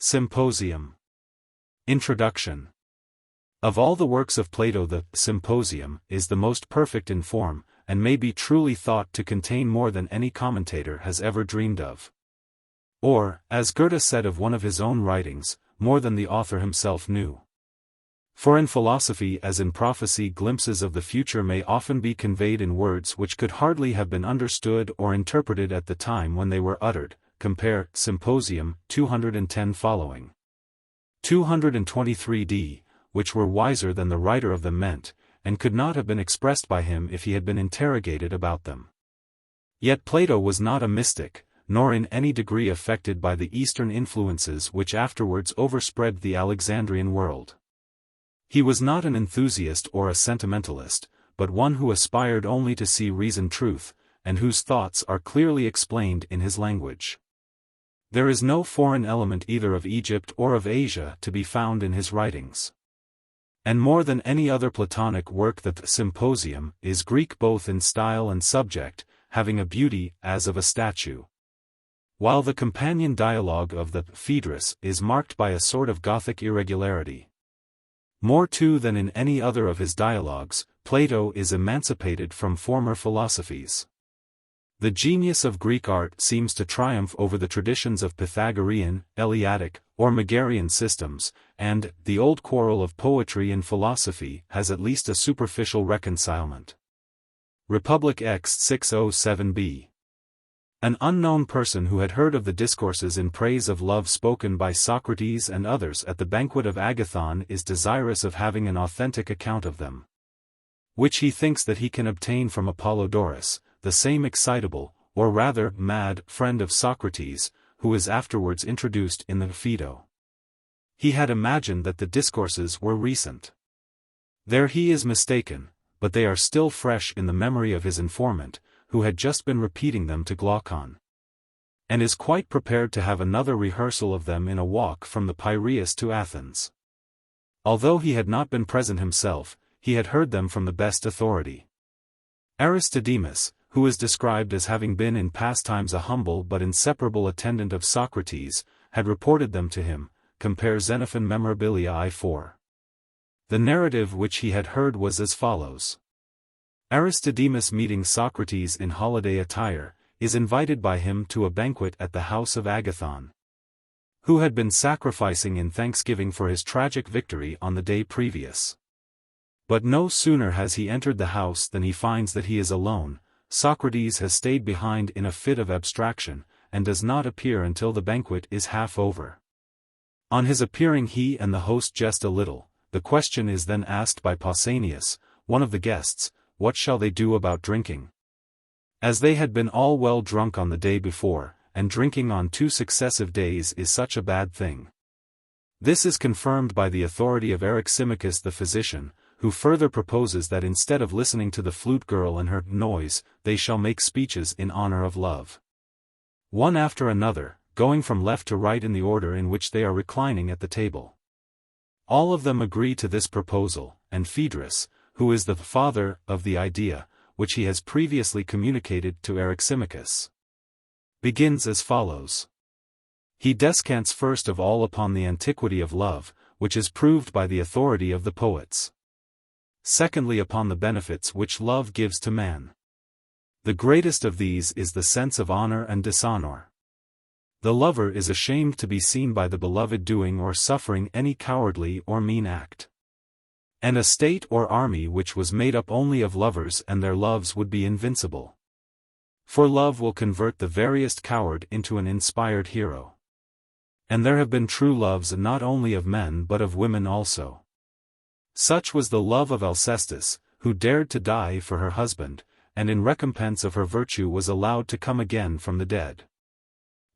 Symposium. Introduction. Of all the works of Plato, the Symposium is the most perfect in form, and may be truly thought to contain more than any commentator has ever dreamed of. Or, as Goethe said of one of his own writings, more than the author himself knew. For in philosophy as in prophecy, glimpses of the future may often be conveyed in words which could hardly have been understood or interpreted at the time when they were uttered. Compare Symposium 210 following. 223d, which were wiser than the writer of them meant, and could not have been expressed by him if he had been interrogated about them. Yet Plato was not a mystic, nor in any degree affected by the Eastern influences which afterwards overspread the Alexandrian world. He was not an enthusiast or a sentimentalist, but one who aspired only to see reasoned truth, and whose thoughts are clearly explained in his language. There is no foreign element either of Egypt or of Asia to be found in his writings. And more than any other Platonic work, the Symposium is Greek both in style and subject, having a beauty as of a statue. While the companion dialogue of the Phaedrus is marked by a sort of Gothic irregularity. More too than in any other of his dialogues, Plato is emancipated from former philosophies. The genius of Greek art seems to triumph over the traditions of Pythagorean, Eleatic, or Megarian systems, and the old quarrel of poetry and philosophy has at least a superficial reconcilement. Republic X 607b. An unknown person who had heard of the discourses in praise of love spoken by Socrates and others at the banquet of Agathon is desirous of having an authentic account of them, which he thinks that he can obtain from Apollodorus, the same excitable, or rather mad, friend of Socrates, who is afterwards introduced in the Phaedo. He had imagined that the discourses were recent. There he is mistaken, but they are still fresh in the memory of his informant, who had just been repeating them to Glaucon, and is quite prepared to have another rehearsal of them in a walk from the Piraeus to Athens. Although he had not been present himself, he had heard them from the best authority. Aristodemus, who is described as having been in past times a humble but inseparable attendant of Socrates, had reported them to him. Compare Xenophon Memorabilia I-4. The narrative which he had heard was as follows. Aristodemus, meeting Socrates in holiday attire, is invited by him to a banquet at the house of Agathon, who had been sacrificing in thanksgiving for his tragic victory on the day previous. But no sooner has he entered the house than he finds that he is alone. Socrates has stayed behind in a fit of abstraction, and does not appear until the banquet is half over. On his appearing, he and the host jest a little. The question is then asked by Pausanias, one of the guests, what shall they do about drinking? As they had been all well drunk on the day before, and drinking on 2 successive days is such a bad thing. This is confirmed by the authority of Eryximachus the physician, who further proposes that instead of listening to the flute girl and her noise, they shall make speeches in honor of love. One after another, going from left to right in the order in which they are reclining at the table. All of them agree to this proposal, and Phaedrus, who is the father of the idea, which he has previously communicated to Eryximachus, begins as follows. He descants first of all upon the antiquity of love, which is proved by the authority of the poets. Secondly, upon the benefits which love gives to man. The greatest of these is the sense of honor and dishonor. The lover is ashamed to be seen by the beloved doing or suffering any cowardly or mean act. And a state or army which was made up only of lovers and their loves would be invincible. For love will convert the veriest coward into an inspired hero. And there have been true loves not only of men but of women also. Such was the love of Alcestis, who dared to die for her husband, and in recompense of her virtue was allowed to come again from the dead.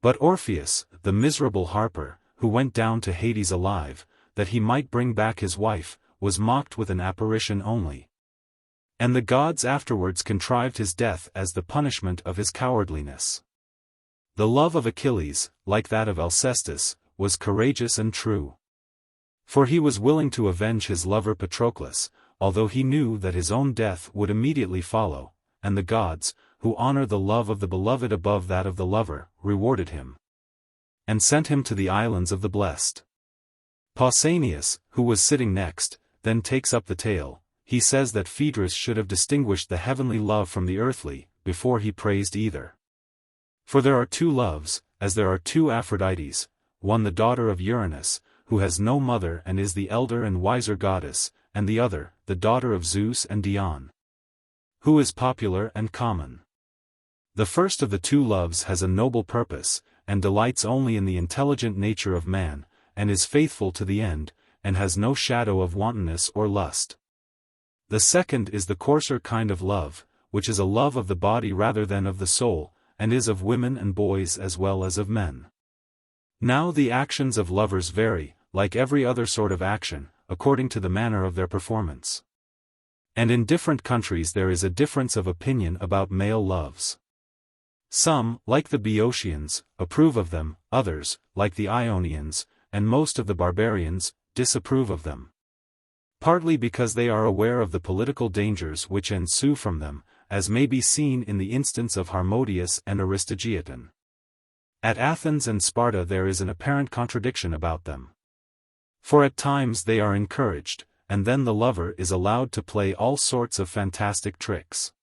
But Orpheus, the miserable harper, who went down to Hades alive, that he might bring back his wife, was mocked with an apparition only. And the gods afterwards contrived his death as the punishment of his cowardliness. The love of Achilles, like that of Alcestis, was courageous and true. For he was willing to avenge his lover Patroclus, although he knew that his own death would immediately follow, and the gods, who honor the love of the beloved above that of the lover, rewarded him. and sent him to the islands of the blessed. Pausanias, who was sitting next, then takes up the tale. He says that Phaedrus should have distinguished the heavenly love from the earthly, before he praised either. For there are two loves, as there are two Aphrodites, one the daughter of Uranus, who has no mother and is the elder and wiser goddess, and the other, the daughter of Zeus and Dione, who is popular and common. The first of the two loves has a noble purpose, and delights only in the intelligent nature of man, and is faithful to the end, and has no shadow of wantonness or lust. The second is the coarser kind of love, which is a love of the body rather than of the soul, and is of women and boys as well as of men. Now the actions of lovers vary, like every other sort of action, according to the manner of their performance. And in different countries there is a difference of opinion about male loves. Some, like the Boeotians, approve of them, others, like the Ionians, and most of the barbarians, disapprove of them. Partly because they are aware of the political dangers which ensue from them, as may be seen in the instance of Harmodius and Aristogiton. At Athens and Sparta there is an apparent contradiction about them. For at times they are encouraged, and then the lover is allowed to play all sorts of fantastic tricks.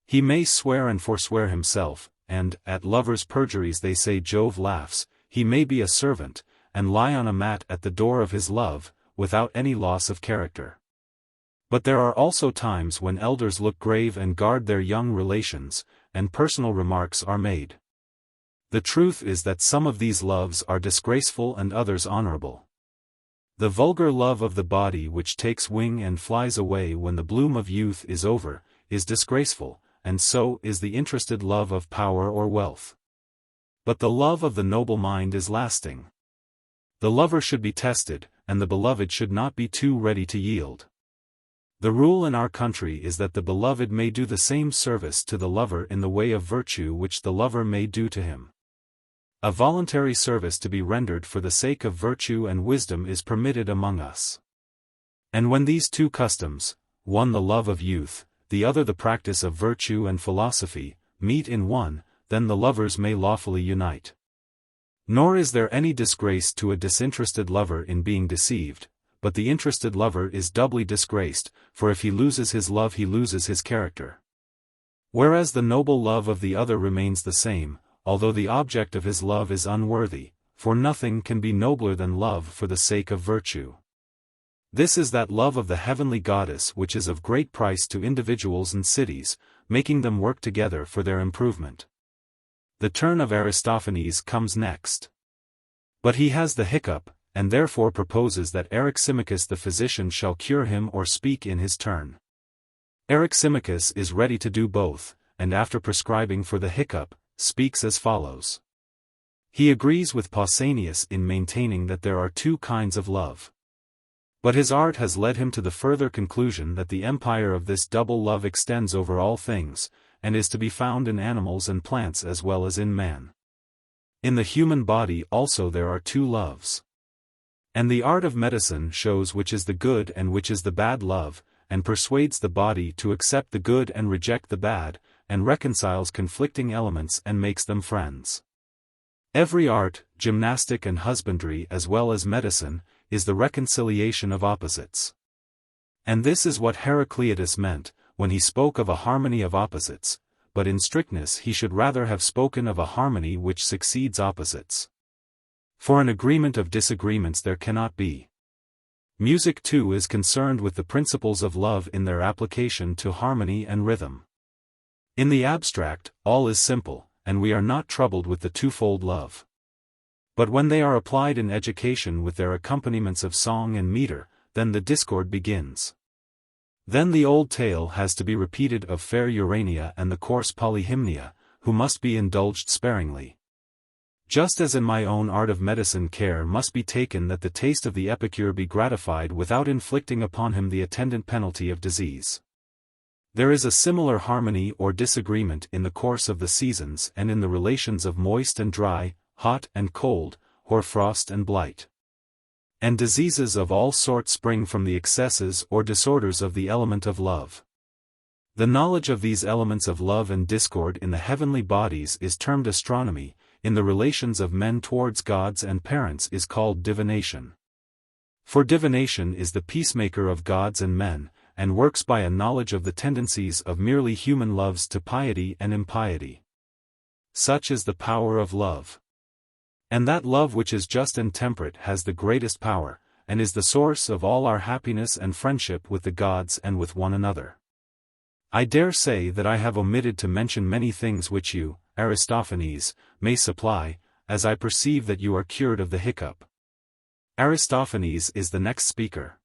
He may swear and forswear himself, and, at lovers' perjuries they say Jove laughs. He may be a servant, and lie on a mat at the door of his love, without any loss of character. But there are also times when elders look grave and guard their young relations, and personal remarks are made. The truth is that some of these loves are disgraceful and others honorable. The vulgar love of the body which takes wing and flies away when the bloom of youth is over, is disgraceful, and so is the interested love of power or wealth. But the love of the noble mind is lasting. The lover should be tested, and the beloved should not be too ready to yield. The rule in our country is that the beloved may do the same service to the lover in the way of virtue which the lover may do to him. A voluntary service to be rendered for the sake of virtue and wisdom is permitted among us. And when these two customs, one the love of youth, the other the practice of virtue and philosophy, meet in one, then the lovers may lawfully unite. Nor is there any disgrace to a disinterested lover in being deceived, but the interested lover is doubly disgraced, for if he loses his love he loses his character. Whereas the noble love of the other remains the same, although the object of his love is unworthy, for nothing can be nobler than love for the sake of virtue. This is that love of the heavenly goddess which is of great price to individuals and cities, making them work together for their improvement. The turn of Aristophanes comes next. But he has the hiccup, and therefore proposes that Eryximachus the physician shall cure him or speak in his turn. Eryximachus is ready to do both, and after prescribing for the hiccup, speaks as follows. He agrees with Pausanias in maintaining that there are two kinds of love. But his art has led him to the further conclusion that the empire of this double love extends over all things, and is to be found in animals and plants as well as in man. In the human body also there are two loves. And the art of medicine shows which is the good and which is the bad love, and persuades the body to accept the good and reject the bad, and reconciles conflicting elements and makes them friends. Every art, gymnastic and husbandry as well as medicine, is the reconciliation of opposites. And this is what Heraclitus meant, when he spoke of a harmony of opposites, but in strictness he should rather have spoken of a harmony which succeeds opposites. For an agreement of disagreements there cannot be. Music too is concerned with the principles of love in their application to harmony and rhythm. In the abstract, all is simple, and we are not troubled with the twofold love. But when they are applied in education with their accompaniments of song and meter, then the discord begins. Then the old tale has to be repeated of fair Urania and the coarse Polyhymnia, who must be indulged sparingly. Just as in my own art of medicine care must be taken that the taste of the epicure be gratified without inflicting upon him the attendant penalty of disease. There is a similar harmony or disagreement in the course of the seasons and in the relations of moist and dry, hot and cold, hoarfrost and blight. And diseases of all sorts spring from the excesses or disorders of the element of love. The knowledge of these elements of love and discord in the heavenly bodies is termed astronomy, in the relations of men towards gods and parents is called divination. For divination is the peacemaker of gods and men, and works by a knowledge of the tendencies of merely human loves to piety and impiety. Such is the power of love. And that love which is just and temperate has the greatest power, and is the source of all our happiness and friendship with the gods and with one another. I dare say that I have omitted to mention many things which you, Aristophanes, may supply, as I perceive that you are cured of the hiccup. Aristophanes is the next speaker.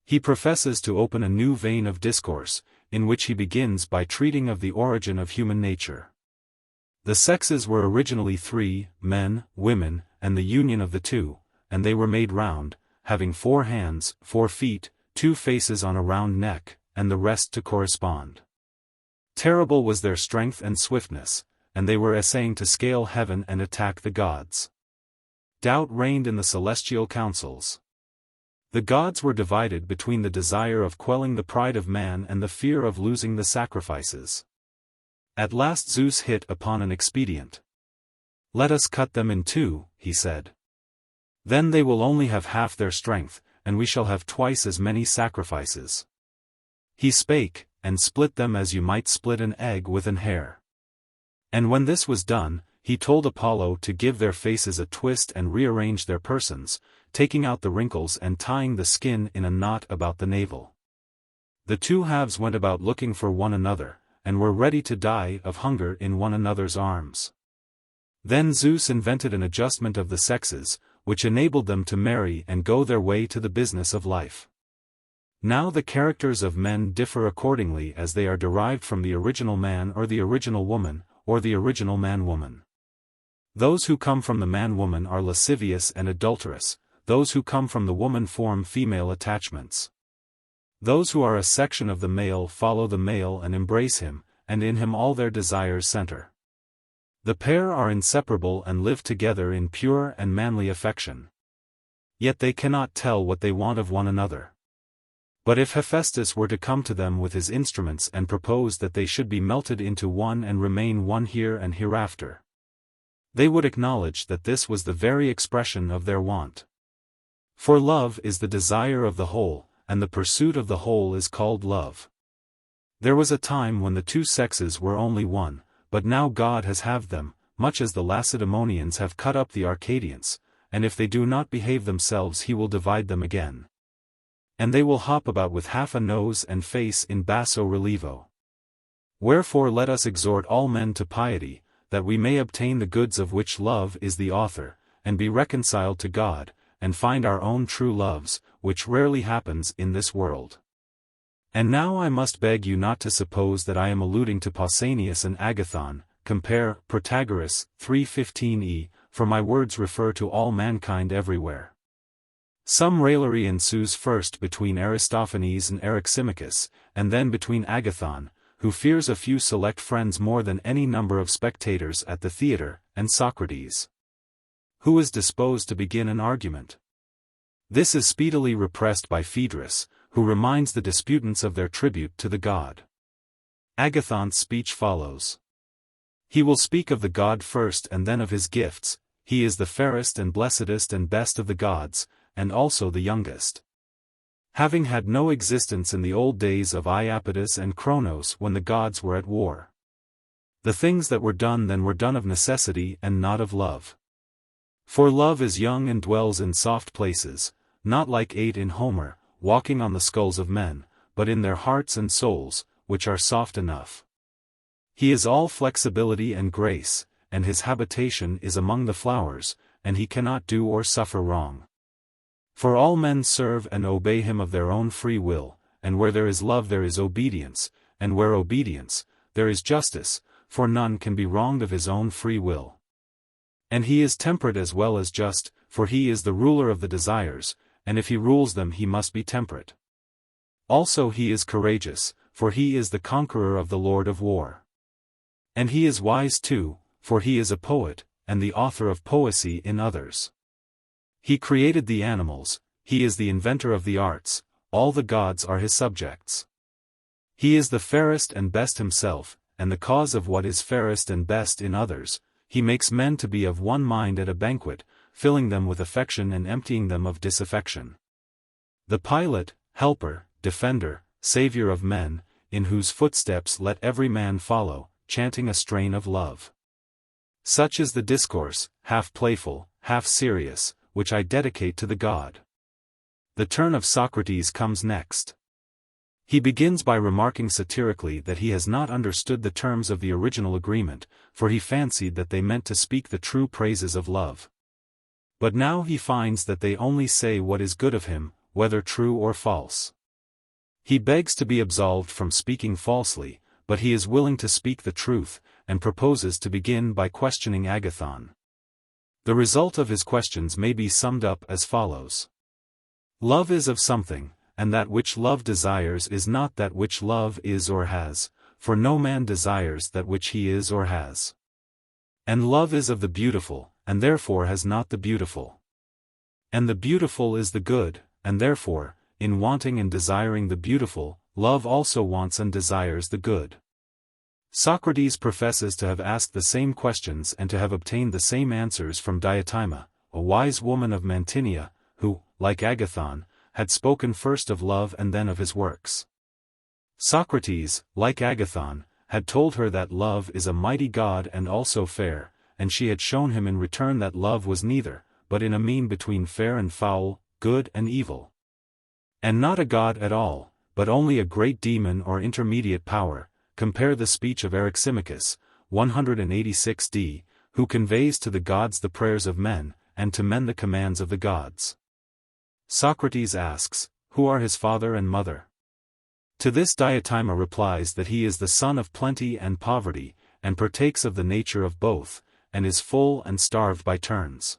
He professes to open a new vein of discourse, in which he begins by treating of the origin of human nature. The sexes were originally three, men, women, and the union of the two, and they were made round, having 4 hands, 4 feet, 2 faces on a round neck, and the rest to correspond. Terrible was their strength and swiftness, and they were essaying to scale heaven and attack the gods. Doubt reigned in the celestial councils. The gods were divided between the desire of quelling the pride of man and the fear of losing the sacrifices. At last Zeus hit upon an expedient. "Let us cut them in 2, he said. Then they will only have half their strength, and we shall have twice as many sacrifices. He spake, and split them as you might split an egg with an hair. And when this was done, he told Apollo to give their faces a twist and rearrange their persons, taking out the wrinkles and tying the skin in a knot about the navel. The 2 halves went about looking for one another, and were ready to die of hunger in one another's arms. Then Zeus invented an adjustment of the sexes, which enabled them to marry and go their way to the business of life. Now the characters of men differ accordingly as they are derived from the original man or the original woman, or the original man-woman. Those who come from the man-woman are lascivious and adulterous, those who come from the woman form female attachments. Those who are a section of the male follow the male and embrace him, and in him all their desires center. The pair are inseparable and live together in pure and manly affection. Yet they cannot tell what they want of one another. But if Hephaestus were to come to them with his instruments and propose that they should be melted into one and remain one here and hereafter, they would acknowledge that this was the very expression of their want. For love is the desire of the whole, and the pursuit of the whole is called love. There was a time when the 2 sexes were only one, but now God has halved them, much as the Lacedaemonians have cut up the Arcadians, and if they do not behave themselves he will divide them again. And they will hop about with half a nose and face in basso relievo. Wherefore let us exhort all men to piety, that we may obtain the goods of which love is the author, and be reconciled to God, and find our own true loves, which rarely happens in this world. And now I must beg you not to suppose that I am alluding to Pausanias and Agathon, compare Protagoras 3:15e, for my words refer to all mankind everywhere. Some raillery ensues first between Aristophanes and Eryximachus, and then between Agathon, who fears a few select friends more than any number of spectators at the theatre, and Socrates, who is disposed to begin an argument. This is speedily repressed by Phaedrus, who reminds the disputants of their tribute to the god. Agathon's speech follows. He will speak of the god first and then of his gifts. He is the fairest and blessedest and best of the gods, and also the youngest. Having had no existence in the old days of Iapetus and Cronos when the gods were at war. The things that were done then were done of necessity and not of love. For love is young and dwells in soft places, not like Ate in Homer, walking on the skulls of men, but in their hearts and souls, which are soft enough. He is all flexibility and grace, and his habitation is among the flowers, and he cannot do or suffer wrong. For all men serve and obey him of their own free will, and where there is love there is obedience, and where obedience, there is justice, for none can be wronged of his own free will. And he is temperate as well as just, for he is the ruler of the desires, and if he rules them he must be temperate. Also he is courageous, for he is the conqueror of the Lord of War. And he is wise too, for he is a poet, and the author of poesy in others. He created the animals, he is the inventor of the arts, all the gods are his subjects. He is the fairest and best himself, and the cause of what is fairest and best in others, he makes men to be of one mind at a banquet, filling them with affection and emptying them of disaffection. The pilot, helper, defender, savior of men, in whose footsteps let every man follow, chanting a strain of love. Such is the discourse, half playful, half serious, which I dedicate to the god. The turn of Socrates comes next. He begins by remarking satirically that he has not understood the terms of the original agreement, for he fancied that they meant to speak the true praises of love. But now he finds that they only say what is good of him, whether true or false. He begs to be absolved from speaking falsely, but he is willing to speak the truth, and proposes to begin by questioning Agathon. The result of his questions may be summed up as follows. Love is of something, and that which love desires is not that which love is or has, for no man desires that which he is or has. And love is of the beautiful, and therefore has not the beautiful. And the beautiful is the good, and therefore, in wanting and desiring the beautiful, love also wants and desires the good. Socrates professes to have asked the same questions and to have obtained the same answers from Diotima, a wise woman of Mantinia, who, like Agathon, had spoken first of love and then of his works. Socrates, like Agathon, had told her that love is a mighty god and also fair, and she had shown him in return that love was neither, but in a mean between fair and foul, good and evil. And not a god at all, but only a great demon or intermediate power. Compare the speech of Eryximachus, 186d, who conveys to the gods the prayers of men, and to men the commands of the gods. Socrates asks, who are his father and mother? To this Diotima replies that he is the son of plenty and poverty, and partakes of the nature of both, and is full and starved by turns.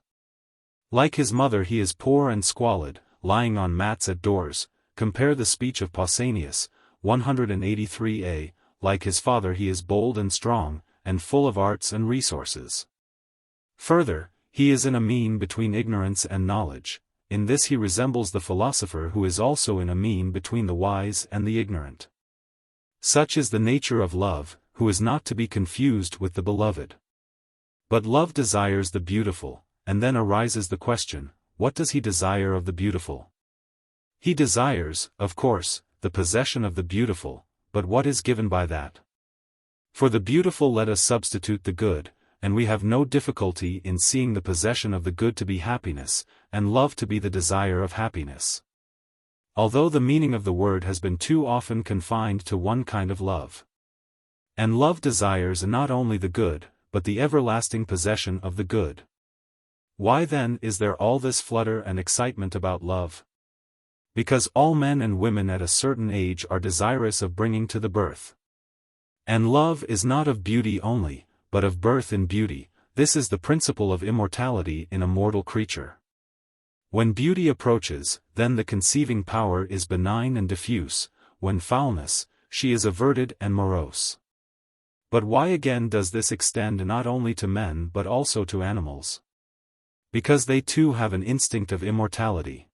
Like his mother he is poor and squalid, lying on mats at doors. Compare the speech of Pausanias, 183a, like his father he is bold and strong, and full of arts and resources. Further, he is in a mean between ignorance and knowledge. In this he resembles the philosopher who is also in a mean between the wise and the ignorant. Such is the nature of love, who is not to be confused with the beloved. But love desires the beautiful, and then arises the question, what does he desire of the beautiful? He desires, of course, the possession of the beautiful, but what is given by that? For the beautiful let us substitute the good, and we have no difficulty in seeing the possession of the good to be happiness, and love to be the desire of happiness. Although the meaning of the word has been too often confined to one kind of love. And love desires not only the good, but the everlasting possession of the good. Why then is there all this flutter and excitement about love? Because all men and women at a certain age are desirous of bringing to the birth. And love is not of beauty only, but of birth in beauty. This is the principle of immortality in a mortal creature. When beauty approaches, then the conceiving power is benign and diffuse, when foulness, she is averted and morose. But why again does this extend not only to men but also to animals? Because they too have an instinct of immortality.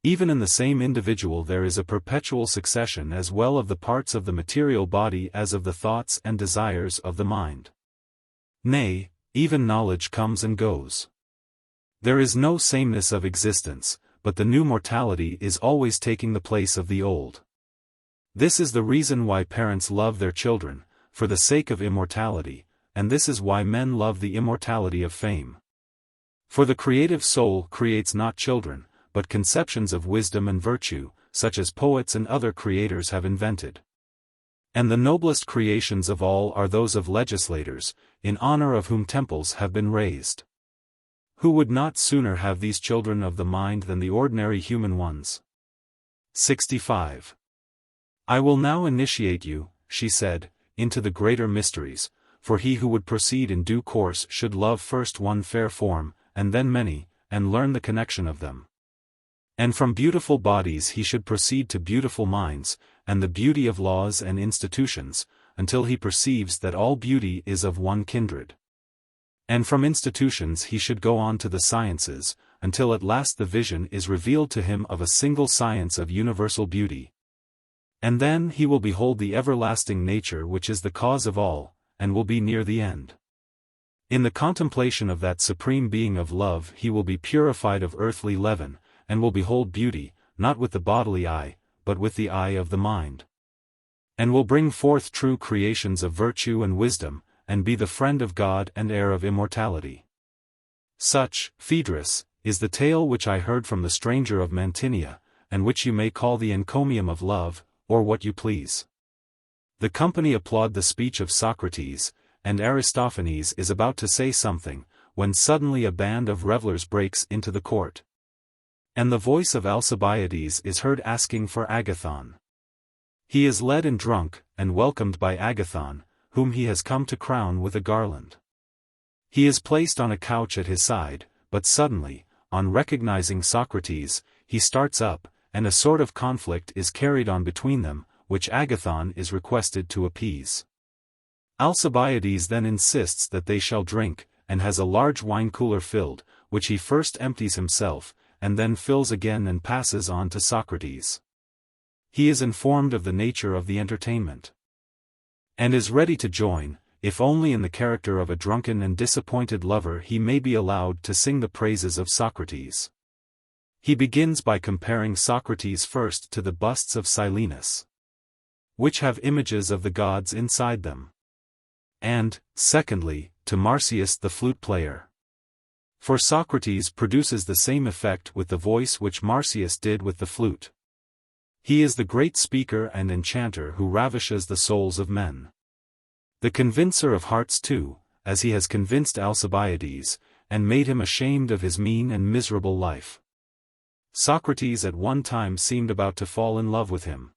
Even in the same individual there is a perpetual succession as well of the parts of the material body as of the thoughts and desires of the mind. Nay, even knowledge comes and goes. There is no sameness of existence, but the new mortality is always taking the place of the old. This is the reason why parents love their children, for the sake of immortality, and this is why men love the immortality of fame. For the creative soul creates not children, but conceptions of wisdom and virtue, such as poets and other creators have invented. And the noblest creations of all are those of legislators, in honor of whom temples have been raised. Who would not sooner have these children of the mind than the ordinary human ones? 65. I will now initiate you, she said, into the greater mysteries, for he who would proceed in due course should love first one fair form, and then many, and learn the connection of them. And from beautiful bodies he should proceed to beautiful minds, and the beauty of laws and institutions, until he perceives that all beauty is of one kindred. And from institutions he should go on to the sciences, until at last the vision is revealed to him of a single science of universal beauty. And then he will behold the everlasting nature which is the cause of all, and will be near the end. In the contemplation of that supreme being of love he will be purified of earthly leaven, and will behold beauty, not with the bodily eye, but with the eye of the mind. And will bring forth true creations of virtue and wisdom, and be the friend of God and heir of immortality. Such, Phaedrus, is the tale which I heard from the stranger of Mantinia, and which you may call the encomium of love, or what you please. The company applaud the speech of Socrates, and Aristophanes is about to say something, when suddenly a band of revellers breaks into the court. And the voice of Alcibiades is heard asking for Agathon. He is led and drunk, and welcomed by Agathon, whom he has come to crown with a garland. He is placed on a couch at his side, but suddenly, on recognizing Socrates, he starts up, and a sort of conflict is carried on between them, which Agathon is requested to appease. Alcibiades then insists that they shall drink, and has a large wine cooler filled, which he first empties himself, and then fills again and passes on to Socrates. He is informed of the nature of the entertainment, and is ready to join, if only in the character of a drunken and disappointed lover he may be allowed to sing the praises of Socrates. He begins by comparing Socrates first to the busts of Silenus, which have images of the gods inside them, and, secondly, to Marsyas the flute player. For Socrates produces the same effect with the voice which Marsyas did with the flute. He is the great speaker and enchanter who ravishes the souls of men. The convincer of hearts too, as he has convinced Alcibiades, and made him ashamed of his mean and miserable life. Socrates at one time seemed about to fall in love with him,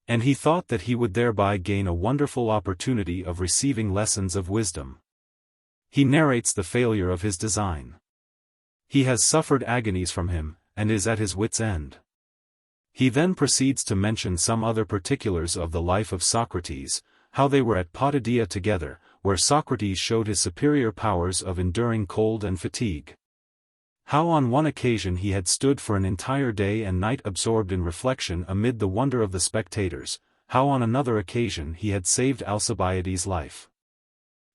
and he thought that he would thereby gain a wonderful opportunity of receiving lessons of wisdom. He narrates the failure of his design. He has suffered agonies from him, and is at his wit's end. He then proceeds to mention some other particulars of the life of Socrates, how they were at Potidaea together, where Socrates showed his superior powers of enduring cold and fatigue. How on one occasion he had stood for an entire day and night absorbed in reflection amid the wonder of the spectators, how on another occasion he had saved Alcibiades' life.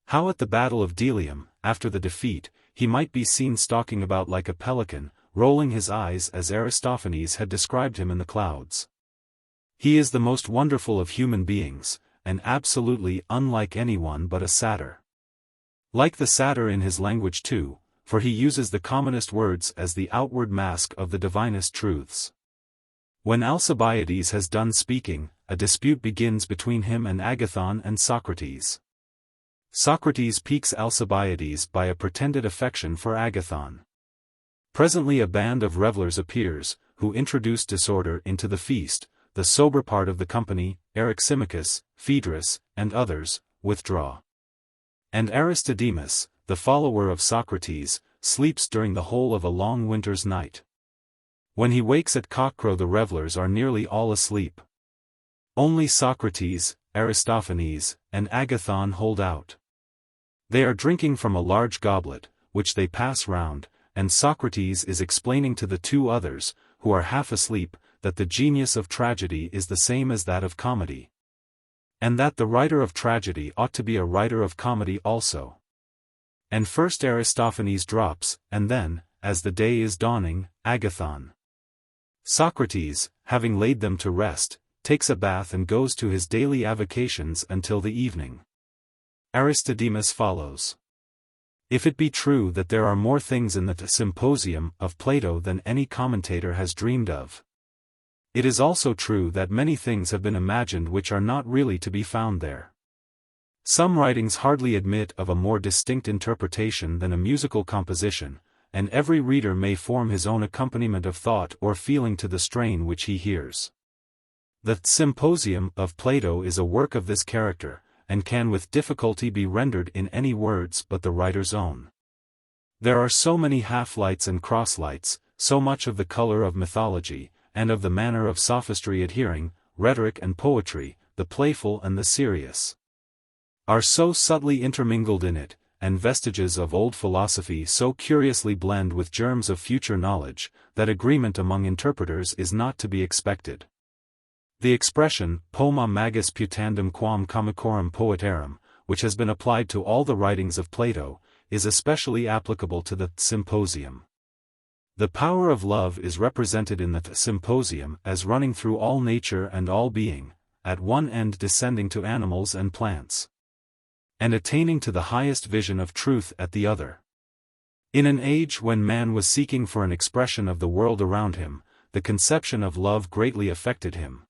How at the battle of Delium, after the defeat, he might be seen stalking about like a pelican, rolling his eyes as Aristophanes had described him in the clouds. He is the most wonderful of human beings, and absolutely unlike anyone but a satyr. Like the satyr in his language too, for he uses the commonest words as the outward mask of the divinest truths. When Alcibiades has done speaking, a dispute begins between him and Agathon and Socrates. Socrates piques Alcibiades by a pretended affection for Agathon. Presently a band of revellers appears, who introduce disorder into the feast. The sober part of the company, Eryximachus, Phaedrus, and others, withdraw. And Aristodemus, the follower of Socrates, sleeps during the whole of a long winter's night. When he wakes at cockcrow the revellers are nearly all asleep. Only Socrates, Aristophanes, and Agathon hold out. They are drinking from a large goblet, which they pass round, and Socrates is explaining to the two others, who are half asleep, that the genius of tragedy is the same as that of comedy, and that the writer of tragedy ought to be a writer of comedy also. And first Aristophanes drops, and then, as the day is dawning, Agathon. Socrates, having laid them to rest, takes a bath and goes to his daily avocations until the evening. Aristodemus follows. If it be true that there are more things in the Symposium of Plato than any commentator has dreamed of, it is also true that many things have been imagined which are not really to be found there. Some writings hardly admit of a more distinct interpretation than a musical composition, and every reader may form his own accompaniment of thought or feeling to the strain which he hears. The Symposium of Plato is a work of this character, and can with difficulty be rendered in any words but the writer's own. There are so many half-lights and cross-lights, so much of the color of mythology, and of the manner of sophistry adhering, rhetoric and poetry, the playful and the serious, are so subtly intermingled in it, and vestiges of old philosophy so curiously blend with germs of future knowledge, that agreement among interpreters is not to be expected. The expression, poema magis putandum quam comicorum poetarum, which has been applied to all the writings of Plato, is especially applicable to the Symposium. The power of love is represented in the Symposium as running through all nature and all being, at one end descending to animals and plants, and attaining to the highest vision of truth at the other. In an age when man was seeking for an expression of the world around him, the conception of love greatly affected him.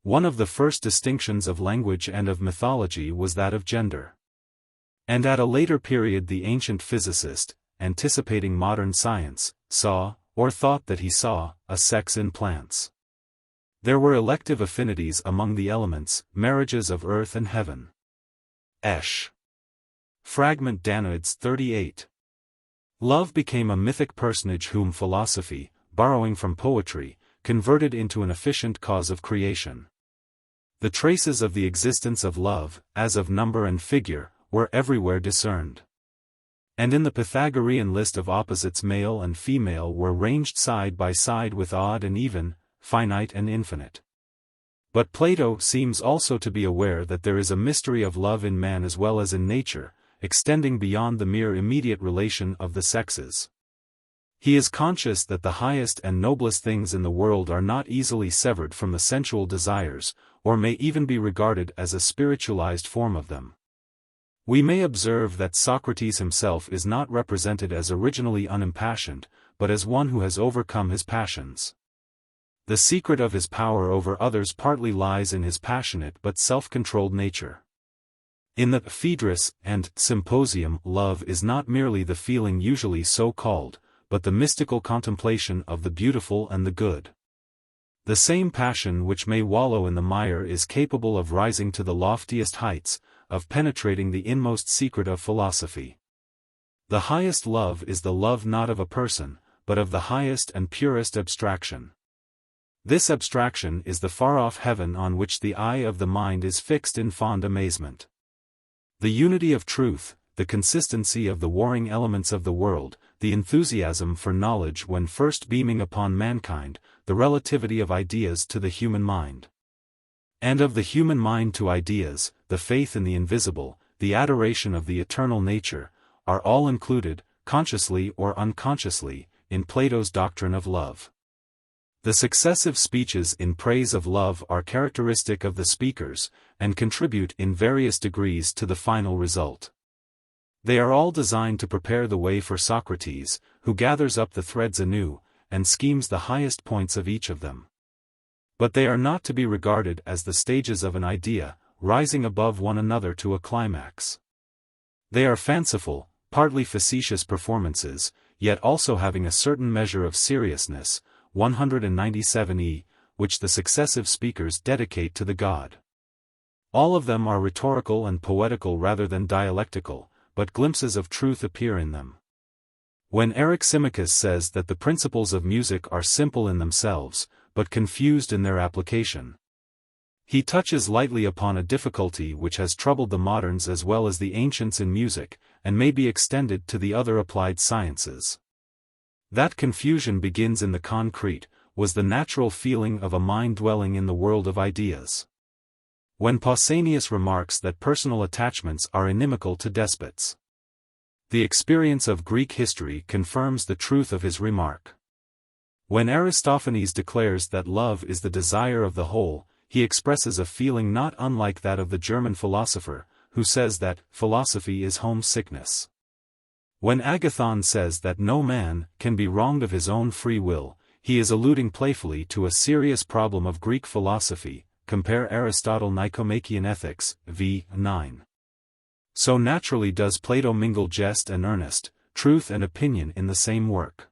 One of the first distinctions of language and of mythology was that of gender. And at a later period the ancient physicist, anticipating modern science, saw, or thought that he saw, a sex in plants. There were elective affinities among the elements, marriages of earth and heaven. Esch. Fragment Danaids 38. Love became a mythic personage whom philosophy, borrowing from poetry, converted into an efficient cause of creation. The traces of the existence of love, as of number and figure, were everywhere discerned. And in the Pythagorean list of opposites male and female were ranged side by side with odd and even, finite and infinite. But Plato seems also to be aware that there is a mystery of love in man as well as in nature, extending beyond the mere immediate relation of the sexes. He is conscious that the highest and noblest things in the world are not easily severed from the sensual desires, or may even be regarded as a spiritualized form of them. We may observe that Socrates himself is not represented as originally unimpassioned, but as one who has overcome his passions. The secret of his power over others partly lies in his passionate but self-controlled nature. In the Phaedrus and Symposium, love is not merely the feeling usually so called, but the mystical contemplation of the beautiful and the good. The same passion which may wallow in the mire is capable of rising to the loftiest heights, of penetrating the inmost secret of philosophy. The highest love is the love not of a person, but of the highest and purest abstraction. This abstraction is the far-off heaven on which the eye of the mind is fixed in fond amazement. The unity of truth, the consistency of the warring elements of the world, the enthusiasm for knowledge when first beaming upon mankind, the relativity of ideas to the human mind. And of the human mind to ideas, the faith in the invisible, the adoration of the eternal nature, are all included, consciously or unconsciously, in Plato's doctrine of love. The successive speeches in praise of love are characteristic of the speakers, and contribute in various degrees to the final result. They are all designed to prepare the way for Socrates, who gathers up the threads anew, and schemes the highest points of each of them. But they are not to be regarded as the stages of an idea, rising above one another to a climax. They are fanciful, partly facetious performances, yet also having a certain measure of seriousness, 197e, which the successive speakers dedicate to the god. All of them are rhetorical and poetical rather than dialectical, but glimpses of truth appear in them. When Eryximachus says that the principles of music are simple in themselves, but confused in their application, he touches lightly upon a difficulty which has troubled the moderns as well as the ancients in music, and may be extended to the other applied sciences. That confusion begins in the concrete, was the natural feeling of a mind dwelling in the world of ideas. When Pausanias remarks that personal attachments are inimical to despots, the experience of Greek history confirms the truth of his remark. When Aristophanes declares that love is the desire of the whole, he expresses a feeling not unlike that of the German philosopher, who says that philosophy is homesickness. When Agathon says that no man can be wronged of his own free will, he is alluding playfully to a serious problem of Greek philosophy, compare Aristotle Nicomachean Ethics, v. 9. So naturally does Plato mingle jest and earnest, truth and opinion in the same work.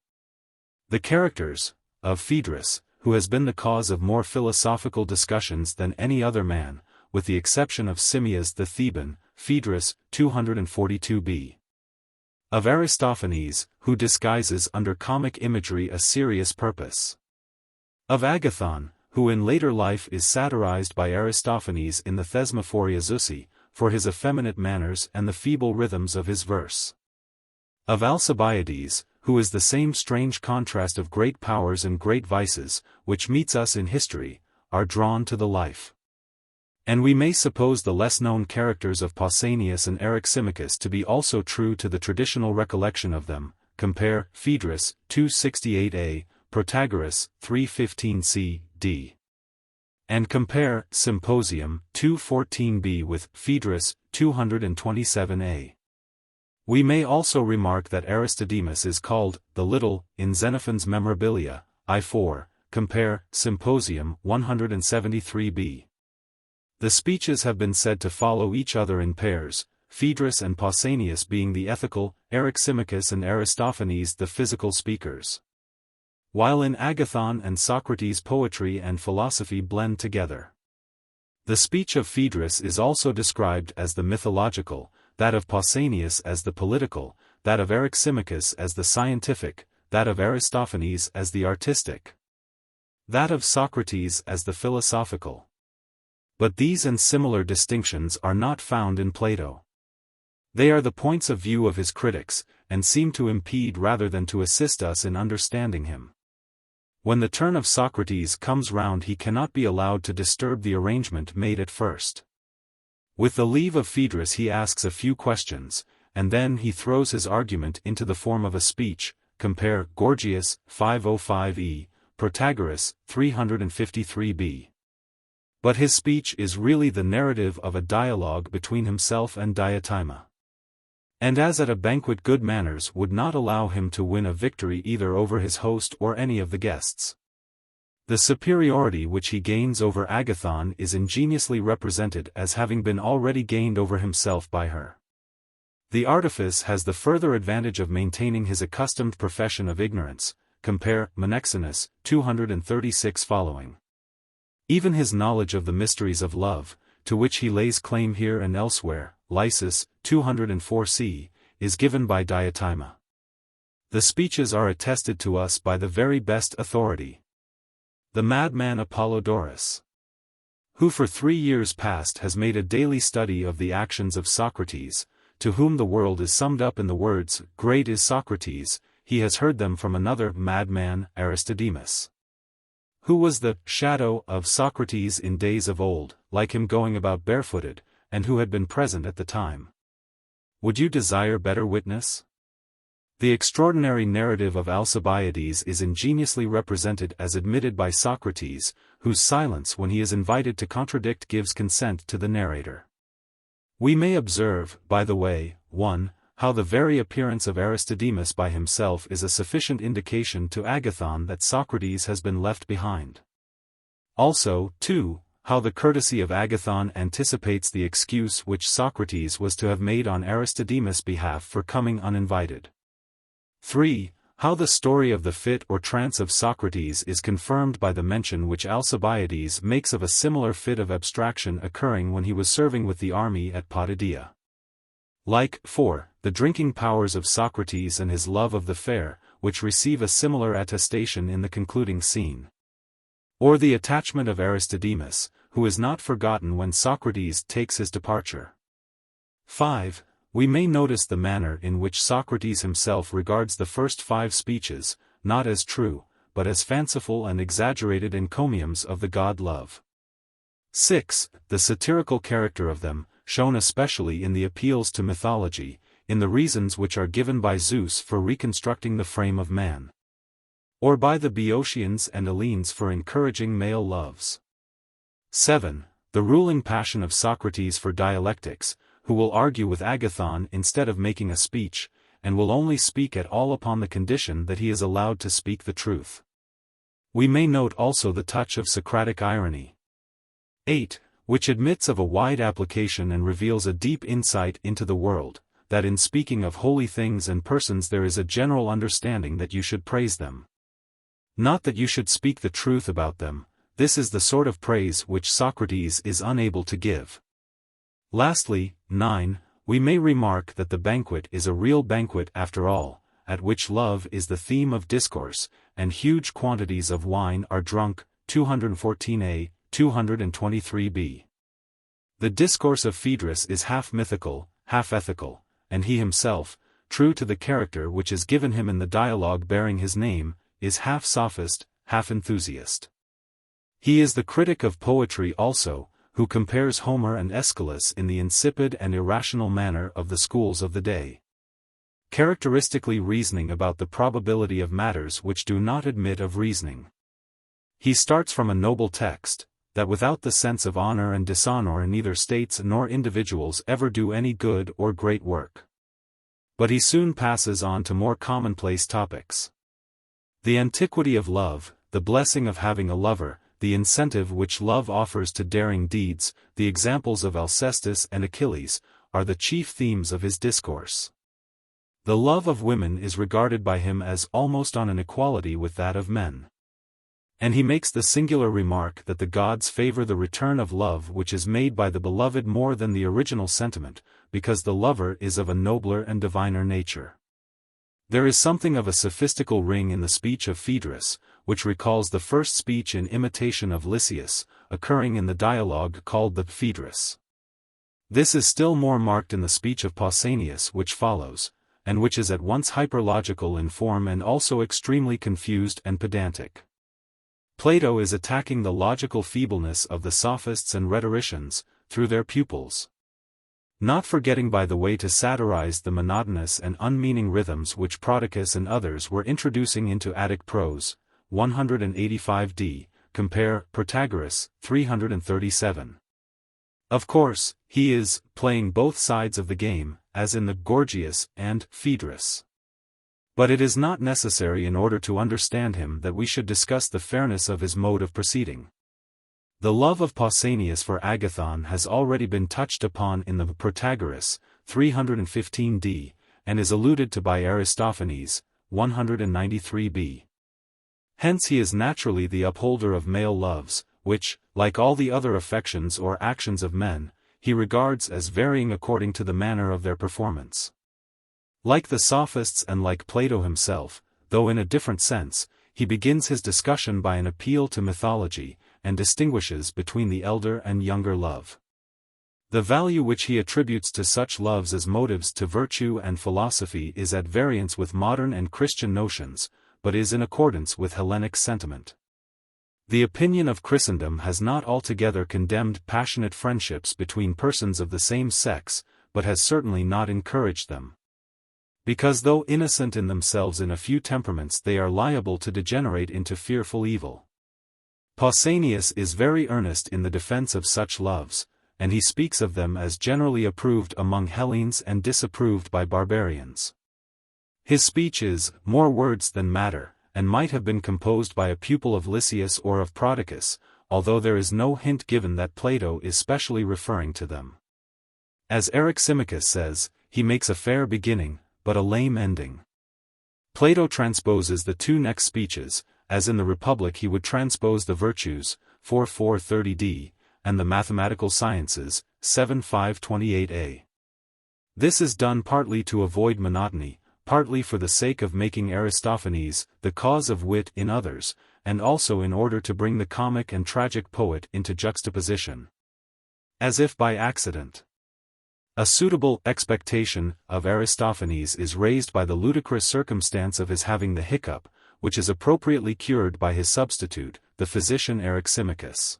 The characters of Phaedrus, who has been the cause of more philosophical discussions than any other man, with the exception of Simmias the Theban, Phaedrus, 242b. Of Aristophanes, who disguises under comic imagery a serious purpose. Of Agathon, who in later life is satirized by Aristophanes in the Thesmophoria Zussi, for his effeminate manners and the feeble rhythms of his verse. Of Alcibiades, who is the same strange contrast of great powers and great vices, which meets us in history, are drawn to the life. And we may suppose the less-known characters of Pausanias and Eryximachus to be also true to the traditional recollection of them. Compare Phaedrus 268a, Protagoras 315c, d. And compare Symposium 214b with Phaedrus 227a. We may also remark that Aristodemus is called the Little in Xenophon's Memorabilia, I4, compare Symposium 173b. The speeches have been said to follow each other in pairs, Phaedrus and Pausanias being the ethical, Eryximachus and Aristophanes the physical speakers. While in Agathon and Socrates poetry and philosophy blend together. The speech of Phaedrus is also described as the mythological, that of Pausanias as the political, that of Eryximachus as the scientific, that of Aristophanes as the artistic, that of Socrates as the philosophical. But these and similar distinctions are not found in Plato. They are the points of view of his critics, and seem to impede rather than to assist us in understanding him. When the turn of Socrates comes round, he cannot be allowed to disturb the arrangement made at first. With the leave of Phaedrus he asks a few questions, and then he throws his argument into the form of a speech, compare Gorgias 505e, Protagoras 353b. But his speech is really the narrative of a dialogue between himself and Diotima. And as at a banquet, good manners would not allow him to win a victory either over his host or any of the guests. The superiority which he gains over Agathon is ingeniously represented as having been already gained over himself by her. The artifice has the further advantage of maintaining his accustomed profession of ignorance, compare Menexenus 236 following. Even his knowledge of the mysteries of love, to which he lays claim here and elsewhere, Lysis 204c, is given by Diotima. The speeches are attested to us by the very best authority. The madman Apollodorus, who for 3 years past has made a daily study of the actions of Socrates, to whom the world is summed up in the words, "Great is Socrates," he has heard them from another madman, Aristodemus, who was the shadow of Socrates in days of old, like him going about barefooted, and who had been present at the time. Would you desire better witness? The extraordinary narrative of Alcibiades is ingeniously represented as admitted by Socrates, whose silence when he is invited to contradict gives consent to the narrator. We may observe, by the way, 1. How the very appearance of Aristodemus by himself is a sufficient indication to Agathon that Socrates has been left behind. Also, 2. How the courtesy of Agathon anticipates the excuse which Socrates was to have made on Aristodemus' behalf for coming uninvited. 3. How the story of the fit or trance of Socrates is confirmed by the mention which Alcibiades makes of a similar fit of abstraction occurring when he was serving with the army at Potidaea. Like 4. The drinking powers of Socrates and his love of the fair, which receive a similar attestation in the concluding scene. Or the attachment of Aristodemus, who is not forgotten when Socrates takes his departure. 5. We may notice the manner in which Socrates himself regards the first 5 speeches, not as true, but as fanciful and exaggerated encomiums of the god love. 6. The satirical character of them, shown especially in the appeals to mythology, in the reasons which are given by Zeus for reconstructing the frame of man, or by the Boeotians and Hellenes for encouraging male loves. 7. The ruling passion of Socrates for dialectics, who will argue with Agathon instead of making a speech, and will only speak at all upon the condition that he is allowed to speak the truth. We may note also the touch of Socratic irony. 8. Which admits of a wide application and reveals a deep insight into the world, that in speaking of holy things and persons there is a general understanding that you should praise them. Not that you should speak the truth about them. This is the sort of praise which Socrates is unable to give. Lastly, 9. We may remark that the banquet is a real banquet after all, at which love is the theme of discourse, and huge quantities of wine are drunk, 214a, 223b. The discourse of Phaedrus is half mythical, half ethical, and he himself, true to the character which is given him in the dialogue bearing his name, is half sophist, half enthusiast. He is the critic of poetry also, who compares Homer and Aeschylus in the insipid and irrational manner of the schools of the day, characteristically reasoning about the probability of matters which do not admit of reasoning. He starts from a noble text, that without the sense of honor and dishonor neither states nor individuals ever do any good or great work. But he soon passes on to more commonplace topics. The antiquity of love, the blessing of having a lover, the incentive which love offers to daring deeds, the examples of Alcestis and Achilles, are the chief themes of his discourse. The love of women is regarded by him as almost on an equality with that of men. And he makes the singular remark that the gods favor the return of love which is made by the beloved more than the original sentiment, because the lover is of a nobler and diviner nature. There is something of a sophistical ring in the speech of Phaedrus, which recalls the first speech in imitation of Lysias, occurring in the dialogue called the Phaedrus. This is still more marked in the speech of Pausanias which follows, and which is at once hyperlogical in form and also extremely confused and pedantic. Plato is attacking the logical feebleness of the sophists and rhetoricians, through their pupils. Not forgetting by the way to satirize the monotonous and unmeaning rhythms which Prodicus and others were introducing into Attic prose, 185d, compare Protagoras, 337. Of course, he is playing both sides of the game, as in the Gorgias and Phaedrus. But it is not necessary in order to understand him that we should discuss the fairness of his mode of proceeding. The love of Pausanias for Agathon has already been touched upon in the Protagoras, 315d, and is alluded to by Aristophanes, 193b. Hence he is naturally the upholder of male loves, which, like all the other affections or actions of men, he regards as varying according to the manner of their performance. Like the sophists and like Plato himself, though in a different sense, he begins his discussion by an appeal to mythology, and distinguishes between the elder and younger love. The value which he attributes to such loves as motives to virtue and philosophy is at variance with modern and Christian notions, but is in accordance with Hellenic sentiment. The opinion of Christendom has not altogether condemned passionate friendships between persons of the same sex, but has certainly not encouraged them. Because though innocent in themselves in a few temperaments they are liable to degenerate into fearful evil. Pausanias is very earnest in the defense of such loves, and he speaks of them as generally approved among Hellenes and disapproved by barbarians. His speech is more words than matter, and might have been composed by a pupil of Lysias or of Prodicus, although there is no hint given that Plato is specially referring to them. As Eryximachus says, he makes a fair beginning, but a lame ending. Plato transposes the two next speeches, as in the Republic he would transpose the virtues, 430d, and the mathematical sciences, 7528a. This is done partly to avoid monotony, partly for the sake of making Aristophanes the cause of wit in others, and also in order to bring the comic and tragic poet into juxtaposition. As if by accident. A suitable expectation of Aristophanes is raised by the ludicrous circumstance of his having the hiccup, which is appropriately cured by his substitute, the physician Eryximachus.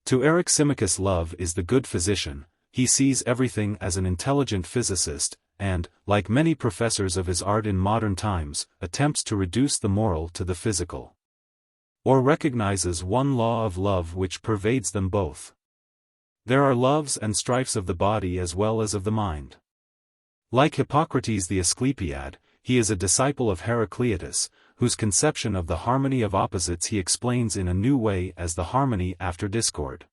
To Eryximachus love is the good physician, he sees everything as an intelligent physicist, and, like many professors of his art in modern times, attempts to reduce the moral to the physical. Or recognizes one law of love which pervades them both. There are loves and strifes of the body as well as of the mind. Like Hippocrates the Asclepiad, he is a disciple of Heraclitus, whose conception of the harmony of opposites he explains in a new way as the harmony after discord.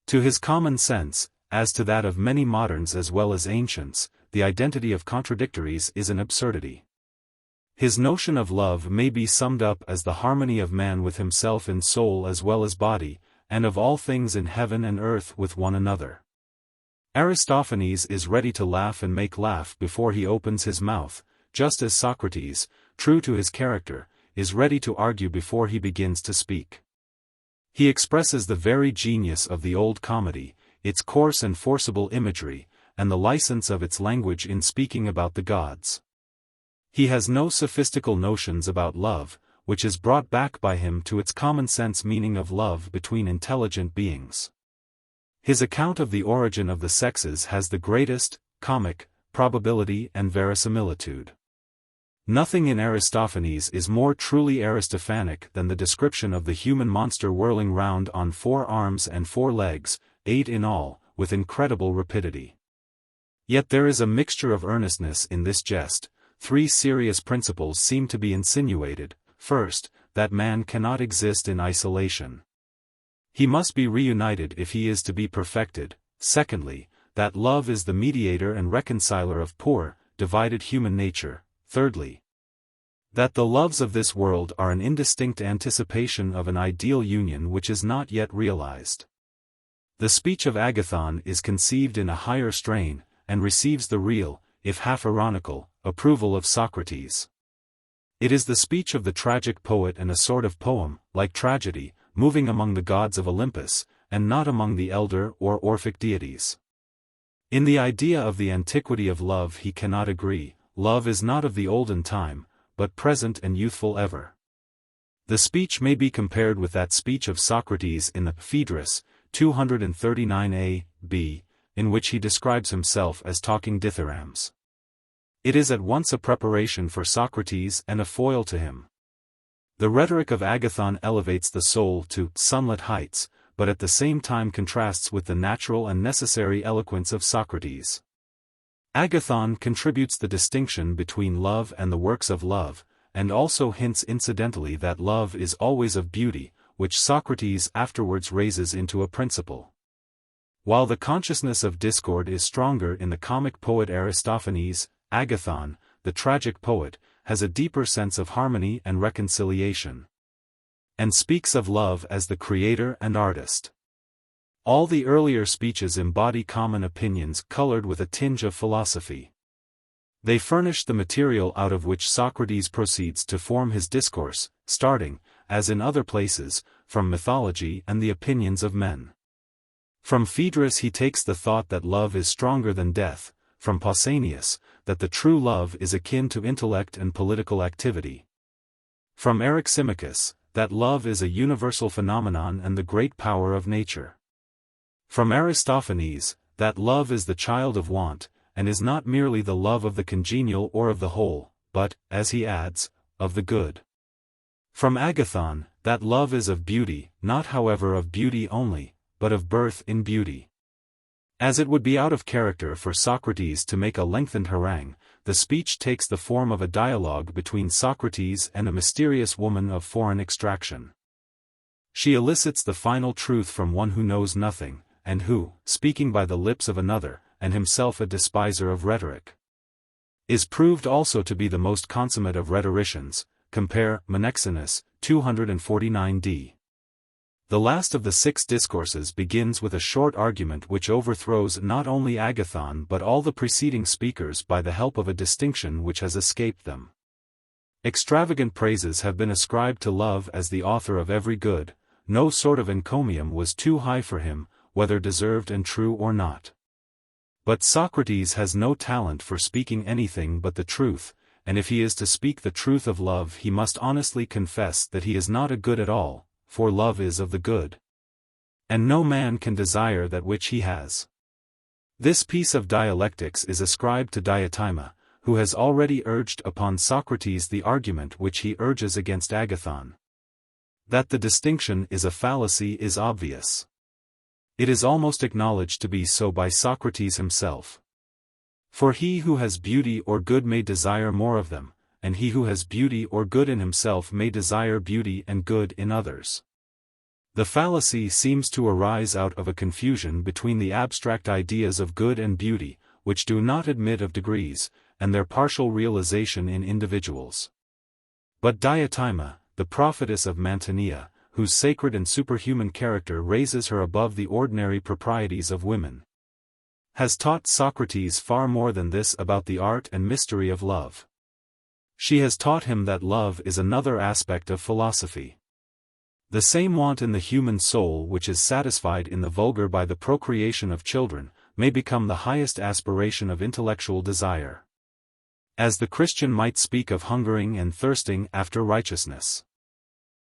To his common sense, as to that of many moderns as well as ancients, the identity of contradictories is an absurdity. His notion of love may be summed up as the harmony of man with himself in soul as well as body, and of all things in heaven and earth with one another. Aristophanes is ready to laugh and make laugh before he opens his mouth, just as Socrates, true to his character, is ready to argue before he begins to speak. He expresses the very genius of the old comedy, its coarse and forcible imagery, and the license of its language in speaking about the gods. He has no sophistical notions about love, which is brought back by him to its common-sense meaning of love between intelligent beings. His account of the origin of the sexes has the greatest, comic, probability and verisimilitude. Nothing in Aristophanes is more truly Aristophanic than the description of the human monster whirling round on 4 arms and 4 legs, 8 in all, with incredible rapidity. Yet there is a mixture of earnestness in this jest. 3 serious principles seem to be insinuated. First, that man cannot exist in isolation. He must be reunited if he is to be perfected. Secondly, that love is the mediator and reconciler of poor, divided human nature. Thirdly, that the loves of this world are an indistinct anticipation of an ideal union which is not yet realized. The speech of Agathon is conceived in a higher strain, and receives the real, if half ironical, approval of Socrates. It is the speech of the tragic poet and a sort of poem, like tragedy, moving among the gods of Olympus, and not among the elder or Orphic deities. In the idea of the antiquity of love he cannot agree. Love is not of the olden time, but present and youthful ever. The speech may be compared with that speech of Socrates in the Phaedrus, 239a, b, in which he describes himself as talking dithyrambs. It is at once a preparation for Socrates and a foil to him. The rhetoric of Agathon elevates the soul to sunlit heights, but at the same time contrasts with the natural and necessary eloquence of Socrates. Agathon contributes the distinction between love and the works of love, and also hints incidentally that love is always of beauty, which Socrates afterwards raises into a principle. While the consciousness of discord is stronger in the comic poet Aristophanes, Agathon, the tragic poet, has a deeper sense of harmony and reconciliation, and speaks of love as the creator and artist. All the earlier speeches embody common opinions colored with a tinge of philosophy. They furnish the material out of which Socrates proceeds to form his discourse, starting, as in other places, from mythology and the opinions of men. From Phaedrus he takes the thought that love is stronger than death, from Pausanias, that the true love is akin to intellect and political activity. From Eryximachus, that love is a universal phenomenon and the great power of nature. From Aristophanes, that love is the child of want, and is not merely the love of the congenial or of the whole, but, as he adds, of the good. From Agathon, that love is of beauty, not however of beauty only, but of birth in beauty. As it would be out of character for Socrates to make a lengthened harangue, the speech takes the form of a dialogue between Socrates and a mysterious woman of foreign extraction. She elicits the final truth from one who knows nothing, and who, speaking by the lips of another, and himself a despiser of rhetoric, is proved also to be the most consummate of rhetoricians. Compare Menexenus, 249d. The last of the 6 discourses begins with a short argument which overthrows not only Agathon but all the preceding speakers by the help of a distinction which has escaped them. Extravagant praises have been ascribed to love as the author of every good. No sort of encomium was too high for him, whether deserved and true or not. But Socrates has no talent for speaking anything but the truth, and if he is to speak the truth of love he must honestly confess that he is not a good at all, for love is of the good, and no man can desire that which he has. This piece of dialectics is ascribed to Diotima, who has already urged upon Socrates the argument which he urges against Agathon. That the distinction is a fallacy is obvious. It is almost acknowledged to be so by Socrates himself. For he who has beauty or good may desire more of them, and he who has beauty or good in himself may desire beauty and good in others. The fallacy seems to arise out of a confusion between the abstract ideas of good and beauty, which do not admit of degrees, and their partial realization in individuals. But Diotima, the prophetess of Mantinea, whose sacred and superhuman character raises her above the ordinary proprieties of women, has taught Socrates far more than this about the art and mystery of love. She has taught him that love is another aspect of philosophy. The same want in the human soul which is satisfied in the vulgar by the procreation of children, may become the highest aspiration of intellectual desire. As the Christian might speak of hungering and thirsting after righteousness,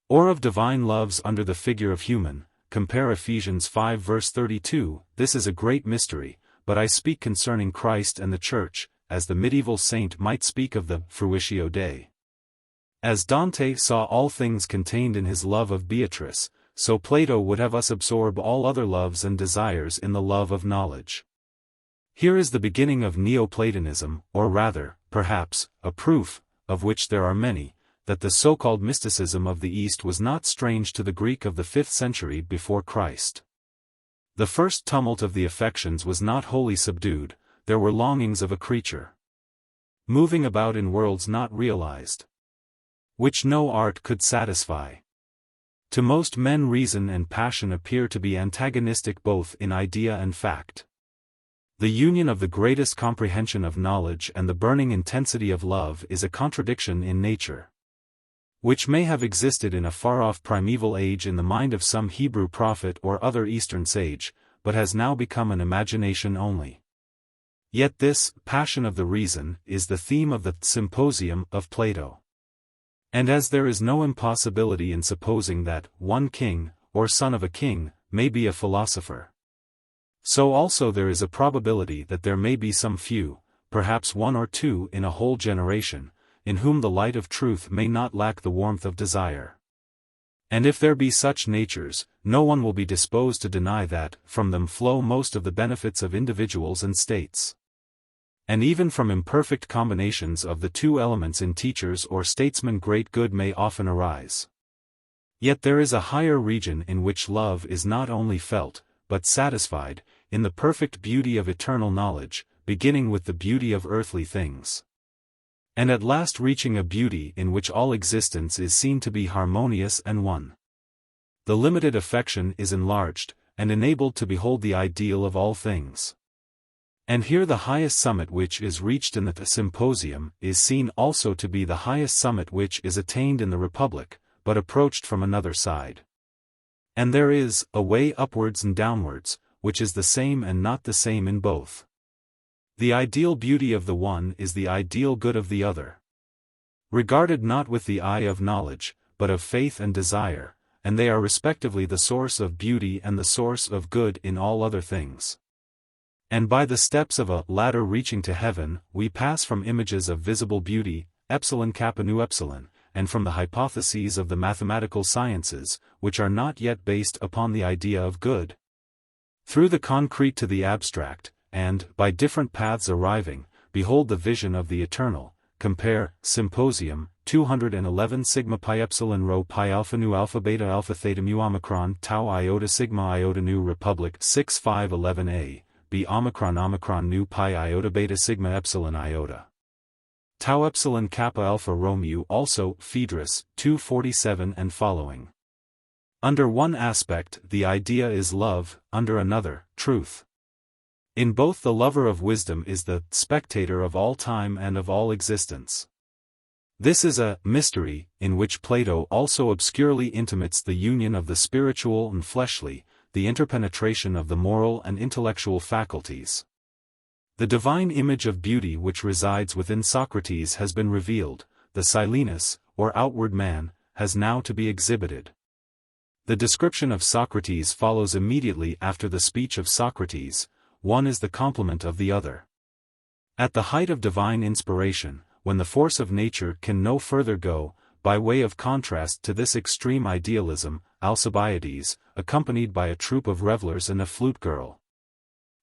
or of divine loves under the figure of human, compare Ephesians 5 verse 32, this is a great mystery, but I speak concerning Christ and the Church, as the medieval saint might speak of the fruitio Dei. As Dante saw all things contained in his love of Beatrice, so Plato would have us absorb all other loves and desires in the love of knowledge. Here is the beginning of Neoplatonism, or rather, perhaps, a proof, of which there are many, that the so-called mysticism of the East was not strange to the Greek of the 5th century before Christ. The first tumult of the affections was not wholly subdued, there were longings of a creature moving about in worlds not realized, which no art could satisfy. To most men reason and passion appear to be antagonistic both in idea and fact. The union of the greatest comprehension of knowledge and the burning intensity of love is a contradiction in nature, which may have existed in a far-off primeval age in the mind of some Hebrew prophet or other Eastern sage, but has now become an imagination only. Yet this passion of the reason is the theme of the Symposium of Plato. And as there is no impossibility in supposing that one king, or son of a king, may be a philosopher, so also there is a probability that there may be some few, perhaps one or two in a whole generation, in whom the light of truth may not lack the warmth of desire. And if there be such natures, no one will be disposed to deny that from them flow most of the benefits of individuals and states. And even from imperfect combinations of the two elements in teachers or statesmen great good may often arise. Yet there is a higher region in which love is not only felt, but satisfied, in the perfect beauty of eternal knowledge, beginning with the beauty of earthly things, and at last reaching a beauty in which all existence is seen to be harmonious and one. The limited affection is enlarged, and enabled to behold the ideal of all things. And here the highest summit which is reached in the Symposium is seen also to be the highest summit which is attained in the Republic, but approached from another side. And there is a way upwards and downwards, which is the same and not the same in both. The ideal beauty of the one is the ideal good of the other, regarded not with the eye of knowledge, but of faith and desire, and they are respectively the source of beauty and the source of good in all other things. And by the steps of a ladder reaching to heaven, we pass from images of visible beauty, epsilon kappa nu epsilon, and from the hypotheses of the mathematical sciences, which are not yet based upon the idea of good, through the concrete to the abstract, and, by different paths arriving, behold the vision of the eternal. Compare Symposium 211 sigma pi epsilon rho pi alpha nu alpha beta alpha theta mu omicron tau iota sigma iota nu Republic 6511a, b omicron nu pi iota beta sigma epsilon iota tau epsilon kappa alpha rho mu. Also Phaedrus 247 and following. Under one aspect the idea is love, under another, truth. In both the lover of wisdom is the spectator of all time and of all existence. This is a mystery, in which Plato also obscurely intimates the union of the spiritual and fleshly, the interpenetration of the moral and intellectual faculties. The divine image of beauty which resides within Socrates has been revealed, the Silenus, or outward man, has now to be exhibited. The description of Socrates follows immediately after the speech of Socrates, one is the complement of the other. At the height of divine inspiration, when the force of nature can no further go, by way of contrast to this extreme idealism, Alcibiades, accompanied by a troop of revellers and a flute girl,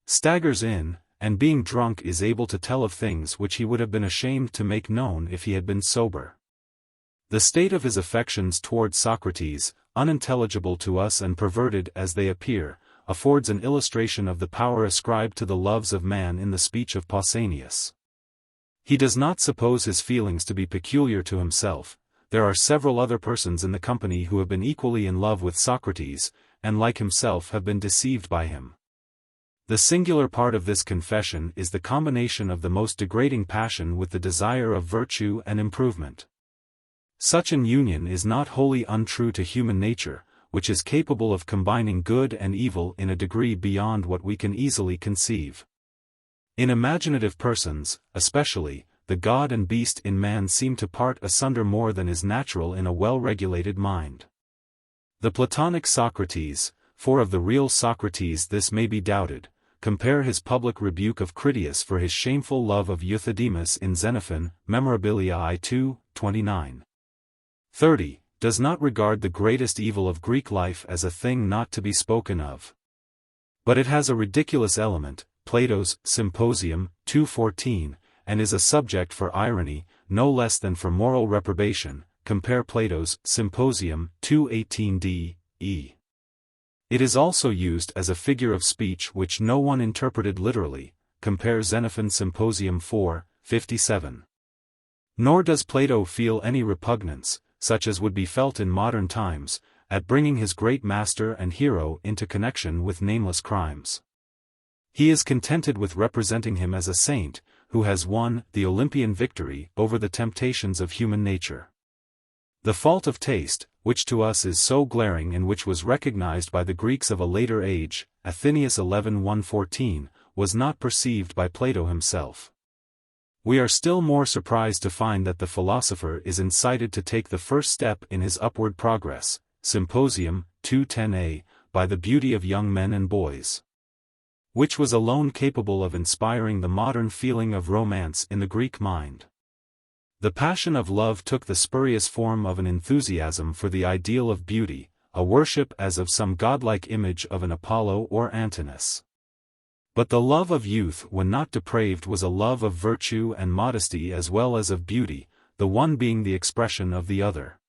staggers in, and being drunk is able to tell of things which he would have been ashamed to make known if he had been sober. The state of his affections toward Socrates, unintelligible to us and perverted as they appear, affords an illustration of the power ascribed to the loves of man in the speech of Pausanias. He does not suppose his feelings to be peculiar to himself. There are several other persons in the company who have been equally in love with Socrates, and like himself have been deceived by him. The singular part of this confession is the combination of the most degrading passion with the desire of virtue and improvement. Such an union is not wholly untrue to human nature, which is capable of combining good and evil in a degree beyond what we can easily conceive. In imaginative persons, especially, the god and beast in man seem to part asunder more than is natural in a well-regulated mind. The Platonic Socrates, for of the real Socrates this may be doubted. Compare his public rebuke of Critias for his shameful love of Euthydemus in Xenophon, Memorabilia I 2, 29. 30. Does not regard the greatest evil of Greek life as a thing not to be spoken of. But it has a ridiculous element, Plato's Symposium, 2:14, and is a subject for irony, no less than for moral reprobation. Compare Plato's Symposium, 2:18d, e. It is also used as a figure of speech which no one interpreted literally. Compare Xenophon Symposium 4:57. Nor does Plato feel any repugnance, such as would be felt in modern times, at bringing his great master and hero into connection with nameless crimes. He is contented with representing him as a saint, who has won the Olympian victory over the temptations of human nature. The fault of taste, which to us is so glaring and which was recognized by the Greeks of a later age, Athenius 11:114, was not perceived by Plato himself. We are still more surprised to find that the philosopher is incited to take the first step in his upward progress, Symposium, 2:10a, by the beauty of young men and boys, which was alone capable of inspiring the modern feeling of romance in the Greek mind. The passion of love took the spurious form of an enthusiasm for the ideal of beauty, a worship as of some godlike image of an Apollo or Antinous. But the love of youth when not depraved was a love of virtue and modesty as well as of beauty, the one being the expression of the other.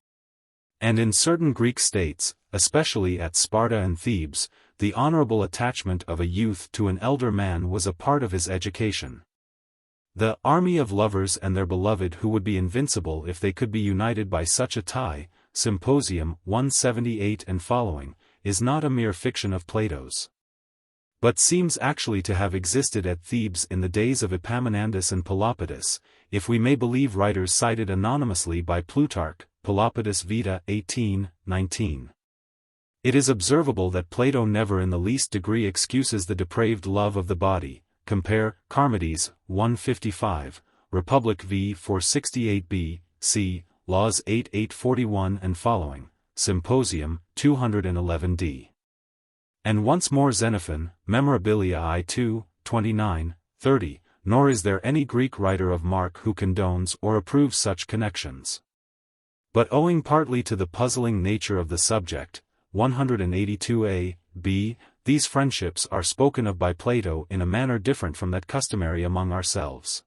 And in certain Greek states, especially at Sparta and Thebes, the honorable attachment of a youth to an elder man was a part of his education. The army of lovers and their beloved who would be invincible if they could be united by such a tie, Symposium 178 and following, is not a mere fiction of Plato's, but seems actually to have existed at Thebes in the days of Epaminondas and Pelopidas, if we may believe writers cited anonymously by Plutarch, Pelopidas Vita 18:19. It is observable that Plato never in the least degree excuses the depraved love of the body. Compare Charmides 155, Republic v 468b, c. Laws 8:841 and following, Symposium 211d. And once more Xenophon, Memorabilia I 2, 29, 30, nor is there any Greek writer of mark who condones or approves such connections. But owing partly to the puzzling nature of the subject, 182a, b, these friendships are spoken of by Plato in a manner different from that customary among ourselves.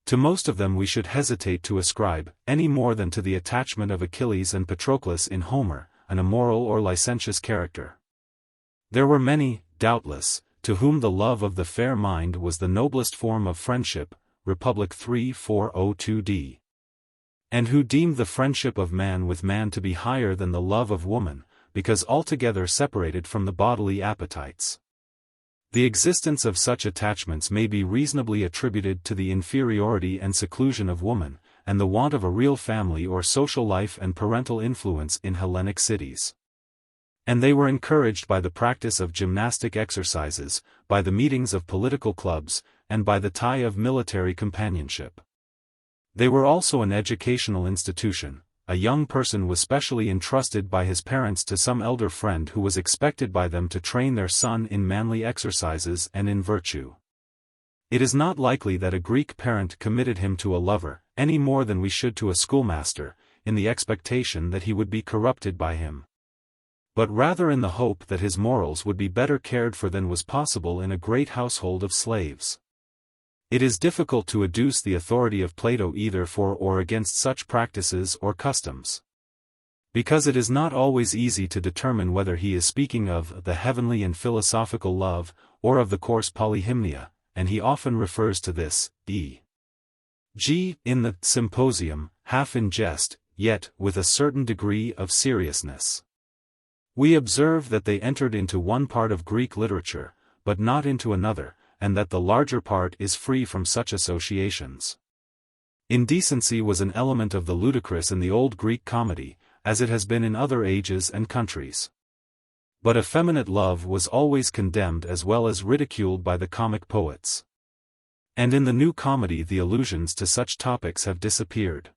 To most of them we should hesitate to ascribe, any more than to the attachment of Achilles and Patroclus in Homer, an immoral or licentious character. There were many, doubtless, to whom the love of the fair mind was the noblest form of friendship, Republic 3:402d. And who deemed the friendship of man with man to be higher than the love of woman, because altogether separated from the bodily appetites. The existence of such attachments may be reasonably attributed to the inferiority and seclusion of woman, and the want of a real family or social life and parental influence in Hellenic cities. And they were encouraged by the practice of gymnastic exercises, by the meetings of political clubs, and by the tie of military companionship. They were also an educational institution. A young person was specially entrusted by his parents to some elder friend who was expected by them to train their son in manly exercises and in virtue. It is not likely that a Greek parent committed him to a lover, any more than we should to a schoolmaster, in the expectation that he would be corrupted by him, but rather in the hope that his morals would be better cared for than was possible in a great household of slaves. It is difficult to adduce the authority of Plato either for or against such practices or customs, because it is not always easy to determine whether he is speaking of the heavenly and philosophical love, or of the coarse polyhymnia, and he often refers to this, e.g., in the Symposium, half in jest, yet with a certain degree of seriousness. We observe that they entered into one part of Greek literature, but not into another, and that the larger part is free from such associations. Indecency was an element of the ludicrous in the old Greek comedy, as it has been in other ages and countries. But effeminate love was always condemned as well as ridiculed by the comic poets. And in the new comedy the allusions to such topics have disappeared.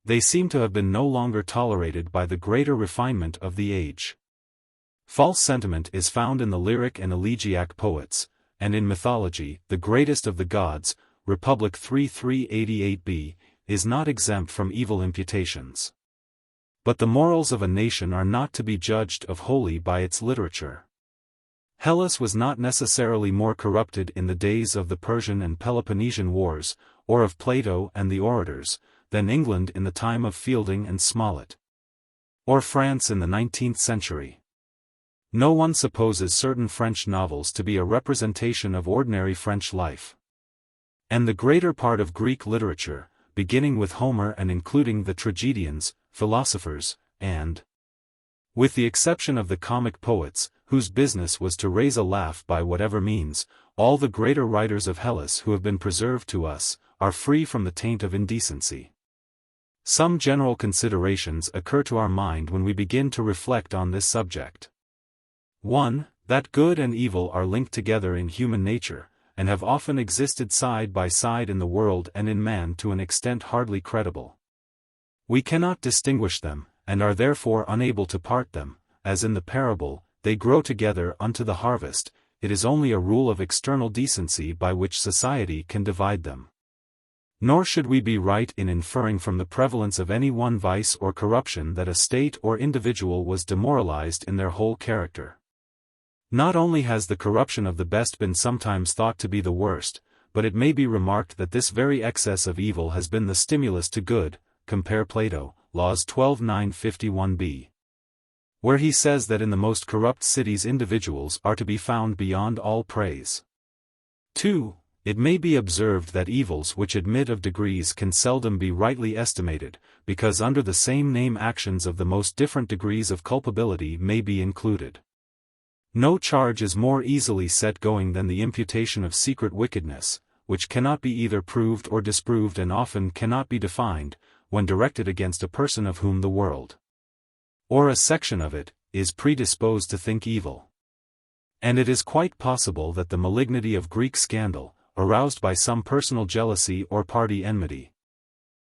They seem to have been no longer tolerated by the greater refinement of the age. False sentiment is found in the lyric and elegiac poets, and in mythology, the greatest of the gods, Republic 3388b, is not exempt from evil imputations. But the morals of a nation are not to be judged of wholly by its literature. Hellas was not necessarily more corrupted in the days of the Persian and Peloponnesian Wars, or of Plato and the orators, than England in the time of Fielding and Smollett, or France in the 19th century. No one supposes certain French novels to be a representation of ordinary French life. And the greater part of Greek literature, beginning with Homer and including the tragedians, philosophers, and, with the exception of the comic poets, whose business was to raise a laugh by whatever means, all the greater writers of Hellas who have been preserved to us, are free from the taint of indecency. Some general considerations occur to our mind when we begin to reflect on this subject. 1. That good and evil are linked together in human nature, and have often existed side by side in the world and in man to an extent hardly credible. We cannot distinguish them, and are therefore unable to part them, as in the parable, they grow together unto the harvest. It is only a rule of external decency by which society can divide them. Nor should we be right in inferring from the prevalence of any one vice or corruption that a state or individual was demoralized in their whole character. Not only has the corruption of the best been sometimes thought to be the worst, but it may be remarked that this very excess of evil has been the stimulus to good. Compare Plato, Laws 12:951b. Where he says that in the most corrupt cities individuals are to be found beyond all praise. 2. It may be observed that evils which admit of degrees can seldom be rightly estimated, because under the same name actions of the most different degrees of culpability may be included. No charge is more easily set going than the imputation of secret wickedness, which cannot be either proved or disproved and often cannot be defined, when directed against a person of whom the world, or a section of it, is predisposed to think evil. And it is quite possible that the malignity of Greek scandal, aroused by some personal jealousy or party enmity,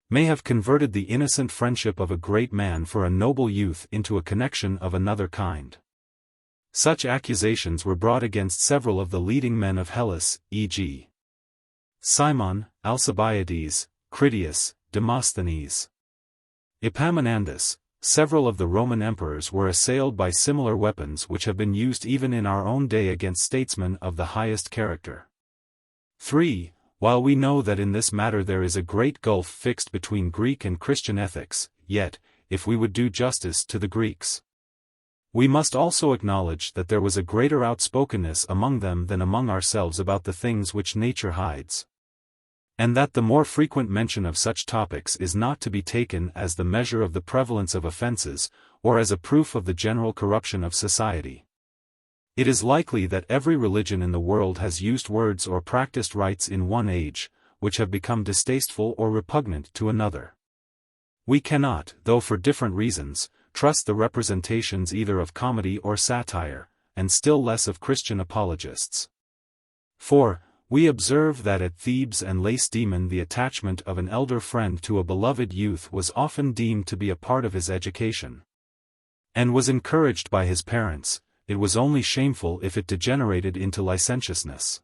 may have converted the innocent friendship of a great man for a noble youth into a connection of another kind. Such accusations were brought against several of the leading men of Hellas, e.g. Cimon, Alcibiades, Critias, Demosthenes, Epaminondas. Several of the Roman emperors were assailed by similar weapons which have been used even in our own day against statesmen of the highest character. 3. While we know that in this matter there is a great gulf fixed between Greek and Christian ethics, yet, if we would do justice to the Greeks, we must also acknowledge that there was a greater outspokenness among them than among ourselves about the things which nature hides. And that the more frequent mention of such topics is not to be taken as the measure of the prevalence of offenses, or as a proof of the general corruption of society. It is likely that every religion in the world has used words or practiced rites in one age, which have become distasteful or repugnant to another. We cannot, though for different reasons, trust the representations either of comedy or satire, and still less of Christian apologists. 4. We observe that at Thebes and Lacedaemon the attachment of an elder friend to a beloved youth was often deemed to be a part of his education, and was encouraged by his parents. It was only shameful if it degenerated into licentiousness.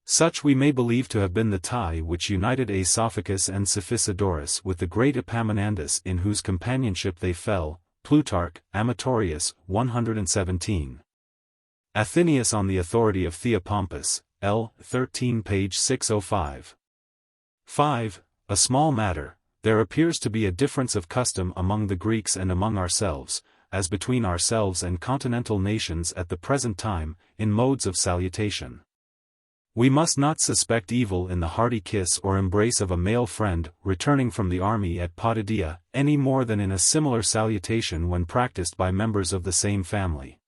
Such we may believe to have been the tie which united Aesophagus and Cephisidorus with the great Epaminondas in whose companionship they fell. Plutarch, Amatorius, 117. Athenaeus on the authority of Theopompus, L. 13 page 605. 5. A small matter, there appears to be a difference of custom among the Greeks and among ourselves, as between ourselves and continental nations at the present time, in modes of salutation. We must not suspect evil in the hearty kiss or embrace of a male friend returning from the army at Potidaea, any more than in a similar salutation when practiced by members of the same family.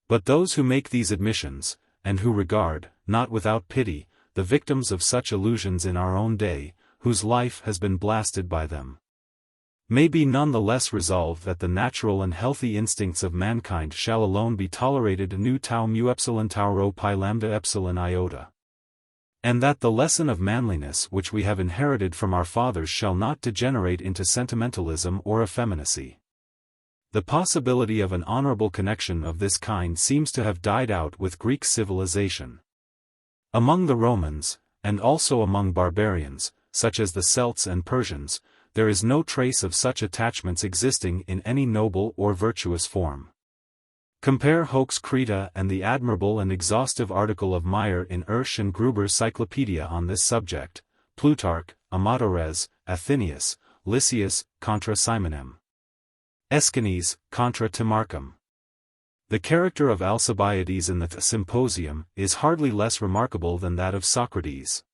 But those who make these admissions, and who regard, not without pity, the victims of such illusions in our own day, whose life has been blasted by them, may be none the less resolved that the natural and healthy instincts of mankind shall alone be tolerated nu tau mu epsilon tau rho pi lambda epsilon iota, and that the lesson of manliness which we have inherited from our fathers shall not degenerate into sentimentalism or effeminacy. The possibility of an honorable connection of this kind seems to have died out with Greek civilization. Among the Romans, and also among barbarians, such as the Celts and Persians, there is no trace of such attachments existing in any noble or virtuous form. Compare Hoch's Crito and the admirable and exhaustive article of Meyer in Ersch and Gruber's Cyclopedia on this subject, Plutarch, Amatores, Athenaeus, Lysias, contra Simonem. Aeschines, contra Timarchum. The character of Alcibiades in the Symposium is hardly less remarkable than that of Socrates,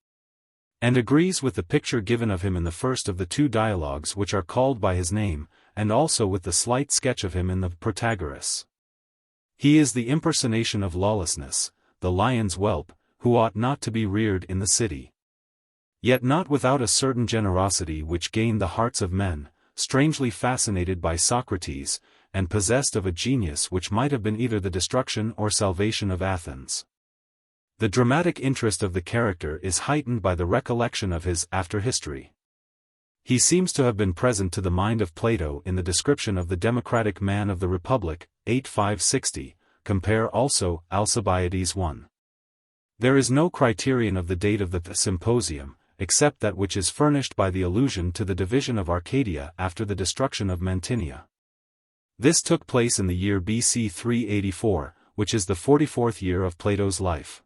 and agrees with the picture given of him in the first of the two dialogues which are called by his name, and also with the slight sketch of him in the Protagoras. He is the impersonation of lawlessness, the lion's whelp, who ought not to be reared in the city. Yet not without a certain generosity which gained the hearts of men, strangely fascinated by Socrates, and possessed of a genius which might have been either the destruction or salvation of Athens. The dramatic interest of the character is heightened by the recollection of his after-history. He seems to have been present to the mind of Plato in the description of the democratic man of the Republic, 8560, compare also Alcibiades 1. There is no criterion of the date of the Symposium, except that which is furnished by the allusion to the division of Arcadia after the destruction of Mantinea. This took place in the year BC 384, which is the 44th year of Plato's life.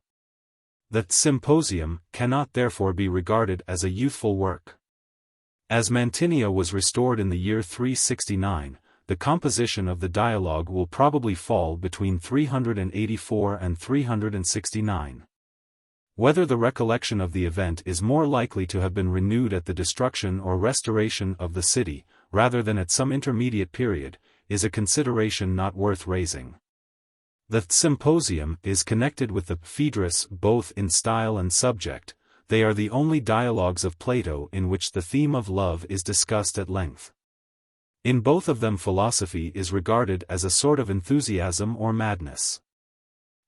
The Symposium cannot therefore be regarded as a youthful work. As Mantinea was restored in the year 369, the composition of the dialogue will probably fall between 384 and 369. Whether the recollection of the event is more likely to have been renewed at the destruction or restoration of the city, rather than at some intermediate period, is a consideration not worth raising. The Symposium is connected with the Phaedrus both in style and subject. They are the only dialogues of Plato in which the theme of love is discussed at length. In both of them philosophy is regarded as a sort of enthusiasm or madness.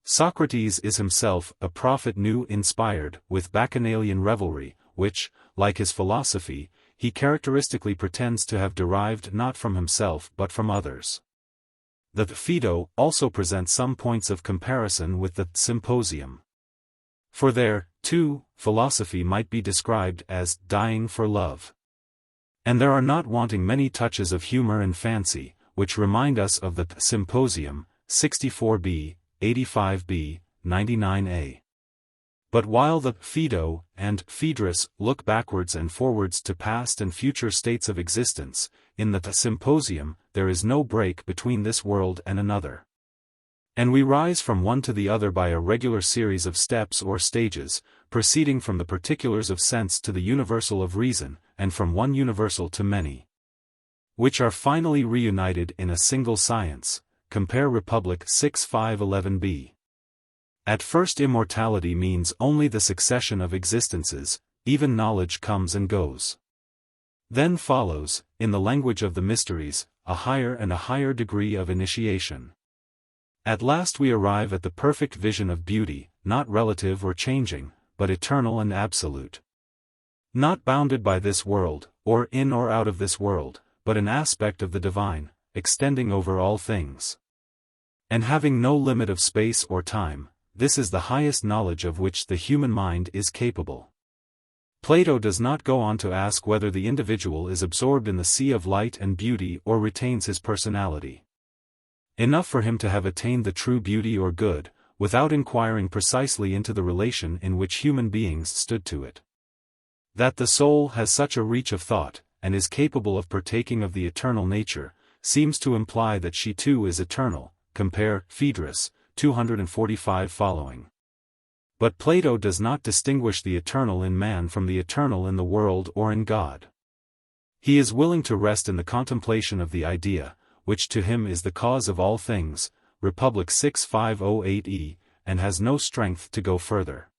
Socrates is himself a prophet new inspired with bacchanalian revelry, which, like his philosophy, he characteristically pretends to have derived not from himself but from others. The Phaedo also presents some points of comparison with the Symposium. For there, too, philosophy might be described as dying for love. And there are not wanting many touches of humor and fancy, which remind us of the Symposium, 64b, 85b, 99a. But while the Phaedo and Phaedrus look backwards and forwards to past and future states of existence, in the Symposium there is no break between this world and another. And we rise from one to the other by a regular series of steps or stages, proceeding from the particulars of sense to the universal of reason, and from one universal to many, which are finally reunited in a single science. Compare Republic 6:511b. At first immortality means only the succession of existences, even knowledge comes and goes. Then follows, in the language of the mysteries, a higher and a higher degree of initiation. At last we arrive at the perfect vision of beauty, not relative or changing, but eternal and absolute. Not bounded by this world, or in or out of this world, but an aspect of the divine, extending over all things. And having no limit of space or time, this is the highest knowledge of which the human mind is capable. Plato does not go on to ask whether the individual is absorbed in the sea of light and beauty or retains his personality. Enough for him to have attained the true beauty or good, without inquiring precisely into the relation in which human beings stood to it. That the soul has such a reach of thought, and is capable of partaking of the eternal nature, seems to imply that she too is eternal. Compare Phaedrus, 245 following. But Plato does not distinguish the eternal in man from the eternal in the world or in God. He is willing to rest in the contemplation of the idea, which to him is the cause of all things, Republic 6508e, and has no strength to go further.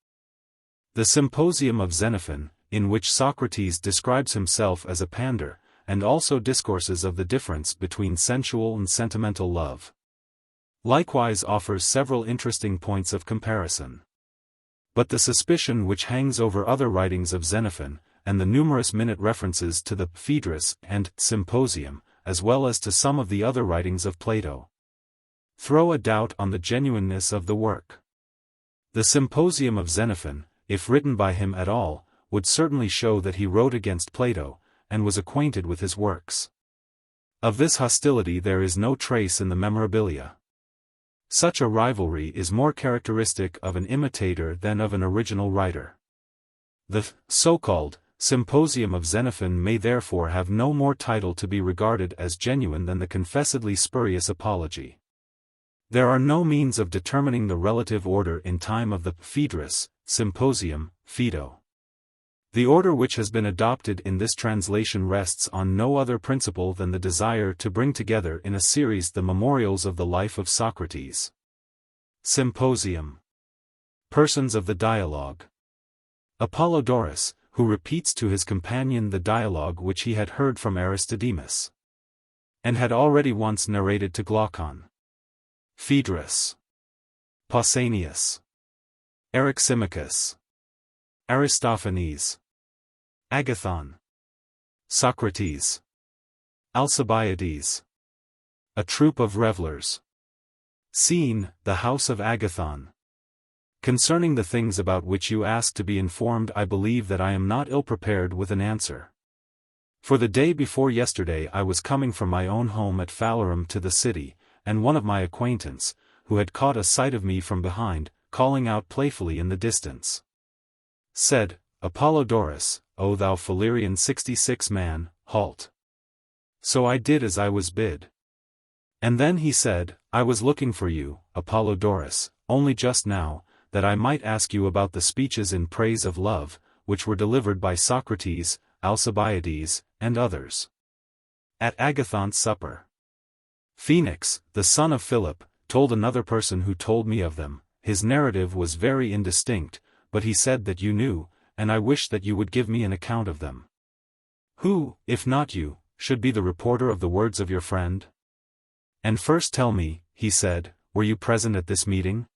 The Symposium of Xenophon, in which Socrates describes himself as a pander, and also discourses of the difference between sensual and sentimental love, likewise offers several interesting points of comparison. But the suspicion which hangs over other writings of Xenophon, and the numerous minute references to the Phaedrus and Symposium, as well as to some of the other writings of Plato, throw a doubt on the genuineness of the work. The Symposium of Xenophon, if written by him at all, would certainly show that he wrote against Plato, and was acquainted with his works. Of this hostility there is no trace in the memorabilia. Such a rivalry is more characteristic of an imitator than of an original writer. The so-called Symposium of Xenophon may therefore have no more title to be regarded as genuine than the confessedly spurious Apology. There are no means of determining the relative order in time of the Phaedrus, Symposium, Phaedo. The order which has been adopted in this translation rests on no other principle than the desire to bring together in a series the memorials of the life of Socrates. Symposium. Persons of the dialogue. Apollodorus, who repeats to his companion the dialogue which he had heard from Aristodemus, and had already once narrated to Glaucon. Phaedrus. Pausanias. Eryximachus. Aristophanes. Agathon. Socrates. Alcibiades. A troop of revellers. Scene, the house of Agathon. Concerning the things about which you ask to be informed, I believe that I am not ill-prepared with an answer. For the day before yesterday I was coming from my own home at Phalerum to the city, and one of my acquaintance, who had caught a sight of me from behind, calling out playfully in the distance, said, Apollodorus, O thou Phalerean 66 man, halt. So I did as I was bid. And then he said, I was looking for you, Apollodorus, only just now, that I might ask you about the speeches in praise of love, which were delivered by Socrates, Alcibiades, and others, at Agathon's supper. Phoenix, the son of Philip, told another person who told me of them. His narrative was very indistinct, but he said that you knew, and I wish that you would give me an account of them. Who, if not you, should be the reporter of the words of your friend? And first tell me, he said, were you present at this meeting?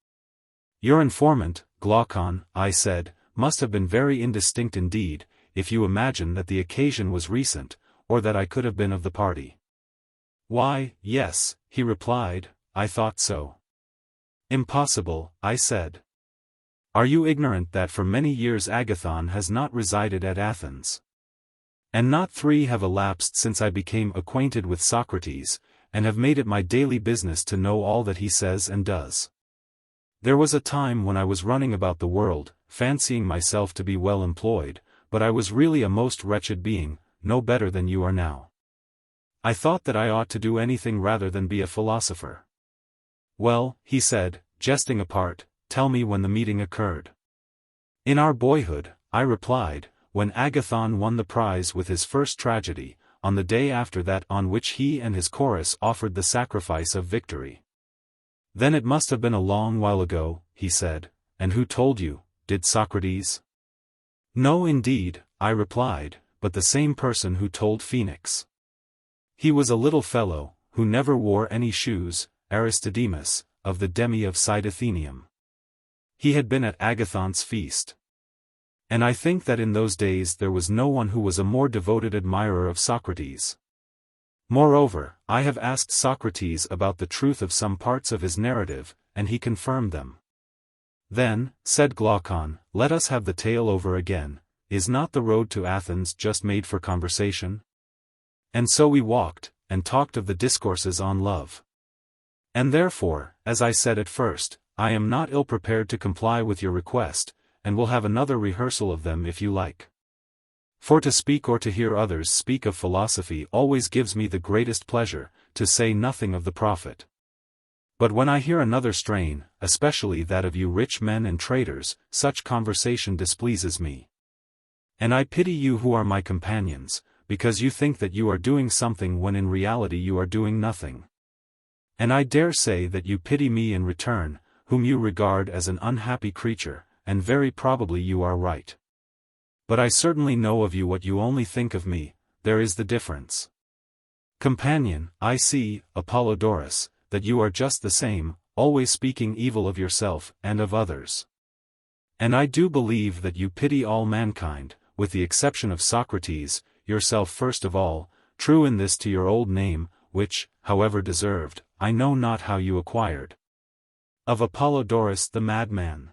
Your informant, Glaucon, I said, must have been very indistinct indeed, if you imagine that the occasion was recent, or that I could have been of the party. Why, yes, he replied, I thought so. Impossible, I said. Are you ignorant that for many years Agathon has not resided at Athens? And not 3 have elapsed since I became acquainted with Socrates, and have made it my daily business to know all that he says and does. There was a time when I was running about the world, fancying myself to be well employed, but I was really a most wretched being, no better than you are now. I thought that I ought to do anything rather than be a philosopher. Well, he said, jesting apart, tell me when the meeting occurred. In our boyhood, I replied, when Agathon won the prize with his first tragedy, on the day after that on which he and his chorus offered the sacrifice of victory. Then it must have been a long while ago, he said, and who told you, did Socrates? No indeed, I replied, but the same person who told Phoenix. He was a little fellow, who never wore any shoes, Aristodemus, of the demi of Cydathenium. He had been at Agathon's feast. And I think that in those days there was no one who was a more devoted admirer of Socrates. Moreover, I have asked Socrates about the truth of some parts of his narrative, and he confirmed them. Then, said Glaucon, let us have the tale over again. Is not the road to Athens just made for conversation? And so we walked, and talked of the discourses on love. And therefore, as I said at first, I am not ill-prepared to comply with your request, and will have another rehearsal of them if you like. For to speak or to hear others speak of philosophy always gives me the greatest pleasure, to say nothing of the profit. But when I hear another strain, especially that of you rich men and traders, such conversation displeases me. And I pity you who are my companions, because you think that you are doing something when in reality you are doing nothing. And I dare say that you pity me in return, whom you regard as an unhappy creature, and very probably you are right. But I certainly know of you what you only think of me, there is the difference. Companion, I see, Apollodorus, that you are just the same, always speaking evil of yourself and of others. And I do believe that you pity all mankind, with the exception of Socrates, yourself first of all, true in this to your old name, which, however deserved, I know not how you acquired. Of Apollodorus the madman.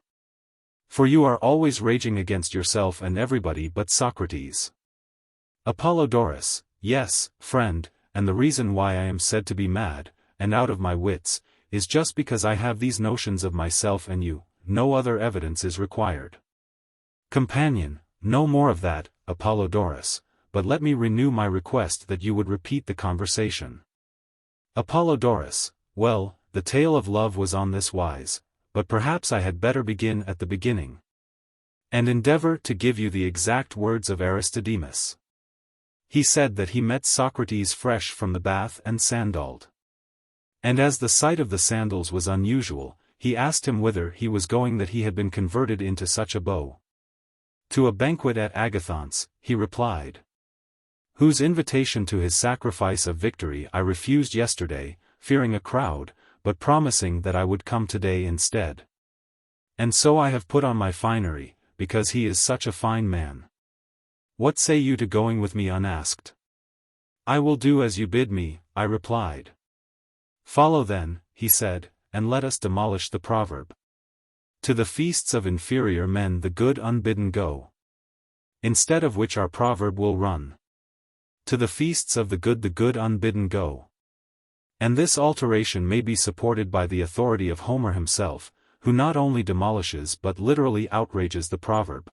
For you are always raging against yourself and everybody but Socrates. Apollodorus, yes, friend, and the reason why I am said to be mad, and out of my wits, is just because I have these notions of myself and you, no other evidence is required. Companion, no more of that, Apollodorus, but let me renew my request that you would repeat the conversation. Apollodorus, well, the tale of love was on this wise, but perhaps I had better begin at the beginning, and endeavor to give you the exact words of Aristodemus. He said that he met Socrates fresh from the bath and sandaled. And as the sight of the sandals was unusual, he asked him whither he was going that he had been converted into such a beau. To a banquet at Athens, he replied. Whose invitation to his sacrifice of victory I refused yesterday, fearing a crowd, but promising that I would come today instead. And so I have put on my finery, because he is such a fine man. What say you to going with me unasked? I will do as you bid me, I replied. Follow then, he said, and let us demolish the proverb. To the feasts of inferior men the good unbidden go. Instead of which our proverb will run. To the feasts of the good unbidden go. And this alteration may be supported by the authority of Homer himself, who not only demolishes but literally outrages the proverb.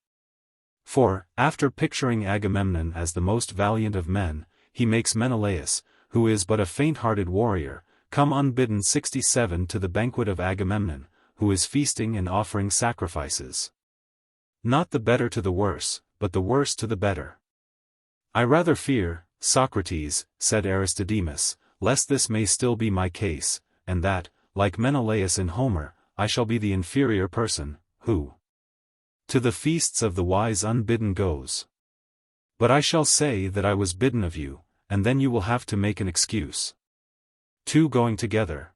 For, after picturing Agamemnon as the most valiant of men, he makes Menelaus, who is but a faint-hearted warrior, come unbidden 67 to the banquet of Agamemnon, who is feasting and offering sacrifices. Not the better to the worse, but the worse to the better. I rather fear, Socrates, said Aristodemus, lest this may still be my case, and that, like Menelaus in Homer, I shall be the inferior person, who to the feasts of the wise unbidden goes. But I shall say that I was bidden of you, and then you will have to make an excuse. Two going together.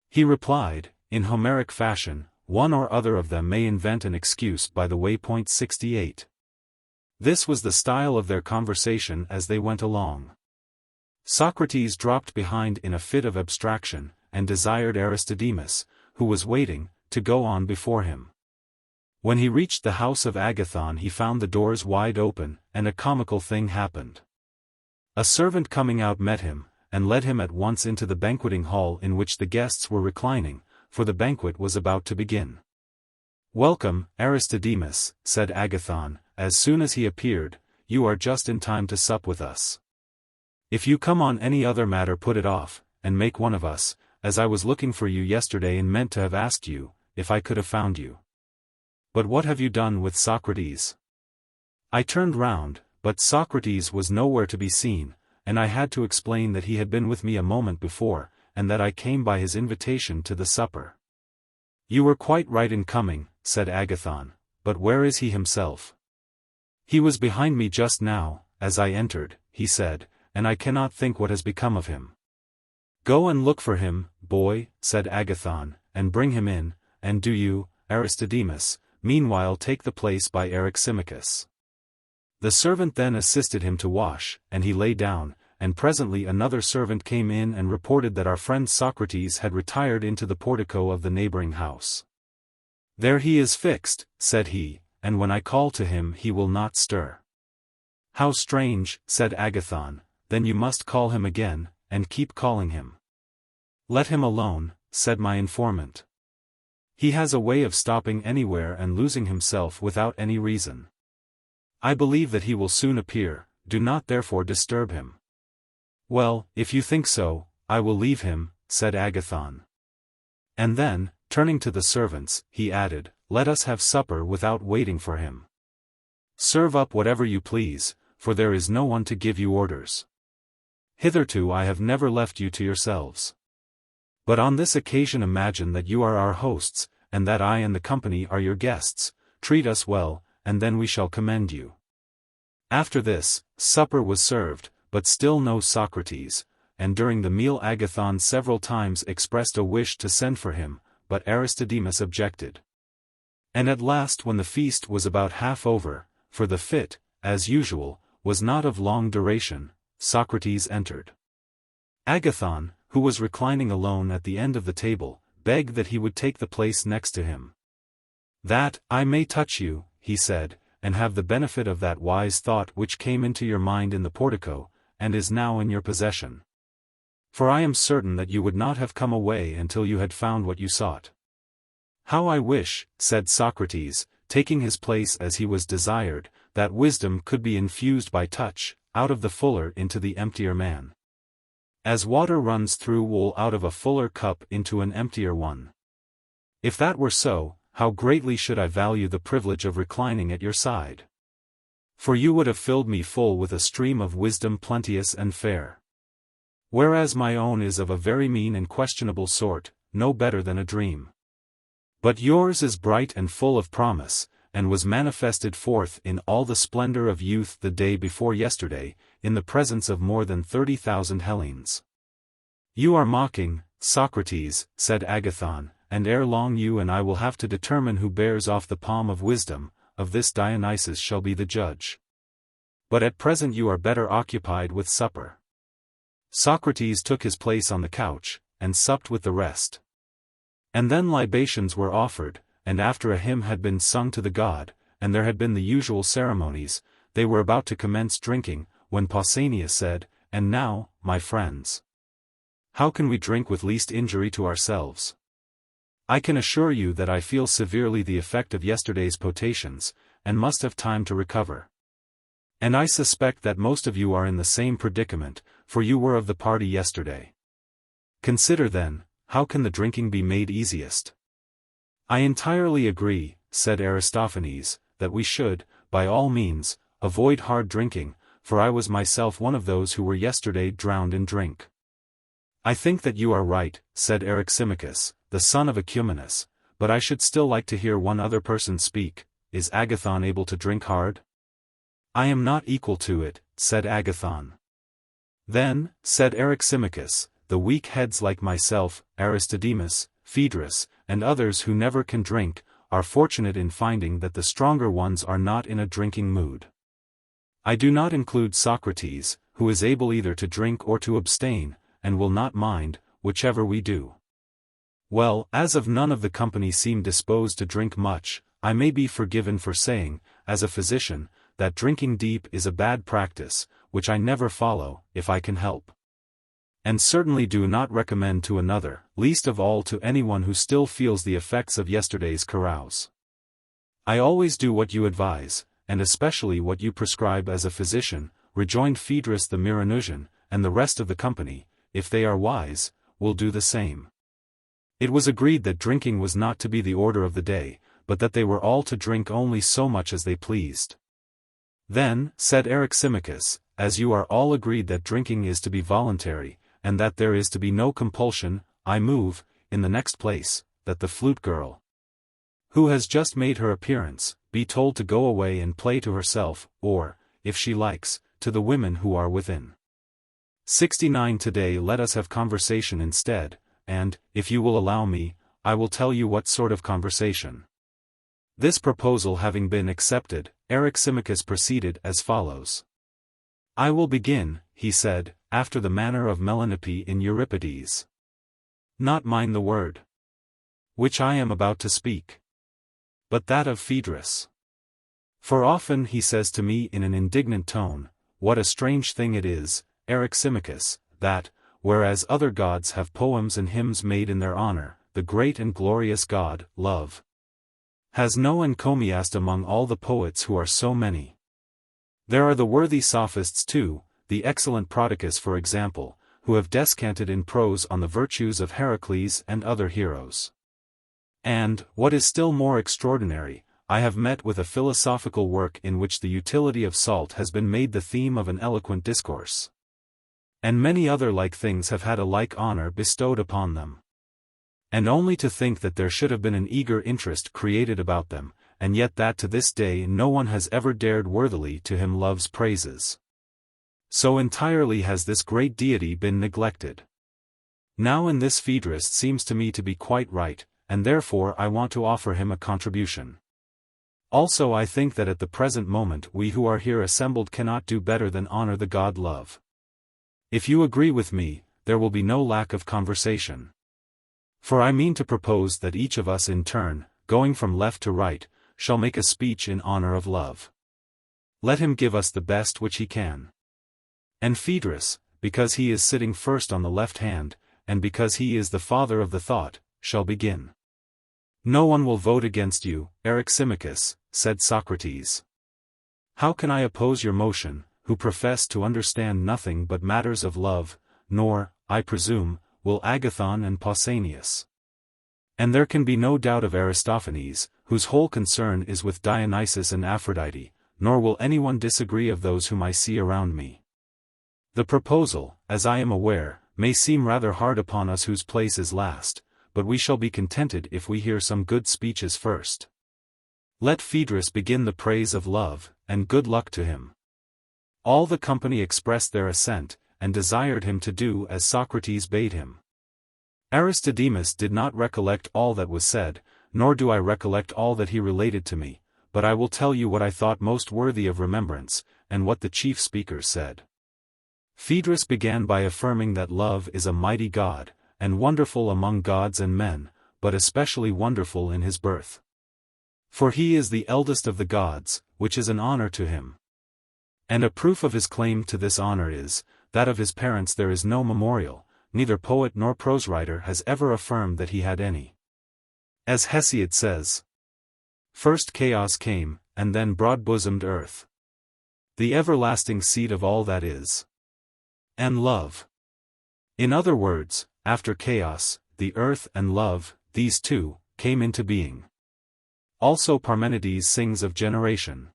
He replied, in Homeric fashion, one or other of them may invent an excuse by the way. 68. This was the style of their conversation as they went along. Socrates dropped behind in a fit of abstraction, and desired Aristodemus, who was waiting, to go on before him. When he reached the house of Agathon he found the doors wide open, and a comical thing happened. A servant coming out met him, and led him at once into the banqueting hall in which the guests were reclining, for the banquet was about to begin. Welcome, Aristodemus, said Agathon, as soon as he appeared, you are just in time to sup with us. If you come on any other matter put it off, and make one of us, as I was looking for you yesterday and meant to have asked you, if I could have found you. But what have you done with Socrates? I turned round, but Socrates was nowhere to be seen, and I had to explain that he had been with me a moment before, and that I came by his invitation to the supper. You were quite right in coming, said Agathon, but where is he himself? He was behind me just now, as I entered, he said, and I cannot think what has become of him. Go and look for him, boy, said Agathon, and bring him in, and do you, Aristodemus, meanwhile take the place by Eryximachus. The servant then assisted him to wash, and he lay down, and presently another servant came in and reported that our friend Socrates had retired into the portico of the neighboring house. There he is fixed, said he, and when I call to him he will not stir. How strange, said Agathon, then you must call him again, and keep calling him. Let him alone, said my informant. He has a way of stopping anywhere and losing himself without any reason. I believe that he will soon appear, do not therefore disturb him. Well, if you think so, I will leave him, said Agathon. And then, turning to the servants, he added, let us have supper without waiting for him. Serve up whatever you please, for there is no one to give you orders. Hitherto I have never left you to yourselves. But on this occasion imagine that you are our hosts, and that I and the company are your guests, treat us well, and then we shall commend you. After this, supper was served, but still no Socrates, and during the meal Agathon several times expressed a wish to send for him, but Aristodemus objected. And at last when the feast was about half over, for the fit, as usual, was not of long duration, Socrates entered. Agathon, who was reclining alone at the end of the table, begged that he would take the place next to him. "That I may touch you," he said, "and have the benefit of that wise thought which came into your mind in the portico, and is now in your possession. For I am certain that you would not have come away until you had found what you sought." "How I wish," said Socrates, taking his place as he was desired, "that wisdom could be infused by touch, out of the fuller into the emptier man. As water runs through wool out of a fuller cup into an emptier one. If that were so, how greatly should I value the privilege of reclining at your side. For you would have filled me full with a stream of wisdom plenteous and fair. Whereas my own is of a very mean and questionable sort, no better than a dream. But yours is bright and full of promise, and was manifested forth in all the splendor of youth the day before yesterday, in the presence of more than 30,000 Hellenes." "You are mocking, Socrates," said Agathon, "and ere long you and I will have to determine who bears off the palm of wisdom. Of this Dionysus shall be the judge. But at present you are better occupied with supper." Socrates took his place on the couch, and supped with the rest. And then libations were offered, and after a hymn had been sung to the god, and there had been the usual ceremonies, they were about to commence drinking, when Pausanias said, "And now, my friends, how can we drink with least injury to ourselves? I can assure you that I feel severely the effect of yesterday's potations, and must have time to recover. And I suspect that most of you are in the same predicament, for you were of the party yesterday. Consider then, how can the drinking be made easiest?" "I entirely agree," said Aristophanes, "that we should, by all means, avoid hard drinking, for I was myself one of those who were yesterday drowned in drink." "I think that you are right," said Eryximachus, the son of Ecumenius, "but I should still like to hear one other person speak. Is Agathon able to drink hard?" "I am not equal to it," said Agathon. "Then," said Eryximachus, "the weak heads like myself, Aristodemus, Phaedrus, and others who never can drink, are fortunate in finding that the stronger ones are not in a drinking mood. I do not include Socrates, who is able either to drink or to abstain, and will not mind, whichever we do. Well, as of none of the company seem disposed to drink much, I may be forgiven for saying, as a physician, that drinking deep is a bad practice, which I never follow, if I can help. And certainly do not recommend to another, least of all to anyone who still feels the effects of yesterday's carouse." "I always do what you advise, and especially what you prescribe as a physician," rejoined Phaedrus the Myronian, "and the rest of the company, if they are wise, will do the same." It was agreed that drinking was not to be the order of the day, but that they were all to drink only so much as they pleased. "Then," said Eryximachus, "as you are all agreed that drinking is to be voluntary, and that there is to be no compulsion, I move, in the next place, that the flute girl, who has just made her appearance, be told to go away and play to herself, or, if she likes, to the women who are within. 69 Today let us have conversation instead, and, if you will allow me, I will tell you what sort of conversation." This proposal having been accepted, Eryximachus proceeded as follows. "I will begin," he said, "after the manner of Melanippe in Euripides. Not mine the word, which I am about to speak, but that of Phaedrus. For often he says to me in an indignant tone, 'What a strange thing it is, Eryximachus, that, whereas other gods have poems and hymns made in their honor, the great and glorious god, Love, has no encomiast among all the poets who are so many. There are the worthy sophists too, the excellent Prodicus for example, who have descanted in prose on the virtues of Heracles and other heroes. And, what is still more extraordinary, I have met with a philosophical work in which the utility of salt has been made the theme of an eloquent discourse. And many other like things have had a like honor bestowed upon them. And only to think that there should have been an eager interest created about them, and yet that to this day no one has ever dared worthily to hymn Love's praises. So entirely has this great deity been neglected. Now in this Phaedrus seems to me to be quite right, and therefore I want to offer him a contribution. Also I think that at the present moment we who are here assembled cannot do better than honor the god Love. If you agree with me, there will be no lack of conversation. For I mean to propose that each of us in turn, going from left to right, shall make a speech in honor of love. Let him give us the best which he can. And Phaedrus, because he is sitting first on the left hand, and because he is the father of the thought, shall begin. No one will vote against you, Eryximachus, said Socrates. How can I oppose your motion, who profess to understand nothing but matters of love, nor, I presume, will Agathon and Pausanias. And there can be no doubt of Aristophanes, whose whole concern is with Dionysus and Aphrodite, nor will anyone disagree of those whom I see around me. The proposal, as I am aware, may seem rather hard upon us whose place is last, but we shall be contented if we hear some good speeches first. Let Phaedrus begin the praise of love, and good luck to him. All the company expressed their assent, and desired him to do as Socrates bade him. Aristodemus did not recollect all that was said, nor do I recollect all that he related to me, but I will tell you what I thought most worthy of remembrance, and what the chief speakers said. Phaedrus began by affirming that love is a mighty god, and wonderful among gods and men, but especially wonderful in his birth. For he is the eldest of the gods, which is an honor to him. And a proof of his claim to this honor is, that of his parents there is no memorial, neither poet nor prose writer has ever affirmed that he had any. As Hesiod says, first chaos came, and then broad-bosomed earth. The everlasting seed of all that is. And love. In other words, after chaos, the earth and love, these two, came into being. Also Parmenides sings of generation.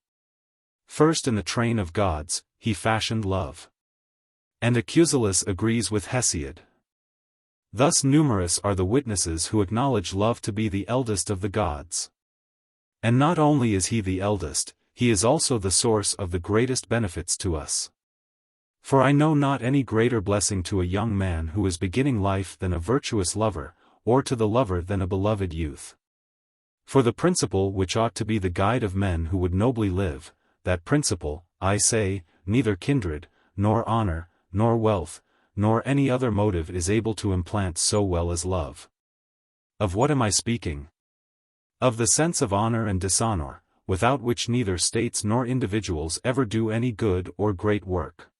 First in the train of gods, he fashioned love. And Acusilus agrees with Hesiod. Thus numerous are the witnesses who acknowledge love to be the eldest of the gods. And not only is he the eldest, he is also the source of the greatest benefits to us. For I know not any greater blessing to a young man who is beginning life than a virtuous lover, or to the lover than a beloved youth. For the principle which ought to be the guide of men who would nobly live, that principle, I say, neither kindred, nor honor, nor wealth, nor any other motive is able to implant so well as love. Of what am I speaking? Of the sense of honor and dishonor, without which neither states nor individuals ever do any good or great work.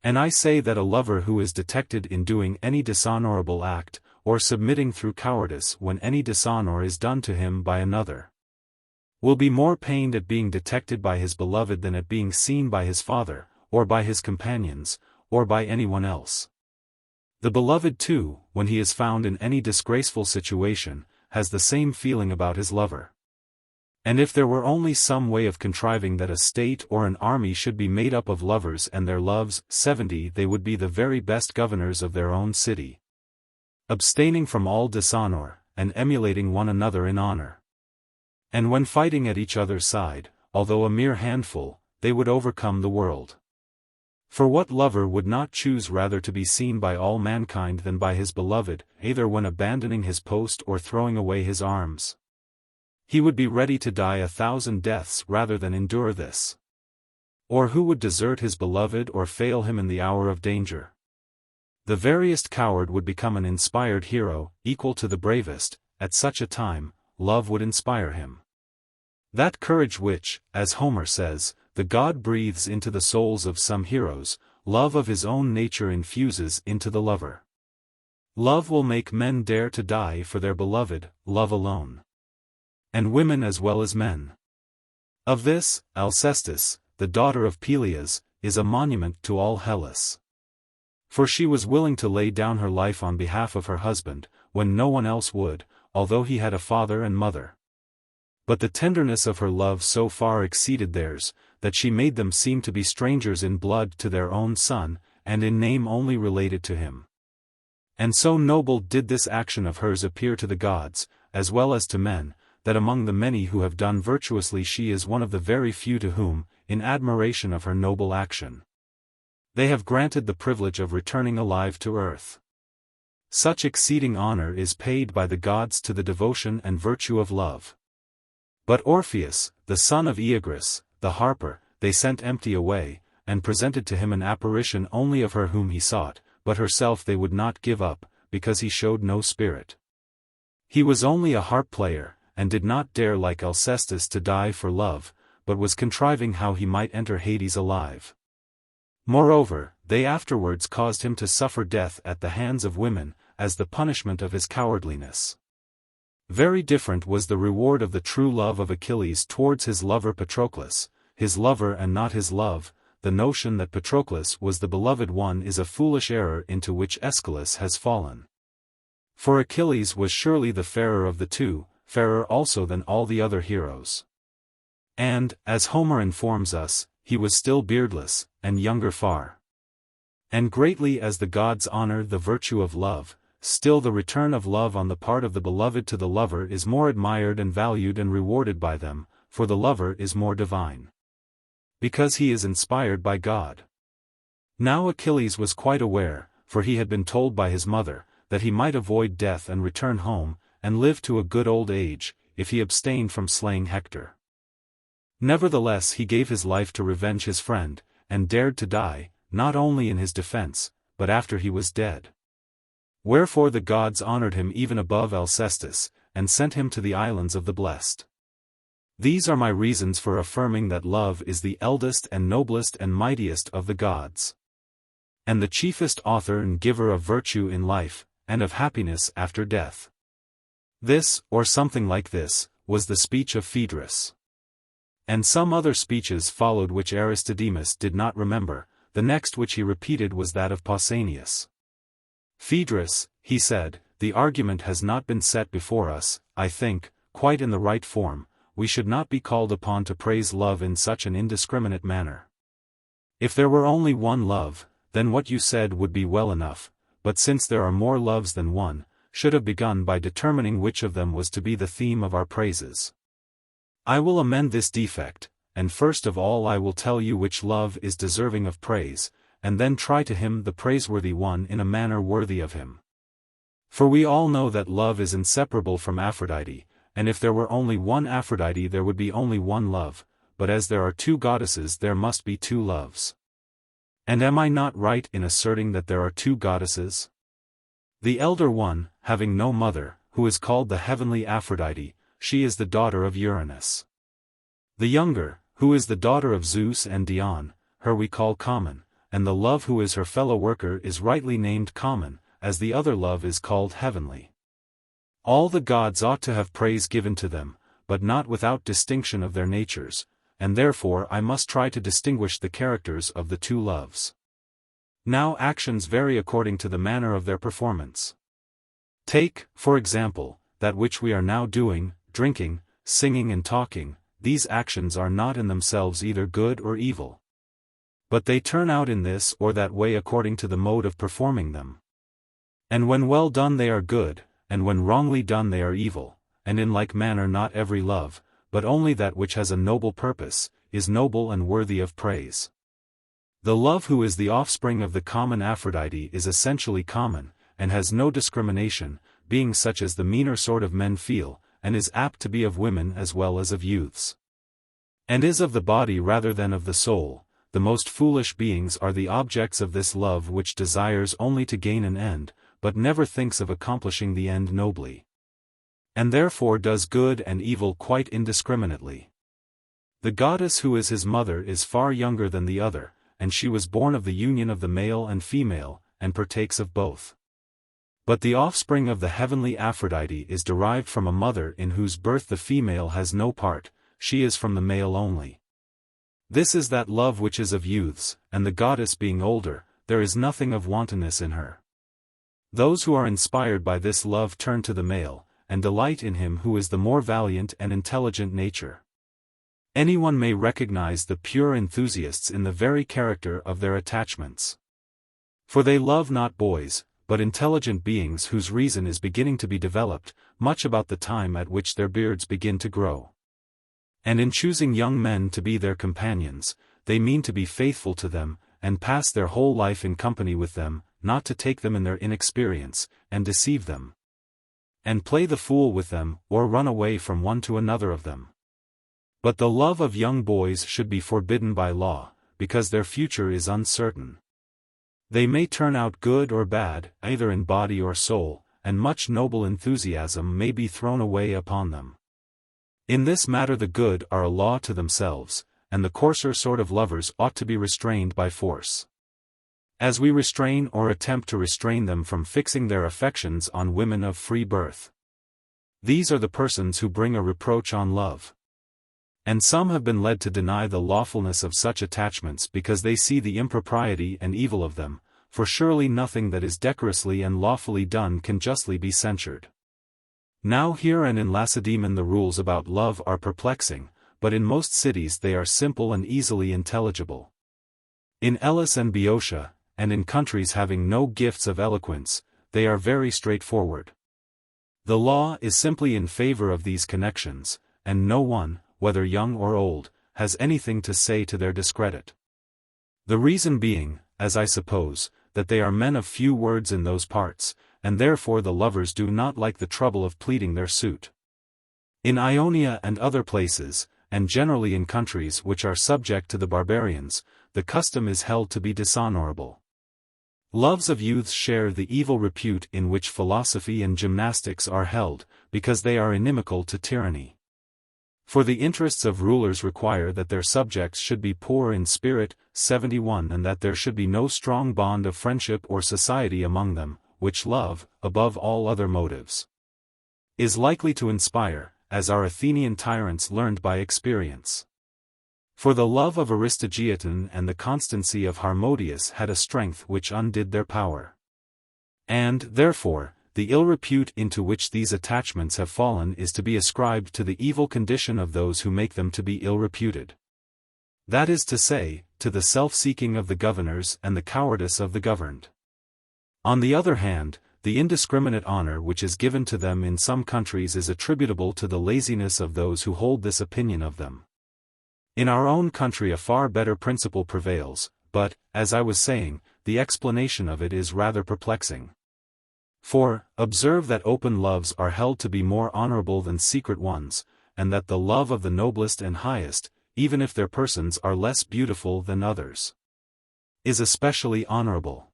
And I say that a lover who is detected in doing any dishonorable act, or submitting through cowardice when any dishonor is done to him by another, will be more pained at being detected by his beloved than at being seen by his father, or by his companions, or by anyone else. The beloved too, when he is found in any disgraceful situation, has the same feeling about his lover. And if there were only some way of contriving that a state or an army should be made up of lovers and their loves, 70 they would be the very best governors of their own city. Abstaining from all dishonor, and emulating one another in honor. And when fighting at each other's side, although a mere handful, they would overcome the world. For what lover would not choose rather to be seen by all mankind than by his beloved, either when abandoning his post or throwing away his arms? He would be ready to die 1,000 deaths rather than endure this. Or who would desert his beloved or fail him in the hour of danger? The veriest coward would become an inspired hero, equal to the bravest. At such a time, love would inspire him. That courage which, as Homer says, the god breathes into the souls of some heroes, love of his own nature infuses into the lover. Love will make men dare to die for their beloved, love alone. And women as well as men. Of this, Alcestis, the daughter of Peleus, is a monument to all Hellas. For she was willing to lay down her life on behalf of her husband, when no one else would, although he had a father and mother. But the tenderness of her love so far exceeded theirs, that she made them seem to be strangers in blood to their own son, and in name only related to him. And so noble did this action of hers appear to the gods, as well as to men, that among the many who have done virtuously she is one of the very few to whom, in admiration of her noble action, they have granted the privilege of returning alive to earth. Such exceeding honor is paid by the gods to the devotion and virtue of love. But Orpheus, the son of Oeagrus, the harper, they sent empty away, and presented to him an apparition only of her whom he sought, but herself they would not give up, because he showed no spirit. He was only a harp player, and did not dare like Alcestis to die for love, but was contriving how he might enter Hades alive. Moreover, they afterwards caused him to suffer death at the hands of women, as the punishment of his cowardliness. Very different was the reward of the true love of Achilles towards his lover Patroclus, his lover and not his love. The notion that Patroclus was the beloved one is a foolish error into which Aeschylus has fallen. For Achilles was surely the fairer of the two, fairer also than all the other heroes. And, as Homer informs us, he was still beardless, and younger far. And greatly as the gods honor the virtue of love, still the return of love on the part of the beloved to the lover is more admired and valued and rewarded by them, for the lover is more divine. Because he is inspired by God. Now Achilles was quite aware, for he had been told by his mother, that he might avoid death and return home, and live to a good old age, if he abstained from slaying Hector. Nevertheless he gave his life to revenge his friend, and dared to die, not only in his defense, but after he was dead. Wherefore the gods honored him even above Alcestis, and sent him to the islands of the blessed. These are my reasons for affirming that love is the eldest and noblest and mightiest of the gods, and the chiefest author and giver of virtue in life, and of happiness after death. This, or something like this, was the speech of Phaedrus. And some other speeches followed which Aristodemus did not remember. The next which he repeated was that of Pausanias. Phaedrus, he said, the argument has not been set before us, I think, quite in the right form. We should not be called upon to praise love in such an indiscriminate manner. If there were only one love, then what you said would be well enough, but since there are more loves than one, should have begun by determining which of them was to be the theme of our praises. I will amend this defect, and first of all I will tell you which love is deserving of praise, and then try to hymn the praiseworthy one in a manner worthy of him. For we all know that love is inseparable from Aphrodite, and if there were only one Aphrodite there would be only one love, but as there are two goddesses there must be two loves. And am I not right in asserting that there are two goddesses? The elder one, having no mother, who is called the heavenly Aphrodite, she is the daughter of Uranus. The younger, who is the daughter of Zeus and Dione, her we call common, and the love who is her fellow worker is rightly named common, as the other love is called heavenly. All the gods ought to have praise given to them, but not without distinction of their natures, and therefore I must try to distinguish the characters of the two loves. Now actions vary according to the manner of their performance. Take, for example, that which we are now doing, drinking, singing and talking. These actions are not in themselves either good or evil. But they turn out in this or that way according to the mode of performing them. And when well done they are good, and when wrongly done they are evil, and in like manner not every love, but only that which has a noble purpose, is noble and worthy of praise. The love who is the offspring of the common Aphrodite is essentially common, and has no discrimination, being such as the meaner sort of men feel, and is apt to be of women as well as of youths. And is of the body rather than of the soul. The most foolish beings are the objects of this love which desires only to gain an end, but never thinks of accomplishing the end nobly. And therefore does good and evil quite indiscriminately. The goddess who is his mother is far younger than the other, and she was born of the union of the male and female, and partakes of both. But the offspring of the heavenly Aphrodite is derived from a mother in whose birth the female has no part, she is from the male only. This is that love which is of youths, and the goddess being older, there is nothing of wantonness in her. Those who are inspired by this love turn to the male, and delight in him who is the more valiant and intelligent nature. Anyone may recognize the pure enthusiasts in the very character of their attachments. For they love not boys, but intelligent beings whose reason is beginning to be developed, much about the time at which their beards begin to grow. And in choosing young men to be their companions, they mean to be faithful to them, and pass their whole life in company with them, not to take them in their inexperience, and deceive them, and play the fool with them, or run away from one to another of them. But the love of young boys should be forbidden by law, because their future is uncertain. They may turn out good or bad, either in body or soul, and much noble enthusiasm may be thrown away upon them. In this matter the good are a law to themselves, and the coarser sort of lovers ought to be restrained by force. As we restrain or attempt to restrain them from fixing their affections on women of free birth. These are the persons who bring a reproach on love. And some have been led to deny the lawfulness of such attachments because they see the impropriety and evil of them, for surely nothing that is decorously and lawfully done can justly be censured. Now here and in Lacedaemon the rules about love are perplexing, but in most cities they are simple and easily intelligible. In Elis and Boeotia, and in countries having no gifts of eloquence, they are very straightforward. The law is simply in favor of these connections, and no one, whether young or old, has anything to say to their discredit. The reason being, as I suppose, that they are men of few words in those parts, and therefore the lovers do not like the trouble of pleading their suit. In Ionia and other places, and generally in countries which are subject to the barbarians, the custom is held to be dishonorable. Loves of youths share the evil repute in which philosophy and gymnastics are held, because they are inimical to tyranny. For the interests of rulers require that their subjects should be poor in spirit, 71, and that there should be no strong bond of friendship or society among them, which love, above all other motives, is likely to inspire, as our Athenian tyrants learned by experience. For the love of Aristogiton and the constancy of Harmodius had a strength which undid their power. And, therefore, the ill repute into which these attachments have fallen is to be ascribed to the evil condition of those who make them to be ill reputed. That is to say, to the self-seeking of the governors and the cowardice of the governed. On the other hand, the indiscriminate honor which is given to them in some countries is attributable to the laziness of those who hold this opinion of them. In our own country a far better principle prevails, but, as I was saying, the explanation of it is rather perplexing. For, observe that open loves are held to be more honorable than secret ones, and that the love of the noblest and highest, even if their persons are less beautiful than others, is especially honorable.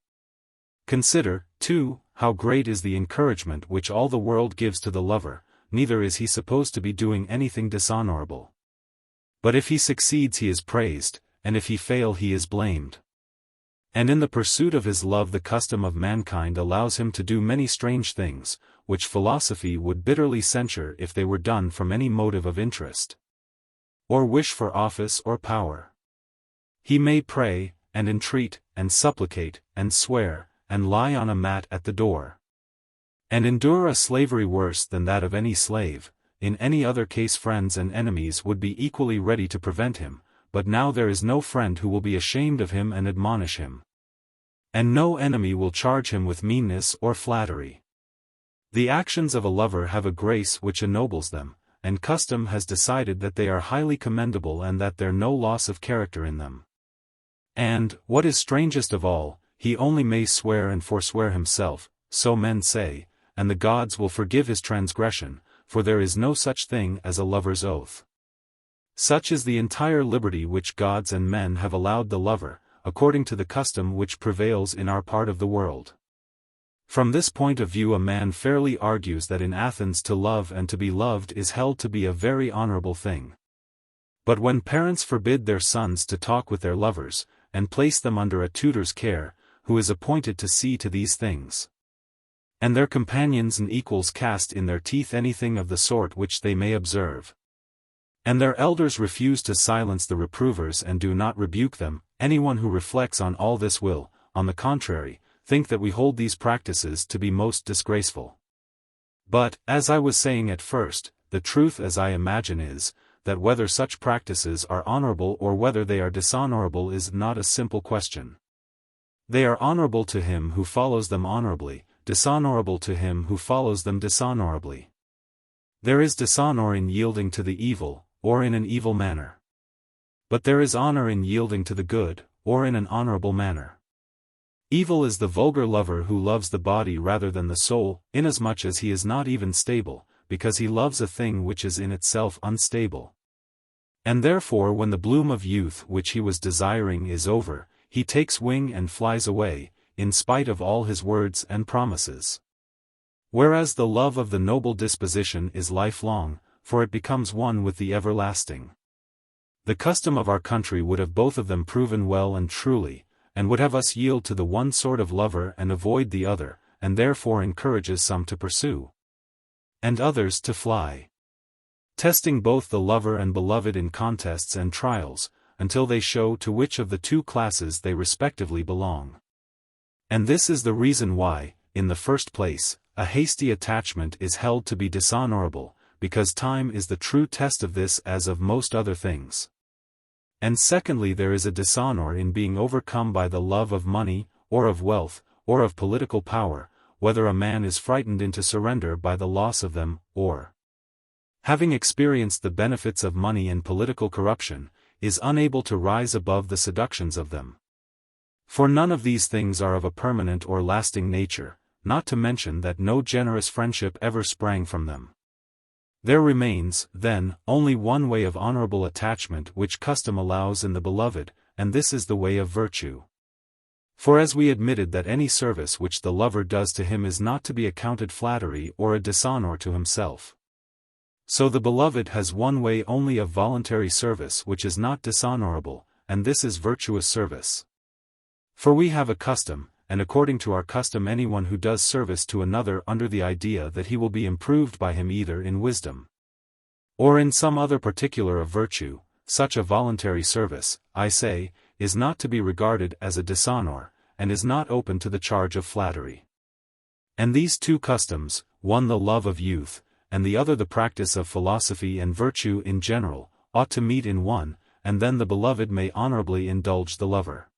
Consider, too, how great is the encouragement which all the world gives to the lover, neither is he supposed to be doing anything dishonorable. But if he succeeds he is praised, and if he fail he is blamed. And in the pursuit of his love the custom of mankind allows him to do many strange things, which philosophy would bitterly censure if they were done from any motive of interest, or wish for office or power. He may pray, and entreat, and supplicate, and swear, and lie on a mat at the door, and endure a slavery worse than that of any slave. In any other case friends and enemies would be equally ready to prevent him, but now there is no friend who will be ashamed of him and admonish him. And no enemy will charge him with meanness or flattery. The actions of a lover have a grace which ennobles them, and custom has decided that they are highly commendable and that there is no loss of character in them. And, what is strangest of all, he only may swear and forswear himself, so men say, and the gods will forgive his transgression, for there is no such thing as a lover's oath. Such is the entire liberty which gods and men have allowed the lover, according to the custom which prevails in our part of the world. From this point of view a man fairly argues that in Athens to love and to be loved is held to be a very honorable thing. But when parents forbid their sons to talk with their lovers, and place them under a tutor's care, who is appointed to see to these things, and their companions and equals cast in their teeth anything of the sort which they may observe, and their elders refuse to silence the reprovers and do not rebuke them, anyone who reflects on all this will, on the contrary, think that we hold these practices to be most disgraceful. But, as I was saying at first, the truth as I imagine is, that whether such practices are honorable or whether they are dishonorable is not a simple question. They are honorable to him who follows them honorably, dishonorable to him who follows them dishonorably. There is dishonor in yielding to the evil, or in an evil manner. But there is honor in yielding to the good, or in an honorable manner. Evil is the vulgar lover who loves the body rather than the soul, inasmuch as he is not even stable, because he loves a thing which is in itself unstable. And therefore when the bloom of youth which he was desiring is over, he takes wing and flies away, in spite of all his words and promises. Whereas the love of the noble disposition is lifelong, for it becomes one with the everlasting. The custom of our country would have both of them proven well and truly, and would have us yield to the one sort of lover and avoid the other, and therefore encourages some to pursue, and others to fly, testing both the lover and beloved in contests and trials, until they show to which of the two classes they respectively belong. And this is the reason why, in the first place, a hasty attachment is held to be dishonorable, because time is the true test of this as of most other things. And secondly, there is a dishonor in being overcome by the love of money, or of wealth, or of political power, whether a man is frightened into surrender by the loss of them, or, having experienced the benefits of money and political corruption, is unable to rise above the seductions of them. For none of these things are of a permanent or lasting nature, not to mention that no generous friendship ever sprang from them. There remains, then, only one way of honorable attachment which custom allows in the beloved, and this is the way of virtue. For as we admitted that any service which the lover does to him is not to be accounted flattery or a dishonor to himself, so the beloved has one way only of voluntary service which is not dishonorable, and this is virtuous service. For we have a custom, and according to our custom anyone who does service to another under the idea that he will be improved by him either in wisdom or in some other particular of virtue, such a voluntary service, I say, is not to be regarded as a dishonor, and is not open to the charge of flattery. And these two customs, one the love of youth, and the other the practice of philosophy and virtue in general, ought to meet in one, and then the beloved may honorably indulge the lover.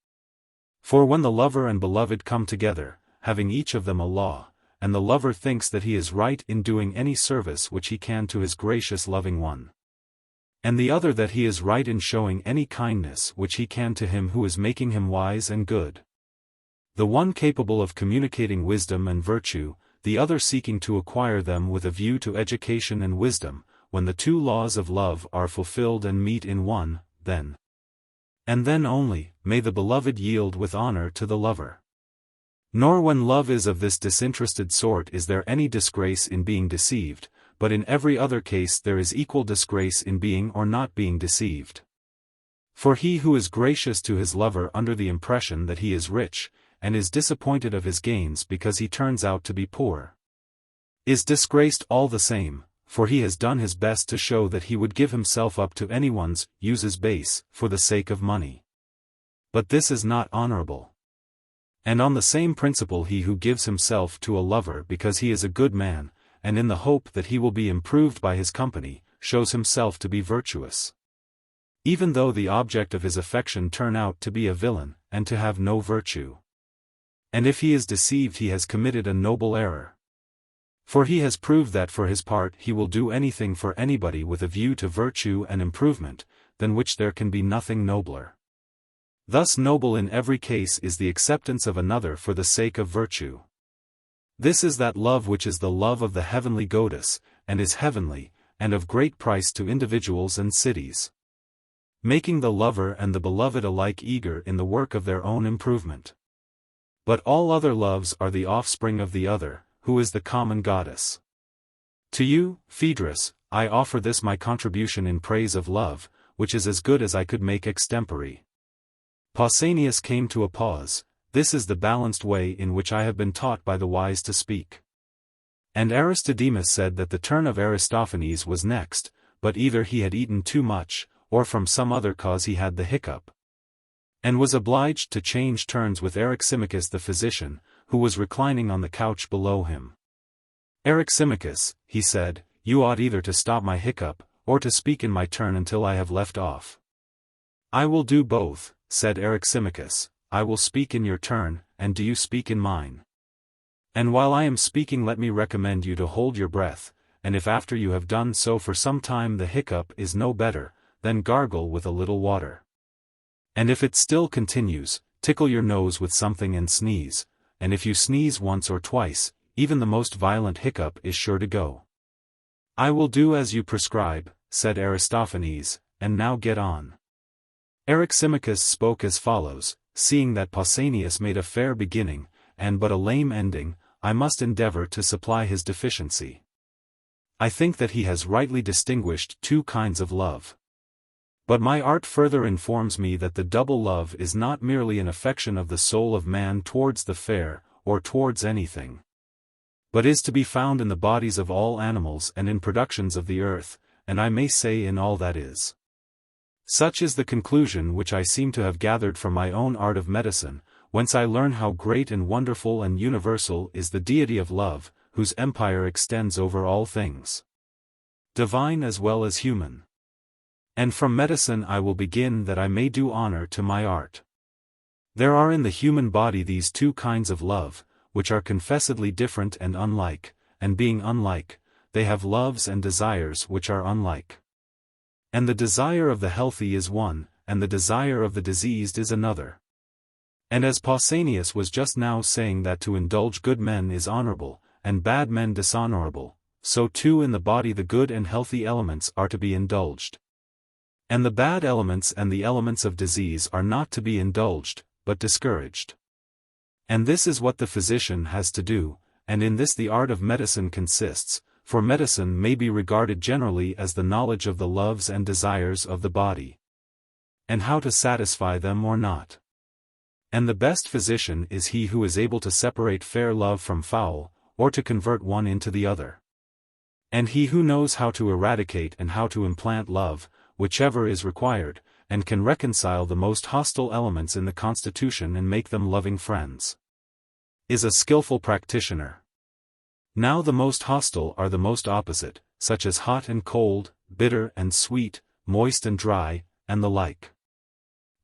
For when the lover and beloved come together, having each of them a law, and the lover thinks that he is right in doing any service which he can to his gracious loving one, and the other that he is right in showing any kindness which he can to him who is making him wise and good, the one capable of communicating wisdom and virtue, the other seeking to acquire them with a view to education and wisdom, when the two laws of love are fulfilled and meet in one, then, and then only, may the beloved yield with honor to the lover. Nor when love is of this disinterested sort is there any disgrace in being deceived, but in every other case there is equal disgrace in being or not being deceived. For he who is gracious to his lover under the impression that he is rich, and is disappointed of his gains because he turns out to be poor, is disgraced all the same, for he has done his best to show that he would give himself up to anyone's uses base, for the sake of money. But this is not honorable. And on the same principle he who gives himself to a lover because he is a good man, and in the hope that he will be improved by his company, shows himself to be virtuous, even though the object of his affection turn out to be a villain, and to have no virtue. And if he is deceived he has committed a noble error. For he has proved that for his part he will do anything for anybody with a view to virtue and improvement, than which there can be nothing nobler. Thus noble in every case is the acceptance of another for the sake of virtue. This is that love which is the love of the heavenly goddess, and is heavenly, and of great price to individuals and cities, making the lover and the beloved alike eager in the work of their own improvement. But all other loves are the offspring of the other, who is the common goddess. To you, Phaedrus, I offer this my contribution in praise of love, which is as good as I could make extempore. Pausanias came to a pause. This is the balanced way in which I have been taught by the wise to speak. And Aristodemus said that the turn of Aristophanes was next, but either he had eaten too much, or from some other cause he had the hiccup, and was obliged to change turns with Eryximachus the physician, who was reclining on the couch below him. Eryximachus, he said, you ought either to stop my hiccup, or to speak in my turn until I have left off. I will do both, said Eryximachus. I will speak in your turn, and do you speak in mine. And while I am speaking let me recommend you to hold your breath, and if after you have done so for some time the hiccup is no better, then gargle with a little water. And if it still continues, tickle your nose with something and sneeze, and if you sneeze once or twice, even the most violent hiccup is sure to go. I will do as you prescribe, said Aristophanes, and now get on. Eryximachus spoke as follows: seeing that Pausanias made a fair beginning, and but a lame ending, I must endeavor to supply his deficiency. I think that he has rightly distinguished two kinds of love. But my art further informs me that the double love is not merely an affection of the soul of man towards the fair, or towards anything, but is to be found in the bodies of all animals and in productions of the earth, and I may say in all that is. Such is the conclusion which I seem to have gathered from my own art of medicine, whence I learn how great and wonderful and universal is the deity of love, whose empire extends over all things, divine as well as human. And from medicine I will begin that I may do honor to my art. There are in the human body these two kinds of love, which are confessedly different and unlike, and being unlike, they have loves and desires which are unlike. And the desire of the healthy is one, and the desire of the diseased is another. And as Pausanias was just now saying that to indulge good men is honorable, and bad men dishonorable, so too in the body the good and healthy elements are to be indulged. And the bad elements and the elements of disease are not to be indulged, but discouraged. And this is what the physician has to do, and in this the art of medicine consists, for medicine may be regarded generally as the knowledge of the loves and desires of the body, and how to satisfy them or not. And the best physician is he who is able to separate fair love from foul, or to convert one into the other. And he who knows how to eradicate and how to implant love, whichever is required, and can reconcile the most hostile elements in the constitution and make them loving friends, is a skillful practitioner. Now the most hostile are the most opposite, such as hot and cold, bitter and sweet, moist and dry, and the like.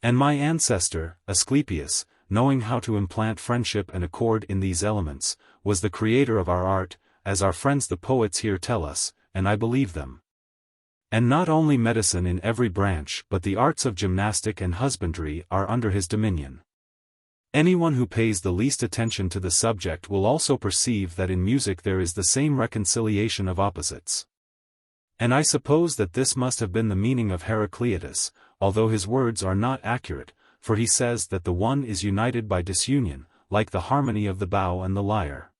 And my ancestor, Asclepius, knowing how to implant friendship and accord in these elements, was the creator of our art, as our friends the poets here tell us, and I believe them. And not only medicine in every branch but the arts of gymnastic and husbandry are under his dominion. Anyone who pays the least attention to the subject will also perceive that in music there is the same reconciliation of opposites. And I suppose that this must have been the meaning of Heraclitus, although his words are not accurate, for he says that the one is united by disunion, like the harmony of the bow and the lyre.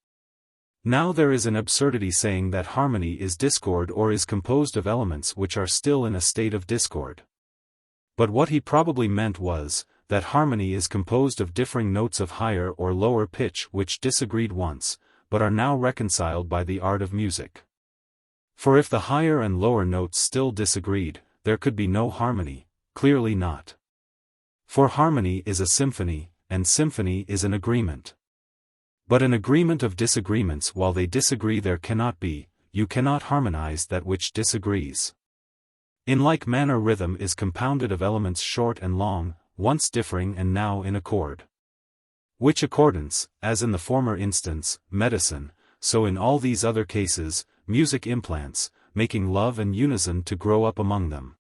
Now there is an absurdity saying that harmony is discord or is composed of elements which are still in a state of discord. But what he probably meant was, that harmony is composed of differing notes of higher or lower pitch which disagreed once, but are now reconciled by the art of music. For if the higher and lower notes still disagreed, there could be no harmony, clearly not. For harmony is a symphony, and symphony is an agreement. But an agreement of disagreements while they disagree there cannot be, you cannot harmonize that which disagrees. In like manner rhythm is compounded of elements short and long, once differing and now in accord. Which accordance, as in the former instance, medicine, so in all these other cases, music implants, making love and unison to grow up among them.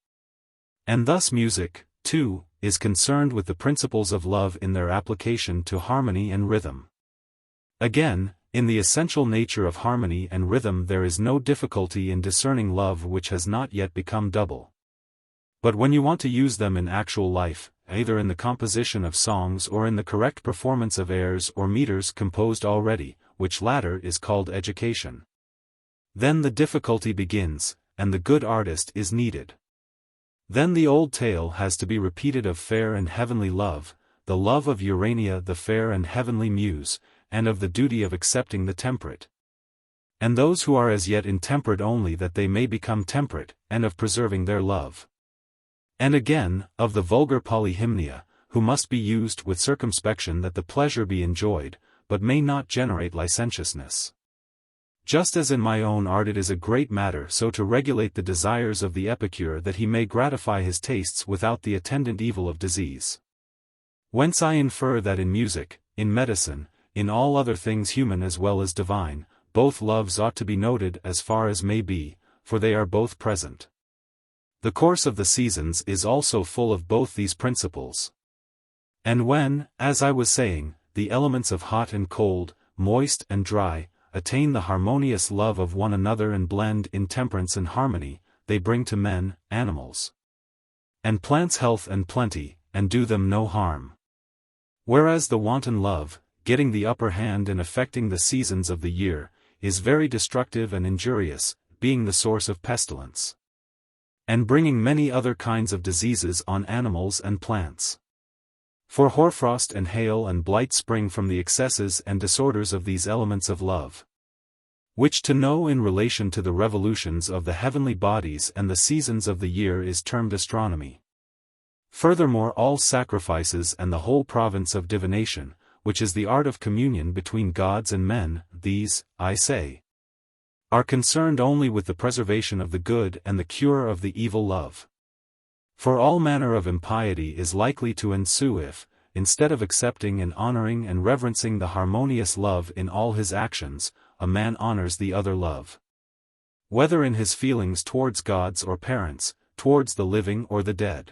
And thus music, too, is concerned with the principles of love in their application to harmony and rhythm. Again, in the essential nature of harmony and rhythm there is no difficulty in discerning love which has not yet become double. But when you want to use them in actual life, either in the composition of songs or in the correct performance of airs or meters composed already, which latter is called education, then the difficulty begins, and the good artist is needed. Then the old tale has to be repeated of fair and heavenly love, the love of Urania the fair and heavenly muse, and of the duty of accepting the temperate. And those who are as yet intemperate only that they may become temperate, and of preserving their love. And again, of the vulgar polyhymnia, who must be used with circumspection that the pleasure be enjoyed, but may not generate licentiousness. Just as in my own art it is a great matter so to regulate the desires of the epicure that he may gratify his tastes without the attendant evil of disease. Whence I infer that in music, in medicine, in all other things human as well as divine, both loves ought to be noted as far as may be, for they are both present. The course of the seasons is also full of both these principles. And when, as I was saying, the elements of hot and cold, moist and dry, attain the harmonious love of one another and blend in temperance and harmony, they bring to men, animals, and plants health and plenty, and do them no harm. Whereas the wanton love, getting the upper hand and affecting the seasons of the year, is very destructive and injurious, being the source of pestilence, and bringing many other kinds of diseases on animals and plants. For hoarfrost and hail and blight spring from the excesses and disorders of these elements of love, which to know in relation to the revolutions of the heavenly bodies and the seasons of the year is termed astronomy. Furthermore, all sacrifices and the whole province of divination, which is the art of communion between gods and men, these, I say, are concerned only with the preservation of the good and the cure of the evil love. For all manner of impiety is likely to ensue if, instead of accepting and honoring and reverencing the harmonious love in all his actions, a man honors the other love, whether in his feelings towards gods or parents, towards the living or the dead.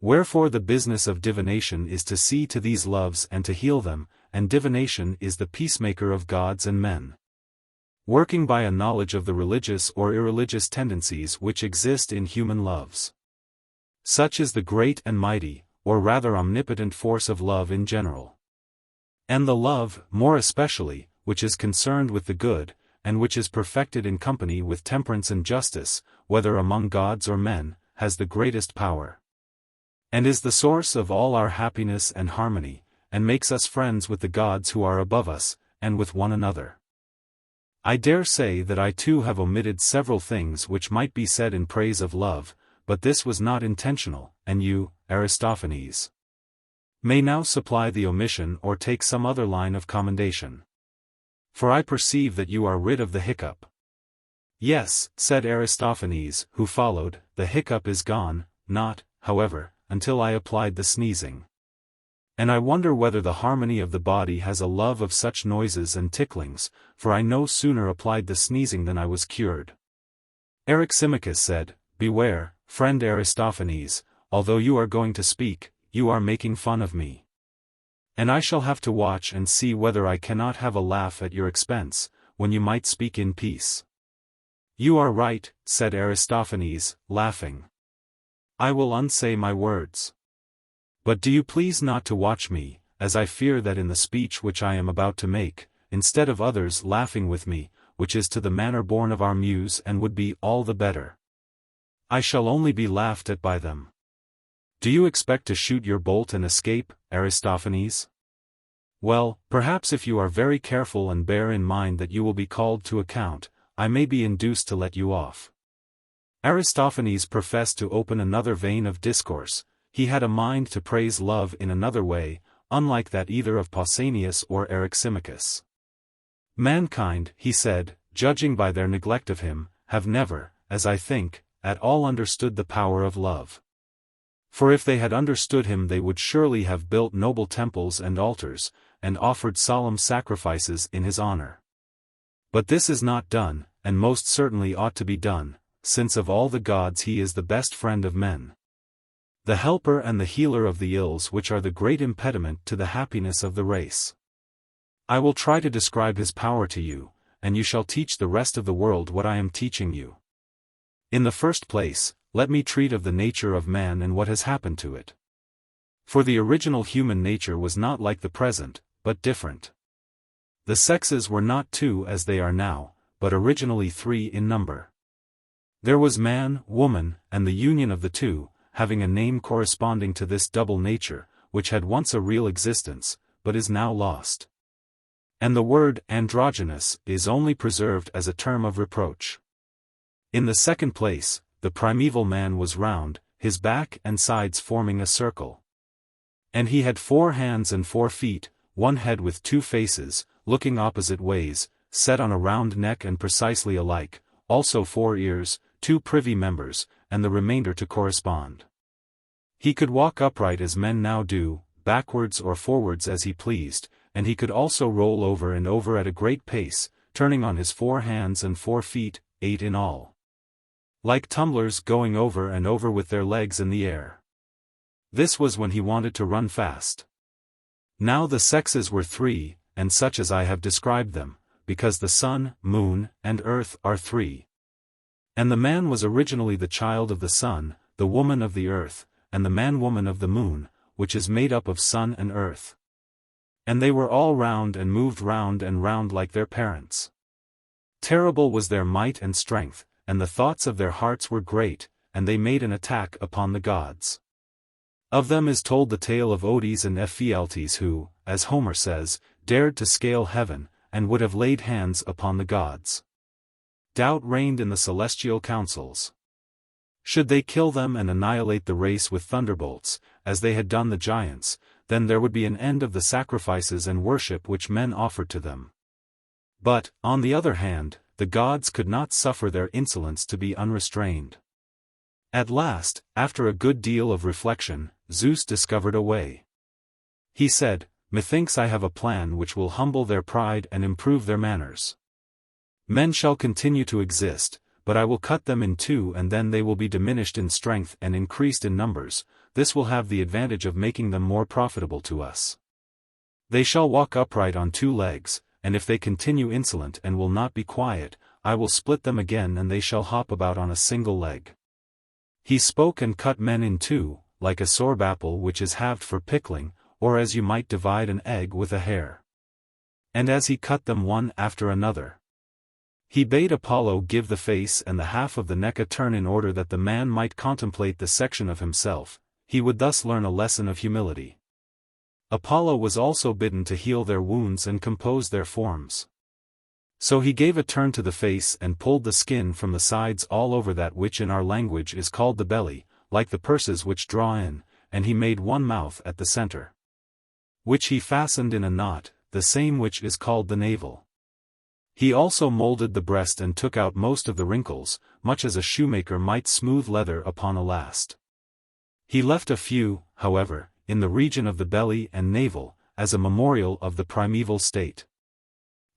Wherefore the business of divination is to see to these loves and to heal them, and divination is the peacemaker of gods and men, working by a knowledge of the religious or irreligious tendencies which exist in human loves. Such is the great and mighty, or rather omnipotent force of love in general. And the love, more especially, which is concerned with the good, and which is perfected in company with temperance and justice, whether among gods or men, has the greatest power, and is the source of all our happiness and harmony, and makes us friends with the gods who are above us, and with one another. I dare say that I too have omitted several things which might be said in praise of love, but this was not intentional, and you, Aristophanes, may now supply the omission or take some other line of commendation. For I perceive that you are rid of the hiccup. Yes, said Aristophanes, who followed, the hiccup is gone, not, however, until I applied the sneezing. And I wonder whether the harmony of the body has a love of such noises and ticklings, for I no sooner applied the sneezing than I was cured. Eryximachus said, Beware, friend Aristophanes, although you are going to speak, you are making fun of me. And I shall have to watch and see whether I cannot have a laugh at your expense, when you might speak in peace. You are right, said Aristophanes, laughing. I will unsay my words. But do you please not to watch me, as I fear that in the speech which I am about to make, instead of others laughing with me, which is to the manner born of our muse and would be all the better, I shall only be laughed at by them. Do you expect to shoot your bolt and escape, Aristophanes? Well, perhaps if you are very careful and bear in mind that you will be called to account, I may be induced to let you off. Aristophanes professed to open another vein of discourse. He had a mind to praise love in another way, unlike that either of Pausanias or Eryximachus. Mankind, he said, judging by their neglect of him, have never, as I think, at all understood the power of love. For if they had understood him they would surely have built noble temples and altars, and offered solemn sacrifices in his honor. But this is not done, and most certainly ought to be done, since of all the gods he is the best friend of men, the helper and the healer of the ills which are the great impediment to the happiness of the race. I will try to describe his power to you, and you shall teach the rest of the world what I am teaching you. In the first place, let me treat of the nature of man and what has happened to it. For the original human nature was not like the present, but different. The sexes were not two as they are now, but originally three in number. There was man, woman, and the union of the two, having a name corresponding to this double nature, which had once a real existence, but is now lost. And the word androgynous is only preserved as a term of reproach. In the second place, the primeval man was round, his back and sides forming a circle. And he had 4 hands and 4 feet, one head with 2 faces, looking opposite ways, set on a round neck and precisely alike, also 4 ears, 2 privy members, and the remainder to correspond. He could walk upright as men now do, backwards or forwards as he pleased, and he could also roll over and over at a great pace, turning on his 4 hands and 4 feet, 8 in all, like tumblers going over and over with their legs in the air. This was when he wanted to run fast. Now the sexes were 3, and such as I have described them, because the sun, moon, and earth are 3. And the man was originally the child of the sun, the woman of the earth, and the man-woman of the moon, which is made up of sun and earth. And they were all round and moved round and round like their parents. Terrible was their might and strength, and the thoughts of their hearts were great, and they made an attack upon the gods. Of them is told the tale of Odes and Ephialtes who, as Homer says, dared to scale heaven, and would have laid hands upon the gods. Doubt reigned in the celestial councils. Should they kill them and annihilate the race with thunderbolts, as they had done the giants, then there would be an end of the sacrifices and worship which men offered to them. But, on the other hand, the gods could not suffer their insolence to be unrestrained. At last, after a good deal of reflection, Zeus discovered a way. He said, "Methinks I have a plan which will humble their pride and improve their manners. Men shall continue to exist, but I will cut them in two, and then they will be diminished in strength and increased in numbers. This will have the advantage of making them more profitable to us. They shall walk upright on two legs, and if they continue insolent and will not be quiet, I will split them again and they shall hop about on a single leg." He spoke and cut men in two, like a sorb apple which is halved for pickling, or as you might divide an egg with a hair. And as he cut them one after another, he bade Apollo give the face and the half of the neck a turn in order that the man might contemplate the section of himself. He would thus learn a lesson of humility. Apollo was also bidden to heal their wounds and compose their forms. So he gave a turn to the face and pulled the skin from the sides all over that which in our language is called the belly, like the purses which draw in, and he made one mouth at the center, which he fastened in a knot, the same which is called the navel. He also molded the breast and took out most of the wrinkles, much as a shoemaker might smooth leather upon a last. He left a few, however, in the region of the belly and navel, as a memorial of the primeval state.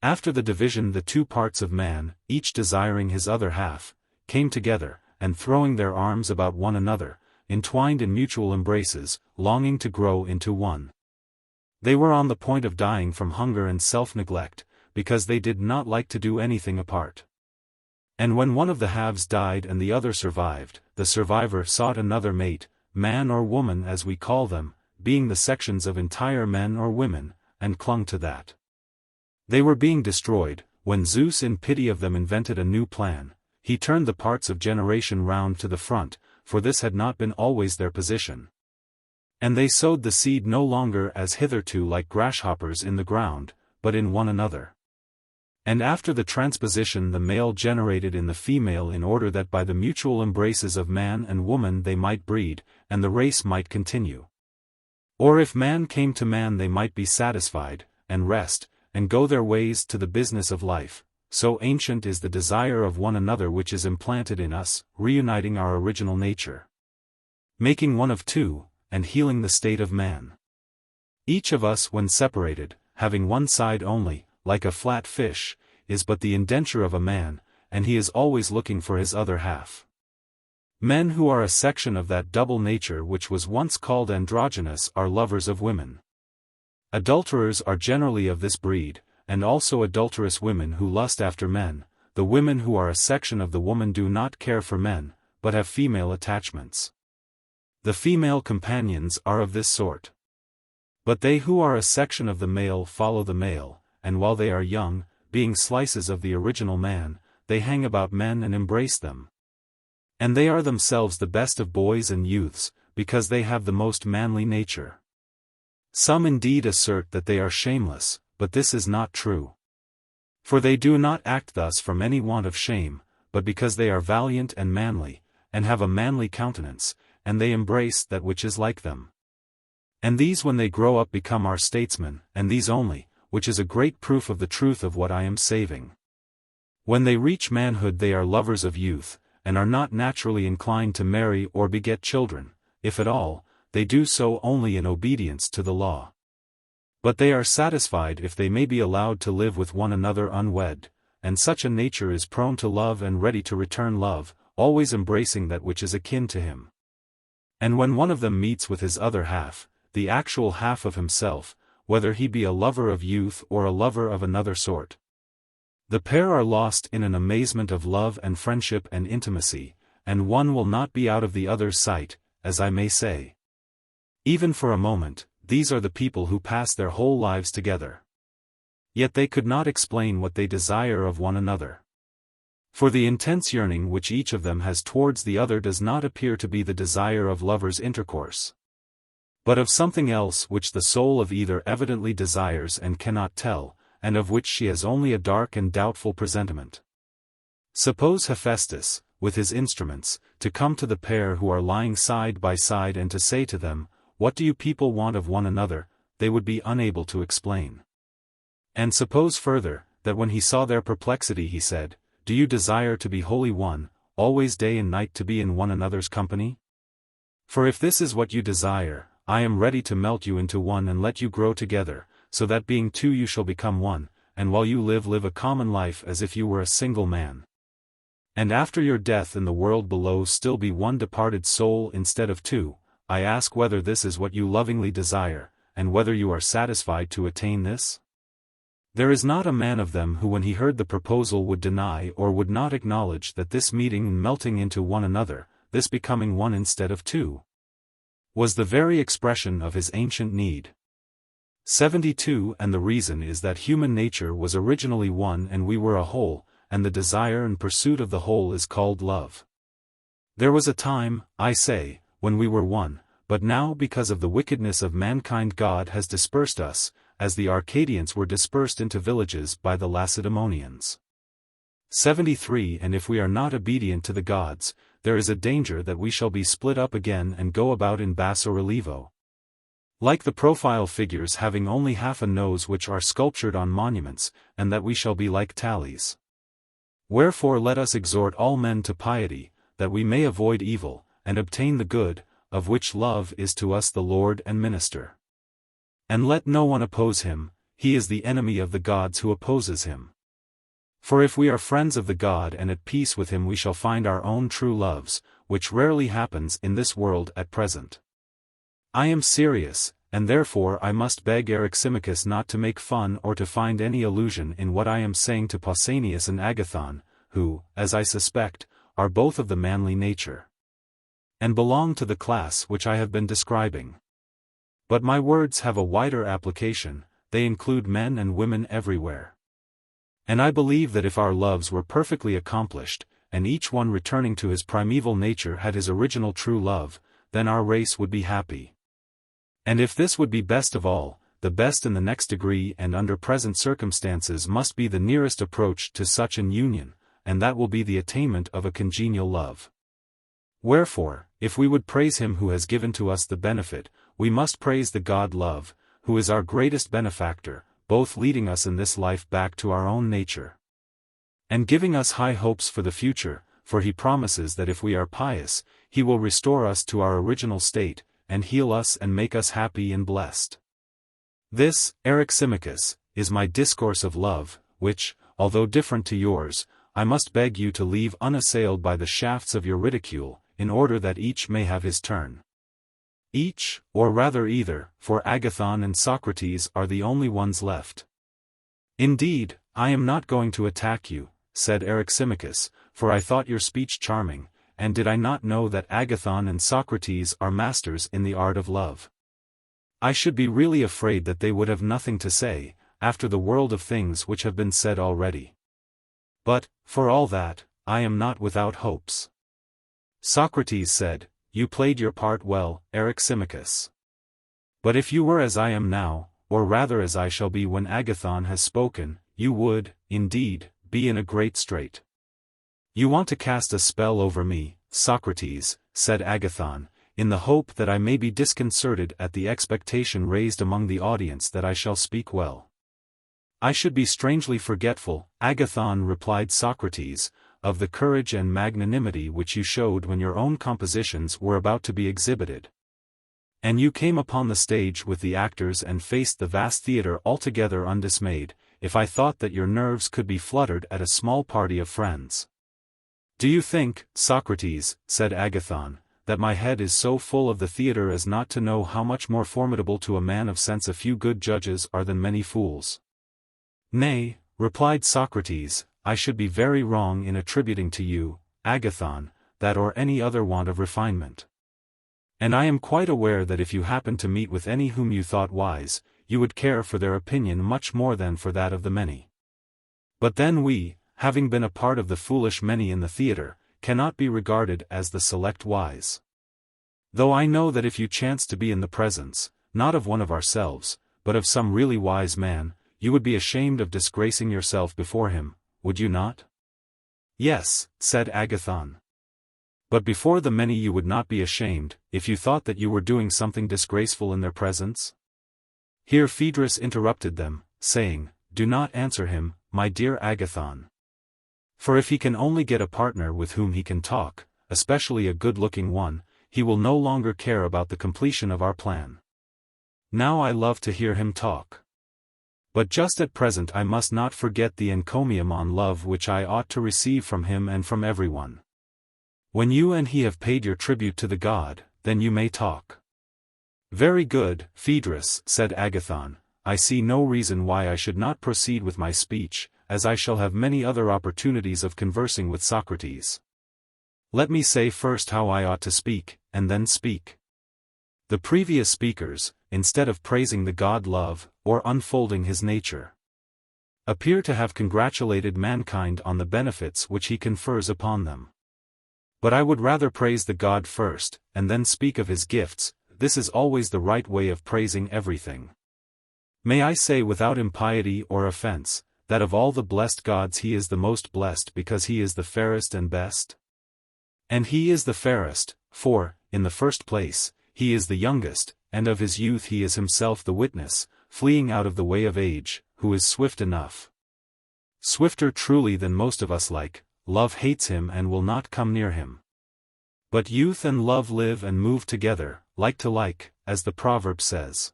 After the division the two parts of man, each desiring his other half, came together, and throwing their arms about one another, entwined in mutual embraces, longing to grow into one. They were on the point of dying from hunger and self-neglect, because they did not like to do anything apart. And when one of the halves died and the other survived, the survivor sought another mate, man or woman as we call them, being the sections of entire men or women, and clung to that. They were being destroyed, when Zeus in pity of them invented a new plan. He turned the parts of generation round to the front, for this had not been always their position. And they sowed the seed no longer as hitherto like grasshoppers in the ground, but in one another. And after the transposition the male generated in the female in order that by the mutual embraces of man and woman they might breed, and the race might continue. Or if man came to man they might be satisfied, and rest, and go their ways to the business of life. So ancient is the desire of one another which is implanted in us, reuniting our original nature, making one of two, and healing the state of man. Each of us when separated, having one side only, like a flat fish, is but the indenture of a man, and he is always looking for his other half. Men who are a section of that double nature which was once called androgynous are lovers of women. Adulterers are generally of this breed, and also adulterous women who lust after men. The women who are a section of the woman do not care for men, but have female attachments. The female companions are of this sort. But they who are a section of the male follow the male, and while they are young, being slices of the original man, they hang about men and embrace them. And they are themselves the best of boys and youths, because they have the most manly nature. Some indeed assert that they are shameless, but this is not true. For they do not act thus from any want of shame, but because they are valiant and manly, and have a manly countenance, and they embrace that which is like them. And these when they grow up become our statesmen, and these only, which is a great proof of the truth of what I am saying. When they reach manhood they are lovers of youth, and are not naturally inclined to marry or beget children. If at all, they do so only in obedience to the law. But they are satisfied if they may be allowed to live with one another unwed, and such a nature is prone to love and ready to return love, always embracing that which is akin to him. And when one of them meets with his other half, the actual half of himself, whether he be a lover of youth or a lover of another sort, the pair are lost in an amazement of love and friendship and intimacy, and one will not be out of the other's sight, as I may say. Even for a moment, these are the people who pass their whole lives together. Yet they could not explain what they desire of one another. For the intense yearning which each of them has towards the other does not appear to be the desire of lovers' intercourse, but of something else which the soul of either evidently desires and cannot tell, and of which she has only a dark and doubtful presentiment. Suppose Hephaestus, with his instruments, to come to the pair who are lying side by side and to say to them, "What do you people want of one another?" They would be unable to explain. And suppose further, that when he saw their perplexity he said, "Do you desire to be wholly one, always day and night to be in one another's company? For if this is what you desire, I am ready to melt you into one and let you grow together, so that being two you shall become one, and while you live a common life as if you were a single man. And after your death in the world below still be one departed soul instead of two. I ask whether this is what you lovingly desire, and whether you are satisfied to attain this?" There is not a man of them who when he heard the proposal would deny or would not acknowledge that this meeting and melting into one another, this becoming one instead of two, was the very expression of his ancient need. 72 And the reason is that human nature was originally one and we were a whole, and the desire and pursuit of the whole is called love. There was a time, I say, when we were one, but now because of the wickedness of mankind God has dispersed us, as the Arcadians were dispersed into villages by the Lacedaemonians. 73 And if we are not obedient to the gods, there is a danger that we shall be split up again and go about in basso relievo, like the profile figures having only half a nose which are sculptured on monuments, and that we shall be like tallies. Wherefore let us exhort all men to piety, that we may avoid evil, and obtain the good, of which love is to us the Lord and Minister. And let no one oppose him, he is the enemy of the gods who opposes him. For if we are friends of the God and at peace with him we shall find our own true loves, which rarely happens in this world at present. I am serious, and therefore I must beg Eryximachus not to make fun or to find any allusion in what I am saying to Pausanias and Agathon, who, as I suspect, are both of the manly nature, and belong to the class which I have been describing. But my words have a wider application, they include men and women everywhere. And I believe that if our loves were perfectly accomplished, and each one returning to his primeval nature had his original true love, then our race would be happy. And if this would be best of all, the best in the next degree and under present circumstances must be the nearest approach to such an union, and that will be the attainment of a congenial love. Wherefore, if we would praise him who has given to us the benefit, we must praise the God Love, who is our greatest benefactor, both leading us in this life back to our own nature, and giving us high hopes for the future, for he promises that if we are pious, he will restore us to our original state, and heal us and make us happy and blessed. This, Eryximachus, is my discourse of love, which, although different to yours, I must beg you to leave unassailed by the shafts of your ridicule, in order that each may have his turn. Each, or rather either, for Agathon and Socrates are the only ones left. Indeed, I am not going to attack you, said Eryximachus, for I thought your speech charming, and did I not know that Agathon and Socrates are masters in the art of love? I should be really afraid that they would have nothing to say, after the world of things which have been said already. But, for all that, I am not without hopes. Socrates said, "You played your part well, Eryximachus. But if you were as I am now, or rather as I shall be when Agathon has spoken, you would, indeed, be in a great strait." "You want to cast a spell over me, Socrates," said Agathon, "in the hope that I may be disconcerted at the expectation raised among the audience that I shall speak well." "I should be strangely forgetful," Agathon replied Socrates, "of the courage and magnanimity which you showed when your own compositions were about to be exhibited. And you came upon the stage with the actors and faced the vast theatre altogether undismayed, if I thought that your nerves could be fluttered at a small party of friends." "Do you think, Socrates," said Agathon, "that my head is so full of the theatre as not to know how much more formidable to a man of sense a few good judges are than many fools?" "Nay," replied Socrates, "I should be very wrong in attributing to you, Agathon, that or any other want of refinement. And I am quite aware that if you happened to meet with any whom you thought wise, you would care for their opinion much more than for that of the many. But then we, having been a part of the foolish many in the theatre, cannot be regarded as the select wise. Though I know that if you chanced to be in the presence, not of one of ourselves, but of some really wise man, you would be ashamed of disgracing yourself before him, would you not? Yes, said Agathon. But before the many you would not be ashamed, if you thought that you were doing something disgraceful in their presence? Here Phaedrus interrupted them, saying, Do not answer him, my dear Agathon. For if he can only get a partner with whom he can talk, especially a good-looking one, he will no longer care about the completion of our plan. Now I love to hear him talk. But just at present I must not forget the encomium on love which I ought to receive from him and from everyone. When you and he have paid your tribute to the god, then you may talk. Very good, Phaedrus, said Agathon, I see no reason why I should not proceed with my speech, as I shall have many other opportunities of conversing with Socrates. Let me say first how I ought to speak, and then speak. The previous speakers, instead of praising the god love, or unfolding his nature, appear to have congratulated mankind on the benefits which he confers upon them. But I would rather praise the god first, and then speak of his gifts. This is always the right way of praising everything. May I say without impiety or offense, that of all the blessed gods he is the most blessed because he is the fairest and best? And he is the fairest, for, in the first place, he is the youngest, and of his youth he is himself the witness, fleeing out of the way of age, who is swift enough. Swifter truly than most of us like, love hates him and will not come near him. But youth and love live and move together, like to like, as the proverb says.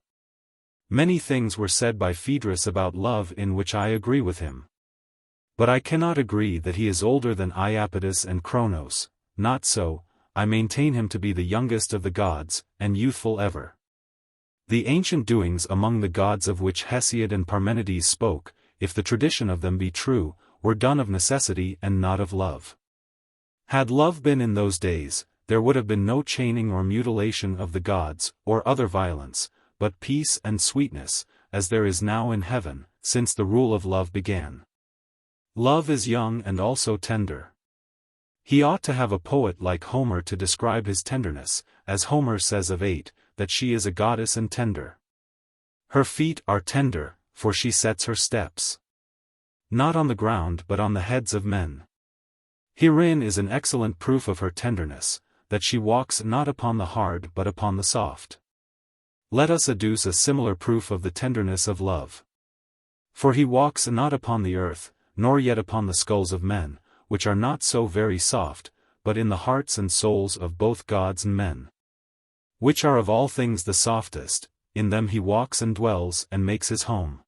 Many things were said by Phaedrus about love in which I agree with him. But I cannot agree that he is older than Iapetus and Cronos, not so, I maintain him to be the youngest of the gods, and youthful ever. The ancient doings among the gods of which Hesiod and Parmenides spoke, if the tradition of them be true, were done of necessity and not of love. Had love been in those days, there would have been no chaining or mutilation of the gods, or other violence, but peace and sweetness, as there is now in heaven, since the rule of love began. Love is young and also tender. He ought to have a poet like Homer to describe his tenderness, as Homer says of Ate, that she is a goddess and tender. Her feet are tender, for she sets her steps not on the ground but on the heads of men. Herein is an excellent proof of her tenderness, that she walks not upon the hard but upon the soft. Let us adduce a similar proof of the tenderness of love. For he walks not upon the earth, nor yet upon the skulls of men, which are not so very soft, but in the hearts and souls of both gods and men, which are of all things the softest, in them he walks and dwells and makes his home.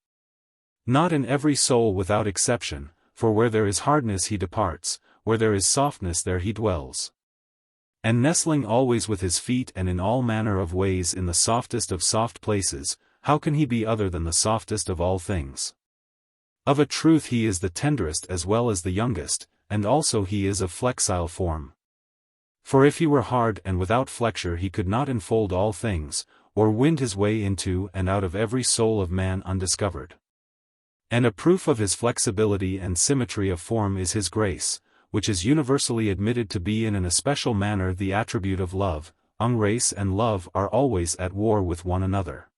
Not in every soul without exception, for where there is hardness he departs, where there is softness there he dwells. And nestling always with his feet and in all manner of ways in the softest of soft places, how can he be other than the softest of all things? Of a truth he is the tenderest as well as the youngest, and also he is of flexile form. For if he were hard and without flexure he could not enfold all things, or wind his way into and out of every soul of man undiscovered. And a proof of his flexibility and symmetry of form is his grace, which is universally admitted to be in an especial manner the attribute of love. Race and love are always at war with one another.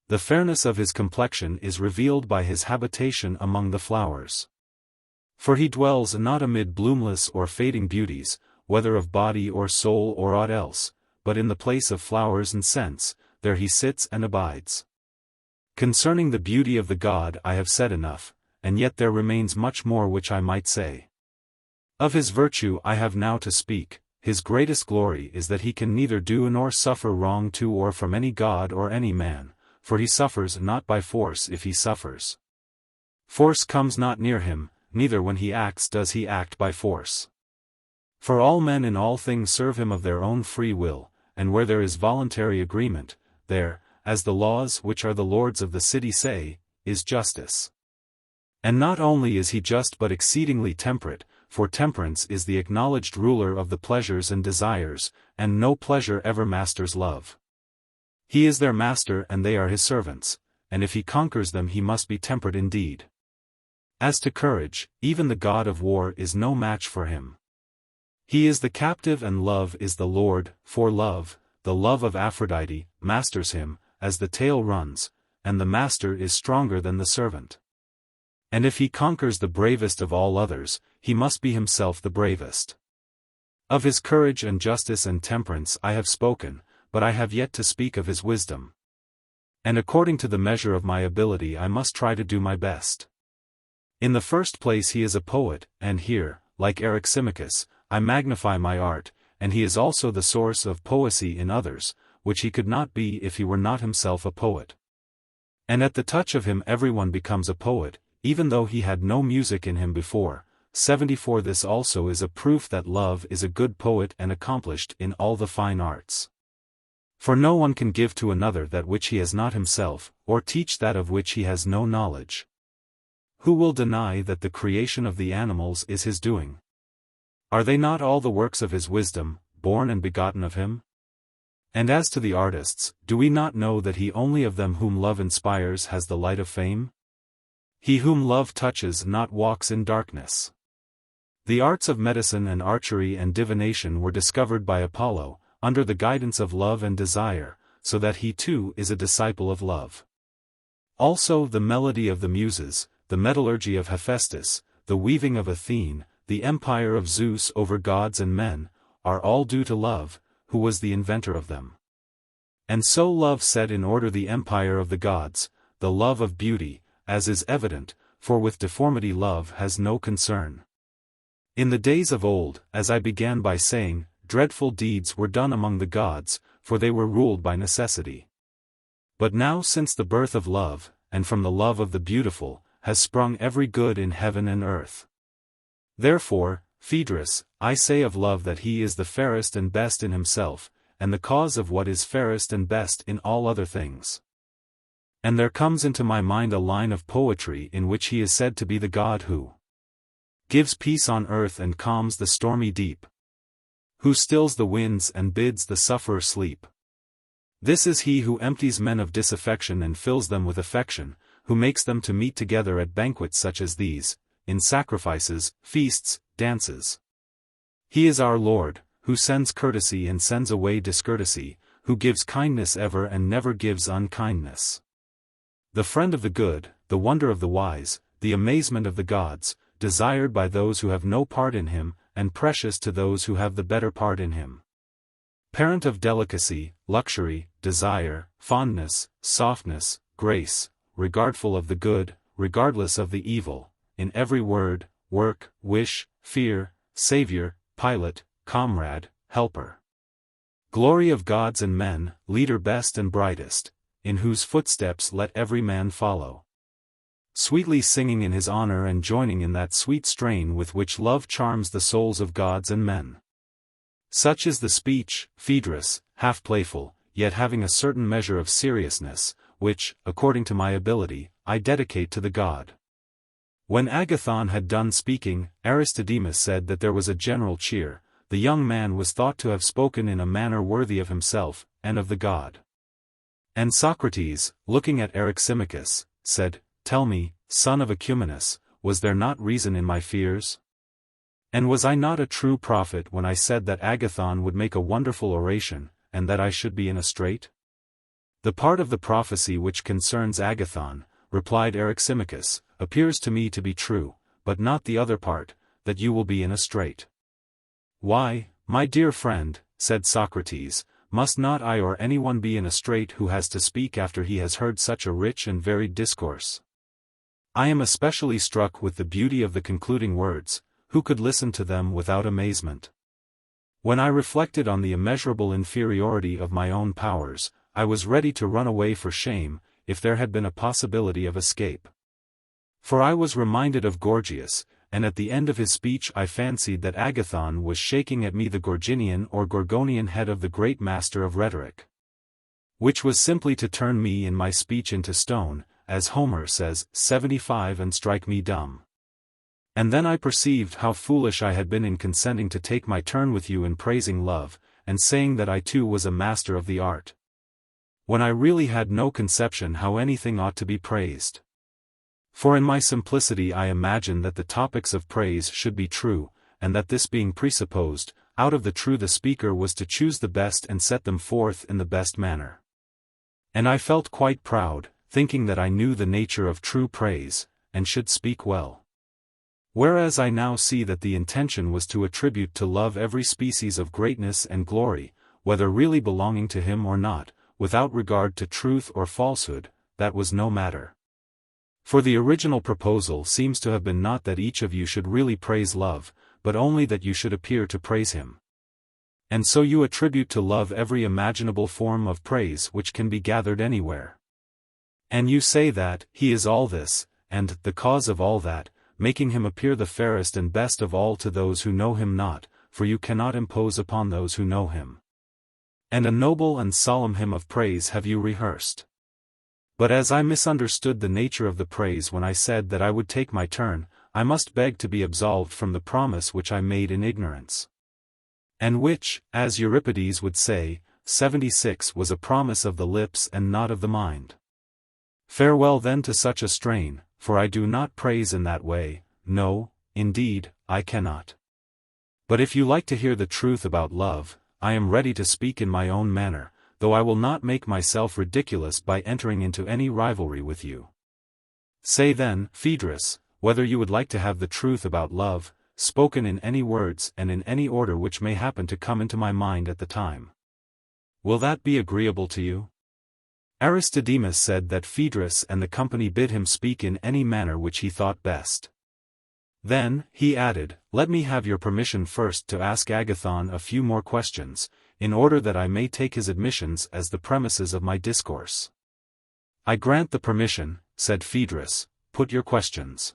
The fairness of his complexion is revealed by his habitation among the flowers. For he dwells not amid bloomless or fading beauties, whether of body or soul or aught else, but in the place of flowers and scents, there he sits and abides. Concerning the beauty of the god I have said enough, and yet there remains much more which I might say. Of his virtue I have now to speak. His greatest glory is that he can neither do nor suffer wrong to or from any god or any man, for he suffers not by force if he suffers. Force comes not near him, neither when he acts does he act by force. For all men in all things serve him of their own free will, and where there is voluntary agreement, there, as the laws which are the lords of the city say, is justice. And not only is he just but exceedingly temperate, for temperance is the acknowledged ruler of the pleasures and desires, and no pleasure ever masters love. He is their master and they are his servants, and if he conquers them he must be temperate indeed. As to courage, even the god of war is no match for him. He is the captive and love is the lord, for love, the love of Aphrodite, masters him, as the tale runs, and the master is stronger than the servant. And if he conquers the bravest of all others, he must be himself the bravest. Of his courage and justice and temperance I have spoken, but I have yet to speak of his wisdom. And according to the measure of my ability I must try to do my best. In the first place he is a poet, and here, like Eryximachus, I magnify my art, and he is also the source of poesy in others, which he could not be if he were not himself a poet. And at the touch of him everyone becomes a poet, even though he had no music in him before. 74 This also is a proof that love is a good poet and accomplished in all the fine arts. For no one can give to another that which he has not himself, or teach that of which he has no knowledge. Who will deny that the creation of the animals is his doing? Are they not all the works of his wisdom, born and begotten of him? And as to the artists, do we not know that he only of them whom love inspires has the light of fame? He whom love touches not walks in darkness. The arts of medicine and archery and divination were discovered by Apollo, under the guidance of love and desire, so that he too is a disciple of love. Also the melody of the Muses, the metallurgy of Hephaestus, the weaving of Athene, the empire of Zeus over gods and men, are all due to love, who was the inventor of them. And so love set in order the empire of the gods, the love of beauty, as is evident, for with deformity love has no concern. In the days of old, as I began by saying, dreadful deeds were done among the gods, for they were ruled by necessity. But now since the birth of love, and from the love of the beautiful, has sprung every good in heaven and earth. Therefore, Phaedrus, I say of love that he is the fairest and best in himself, and the cause of what is fairest and best in all other things. And there comes into my mind a line of poetry in which he is said to be the god who gives peace on earth and calms the stormy deep, who stills the winds and bids the sufferer sleep. This is he who empties men of disaffection and fills them with affection, who makes them to meet together at banquets such as these, in sacrifices, feasts, dances. He is our Lord, who sends courtesy and sends away discourtesy, who gives kindness ever and never gives unkindness. The friend of the good, the wonder of the wise, the amazement of the gods, desired by those who have no part in him, and precious to those who have the better part in him. Parent of delicacy, luxury, desire, fondness, softness, grace, regardful of the good, regardless of the evil, in every word, work, wish, fear, savior, pilot, comrade, helper. Glory of gods and men, leader best and brightest, in whose footsteps let every man follow. Sweetly singing in his honor and joining in that sweet strain with which love charms the souls of gods and men. Such is the speech, Phaedrus, half playful, yet having a certain measure of seriousness, which, according to my ability, I dedicate to the god. When Agathon had done speaking, Aristodemus said that there was a general cheer. The young man was thought to have spoken in a manner worthy of himself, and of the god. And Socrates, looking at Eryximachus, said, Tell me, son of Ecumenus, was there not reason in my fears? And was I not a true prophet when I said that Agathon would make a wonderful oration, and that I should be in a strait? The part of the prophecy which concerns Agathon, replied Eryximachus, appears to me to be true, but not the other part, that you will be in a strait. Why, my dear friend, said Socrates, must not I or anyone be in a strait who has to speak after he has heard such a rich and varied discourse? I am especially struck with the beauty of the concluding words. Who could listen to them without amazement? When I reflected on the immeasurable inferiority of my own powers, I was ready to run away for shame, if there had been a possibility of escape. For I was reminded of Gorgias, and at the end of his speech I fancied that Agathon was shaking at me the Gorginian or Gorgonian head of the great master of rhetoric. Which was simply to turn me in my speech into stone, as Homer says, 75 and strike me dumb. And then I perceived how foolish I had been in consenting to take my turn with you in praising love, and saying that I too was a master of the art, when I really had no conception how anything ought to be praised. For in my simplicity I imagined that the topics of praise should be true, and that this being presupposed, out of the true the speaker was to choose the best and set them forth in the best manner. And I felt quite proud, thinking that I knew the nature of true praise, and should speak well. Whereas I now see that the intention was to attribute to love every species of greatness and glory, whether really belonging to him or not, without regard to truth or falsehood, that was no matter. For the original proposal seems to have been not that each of you should really praise love, but only that you should appear to praise him. And so you attribute to love every imaginable form of praise which can be gathered anywhere. And you say that he is all this, and the cause of all that, making him appear the fairest and best of all to those who know him not, for you cannot impose upon those who know him. And a noble and solemn hymn of praise have you rehearsed. But as I misunderstood the nature of the praise when I said that I would take my turn, I must beg to be absolved from the promise which I made in ignorance. And which, as Euripides would say, 76 was a promise of the lips and not of the mind. Farewell then to such a strain, for I do not praise in that way, no, indeed, I cannot. But if you like to hear the truth about love, I am ready to speak in my own manner, though I will not make myself ridiculous by entering into any rivalry with you. Say then, Phaedrus, whether you would like to have the truth about love, spoken in any words and in any order which may happen to come into my mind at the time. Will that be agreeable to you? Aristodemus said that Phaedrus and the company bid him speak in any manner which he thought best. Then, he added, let me have your permission first to ask Agathon a few more questions, in order that I may take his admissions as the premises of my discourse. I grant the permission, said Phaedrus, put your questions.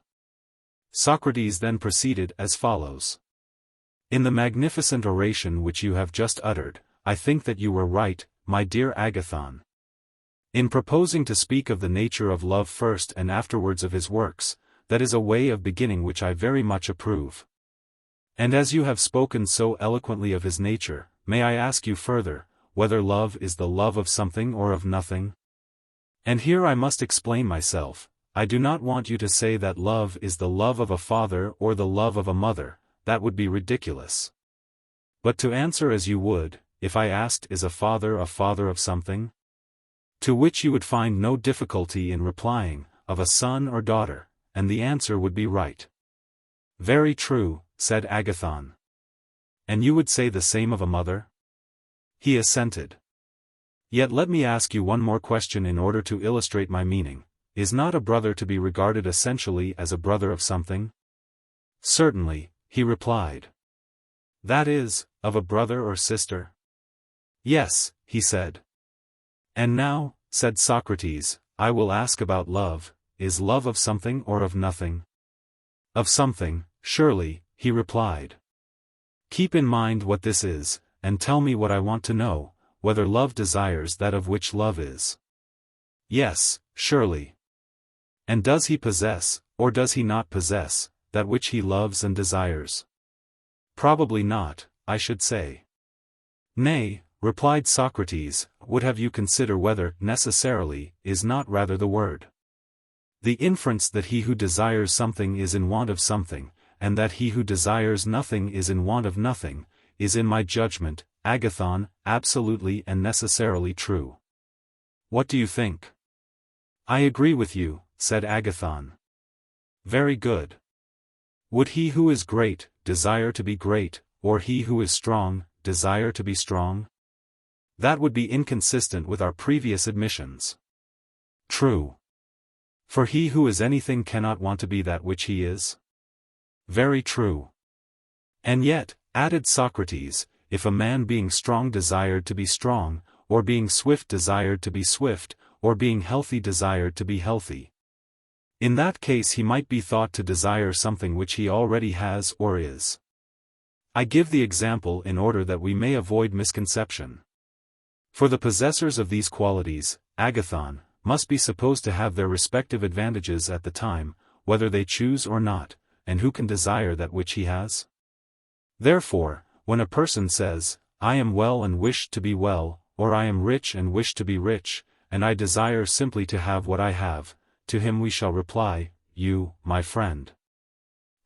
Socrates then proceeded as follows. In the magnificent oration which you have just uttered, I think that you were right, my dear Agathon. In proposing to speak of the nature of love first and afterwards of his works, that is a way of beginning which I very much approve. And as you have spoken so eloquently of his nature, may I ask you further, whether love is the love of something or of nothing? And here I must explain myself. I do not want you to say that love is the love of a father or the love of a mother, that would be ridiculous. But to answer as you would, if I asked is a father of something? To which you would find no difficulty in replying, of a son or daughter, and the answer would be right. Very true, said Agathon. And you would say the same of a mother? He assented. Yet let me ask you one more question in order to illustrate my meaning. Is not a brother to be regarded essentially as a brother of something? Certainly, he replied. That is, of a brother or sister? Yes, he said. And now, said Socrates, I will ask about love. Is love of something or of nothing? Of something, surely, he replied. Keep in mind what this is, and tell me what I want to know, whether love desires that of which love is. Yes, surely. And does he possess, or does he not possess, that which he loves and desires? Probably not, I should say. Nay, replied Socrates, would have you consider whether necessarily is not rather the word. The inference that he who desires something is in want of something, and that he who desires nothing is in want of nothing, is in my judgment, Agathon, absolutely and necessarily true. What do you think? I agree with you, said Agathon. Very good. Would he who is great, desire to be great, or he who is strong, desire to be strong? That would be inconsistent with our previous admissions. True. For he who is anything cannot want to be that which he is? Very true. And yet, added Socrates, if a man being strong desired to be strong, or being swift desired to be swift, or being healthy desired to be healthy, in that case he might be thought to desire something which he already has or is. I give the example in order that we may avoid misconception. For the possessors of these qualities, Agathon, must be supposed to have their respective advantages at the time, whether they choose or not, and who can desire that which he has? Therefore, when a person says, I am well and wish to be well, or I am rich and wish to be rich, and I desire simply to have what I have, to him we shall reply, you, my friend,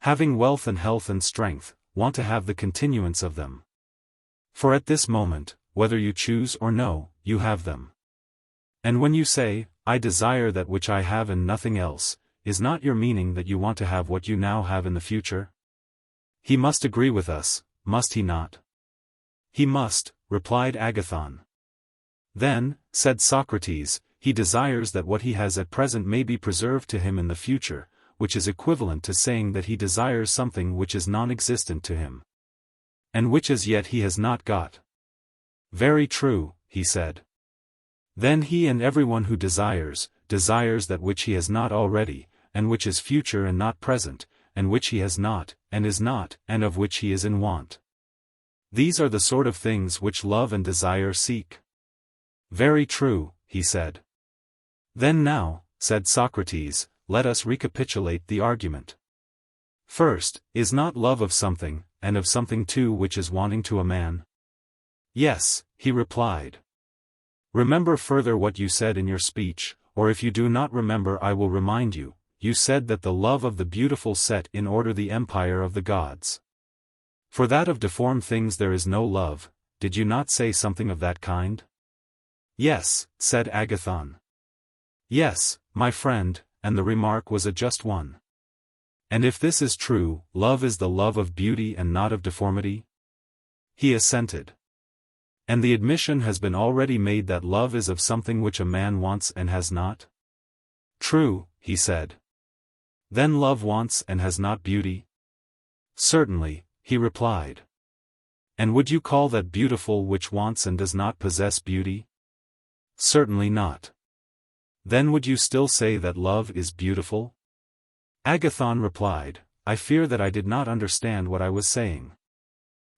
having wealth and health and strength, want to have the continuance of them. For at this moment, whether you choose or no, you have them. And when you say, I desire that which I have and nothing else, is not your meaning that you want to have what you now have in the future? He must agree with us, must he not? He must, replied Agathon. Then, said Socrates, he desires that what he has at present may be preserved to him in the future, which is equivalent to saying that he desires something which is non-existent to him, and which as yet he has not got. Very true, he said. Then he and everyone who desires that which he has not already, and which is future and not present, and which he has not, and is not, and of which he is in want. These are the sort of things which love and desire seek. Very true, he said. Then now, said Socrates, let us recapitulate the argument. First, is not love of something, and of something too which is wanting to a man? Yes, he replied. Remember further what you said in your speech, or if you do not remember I will remind you. You said that the love of the beautiful set in order the empire of the gods. For that of deformed things there is no love, did you not say something of that kind? Yes, said Agathon. Yes, my friend, and the remark was a just one. And if this is true, love is the love of beauty and not of deformity? He assented. And the admission has been already made that love is of something which a man wants and has not? True, he said. Then love wants and has not beauty? Certainly, he replied. And would you call that beautiful which wants and does not possess beauty? Certainly not. Then would you still say that love is beautiful? Agathon replied, I fear that I did not understand what I was saying.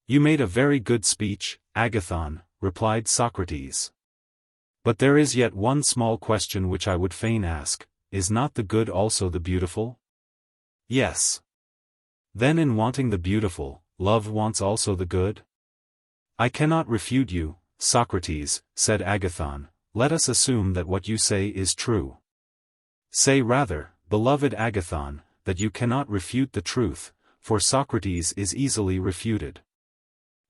You made a very good speech, Agathon, replied Socrates. But there is yet one small question which I would fain ask. Is not the good also the beautiful? Yes. Then in wanting the beautiful, love wants also the good? I cannot refute you, Socrates, said Agathon, let us assume that what you say is true. Say rather, beloved Agathon, that you cannot refute the truth, for Socrates is easily refuted.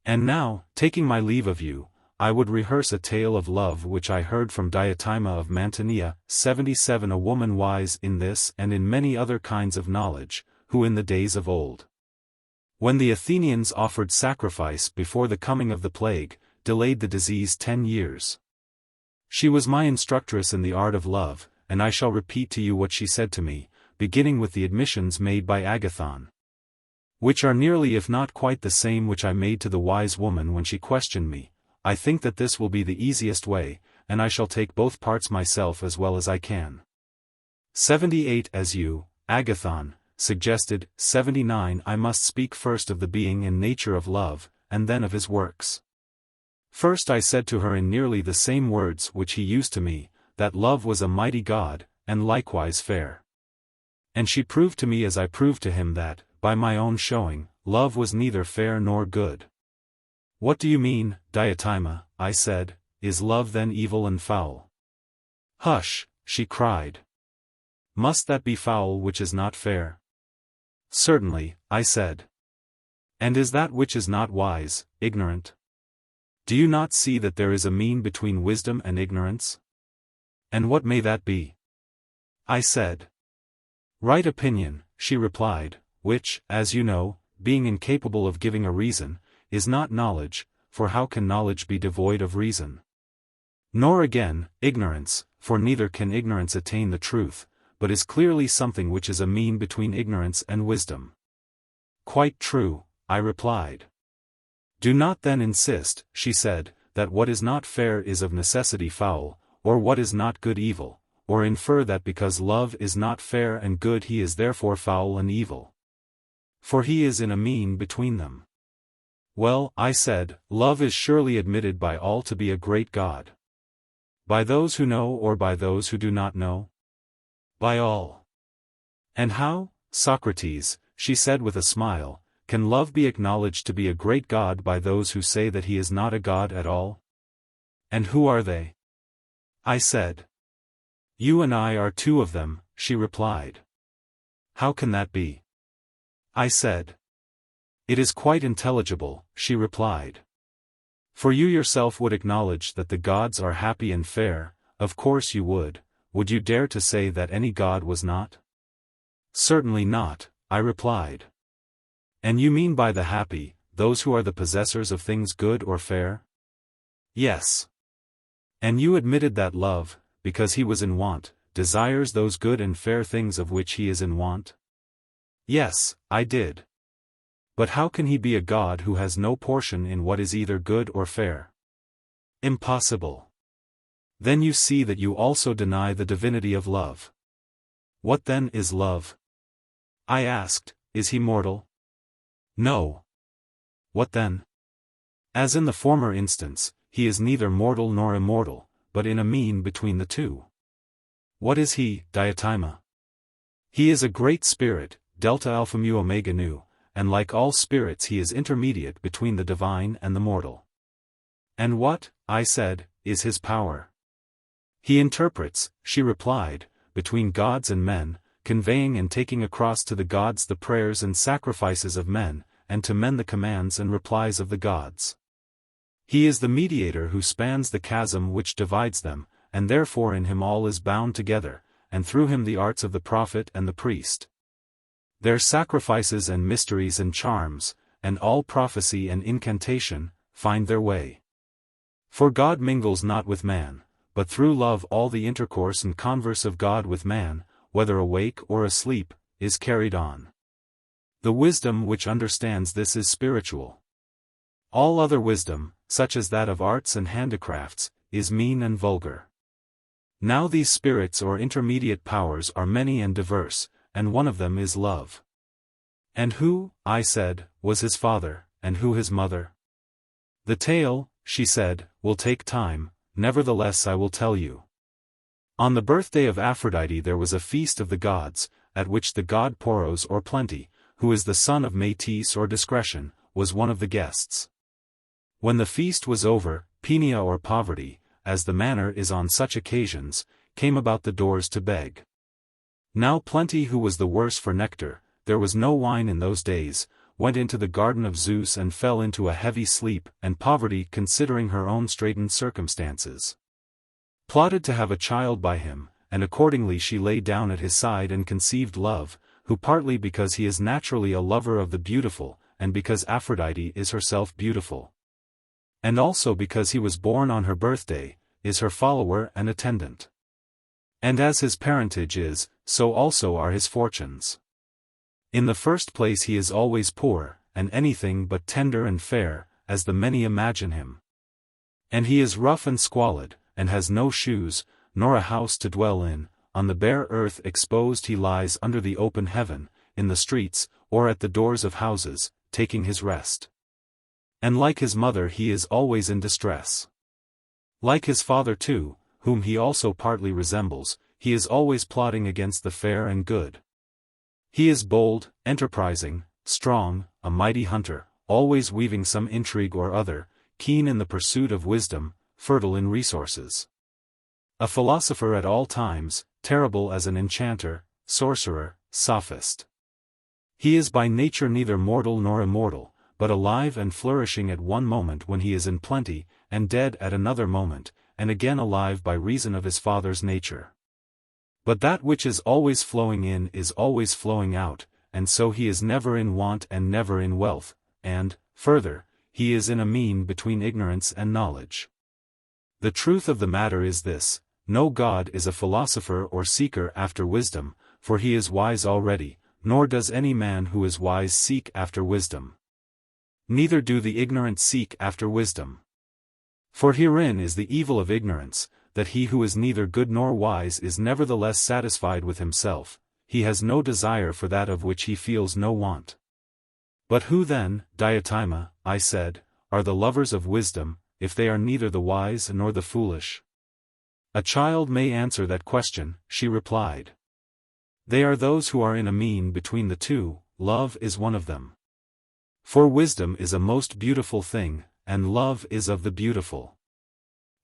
And now, taking my leave of you, I would rehearse a tale of love which I heard from Diotima of Mantinea, 77, a woman wise in this and in many other kinds of knowledge, who in the days of old, when the Athenians offered sacrifice before the coming of the plague, delayed the disease 10 years. She was my instructress in the art of love, and I shall repeat to you what she said to me, beginning with the admissions made by Agathon, which are nearly if not quite the same which I made to the wise woman when she questioned me. I think that this will be the easiest way, and I shall take both parts myself as well as I can. 78 As you, Agathon, suggested, 79 I must speak first of the being and nature of love, and then of his works. First I said to her in nearly the same words which he used to me, that love was a mighty god, and likewise fair. And she proved to me as I proved to him that, by my own showing, love was neither fair nor good. What do you mean, Diotima? I said, is love then evil and foul? Hush, she cried. Must that be foul which is not fair? Certainly, I said. And is that which is not wise, ignorant? Do you not see that there is a mean between wisdom and ignorance? And what may that be? I said. Right opinion, she replied, which, as you know, being incapable of giving a reason, is not knowledge, for how can knowledge be devoid of reason? Nor again, ignorance, for neither can ignorance attain the truth, but is clearly something which is a mean between ignorance and wisdom. Quite true, I replied. Do not then insist, she said, that what is not fair is of necessity foul, or what is not good evil, or infer that because love is not fair and good he is therefore foul and evil. For he is in a mean between them. Well, I said, love is surely admitted by all to be a great God. By those who know or by those who do not know? By all. And how, Socrates, she said with a smile, can love be acknowledged to be a great god by those who say that he is not a god at all? And who are they? I said. You and I are two of them, she replied. How can that be? I said. It is quite intelligible, she replied. For you yourself would acknowledge that the gods are happy and fair, of course you would. Would you dare to say that any god was not? Certainly not, I replied. And you mean by the happy, those who are the possessors of things good or fair? Yes. And you admitted that love, because he was in want, desires those good and fair things of which he is in want? Yes, I did. But how can he be a god who has no portion in what is either good or fair? Impossible. Then you see that you also deny the divinity of love. What then is love? I asked, is he mortal? No. What then? As in the former instance, he is neither mortal nor immortal, but in a mean between the two. What is he, Diotima? He is a great spirit, delta alpha mu omega nu, and like all spirits he is intermediate between the divine and the mortal. And what, I said, is his power? He interprets, she replied, between gods and men, conveying and taking across to the gods the prayers and sacrifices of men, and to men the commands and replies of the gods. He is the mediator who spans the chasm which divides them, and therefore in him all is bound together, and through him the arts of the prophet and the priest. Their sacrifices and mysteries and charms, and all prophecy and incantation, find their way. For God mingles not with man, but through love all the intercourse and converse of God with man, whether awake or asleep, is carried on. The wisdom which understands this is spiritual. All other wisdom, such as that of arts and handicrafts, is mean and vulgar. Now these spirits or intermediate powers are many and diverse, and one of them is love. And who, I said, was his father, and who his mother? The tale, she said, will take time, nevertheless I will tell you. On the birthday of Aphrodite there was a feast of the gods, at which the god Poros or Plenty, who is the son of Metis or Discretion, was one of the guests. When the feast was over, Peenia or Poverty, as the manner is on such occasions, came about the doors to beg. Now Plenty, who was the worse for nectar, there was no wine in those days, went into the garden of Zeus and fell into a heavy sleep, and Poverty, considering her own straitened circumstances, plotted to have a child by him, and accordingly she lay down at his side and conceived Love, who partly because he is naturally a lover of the beautiful, and because Aphrodite is herself beautiful, and also because he was born on her birthday, is her follower and attendant. And as his parentage is, so also are his fortunes. In the first place he is always poor, and anything but tender and fair, as the many imagine him. And he is rough and squalid, and has no shoes, nor a house to dwell in, on the bare earth exposed he lies under the open heaven, in the streets, or at the doors of houses, taking his rest. And like his mother he is always in distress. Like his father too, whom he also partly resembles, he is always plotting against the fair and good. He is bold, enterprising, strong, a mighty hunter, always weaving some intrigue or other, keen in the pursuit of wisdom, fertile in resources. A philosopher at all times, terrible as an enchanter, sorcerer, sophist. He is by nature neither mortal nor immortal, but alive and flourishing at one moment when he is in plenty, and dead at another moment, and again alive by reason of his father's nature. But that which is always flowing in is always flowing out, and so he is never in want and never in wealth, and, further, he is in a mean between ignorance and knowledge. The truth of the matter is this: no god is a philosopher or seeker after wisdom, for he is wise already, nor does any man who is wise seek after wisdom. Neither do the ignorant seek after wisdom. For herein is the evil of ignorance, that he who is neither good nor wise is nevertheless satisfied with himself, he has no desire for that of which he feels no want. But who then, Diotima, I said, are the lovers of wisdom, if they are neither the wise nor the foolish? A child may answer that question, she replied. They are those who are in a mean between the two, love is one of them. For wisdom is a most beautiful thing, and love is of the beautiful.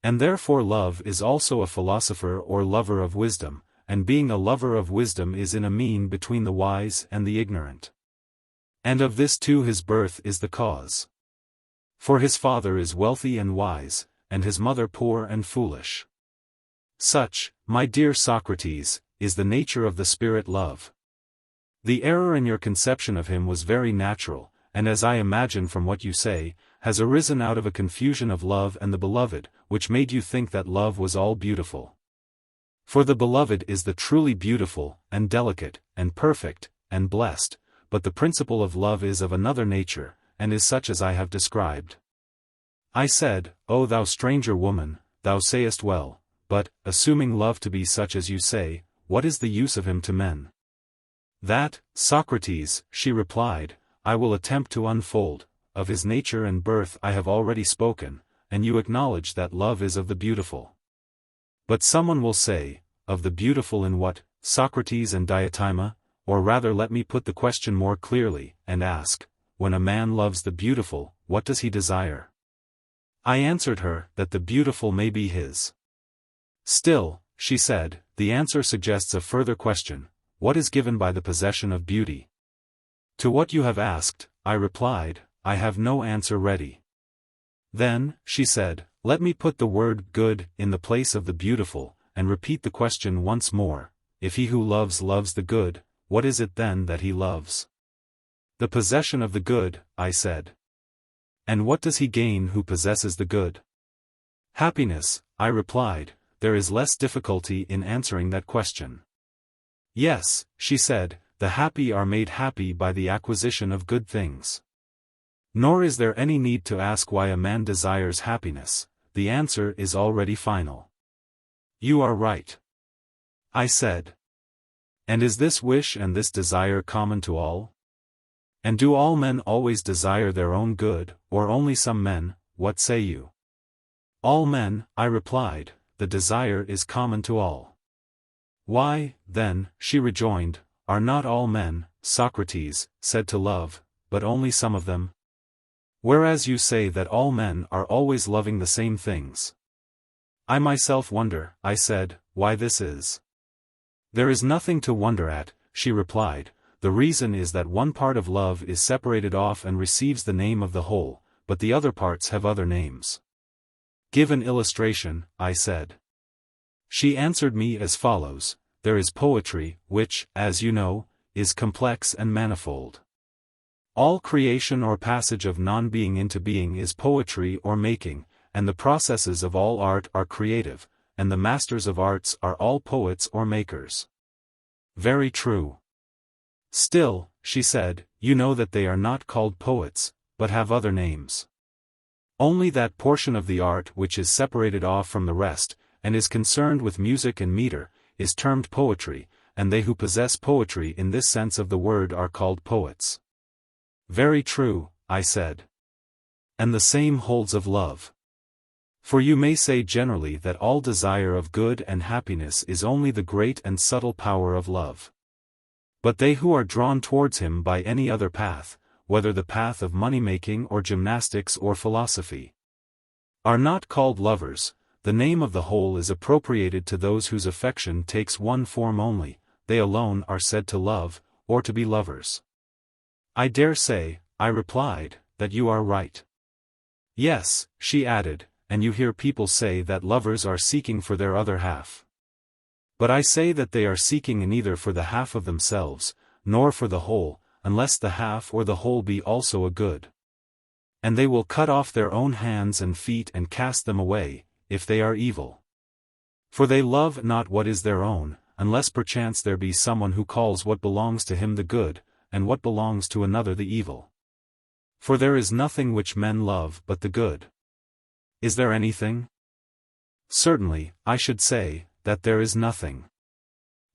And therefore love is also a philosopher or lover of wisdom, and being a lover of wisdom is in a mean between the wise and the ignorant. And of this too his birth is the cause. For his father is wealthy and wise, and his mother poor and foolish. Such, my dear Socrates, is the nature of the spirit love. The error in your conception of him was very natural, and as I imagine from what you say, has arisen out of a confusion of love and the beloved, which made you think that love was all beautiful. For the beloved is the truly beautiful, and delicate, and perfect, and blessed, but the principle of love is of another nature, and is such as I have described. I said, O thou stranger woman, thou sayest well, but, assuming love to be such as you say, what is the use of him to men? That, Socrates, she replied, I will attempt to unfold. Of his nature and birth I have already spoken, and you acknowledge that love is of the beautiful. But someone will say, of the beautiful in what, Socrates and Diotima? Or rather let me put the question more clearly, and ask, when a man loves the beautiful, what does he desire? I answered her, that the beautiful may be his. Still, she said, the answer suggests a further question, what is given by the possession of beauty? To what you have asked, I replied, I have no answer ready. Then, she said, let me put the word good in the place of the beautiful, and repeat the question once more, if he who loves loves the good, what is it then that he loves? The possession of the good, I said. And what does he gain who possesses the good? Happiness, I replied, there is less difficulty in answering that question. Yes, she said, the happy are made happy by the acquisition of good things. Nor is there any need to ask why a man desires happiness, the answer is already final. You are right. I said. And is this wish and this desire common to all? And do all men always desire their own good, or only some men, what say you? All men, I replied, the desire is common to all. Why, then, she rejoined, are not all men, Socrates, said to love, but only some of them? Whereas you say that all men are always loving the same things. I myself wonder, I said, why this is. There is nothing to wonder at, she replied, the reason is that one part of love is separated off and receives the name of the whole, but the other parts have other names. Give an illustration, I said. She answered me as follows, there is poetry, which, as you know, is complex and manifold. All creation or passage of non-being into being is poetry or making, and the processes of all art are creative, and the masters of arts are all poets or makers. Very true. Still, she said, you know that they are not called poets, but have other names. Only that portion of the art which is separated off from the rest, and is concerned with music and meter, is termed poetry, and they who possess poetry in this sense of the word are called poets. Very true, I said. And the same holds of love. For you may say generally that all desire of good and happiness is only the great and subtle power of love. But they who are drawn towards him by any other path, whether the path of money-making or gymnastics or philosophy, are not called lovers. The name of the whole is appropriated to those whose affection takes one form only, they alone are said to love, or to be lovers. I dare say, I replied, that you are right. Yes, she added, and you hear people say that lovers are seeking for their other half. But I say that they are seeking neither for the half of themselves, nor for the whole, unless the half or the whole be also a good. And they will cut off their own hands and feet and cast them away, if they are evil. For they love not what is their own, unless perchance there be someone who calls what belongs to him the good, and what belongs to another the evil. For there is nothing which men love but the good. Is there anything? Certainly, I should say, that there is nothing.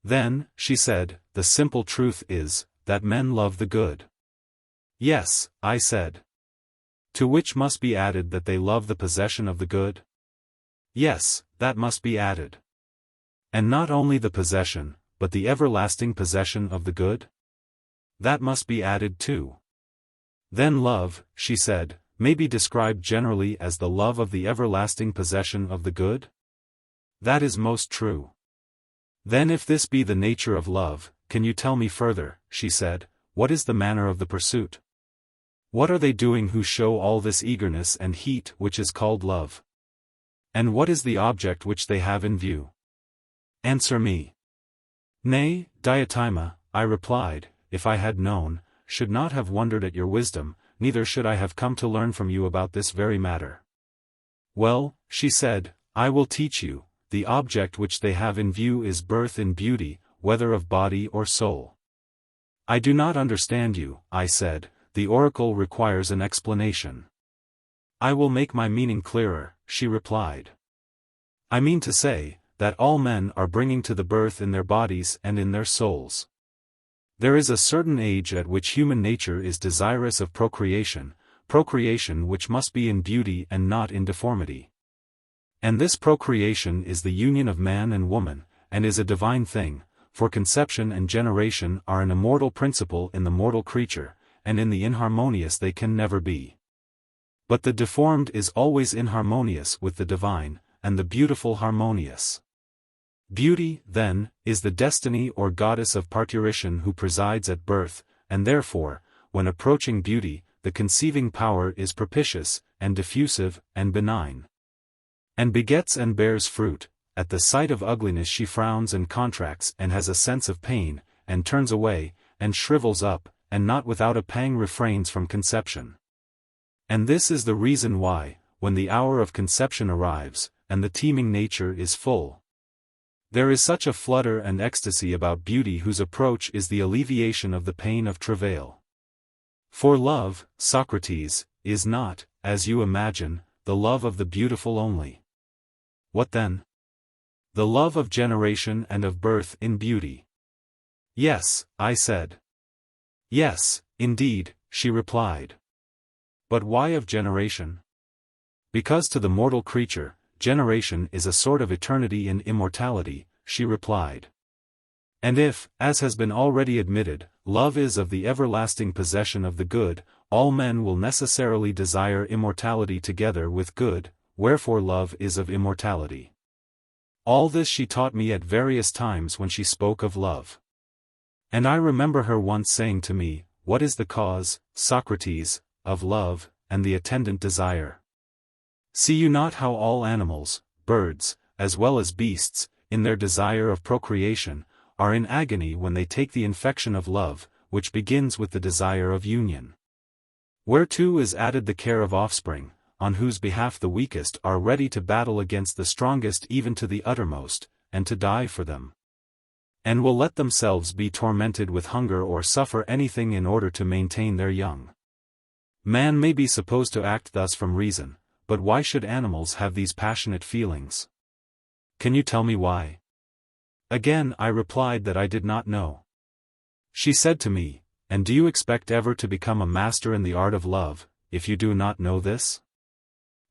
Then, she said, the simple truth is, that men love the good. Yes, I said. To which must be added that they love the possession of the good? Yes, that must be added. And not only the possession, but the everlasting possession of the good? That must be added too. Then love, she said, may be described generally as the love of the everlasting possession of the good? That is most true. Then if this be the nature of love, can you tell me further, she said, what is the manner of the pursuit? What are they doing who show all this eagerness and heat which is called love? And what is the object which they have in view? Answer me. Nay, Diotima, I replied, if I had known, should not have wondered at your wisdom, neither should I have come to learn from you about this very matter. Well, she said, I will teach you, the object which they have in view is birth in beauty, whether of body or soul. I do not understand you, I said, the oracle requires an explanation. I will make my meaning clearer, she replied. I mean to say, that all men are bringing to the birth in their bodies and in their souls. There is a certain age at which human nature is desirous of procreation which must be in beauty and not in deformity. And this procreation is the union of man and woman, and is a divine thing, for conception and generation are an immortal principle in the mortal creature, and in the inharmonious they can never be. But the deformed is always inharmonious with the divine, and the beautiful harmonious. Beauty, then, is the destiny or goddess of parturition who presides at birth, and therefore, when approaching beauty, the conceiving power is propitious, and diffusive, and benign. And begets and bears fruit. At the sight of ugliness she frowns and contracts and has a sense of pain, and turns away, and shrivels up, and not without a pang refrains from conception. And this is the reason why, when the hour of conception arrives, and the teeming nature is full, there is such a flutter and ecstasy about beauty whose approach is the alleviation of the pain of travail. For love, Socrates, is not, as you imagine, the love of the beautiful only. What then? The love of generation and of birth in beauty. Yes, I said. Yes, indeed, she replied. But why of generation? Because to the mortal creature, generation is a sort of eternity and immortality, she replied. And if, as has been already admitted, love is of the everlasting possession of the good, all men will necessarily desire immortality together with good, wherefore love is of immortality. All this she taught me at various times when she spoke of love. And I remember her once saying to me, what is the cause, Socrates, of love, and the attendant desire? See you not how all animals, birds, as well as beasts, in their desire of procreation, are in agony when they take the infection of love, which begins with the desire of union. Whereto is added the care of offspring, on whose behalf the weakest are ready to battle against the strongest even to the uttermost, and to die for them. And will let themselves be tormented with hunger or suffer anything in order to maintain their young. Man may be supposed to act thus from reason, but why should animals have these passionate feelings? Can you tell me why? Again I replied that I did not know. She said to me, and do you expect ever to become a master in the art of love, if you do not know this?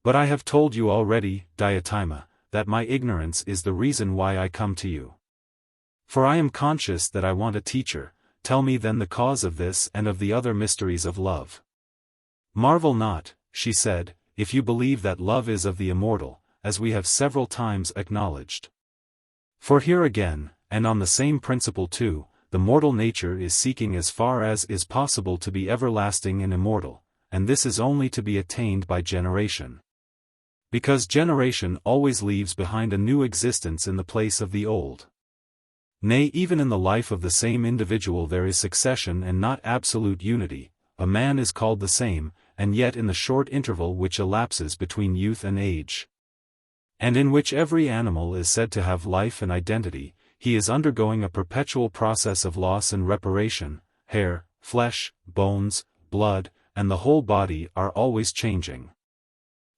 But I have told you already, Diotima, that my ignorance is the reason why I come to you. For I am conscious that I want a teacher. Tell me then the cause of this and of the other mysteries of love. Marvel not, she said, if you believe that love is of the immortal, as we have several times acknowledged. For here again, and on the same principle too, the mortal nature is seeking as far as is possible to be everlasting and immortal, and this is only to be attained by generation. Because generation always leaves behind a new existence in the place of the old. Nay, even in the life of the same individual there is succession and not absolute unity. A man is called the same, and yet in the short interval which elapses between youth and age, and in which every animal is said to have life and identity, he is undergoing a perpetual process of loss and reparation. Hair, flesh, bones, blood, and the whole body are always changing.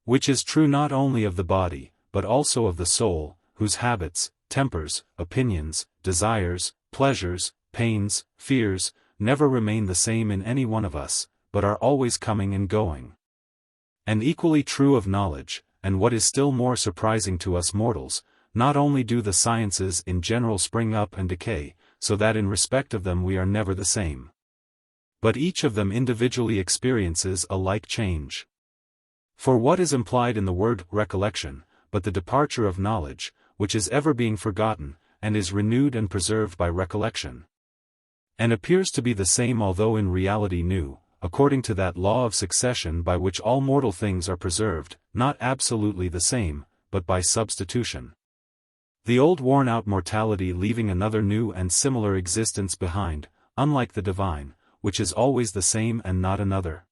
Which is true not only of the body, but also of the soul, whose habits, tempers, opinions, desires, pleasures, pains, fears, never remain the same in any one of us, but are always coming and going. And equally true of knowledge, and what is still more surprising to us mortals, not only do the sciences in general spring up and decay, so that in respect of them we are never the same. But each of them individually experiences a like change. For what is implied in the word recollection, but the departure of knowledge, which is ever being forgotten, and is renewed and preserved by recollection? And appears to be the same although in reality new, according to that law of succession by which all mortal things are preserved, not absolutely the same, but by substitution. The old worn-out mortality leaving another new and similar existence behind, unlike the divine, which is always the same and not another.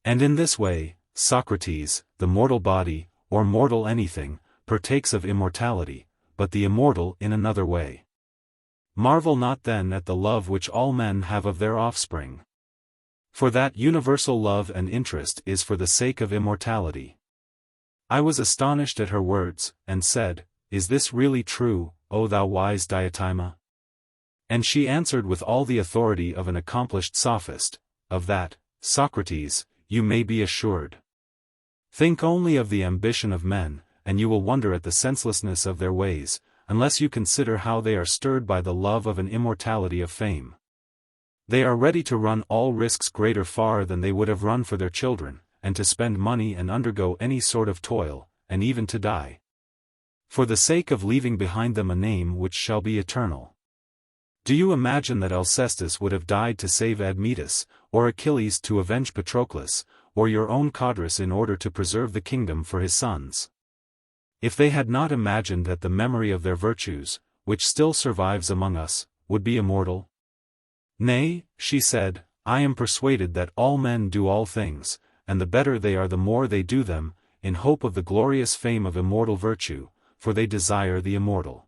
And in this way, Socrates, the mortal body, or mortal anything, partakes of immortality, but the immortal in another way. Marvel not then at the love which all men have of their offspring. For that universal love and interest is for the sake of immortality. I was astonished at her words, and said, Is this really true, O thou wise Diotima? And she answered with all the authority of an accomplished sophist, Of that, Socrates, you may be assured. Think only of the ambition of men, and you will wonder at the senselessness of their ways, unless you consider how they are stirred by the love of an immortality of fame. They are ready to run all risks greater far than they would have run for their children, and to spend money and undergo any sort of toil, and even to die, for the sake of leaving behind them a name which shall be eternal. Do you imagine that Alcestis would have died to save Admetus, or Achilles to avenge Patroclus, or your own Codrus in order to preserve the kingdom for his sons? If they had not imagined that the memory of their virtues, which still survives among us, would be immortal? Nay, she said, I am persuaded that all men do all things, and the better they are the more they do them, in hope of the glorious fame of immortal virtue, for they desire the immortal.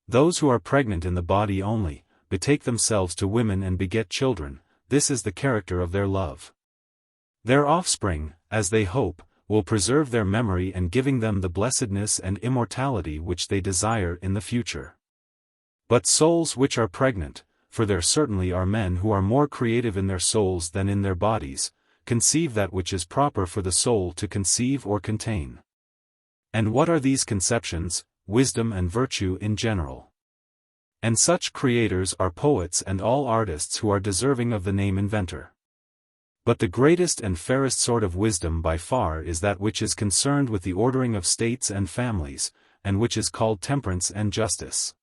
Those who are pregnant in the body only, betake themselves to women and beget children, this is the character of their love. Their offspring, as they hope, will preserve their memory and giving them the blessedness and immortality which they desire in the future. But souls which are pregnant, for there certainly are men who are more creative in their souls than in their bodies, conceive that which is proper for the soul to conceive or contain. And what are these conceptions? Wisdom and virtue in general. And such creators are poets and all artists who are deserving of the name inventor. But the greatest and fairest sort of wisdom by far is that which is concerned with the ordering of states and families, and which is called temperance and justice.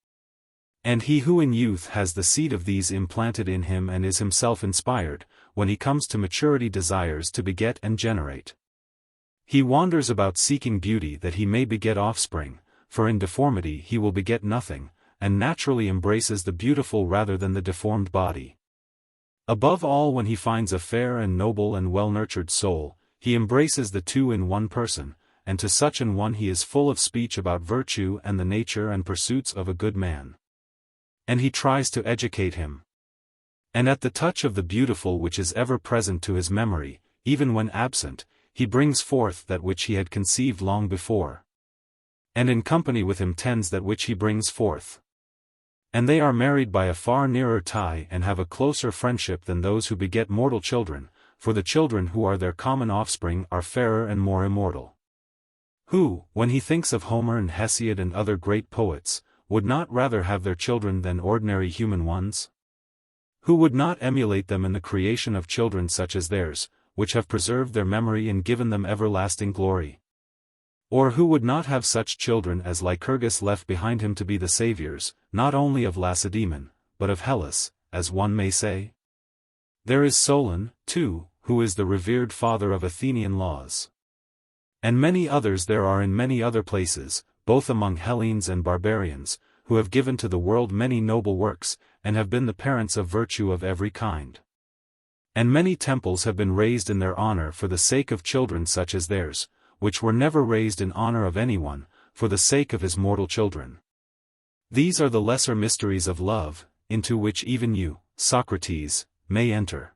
And he who in youth has the seed of these implanted in him and is himself inspired, when he comes to maturity desires to beget and generate. He wanders about seeking beauty that he may beget offspring, for in deformity he will beget nothing, and naturally embraces the beautiful rather than the deformed body. Above all, when he finds a fair and noble and well-nurtured soul, he embraces the two in one person, and to such an one he is full of speech about virtue and the nature and pursuits of a good man. And he tries to educate him. And at the touch of the beautiful which is ever present to his memory, even when absent, he brings forth that which he had conceived long before. And in company with him tends that which he brings forth. And they are married by a far nearer tie and have a closer friendship than those who beget mortal children, for the children who are their common offspring are fairer and more immortal. Who, when he thinks of Homer and Hesiod and other great poets, would not rather have their children than ordinary human ones? Who would not emulate them in the creation of children such as theirs, which have preserved their memory and given them everlasting glory? Or who would not have such children as Lycurgus left behind him to be the saviors, not only of Lacedaemon, but of Hellas, as one may say? There is Solon, too, who is the revered father of Athenian laws. And many others there are in many other places, both among Hellenes and barbarians, who have given to the world many noble works, and have been the parents of virtue of every kind. And many temples have been raised in their honor for the sake of children such as theirs, which were never raised in honor of anyone, for the sake of his mortal children. These are the lesser mysteries of love, into which even you, Socrates, may enter.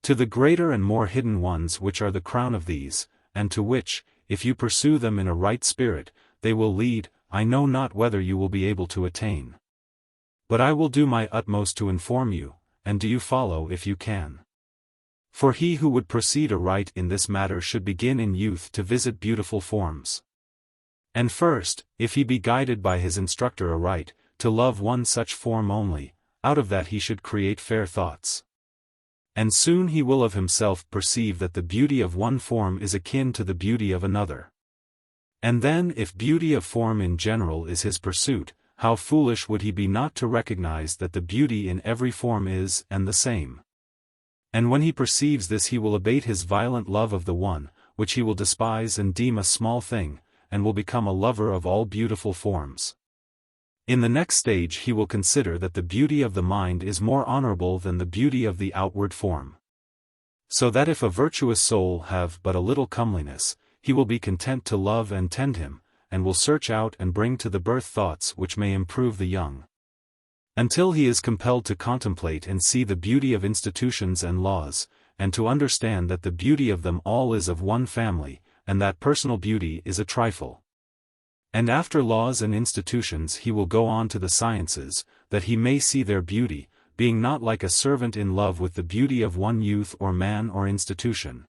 To the greater and more hidden ones which are the crown of these, and to which, if you pursue them in a right spirit, they will lead, I know not whether you will be able to attain. But I will do my utmost to inform you, and do you follow if you can. For he who would proceed aright in this matter should begin in youth to visit beautiful forms. And first, if he be guided by his instructor aright, to love one such form only, out of that he should create fair thoughts. And soon he will of himself perceive that the beauty of one form is akin to the beauty of another. And then if beauty of form in general is his pursuit, how foolish would he be not to recognize that the beauty in every form is and the same. And when he perceives this he will abate his violent love of the one, which he will despise and deem a small thing, and will become a lover of all beautiful forms. In the next stage he will consider that the beauty of the mind is more honorable than the beauty of the outward form. So that if a virtuous soul have but a little comeliness, he will be content to love and tend him, and will search out and bring to the birth thoughts which may improve the young. Until he is compelled to contemplate and see the beauty of institutions and laws, and to understand that the beauty of them all is of one family, and that personal beauty is a trifle. And after laws and institutions he will go on to the sciences, that he may see their beauty, being not like a servant in love with the beauty of one youth or man or institution.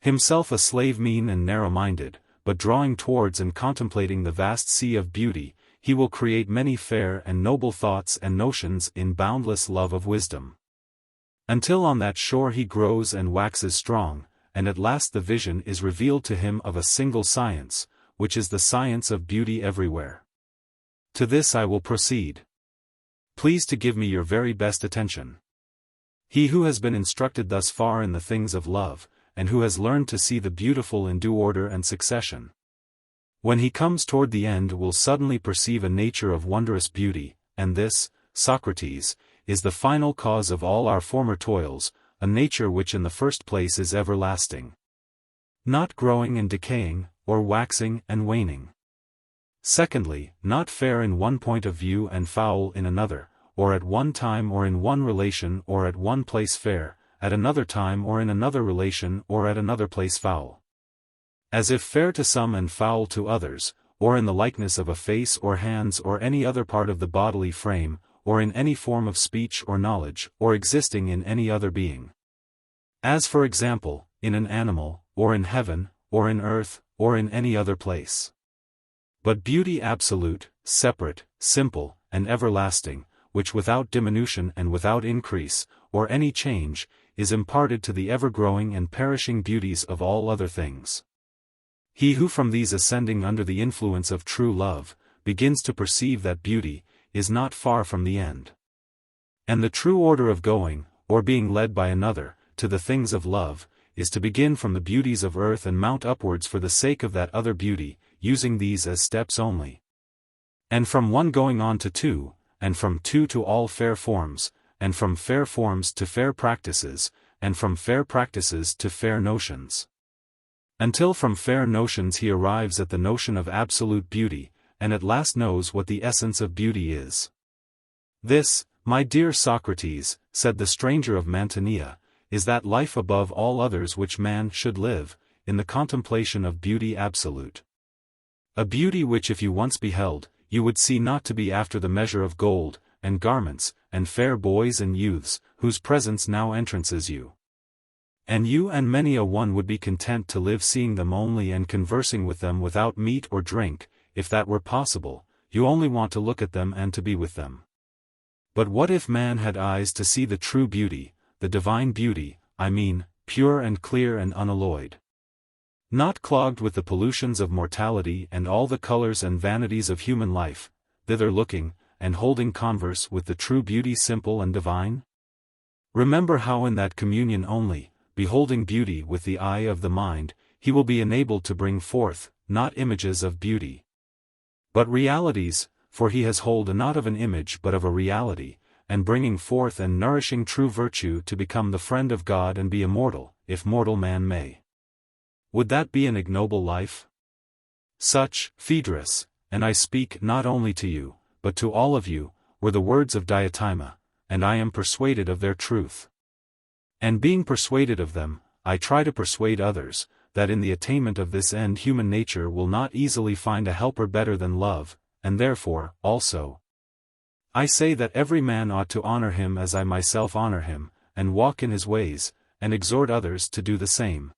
Himself a slave mean and narrow-minded, but drawing towards and contemplating the vast sea of beauty, he will create many fair and noble thoughts and notions in boundless love of wisdom. Until on that shore he grows and waxes strong, and at last the vision is revealed to him of a single science, which is the science of beauty everywhere. To this I will proceed. Please to give me your very best attention. He who has been instructed thus far in the things of love, and who has learned to see the beautiful in due order and succession, when he comes toward the end will suddenly perceive a nature of wondrous beauty, and this, Socrates, is the final cause of all our former toils, a nature which in the first place is everlasting, not growing and decaying, or waxing and waning. Secondly, not fair in one point of view and foul in another, or at one time or in one relation or at one place fair, at another time or in another relation or at another place foul. As if fair to some and foul to others, or in the likeness of a face or hands or any other part of the bodily frame, or in any form of speech or knowledge, or existing in any other being. As for example, in an animal, or in heaven, or in earth, or in any other place. But beauty absolute, separate, simple, and everlasting, which without diminution and without increase, or any change, is imparted to the ever-growing and perishing beauties of all other things. He who from these ascending under the influence of true love, begins to perceive that beauty, is not far from the end. And the true order of going, or being led by another, to the things of love, is to begin from the beauties of earth and mount upwards for the sake of that other beauty, using these as steps only. And from one going on to two, and from two to all fair forms, and from fair forms to fair practices, and from fair practices to fair notions. Until from fair notions he arrives at the notion of absolute beauty, and at last knows what the essence of beauty is. This, my dear Socrates, said the stranger of Mantinea, is that life above all others which man should live, in the contemplation of beauty absolute. A beauty which if you once beheld, you would see not to be after the measure of gold, and garments, and fair boys and youths, whose presence now entrances you. And you and many a one would be content to live seeing them only and conversing with them without meat or drink, if that were possible, you only want to look at them and to be with them. But what if man had eyes to see the true beauty, the divine beauty, I mean, pure and clear and unalloyed, not clogged with the pollutions of mortality and all the colors and vanities of human life, thither looking, and holding converse with the true beauty simple and divine? Remember how in that communion only, beholding beauty with the eye of the mind, he will be enabled to bring forth, not images of beauty, but realities, for he has hold not of an image but of a reality, and bringing forth and nourishing true virtue to become the friend of God and be immortal, if mortal man may. Would that be an ignoble life? Such, Phaedrus, and I speak not only to you, but to all of you, were the words of Diotima, and I am persuaded of their truth. And being persuaded of them, I try to persuade others, that in the attainment of this end human nature will not easily find a helper better than love, and therefore, also, I say that every man ought to honor him as I myself honor him, and walk in his ways, and exhort others to do the same.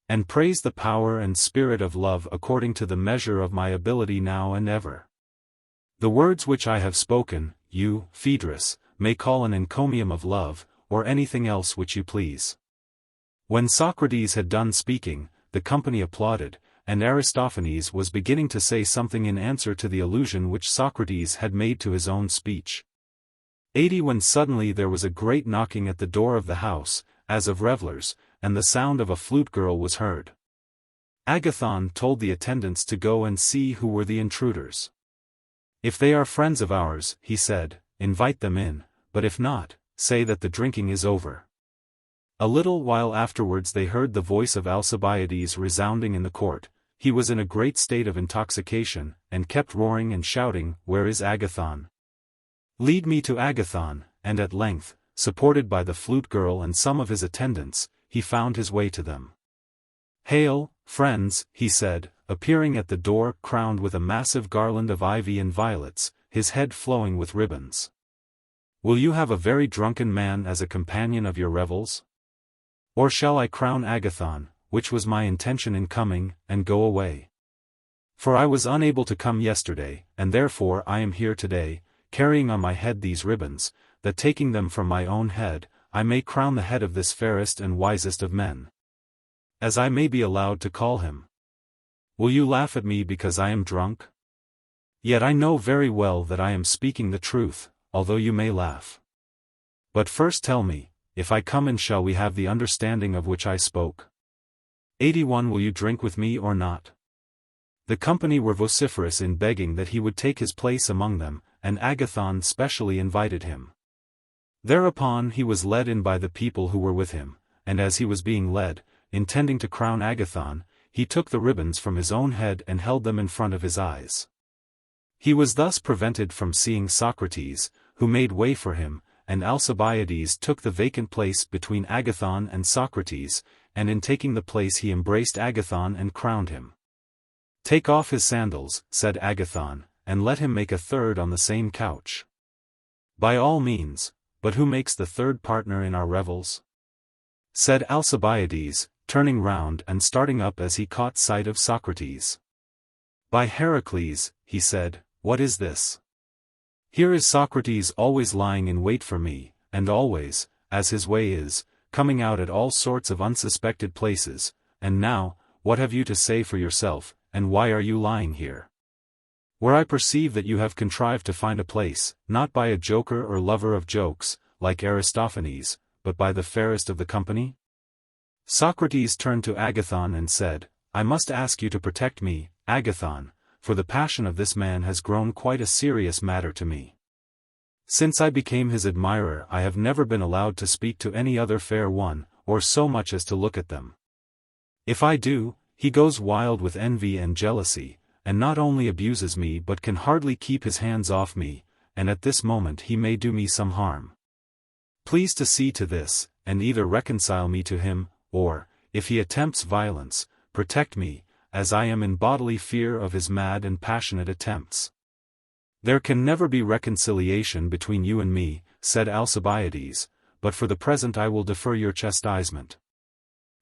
And praise the power and spirit of love according to the measure of my ability now and ever. The words which I have spoken, you, Phaedrus, may call an encomium of love, or anything else which you please." When Socrates had done speaking, the company applauded, and Aristophanes was beginning to say something in answer to the allusion which Socrates had made to his own speech. 80 When suddenly there was a great knocking at the door of the house, as of revellers, and the sound of a flute girl was heard. Agathon told the attendants to go and see who were the intruders. "If they are friends of ours," he said, "invite them in, but if not, say that the drinking is over." A little while afterwards they heard the voice of Alcibiades resounding in the court. He was in a great state of intoxication, and kept roaring and shouting, "Where is Agathon? Lead me to Agathon," and at length, supported by the flute girl and some of his attendants, he found his way to them. "Hail, friends," he said, appearing at the door crowned with a massive garland of ivy and violets, his head flowing with ribbons. "Will you have a very drunken man as a companion of your revels? Or shall I crown Agathon, which was my intention in coming, and go away? For I was unable to come yesterday, and therefore I am here today, carrying on my head these ribbons, that taking them from my own head, I may crown the head of this fairest and wisest of men. As I may be allowed to call him. Will you laugh at me because I am drunk? Yet I know very well that I am speaking the truth, although you may laugh. But first tell me, if I come in, shall we have the understanding of which I spoke? 81 Will you drink with me or not?" The company were vociferous in begging that he would take his place among them, and Agathon specially invited him. Thereupon he was led in by the people who were with him, and as he was being led, intending to crown Agathon, he took the ribbons from his own head and held them in front of his eyes. He was thus prevented from seeing Socrates, who made way for him, and Alcibiades took the vacant place between Agathon and Socrates, and in taking the place he embraced Agathon and crowned him. "Take off his sandals," said Agathon, "and let him make a third on the same couch." "By all means, but who makes the third partner in our revels?" said Alcibiades, turning round and starting up as he caught sight of Socrates. "By Heracles," he said, "what is this? Here is Socrates always lying in wait for me, and always, as his way is, coming out at all sorts of unsuspected places, and now, what have you to say for yourself, and why are you lying here? Where I perceive that you have contrived to find a place, not by a joker or lover of jokes, like Aristophanes, but by the fairest of the company?" Socrates turned to Agathon and said, "I must ask you to protect me, Agathon, for the passion of this man has grown quite a serious matter to me. Since I became his admirer I have never been allowed to speak to any other fair one, or so much as to look at them. If I do, he goes wild with envy and jealousy, and not only abuses me but can hardly keep his hands off me, and at this moment he may do me some harm. Please to see to this, and either reconcile me to him, or, if he attempts violence, protect me, as I am in bodily fear of his mad and passionate attempts." "There can never be reconciliation between you and me," said Alcibiades, "but for the present I will defer your chastisement.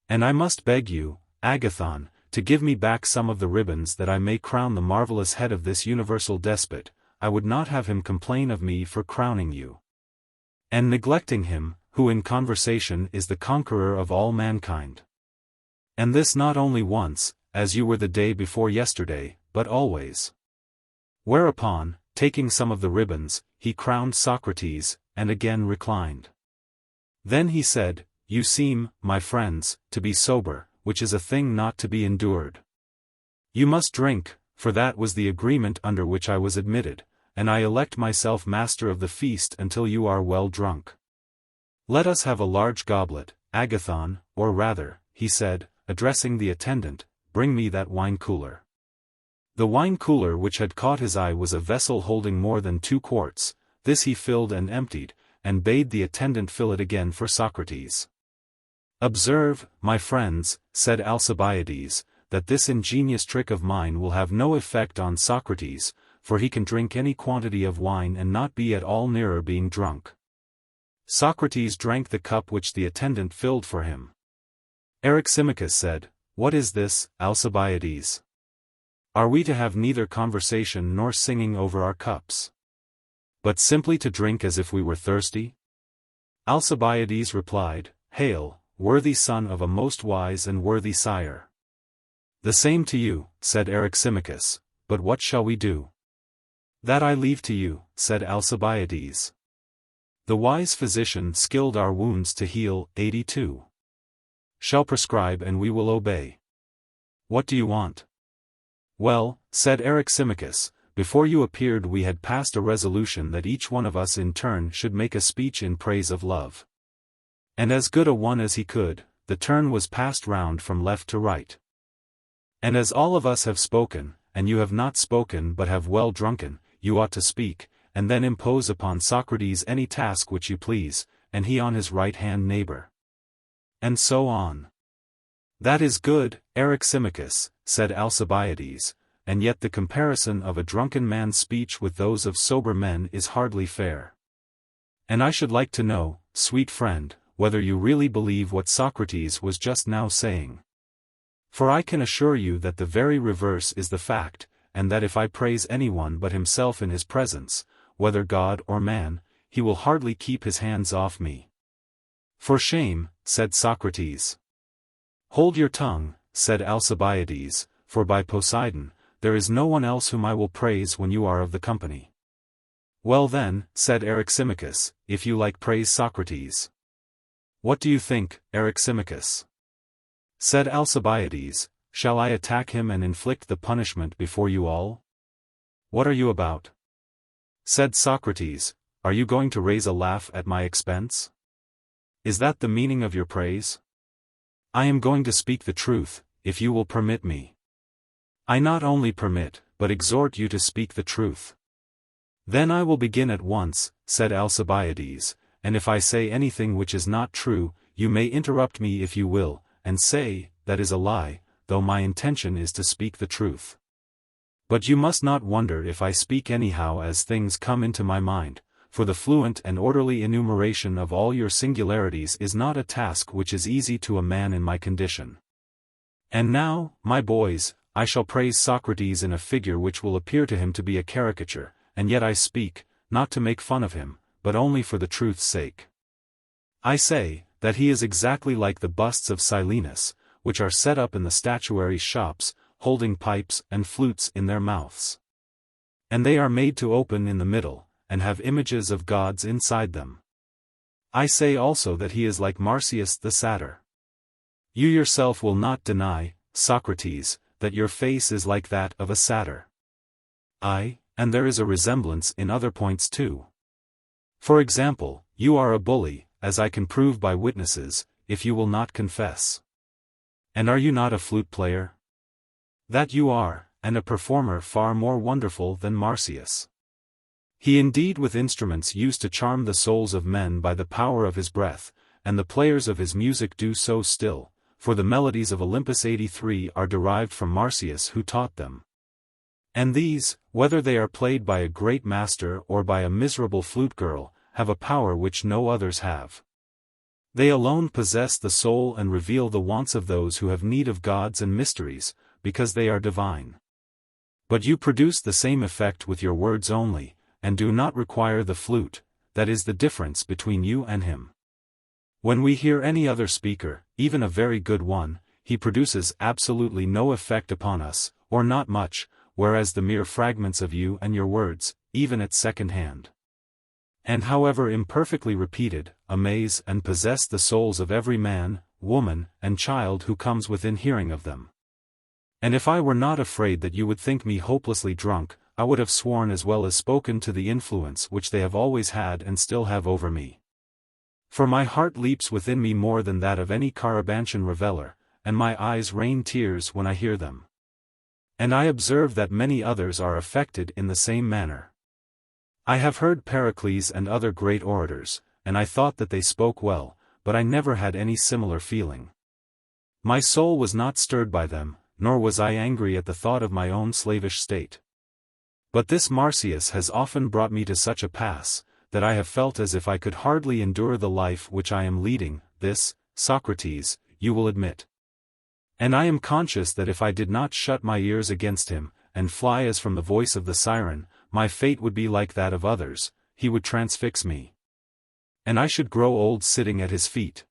And I must beg you, Agathon, to give me back some of the ribbons that I may crown the marvelous head of this universal despot. I would not have him complain of me for crowning you, and neglecting him, who in conversation is the conqueror of all mankind. And this not only once, as you were the day before yesterday, but always." Whereupon, taking some of the ribbons, he crowned Socrates, and again reclined. Then he said, "You seem, my friends, to be sober, which is a thing not to be endured. You must drink, for that was the agreement under which I was admitted, and I elect myself master of the feast until you are well drunk. Let us have a large goblet, Agathon, or rather," he said, addressing the attendant, "bring me that wine cooler." The wine cooler which had caught his eye was a vessel holding more than 2 quarts, this he filled and emptied, and bade the attendant fill it again for Socrates. "Observe, my friends," said Alcibiades, "that this ingenious trick of mine will have no effect on Socrates, for he can drink any quantity of wine and not be at all nearer being drunk." Socrates drank the cup which the attendant filled for him. Eryximachus said, "What is this, Alcibiades? Are we to have neither conversation nor singing over our cups, but simply to drink as if we were thirsty?" Alcibiades replied, "Hail, worthy son of a most wise and worthy sire." "The same to you," said Eryximachus, "but what shall we do?" "That I leave to you," said Alcibiades. "The wise physician skilled our wounds to heal, 82. Shall prescribe and we will obey. What do you want?" "Well," said Eryximachus, "before you appeared we had passed a resolution that each one of us in turn should make a speech in praise of love. And as good a one as he could, the turn was passed round from left to right. And as all of us have spoken, and you have not spoken but have well drunken, you ought to speak, and then impose upon Socrates any task which you please, and he on his right-hand neighbor. And so on." "That is good, Eryximachus," said Alcibiades, "and yet the comparison of a drunken man's speech with those of sober men is hardly fair. And I should like to know, sweet friend, whether you really believe what Socrates was just now saying. For I can assure you that the very reverse is the fact, and that if I praise anyone but himself in his presence, whether God or man, he will hardly keep his hands off me." "For shame," said Socrates. "Hold your tongue," said Alcibiades, "for by Poseidon, there is no one else whom I will praise when you are of the company." "Well then," said Eryximachus, "if you like praise Socrates." "What do you think, Eryximachus?" said Alcibiades, "shall I attack him and inflict the punishment before you all?" "What are you about?" said Socrates, "are you going to raise a laugh at my expense? Is that the meaning of your praise?" "I am going to speak the truth, if you will permit me." "I not only permit, but exhort you to speak the truth." "Then I will begin at once," said Alcibiades, "and if I say anything which is not true, you may interrupt me if you will, and say, that is a lie, though my intention is to speak the truth. But you must not wonder if I speak anyhow as things come into my mind, for the fluent and orderly enumeration of all your singularities is not a task which is easy to a man in my condition. And now, my boys, I shall praise Socrates in a figure which will appear to him to be a caricature, and yet I speak, not to make fun of him, but only for the truth's sake. I say, that he is exactly like the busts of Silenus, which are set up in the statuary shops, holding pipes and flutes in their mouths. And they are made to open in the middle, and have images of gods inside them. I say also that he is like Marsyas the satyr. You yourself will not deny, Socrates, that your face is like that of a satyr. Aye, and there is a resemblance in other points too. For example, you are a bully, as I can prove by witnesses, if you will not confess. And are you not a flute player? That you are, and a performer far more wonderful than Marsyas. He indeed with instruments used to charm the souls of men by the power of his breath, and the players of his music do so still, for the melodies of Olympus 83 are derived from Marsyas who taught them. And these, whether they are played by a great master or by a miserable flute girl, have a power which no others have. They alone possess the soul and reveal the wants of those who have need of gods and mysteries, because they are divine. But you produce the same effect with your words only, and do not require the flute. That is the difference between you and him. When we hear any other speaker, even a very good one, he produces absolutely no effect upon us, or not much, whereas the mere fragments of you and your words, even at second hand, and however imperfectly repeated, amaze and possess the souls of every man, woman, and child who comes within hearing of them. And if I were not afraid that you would think me hopelessly drunk, I would have sworn as well as spoken to the influence which they have always had and still have over me. For my heart leaps within me more than that of any Carabantian reveller, and my eyes rain tears when I hear them. And I observe that many others are affected in the same manner. I have heard Pericles and other great orators, and I thought that they spoke well, but I never had any similar feeling. My soul was not stirred by them, nor was I angry at the thought of my own slavish state. But this Marsyas has often brought me to such a pass, that I have felt as if I could hardly endure the life which I am leading. This, Socrates, you will admit. And I am conscious that if I did not shut my ears against him, and fly as from the voice of the siren, my fate would be like that of others, he would transfix me. And I should grow old sitting at his feet.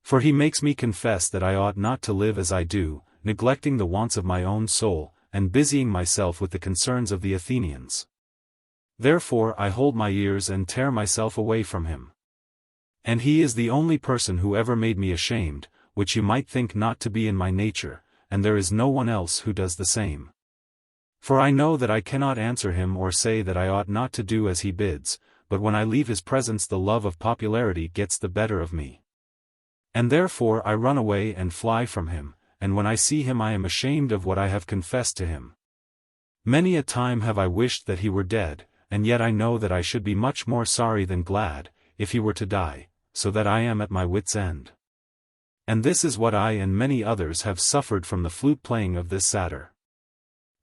For he makes me confess that I ought not to live as I do, neglecting the wants of my own soul, and busying myself with the concerns of the Athenians. Therefore I hold my ears and tear myself away from him. And he is the only person who ever made me ashamed, which you might think not to be in my nature, and there is no one else who does the same. For I know that I cannot answer him or say that I ought not to do as he bids, but when I leave his presence the love of popularity gets the better of me. And therefore I run away and fly from him, and when I see him I am ashamed of what I have confessed to him. Many a time have I wished that he were dead, and yet I know that I should be much more sorry than glad, if he were to die, so that I am at my wit's end. And this is what I and many others have suffered from the flute playing of this satyr.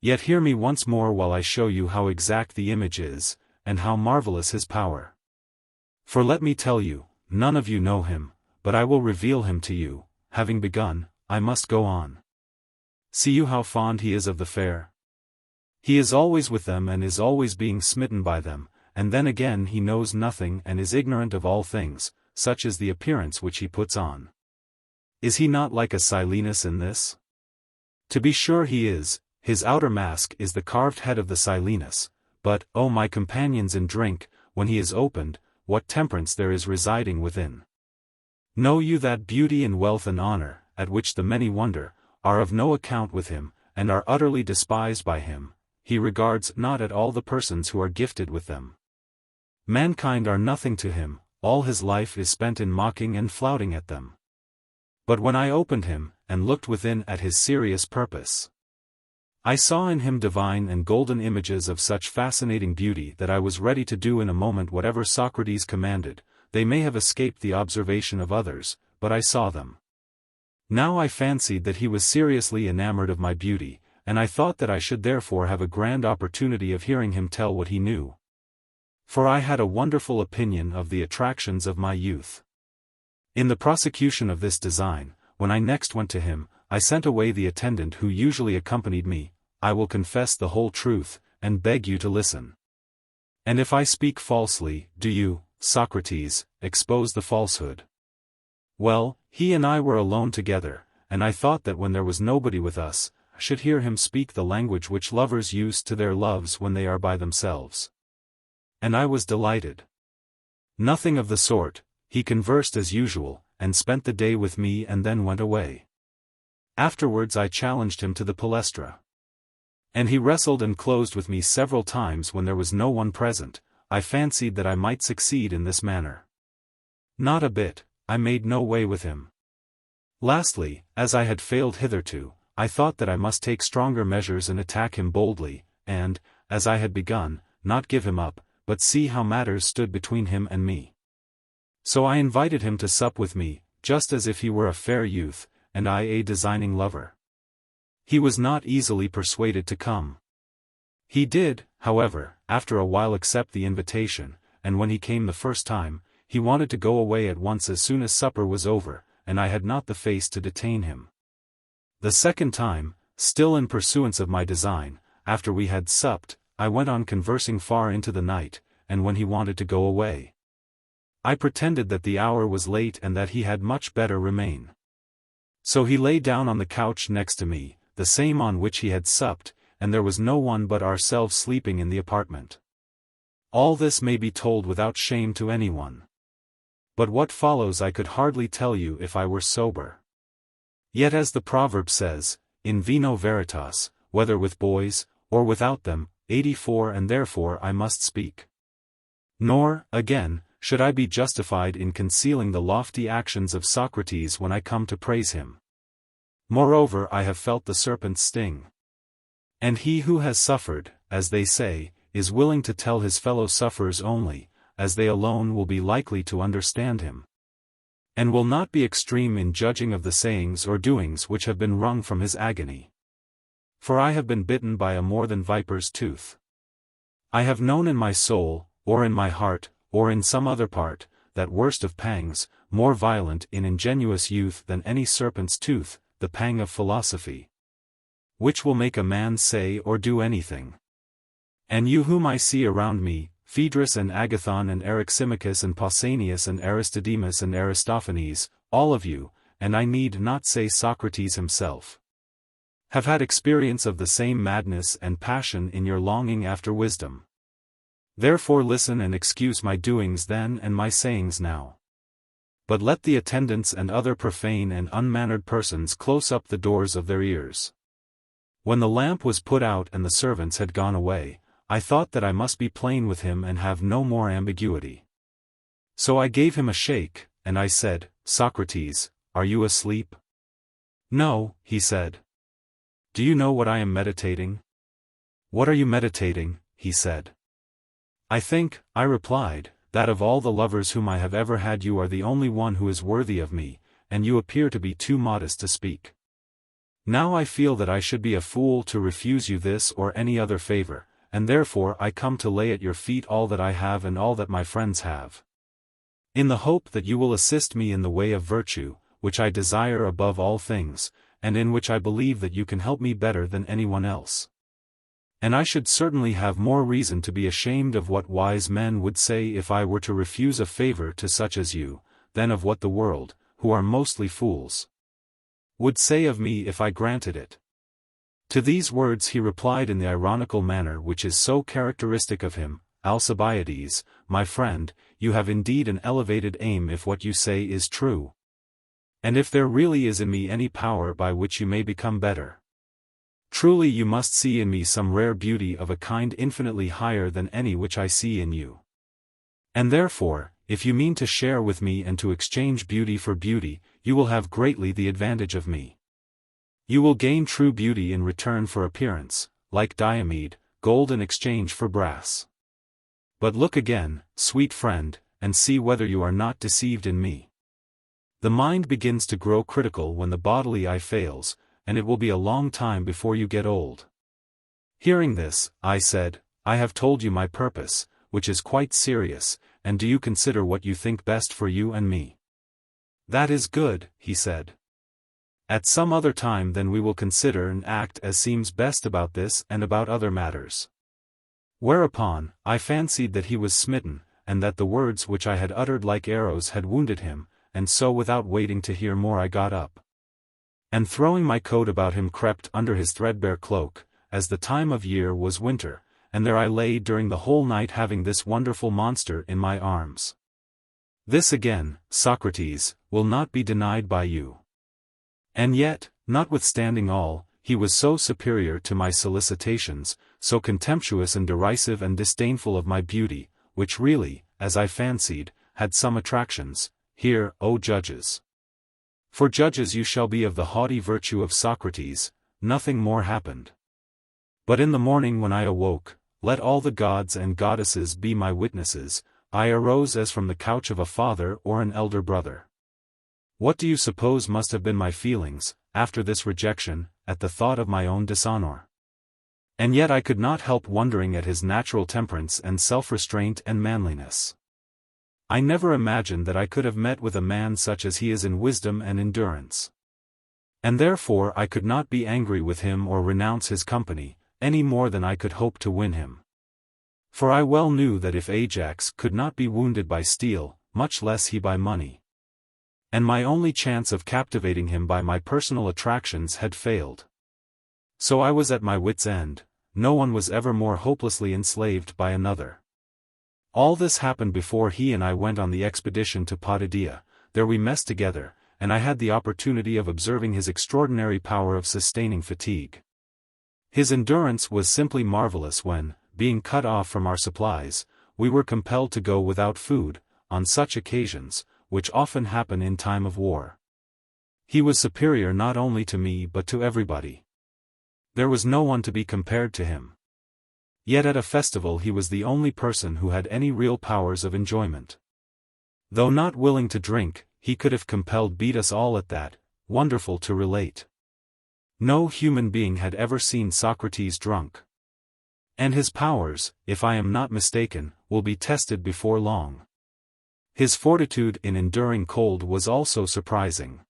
Yet hear me once more while I show you how exact the image is, and how marvelous his power. For let me tell you, none of you know him, but I will reveal him to you. Having begun, I must go on. See you how fond he is of the fair? He is always with them and is always being smitten by them, and then again he knows nothing and is ignorant of all things, such is the appearance which he puts on. Is he not like a Silenus in this? To be sure he is. His outer mask is the carved head of the Silenus, but, O my companions in drink, when he is opened, what temperance there is residing within. Know you that beauty and wealth and honor, at which the many wonder, are of no account with him, and are utterly despised by him. He regards not at all the persons who are gifted with them. Mankind are nothing to him, all his life is spent in mocking and flouting at them. But when I opened him, and looked within at his serious purpose, I saw in him divine and golden images of such fascinating beauty that I was ready to do in a moment whatever Socrates commanded. They may have escaped the observation of others, but I saw them. Now I fancied that he was seriously enamored of my beauty, and I thought that I should therefore have a grand opportunity of hearing him tell what he knew. For I had a wonderful opinion of the attractions of my youth. In the prosecution of this design, when I next went to him, I sent away the attendant who usually accompanied me. I will confess the whole truth, and beg you to listen. And if I speak falsely, do you, Socrates, expose the falsehood. Well, he and I were alone together, and I thought that when there was nobody with us, I should hear him speak the language which lovers use to their loves when they are by themselves. And I was delighted. Nothing of the sort, he conversed as usual, and spent the day with me and then went away. Afterwards I challenged him to the palestra. And he wrestled and closed with me several times when there was no one present. I fancied that I might succeed in this manner. Not a bit, I made no way with him. Lastly, as I had failed hitherto, I thought that I must take stronger measures and attack him boldly, and, as I had begun, not give him up, but see how matters stood between him and me. So I invited him to sup with me, just as if he were a fair youth, and I a designing lover. He was not easily persuaded to come. He did, however, after a while accept the invitation, and when he came the first time, he wanted to go away at once as soon as supper was over, and I had not the face to detain him. The second time, still in pursuance of my design, after we had supped, I went on conversing far into the night, and when he wanted to go away, I pretended that the hour was late and that he had much better remain. So he lay down on the couch next to me, the same on which he had supped, and there was no one but ourselves sleeping in the apartment. All this may be told without shame to anyone. But what follows I could hardly tell you if I were sober. Yet as the proverb says, in vino veritas, whether with boys, or without them, 84, and therefore I must speak. Nor, again, should I be justified in concealing the lofty actions of Socrates when I come to praise him. Moreover, I have felt the serpent's sting. And he who has suffered, as they say, is willing to tell his fellow sufferers only, as they alone will be likely to understand him, and will not be extreme in judging of the sayings or doings which have been wrung from his agony. For I have been bitten by a more than viper's tooth. I have known in my soul, or in my heart, or in some other part, that worst of pangs, more violent in ingenuous youth than any serpent's tooth, the pang of philosophy, which will make a man say or do anything. And you whom I see around me, Phaedrus and Agathon and Eryximachus and Pausanias and Aristodemus and Aristophanes, all of you, and I need not say Socrates himself, have had experience of the same madness and passion in your longing after wisdom. Therefore listen and excuse my doings then and my sayings now. But let the attendants and other profane and unmannered persons close up the doors of their ears. When the lamp was put out and the servants had gone away, I thought that I must be plain with him and have no more ambiguity. So I gave him a shake, and I said, Socrates, are you asleep? No, he said. Do you know what I am meditating? What are you meditating? He said. I think, I replied, that of all the lovers whom I have ever had you are the only one who is worthy of me, and you appear to be too modest to speak. Now I feel that I should be a fool to refuse you this or any other favor, and therefore I come to lay at your feet all that I have and all that my friends have, in the hope that you will assist me in the way of virtue, which I desire above all things, and in which I believe that you can help me better than anyone else. And I should certainly have more reason to be ashamed of what wise men would say if I were to refuse a favor to such as you, than of what the world, who are mostly fools, would say of me if I granted it. To these words he replied in the ironical manner which is so characteristic of him, Alcibiades, my friend, you have indeed an elevated aim if what you say is true. And if there really is in me any power by which you may become better, truly you must see in me some rare beauty of a kind infinitely higher than any which I see in you. And therefore, if you mean to share with me and to exchange beauty for beauty, you will have greatly the advantage of me. You will gain true beauty in return for appearance, like Diomede, gold in exchange for brass. But look again, sweet friend, and see whether you are not deceived in me. The mind begins to grow critical when the bodily eye fails, and it will be a long time before you get old. Hearing this, I said, I have told you my purpose, which is quite serious, and do you consider what you think best for you and me? That is good, he said. At some other time then we will consider and act as seems best about this and about other matters. Whereupon, I fancied that he was smitten, and that the words which I had uttered like arrows had wounded him, and so without waiting to hear more I got up, and throwing my coat about him crept under his threadbare cloak, as the time of year was winter, and there I lay during the whole night having this wonderful monster in my arms. This again, Socrates, will not be denied by you. And yet, notwithstanding all, he was so superior to my solicitations, so contemptuous and derisive and disdainful of my beauty, which really, as I fancied, had some attractions. Hear, O judges. For judges you shall be of the haughty virtue of Socrates. Nothing more happened. But in the morning when I awoke, let all the gods and goddesses be my witnesses, I arose as from the couch of a father or an elder brother. What do you suppose must have been my feelings, after this rejection, at the thought of my own dishonor? And yet I could not help wondering at his natural temperance and self-restraint and manliness. I never imagined that I could have met with a man such as he is in wisdom and endurance. And therefore I could not be angry with him or renounce his company, any more than I could hope to win him. For I well knew that if Ajax could not be wounded by steel, much less he by money. And my only chance of captivating him by my personal attractions had failed. So I was at my wit's end. No one was ever more hopelessly enslaved by another. All this happened before he and I went on the expedition to Potidaea. There we messed together, and I had the opportunity of observing his extraordinary power of sustaining fatigue. His endurance was simply marvelous when, being cut off from our supplies, we were compelled to go without food, on such occasions, which often happen in time of war. He was superior not only to me but to everybody. There was no one to be compared to him. Yet at a festival he was the only person who had any real powers of enjoyment. Though not willing to drink, he could have compelled beat us all at that, wonderful to relate. No human being had ever seen Socrates drunk. And his powers, if I am not mistaken, will be tested before long. His fortitude in enduring cold was also surprising.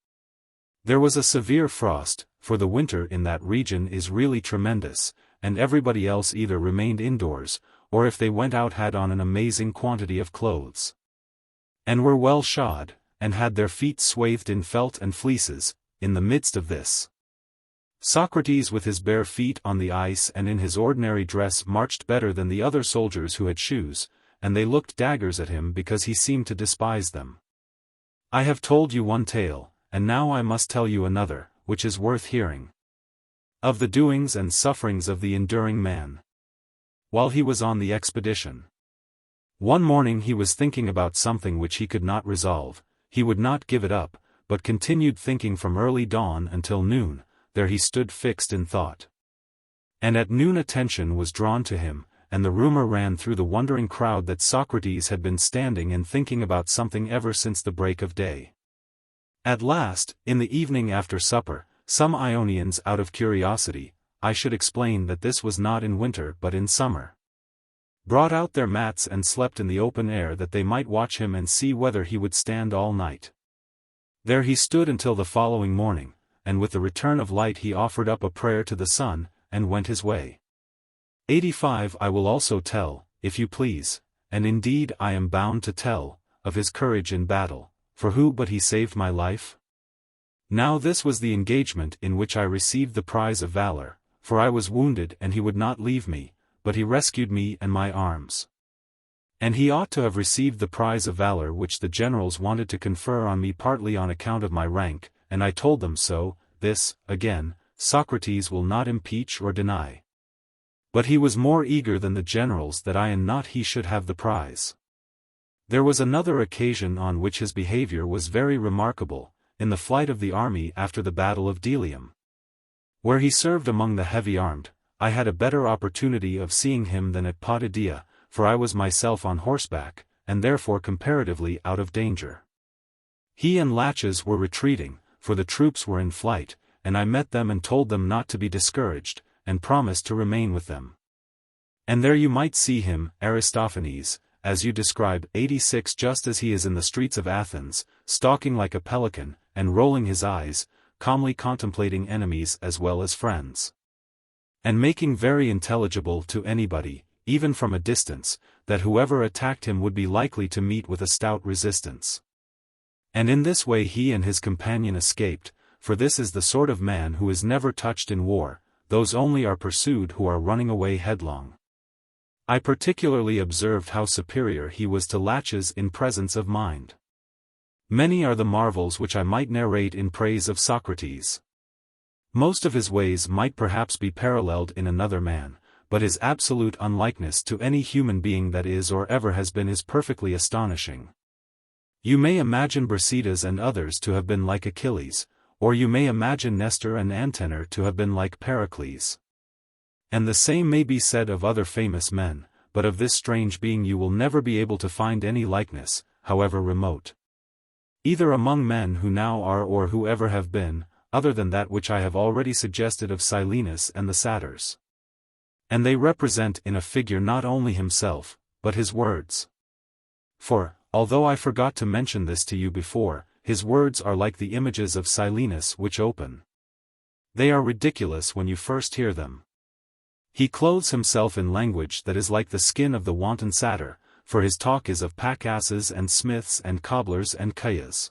There was a severe frost, for the winter in that region is really tremendous, and everybody else either remained indoors, or if they went out had on an amazing quantity of clothes, and were well shod, and had their feet swathed in felt and fleeces. In the midst of this, Socrates with his bare feet on the ice and in his ordinary dress marched better than the other soldiers who had shoes, and they looked daggers at him because he seemed to despise them. I have told you one tale, and now I must tell you another, which is worth hearing. Of the doings and sufferings of the enduring man, while he was on the expedition. One morning he was thinking about something which he could not resolve. He would not give it up, but continued thinking from early dawn until noon. There he stood fixed in thought. And at noon attention was drawn to him, and the rumor ran through the wondering crowd that Socrates had been standing and thinking about something ever since the break of day. At last, in the evening after supper, some Ionians out of curiosity, I should explain that this was not in winter but in summer, brought out their mats and slept in the open air that they might watch him and see whether he would stand all night. There he stood until the following morning, and with the return of light he offered up a prayer to the sun, and went his way. 85 I will also tell, if you please, and indeed I am bound to tell, of his courage in battle, for who but he saved my life? Now this was the engagement in which I received the prize of valor, for I was wounded and he would not leave me, but he rescued me and my arms. And he ought to have received the prize of valor which the generals wanted to confer on me partly on account of my rank, and I told them so. This, again, Socrates will not impeach or deny. But he was more eager than the generals that I and not he should have the prize. There was another occasion on which his behavior was very remarkable, in the flight of the army after the battle of Delium, where he served among the heavy-armed. I had a better opportunity of seeing him than at Potidaea, for I was myself on horseback, and therefore comparatively out of danger. He and Laches were retreating, for the troops were in flight, and I met them and told them not to be discouraged, and promised to remain with them. And there you might see him, Aristophanes, as you describe, 86, just as he is in the streets of Athens, stalking like a pelican, and rolling his eyes, calmly contemplating enemies as well as friends, and making very intelligible to anybody, even from a distance, that whoever attacked him would be likely to meet with a stout resistance. And in this way he and his companion escaped, for this is the sort of man who is never touched in war, those only are pursued who are running away headlong. I particularly observed how superior he was to Laches in presence of mind. Many are the marvels which I might narrate in praise of Socrates. Most of his ways might perhaps be paralleled in another man, but his absolute unlikeness to any human being that is or ever has been is perfectly astonishing. You may imagine Brasidas and others to have been like Achilles, or you may imagine Nestor and Antenor to have been like Pericles. And the same may be said of other famous men, but of this strange being you will never be able to find any likeness, however remote, either among men who now are or who ever have been, other than that which I have already suggested of Silenus and the satyrs. And they represent in a figure not only himself, but his words. For, although I forgot to mention this to you before, his words are like the images of Silenus which open. They are ridiculous when you first hear them. He clothes himself in language that is like the skin of the wanton satyr, for his talk is of pack-asses and smiths and cobblers and kayas.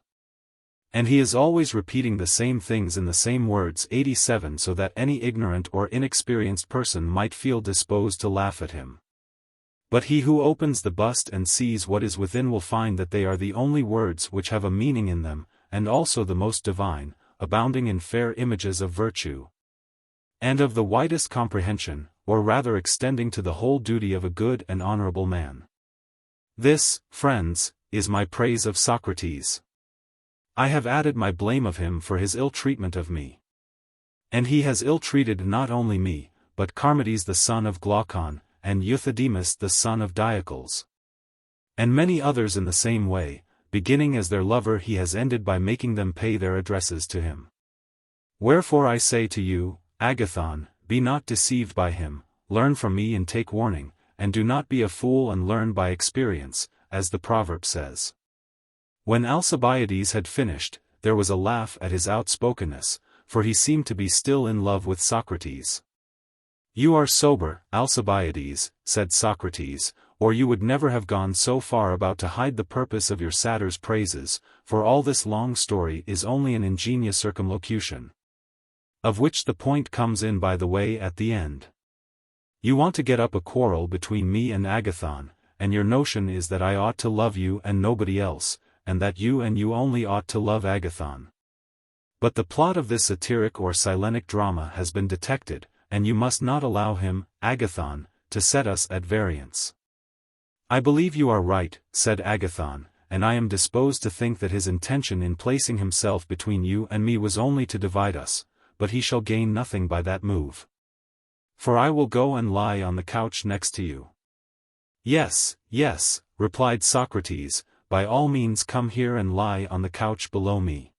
And he is always repeating the same things in the same words, 87, so that any ignorant or inexperienced person might feel disposed to laugh at him. But he who opens the bust and sees what is within will find that they are the only words which have a meaning in them, and also the most divine, abounding in fair images of virtue, and of the widest comprehension, or rather extending to the whole duty of a good and honorable man. This, friends, is my praise of Socrates. I have added my blame of him for his ill treatment of me. And he has ill-treated not only me, but Charmides the son of Glaucon, and Euthydemus the son of Diocles, and many others in the same way. Beginning as their lover he has ended by making them pay their addresses to him. Wherefore I say to you, Agathon, be not deceived by him, learn from me and take warning, and do not be a fool and learn by experience, as the proverb says. When Alcibiades had finished, there was a laugh at his outspokenness, for he seemed to be still in love with Socrates. You are sober, Alcibiades, said Socrates, or you would never have gone so far about to hide the purpose of your satyr's praises, for all this long story is only an ingenious circumlocution, of which the point comes in by the way at the end. You want to get up a quarrel between me and Agathon, and your notion is that I ought to love you and nobody else, and that you and you only ought to love Agathon. But the plot of this satiric or Silenic drama has been detected, and you must not allow him, Agathon, to set us at variance. I believe you are right, said Agathon, and I am disposed to think that his intention in placing himself between you and me was only to divide us, but he shall gain nothing by that move. For I will go and lie on the couch next to you. Yes, yes, replied Socrates, by all means come here and lie on the couch below me.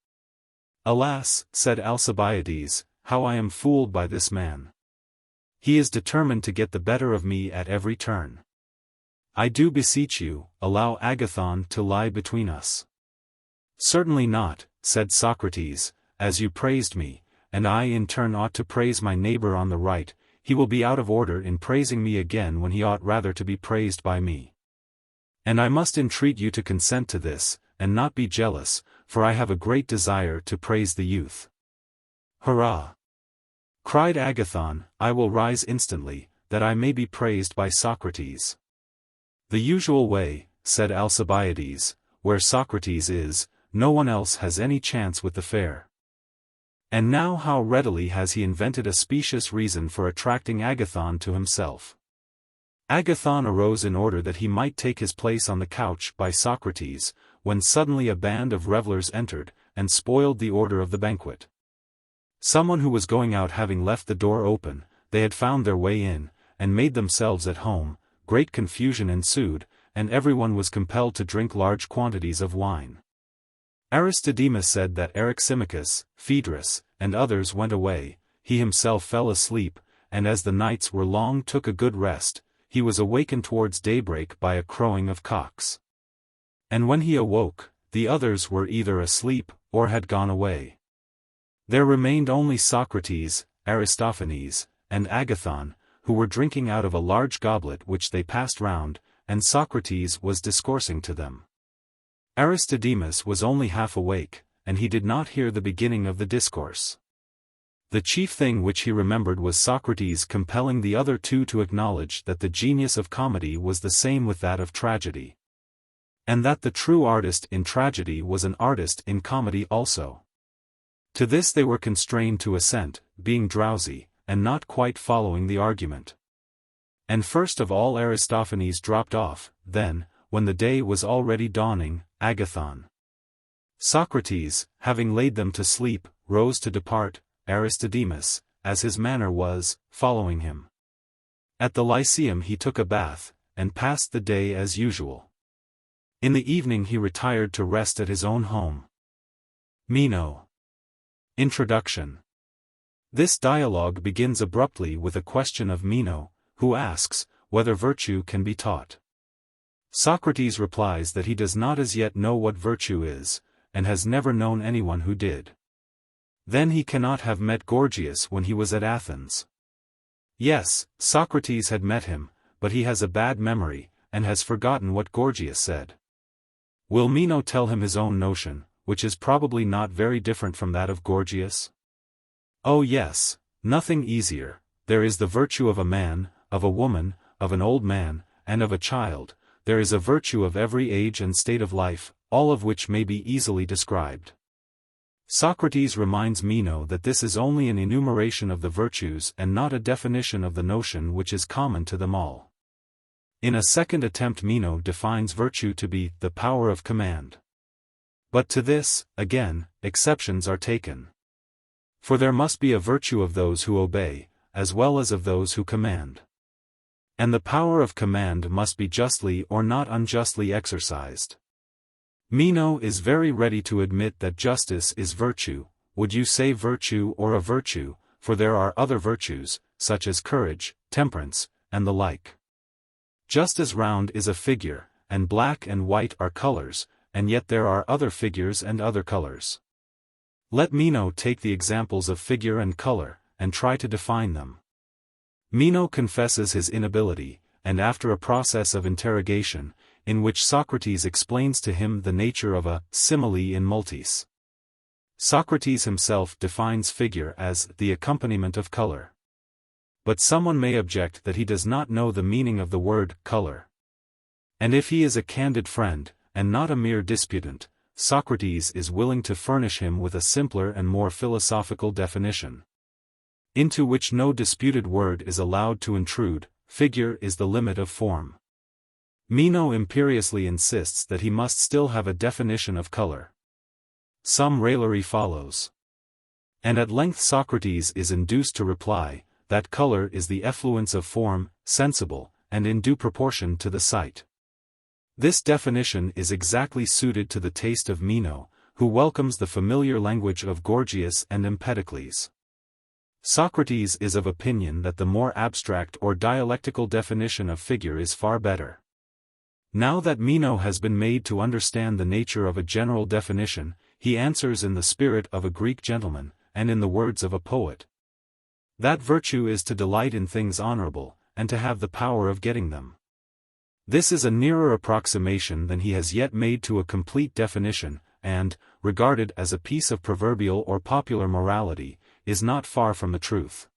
Alas, said Alcibiades, how I am fooled by this man. He is determined to get the better of me at every turn. I do beseech you, allow Agathon to lie between us. Certainly not, said Socrates, as you praised me, and I in turn ought to praise my neighbor on the right, he will be out of order in praising me again when he ought rather to be praised by me. And I must entreat you to consent to this, and not be jealous, for I have a great desire to praise the youth. Hurrah! Cried Agathon, I will rise instantly, that I may be praised by Socrates. The usual way, said Alcibiades, where Socrates is, no one else has any chance with the fair. And now how readily has he invented a specious reason for attracting Agathon to himself. Agathon arose in order that he might take his place on the couch by Socrates, when suddenly a band of revelers entered, and spoiled the order of the banquet. Someone who was going out having left the door open, they had found their way in, and made themselves at home, great confusion ensued, and everyone was compelled to drink large quantities of wine. Aristodemus said that Eryximachus, Phaedrus, and others went away, he himself fell asleep, and as the nights were long took a good rest, he was awakened towards daybreak by a crowing of cocks. And when he awoke, the others were either asleep, or had gone away. There remained only Socrates, Aristophanes, and Agathon, who were drinking out of a large goblet which they passed round, and Socrates was discoursing to them. Aristodemus was only half awake, and he did not hear the beginning of the discourse. The chief thing which he remembered was Socrates compelling the other two to acknowledge that the genius of comedy was the same with that of tragedy, and that the true artist in tragedy was an artist in comedy also. To this they were constrained to assent, being drowsy, and not quite following the argument. And first of all Aristophanes dropped off, then, when the day was already dawning, Agathon. Socrates, having laid them to sleep, rose to depart, Aristodemus, as his manner was, following him. At the Lyceum he took a bath, and passed the day as usual. In the evening he retired to rest at his own home. Meno. Introduction. This dialogue begins abruptly with a question of Meno, who asks, whether virtue can be taught. Socrates replies that he does not as yet know what virtue is, and has never known anyone who did. Then he cannot have met Gorgias when he was at Athens. Yes, Socrates had met him, but he has a bad memory, and has forgotten what Gorgias said. Will Meno tell him his own notion, which is probably not very different from that of Gorgias? Oh yes, nothing easier. There is the virtue of a man, of a woman, of an old man, and of a child. There is a virtue of every age and state of life, all of which may be easily described. Socrates reminds Meno that this is only an enumeration of the virtues and not a definition of the notion which is common to them all. In a second attempt Meno defines virtue to be the power of command. But to this, again, exceptions are taken. For there must be a virtue of those who obey, as well as of those who command. And the power of command must be justly or not unjustly exercised. Meno is very ready to admit that justice is virtue. Would you say virtue or a virtue, for there are other virtues, such as courage, temperance, and the like. Just as round is a figure, and black and white are colors, and yet there are other figures and other colors. Let Meno take the examples of figure and color, and try to define them. Meno confesses his inability, and after a process of interrogation, in which Socrates explains to him the nature of a simile in multis. Socrates himself defines figure as the accompaniment of color. But someone may object that he does not know the meaning of the word color. And if he is a candid friend, and not a mere disputant, Socrates is willing to furnish him with a simpler and more philosophical definition, into which no disputed word is allowed to intrude. Figure is the limit of form. Meno imperiously insists that he must still have a definition of color. Some raillery follows. And at length Socrates is induced to reply, that color is the effluence of form, sensible, and in due proportion to the sight. This definition is exactly suited to the taste of Meno, who welcomes the familiar language of Gorgias and Empedocles. Socrates is of opinion that the more abstract or dialectical definition of figure is far better. Now that Meno has been made to understand the nature of a general definition, he answers in the spirit of a Greek gentleman, and in the words of a poet. That virtue is to delight in things honorable, and to have the power of getting them. This is a nearer approximation than he has yet made to a complete definition, and, regarded as a piece of proverbial or popular morality, is not far from the truth.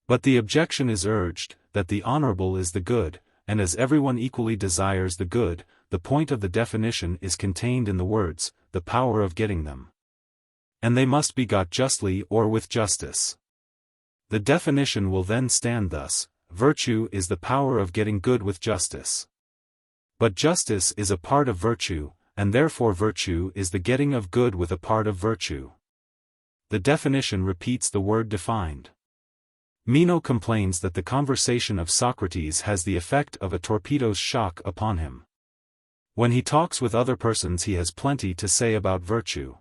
But the objection is urged, that the honorable is the good, and as everyone equally desires the good, the point of the definition is contained in the words, the power of getting them. And they must be got justly or with justice. The definition will then stand thus: virtue is the power of getting good with justice. But justice is a part of virtue, and therefore virtue is the getting of good with a part of virtue. The definition repeats the word defined. Meno complains that the conversation of Socrates has the effect of a torpedo's shock upon him. When he talks with other persons he has plenty to say about virtue.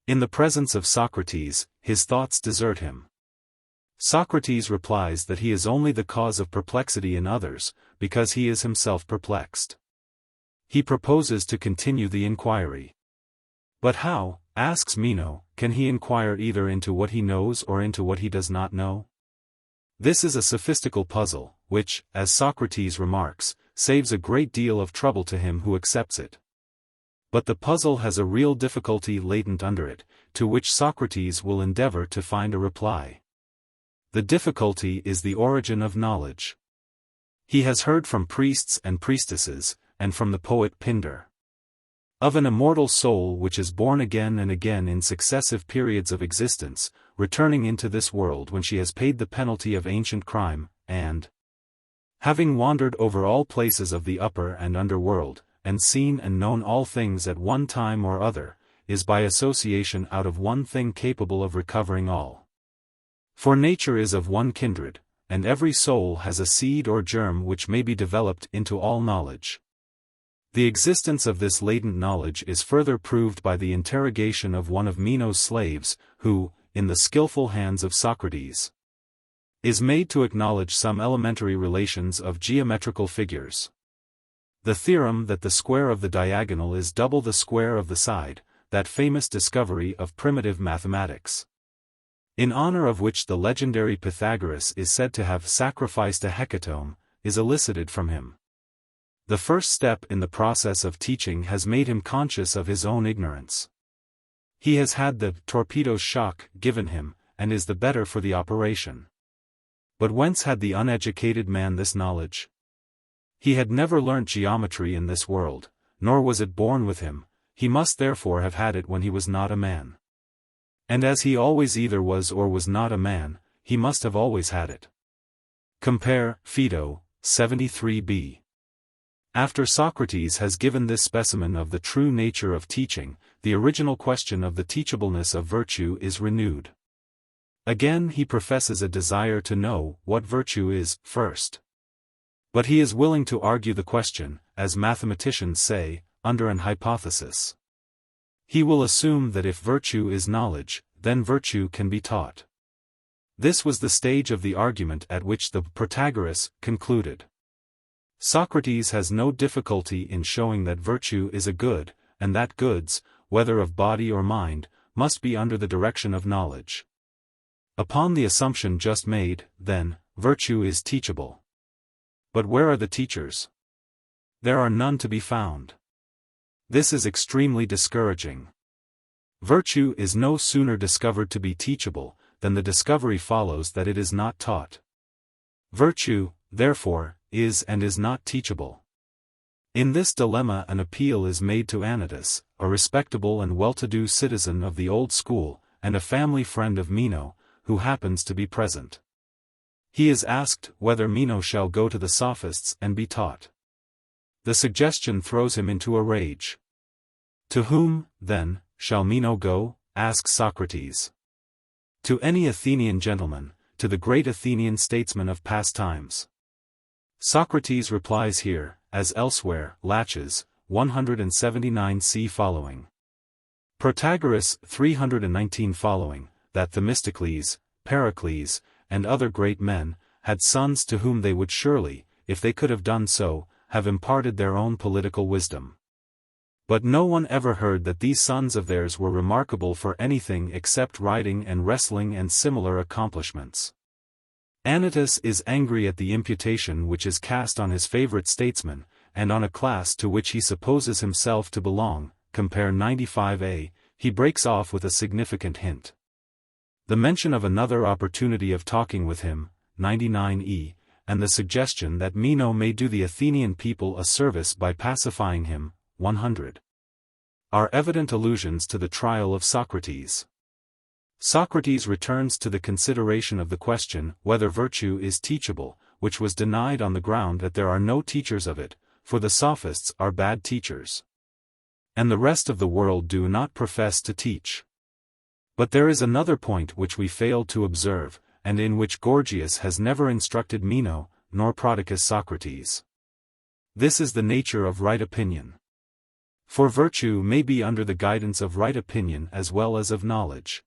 In the presence of Socrates, his thoughts desert him. Socrates replies that he is only the cause of perplexity in others, because he is himself perplexed. He proposes to continue the inquiry. But how, asks Meno, can he inquire either into what he knows or into what he does not know? This is a sophistical puzzle, which, as Socrates remarks, saves a great deal of trouble to him who accepts it. But the puzzle has a real difficulty latent under it, to which Socrates will endeavor to find a reply. The difficulty is the origin of knowledge. He has heard from priests and priestesses, and from the poet Pindar, of an immortal soul which is born again and again in successive periods of existence, returning into this world when she has paid the penalty of ancient crime, and, having wandered over all places of the upper and under world, and seen and known all things at one time or other, is by association out of one thing capable of recovering all. For nature is of one kindred, and every soul has a seed or germ which may be developed into all knowledge. The existence of this latent knowledge is further proved by the interrogation of one of Meno's slaves, who, in the skillful hands of Socrates, is made to acknowledge some elementary relations of geometrical figures. The theorem that the square of the diagonal is double the square of the side, that famous discovery of primitive mathematics, in honor of which the legendary Pythagoras is said to have sacrificed a hecatomb, is elicited from him. The first step in the process of teaching has made him conscious of his own ignorance. He has had the torpedo's shock given him, and is the better for the operation. But whence had the uneducated man this knowledge? He had never learnt geometry in this world, nor was it born with him. He must therefore have had it when he was not a man. And as he always either was or was not a man, he must have always had it. Compare Phaedo, 73b. After Socrates has given this specimen of the true nature of teaching, the original question of the teachableness of virtue is renewed. Again he professes a desire to know what virtue is, first. But he is willing to argue the question, as mathematicians say, under an hypothesis. He will assume that if virtue is knowledge, then virtue can be taught. This was the stage of the argument at which the Protagoras concluded. Socrates has no difficulty in showing that virtue is a good, and that goods, whether of body or mind, must be under the direction of knowledge. Upon the assumption just made, then, virtue is teachable. But where are the teachers? There are none to be found. This is extremely discouraging. Virtue is no sooner discovered to be teachable, than the discovery follows that it is not taught. Virtue, therefore, is and is not teachable. In this dilemma an appeal is made to Anytus, a respectable and well-to-do citizen of the old school, and a family friend of Meno, who happens to be present. He is asked whether Meno shall go to the sophists and be taught. The suggestion throws him into a rage. To whom, then, shall Meno go? Asks Socrates. To any Athenian gentleman, to the great Athenian statesman of past times. Socrates replies here, as elsewhere, laches, 179 c following. Protagoras 319 following, that Themistocles, Pericles, and other great men, had sons to whom they would surely, if they could have done so, have imparted their own political wisdom. But no one ever heard that these sons of theirs were remarkable for anything except riding and wrestling and similar accomplishments. Anytus is angry at the imputation which is cast on his favorite statesman, and on a class to which he supposes himself to belong, compare 95a, he breaks off with a significant hint. The mention of another opportunity of talking with him, 99e, and the suggestion that Meno may do the Athenian people a service by pacifying him, 100. Are evident allusions to the trial of Socrates. Socrates returns to the consideration of the question whether virtue is teachable, which was denied on the ground that there are no teachers of it, for the sophists are bad teachers. And the rest of the world do not profess to teach. But there is another point which we fail to observe, and in which Gorgias has never instructed Meno, nor Prodicus Socrates. This is the nature of right opinion. For virtue may be under the guidance of right opinion as well as of knowledge.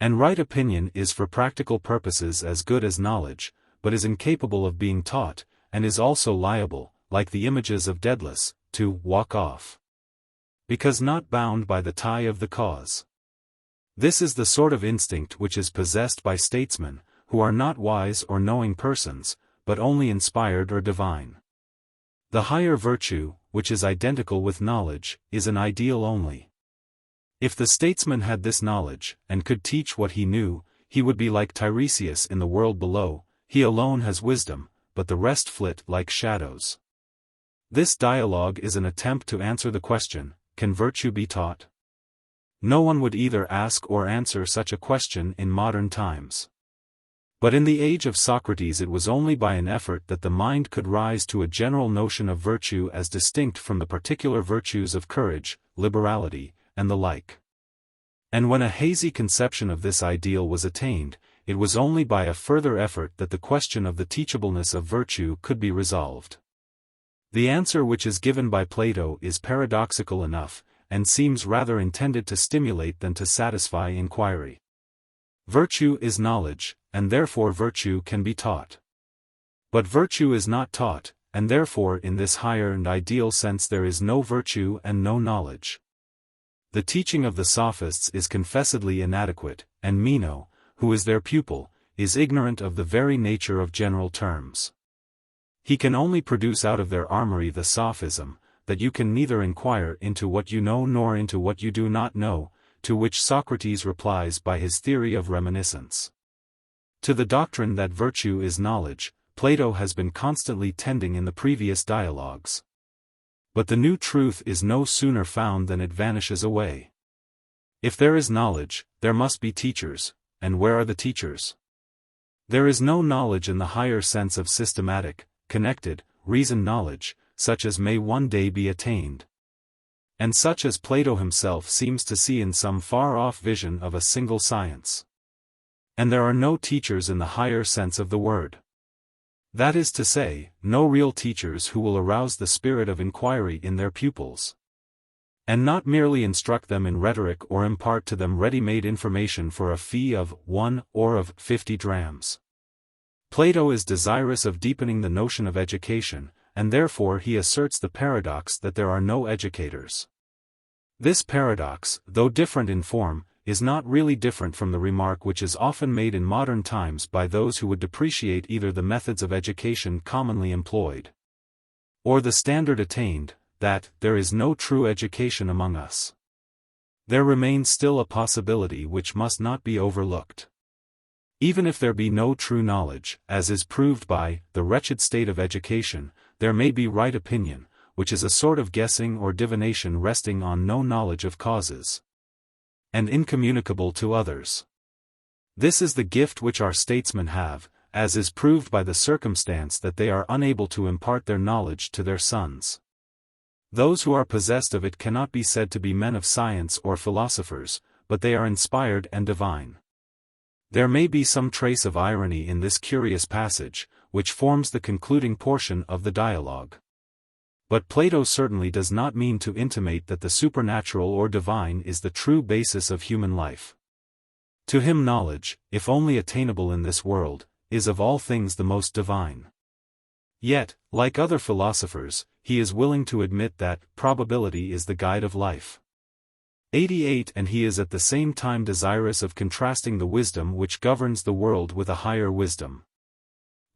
And right opinion is for practical purposes as good as knowledge, but is incapable of being taught, and is also liable, like the images of Daedalus, to walk off. Because not bound by the tie of the cause. This is the sort of instinct which is possessed by statesmen, who are not wise or knowing persons, but only inspired or divine. The higher virtue, which is identical with knowledge, is an ideal only. If the statesman had this knowledge, and could teach what he knew, he would be like Tiresias in the world below, he alone has wisdom, but the rest flit like shadows. This dialogue is an attempt to answer the question, can virtue be taught? No one would either ask or answer such a question in modern times. But in the age of Socrates it was only by an effort that the mind could rise to a general notion of virtue as distinct from the particular virtues of courage, liberality, and the like. And when a hazy conception of this ideal was attained, it was only by a further effort that the question of the teachableness of virtue could be resolved. The answer which is given by Plato is paradoxical enough, and seems rather intended to stimulate than to satisfy inquiry. Virtue is knowledge, and therefore virtue can be taught. But virtue is not taught, and therefore in this higher and ideal sense there is no virtue and no knowledge. The teaching of the sophists is confessedly inadequate, and Meno, who is their pupil, is ignorant of the very nature of general terms. He can only produce out of their armory the sophism, that you can neither inquire into what you know nor into what you do not know, to which Socrates replies by his theory of reminiscence. To the doctrine that virtue is knowledge, Plato has been constantly tending in the previous dialogues. But the new truth is no sooner found than it vanishes away. If there is knowledge, there must be teachers, and where are the teachers? There is no knowledge in the higher sense of systematic, connected, reasoned knowledge, such as may one day be attained. And such as Plato himself seems to see in some far-off vision of a single science. And there are no teachers in the higher sense of the word. That is to say, no real teachers who will arouse the spirit of inquiry in their pupils. And not merely instruct them in rhetoric or impart to them ready-made information for a fee of 1 or of 50 drams. Plato is desirous of deepening the notion of education, and therefore he asserts the paradox that there are no educators. This paradox, though different in form, is not really different from the remark which is often made in modern times by those who would depreciate either the methods of education commonly employed or the standard attained, that there is no true education among us. There remains still a possibility which must not be overlooked. Even if there be no true knowledge, as is proved by the wretched state of education, there may be right opinion, which is a sort of guessing or divination resting on no knowledge of causes, and incommunicable to others. This is the gift which our statesmen have, as is proved by the circumstance that they are unable to impart their knowledge to their sons. Those who are possessed of it cannot be said to be men of science or philosophers, but they are inspired and divine. There may be some trace of irony in this curious passage, which forms the concluding portion of the dialogue. But Plato certainly does not mean to intimate that the supernatural or divine is the true basis of human life. To him knowledge, if only attainable in this world, is of all things the most divine. Yet, like other philosophers, he is willing to admit that probability is the guide of life. 88 And he is at the same time desirous of contrasting the wisdom which governs the world with a higher wisdom.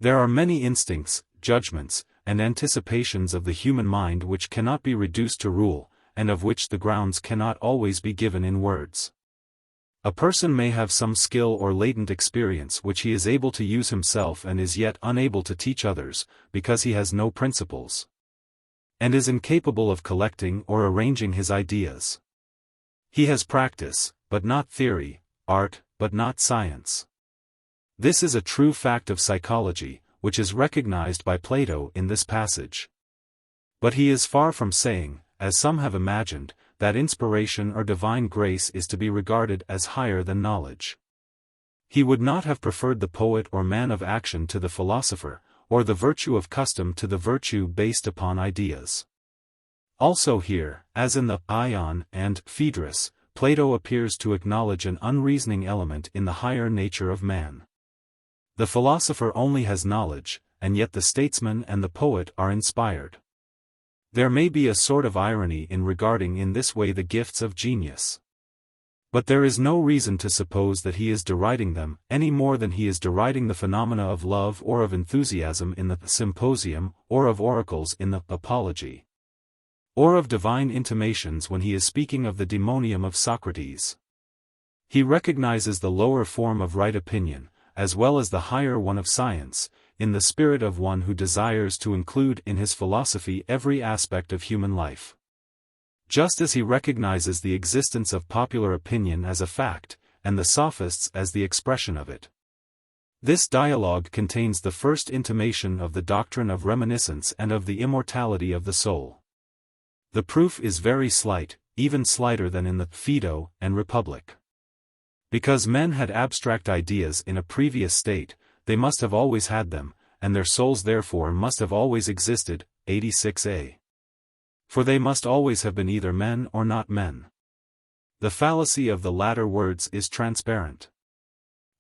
There are many instincts, judgments, and anticipations of the human mind which cannot be reduced to rule, and of which the grounds cannot always be given in words. A person may have some skill or latent experience which he is able to use himself and is yet unable to teach others, because he has no principles, and is incapable of collecting or arranging his ideas. He has practice, but not theory, art, but not science. This is a true fact of psychology, which is recognized by Plato in this passage. But he is far from saying, as some have imagined, that inspiration or divine grace is to be regarded as higher than knowledge. He would not have preferred the poet or man of action to the philosopher, or the virtue of custom to the virtue based upon ideas. Also here, as in the Ion and Phaedrus, Plato appears to acknowledge an unreasoning element in the higher nature of man. The philosopher only has knowledge, and yet the statesman and the poet are inspired. There may be a sort of irony in regarding in this way the gifts of genius. But there is no reason to suppose that he is deriding them, any more than he is deriding the phenomena of love or of enthusiasm in the Symposium, or of oracles in the Apology, or of divine intimations when he is speaking of the daemonium of Socrates. He recognizes the lower form of right opinion, as well as the higher one of science, in the spirit of one who desires to include in his philosophy every aspect of human life. Just as he recognizes the existence of popular opinion as a fact, and the sophists as the expression of it. This dialogue contains the first intimation of the doctrine of reminiscence and of the immortality of the soul. The proof is very slight, even slighter than in the Phaedo and Republic. Because men had abstract ideas in a previous state, they must have always had them, and their souls therefore must have always existed. 86a. For they must always have been either men or not men. The fallacy of the latter words is transparent.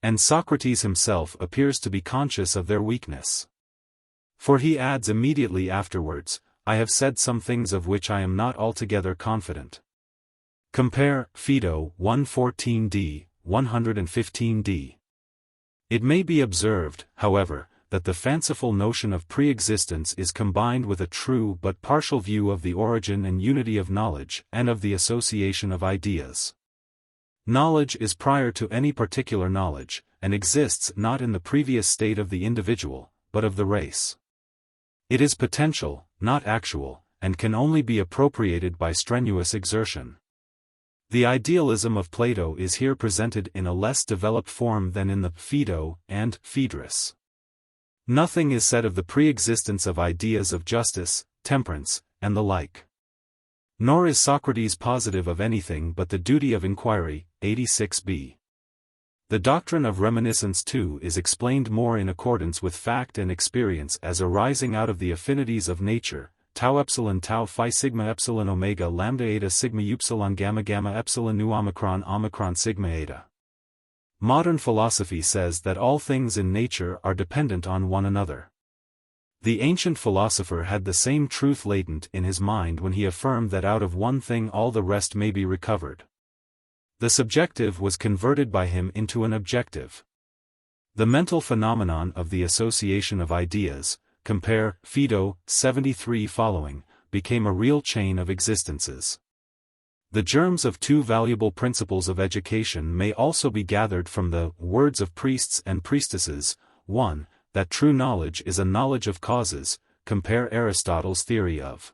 And Socrates himself appears to be conscious of their weakness. For he adds immediately afterwards, I have said some things of which I am not altogether confident. Compare Phaedo 114d, 115d. It may be observed, however, that the fanciful notion of pre-existence is combined with a true but partial view of the origin and unity of knowledge and of the association of ideas. Knowledge is prior to any particular knowledge, and exists not in the previous state of the individual, but of the race. It is potential, not actual, and can only be appropriated by strenuous exertion. The idealism of Plato is here presented in a less developed form than in the Phaedo and Phaedrus. Nothing is said of the pre-existence of ideas of justice, temperance, and the like. Nor is Socrates positive of anything but the duty of inquiry. 86b. The doctrine of reminiscence too is explained more in accordance with fact and experience as arising out of the affinities of nature, tau epsilon tau phi sigma epsilon omega lambda eta sigma upsilon gamma gamma epsilon nu omicron sigma eta. Modern philosophy says that all things in nature are dependent on one another. The ancient philosopher had the same truth latent in his mind when he affirmed that out of one thing all the rest may be recovered. The subjective was converted by him into an objective. The mental phenomenon of the association of ideas, compare Phaedo 73 following, became a real chain of existences. The germs of two valuable principles of education may also be gathered from the words of priests and priestesses. 1. That true knowledge is a knowledge of causes, compare Aristotle's theory of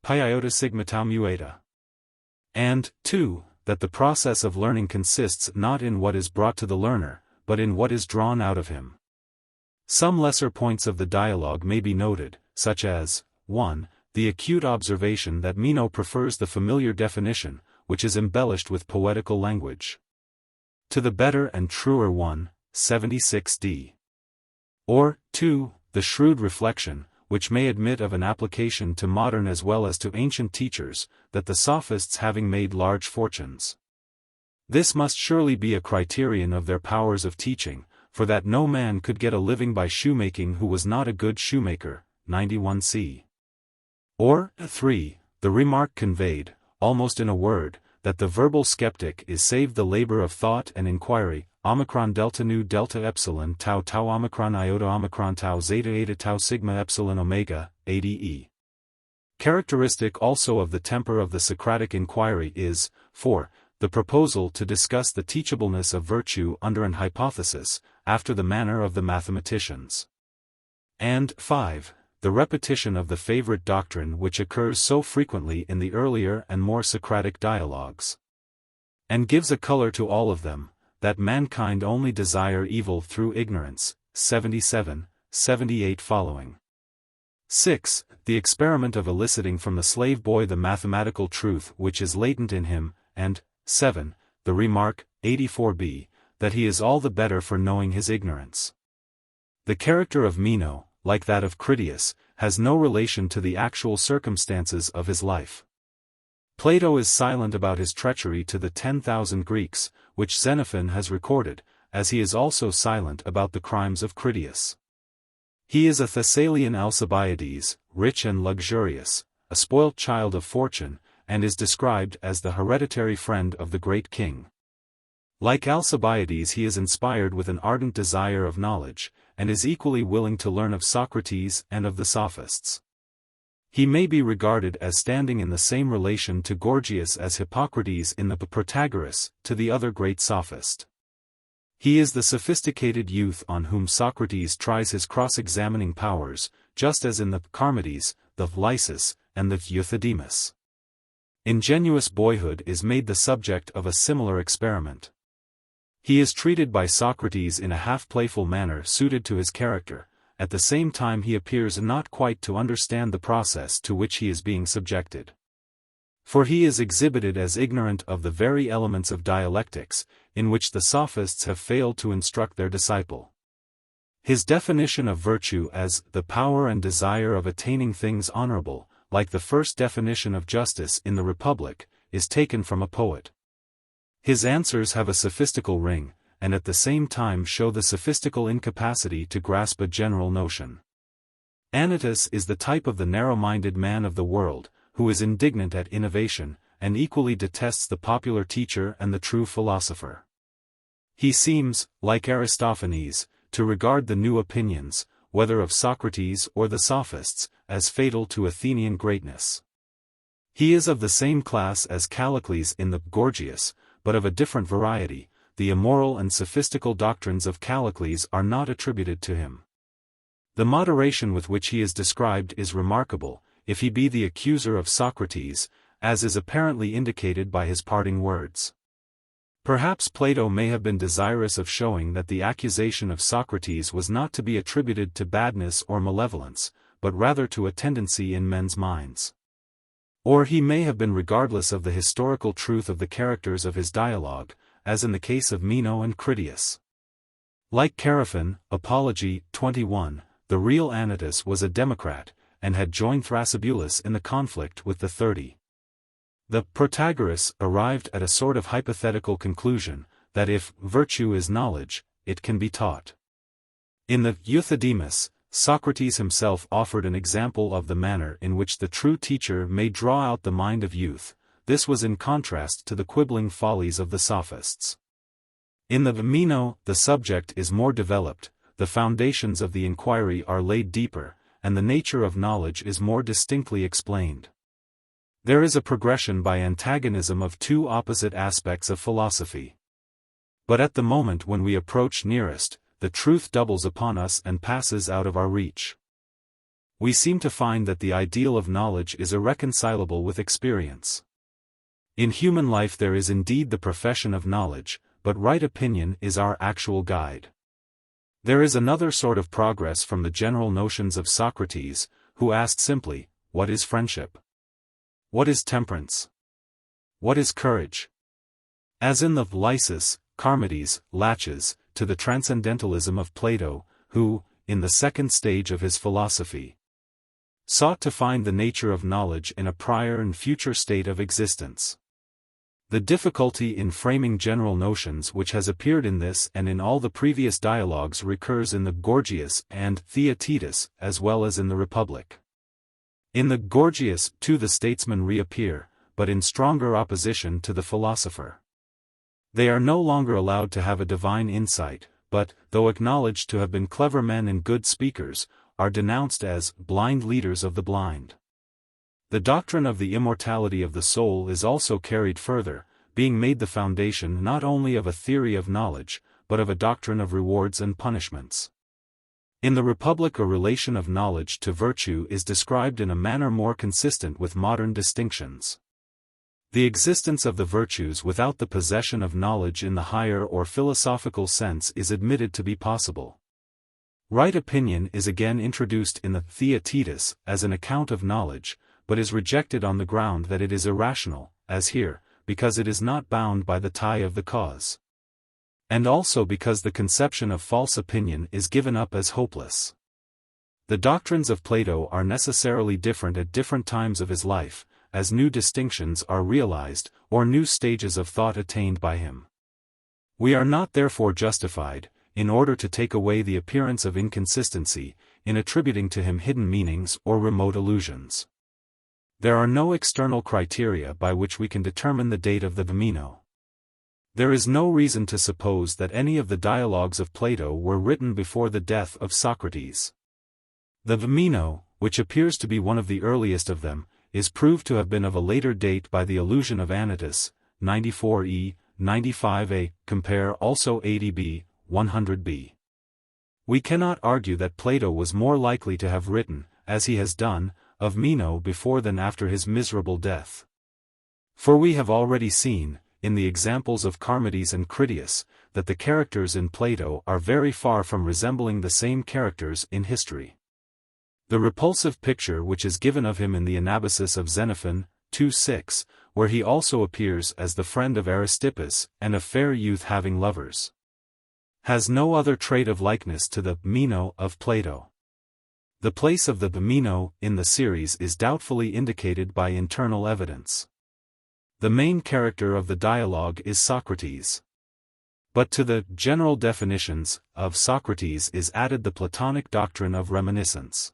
pi iota sigma tau mu eta. And, 2. That the process of learning consists not in what is brought to the learner, but in what is drawn out of him. Some lesser points of the dialogue may be noted, such as 1. The acute observation that Meno prefers the familiar definition, which is embellished with poetical language, to the better and truer one, 76d. Or, 2. The shrewd reflection, which may admit of an application to modern as well as to ancient teachers, that the sophists having made large fortunes. This must surely be a criterion of their powers of teaching, for that no man could get a living by shoemaking who was not a good shoemaker, 91c. Or, 3. The remark conveyed, almost in a word, that the verbal skeptic is saved the labor of thought and inquiry, omicron delta nu delta epsilon tau tau omicron iota omicron tau zeta eta tau sigma epsilon omega, ade. Characteristic also of the temper of the Socratic inquiry is, 4. The proposal to discuss the teachableness of virtue under an hypothesis, after the manner of the mathematicians. And, 5. The repetition of the favorite doctrine which occurs so frequently in the earlier and more Socratic dialogues, and gives a color to all of them, that mankind only desire evil through ignorance, 77, 78 following. 6. The experiment of eliciting from the slave boy the mathematical truth which is latent in him, and 7. The remark, 84b, that he is all the better for knowing his ignorance. The character of Meno, like that of Critias, has no relation to the actual circumstances of his life. Plato is silent about his treachery to the 10,000 Greeks, which Xenophon has recorded, as he is also silent about the crimes of Critias. He is a Thessalian Alcibiades, rich and luxurious, a spoilt child of fortune, and is described as the hereditary friend of the great king. Like Alcibiades, he is inspired with an ardent desire of knowledge, and is equally willing to learn of Socrates and of the sophists. He may be regarded as standing in the same relation to Gorgias as Hippocrates in the Protagoras, to the other great sophist. He is the sophisticated youth on whom Socrates tries his cross-examining powers, just as in the Charmides, the Lysis, and the Euthydemus. Ingenuous boyhood is made the subject of a similar experiment. He is treated by Socrates in a half-playful manner suited to his character. At the same time he appears not quite to understand the process to which he is being subjected. For he is exhibited as ignorant of the very elements of dialectics, in which the sophists have failed to instruct their disciple. His definition of virtue as the power and desire of attaining things honorable, like the first definition of justice in the Republic, is taken from a poet. His answers have a sophistical ring, and at the same time show the sophistical incapacity to grasp a general notion. Anytus is the type of the narrow-minded man of the world, who is indignant at innovation, and equally detests the popular teacher and the true philosopher. He seems, like Aristophanes, to regard the new opinions, whether of Socrates or the sophists, as fatal to Athenian greatness. He is of the same class as Callicles in the Gorgias, but of a different variety. The immoral and sophistical doctrines of Callicles are not attributed to him. The moderation with which he is described is remarkable, if he be the accuser of Socrates, as is apparently indicated by his parting words. Perhaps Plato may have been desirous of showing that the accusation of Socrates was not to be attributed to badness or malevolence, but rather to a tendency in men's minds. Or he may have been regardless of the historical truth of the characters of his dialogue, as in the case of Meno and Critias. Like Chaerephon, Apology, 21, the real Anytus was a democrat, and had joined Thrasybulus in the conflict with the 30. The Protagoras arrived at a sort of hypothetical conclusion, that if virtue is knowledge, it can be taught. In the Euthydemus, Socrates himself offered an example of the manner in which the true teacher may draw out the mind of youth, this was in contrast to the quibbling follies of the sophists. In the Meno, the subject is more developed, the foundations of the inquiry are laid deeper, and the nature of knowledge is more distinctly explained. There is a progression by antagonism of two opposite aspects of philosophy. But at the moment when we approach nearest, the truth doubles upon us and passes out of our reach. We seem to find that the ideal of knowledge is irreconcilable with experience. In human life there is indeed the profession of knowledge, but right opinion is our actual guide. There is another sort of progress from the general notions of Socrates, who asked simply, what is friendship? What is temperance? What is courage? As in the Lysis, Charmides, Laches, to the transcendentalism of Plato, who, in the second stage of his philosophy, sought to find the nature of knowledge in a prior and future state of existence. The difficulty in framing general notions which has appeared in this and in all the previous dialogues recurs in the Gorgias and Theaetetus as well as in the Republic. In the Gorgias, too, the statesmen reappear, but in stronger opposition to the philosopher. They are no longer allowed to have a divine insight, but, though acknowledged to have been clever men and good speakers, are denounced as blind leaders of the blind. The doctrine of the immortality of the soul is also carried further, being made the foundation not only of a theory of knowledge, but of a doctrine of rewards and punishments. In the Republic a relation of knowledge to virtue is described in a manner more consistent with modern distinctions. The existence of the virtues without the possession of knowledge in the higher or philosophical sense is admitted to be possible. Right opinion is again introduced in the Theaetetus as an account of knowledge, but is rejected on the ground that it is irrational, as here, because it is not bound by the tie of the cause. And also because the conception of false opinion is given up as hopeless. The doctrines of Plato are necessarily different at different times of his life, as new distinctions are realized, or new stages of thought attained by him. We are not therefore justified, in order to take away the appearance of inconsistency, in attributing to him hidden meanings or remote allusions. There are no external criteria by which we can determine the date of the Meno. There is no reason to suppose that any of the dialogues of Plato were written before the death of Socrates. The Meno, which appears to be one of the earliest of them, is proved to have been of a later date by the allusion of Anytus, 94e, 95a, compare also 80b, 100b. We cannot argue that Plato was more likely to have written, as he has done, of Meno before than after his miserable death. For we have already seen, in the examples of Charmides and Critias, that the characters in Plato are very far from resembling the same characters in history. The repulsive picture which is given of him in the Anabasis of Xenophon, 2:6, where he also appears as the friend of Aristippus and a fair youth having lovers, has no other trait of likeness to the Meno of Plato. The place of the Meno in the series is doubtfully indicated by internal evidence. The main character of the dialogue is Socrates. But to the general definitions of Socrates is added the Platonic doctrine of reminiscence.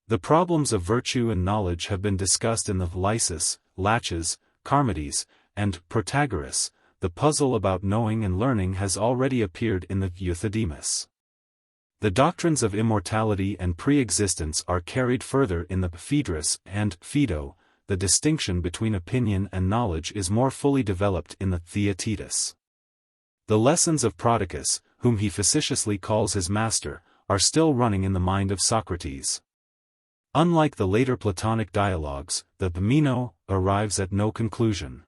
The problems of virtue and knowledge have been discussed in the Lysis, Laches, Charmides, and Protagoras. The puzzle about knowing and learning has already appeared in the Euthydemus. The doctrines of immortality and pre-existence are carried further in the Phaedrus and Phaedo. The distinction between opinion and knowledge is more fully developed in the Theaetetus. The lessons of Prodicus, whom he facetiously calls his master, are still running in the mind of Socrates. Unlike the later Platonic dialogues, the Meno arrives at no conclusion.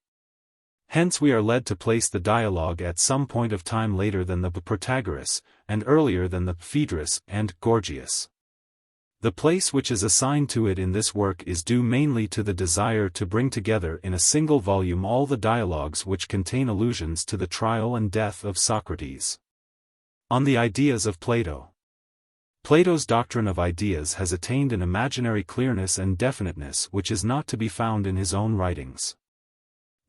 Hence we are led to place the dialogue at some point of time later than the Protagoras, and earlier than the Phaedrus and Gorgias. The place which is assigned to it in this work is due mainly to the desire to bring together in a single volume all the dialogues which contain allusions to the trial and death of Socrates. On the ideas of Plato. Plato's doctrine of ideas has attained an imaginary clearness and definiteness which is not to be found in his own writings.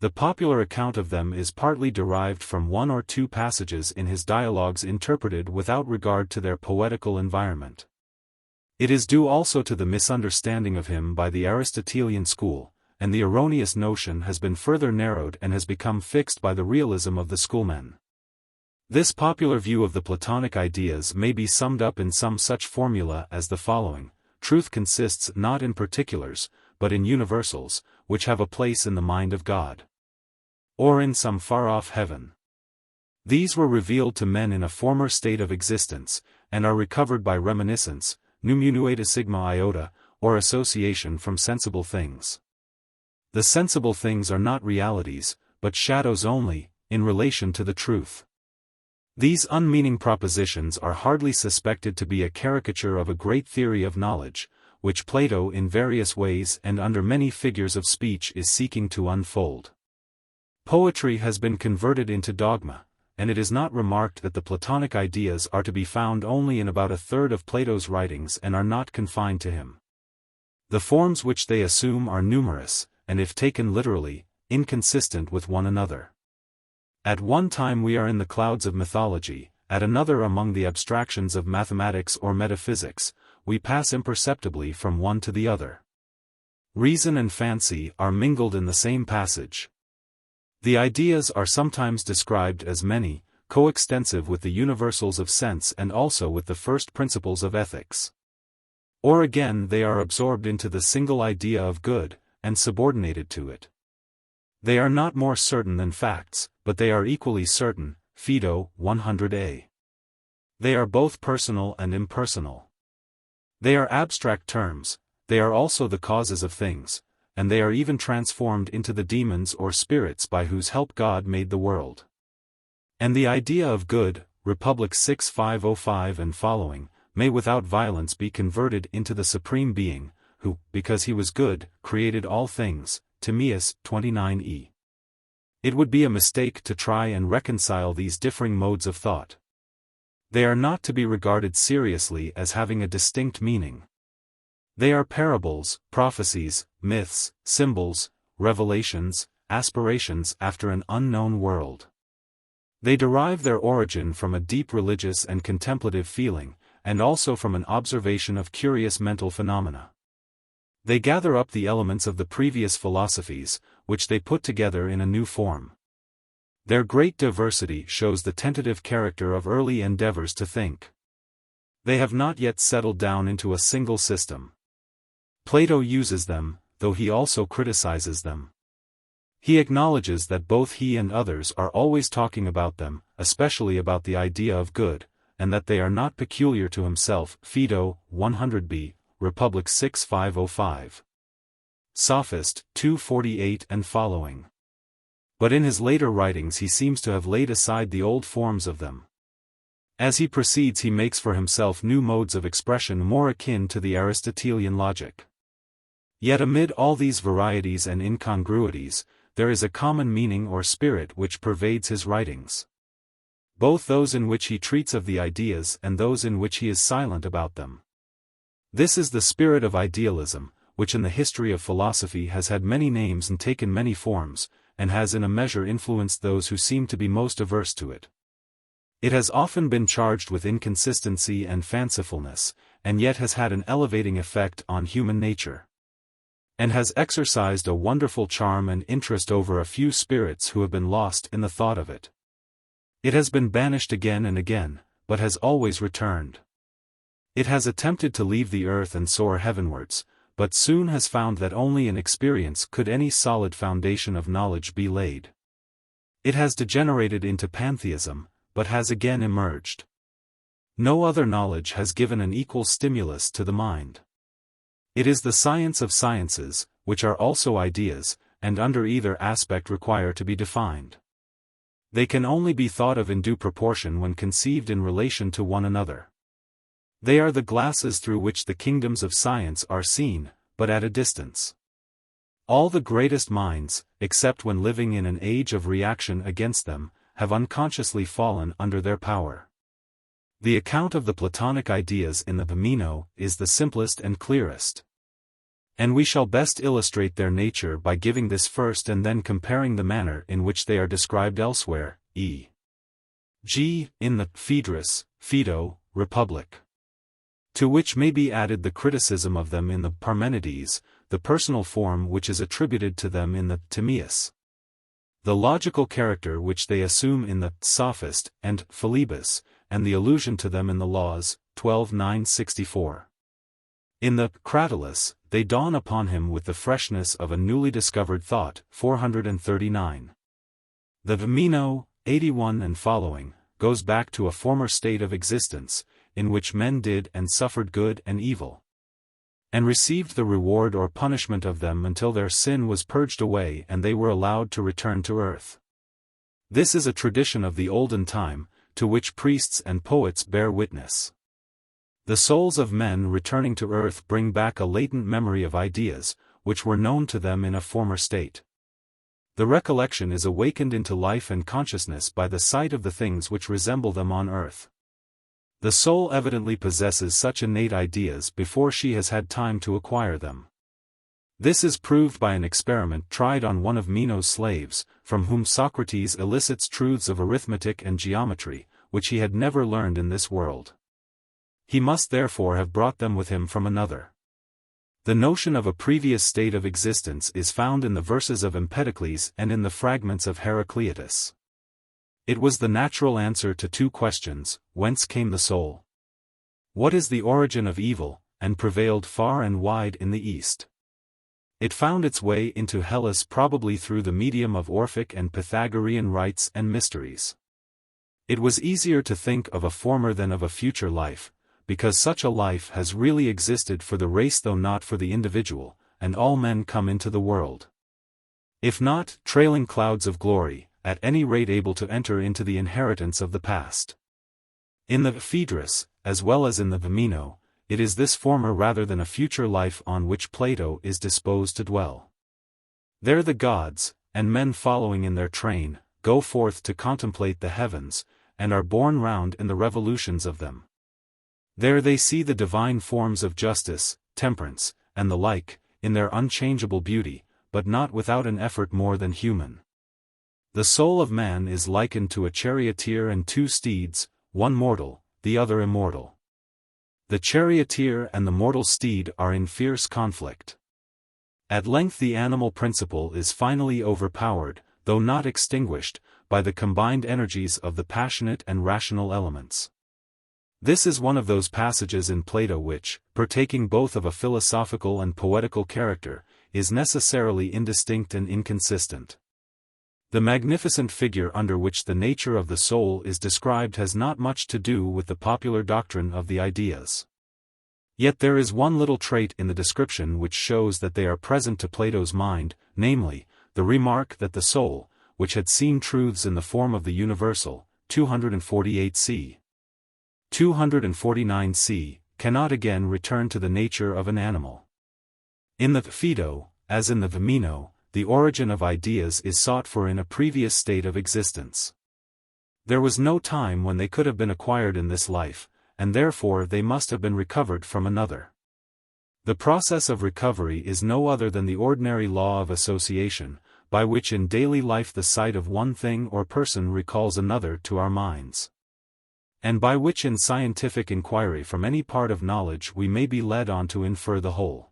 The popular account of them is partly derived from one or two passages in his dialogues interpreted without regard to their poetical environment. It is due also to the misunderstanding of him by the Aristotelian school, and the erroneous notion has been further narrowed and has become fixed by the realism of the schoolmen. This popular view of the Platonic ideas may be summed up in some such formula as the following: truth consists not in particulars, but in universals, which have a place in the mind of God, or in some far-off heaven. These were revealed to men in a former state of existence, and are recovered by reminiscence, numunueta sigma iota, or association from sensible things. The sensible things are not realities, but shadows only, in relation to the truth. These unmeaning propositions are hardly suspected to be a caricature of a great theory of knowledge, which Plato in various ways and under many figures of speech is seeking to unfold. Poetry has been converted into dogma, and it is not remarked that the Platonic ideas are to be found only in about a third of Plato's writings and are not confined to him. The forms which they assume are numerous, and if taken literally, inconsistent with one another. At one time we are in the clouds of mythology, at another among the abstractions of mathematics or metaphysics, we pass imperceptibly from one to the other. Reason and fancy are mingled in the same passage. The ideas are sometimes described as many, coextensive with the universals of sense and also with the first principles of ethics. Or again they are absorbed into the single idea of good, and subordinated to it. They are not more certain than facts, but they are equally certain, Phaedo 100a. They are both personal and impersonal. They are abstract terms, they are also the causes of things, and they are even transformed into the demons or spirits by whose help God made the world. And the idea of good, Republic 6505 and following, may without violence be converted into the Supreme Being, who, because he was good, created all things, Timaeus 29e. It would be a mistake to try and reconcile these differing modes of thought. They are not to be regarded seriously as having a distinct meaning. They are parables, prophecies, myths, symbols, revelations, aspirations after an unknown world. They derive their origin from a deep religious and contemplative feeling, and also from an observation of curious mental phenomena. They gather up the elements of the previous philosophies, which they put together in a new form. Their great diversity shows the tentative character of early endeavors to think. They have not yet settled down into a single system. Plato uses them, though he also criticizes them. He acknowledges that both he and others are always talking about them, especially about the idea of good, and that they are not peculiar to himself. Phaedo 100b, Republic 6505. Sophist 248 and following. But in his later writings he seems to have laid aside the old forms of them. As he proceeds he makes for himself new modes of expression more akin to the Aristotelian logic. Yet amid all these varieties and incongruities, there is a common meaning or spirit which pervades his writings. Both those in which he treats of the ideas and those in which he is silent about them. This is the spirit of idealism, which in the history of philosophy has had many names and taken many forms, and has in a measure influenced those who seem to be most averse to it. It has often been charged with inconsistency and fancifulness, and yet has had an elevating effect on human nature, and has exercised a wonderful charm and interest over a few spirits who have been lost in the thought of it. It has been banished again and again, but has always returned. It has attempted to leave the earth and soar heavenwards, but soon has found that only in experience could any solid foundation of knowledge be laid. It has degenerated into pantheism, but has again emerged. No other knowledge has given an equal stimulus to the mind. It is the science of sciences, which are also ideas, and under either aspect require to be defined. They can only be thought of in due proportion when conceived in relation to one another. They are the glasses through which the kingdoms of science are seen, but at a distance. All the greatest minds, except when living in an age of reaction against them, have unconsciously fallen under their power. The account of the Platonic ideas in the Meno is the simplest and clearest. And we shall best illustrate their nature by giving this first and then comparing the manner in which they are described elsewhere, e.g., in the Phaedrus, Phaedo, Republic. To which may be added the criticism of them in the Parmenides, the personal form which is attributed to them in the Timaeus, the logical character which they assume in the Sophist and Philebus, and the allusion to them in the Laws, 12:9-64. In the Cratylus, they dawn upon him with the freshness of a newly discovered thought, 439. The Meno, 81 and following, goes back to a former state of existence, in which men did and suffered good and evil, and received the reward or punishment of them until their sin was purged away and they were allowed to return to earth. This is a tradition of the olden time, to which priests and poets bear witness. The souls of men returning to earth bring back a latent memory of ideas, which were known to them in a former state. The recollection is awakened into life and consciousness by the sight of the things which resemble them on earth. The soul evidently possesses such innate ideas before she has had time to acquire them. This is proved by an experiment tried on one of Meno's slaves, from whom Socrates elicits truths of arithmetic and geometry, which he had never learned in this world. He must therefore have brought them with him from another. The notion of a previous state of existence is found in the verses of Empedocles and in the fragments of Heraclitus. It was the natural answer to two questions: whence came the soul? What is the origin of evil, and prevailed far and wide in the East? It found its way into Hellas probably through the medium of Orphic and Pythagorean rites and mysteries. It was easier to think of a former than of a future life, because such a life has really existed for the race though not for the individual, and all men come into the world, if not trailing clouds of glory, at any rate able to enter into the inheritance of the past. In the Phaedrus, as well as in the Meno, it is this former rather than a future life on which Plato is disposed to dwell. There the gods, and men following in their train, go forth to contemplate the heavens, and are borne round in the revolutions of them. There they see the divine forms of justice, temperance, and the like, in their unchangeable beauty, but not without an effort more than human. The soul of man is likened to a charioteer and two steeds, one mortal, the other immortal. The charioteer and the mortal steed are in fierce conflict. At length the animal principle is finally overpowered, though not extinguished, by the combined energies of the passionate and rational elements. This is one of those passages in Plato which, partaking both of a philosophical and poetical character, is necessarily indistinct and inconsistent. The magnificent figure under which the nature of the soul is described has not much to do with the popular doctrine of the ideas. Yet there is one little trait in the description which shows that they are present to Plato's mind, namely, the remark that the soul, which had seen truths in the form of the universal, 248 c. 249 c., cannot again return to the nature of an animal. In the Phaedo, as in the Meno, the origin of ideas is sought for in a previous state of existence. There was no time when they could have been acquired in this life, and therefore they must have been recovered from another. The process of recovery is no other than the ordinary law of association, by which in daily life the sight of one thing or person recalls another to our minds, and by which in scientific inquiry from any part of knowledge we may be led on to infer the whole.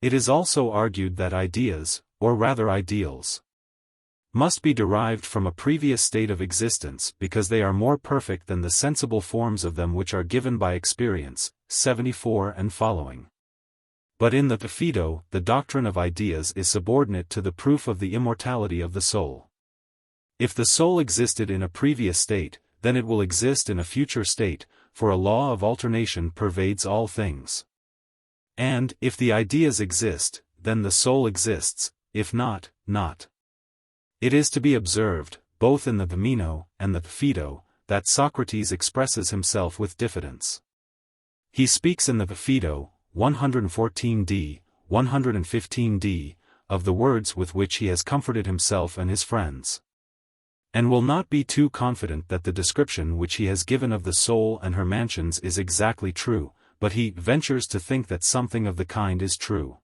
It is also argued that ideas, or rather ideals, must be derived from a previous state of existence because they are more perfect than the sensible forms of them which are given by experience, 74 and following. But in the Phaedo, the doctrine of ideas is subordinate to the proof of the immortality of the soul. If the soul existed in a previous state, then it will exist in a future state, for a law of alternation pervades all things. And, if the ideas exist, then the soul exists, if not, not. It is to be observed, both in the Meno and the Phaedo, that Socrates expresses himself with diffidence. He speaks in the Phaedo, 114d, 115d, of the words with which he has comforted himself and his friends, and will not be too confident that the description which he has given of the soul and her mansions is exactly true, but he ventures to think that something of the kind is true.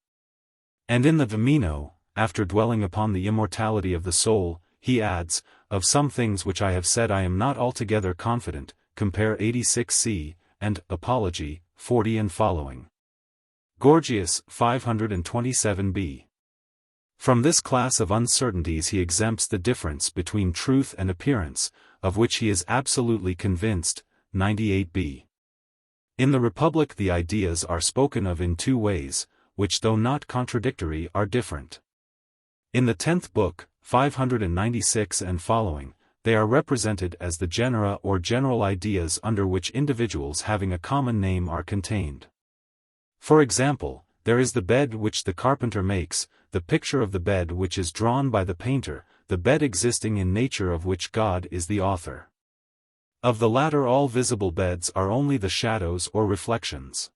And in the Meno, after dwelling upon the immortality of the soul, he adds, of some things which I have said I am not altogether confident, compare 86c, and Apology, 40 and following. Gorgias, 527b. From this class of uncertainties he exempts the difference between truth and appearance, of which he is absolutely convinced, 98b. In the Republic the ideas are spoken of in two ways, which though not contradictory are different. In the 10th book, 596 and following, they are represented as the genera or general ideas under which individuals having a common name are contained. For example, there is the bed which the carpenter makes, the picture of the bed which is drawn by the painter, the bed existing in nature of which God is the author. Of the latter all visible beds are only the shadows or reflections.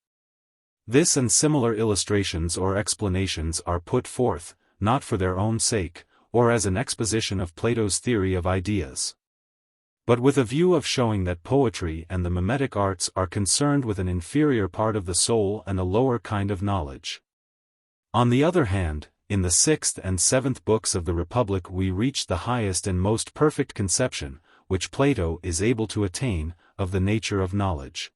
This and similar illustrations or explanations are put forth, not for their own sake, or as an exposition of Plato's theory of ideas, but with a view of showing that poetry and the mimetic arts are concerned with an inferior part of the soul and a lower kind of knowledge. On the other hand, in the 6th and 7th books of the Republic we reach the highest and most perfect conception, which Plato is able to attain, of the nature of knowledge.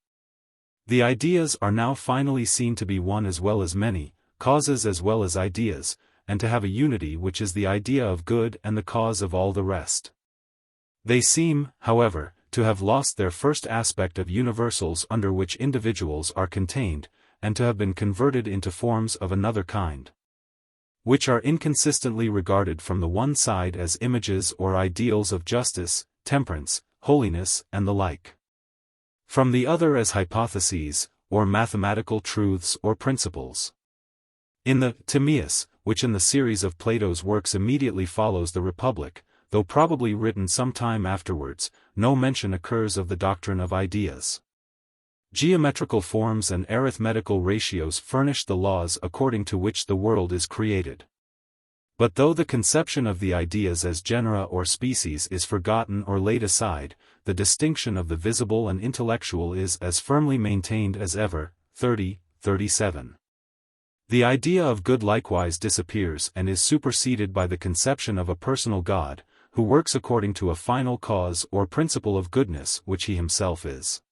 The ideas are now finally seen to be one as well as many, causes as well as ideas, and to have a unity which is the idea of good and the cause of all the rest. They seem, however, to have lost their first aspect of universals under which individuals are contained, and to have been converted into forms of another kind, which are inconsistently regarded from the one side as images or ideals of justice, temperance, holiness, and the like, from the other as hypotheses, or mathematical truths or principles. In the Timaeus, which in the series of Plato's works immediately follows the Republic, though probably written some time afterwards, no mention occurs of the doctrine of ideas. Geometrical forms and arithmetical ratios furnish the laws according to which the world is created. But though the conception of the ideas as genera or species is forgotten or laid aside, the distinction of the visible and intellectual is as firmly maintained as ever. 37. The idea of good likewise disappears and is superseded by the conception of a personal God, who works according to a final cause or principle of goodness which he himself is.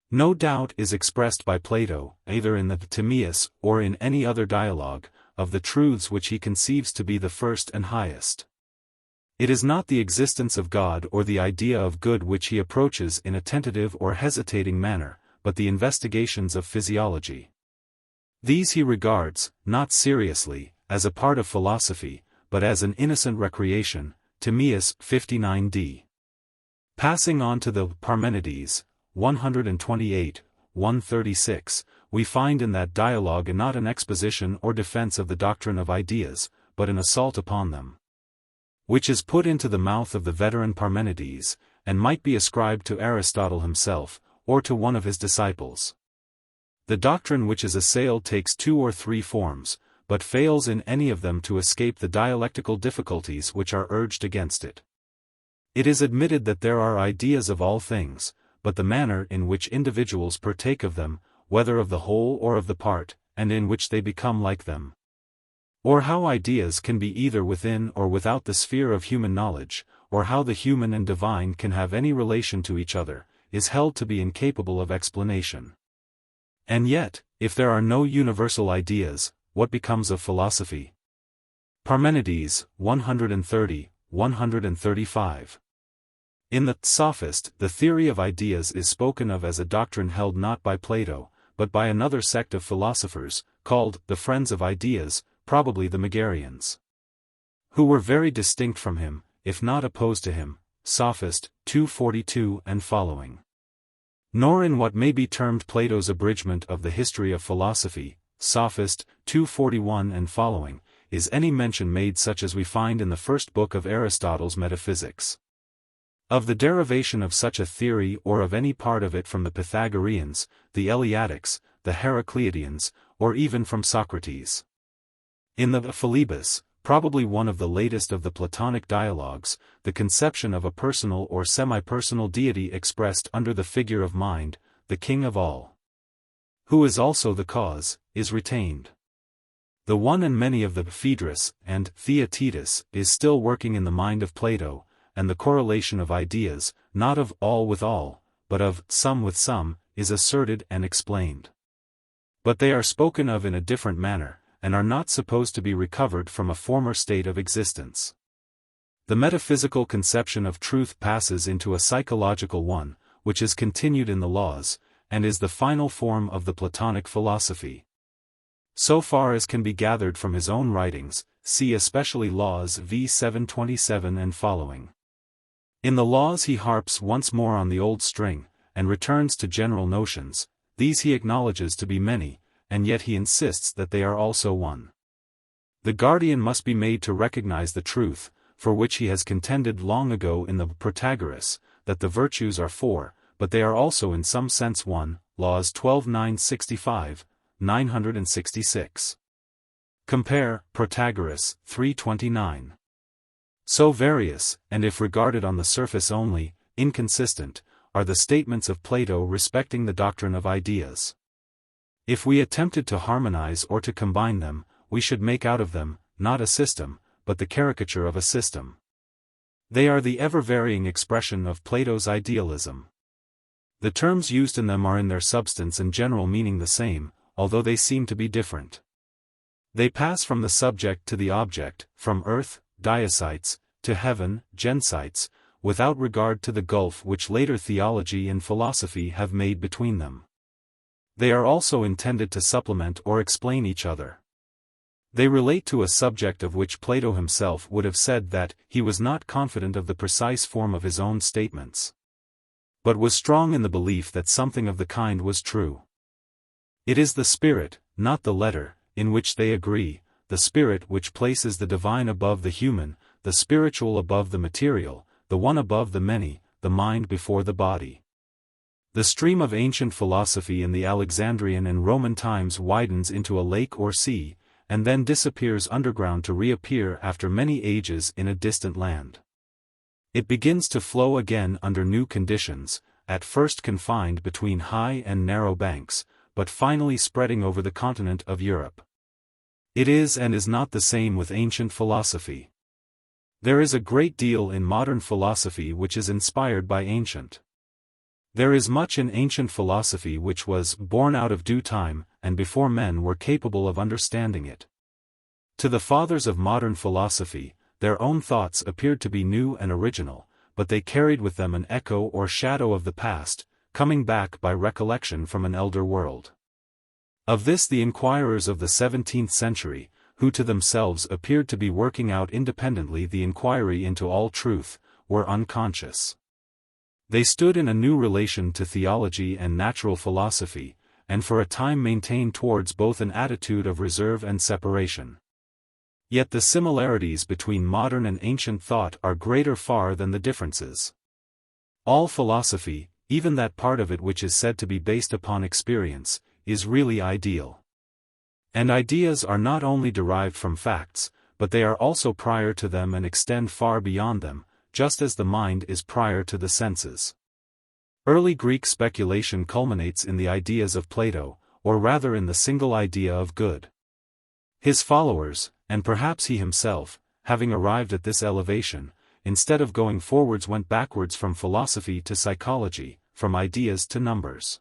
No doubt is expressed by Plato, either in the Timaeus or in any other dialogue, of the truths which he conceives to be the first and highest. It is not the existence of God or the idea of good which he approaches in a tentative or hesitating manner, but the investigations of physiology. These he regards, not seriously, as a part of philosophy, but as an innocent recreation. Timaeus 59d. Passing on to the Parmenides, 128, 136, we find in that dialogue not an exposition or defense of the doctrine of ideas, but an assault upon them, which is put into the mouth of the veteran Parmenides, and might be ascribed to Aristotle himself, or to one of his disciples. The doctrine which is assailed takes 2 or 3 forms, but fails in any of them to escape the dialectical difficulties which are urged against it. It is admitted that there are ideas of all things, but the manner in which individuals partake of them, whether of the whole or of the part, and in which they become like them, or how ideas can be either within or without the sphere of human knowledge, or how the human and divine can have any relation to each other, is held to be incapable of explanation. And yet, if there are no universal ideas, what becomes of philosophy? Parmenides, 130, 135. In the Sophist, the theory of ideas is spoken of as a doctrine held not by Plato, but by another sect of philosophers, called the Friends of Ideas, probably the Megarians, who were very distinct from him, if not opposed to him. Sophist, 242 and following. Nor in what may be termed Plato's abridgment of the history of philosophy, Sophist, 241 and following, is any mention made such as we find in the first book of Aristotle's Metaphysics. Of the derivation of such a theory or of any part of it from the Pythagoreans, the Eleatics, the Heracleitians, or even from Socrates. In the Philebus, probably one of the latest of the Platonic dialogues, the conception of a personal or semi-personal deity expressed under the figure of mind, the king of all, who is also the cause, is retained. The one and many of the Phaedrus and Theaetetus is still working in the mind of Plato, and the correlation of ideas, not of all with all, but of some with some, is asserted and explained. But they are spoken of in a different manner, and are not supposed to be recovered from a former state of existence. The metaphysical conception of truth passes into a psychological one, which is continued in the laws, and is the final form of the Platonic philosophy. So far as can be gathered from his own writings, see especially Laws v. 727 and following. In the Laws he harps once more on the old string, and returns to general notions. These he acknowledges to be many, and yet he insists that they are also one. The guardian must be made to recognize the truth, for which he has contended long ago in the Protagoras, that the virtues are four, but they are also in some sense one, Laws 12:965, 966. Compare, Protagoras, 329. So various, and if regarded on the surface only, inconsistent, are the statements of Plato respecting the doctrine of ideas. If we attempted to harmonize or to combine them, we should make out of them, not a system, but the caricature of a system. They are the ever-varying expression of Plato's idealism. The terms used in them are in their substance and general meaning the same, although they seem to be different. They pass from the subject to the object, from earth, diocetes, to heaven, gensites, without regard to the gulf which later theology and philosophy have made between them. They are also intended to supplement or explain each other. They relate to a subject of which Plato himself would have said that he was not confident of the precise form of his own statements, but was strong in the belief that something of the kind was true. It is the spirit, not the letter, in which they agree, the spirit which places the divine above the human, the spiritual above the material, the one above the many, the mind before the body. The stream of ancient philosophy in the Alexandrian and Roman times widens into a lake or sea, and then disappears underground to reappear after many ages in a distant land. It begins to flow again under new conditions, at first confined between high and narrow banks, but finally spreading over the continent of Europe. It is and is not the same with ancient philosophy. There is a great deal in modern philosophy which is inspired by ancient. There is much in ancient philosophy which was born out of due time, and before men were capable of understanding it. To the fathers of modern philosophy, their own thoughts appeared to be new and original, but they carried with them an echo or shadow of the past, coming back by recollection from an elder world. Of this the inquirers of the 17th century, who to themselves appeared to be working out independently the inquiry into all truth, were unconscious. They stood in a new relation to theology and natural philosophy, and for a time maintained towards both an attitude of reserve and separation. Yet the similarities between modern and ancient thought are greater far than the differences. All philosophy, even that part of it which is said to be based upon experience, is really ideal. And ideas are not only derived from facts, but they are also prior to them and extend far beyond them, just as the mind is prior to the senses. Early Greek speculation culminates in the ideas of Plato, or rather in the single idea of good. His followers, and perhaps he himself, having arrived at this elevation, instead of going forwards went backwards from philosophy to psychology, from ideas to numbers.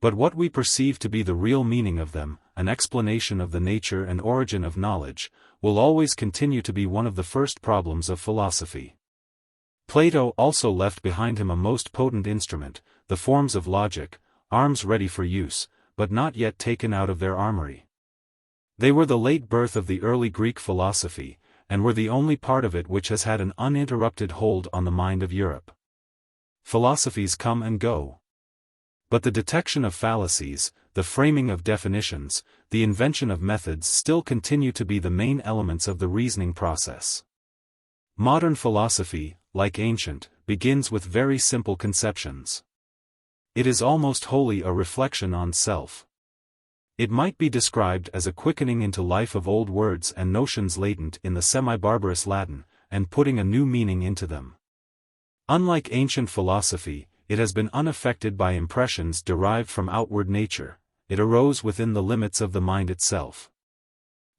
But what we perceive to be the real meaning of them, an explanation of the nature and origin of knowledge, will always continue to be one of the first problems of philosophy. Plato also left behind him a most potent instrument, the forms of logic, arms ready for use, but not yet taken out of their armory. They were the late birth of the early Greek philosophy, and were the only part of it which has had an uninterrupted hold on the mind of Europe. Philosophies come and go. But the detection of fallacies, the framing of definitions, the invention of methods still continue to be the main elements of the reasoning process. Modern philosophy, like ancient, begins with very simple conceptions. It is almost wholly a reflection on self. It might be described as a quickening into life of old words and notions latent in the semi-barbarous Latin, and putting a new meaning into them. Unlike ancient philosophy, it has been unaffected by impressions derived from outward nature, it arose within the limits of the mind itself.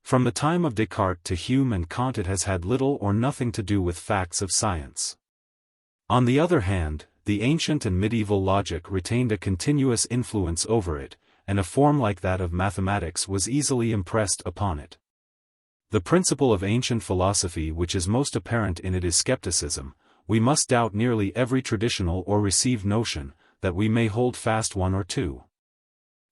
From the time of Descartes to Hume and Kant it has had little or nothing to do with facts of science. On the other hand, the ancient and medieval logic retained a continuous influence over it, and a form like that of mathematics was easily impressed upon it. The principle of ancient philosophy which is most apparent in it is skepticism. We must doubt nearly every traditional or received notion, that we may hold fast one or two.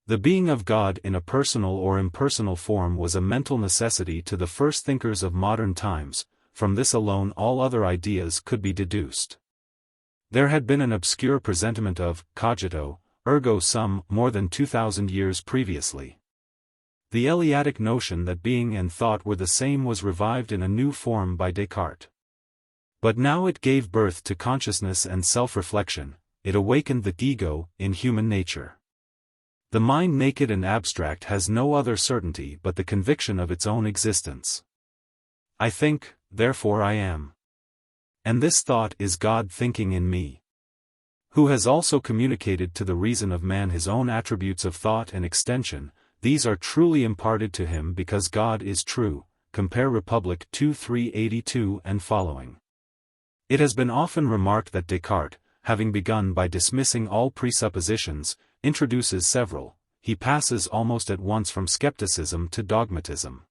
The being of God in a personal or impersonal form was a mental necessity to the first thinkers of modern times. From this alone all other ideas could be deduced. There had been an obscure presentiment of cogito, ergo sum more than 2,000 years previously. The Eleatic notion that being and thought were the same was revived in a new form by Descartes. But now it gave birth to consciousness and self-reflection, it awakened the ego in human nature. The mind naked and abstract has no other certainty but the conviction of its own existence. I think, therefore I am. And this thought is God thinking in me. Who has also communicated to the reason of man his own attributes of thought and extension, these are truly imparted to him because God is true. Compare Republic 2:382 and following. It has been often remarked that Descartes, having begun by dismissing all presuppositions, introduces several. He passes almost at once from skepticism to dogmatism.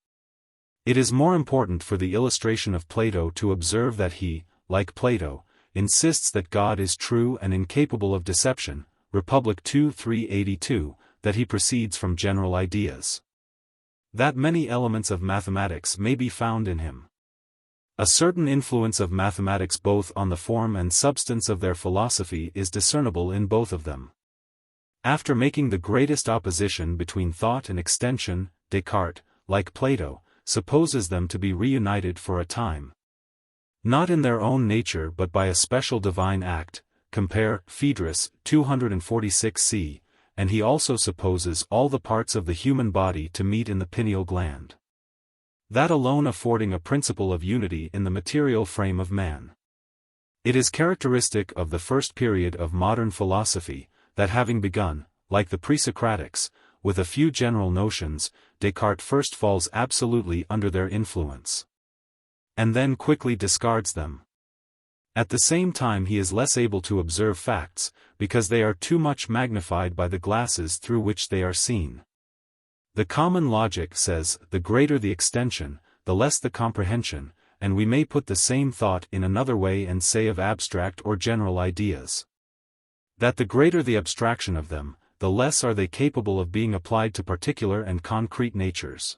It is more important for the illustration of Plato to observe that he, like Plato, insists that God is true and incapable of deception, Republic 2:382, that he proceeds from general ideas. That many elements of mathematics may be found in him. A certain influence of mathematics both on the form and substance of their philosophy is discernible in both of them. After making the greatest opposition between thought and extension, Descartes, like Plato, supposes them to be reunited for a time. Not in their own nature but by a special divine act, compare Phaedrus 246c, and he also supposes all the parts of the human body to meet in the pineal gland. That alone affording a principle of unity in the material frame of man. It is characteristic of the first period of modern philosophy, that having begun, like the pre-Socratics, with a few general notions, Descartes first falls absolutely under their influence. And then quickly discards them. At the same time he is less able to observe facts, because they are too much magnified by the glasses through which they are seen. The common logic says, the greater the extension, the less the comprehension, and we may put the same thought in another way and say of abstract or general ideas. That the greater the abstraction of them, the less are they capable of being applied to particular and concrete natures.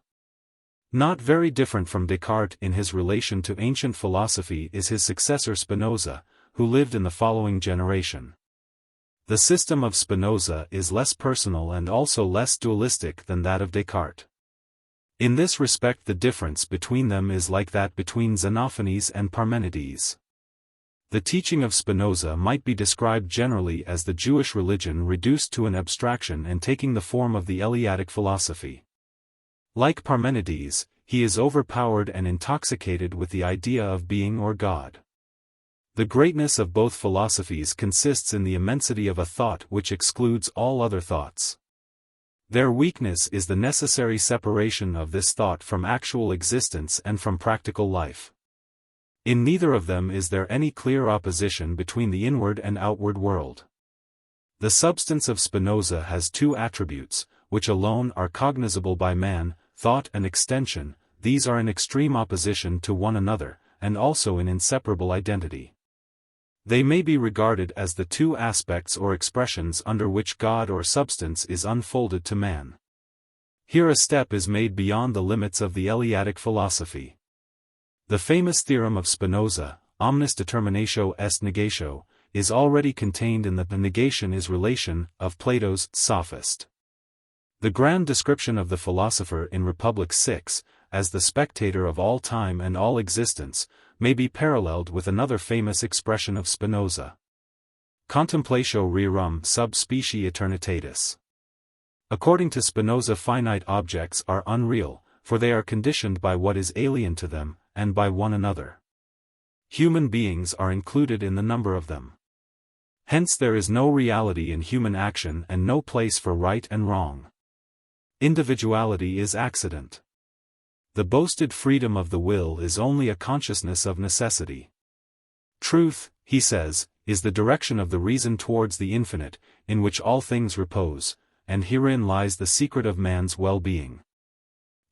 Not very different from Descartes in his relation to ancient philosophy is his successor Spinoza, who lived in the following generation. The system of Spinoza is less personal and also less dualistic than that of Descartes. In this respect the difference between them is like that between Xenophanes and Parmenides. The teaching of Spinoza might be described generally as the Jewish religion reduced to an abstraction and taking the form of the Eleatic philosophy. Like Parmenides, he is overpowered and intoxicated with the idea of being or God. The greatness of both philosophies consists in the immensity of a thought which excludes all other thoughts. Their weakness is the necessary separation of this thought from actual existence and from practical life. In neither of them is there any clear opposition between the inward and outward world. The substance of Spinoza has two attributes, which alone are cognizable by man, thought and extension. These are in extreme opposition to one another, and also in inseparable identity. They may be regarded as the two aspects or expressions under which God or substance is unfolded to man. Here a step is made beyond the limits of the Eleatic philosophy. The famous theorem of Spinoza, omnis determinatio est negatio, is already contained in the negation is relation of Plato's Sophist. The grand description of the philosopher in Republic 6, as the spectator of all time and all existence, may be paralleled with another famous expression of Spinoza. Contemplatio rerum sub specie eternitatis. According to Spinoza, finite objects are unreal, for they are conditioned by what is alien to them, and by one another. Human beings are included in the number of them. Hence there is no reality in human action and no place for right and wrong. Individuality is accident. The boasted freedom of the will is only a consciousness of necessity. Truth, he says, is the direction of the reason towards the infinite, in which all things repose, and herein lies the secret of man's well-being.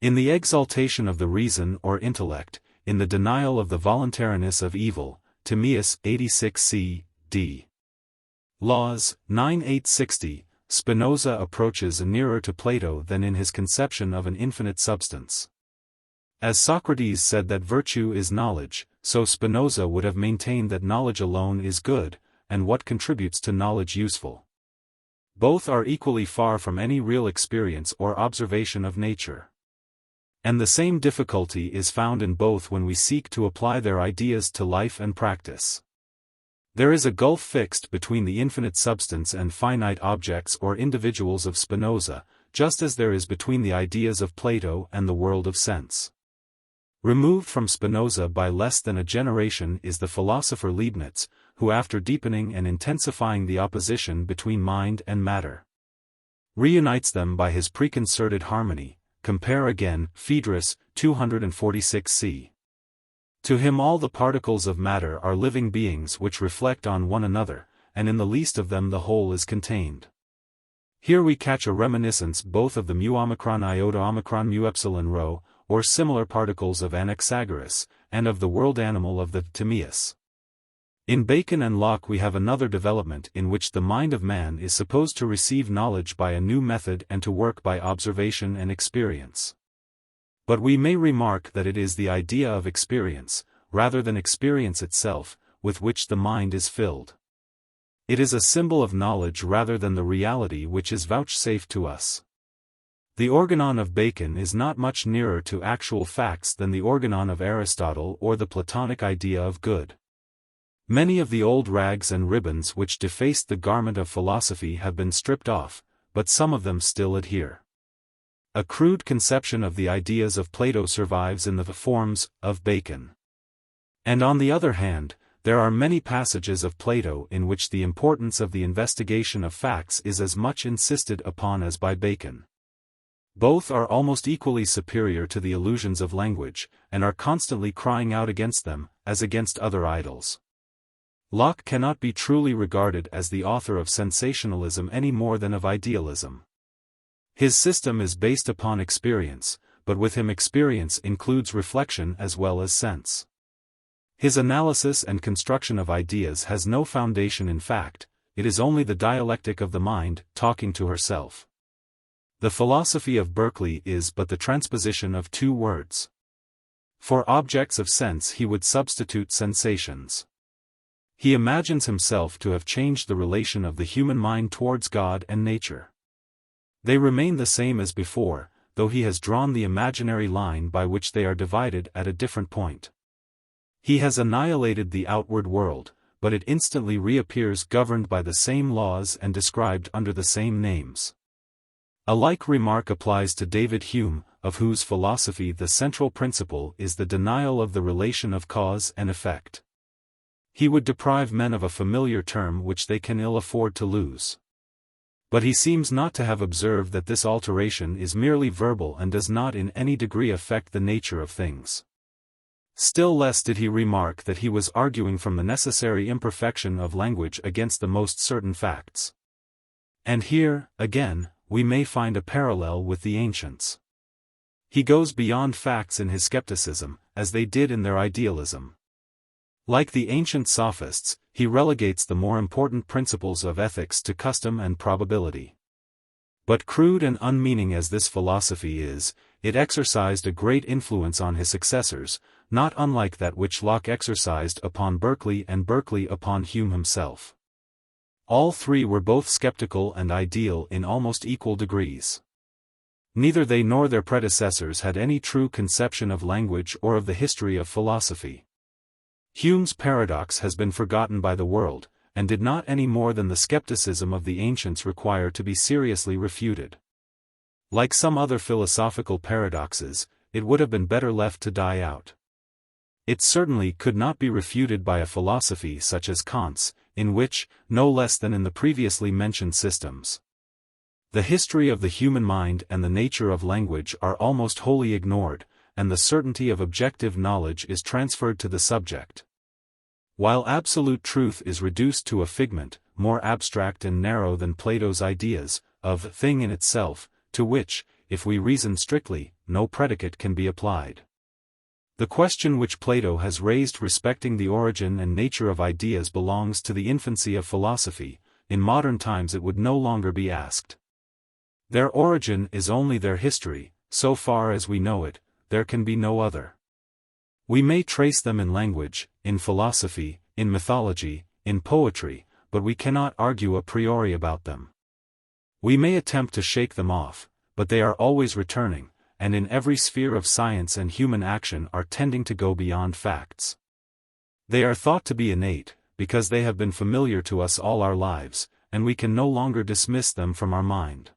In the exaltation of the reason or intellect, in the denial of the voluntariness of evil, Timaeus 86 c. d. Laws, 9-860, Spinoza approaches nearer to Plato than in his conception of an infinite substance. As Socrates said that virtue is knowledge, so Spinoza would have maintained that knowledge alone is good, and what contributes to knowledge useful. Both are equally far from any real experience or observation of nature. And the same difficulty is found in both when we seek to apply their ideas to life and practice. There is a gulf fixed between the infinite substance and finite objects or individuals of Spinoza, just as there is between the ideas of Plato and the world of sense. Removed from Spinoza by less than a generation is the philosopher Leibniz, who after deepening and intensifying the opposition between mind and matter, reunites them by his preconcerted harmony. Compare again, Phaedrus, 246 c. To him all the particles of matter are living beings which reflect on one another, and in the least of them the whole is contained. Here we catch a reminiscence both of the mu omicron iota omicron mu epsilon rho, or similar particles of Anaxagoras, and of the world animal of the Timaeus. In Bacon and Locke we have another development in which the mind of man is supposed to receive knowledge by a new method and to work by observation and experience. But we may remark that it is the idea of experience, rather than experience itself, with which the mind is filled. It is a symbol of knowledge rather than the reality which is vouchsafed to us. The organon of Bacon is not much nearer to actual facts than the organon of Aristotle or the Platonic idea of good. Many of the old rags and ribbons which defaced the garment of philosophy have been stripped off, but some of them still adhere. A crude conception of the ideas of Plato survives in the forms of Bacon. And on the other hand, there are many passages of Plato in which the importance of the investigation of facts is as much insisted upon as by Bacon. Both are almost equally superior to the illusions of language, and are constantly crying out against them, as against other idols. Locke cannot be truly regarded as the author of sensationalism any more than of idealism. His system is based upon experience, but with him experience includes reflection as well as sense. His analysis and construction of ideas has no foundation in fact, it is only the dialectic of the mind, talking to herself. The philosophy of Berkeley is but the transposition of two words. For objects of sense he would substitute sensations. He imagines himself to have changed the relation of the human mind towards God and nature. They remain the same as before, though he has drawn the imaginary line by which they are divided at a different point. He has annihilated the outward world, but it instantly reappears governed by the same laws and described under the same names. A like remark applies to David Hume, of whose philosophy the central principle is the denial of the relation of cause and effect. He would deprive men of a familiar term which they can ill afford to lose. But he seems not to have observed that this alteration is merely verbal and does not in any degree affect the nature of things. Still less did he remark that he was arguing from the necessary imperfection of language against the most certain facts. And here, again, we may find a parallel with the ancients. He goes beyond facts in his skepticism, as they did in their idealism. Like the ancient sophists, he relegates the more important principles of ethics to custom and probability. But crude and unmeaning as this philosophy is, it exercised a great influence on his successors, not unlike that which Locke exercised upon Berkeley and Berkeley upon Hume himself. All three were both skeptical and ideal in almost equal degrees. Neither they nor their predecessors had any true conception of language or of the history of philosophy. Hume's paradox has been forgotten by the world, and did not any more than the skepticism of the ancients require to be seriously refuted. Like some other philosophical paradoxes, it would have been better left to die out. It certainly could not be refuted by a philosophy such as Kant's, in which, no less than in the previously mentioned systems, the history of the human mind and the nature of language are almost wholly ignored, and the certainty of objective knowledge is transferred to the subject. While absolute truth is reduced to a figment, more abstract and narrow than Plato's ideas, of thing in itself, to which, if we reason strictly, no predicate can be applied. The question which Plato has raised respecting the origin and nature of ideas belongs to the infancy of philosophy. In modern times it would no longer be asked. Their origin is only their history, so far as we know it, there can be no other. We may trace them in language, in philosophy, in mythology, in poetry, but we cannot argue a priori about them. We may attempt to shake them off, but they are always returning, and in every sphere of science and human action are tending to go beyond facts. They are thought to be innate, because they have been familiar to us all our lives, and we can no longer dismiss them from our mind.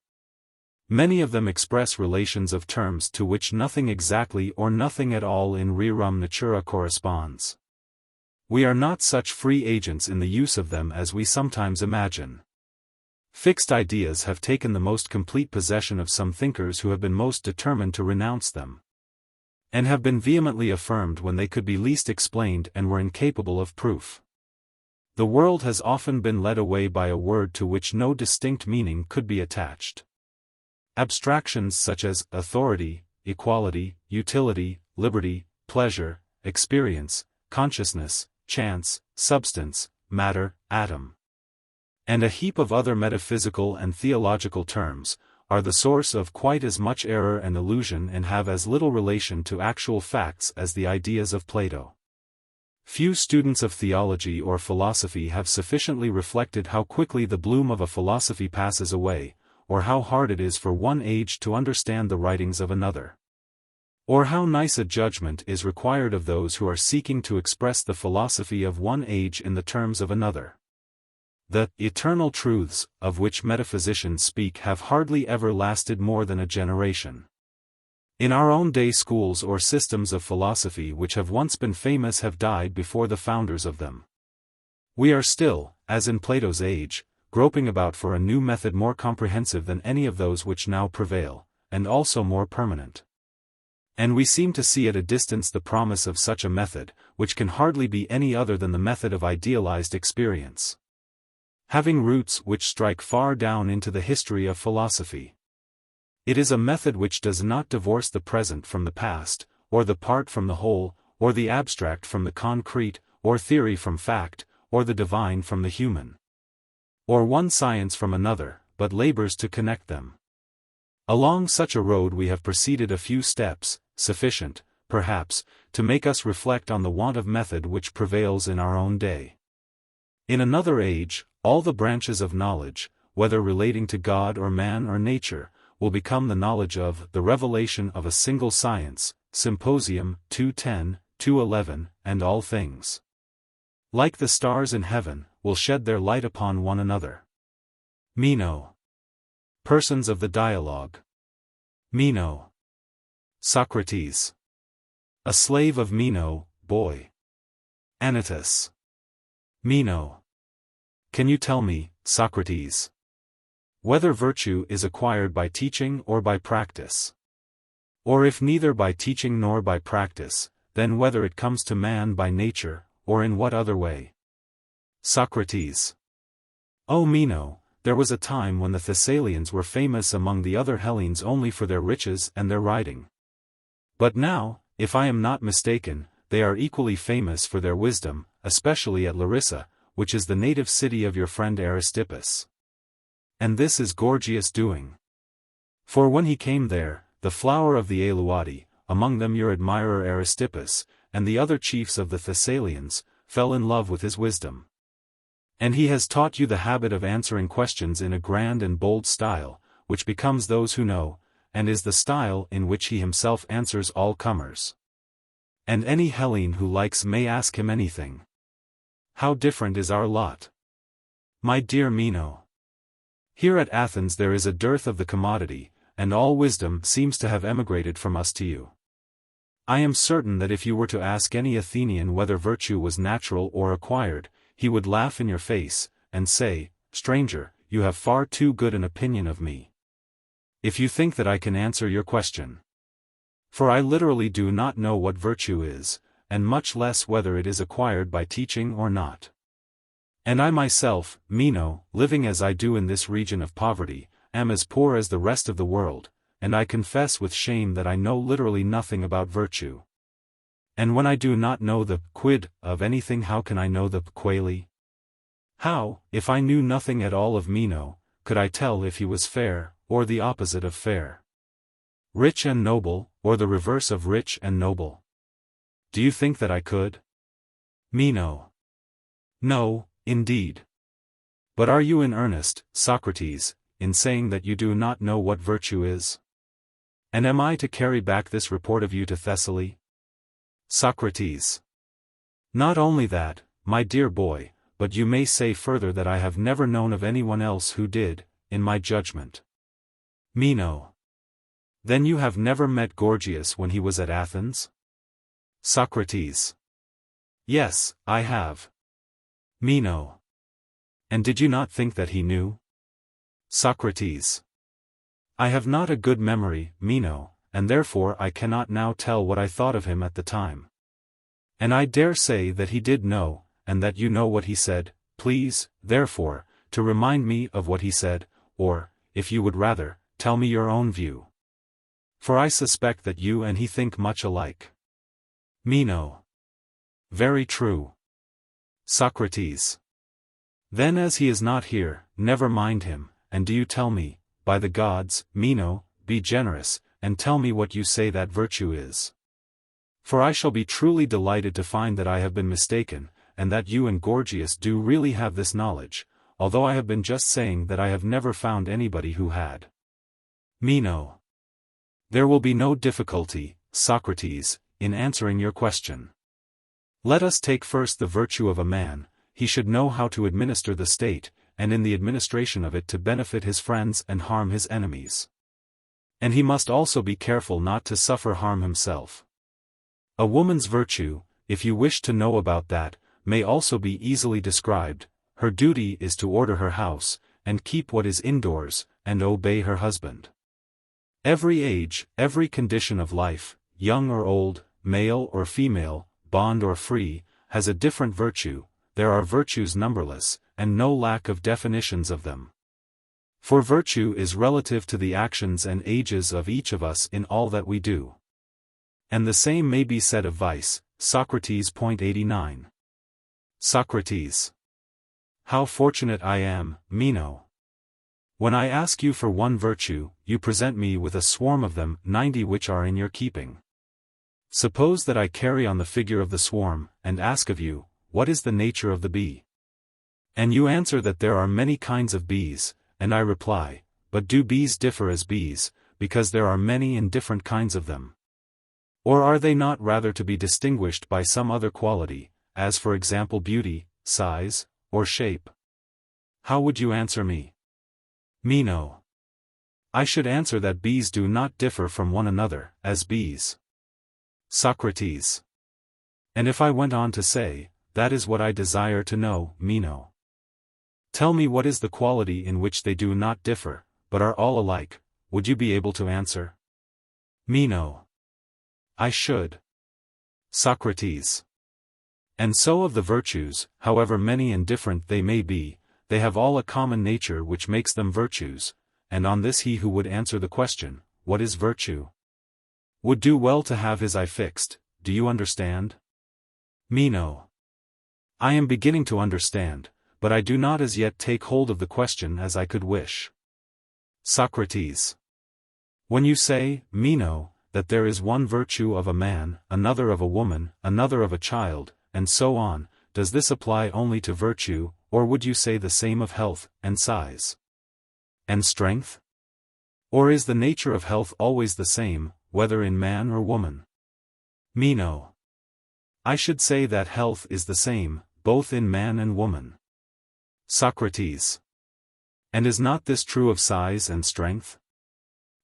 Many of them express relations of terms to which nothing exactly or nothing at all in rerum natura corresponds. We are not such free agents in the use of them as we sometimes imagine. Fixed ideas have taken the most complete possession of some thinkers who have been most determined to renounce them, and have been vehemently affirmed when they could be least explained and were incapable of proof. The world has often been led away by a word to which no distinct meaning could be attached. Abstractions such as authority, equality, utility, liberty, pleasure, experience, consciousness, chance, substance, matter, atom, and a heap of other metaphysical and theological terms, are the source of quite as much error and illusion and have as little relation to actual facts as the ideas of Plato. Few students of theology or philosophy have sufficiently reflected how quickly the bloom of a philosophy passes away, or how hard it is for one age to understand the writings of another, or how nice a judgment is required of those who are seeking to express the philosophy of one age in the terms of another. The eternal truths, of which metaphysicians speak, have hardly ever lasted more than a generation. In our own day, schools or systems of philosophy which have once been famous have died before the founders of them. We are still, as in Plato's age, groping about for a new method more comprehensive than any of those which now prevail, and also more permanent. And we seem to see at a distance the promise of such a method, which can hardly be any other than the method of idealized experience, having roots which strike far down into the history of philosophy. It is a method which does not divorce the present from the past, or the part from the whole, or the abstract from the concrete, or theory from fact, or the divine from the human, or one science from another, but labors to connect them. Along such a road we have proceeded a few steps, sufficient, perhaps, to make us reflect on the want of method which prevails in our own day. In another age, all the branches of knowledge, whether relating to God or man or nature, will become the knowledge of the revelation of a single science, Symposium 2:10, 2:11, and all things, like the stars in heaven, will shed their light upon one another. Meno. Persons of the dialogue. Meno. Socrates. A slave of Meno, boy. Anytus. Meno. Can you tell me, Socrates, whether virtue is acquired by teaching or by practice? Or if neither by teaching nor by practice, then whether it comes to man by nature, or in what other way? Socrates. O Meno, there was a time when the Thessalians were famous among the other Hellenes only for their riches and their riding. But now, if I am not mistaken, they are equally famous for their wisdom, especially at Larissa, which is the native city of your friend Aristippus. And this is Gorgias' doing. For when he came there, the flower of the Aeluati, among them your admirer Aristippus, and the other chiefs of the Thessalians, fell in love with his wisdom. And he has taught you the habit of answering questions in a grand and bold style, which becomes those who know, and is the style in which he himself answers all comers. And any Hellene who likes may ask him anything. How different is our lot! My dear Meno, here at Athens there is a dearth of the commodity, and all wisdom seems to have emigrated from us to you. I am certain that if you were to ask any Athenian whether virtue was natural or acquired, he would laugh in your face, and say, "Stranger, you have far too good an opinion of me, if you think that I can answer your question. For I literally do not know what virtue is, and much less whether it is acquired by teaching or not. And I myself, Meno, living as I do in this region of poverty, am as poor as the rest of the world, and I confess with shame that I know literally nothing about virtue. And when I do not know the quid of anything, how can I know the quale? How, if I knew nothing at all of Meno, could I tell if he was fair, or the opposite of fair? Rich and noble, or the reverse of rich and noble? Do you think that I could? Meno. No, indeed. But are you in earnest, Socrates, in saying that you do not know what virtue is? And am I to carry back this report of you to Thessaly? Socrates. Not only that, my dear boy, but you may say further that I have never known of anyone else who did, in my judgment. Meno. Then you have never met Gorgias when he was at Athens? Socrates. Yes, I have. Meno. And did you not think that he knew? Socrates. I have not a good memory, Meno, and therefore I cannot now tell what I thought of him at the time. And I dare say that he did know, and that you know what he said. Please, therefore, to remind me of what he said, or, if you would rather, tell me your own view. For I suspect that you and he think much alike. Meno. Very true. Socrates. Then as he is not here, never mind him, and do you tell me, by the gods, Meno, be generous, and tell me what you say that virtue is. For I shall be truly delighted to find that I have been mistaken, and that you and Gorgias do really have this knowledge, although I have been just saying that I have never found anybody who had. Meno. There will be no difficulty, Socrates, in answering your question. Let us take first the virtue of a man. He should know how to administer the state, and in the administration of it to benefit his friends and harm his enemies. And he must also be careful not to suffer harm himself. A woman's virtue, if you wish to know about that, may also be easily described. Her duty is to order her house, and keep what is indoors, and obey her husband. Every age, every condition of life, young or old, male or female, bond or free, has a different virtue. There are virtues numberless, and no lack of definitions of them. For virtue is relative to the actions and ages of each of us in all that we do. And the same may be said of vice. Socrates. Point 89. Socrates. How fortunate I am, Meno. When I ask you for one virtue, you present me with a swarm of them, 90 which are in your keeping. Suppose that I carry on the figure of the swarm, and ask of you, what is the nature of the bee? And you answer that there are many kinds of bees, and I reply, but do bees differ as bees, because there are many and different kinds of them? Or are they not rather to be distinguished by some other quality, as for example beauty, size, or shape? How would you answer me? Meno. I should answer that bees do not differ from one another, as bees. Socrates. And if I went on to say, that is what I desire to know, Meno. Tell me what is the quality in which they do not differ, but are all alike, would you be able to answer? Meno. I should. Socrates. And so of the virtues, however many and different they may be, they have all a common nature which makes them virtues, and on this he who would answer the question, what is virtue? Would do well to have his eye fixed. Do you understand? Meno. I am beginning to understand, but I do not as yet take hold of the question as I could wish. Socrates. When you say, Meno, that there is one virtue of a man, another of a woman, another of a child, and so on, does this apply only to virtue, or would you say the same of health, and size? And strength? Or is the nature of health always the same, whether in man or woman? Meno. I should say that health is the same, both in man and woman. Socrates. And is not this true of size and strength?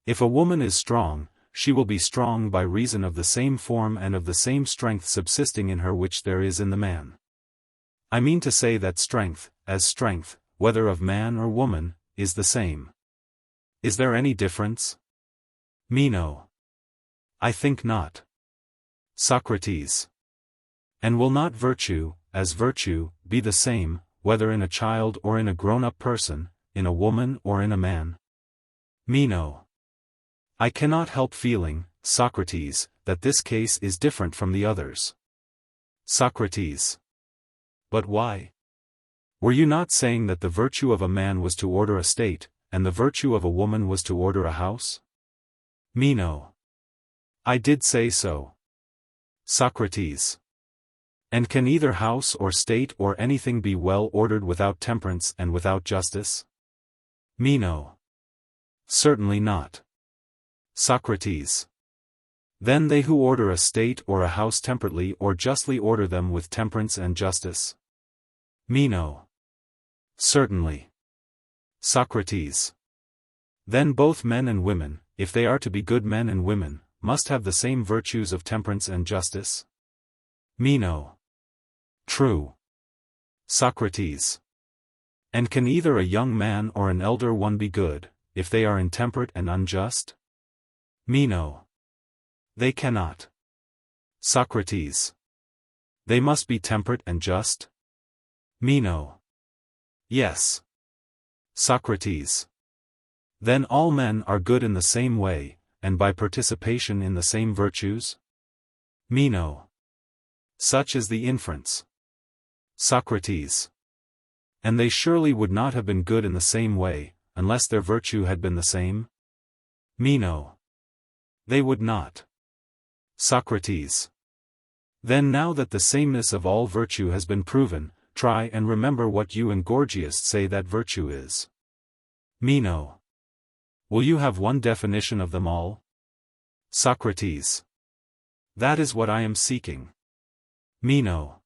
If a woman is strong, she will be strong by reason of the same form and of the same strength subsisting in her which there is in the man. I mean to say that strength, as strength, whether of man or woman, is the same. Is there any difference? Meno. I think not. Socrates. And will not virtue, as virtue, be the same, whether in a child or in a grown-up person, in a woman or in a man? Meno. I cannot help feeling, Socrates, that this case is different from the others. Socrates. But why? Were you not saying that the virtue of a man was to order a state, and the virtue of a woman was to order a house? Meno. I did say so. Socrates. And can either house or state or anything be well ordered without temperance and without justice? Meno. Certainly not. Socrates. Then they who order a state or a house temperately or justly order them with temperance and justice? Meno. Certainly. Socrates. Then both men and women, if they are to be good men and women, must have the same virtues of temperance and justice? Meno. True. Socrates. And can either a young man or an elder one be good, if they are intemperate and unjust? Meno. They cannot. Socrates. They must be temperate and just? Meno. Yes. Socrates. Then all men are good in the same way, and by participation in the same virtues? Meno. Such is the inference. Socrates. And they surely would not have been good in the same way, unless their virtue had been the same? Meno. They would not. Socrates. Then now that the sameness of all virtue has been proven, try and remember what you and Gorgias say that virtue is. Meno. Will you have one definition of them all? Socrates. That is what I am seeking. Meno.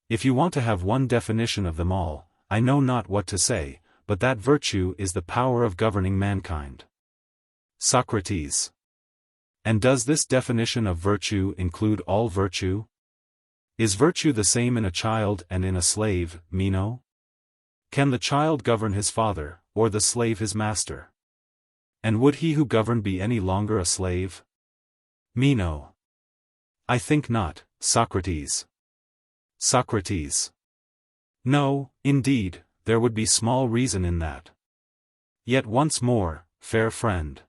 If you want to have one definition of them all, I know not what to say, but that virtue is the power of governing mankind. Socrates. And does this definition of virtue include all virtue? Is virtue the same in a child and in a slave, Meno? Can the child govern his father, or the slave his master? And would he who governed be any longer a slave? Meno. I think not, Socrates. Socrates. No, indeed, there would be small reason in that. Yet once more, fair friend.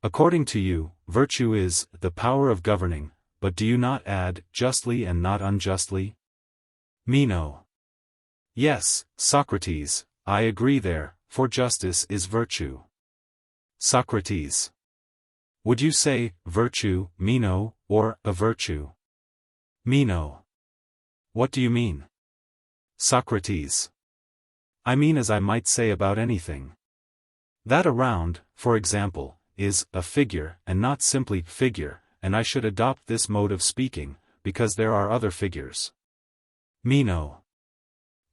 According to you, virtue is the power of governing, but do you not add, justly and not unjustly? Meno. Yes, Socrates, I agree there, for justice is virtue. Socrates. Would you say, virtue, Meno, or a virtue? Meno. What do you mean? Socrates. I mean as I might say about anything. That a round, for example, is a figure and not simply figure, and I should adopt this mode of speaking, because there are other figures. Meno.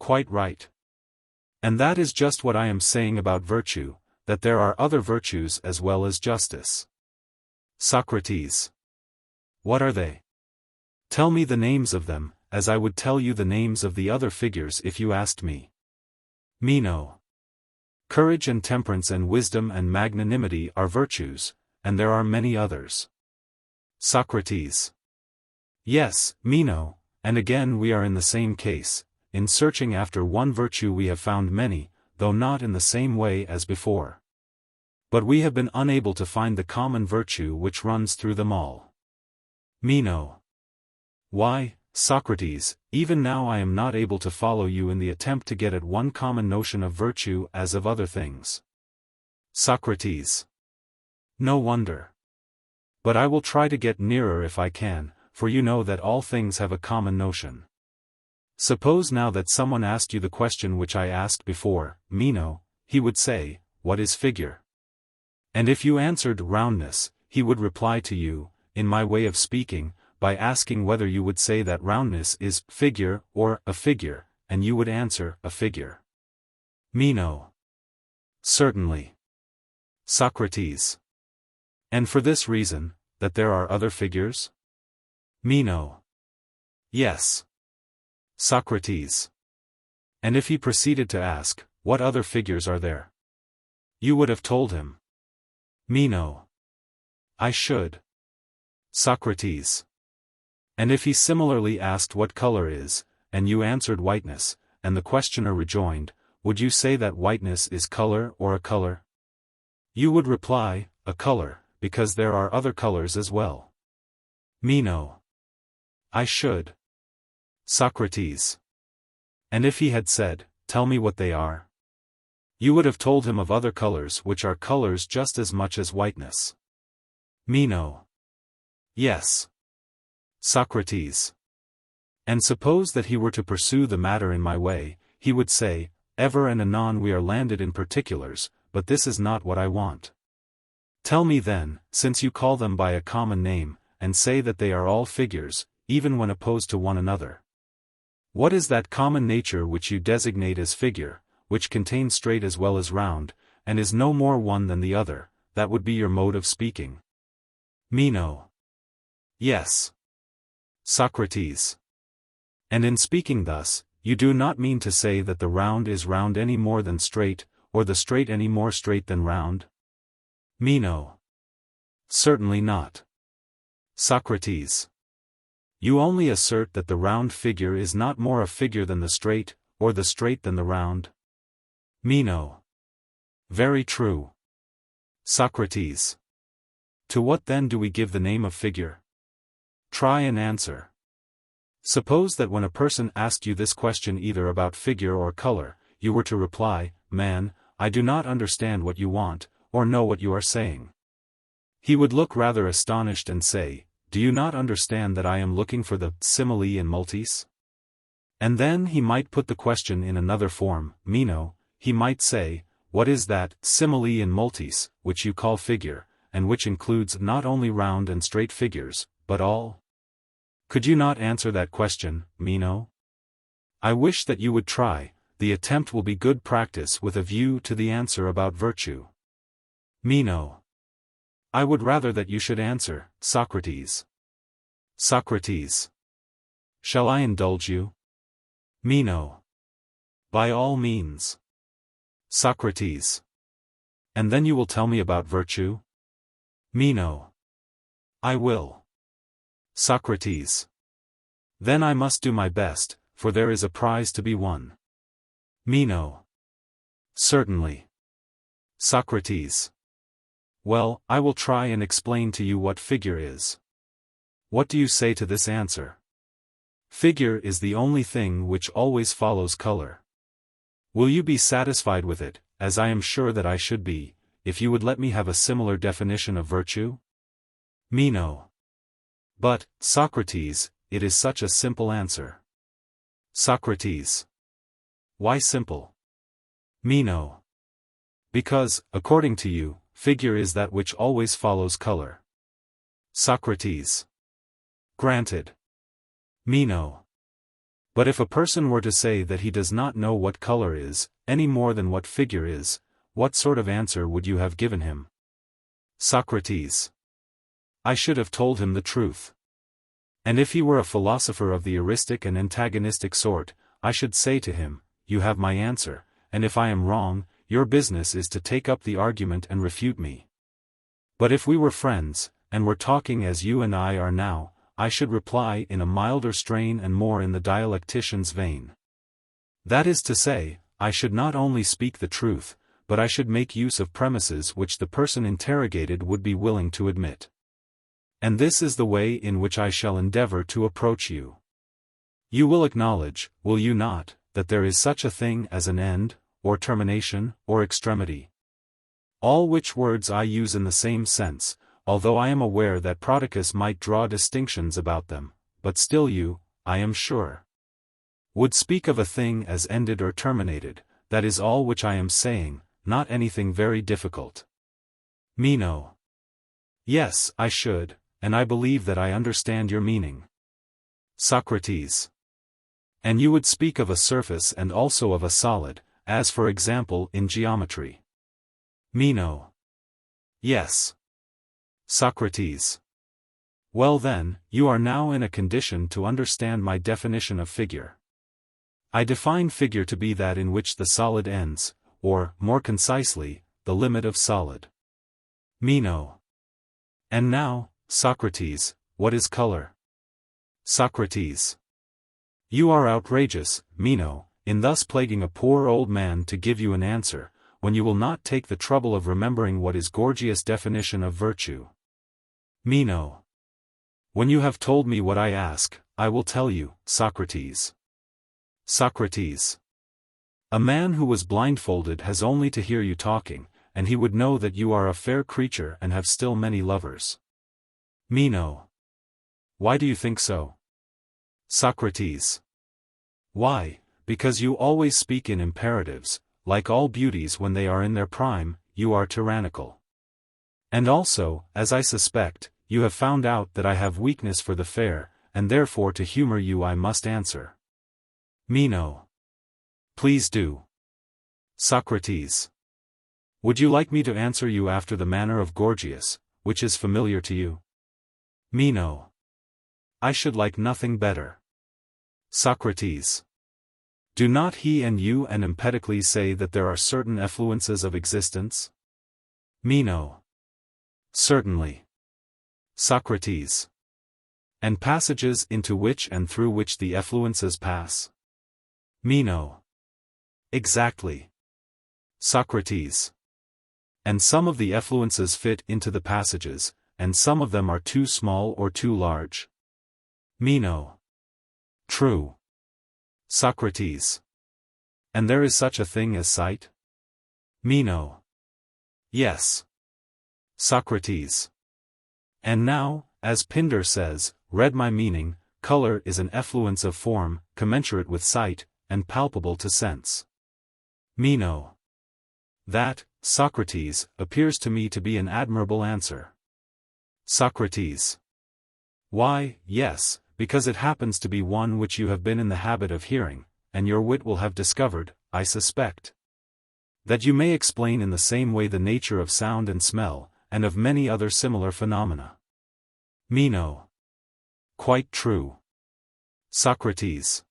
Quite right. And that is just what I am saying about virtue, that there are other virtues as well as justice. Socrates. What are they? Tell me the names of them, as I would tell you the names of the other figures if you asked me. Meno. Courage and temperance and wisdom and magnanimity are virtues, and there are many others. Socrates. Yes, Meno, and again we are in the same case. In searching after one virtue we have found many, though not in the same way as before. But we have been unable to find the common virtue which runs through them all. Meno. Why, Socrates, even now I am not able to follow you in the attempt to get at one common notion of virtue as of other things. Socrates. No wonder. But I will try to get nearer if I can, for you know that all things have a common notion. Suppose now that someone asked you the question which I asked before, Meno, he would say, what is figure? And if you answered roundness, he would reply to you, in my way of speaking, by asking whether you would say that roundness is figure or a figure, and you would answer a figure. Meno. Certainly. Socrates. And for this reason, that there are other figures? Meno. Yes. Socrates. And if he proceeded to ask, what other figures are there? You would have told him. Meno. I should. Socrates. And if he similarly asked what color is, and you answered whiteness, and the questioner rejoined, would you say that whiteness is color or a color? You would reply, a color, because there are other colors as well. Meno. I should. Socrates. And if he had said, tell me what they are? You would have told him of other colors which are colors just as much as whiteness. Meno. Yes. Socrates. And suppose that he were to pursue the matter in my way, he would say, ever and anon we are landed in particulars, but this is not what I want. Tell me then, since you call them by a common name, and say that they are all figures, even when opposed to one another. What is that common nature which you designate as figure, which contains straight as well as round, and is no more one than the other? That would be your mode of speaking. Meno. Yes. Socrates. And in speaking thus, you do not mean to say that the round is round any more than straight, or the straight any more straight than round? Meno. Certainly not. Socrates. You only assert that the round figure is not more a figure than the straight, or the straight than the round. Meno. Very true. Socrates. To what then do we give the name of figure? Try and answer. Suppose that when a person asked you this question either about figure or color, you were to reply, man, I do not understand what you want, or know what you are saying. He would look rather astonished and say, do you not understand that I am looking for the simile in multis? And then he might put the question in another form, Meno, he might say, what is that simile in multis, which you call figure, and which includes not only round and straight figures, but all? Could you not answer that question, Meno? I wish that you would try. The attempt will be good practice with a view to the answer about virtue. Meno. I would rather that you should answer, Socrates. Socrates. Shall I indulge you? Meno. By all means. Socrates. And then you will tell me about virtue? Meno. I will. Socrates. Then I must do my best, for there is a prize to be won. Meno. Certainly. Socrates. Well, I will try and explain to you what figure is. What do you say to this answer? Figure is the only thing which always follows color. Will you be satisfied with it, as I am sure that I should be, if you would let me have a similar definition of virtue? Meno. But, Socrates, it is such a simple answer. Socrates. Why simple? Meno. Because, according to you, figure is that which always follows color. Socrates. Granted. Meno. But if a person were to say that he does not know what color is, any more than what figure is, what sort of answer would you have given him? Socrates. I should have told him the truth. And if he were a philosopher of the eristic and antagonistic sort, I should say to him, you have my answer, and if I am wrong, your business is to take up the argument and refute me. But if we were friends, and were talking as you and I are now, I should reply in a milder strain and more in the dialectician's vein. That is to say, I should not only speak the truth, but I should make use of premises which the person interrogated would be willing to admit. And this is the way in which I shall endeavor to approach you. You will acknowledge, will you not, that there is such a thing as an end, or termination, or extremity? All which words I use in the same sense, although I am aware that Prodicus might draw distinctions about them, but still you, I am sure, would speak of a thing as ended or terminated. That is all which I am saying, not anything very difficult. Meno. Yes, I should, and I believe that I understand your meaning. Socrates. And you would speak of a surface and also of a solid, as for example in geometry. Meno. Yes. Socrates. Well then, you are now in a condition to understand my definition of figure. I define figure to be that in which the solid ends, or, more concisely, the limit of solid. Meno. And now, Socrates, what is color? Socrates. You are outrageous, Meno, in thus plaguing a poor old man to give you an answer, when you will not take the trouble of remembering what is Gorgias' definition of virtue. Meno. When you have told me what I ask, I will tell you, Socrates. Socrates. A man who was blindfolded has only to hear you talking, and he would know that you are a fair creature and have still many lovers. Meno. Why do you think so? Socrates. Why, because you always speak in imperatives, like all beauties when they are in their prime, you are tyrannical. And also, as I suspect, you have found out that I have weakness for the fair, and therefore to humor you I must answer. Meno. Please do. Socrates. Would you like me to answer you after the manner of Gorgias, which is familiar to you? Meno. I should like nothing better. Socrates. Do not he and you and Empedocles say that there are certain effluences of existence? Meno. Certainly. Socrates. And passages into which and through which the effluences pass? Meno. Exactly. Socrates. And some of the effluences fit into the passages, and some of them are too small or too large? Meno. True. Socrates. And there is such a thing as sight? Meno. Yes. Socrates. And now, as Pindar says, read my meaning, color is an effluence of form, commensurate with sight, and palpable to sense. Meno. That, Socrates, appears to me to be an admirable answer. Socrates. Why, yes, because it happens to be one which you have been in the habit of hearing, and your wit will have discovered, I suspect. That you may explain in the same way the nature of sound and smell, and of many other similar phenomena. Meno. Quite true. Socrates.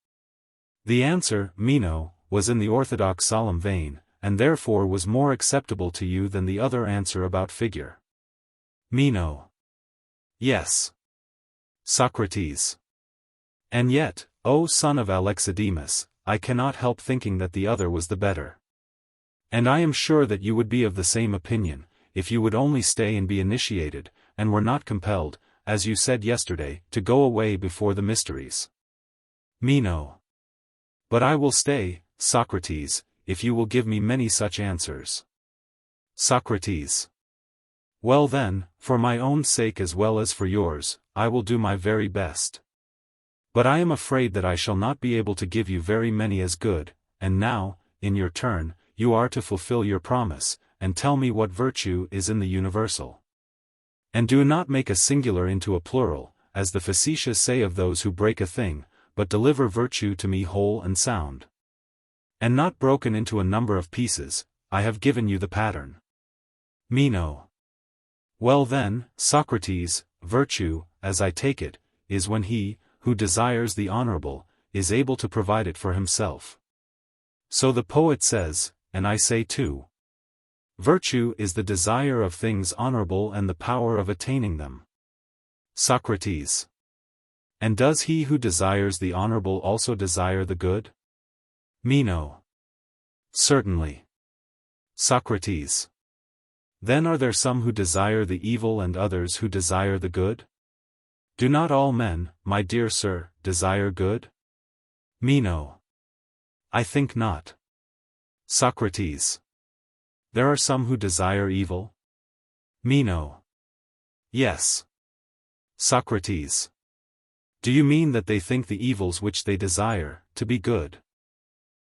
The answer, Meno, was in the orthodox solemn vein, and therefore was more acceptable to you than the other answer about figure. Meno. Yes. Socrates. And yet, O son of Alexidemus, I cannot help thinking that the other was the better. And I am sure that you would be of the same opinion, if you would only stay and be initiated, and were not compelled, as you said yesterday, to go away before the mysteries. Meno. But I will stay, Socrates, if you will give me many such answers. Socrates. Well then, for my own sake as well as for yours, I will do my very best. But I am afraid that I shall not be able to give you very many as good, and now, in your turn, you are to fulfill your promise, and tell me what virtue is in the universal. And do not make a singular into a plural, as the facetious say of those who break a thing, but deliver virtue to me whole and sound. And not broken into a number of pieces, I have given you the pattern. Meno. Well then, Socrates, virtue, as I take it, is when he, who desires the honorable, is able to provide it for himself. So the poet says, and I say too. Virtue is the desire of things honorable and the power of attaining them. Socrates. And does he who desires the honorable also desire the good? Meno. Certainly. Socrates. Then are there some who desire the evil and others who desire the good? Do not all men, my dear sir, desire good? Meno. I think not. Socrates. There are some who desire evil? Meno. Yes. Socrates. Do you mean that they think the evils which they desire, to be good?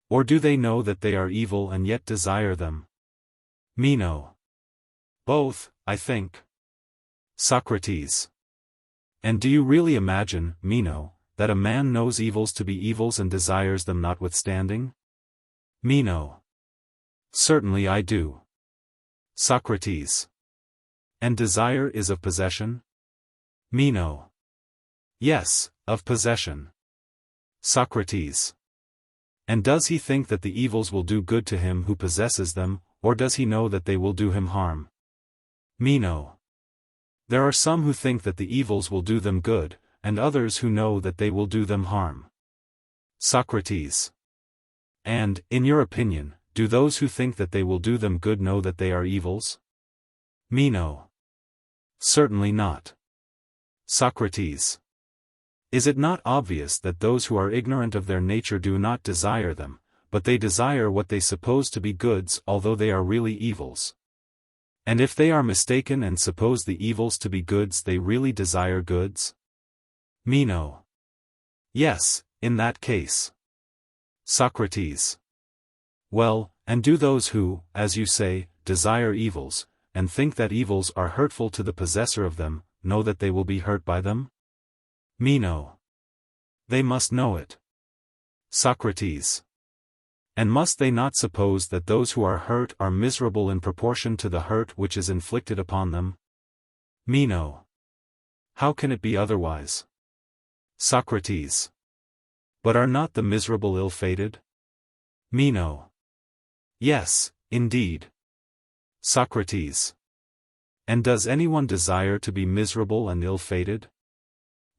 Or do they know that they are evil and yet desire them? Meno. Both, I think. Socrates. And do you really imagine, Meno, that a man knows evils to be evils and desires them notwithstanding? Meno. Certainly I do. Socrates. And desire is of possession? Meno. Yes, of possession. Socrates. And does he think that the evils will do good to him who possesses them, or does he know that they will do him harm? Meno. There are some who think that the evils will do them good, and others who know that they will do them harm. Socrates. And, in your opinion, do those who think that they will do them good know that they are evils? Meno. Certainly not. Socrates. Is it not obvious that those who are ignorant of their nature do not desire them, but they desire what they suppose to be goods although they are really evils? And if they are mistaken and suppose the evils to be goods they really desire goods? Meno. Yes, in that case. Socrates. Well, and do those who, as you say, desire evils, and think that evils are hurtful to the possessor of them, know that they will be hurt by them? Meno. They must know it. Socrates. And must they not suppose that those who are hurt are miserable in proportion to the hurt which is inflicted upon them? Meno. How can it be otherwise? Socrates. But are not the miserable ill-fated? Meno. Yes, indeed. Socrates. And does anyone desire to be miserable and ill-fated?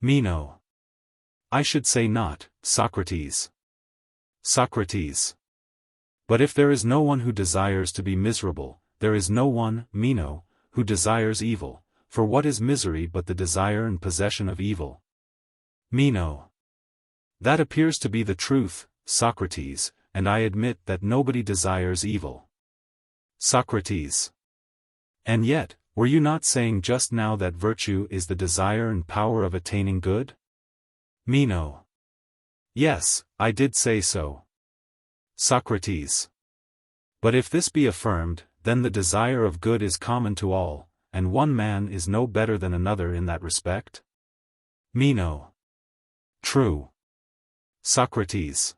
Meno. I should say not, Socrates. Socrates. But if there is no one who desires to be miserable, there is no one, Meno, who desires evil, for what is misery but the desire and possession of evil? Meno. That appears to be the truth, Socrates, and I admit that nobody desires evil. Socrates. And yet, were you not saying just now that virtue is the desire and power of attaining good? Meno. Yes, I did say so. Socrates. But if this be affirmed, then the desire of good is common to all, and one man is no better than another in that respect? Meno. True. Socrates.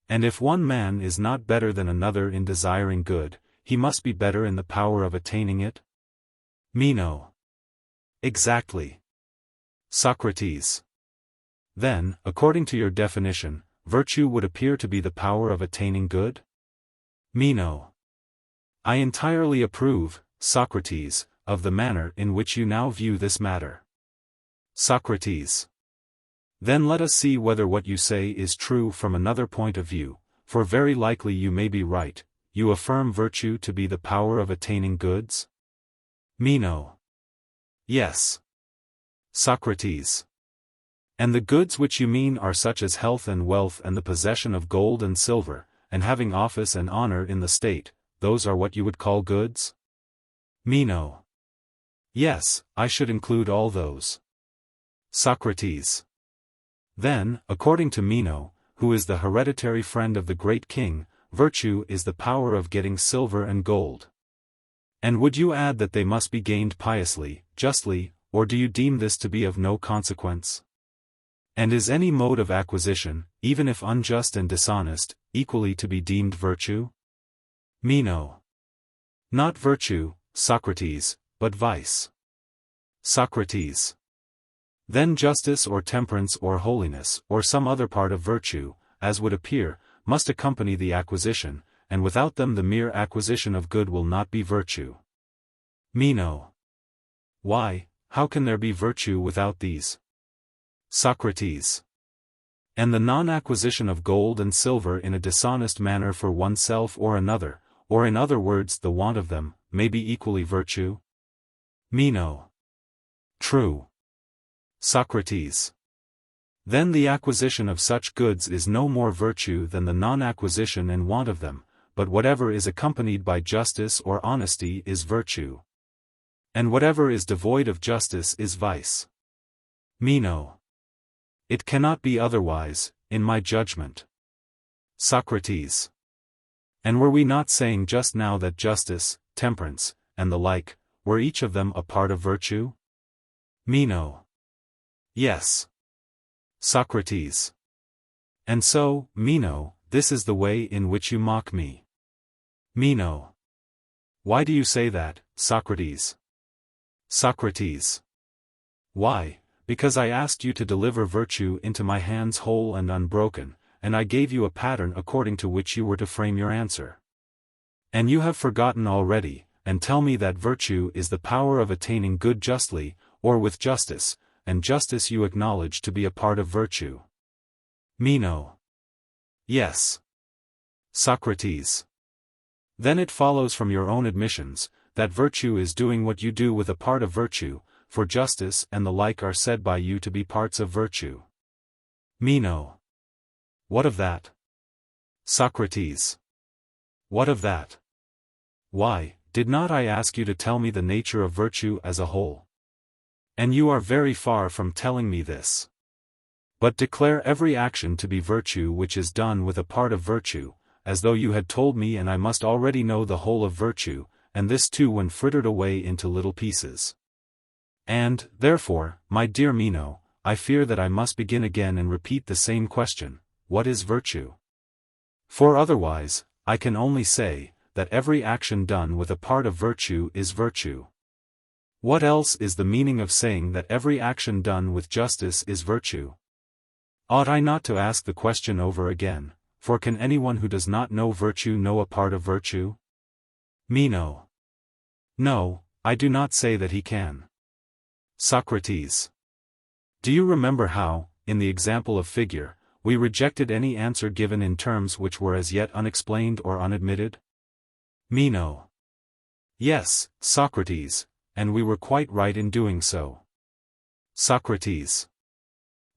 And if one man is not better than another in desiring good, he must be better in the power of attaining it? Meno. Exactly. Socrates. Then, according to your definition, virtue would appear to be the power of attaining good? Meno. I entirely approve, Socrates, of the manner in which you now view this matter. Socrates. Then let us see whether what you say is true from another point of view, for very likely you may be right. You affirm virtue to be the power of attaining goods? Meno. Yes. Socrates. And the goods which you mean are such as health and wealth and the possession of gold and silver, and having office and honor in the state, those are what you would call goods? Meno. Yes, I should include all those. Socrates. Then, according to Meno, who is the hereditary friend of the great king, virtue is the power of getting silver and gold. And would you add that they must be gained piously, justly, or do you deem this to be of no consequence? And is any mode of acquisition, even if unjust and dishonest, equally to be deemed virtue? Meno. Not virtue, Socrates, but vice. Socrates. Then justice or temperance or holiness, or some other part of virtue, as would appear, must accompany the acquisition, and without them the mere acquisition of good will not be virtue. Meno. Why, how can there be virtue without these? Socrates. And the non-acquisition of gold and silver in a dishonest manner for oneself or another, or in other words the want of them, may be equally virtue? Meno. True. Socrates. Then the acquisition of such goods is no more virtue than the non-acquisition and want of them, but whatever is accompanied by justice or honesty is virtue. And whatever is devoid of justice is vice. Meno. It cannot be otherwise, in my judgment. Socrates. And were we not saying just now that justice, temperance, and the like, were each of them a part of virtue? Meno. Yes. Socrates. And so, Meno, this is the way in which you mock me. Meno. Why do you say that, Socrates? Socrates. Why, because I asked you to deliver virtue into my hands whole and unbroken, and I gave you a pattern according to which you were to frame your answer. And you have forgotten already, and tell me that virtue is the power of attaining good justly, or with justice, and justice you acknowledge to be a part of virtue. Meno. Yes. Socrates. Then it follows from your own admissions, that virtue is doing what you do with a part of virtue, for justice and the like are said by you to be parts of virtue. Meno. What of that? Socrates. What of that? Why, did not I ask you to tell me the nature of virtue as a whole? And you are very far from telling me this. But declare every action to be virtue which is done with a part of virtue, as though you had told me, and I must already know the whole of virtue, and this too when frittered away into little pieces. And, therefore, my dear Meno, I fear that I must begin again and repeat the same question, what is virtue? For otherwise, I can only say, that every action done with a part of virtue is virtue. What else is the meaning of saying that every action done with justice is virtue? Ought I not to ask the question over again, for can anyone who does not know virtue know a part of virtue? Meno. No, I do not say that he can. Socrates. Do you remember how, in the example of figure, we rejected any answer given in terms which were as yet unexplained or unadmitted? Meno. Yes, Socrates, and we were quite right in doing so. Socrates.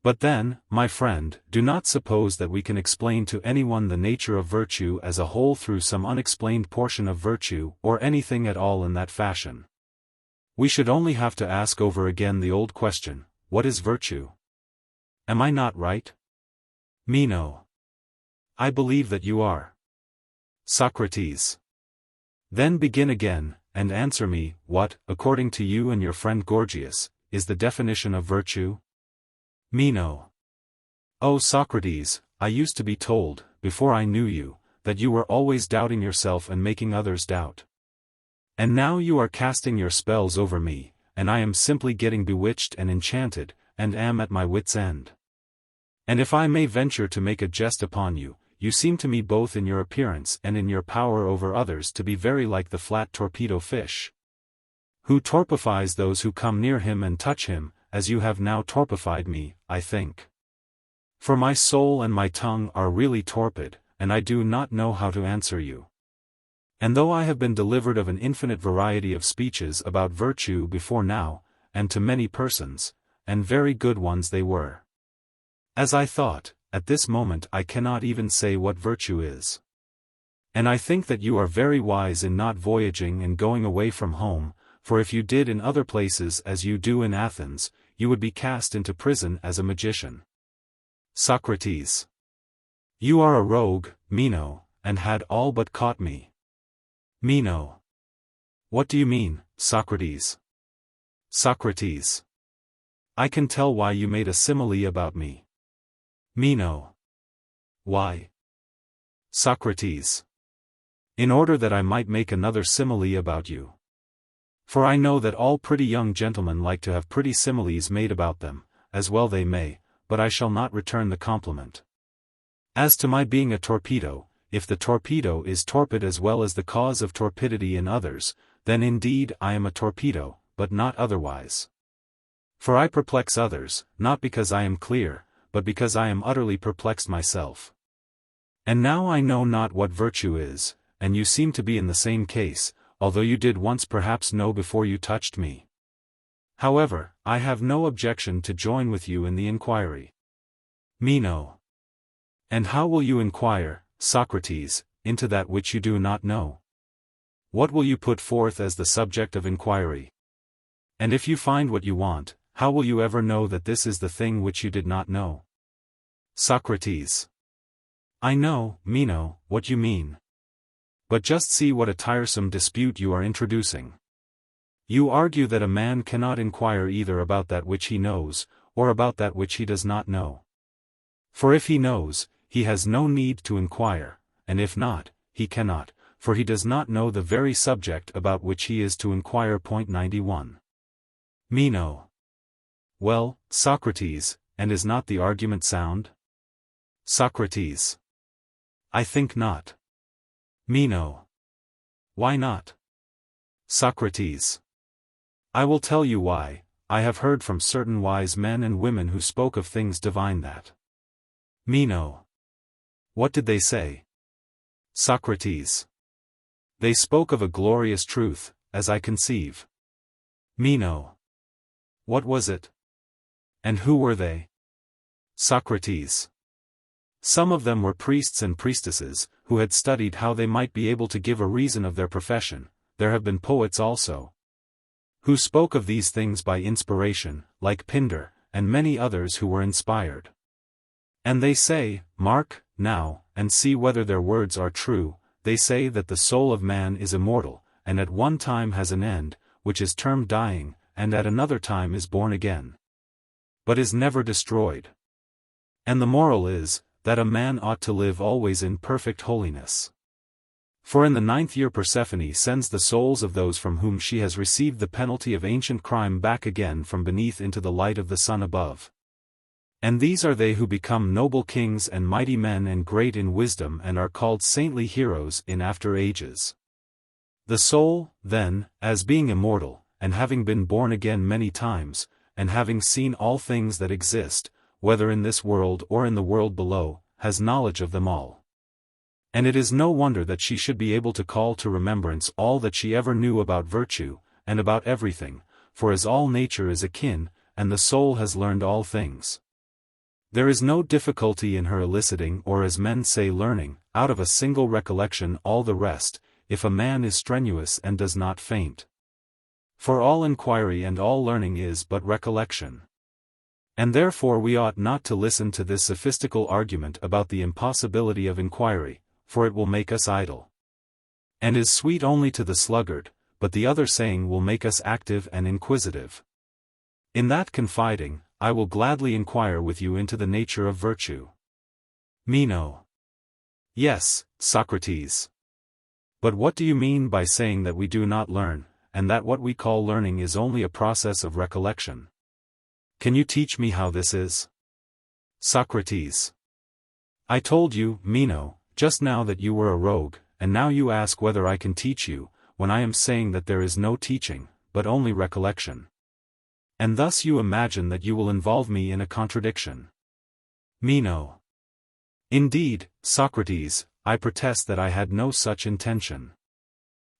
But then, my friend, do not suppose that we can explain to anyone the nature of virtue as a whole through some unexplained portion of virtue, or anything at all in that fashion. We should only have to ask over again the old question, what is virtue? Am I not right? Meno. I believe that you are. Socrates. Then begin again, and answer me, what, according to you and your friend Gorgias, is the definition of virtue? Meno. Oh Socrates, I used to be told, before I knew you, that you were always doubting yourself and making others doubt. And now you are casting your spells over me, and I am simply getting bewitched and enchanted, and am at my wit's end. And if I may venture to make a jest upon you, you seem to me both in your appearance and in your power over others to be very like the flat torpedo fish, who torpifies those who come near him and touch him, as you have now torpified me, I think. For my soul and my tongue are really torpid, and I do not know how to answer you. And though I have been delivered of an infinite variety of speeches about virtue before now, and to many persons, and very good ones they were, as I thought, at this moment I cannot even say what virtue is. And I think that you are very wise in not voyaging and going away from home, for if you did in other places as you do in Athens, you would be cast into prison as a magician. Socrates. You are a rogue, Meno, and had all but caught me. Meno. What do you mean, Socrates? Socrates. I can tell why you made a simile about me. Meno. Why? Socrates. In order that I might make another simile about you. For I know that all pretty young gentlemen like to have pretty similes made about them, as well they may, but I shall not return the compliment. As to my being a torpedo, if the torpedo is torpid as well as the cause of torpidity in others, then indeed I am a torpedo, but not otherwise. For I perplex others, not because I am clear, but because I am utterly perplexed myself. And now I know not what virtue is, and you seem to be in the same case, although you did once perhaps know before you touched me. However, I have no objection to join with you in the inquiry. Meno. And how will you inquire, Socrates, into that which you do not know? What will you put forth as the subject of inquiry? And if you find what you want, how will you ever know that this is the thing which you did not know? Socrates. I know, Meno, what you mean. But just see what a tiresome dispute you are introducing. You argue that a man cannot inquire either about that which he knows, or about that which he does not know. For if he knows, he has no need to inquire, and if not, he cannot, for he does not know the very subject about which he is to inquire. Point 91. Meno. Well, Socrates, and is not the argument sound? Socrates. I think not. Meno. Why not? Socrates. I will tell you why. I have heard from certain wise men and women who spoke of things divine that. Meno. What did they say? Socrates. They spoke of a glorious truth, as I conceive. Meno. What was it? And who were they? Socrates. Some of them were priests and priestesses, who had studied how they might be able to give a reason of their profession. There have been poets also, who spoke of these things by inspiration, like Pindar, and many others who were inspired. And they say, mark, now, and see whether their words are true, they say that the soul of man is immortal, and at one time has an end, which is termed dying, and at another time is born again, but is never destroyed. And the moral is, that a man ought to live always in perfect holiness. For in the 9th year Persephone sends the souls of those from whom she has received the penalty of ancient crime back again from beneath into the light of the sun above. And these are they who become noble kings and mighty men and great in wisdom and are called saintly heroes in after ages. The soul, then, as being immortal, and having been born again many times, and having seen all things that exist, whether in this world or in the world below, has knowledge of them all. And it is no wonder that she should be able to call to remembrance all that she ever knew about virtue, and about everything, for as all nature is akin, and the soul has learned all things, there is no difficulty in her eliciting or as men say learning, out of a single recollection all the rest, if a man is strenuous and does not faint. For all inquiry and all learning is but recollection. And therefore we ought not to listen to this sophistical argument about the impossibility of inquiry, for it will make us idle, and is sweet only to the sluggard, but the other saying will make us active and inquisitive. In that confiding, I will gladly inquire with you into the nature of virtue. Meno. Yes, Socrates. But what do you mean by saying that we do not learn, and that what we call learning is only a process of recollection? Can you teach me how this is? Socrates. I told you, Meno, just now that you were a rogue, and now you ask whether I can teach you, when I am saying that there is no teaching, but only recollection. And thus you imagine that you will involve me in a contradiction. Meno. Indeed, Socrates, I protest that I had no such intention.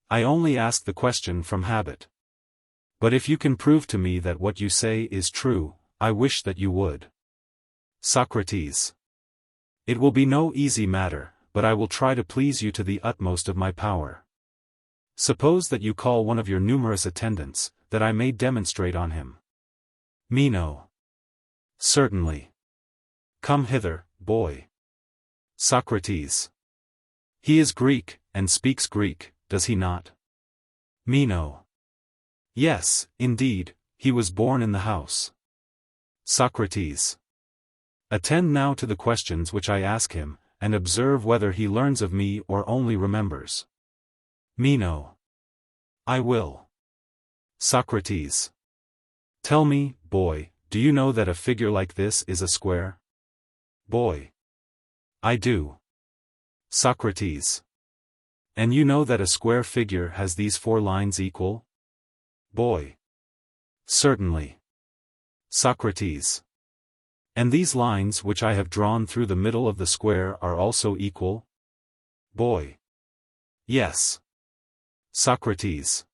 I only ask the question from habit. But if you can prove to me that what you say is true, I wish that you would. Socrates. It will be no easy matter, but I will try to please you to the utmost of my power. Suppose that you call one of your numerous attendants, that I may demonstrate on him. Meno. Certainly. Come hither, boy. Socrates. He is Greek, and speaks Greek, does he not? Meno. Yes, indeed, he was born in the house. Socrates. Attend now to the questions which I ask him, and observe whether he learns of me or only remembers. Meno. I will. Socrates. Tell me, boy, do you know that a figure like this is a square? Boy. I do. Socrates. And you know that a square figure has these 4 lines equal? Boy. Certainly. Socrates. And these lines which I have drawn through the middle of the square are also equal? Boy. Yes. Socrates.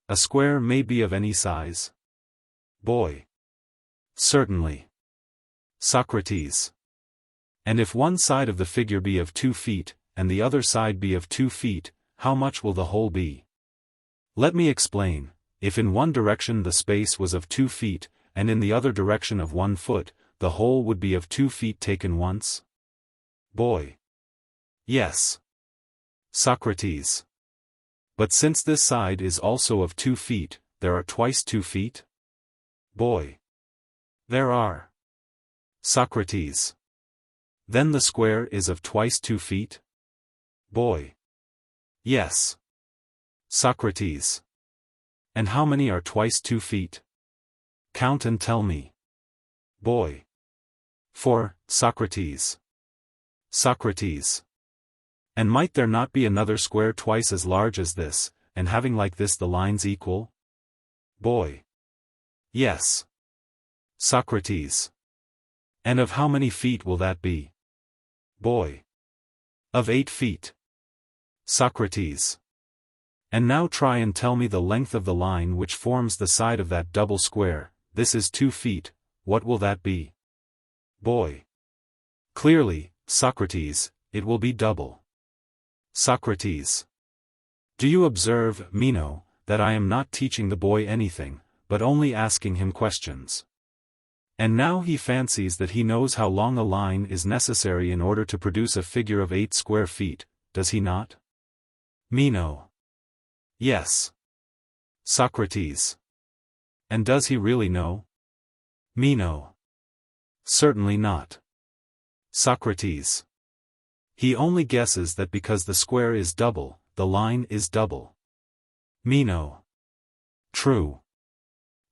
A square may be of any size? Boy. Certainly. Socrates. And if one side of the figure be of 2 feet, and the other side be of 2 feet, how much will the whole be? Let me explain. If in one direction the space was of 2 feet, and in the other direction of 1 foot, the whole would be of 2 feet taken once? Boy. Yes. Socrates. But since this side is also of 2 feet, there are twice 2 feet? Boy. There are. Socrates. Then the square is of twice 2 feet? Boy. Yes. Socrates. And how many are twice 2 feet? Count and tell me. Boy. 4, Socrates. Socrates. And might there not be another square twice as large as this, and having like this the lines equal? Boy. Yes. Socrates. And of how many feet will that be? Boy. Of 8 feet. Socrates. And now try and tell me the length of the line which forms the side of that double square. This is 2 feet, what will that be? Boy. Clearly, Socrates, it will be double. Socrates. Do you observe, Meno, that I am not teaching the boy anything, but only asking him questions? And now he fancies that he knows how long a line is necessary in order to produce a figure of 8 square feet, does he not? Meno. Yes. Socrates. And does he really know? Meno. Certainly not. Socrates. He only guesses that because the square is double, the line is double. Meno. True.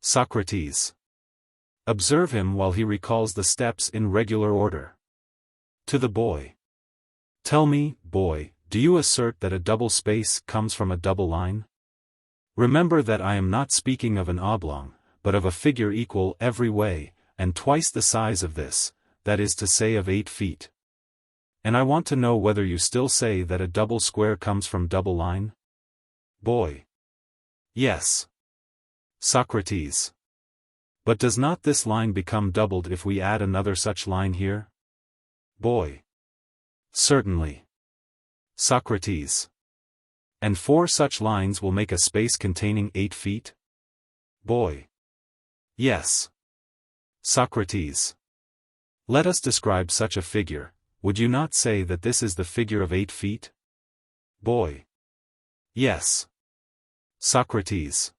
Socrates. Observe him while he recalls the steps in regular order. To the boy. Tell me, boy, do you assert that a double space comes from a double line? Remember that I am not speaking of an oblong, but of a figure equal every way, and twice the size of this, that is to say of 8 feet. And I want to know whether you still say that a double square comes from double line? Boy. Yes. Socrates. But does not this line become doubled if we add another such line here? Boy. Certainly. Socrates. And 4 such lines will make a space containing 8 feet? Boy. Yes. Socrates. Let us describe such a figure. Would you not say that this is the figure of 8 feet? Boy. Yes. Socrates.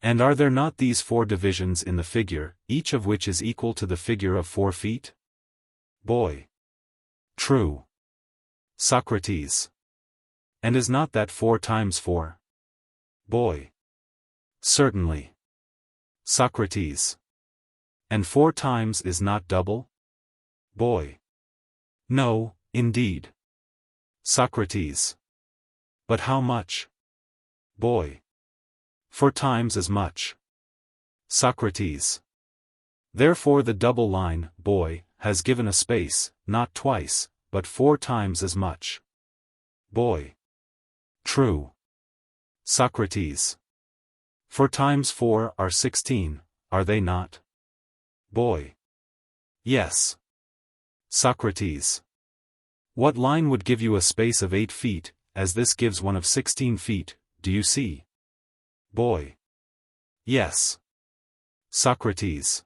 And are there not these 4 divisions in the figure, each of which is equal to the figure of 4 feet? Boy. True. Socrates. And is not that 4 times 4? Boy. Certainly. Socrates. And 4 times is not double? Boy. No, indeed. Socrates. But how much? Boy. 4 times as much. Socrates. Therefore the double line, boy, has given a space, not twice, but 4 times as much. Boy. True. Socrates. 4 times 4 are 16, are they not? Boy. Yes. Socrates. What line would give you a space of 8 feet, as this gives one of 16 feet, do you see? Boy. Yes. Socrates.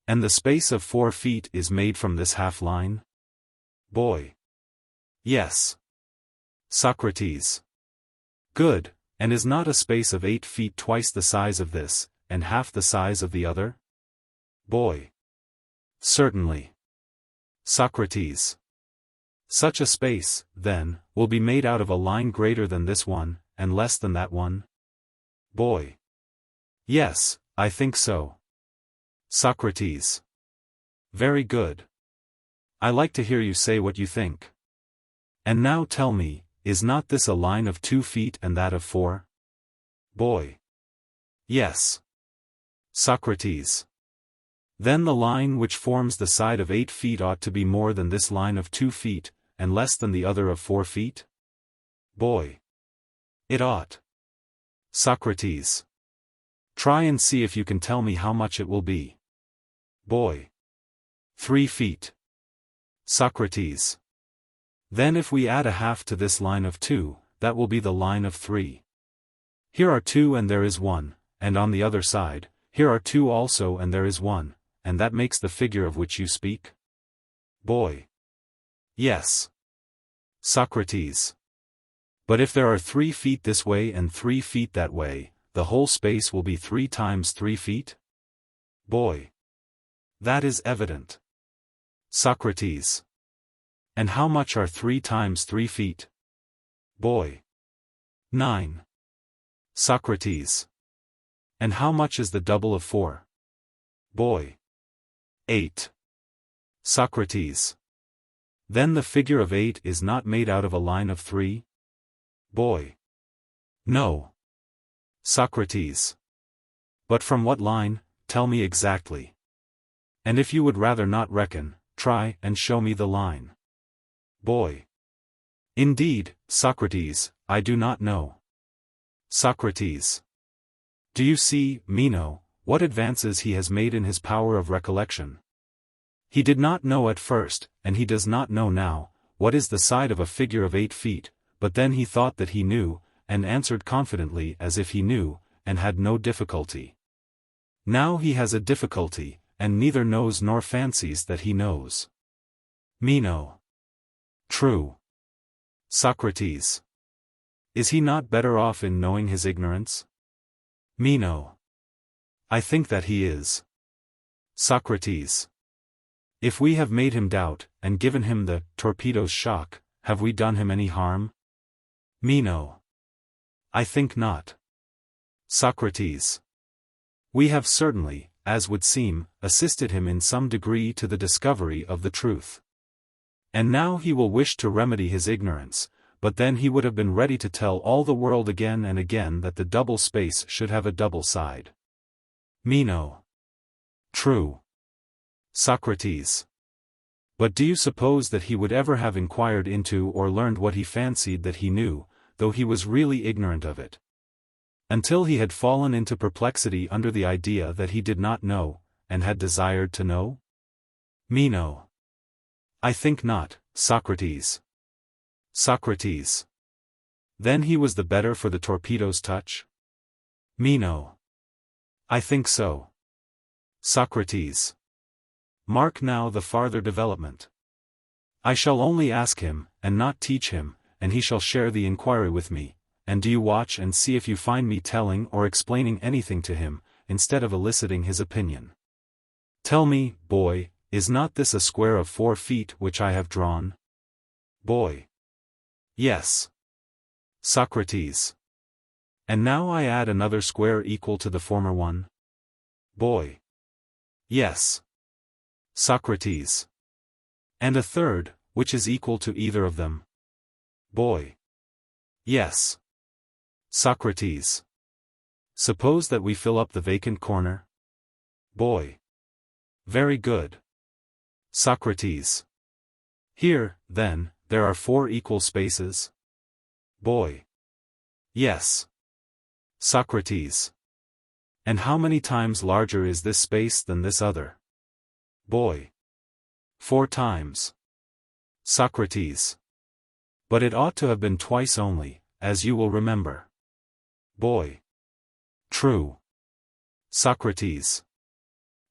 And the space of 4 feet is made from this half line? Boy. Yes. Socrates. Good, and is not a space of 8 feet twice the size of this, and half the size of the other? Boy. Certainly. Socrates. Such a space, then, will be made out of a line greater than this one, and less than that one? Boy. Yes, I think so. Socrates. Very good. I like to hear you say what you think. And now tell me, is not this a line of 2 feet and that of 4? Boy. Yes. Socrates. Then the line which forms the side of 8 feet ought to be more than this line of 2 feet, and less than the other of 4 feet? Boy. It ought. Socrates. Try and see if you can tell me how much it will be. Boy. 3 feet. Socrates. Then if we add a half to this line of 2, that will be the line of 3. Here are 2 and there is 1, and on the other side, here are 2 also and there is 1, and that makes the figure of which you speak? Boy. Yes. Socrates. But if there are 3 feet this way and 3 feet that way, the whole space will be 3 times 3 feet? Boy. That is evident. Socrates. And how much are 3 times 3 feet? Boy. 9. Socrates. And how much is the double of 4? Boy. 8. Socrates. Then the figure of 8 is not made out of a line of 3? Boy. No. Socrates. But from what line? Tell me exactly. And if you would rather not reckon, try and show me the line. Boy. Indeed, Socrates, I do not know. Socrates. Do you see, Meno, what advances he has made in his power of recollection? He did not know at first, and he does not know now, what is the side of a figure of 8 feet, but then he thought that he knew, and answered confidently as if he knew, and had no difficulty. Now he has a difficulty, and neither knows nor fancies that he knows. Meno. True. Socrates. Is he not better off in knowing his ignorance? Meno. I think that he is. Socrates. If we have made him doubt, and given him the torpedo's shock, have we done him any harm? Meno. I think not. Socrates. We have certainly, as would seem, assisted him in some degree to the discovery of the truth. And now he will wish to remedy his ignorance, but then he would have been ready to tell all the world again and again that the double space should have a double side. Meno. True. Socrates. But do you suppose that he would ever have inquired into or learned what he fancied that he knew, though he was really ignorant of it? Until he had fallen into perplexity under the idea that he did not know, and had desired to know? Meno. I think not, Socrates. Socrates. Then he was the better for the torpedo's touch? Meno. I think so. Socrates. Mark now the farther development. I shall only ask him, and not teach him, and he shall share the inquiry with me, and do you watch and see if you find me telling or explaining anything to him, instead of eliciting his opinion. Tell me, boy, is not this a square of 4 feet which I have drawn? Boy. Yes. Socrates. And now I add another square equal to the former one? Boy. Yes. Socrates. And a third, which is equal to either of them? Boy. Yes. Socrates. Suppose that we fill up the vacant corner? Boy. Very good. Socrates. Here, then, there are 4 equal spaces? Boy. Yes. Socrates. And how many times larger is this space than this other? Boy. 4 times. Socrates. But it ought to have been twice only, as you will remember. Boy. True. Socrates.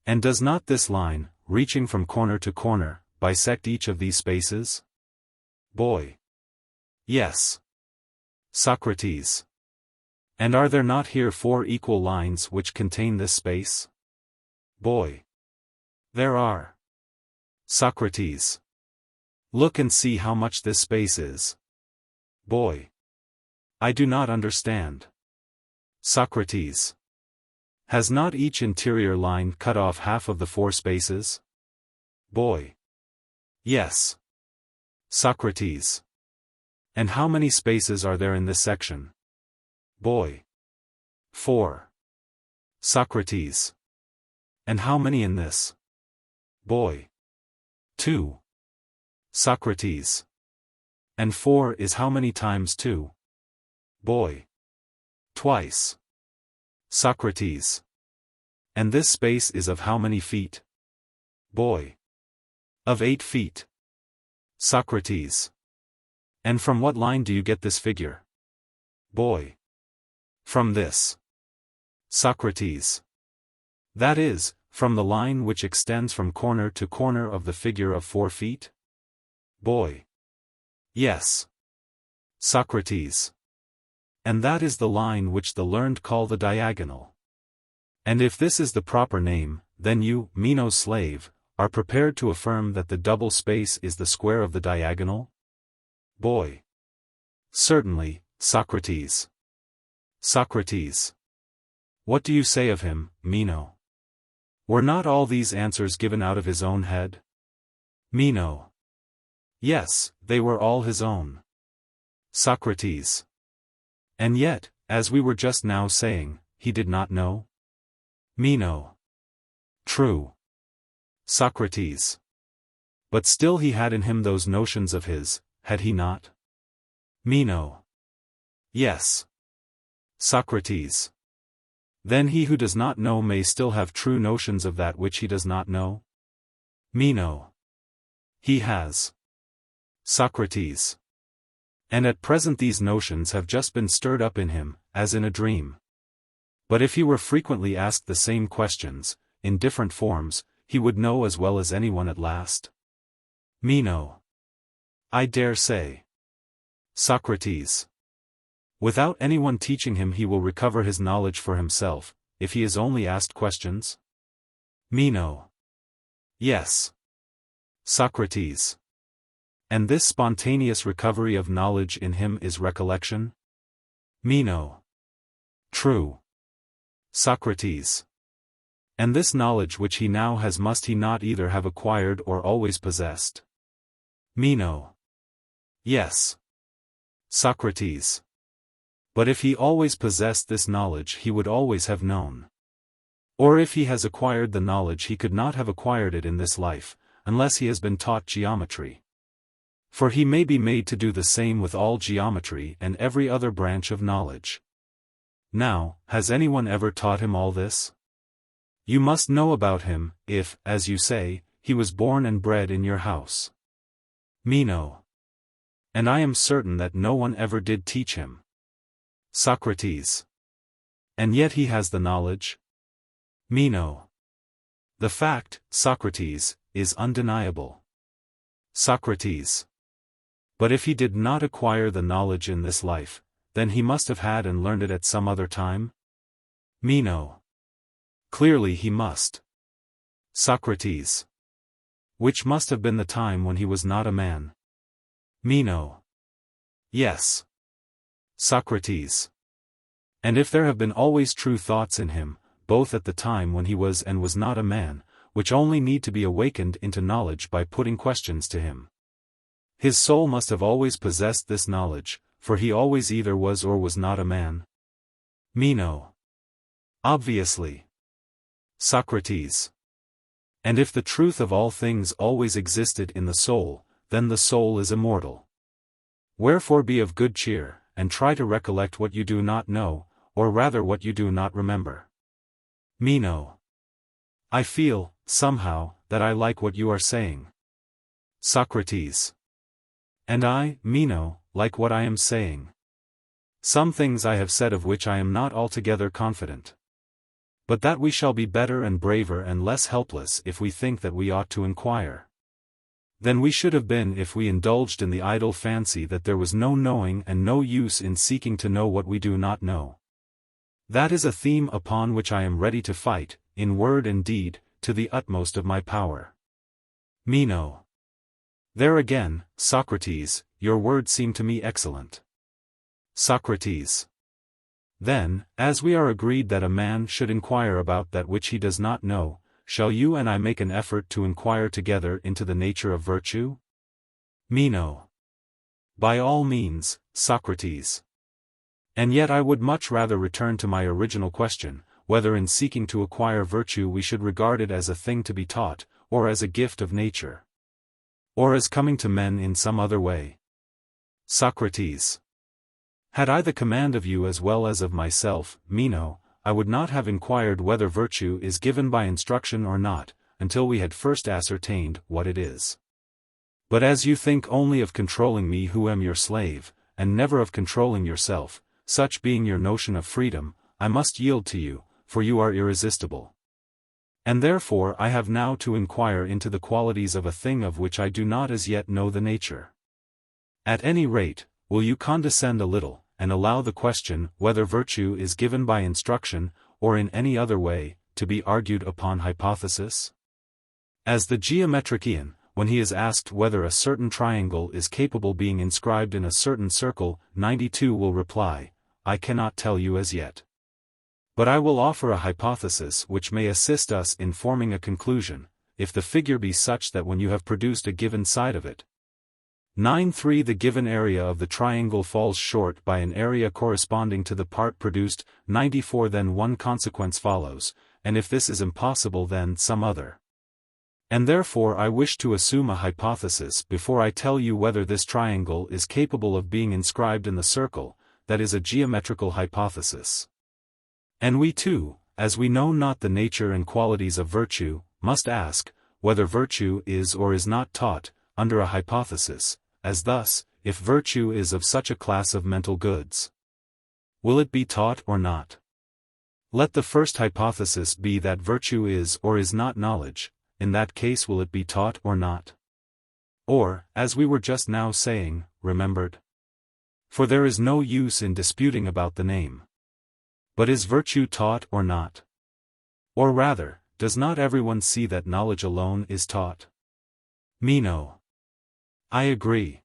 And does not this line, reaching from corner to corner, bisect each of these spaces? Boy. Yes. Socrates. And are there not here 4 equal lines which contain this space? Boy. There are. Socrates. Look and see how much this space is. Boy. I do not understand. Socrates. Has not each interior line cut off half of the 4 spaces? Boy. Yes. Socrates. And how many spaces are there in this section? Boy. 4. Socrates. And how many in this? Boy. 2. Socrates. And 4 is how many times 2? Boy. Twice. Socrates. And this space is of how many feet? Boy. Of 8 feet. Socrates. And from what line do you get this figure? Boy. From this. Socrates. That is, from the line which extends from corner to corner of the figure of 4 feet? Boy. Yes. Socrates. And that is the line which the learned call the diagonal. And if this is the proper name, then you, Meno's slave, are prepared to affirm that the double space is the square of the diagonal? Boy. Certainly, Socrates. Socrates. What do you say of him, Meno? Were not all these answers given out of his own head? Meno. Yes, they were all his own. Socrates. And yet, as we were just now saying, he did not know? Meno. True. Socrates. But still he had in him those notions of his, had he not? Meno. Yes. Socrates. Then he who does not know may still have true notions of that which he does not know? Meno. He has. Socrates. And at present these notions have just been stirred up in him, as in a dream. But if he were frequently asked the same questions, in different forms, he would know as well as anyone at last? Meno. I dare say. Socrates. Without anyone teaching him he will recover his knowledge for himself, if he is only asked questions? Meno. Yes. Socrates. And this spontaneous recovery of knowledge in him is recollection? Meno. True. Socrates. And this knowledge which he now has must he not either have acquired or always possessed? Meno. Yes. Socrates. But if he always possessed this knowledge he would always have known. Or if he has acquired the knowledge he could not have acquired it in this life, unless he has been taught geometry. For he may be made to do the same with all geometry and every other branch of knowledge. Now, has anyone ever taught him all this? You must know about him, if, as you say, he was born and bred in your house. Meno. And I am certain that no one ever did teach him. Socrates. And yet he has the knowledge? Meno. The fact, Socrates, is undeniable. Socrates. But if he did not acquire the knowledge in this life, then he must have had and learned it at some other time? Meno. Clearly he must. Socrates. Which must have been the time when he was not a man? Meno. Yes. Socrates. And if there have been always true thoughts in him, both at the time when he was and was not a man, which only need to be awakened into knowledge by putting questions to him. His soul must have always possessed this knowledge, for he always either was or was not a man. Meno. Obviously. Socrates. And if the truth of all things always existed in the soul, then the soul is immortal. Wherefore be of good cheer, and try to recollect what you do not know, or rather what you do not remember. Meno. I feel, somehow, that I like what you are saying. Socrates. And I, Meno, like what I am saying. Some things I have said of which I am not altogether confident. But that we shall be better and braver and less helpless if we think that we ought to inquire. Than we should have been if we indulged in the idle fancy that there was no knowing and no use in seeking to know what we do not know. That is a theme upon which I am ready to fight, in word and deed, to the utmost of my power. Meno. There again, Socrates, your words seem to me excellent. Socrates. Then, as we are agreed that a man should inquire about that which he does not know, shall you and I make an effort to inquire together into the nature of virtue? Meno. By all means, Socrates. And yet I would much rather return to my original question, whether in seeking to acquire virtue we should regard it as a thing to be taught, or as a gift of nature. Or as coming to men in some other way. Socrates. Had I the command of you as well as of myself, Meno, I would not have inquired whether virtue is given by instruction or not, until we had first ascertained what it is. But as you think only of controlling me who am your slave, and never of controlling yourself, such being your notion of freedom, I must yield to you, for you are irresistible. And therefore I have now to inquire into the qualities of a thing of which I do not as yet know the nature. At any rate, will you condescend a little, and allow the question, whether virtue is given by instruction, or in any other way, to be argued upon hypothesis? As the geometrician, when he is asked whether a certain triangle is capable of being inscribed in a certain circle, 92 will reply, I cannot tell you as yet. But I will offer a hypothesis which may assist us in forming a conclusion, if the figure be such that when you have produced a given side of it, 9.3 the given area of the triangle falls short by an area corresponding to the part produced, 94 then one consequence follows, and if this is impossible then some other. And therefore I wish to assume a hypothesis before I tell you whether this triangle is capable of being inscribed in the circle, that is a geometrical hypothesis. And we too, as we know not the nature and qualities of virtue, must ask, whether virtue is or is not taught, under a hypothesis, as thus, if virtue is of such a class of mental goods, will it be taught or not? Let the first hypothesis be that virtue is or is not knowledge. In that case will it be taught or not? Or, as we were just now saying, remembered? For there is no use in disputing about the name. But is virtue taught or not? Or rather, does not everyone see that knowledge alone is taught? Meno. I agree.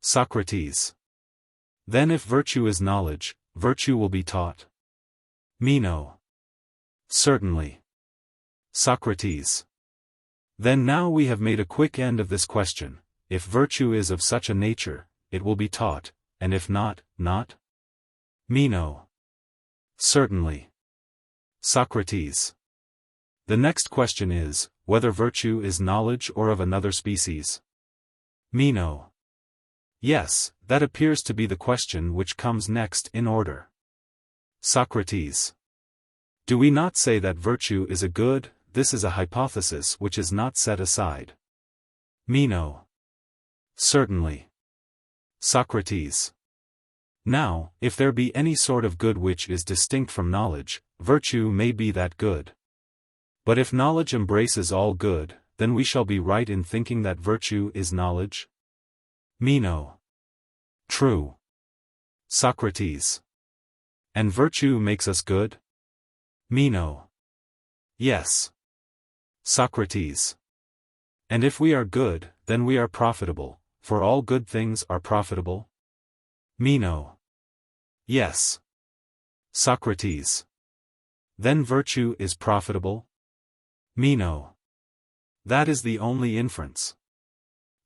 Socrates. Then if virtue is knowledge, virtue will be taught? Meno. Certainly. Socrates. Then now we have made a quick end of this question. If virtue is of such a nature, it will be taught, and if not, not? Meno. Certainly. Socrates. The next question is, whether virtue is knowledge or of another species? Meno. Yes, that appears to be the question which comes next in order. Socrates. Do we not say that virtue is a good? This is a hypothesis which is not set aside. Meno. Certainly. Socrates. Now, if there be any sort of good which is distinct from knowledge, virtue may be that good. But if knowledge embraces all good, then we shall be right in thinking that virtue is knowledge? Meno. True. Socrates. And virtue makes us good? Meno. Yes. Socrates. And if we are good, then we are profitable, for all good things are profitable? Meno. Yes. Socrates. Then virtue is profitable? Meno. That is the only inference.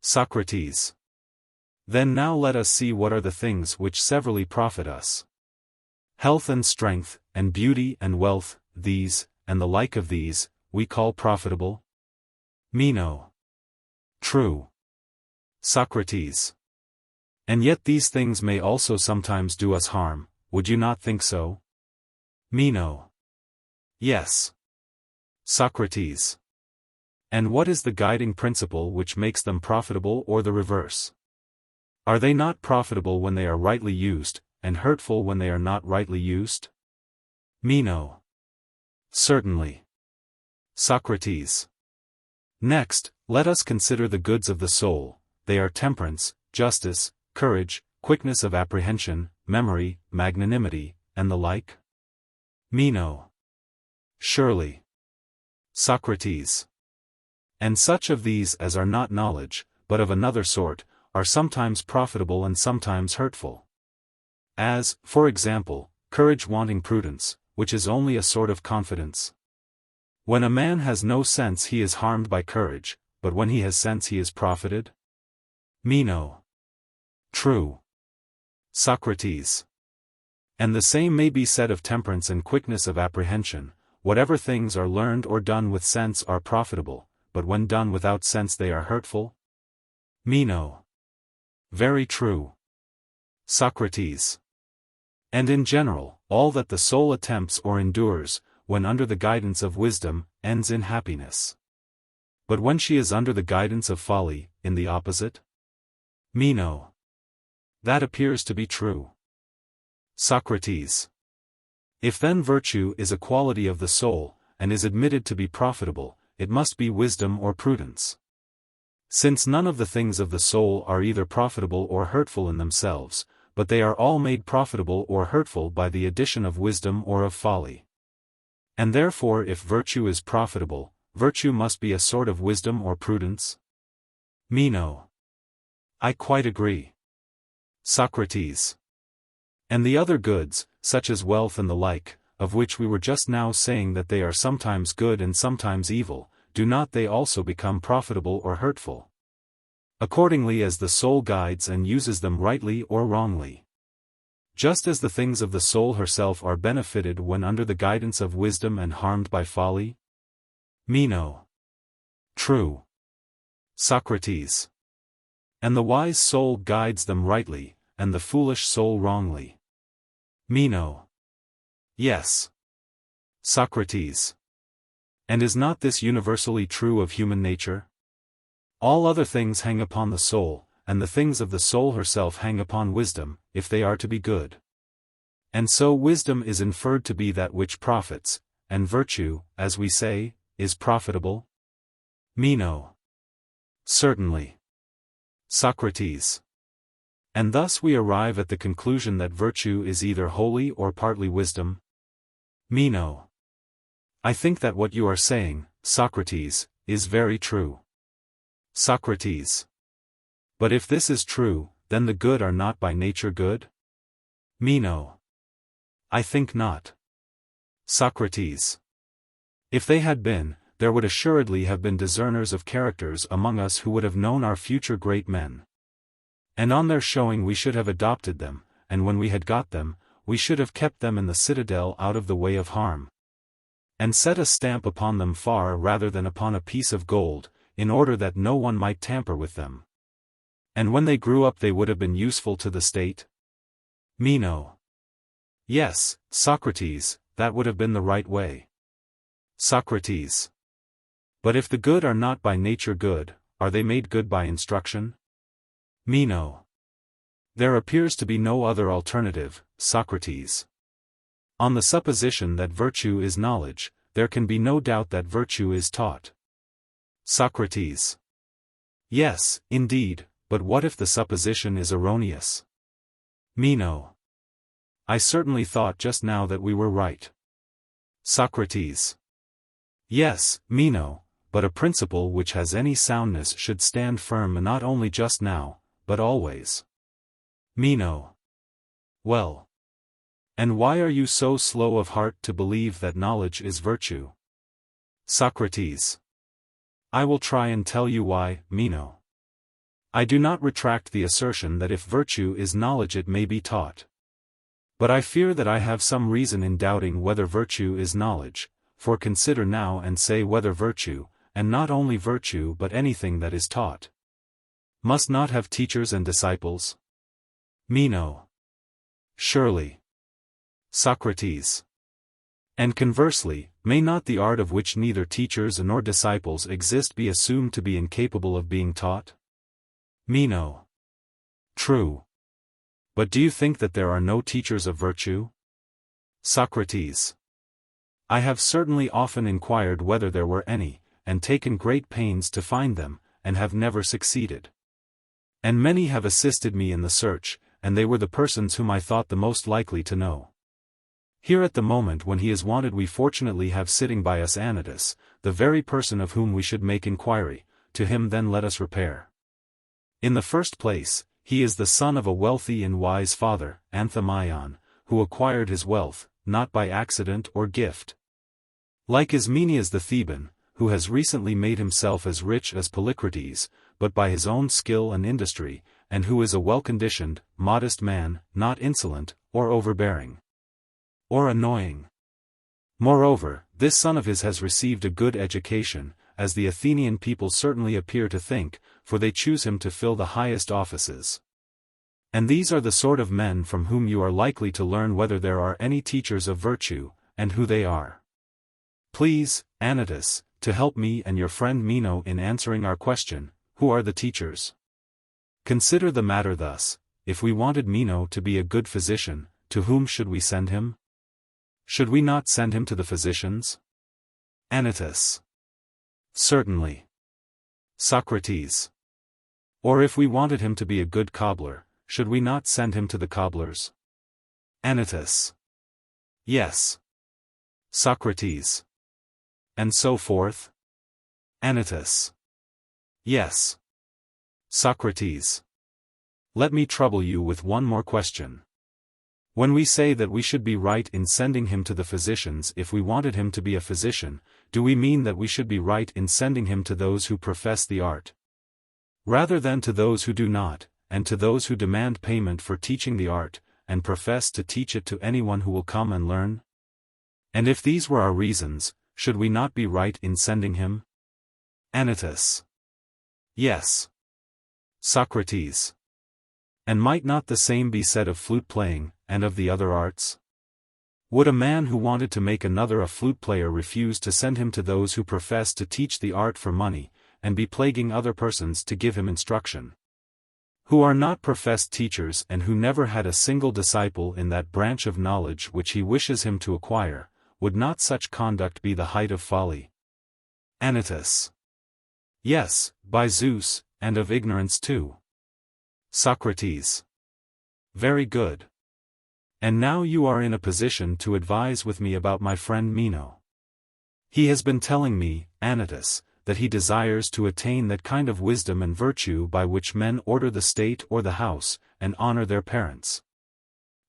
Socrates. Then now let us see what are the things which severally profit us. Health and strength, and beauty and wealth, these, and the like of these, we call profitable? Meno. True. Socrates. And yet these things may also sometimes do us harm, would you not think so? Meno. Yes. Socrates. And what is the guiding principle which makes them profitable or the reverse? Are they not profitable when they are rightly used, and hurtful when they are not rightly used? Meno. Certainly. Socrates. Next, let us consider the goods of the soul. They are temperance, justice, courage, quickness of apprehension, memory, magnanimity, and the like? Meno. Surely. Socrates. And such of these as are not knowledge, but of another sort, are sometimes profitable and sometimes hurtful. As, for example, courage wanting prudence, which is only a sort of confidence. When a man has no sense he is harmed by courage, but when he has sense he is profited? Meno. True. Socrates. And the same may be said of temperance and quickness of apprehension. Whatever things are learned or done with sense are profitable, but when done without sense they are hurtful? Meno. Very true. Socrates. And in general, all that the soul attempts or endures, when under the guidance of wisdom, ends in happiness. But when she is under the guidance of folly, in the opposite? Meno. That appears to be true. Socrates. If then virtue is a quality of the soul, and is admitted to be profitable, it must be wisdom or prudence. Since none of the things of the soul are either profitable or hurtful in themselves, but they are all made profitable or hurtful by the addition of wisdom or of folly. And therefore if virtue is profitable, virtue must be a sort of wisdom or prudence? Meno. I quite agree. Socrates. And the other goods, such as wealth and the like, of which we were just now saying that they are sometimes good and sometimes evil, do not they also become profitable or hurtful? Accordingly as the soul guides and uses them rightly or wrongly. just as the things of the soul herself are benefited when under the guidance of wisdom and harmed by folly? Meno. True. Socrates. And the wise soul guides them rightly, and the foolish soul wrongly. Meno. Yes. Socrates. And is not this universally true of human nature? All other things hang upon the soul, and the things of the soul herself hang upon wisdom, if they are to be good. And so wisdom is inferred to be that which profits, and virtue, as we say, is profitable? Meno. Certainly. Socrates. And thus we arrive at the conclusion that virtue is either wholly or partly wisdom? Meno. I think that what you are saying, Socrates, is very true. Socrates. But if this is true, then the good are not by nature good? Meno. I think not. Socrates. If they had been, there would assuredly have been discerners of characters among us who would have known our future great men. And on their showing we should have adopted them, and when we had got them, we should have kept them in the citadel out of the way of harm. And set a stamp upon them far rather than upon a piece of gold, in order that no one might tamper with them. And when they grew up they would have been useful to the state? Meno. Yes, Socrates, that would have been the right way. Socrates. But if the good are not by nature good, are they made good by instruction? Meno. There appears to be no other alternative, Socrates. On the supposition that virtue is knowledge, there can be no doubt that virtue is taught. Socrates. Yes, indeed, but what if the supposition is erroneous? Meno. I certainly thought just now that we were right. Socrates. Yes, Meno, but a principle which has any soundness should stand firm not only just now, but always. Meno. Well. And why are you so slow of heart to believe that knowledge is virtue? Socrates. I will try and tell you why, Meno. I do not retract the assertion that if virtue is knowledge it may be taught. But I fear that I have some reason in doubting whether virtue is knowledge, for consider now and say whether virtue, and not only virtue but anything that is taught, must not have teachers and disciples? Meno. Surely. Socrates. And conversely, may not the art of which neither teachers nor disciples exist be assumed to be incapable of being taught? Meno. True. But do you think that there are no teachers of virtue? Socrates. I have certainly often inquired whether there were any, and taken great pains to find them, and have never succeeded. And many have assisted me in the search, and they were the persons whom I thought the most likely to know. Here at the moment when he is wanted we fortunately have sitting by us Anytus, the very person of whom we should make inquiry, to him then let us repair. In the first place, he is the son of a wealthy and wise father, Anthemion, who acquired his wealth, not by accident or gift. Like Ismenias the Theban, who has recently made himself as rich as Polycrates, but by his own skill and industry, and who is a well-conditioned, modest man, not insolent, or overbearing, or annoying. Moreover, this son of his has received a good education, as the Athenian people certainly appear to think, for they choose him to fill the highest offices. And these are the sort of men from whom you are likely to learn whether there are any teachers of virtue, and who they are. Please, Anytus, to help me and your friend Meno in answering our question, who are the teachers? Consider the matter thus: if we wanted Meno to be a good physician, to whom should we send him? Should we not send him to the physicians? Anytus. Certainly. Socrates. Or if we wanted him to be a good cobbler, should we not send him to the cobblers? Anytus. Yes. Socrates. And so forth? Anytus. Yes. Socrates. Let me trouble you with one more question. When we say that we should be right in sending him to the physicians if we wanted him to be a physician, do we mean that we should be right in sending him to those who profess the art, rather than to those who do not, and to those who demand payment for teaching the art, and profess to teach it to anyone who will come and learn? And if these were our reasons, should we not be right in sending him? Anytus. Yes. Socrates. And might not the same be said of flute-playing, and of the other arts? Would a man who wanted to make another a flute-player refuse to send him to those who profess to teach the art for money, and be plaguing other persons to give him instruction? Who are not professed teachers and who never had a single disciple in that branch of knowledge which he wishes him to acquire, would not such conduct be the height of folly? Anytus. Yes, by Zeus, and of ignorance too. Socrates. Very good. And now you are in a position to advise with me about my friend Meno. He has been telling me, Anytus, that he desires to attain that kind of wisdom and virtue by which men order the state or the house, and honor their parents,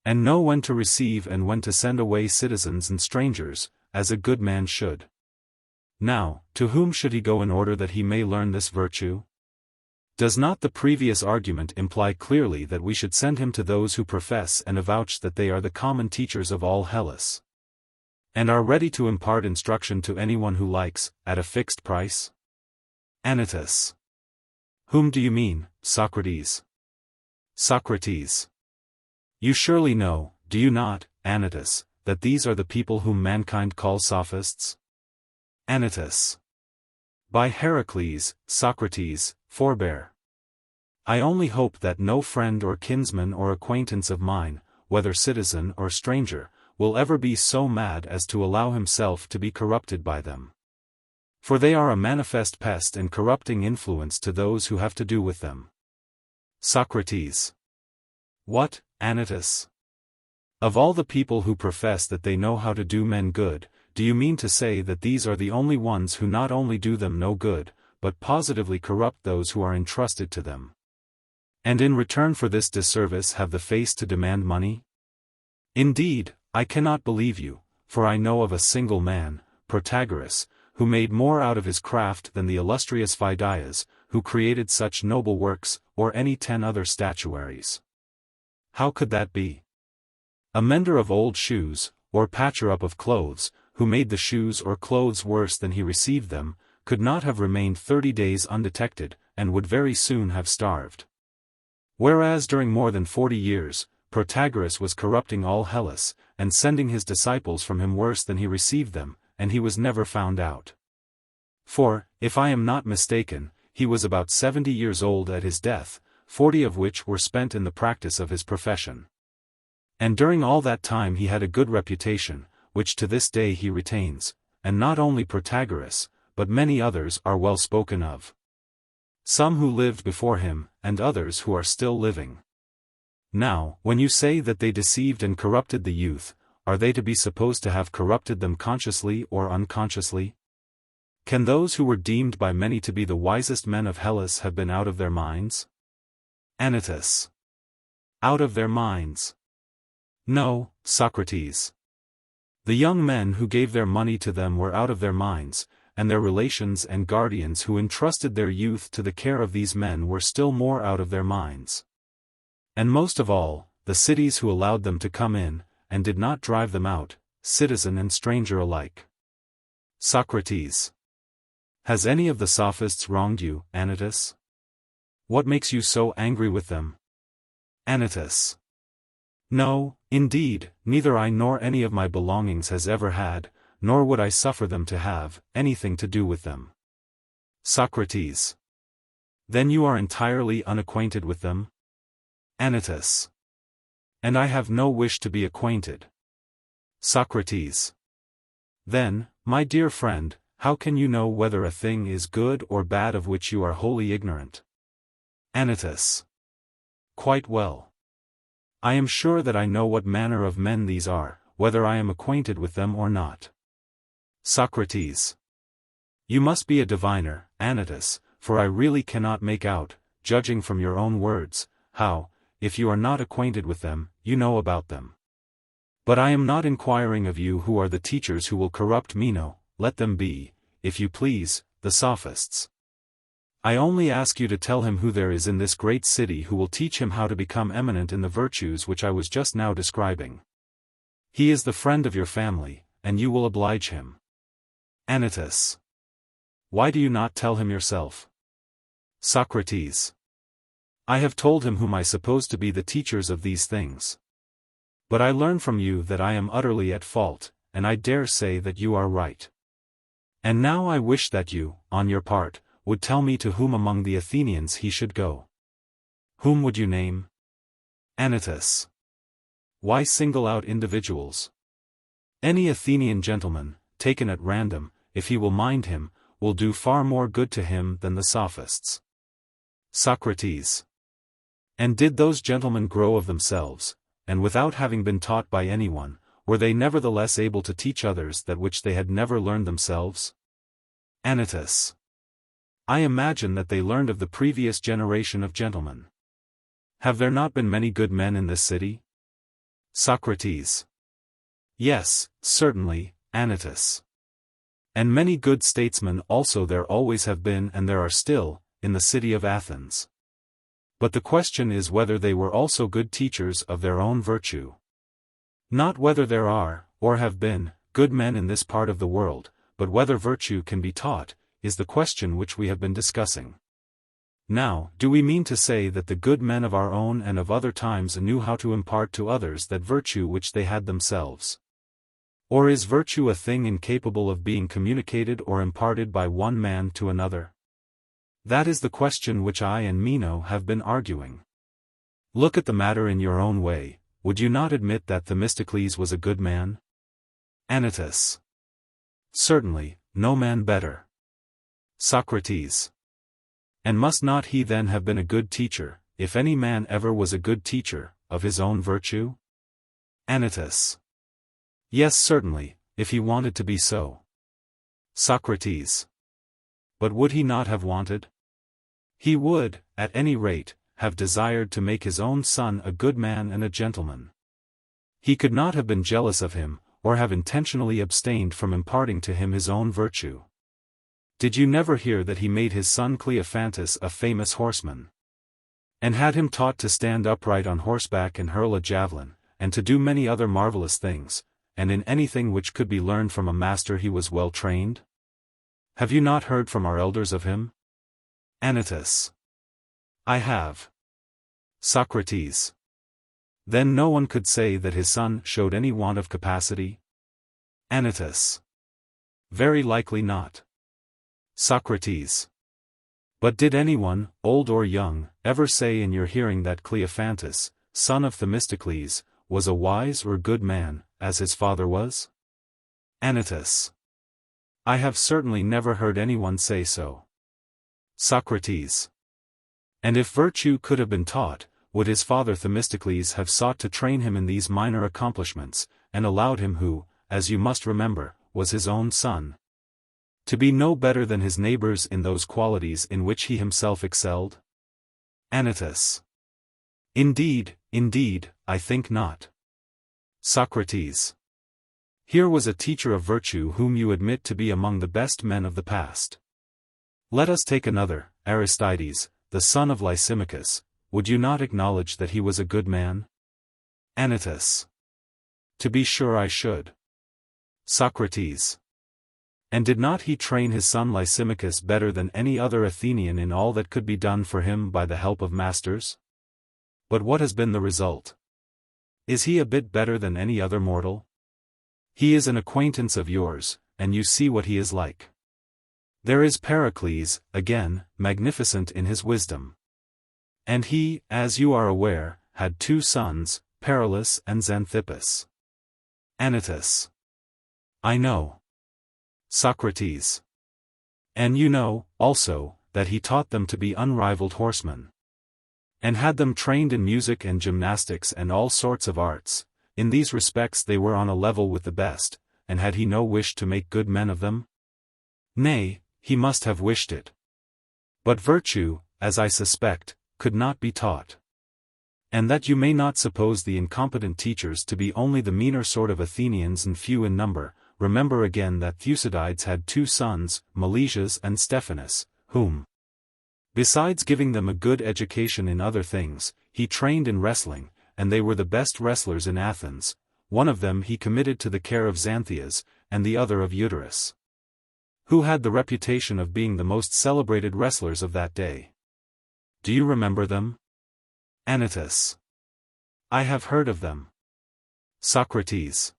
and know when to receive and when to send away citizens and strangers, as a good man should. Now, to whom should he go in order that he may learn this virtue? Does not the previous argument imply clearly that we should send him to those who profess and avouch that they are the common teachers of all Hellas, and are ready to impart instruction to anyone who likes, at a fixed price? Anytus. Whom do you mean, Socrates? Socrates. You surely know, do you not, Anytus, that these are the people whom mankind calls sophists? Anytus. By Heracles, Socrates, forbear. I only hope that no friend or kinsman or acquaintance of mine, whether citizen or stranger, will ever be so mad as to allow himself to be corrupted by them. For they are a manifest pest and corrupting influence to those who have to do with them. Socrates. What, Anytus? Of all the people who profess that they know how to do men good, do you mean to say that these are the only ones who not only do them no good, but positively corrupt those who are entrusted to them? And in return for this disservice have the face to demand money? Indeed, I cannot believe you, for I know of a single man, Protagoras, who made more out of his craft than the illustrious Phidias, who created such noble works, or any 10 other statuaries. How could that be? A mender of old shoes, or patcher-up of clothes, who made the shoes or clothes worse than he received them, could not have remained 30 days undetected, and would very soon have starved. Whereas during more than 40 years, Protagoras was corrupting all Hellas, and sending his disciples from him worse than he received them, and he was never found out. For, if I am not mistaken, he was about 70 years old at his death, 40 of which were spent in the practice of his profession. And during all that time he had a good reputation, which to this day he retains, and not only Protagoras, but many others are well spoken of. Some who lived before him, and others who are still living. Now, when you say that they deceived and corrupted the youth, are they to be supposed to have corrupted them consciously or unconsciously? Can those who were deemed by many to be the wisest men of Hellas have been out of their minds? Anytus. Out of their minds? No, Socrates. The young men who gave their money to them were out of their minds, and their relations and guardians who entrusted their youth to the care of these men were still more out of their minds. And most of all, the cities who allowed them to come in, and did not drive them out, citizen and stranger alike. Socrates. Has any of the sophists wronged you, Anytus? What makes you so angry with them? Anytus. No, indeed, neither I nor any of my belongings has ever had, nor would I suffer them to have, anything to do with them. Socrates. Then you are entirely unacquainted with them? Anytus. And I have no wish to be acquainted. Socrates. Then, my dear friend, how can you know whether a thing is good or bad of which you are wholly ignorant? Anytus. Quite well. I am sure that I know what manner of men these are, whether I am acquainted with them or not. Socrates. You must be a diviner, Anytus, for I really cannot make out, judging from your own words, how, if you are not acquainted with them, you know about them. But I am not inquiring of you who are the teachers who will corrupt Meno, let them be, if you please, the sophists. I only ask you to tell him who there is in this great city who will teach him how to become eminent in the virtues which I was just now describing. He is the friend of your family, and you will oblige him. Anytus. Why do you not tell him yourself? Socrates. I have told him whom I suppose to be the teachers of these things. But I learn from you that I am utterly at fault, and I dare say that you are right. And now I wish that you, on your part, would tell me to whom among the Athenians he should go. Whom would you name? Anytus. Why single out individuals? Any Athenian gentleman, taken at random, if he will mind him, will do far more good to him than the sophists. Socrates. And did those gentlemen grow of themselves, and without having been taught by anyone, were they nevertheless able to teach others that which they had never learned themselves? Anytus. I imagine that they learned of the previous generation of gentlemen. Have there not been many good men in this city? Socrates. Yes, certainly, Anytus. And many good statesmen also there always have been and there are still, in the city of Athens. But the question is whether they were also good teachers of their own virtue. Not whether there are, or have been, good men in this part of the world, but whether virtue can be taught, is the question which we have been discussing. Now, do we mean to say that the good men of our own and of other times knew how to impart to others that virtue which they had themselves? Or is virtue a thing incapable of being communicated or imparted by one man to another? That is the question which I and Meno have been arguing. Look at the matter in your own way. Would you not admit that Themistocles was a good man? Anytus. Certainly, no man better. Socrates. And must not he then have been a good teacher, if any man ever was a good teacher, of his own virtue? Anytus. Yes, certainly, if he wanted to be so. Socrates. But would he not have wanted? He would, at any rate, have desired to make his own son a good man and a gentleman. He could not have been jealous of him, or have intentionally abstained from imparting to him his own virtue. Did you never hear that he made his son Cleophantus a famous horseman? And had him taught to stand upright on horseback and hurl a javelin, and to do many other marvelous things, and in anything which could be learned from a master he was well trained? Have you not heard from our elders of him? Anytus. I have. Socrates. Then no one could say that his son showed any want of capacity? Anytus. Very likely not. Socrates. But did anyone, old or young, ever say in your hearing that Cleophantus, son of Themistocles, was a wise or good man, as his father was? Anytus. I have certainly never heard anyone say so. Socrates. And if virtue could have been taught, would his father Themistocles have sought to train him in these minor accomplishments, and allowed him who, as you must remember, was his own son, to be no better than his neighbors in those qualities in which he himself excelled? Anytus. Indeed, I think not. Socrates. Here was a teacher of virtue whom you admit to be among the best men of the past. Let us take another, Aristides, the son of Lysimachus. Would you not acknowledge that he was a good man? Anytus. To be sure I should. Socrates. And did not he train his son Lysimachus better than any other Athenian in all that could be done for him by the help of masters? But what has been the result? Is he a bit better than any other mortal? He is an acquaintance of yours, and you see what he is like. There is Pericles, again, magnificent in his wisdom. And he, as you are aware, had 2 sons, Perillus and Xanthippus. Anytus. I know. Socrates. And you know, also, that he taught them to be unrivaled horsemen. And had them trained in music and gymnastics and all sorts of arts. In these respects they were on a level with the best, and had he no wish to make good men of them? Nay, he must have wished it. But virtue, as I suspect, could not be taught. And that you may not suppose the incompetent teachers to be only the meaner sort of Athenians and few in number, remember again that Thucydides had 2 sons, Milesius and Stephanus, whom Besides giving them a good education in other things, he trained in wrestling, and they were the best wrestlers in Athens. One of them he committed to the care of Xanthias, and the other of Eutyphro, who had the reputation of being the most celebrated wrestlers of that day. Do you remember them? Anytus. I have heard of them. Socrates.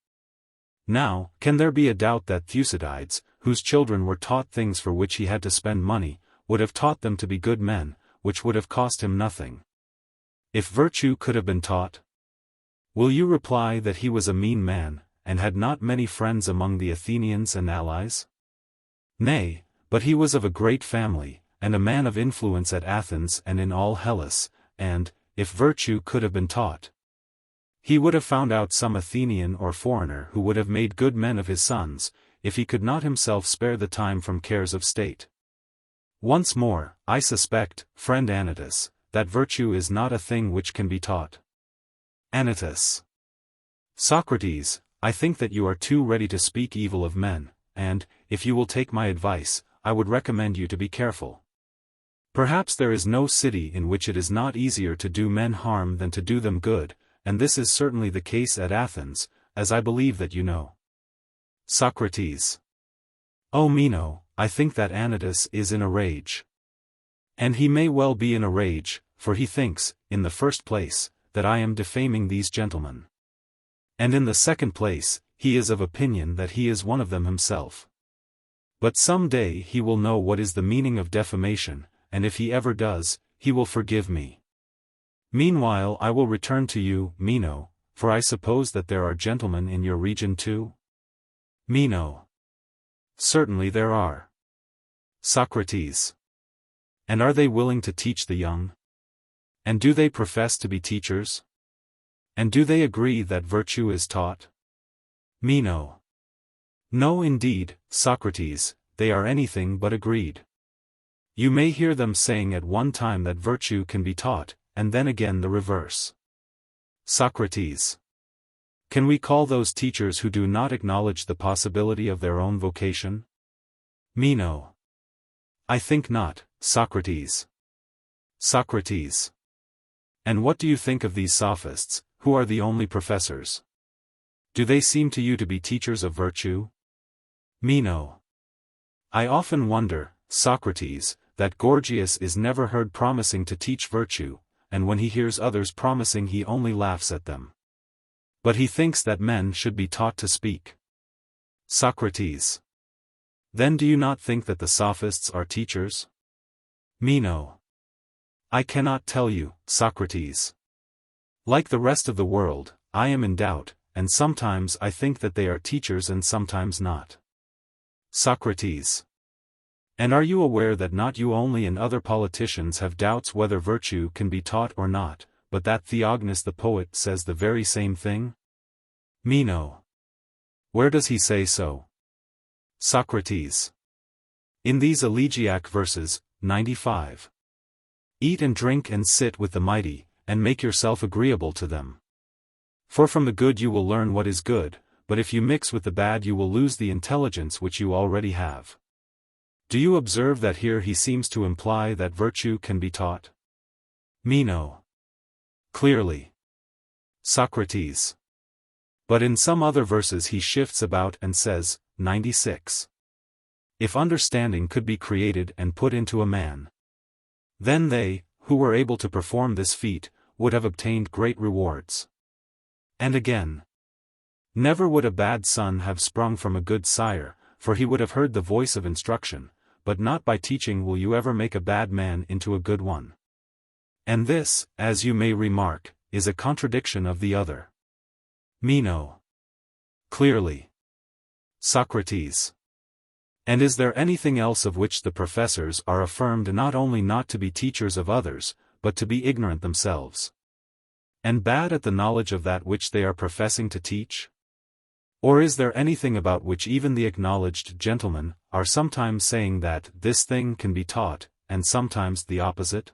Now, can there be a doubt that Thucydides, whose children were taught things for which he had to spend money, would have taught them to be good men, which would have cost him nothing? If virtue could have been taught? Will you reply that he was a mean man, and had not many friends among the Athenians and allies? Nay, but he was of a great family, and a man of influence at Athens and in all Hellas, and, if virtue could have been taught, he would have found out some Athenian or foreigner who would have made good men of his sons, if he could not himself spare the time from cares of state. Once more, I suspect, friend Anytus, that virtue is not a thing which can be taught. Anytus. Socrates, I think that you are too ready to speak evil of men, and, if you will take my advice, I would recommend you to be careful. Perhaps there is no city in which it is not easier to do men harm than to do them good, and this is certainly the case at Athens, as I believe that you know. Socrates. O Meno, I think that Anytus is in a rage. And he may well be in a rage, for he thinks, in the first place, that I am defaming these gentlemen. And in the second place, he is of opinion that he is one of them himself. But some day he will know what is the meaning of defamation, and if he ever does, he will forgive me. Meanwhile I will return to you, Meno, for I suppose that there are gentlemen in your region too? Meno. Certainly there are. Socrates. And are they willing to teach the young? And do they profess to be teachers? And do they agree that virtue is taught? Meno. No indeed, Socrates, they are anything but agreed. You may hear them saying at one time that virtue can be taught, and then again the reverse. Socrates. Can we call those teachers who do not acknowledge the possibility of their own vocation? Meno. I think not, Socrates. Socrates. And what do you think of these sophists, who are the only professors? Do they seem to you to be teachers of virtue? Meno. I often wonder, Socrates, that Gorgias is never heard promising to teach virtue, and when he hears others promising he only laughs at them. But he thinks that men should be taught to speak. Socrates. Then do you not think that the sophists are teachers? Meno. I cannot tell you, Socrates. Like the rest of the world, I am in doubt, and sometimes I think that they are teachers and sometimes not. Socrates. And are you aware that not you only and other politicians have doubts whether virtue can be taught or not, but that Theognis the poet says the very same thing? Meno. Where does he say so? Socrates. In these elegiac verses, 95. Eat and drink and sit with the mighty, and make yourself agreeable to them. For from the good you will learn what is good, but if you mix with the bad you will lose the intelligence which you already have. Do you observe that here he seems to imply that virtue can be taught? Meno. Clearly. Socrates. But in some other verses he shifts about and says, 96. If understanding could be created and put into a man, then they, who were able to perform this feat, would have obtained great rewards. And again, never would a bad son have sprung from a good sire, for he would have heard the voice of instruction, but not by teaching will you ever make a bad man into a good one. And this, as you may remark, is a contradiction of the other. Meno. Clearly. Socrates. And is there anything else of which the professors are affirmed not only not to be teachers of others, but to be ignorant themselves, and bad at the knowledge of that which they are professing to teach? Or is there anything about which even the acknowledged gentlemen are sometimes saying that this thing can be taught, and sometimes the opposite?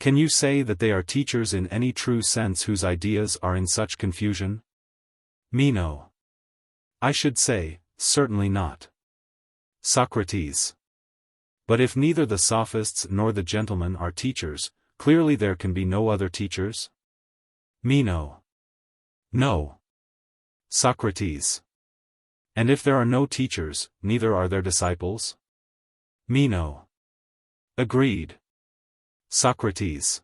Can you say that they are teachers in any true sense whose ideas are in such confusion? Meno. I should say, certainly not. Socrates. But if neither the sophists nor the gentlemen are teachers, clearly there can be no other teachers? Meno. No. Socrates. And if there are no teachers, neither are there disciples? Meno. Agreed. Socrates.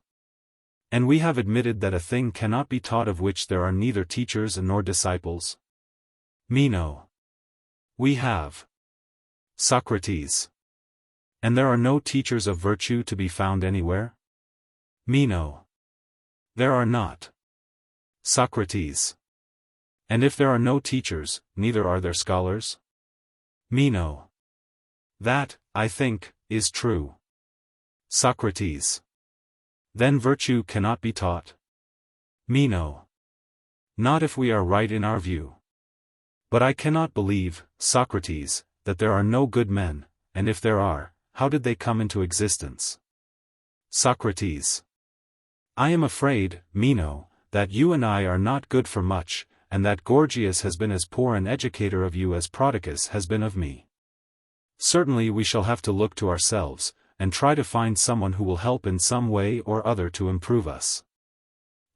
And we have admitted that a thing cannot be taught of which there are neither teachers nor disciples? Meno. We have. Socrates. And there are no teachers of virtue to be found anywhere? Meno. There are not. Socrates. And if there are no teachers, neither are there scholars? Meno. That, I think, is true. Socrates. Then virtue cannot be taught? Meno. Not if we are right in our view. But I cannot believe, Socrates, that there are no good men, and if there are, how did they come into existence? Socrates. I am afraid, Meno, that you and I are not good for much, and that Gorgias has been as poor an educator of you as Prodicus has been of me. Certainly we shall have to look to ourselves, and try to find someone who will help in some way or other to improve us.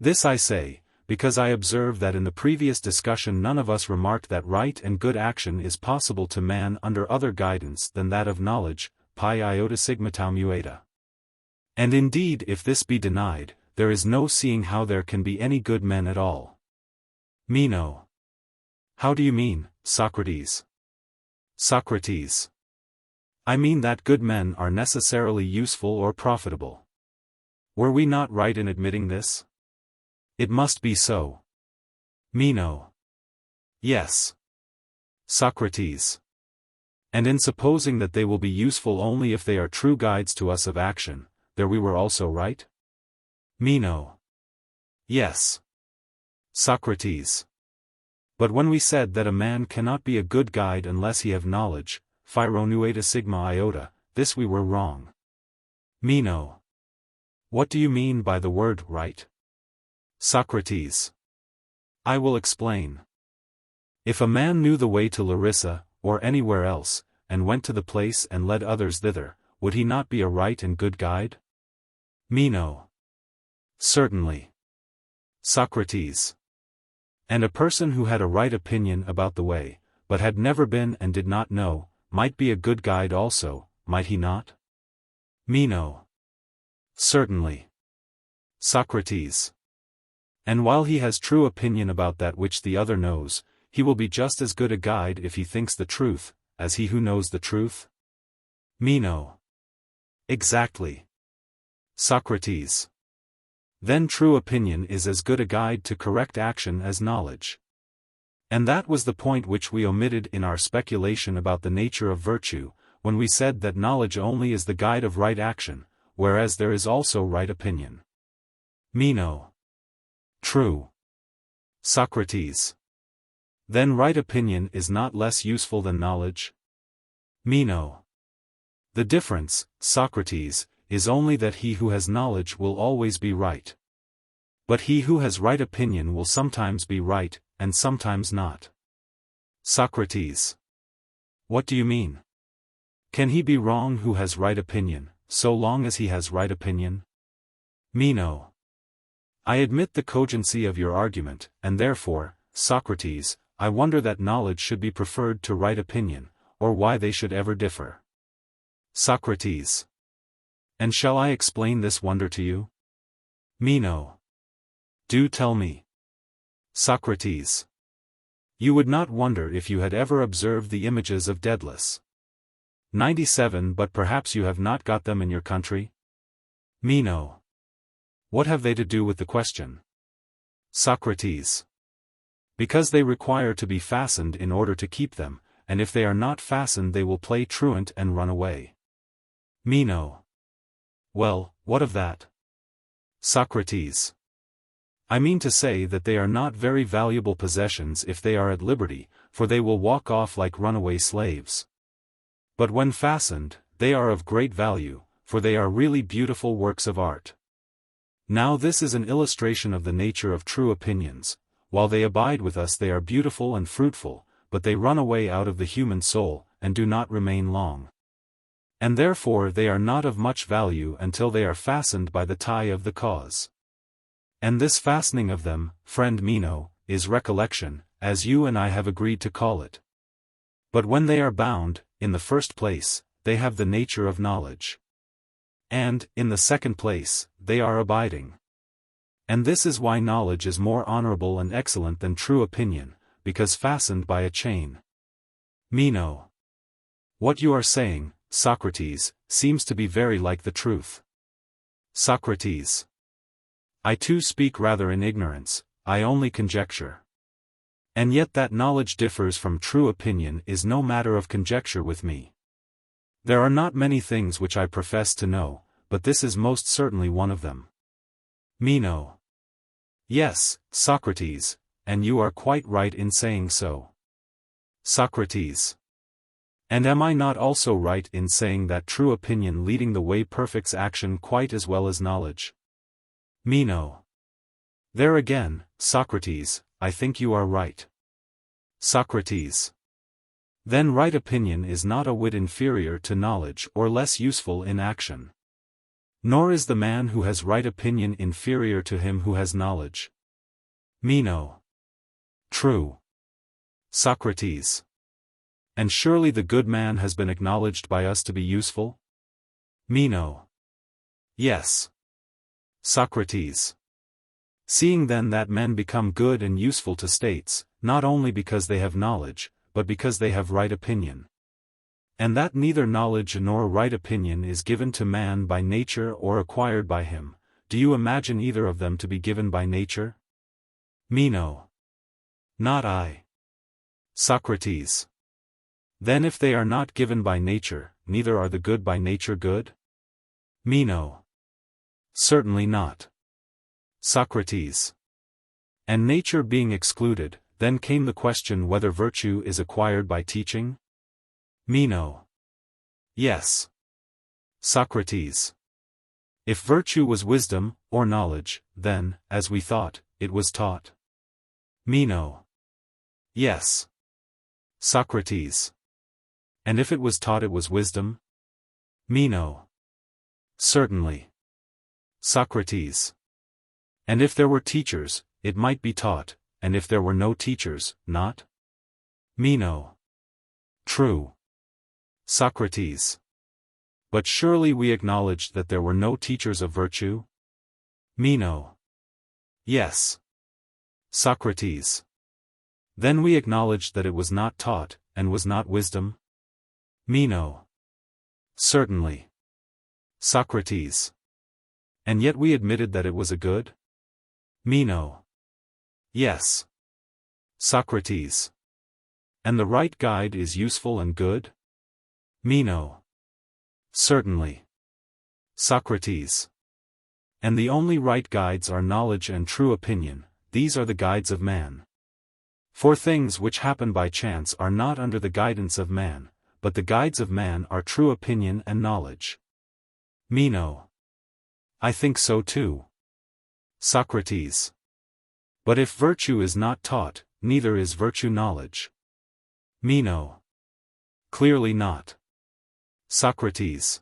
This I say, because I observe that in the previous discussion none of us remarked that right and good action is possible to man under other guidance than that of knowledge, pi iota sigma tau mu eta. And indeed if this be denied, there is no seeing how there can be any good men at all. Meno. How do you mean, Socrates? Socrates. I mean that good men are necessarily useful or profitable. Were we not right in admitting this? It must be so. Meno. Yes. Socrates. And in supposing that they will be useful only if they are true guides to us of action, there we were also right? Meno. Yes. Socrates. But when we said that a man cannot be a good guide unless he have knowledge, phi nu eta sigma iota, this we were wrong. Meno. What do you mean by the word right? Socrates. I will explain. If a man knew the way to Larissa, or anywhere else, and went to the place and led others thither, would he not be a right and good guide? Meno. Certainly. Socrates. And a person who had a right opinion about the way, but had never been and did not know, might be a good guide also, might he not? Meno. Certainly. Socrates. And while he has true opinion about that which the other knows, he will be just as good a guide if he thinks the truth, as he who knows the truth? Meno. Exactly. Socrates. Then true opinion is as good a guide to correct action as knowledge. And that was the point which we omitted in our speculation about the nature of virtue, when we said that knowledge only is the guide of right action, whereas there is also right opinion. Meno. True. Socrates. Then right opinion is not less useful than knowledge? Meno. The difference, Socrates, is only that he who has knowledge will always be right. But he who has right opinion will sometimes be right, and sometimes not. Socrates. What do you mean? Can he be wrong who has right opinion, so long as he has right opinion? Meno. I admit the cogency of your argument, and therefore, Socrates, I wonder that knowledge should be preferred to right opinion, or why they should ever differ. Socrates. And shall I explain this wonder to you? Meno. Do tell me. Socrates. You would not wonder if you had ever observed the images of Daedalus. 97 But perhaps you have not got them in your country? Meno. What have they to do with the question? Socrates. Because they require to be fastened in order to keep them, and if they are not fastened they will play truant and run away. Meno. Well, what of that? Socrates. I mean to say that they are not very valuable possessions if they are at liberty, for they will walk off like runaway slaves. But when fastened, they are of great value, for they are really beautiful works of art. Now this is an illustration of the nature of true opinions. While they abide with us they are beautiful and fruitful, but they run away out of the human soul, and do not remain long. And therefore they are not of much value until they are fastened by the tie of the cause. And this fastening of them, friend Meno, is recollection, as you and I have agreed to call it. But when they are bound, in the first place, they have the nature of knowledge. And, in the second place, they are abiding. And this is why knowledge is more honorable and excellent than true opinion, because fastened by a chain. Meno. What you are saying, Socrates, seems to be very like the truth. Socrates. I too speak rather in ignorance, I only conjecture. And yet that knowledge differs from true opinion is no matter of conjecture with me. There are not many things which I profess to know, but this is most certainly one of them. Meno. Yes, Socrates, and you are quite right in saying so. Socrates. And am I not also right in saying that true opinion leading the way perfects action quite as well as knowledge? Meno. There again, Socrates, I think you are right. Socrates. Then right opinion is not a whit inferior to knowledge or less useful in action. Nor is the man who has right opinion inferior to him who has knowledge. Meno. True. Socrates. And surely the good man has been acknowledged by us to be useful? Meno. Yes. Socrates. Seeing then that men become good and useful to states, not only because they have knowledge, but because they have right opinion. And that neither knowledge nor right opinion is given to man by nature or acquired by him, do you imagine either of them to be given by nature? Meno. Not I. Socrates. Then if they are not given by nature, neither are the good by nature good? Meno. Certainly not. Socrates. And nature being excluded, then came the question whether virtue is acquired by teaching? Meno. Yes. Socrates. If virtue was wisdom, or knowledge, then, as we thought, it was taught. Meno. Yes. Socrates. And if it was taught it was wisdom? Meno. Certainly. Socrates. And if there were teachers, it might be taught, and if there were no teachers, not? Meno. True. Socrates. But surely we acknowledged that there were no teachers of virtue? Meno. Yes. Socrates. Then we acknowledged that it was not taught, and was not wisdom? Meno. Certainly. Socrates. And yet we admitted that it was a good? Meno. Yes. Socrates. And the right guide is useful and good? Meno. Certainly. Socrates. And the only right guides are knowledge and true opinion, these are the guides of man. For things which happen by chance are not under the guidance of man, but the guides of man are true opinion and knowledge. Meno. I think so too. Socrates. But if virtue is not taught, neither is virtue knowledge. Meno. Clearly not. Socrates.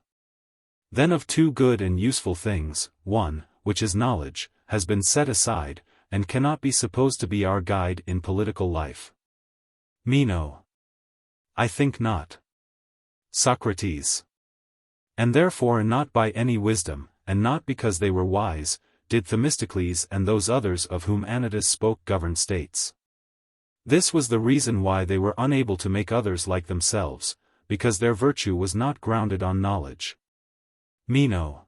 Then of two good and useful things, one, which is knowledge, has been set aside, and cannot be supposed to be our guide in political life. Meno. I think not. Socrates. And therefore not by any wisdom, and not because they were wise, did Themistocles and those others of whom Anytus spoke govern states. This was the reason why they were unable to make others like themselves, because their virtue was not grounded on knowledge. Meno.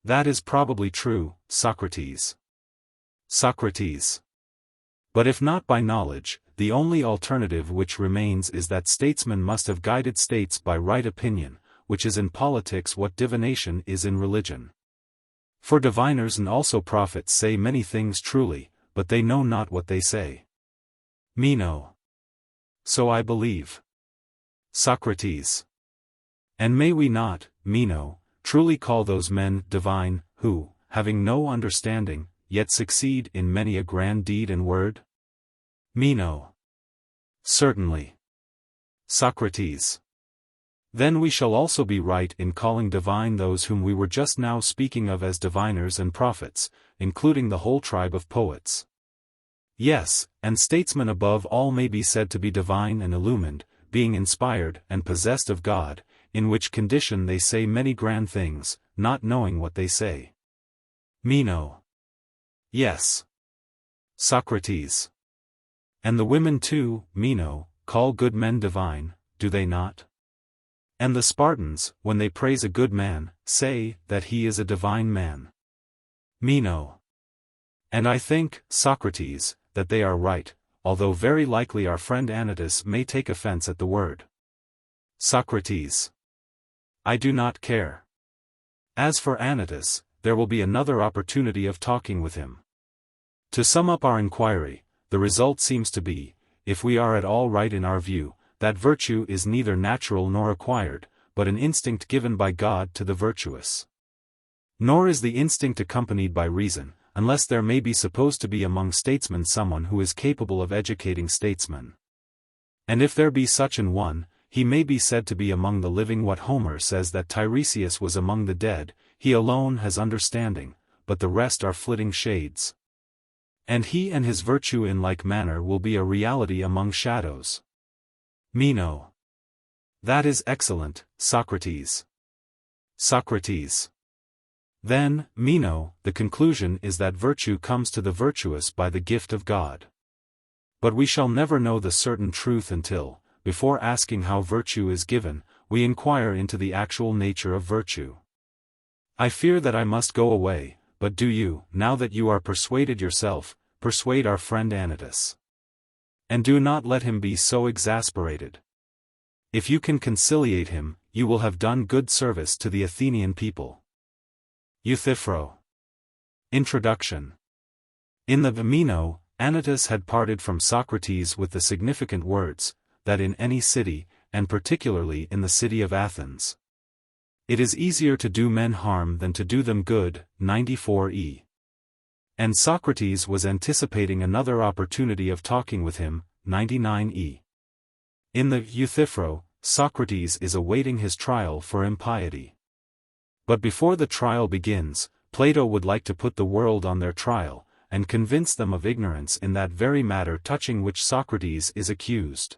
That is probably true, Socrates. Socrates. But if not by knowledge, the only alternative which remains is that statesmen must have guided states by right opinion, which is in politics what divination is in religion. For diviners and also prophets say many things truly, but they know not what they say. Meno. So I believe. Socrates. And may we not, Meno, truly call those men divine, who, having no understanding, yet succeed in many a grand deed and word? Meno. Certainly. Socrates. Then we shall also be right in calling divine those whom we were just now speaking of as diviners and prophets, including the whole tribe of poets. Yes, and statesmen above all may be said to be divine and illumined, being inspired and possessed of God, in which condition they say many grand things, not knowing what they say. Meno. Yes. Socrates. And the women too, Meno, call good men divine, do they not? And the Spartans, when they praise a good man, say that he is a divine man. Meno. And I think, Socrates, that they are right, although very likely our friend Anytus may take offense at the word. Socrates. I do not care. As for Anytus, there will be another opportunity of talking with him. To sum up our inquiry, the result seems to be, if we are at all right in our view, that virtue is neither natural nor acquired, but an instinct given by God to the virtuous. Nor is the instinct accompanied by reason, unless there may be supposed to be among statesmen someone who is capable of educating statesmen. And if there be such an one, he may be said to be among the living. What Homer says that Tiresias was among the dead, he alone has understanding, but the rest are flitting shades. And he and his virtue in like manner will be a reality among shadows. Meno. That is excellent, Socrates. Socrates. Then, Meno, the conclusion is that virtue comes to the virtuous by the gift of God. But we shall never know the certain truth until, before asking how virtue is given, we inquire into the actual nature of virtue. I fear that I must go away, but do you, now that you are persuaded yourself, persuade our friend Anytus. And do not let him be so exasperated. If you can conciliate him, you will have done good service to the Athenian people. Euthyphro. Introduction. In the Meno, Anytus had parted from Socrates with the significant words, that in any city, and particularly in the city of Athens, it is easier to do men harm than to do them good, 94e. And Socrates was anticipating another opportunity of talking with him, 99e. In the Euthyphro, Socrates is awaiting his trial for impiety. But before the trial begins, Plato would like to put the world on their trial, and convince them of ignorance in that very matter touching which Socrates is accused.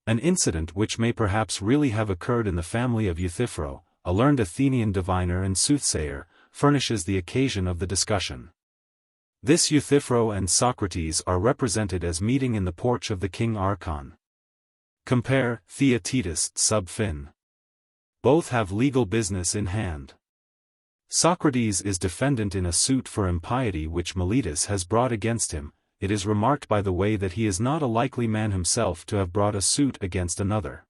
An incident which may perhaps really have occurred in the family of Euthyphro, a learned Athenian diviner and soothsayer, furnishes the occasion of the discussion. This Euthyphro and Socrates are represented as meeting in the porch of the king Archon. Compare Theaetetus sub fin. Both have legal business in hand. Socrates is defendant in a suit for impiety which Meletus has brought against him. It is remarked by the way that he is not a likely man himself to have brought a suit against another.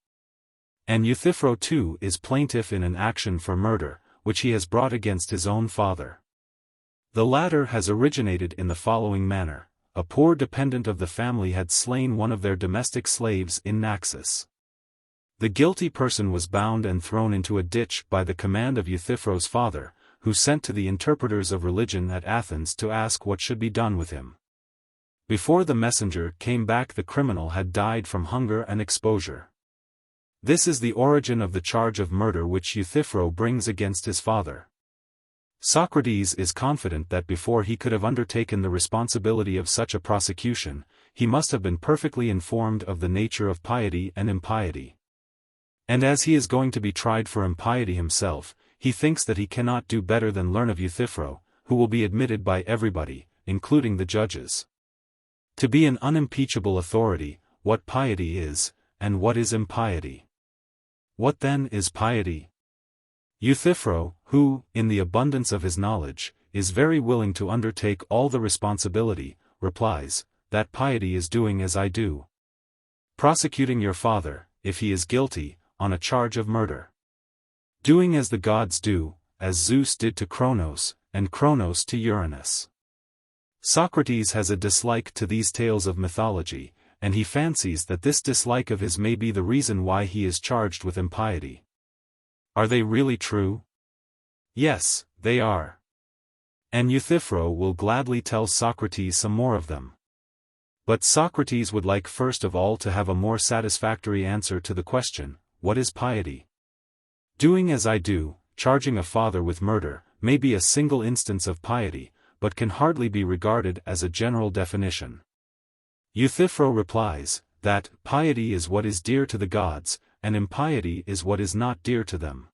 And Euthyphro too is plaintiff in an action for murder, which he has brought against his own father. The latter has originated in the following manner. A poor dependent of the family had slain one of their domestic slaves in Naxos. The guilty person was bound and thrown into a ditch by the command of Euthyphro's father, who sent to the interpreters of religion at Athens to ask what should be done with him. Before the messenger came back, the criminal had died from hunger and exposure. This is the origin of the charge of murder which Euthyphro brings against his father. Socrates is confident that before he could have undertaken the responsibility of such a prosecution, he must have been perfectly informed of the nature of piety and impiety. And as he is going to be tried for impiety himself, he thinks that he cannot do better than learn of Euthyphro, who will be admitted by everybody, including the judges, to be an unimpeachable authority, what piety is, and what is impiety. What then is piety? Euthyphro, who, in the abundance of his knowledge, is very willing to undertake all the responsibility, replies, that piety is doing as I do. Prosecuting your father, if he is guilty, on a charge of murder. Doing as the gods do, as Zeus did to Cronos, and Cronos to Uranus. Socrates has a dislike to these tales of mythology, and he fancies that this dislike of his may be the reason why he is charged with impiety. Are they really true? Yes, they are. And Euthyphro will gladly tell Socrates some more of them. But Socrates would like first of all to have a more satisfactory answer to the question, what is piety? Doing as I do, charging a father with murder, may be a single instance of piety, but can hardly be regarded as a general definition. Euthyphro replies, that piety is what is dear to the gods, and impiety is what is not dear to them.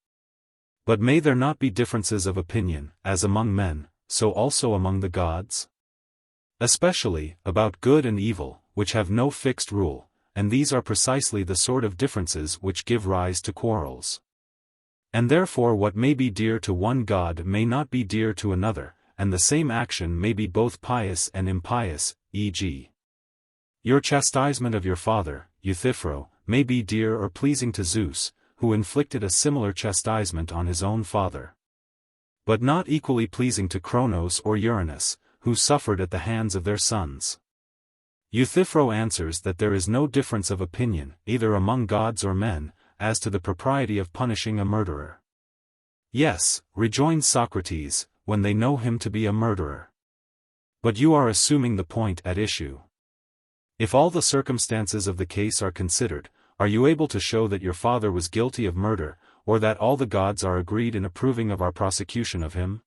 But may there not be differences of opinion, as among men, so also among the gods? Especially, about good and evil, which have no fixed rule, and these are precisely the sort of differences which give rise to quarrels. And therefore what may be dear to one god may not be dear to another, and the same action may be both pious and impious, e.g. your chastisement of your father, Euthyphro, may be dear or pleasing to Zeus, who inflicted a similar chastisement on his own father. But not equally pleasing to Cronos or Uranus, who suffered at the hands of their sons. Euthyphro answers that there is no difference of opinion, either among gods or men, as to the propriety of punishing a murderer. Yes, rejoins Socrates, when they know him to be a murderer. But you are assuming the point at issue. If all the circumstances of the case are considered, are you able to show that your father was guilty of murder, or that all the gods are agreed in approving of our prosecution of him?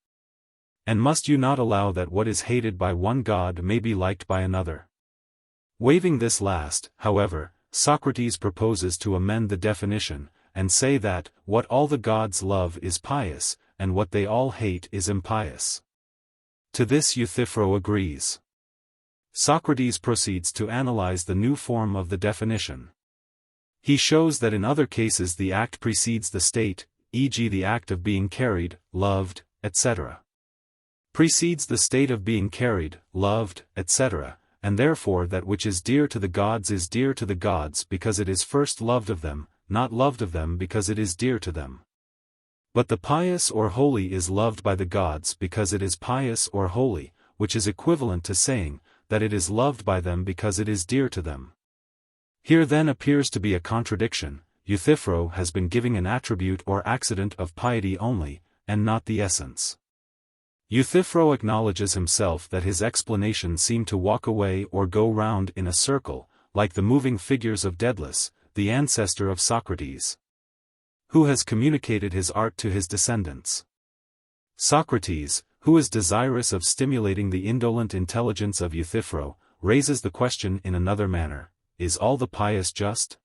And must you not allow that what is hated by one god may be liked by another? Waiving this last, however, Socrates proposes to amend the definition, and say that, what all the gods love is pious, and what they all hate is impious. To this Euthyphro agrees. Socrates proceeds to analyze the new form of the definition. He shows that in other cases the act precedes the state, e.g. the act of being carried, loved, etc. Precedes the state of being carried, loved, etc., and therefore that which is dear to the gods is dear to the gods because it is first loved of them, not loved of them because it is dear to them. But the pious or holy is loved by the gods because it is pious or holy, which is equivalent to saying, that it is loved by them because it is dear to them. Here then appears to be a contradiction. Euthyphro has been giving an attribute or accident of piety only, and not the essence. Euthyphro acknowledges himself that his explanations seem to walk away or go round in a circle, like the moving figures of Daedalus, the ancestor of Socrates, who has communicated his art to his descendants. Socrates, who is desirous of stimulating the indolent intelligence of Euthyphro, raises the question in another manner: is all the pious just?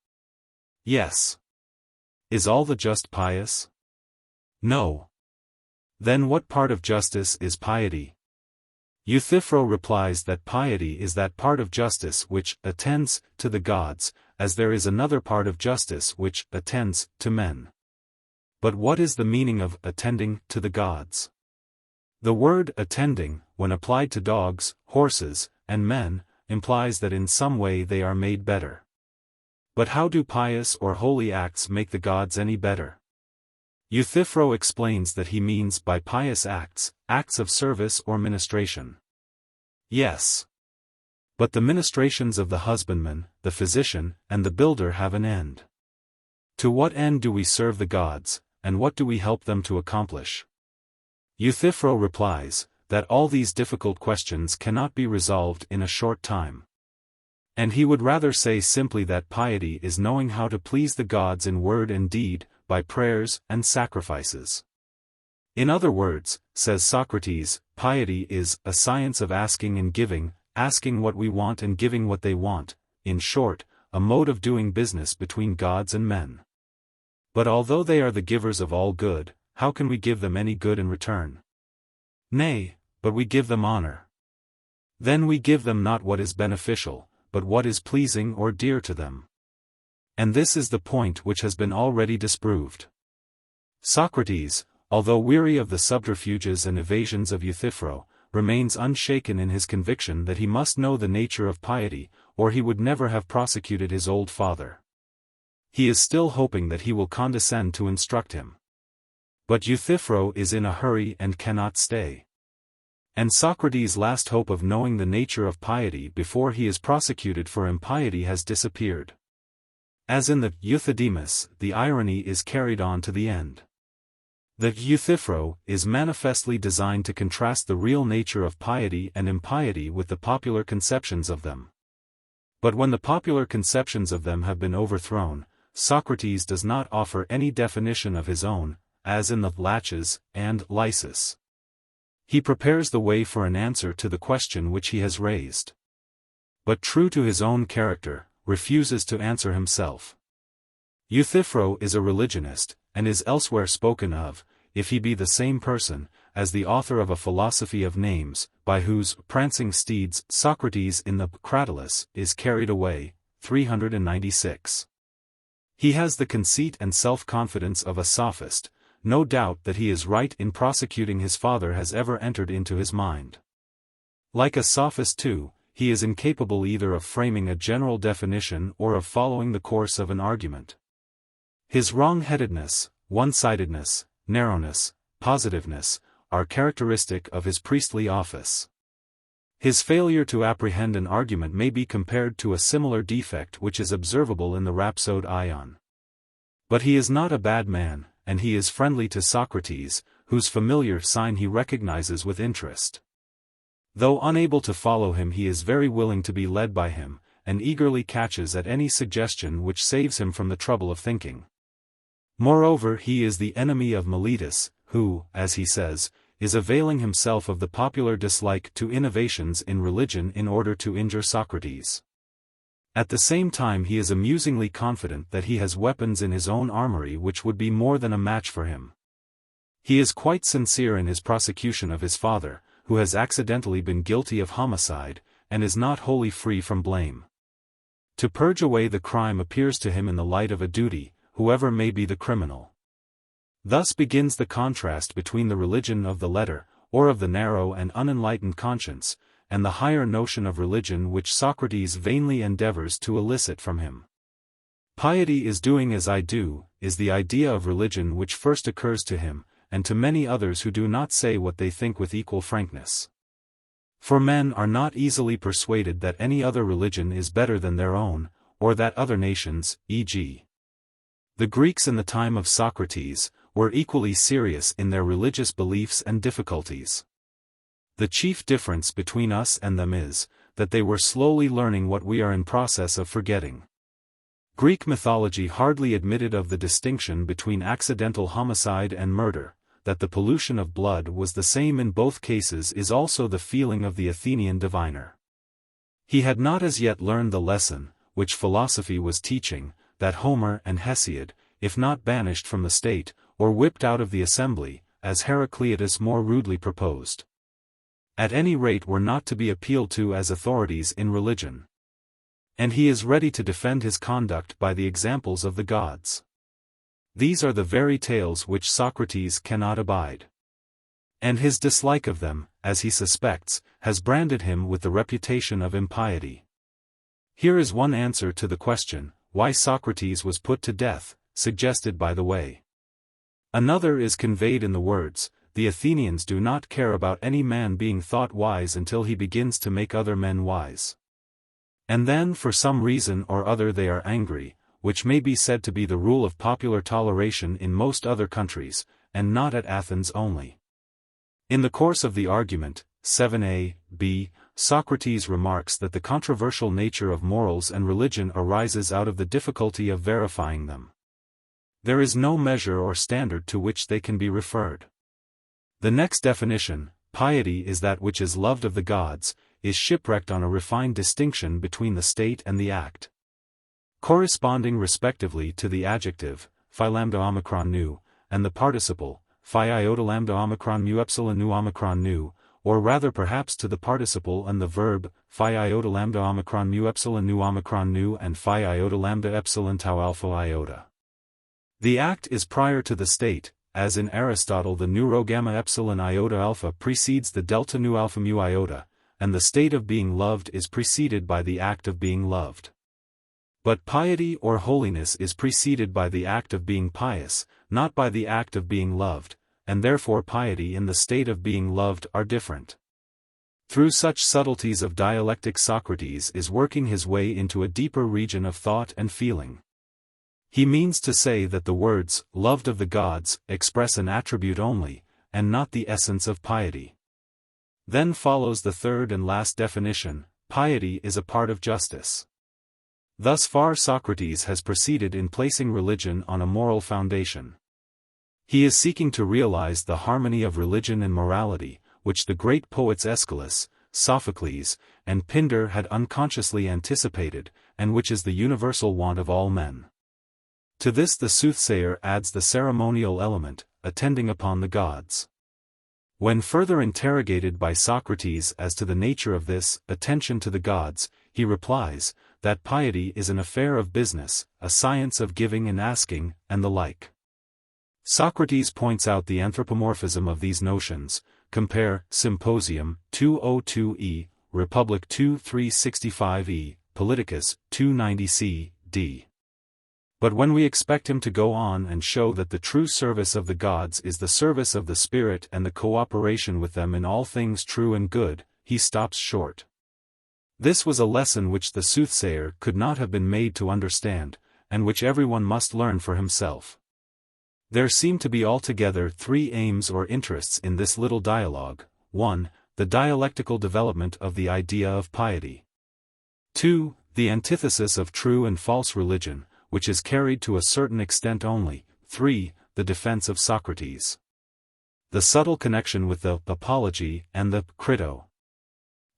Yes. Is all the just pious? No. Then what part of justice is piety? Euthyphro replies that piety is that part of justice which attends to the gods, as there is another part of justice which attends to men. But what is the meaning of attending to the gods? The word attending, when applied to dogs, horses, and men, implies that in some way they are made better. But how do pious or holy acts make the gods any better? Euthyphro explains that he means by pious acts, acts of service or ministration. Yes. But the ministrations of the husbandman, the physician, and the builder have an end. To what end do we serve the gods, and what do we help them to accomplish? Euthyphro replies, that all these difficult questions cannot be resolved in a short time. And he would rather say simply that piety is knowing how to please the gods in word and deed, by prayers and sacrifices. In other words, says Socrates, piety is a science of asking and giving, asking what we want and giving what they want, in short, a mode of doing business between gods and men. But although they are the givers of all good, how can we give them any good in return? Nay, but we give them honor. Then we give them not what is beneficial, but what is pleasing or dear to them. And this is the point which has been already disproved. Socrates, although weary of the subterfuges and evasions of Euthyphro, remains unshaken in his conviction that he must know the nature of piety, or he would never have prosecuted his old father. He is still hoping that he will condescend to instruct him. But Euthyphro is in a hurry and cannot stay. And Socrates' last hope of knowing the nature of piety before he is prosecuted for impiety has disappeared. As in the Euthydemus, the irony is carried on to the end. The Euthyphro is manifestly designed to contrast the real nature of piety and impiety with the popular conceptions of them. But when the popular conceptions of them have been overthrown, Socrates does not offer any definition of his own, as in the Laches and Lysis. He prepares the way for an answer to the question which he has raised. But true to his own character, refuses to answer himself. Euthyphro is a religionist, and is elsewhere spoken of, if he be the same person, as the author of a philosophy of names, by whose prancing steeds Socrates in the Cratylus is carried away, 396. He has the conceit and self-confidence of a sophist. No doubt that he is right in prosecuting his father has ever entered into his mind. Like a sophist too, he is incapable either of framing a general definition or of following the course of an argument. His wrong-headedness, one-sidedness, narrowness, positiveness, are characteristic of his priestly office. His failure to apprehend an argument may be compared to a similar defect which is observable in the rhapsode Ion. But he is not a bad man, and he is friendly to Socrates, whose familiar sign he recognizes with interest. Though unable to follow him, he is very willing to be led by him, and eagerly catches at any suggestion which saves him from the trouble of thinking. Moreover, he is the enemy of Meletus, who, as he says, is availing himself of the popular dislike to innovations in religion in order to injure Socrates. At the same time he is amusingly confident that he has weapons in his own armory which would be more than a match for him. He is quite sincere in his prosecution of his father, who has accidentally been guilty of homicide, and is not wholly free from blame. To purge away the crime appears to him in the light of a duty, whoever may be the criminal. Thus begins the contrast between the religion of the letter, or of the narrow and unenlightened conscience, and the higher notion of religion which Socrates vainly endeavors to elicit from him. Piety is doing as I do, is the idea of religion which first occurs to him, and to many others who do not say what they think with equal frankness. For men are not easily persuaded that any other religion is better than their own, or that other nations, e.g. the Greeks in the time of Socrates, were equally serious in their religious beliefs and difficulties. The chief difference between us and them is, that they were slowly learning what we are in process of forgetting. Greek mythology hardly admitted of the distinction between accidental homicide and murder. That the pollution of blood was the same in both cases is also the feeling of the Athenian diviner. He had not as yet learned the lesson, which philosophy was teaching, that Homer and Hesiod, if not banished from the state, or whipped out of the assembly, as Heraclitus more rudely proposed, at any rate were not to be appealed to as authorities in religion. And he is ready to defend his conduct by the examples of the gods. These are the very tales which Socrates cannot abide. And his dislike of them, as he suspects, has branded him with the reputation of impiety. Here is one answer to the question, why Socrates was put to death, suggested by the way. Another is conveyed in the words, the Athenians do not care about any man being thought wise until he begins to make other men wise. And then for some reason or other they are angry, which may be said to be the rule of popular toleration in most other countries, and not at Athens only. In the course of the argument, 7a, b, Socrates remarks that the controversial nature of morals and religion arises out of the difficulty of verifying them. There is no measure or standard to which they can be referred. The next definition, piety is that which is loved of the gods, is shipwrecked on a refined distinction between the state and the act. Corresponding respectively to the adjective, phi lambda omicron nu, and the participle, phi iota lambda omicron mu epsilon nu omicron nu, or rather perhaps to the participle and the verb, phi iota lambda omicron mu epsilon nu omicron nu and phi iota lambda epsilon tau alpha iota. The act is prior to the state, as in Aristotle the nu rho gamma epsilon iota alpha precedes the delta nu alpha mu iota, and the state of being loved is preceded by the act of being loved. But piety or holiness is preceded by the act of being pious, not by the act of being loved, and therefore piety and the state of being loved are different. Through such subtleties of dialectic Socrates is working his way into a deeper region of thought and feeling. He means to say that the words, loved of the gods, express an attribute only, and not the essence of piety. Then follows the third and last definition, piety is a part of justice. Thus far Socrates has proceeded in placing religion on a moral foundation. He is seeking to realize the harmony of religion and morality, which the great poets Aeschylus, Sophocles, and Pindar had unconsciously anticipated, and which is the universal want of all men. To this the soothsayer adds the ceremonial element, attending upon the gods. When further interrogated by Socrates as to the nature of this attention to the gods, he replies, that piety is an affair of business, a science of giving and asking, and the like. Socrates points out the anthropomorphism of these notions, compare Symposium 202e, Republic 2365e, Politicus 290c, d. But when we expect him to go on and show that the true service of the gods is the service of the Spirit and the cooperation with them in all things true and good, he stops short. This was a lesson which the soothsayer could not have been made to understand, and which everyone must learn for himself. There seem to be altogether three aims or interests in this little dialogue: 1. The dialectical development of the idea of piety. 2. The antithesis of true and false religion, which is carried to a certain extent only. 3. The defense of Socrates. The subtle connection with the apology and the Crito.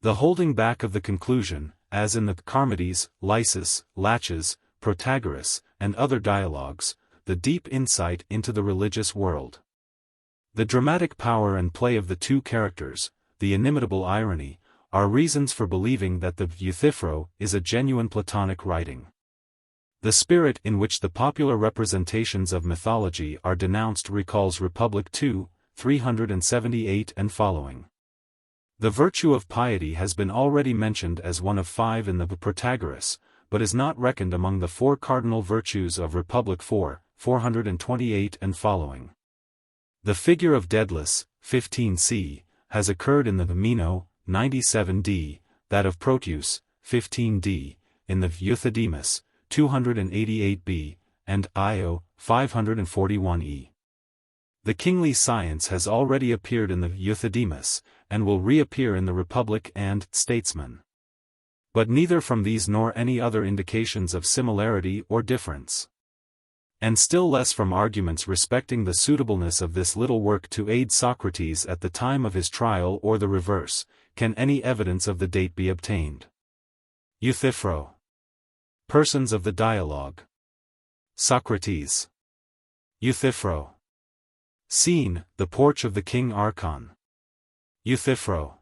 The holding back of the conclusion, as in the Charmides, Lysis, Laches, Protagoras, and other dialogues, the deep insight into the religious world. The dramatic power and play of the two characters, the inimitable irony, are reasons for believing that the Euthyphro is a genuine Platonic writing. The spirit in which the popular representations of mythology are denounced recalls Republic 2, 378 and following. The virtue of piety has been already mentioned as one of 5 in the Protagoras, but is not reckoned among the 4 cardinal virtues of Republic 4, 428 and following. The figure of Daedalus, 15c, has occurred in the Meno, 97d, that of Proteus, 15d, in the Euthydemus, 288b, and Io, 541e. The kingly science has already appeared in the Euthydemus, and will reappear in the Republic and Statesman. But neither from these nor any other indications of similarity or difference. And still less from arguments respecting the suitableness of this little work to aid Socrates at the time of his trial or the reverse, can any evidence of the date be obtained. Euthyphro. Persons of the dialogue. Socrates. Euthyphro. Scene, the porch of the King Archon. Euthyphro.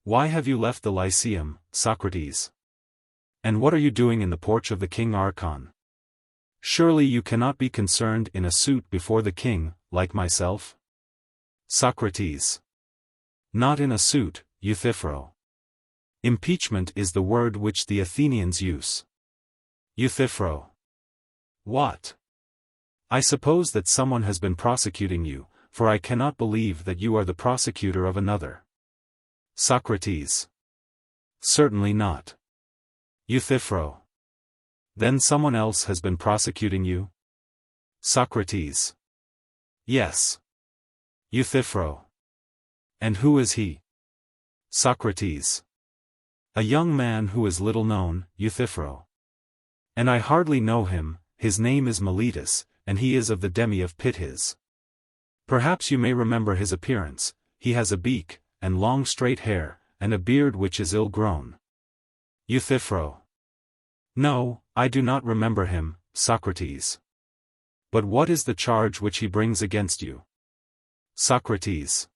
Why have you left the Lyceum, Socrates? And what are you doing in the porch of the King Archon? Surely you cannot be concerned in a suit before the king, like myself? Socrates. Not in a suit, Euthyphro. Impeachment is the word which the Athenians use. Euthyphro. What? I suppose that someone has been prosecuting you, for I cannot believe that you are the prosecutor of another. Socrates. Certainly not. Euthyphro. Then someone else has been prosecuting you? Socrates. Yes. Euthyphro. And who is he? Socrates. A young man who is little known, Euthyphro. And I hardly know him. His name is Miletus, and he is of the demi of Pitys. Perhaps you may remember his appearance. He has a beak, and long straight hair, and a beard which is ill-grown. Euthyphro. No, I do not remember him, Socrates. But what is the charge which he brings against you? Socrates.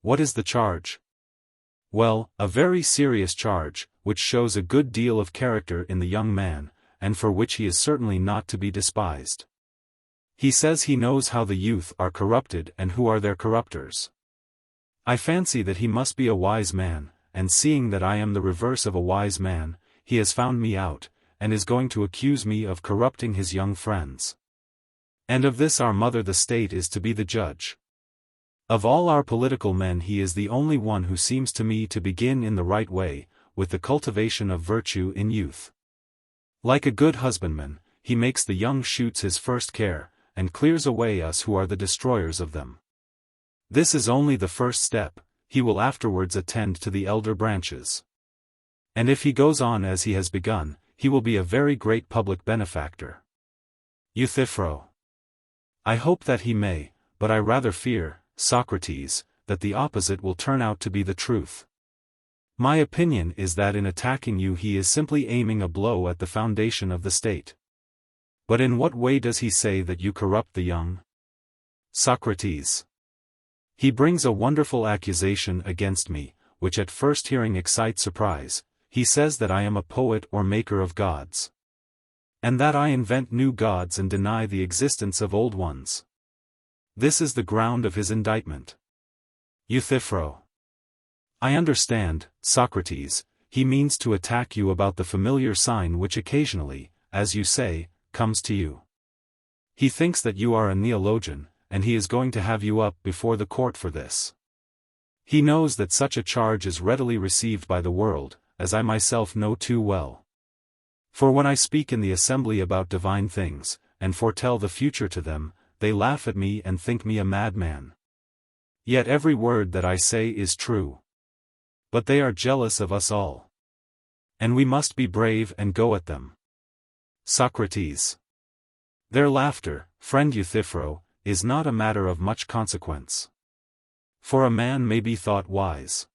What is the charge? Well, a very serious charge, which shows a good deal of character in the young man, and for which he is certainly not to be despised. He says he knows how the youth are corrupted and who are their corruptors. I fancy that he must be a wise man, and seeing that I am the reverse of a wise man, he has found me out, and is going to accuse me of corrupting his young friends. And of this our mother the state is to be the judge. Of all our political men he is the only one who seems to me to begin in the right way, with the cultivation of virtue in youth. Like a good husbandman, he makes the young shoots his first care, and clears away us who are the destroyers of them. This is only the first step, he will afterwards attend to the elder branches. And if he goes on as he has begun, he will be a very great public benefactor. Euthyphro. I hope that he may, but I rather fear, Socrates, that the opposite will turn out to be the truth. My opinion is that in attacking you he is simply aiming a blow at the foundation of the state. But in what way does he say that you corrupt the young? Socrates. He brings a wonderful accusation against me, which at first hearing excites surprise. He says that I am a poet or maker of gods, and that I invent new gods and deny the existence of old ones. This is the ground of his indictment. Euthyphro. I understand, Socrates, he means to attack you about the familiar sign which occasionally, as you say, comes to you. He thinks that you are a neologian, and he is going to have you up before the court for this. He knows that such a charge is readily received by the world, as I myself know too well. For when I speak in the assembly about divine things, and foretell the future to them, they laugh at me and think me a madman. Yet every word that I say is true. But they are jealous of us all. And we must be brave and go at them. Socrates. Their laughter, friend Euthyphro, is not a matter of much consequence. For a man may be thought wise.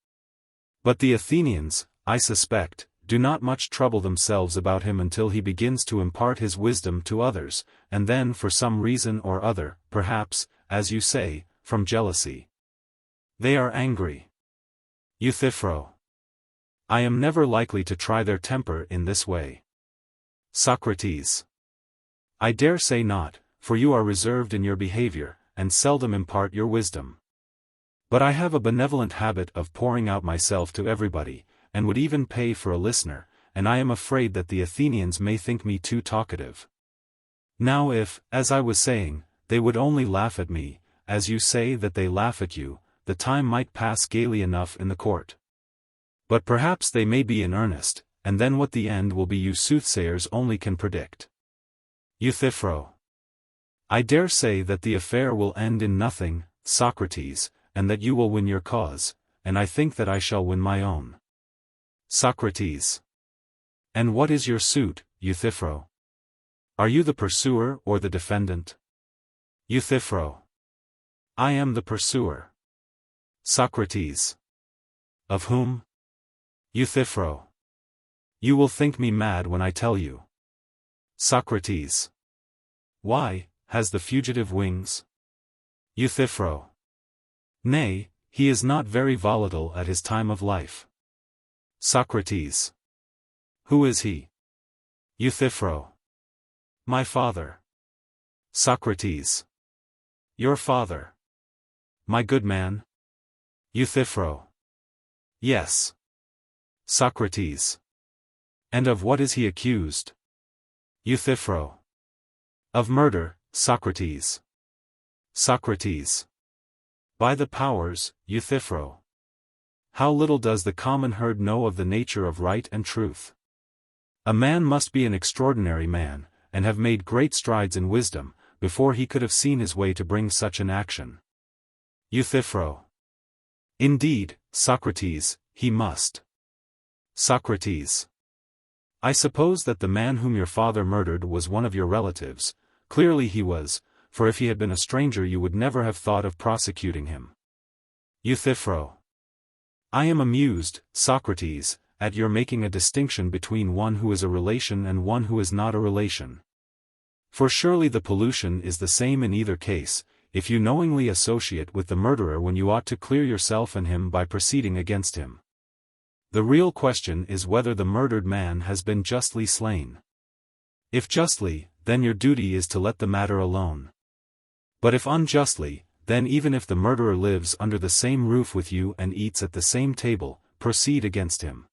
But the Athenians, I suspect, do not much trouble themselves about him until he begins to impart his wisdom to others, and then for some reason or other, perhaps, as you say, from jealousy, they are angry. Euthyphro. I am never likely to try their temper in this way. Socrates. I dare say not, for you are reserved in your behavior, and seldom impart your wisdom. But I have a benevolent habit of pouring out myself to everybody, and would even pay for a listener, and I am afraid that the Athenians may think me too talkative. Now if, as I was saying, they would only laugh at me, as you say that they laugh at you, the time might pass gaily enough in the court. But perhaps they may be in earnest, and then what the end will be you soothsayers only can predict. Euthyphro. I dare say that the affair will end in nothing, Socrates, and that you will win your cause, and I think that I shall win my own. Socrates. And what is your suit, Euthyphro? Are you the pursuer or the defendant? Euthyphro. I am the pursuer. Socrates. Of whom? Euthyphro. You will think me mad when I tell you. Socrates. Why, has the fugitive wings? Euthyphro. Nay, he is not very volatile at his time of life. Socrates. Who is he? Euthyphro. My father. Socrates. Your father. My good man? Euthyphro. Yes. Socrates. And of what is he accused? Euthyphro. Of murder, Socrates. Socrates. By the powers, Euthyphro. How little does the common herd know of the nature of right and truth. A man must be an extraordinary man, and have made great strides in wisdom, before he could have seen his way to bring such an action. Euthyphro. Indeed, Socrates, he must. Socrates. I suppose that the man whom your father murdered was one of your relatives. Clearly he was, for if he had been a stranger you would never have thought of prosecuting him. Euthyphro. I am amused, Socrates, at your making a distinction between one who is a relation and one who is not a relation. For surely the pollution is the same in either case, if you knowingly associate with the murderer when you ought to clear yourself and him by proceeding against him. The real question is whether the murdered man has been justly slain. If justly, then your duty is to let the matter alone. But if unjustly, then even if the murderer lives under the same roof with you and eats at the same table, proceed against him.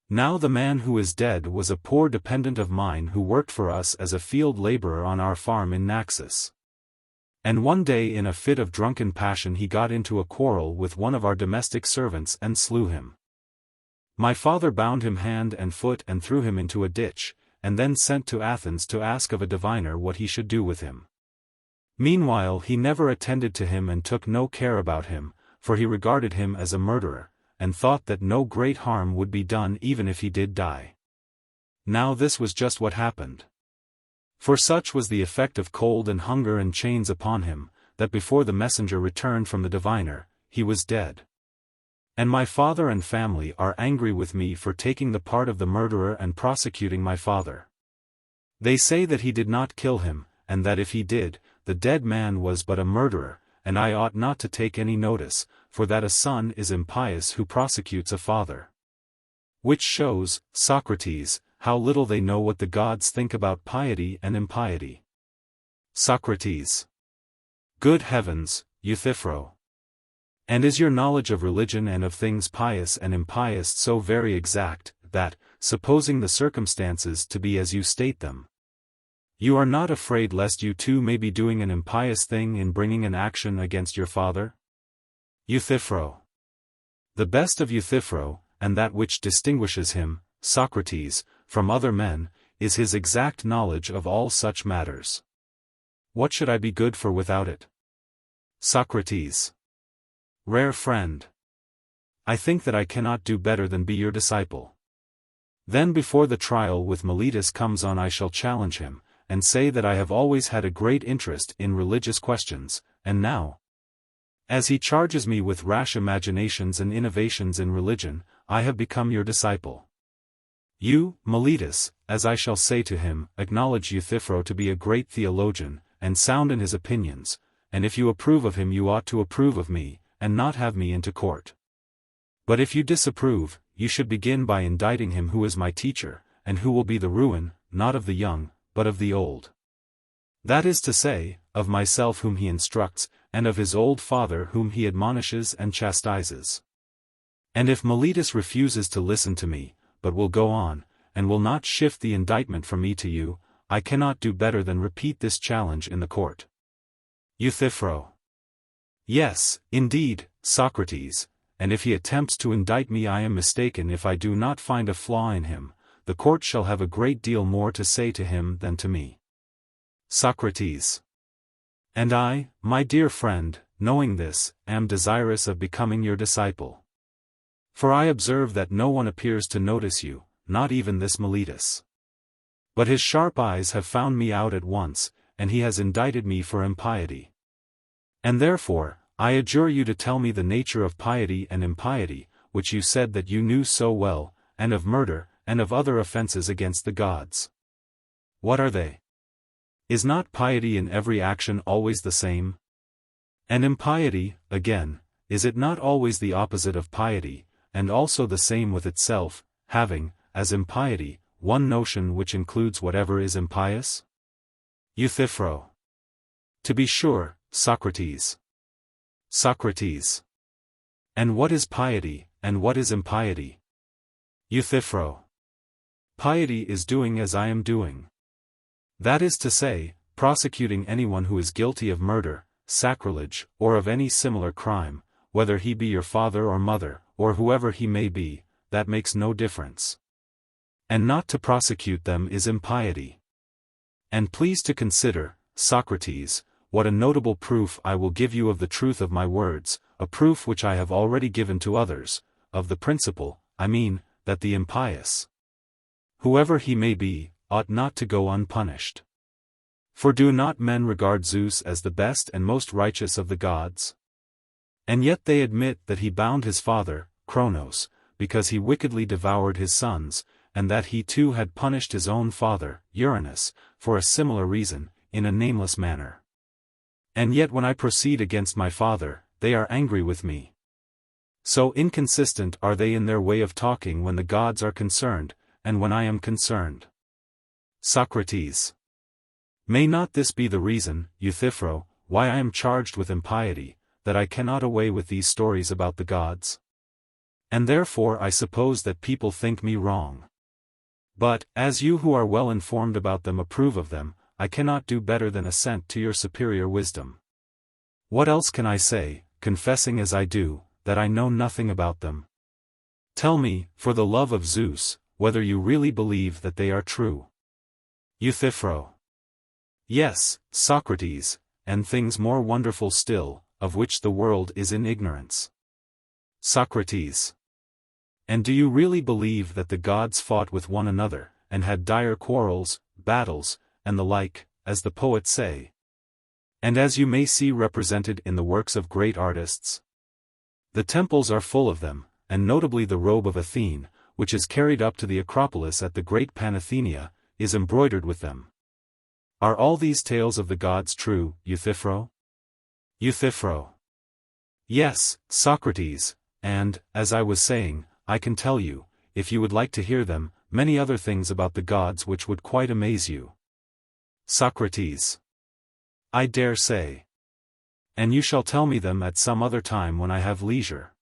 Now the man who is dead was a poor dependent of mine who worked for us as a field laborer on our farm in Naxos. And one day in a fit of drunken passion he got into a quarrel with one of our domestic servants and slew him. My father bound him hand and foot and threw him into a ditch, and then sent to Athens to ask of a diviner what he should do with him. Meanwhile he never attended to him and took no care about him, for he regarded him as a murderer, and thought that no great harm would be done even if he did die. Now this was just what happened. For such was the effect of cold and hunger and chains upon him, that before the messenger returned from the diviner, he was dead. And my father and family are angry with me for taking the part of the murderer and prosecuting my father. They say that he did not kill him, and that if he did, the dead man was but a murderer, and I ought not to take any notice, for that a son is impious who prosecutes a father. Which shows, Socrates, how little they know what the gods think about piety and impiety. Socrates. Good heavens, Euthyphro! And is your knowledge of religion and of things pious and impious so very exact, that, supposing the circumstances to be as you state them, you are not afraid lest you too may be doing an impious thing in bringing an action against your father? Euthyphro. The best of Euthyphro, and that which distinguishes him, Socrates, from other men, is his exact knowledge of all such matters. What should I be good for without it? Socrates. Rare friend. I think that I cannot do better than be your disciple. Then before the trial with Meletus comes on I shall challenge him, and say that I have always had a great interest in religious questions, and now, as he charges me with rash imaginations and innovations in religion, I have become your disciple. You, Meletus, as I shall say to him, acknowledge Euthyphro to be a great theologian, and sound in his opinions, and if you approve of him you ought to approve of me, and not have me into court. But if you disapprove, you should begin by indicting him who is my teacher, and who will be the ruin, not of the young, but of the old. That is to say, of myself whom he instructs, and of his old father whom he admonishes and chastises. And if Meletus refuses to listen to me, but will go on, and will not shift the indictment from me to you, I cannot do better than repeat this challenge in the court. Euthyphro. Yes, indeed, Socrates, and if he attempts to indict me I am mistaken if I do not find a flaw in him. The court shall have a great deal more to say to him than to me. Socrates. And I, my dear friend, knowing this, am desirous of becoming your disciple. For I observe that no one appears to notice you, not even this Meletus. But his sharp eyes have found me out at once, and he has indicted me for impiety. And therefore, I adjure you to tell me the nature of piety and impiety, which you said that you knew so well, and of murder, and of other offenses against the gods. What are they? Is not piety in every action always the same? And impiety, again, is it not always the opposite of piety, and also the same with itself, having, as impiety, one notion which includes whatever is impious? Euthyphro. To be sure, Socrates. Socrates. And what is piety, and what is impiety? Euthyphro. Piety is doing as I am doing. That is to say, prosecuting anyone who is guilty of murder, sacrilege, or of any similar crime, whether he be your father or mother, or whoever he may be, that makes no difference. And not to prosecute them is impiety. And please to consider, Socrates, what a notable proof I will give you of the truth of my words, a proof which I have already given to others, of the principle, I mean, that the impious, whoever he may be, ought not to go unpunished. For do not men regard Zeus as the best and most righteous of the gods? And yet they admit that he bound his father, Cronos, because he wickedly devoured his sons, and that he too had punished his own father, Uranus, for a similar reason, in a nameless manner. And yet when I proceed against my father, they are angry with me. So inconsistent are they in their way of talking when the gods are concerned, and when I am concerned. Socrates. May not this be the reason, Euthyphro, why I am charged with impiety, that I cannot away with these stories about the gods? And therefore I suppose that people think me wrong. But, as you who are well informed about them approve of them, I cannot do better than assent to your superior wisdom. What else can I say, confessing as I do, that I know nothing about them? Tell me, for the love of Zeus, whether you really believe that they are true. Euthyphro. Yes, Socrates, and things more wonderful still, of which the world is in ignorance. Socrates. And do you really believe that the gods fought with one another, and had dire quarrels, battles, and the like, as the poets say. And as you may see represented in the works of great artists, the temples are full of them, and notably the robe of Athene, which is carried up to the Acropolis at the great Panathenea, is embroidered with them. Are all these tales of the gods true, Euthyphro? Euthyphro. Yes, Socrates, and, as I was saying, I can tell you, if you would like to hear them, many other things about the gods which would quite amaze you. Socrates. I dare say. And you shall tell me them at some other time when I have leisure.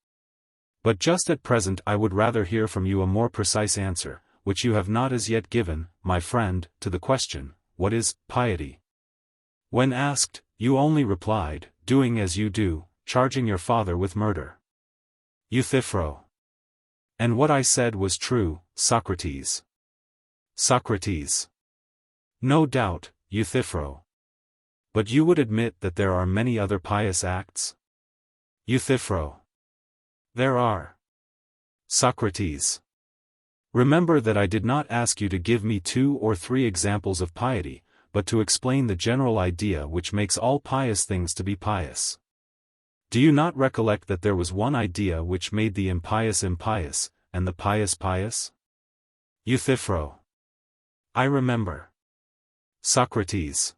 But just at present I would rather hear from you a more precise answer, which you have not as yet given, my friend, to the question, what is piety? When asked, you only replied, doing as you do, charging your father with murder. Euthyphro. And what I said was true, Socrates. Socrates. No doubt, Euthyphro. But you would admit that there are many other pious acts? Euthyphro. There are. Socrates. Remember that I did not ask you to give me 2 or 3 examples of piety, but to explain the general idea which makes all pious things to be pious. Do you not recollect that there was one idea which made the impious impious, and the pious pious? Euthyphro. I remember. Socrates.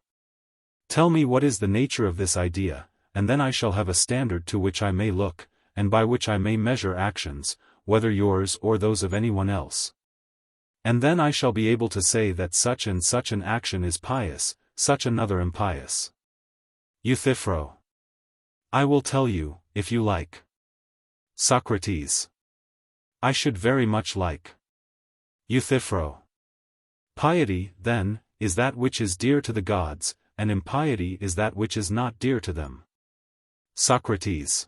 Tell me what is the nature of this idea, and then I shall have a standard to which I may look, and by which I may measure actions, whether yours or those of anyone else. And then I shall be able to say that such and such an action is pious, such another impious. Euthyphro. I will tell you, if you like. Socrates. I should very much like. Euthyphro. Piety, then, is that which is dear to the gods, and impiety is that which is not dear to them. Socrates.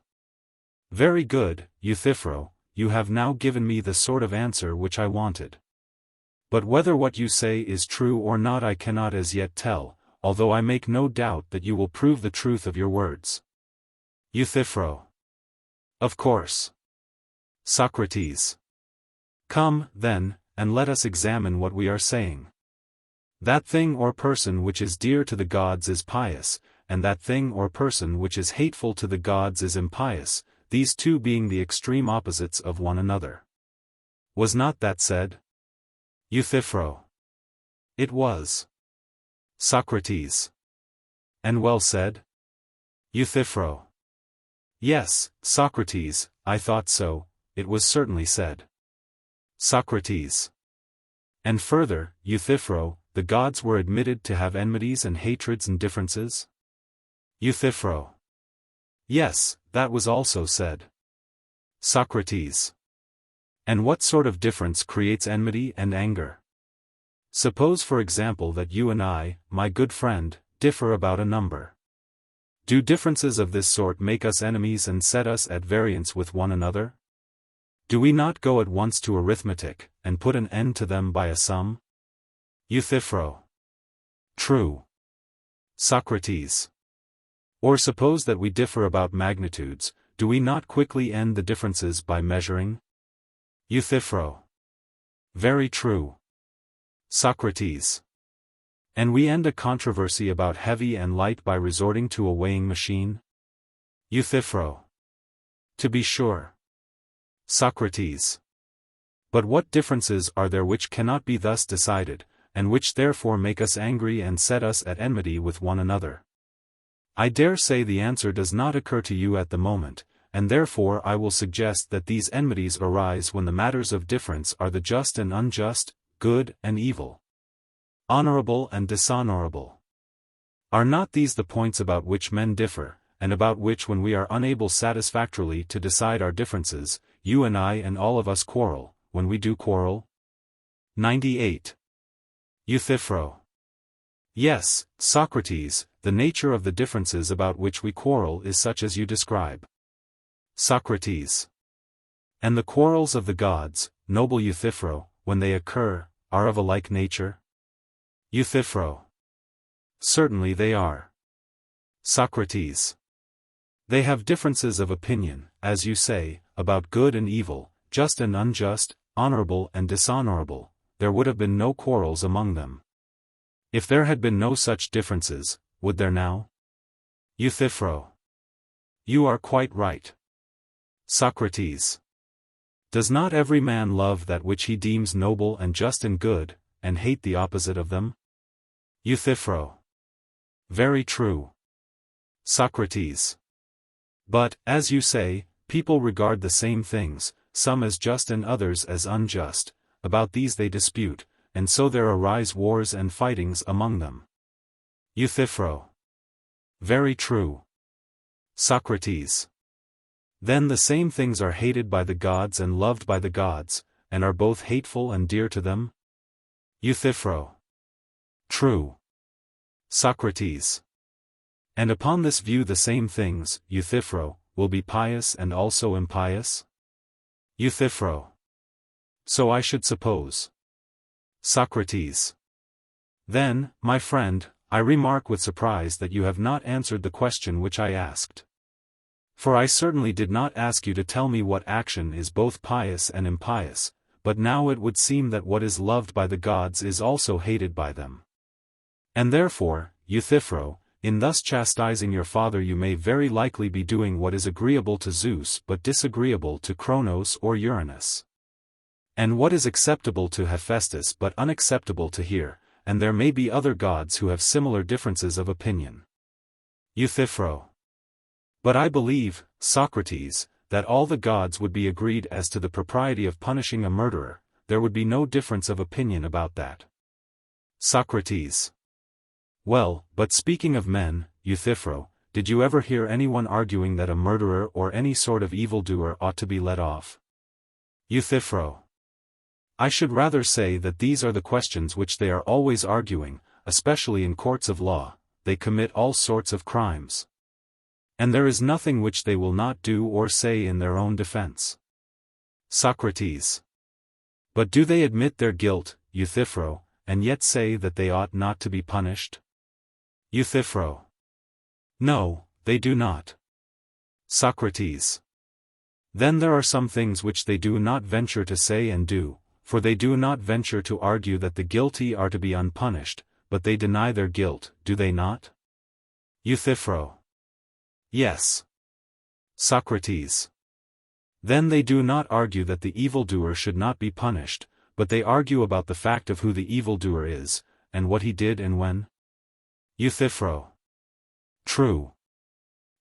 Very good, Euthyphro, you have now given me the sort of answer which I wanted. But whether what you say is true or not I cannot as yet tell, although I make no doubt that you will prove the truth of your words. Euthyphro. Of course. Socrates. Come, then, and let us examine what we are saying. That thing or person which is dear to the gods is pious, and that thing or person which is hateful to the gods is impious, these two being the extreme opposites of one another. Was not that said? Euthyphro. It was. Socrates. And well said? Euthyphro. Yes, Socrates, I thought so, it was certainly said. Socrates. And further, Euthyphro, the gods were admitted to have enmities and hatreds and differences? Euthyphro. Yes, that was also said. Socrates. And what sort of difference creates enmity and anger? Suppose for example that you and I, my good friend, differ about a number. Do differences of this sort make us enemies and set us at variance with one another? Do we not go at once to arithmetic, and put an end to them by a sum? Euthyphro. True. Socrates. Or suppose that we differ about magnitudes, do we not quickly end the differences by measuring? Euthyphro. Very true. Socrates. And we end a controversy about heavy and light by resorting to a weighing machine? Euthyphro. To be sure. Socrates. But what differences are there which cannot be thus decided, and which therefore make us angry and set us at enmity with one another? I dare say the answer does not occur to you at the moment, and therefore I will suggest that these enmities arise when the matters of difference are the just and unjust, good and evil, honorable and dishonorable. Are not these the points about which men differ, and about which when we are unable satisfactorily to decide our differences, you and I and all of us quarrel, when we do quarrel? 98. Euthyphro. Yes, Socrates, the nature of the differences about which we quarrel is such as you describe. Socrates. And the quarrels of the gods, noble Euthyphro, when they occur, are of a like nature? Euthyphro. Certainly they are. Socrates. They have differences of opinion, as you say, about good and evil, just and unjust, honorable and dishonorable, there would have been no quarrels among them. If there had been no such differences, would there now? Euthyphro. You are quite right. Socrates. Does not every man love that which he deems noble and just and good, and hate the opposite of them? Euthyphro. Very true. Socrates. But, as you say, people regard the same things, some as just and others as unjust, about these they dispute, and so there arise wars and fightings among them. Euthyphro. Very true. Socrates. Then the same things are hated by the gods and loved by the gods, and are both hateful and dear to them? Euthyphro. True. Socrates. And upon this view the same things, Euthyphro, will be pious and also impious? Euthyphro. So I should suppose. Socrates. Then, my friend, I remark with surprise that you have not answered the question which I asked. For I certainly did not ask you to tell me what action is both pious and impious, but now it would seem that what is loved by the gods is also hated by them. And therefore, Euthyphro, in thus chastising your father you may very likely be doing what is agreeable to Zeus but disagreeable to Cronos or Uranus. And what is acceptable to Hephaestus but unacceptable to Here, and there may be other gods who have similar differences of opinion. Euthyphro. But I believe, Socrates, that all the gods would be agreed as to the propriety of punishing a murderer, there would be no difference of opinion about that. Socrates. Well, but speaking of men, Euthyphro, did you ever hear anyone arguing that a murderer or any sort of evildoer ought to be let off? Euthyphro. I should rather say that these are the questions which they are always arguing, especially in courts of law. They commit all sorts of crimes. And there is nothing which they will not do or say in their own defense. Socrates. But do they admit their guilt, Euthyphro, and yet say that they ought not to be punished? Euthyphro. No, they do not. Socrates. Then there are some things which they do not venture to say and do, for they do not venture to argue that the guilty are to be unpunished, but they deny their guilt, do they not? Euthyphro. Yes. Socrates. Then they do not argue that the evildoer should not be punished, but they argue about the fact of who the evildoer is, and what he did and when? Euthyphro. True.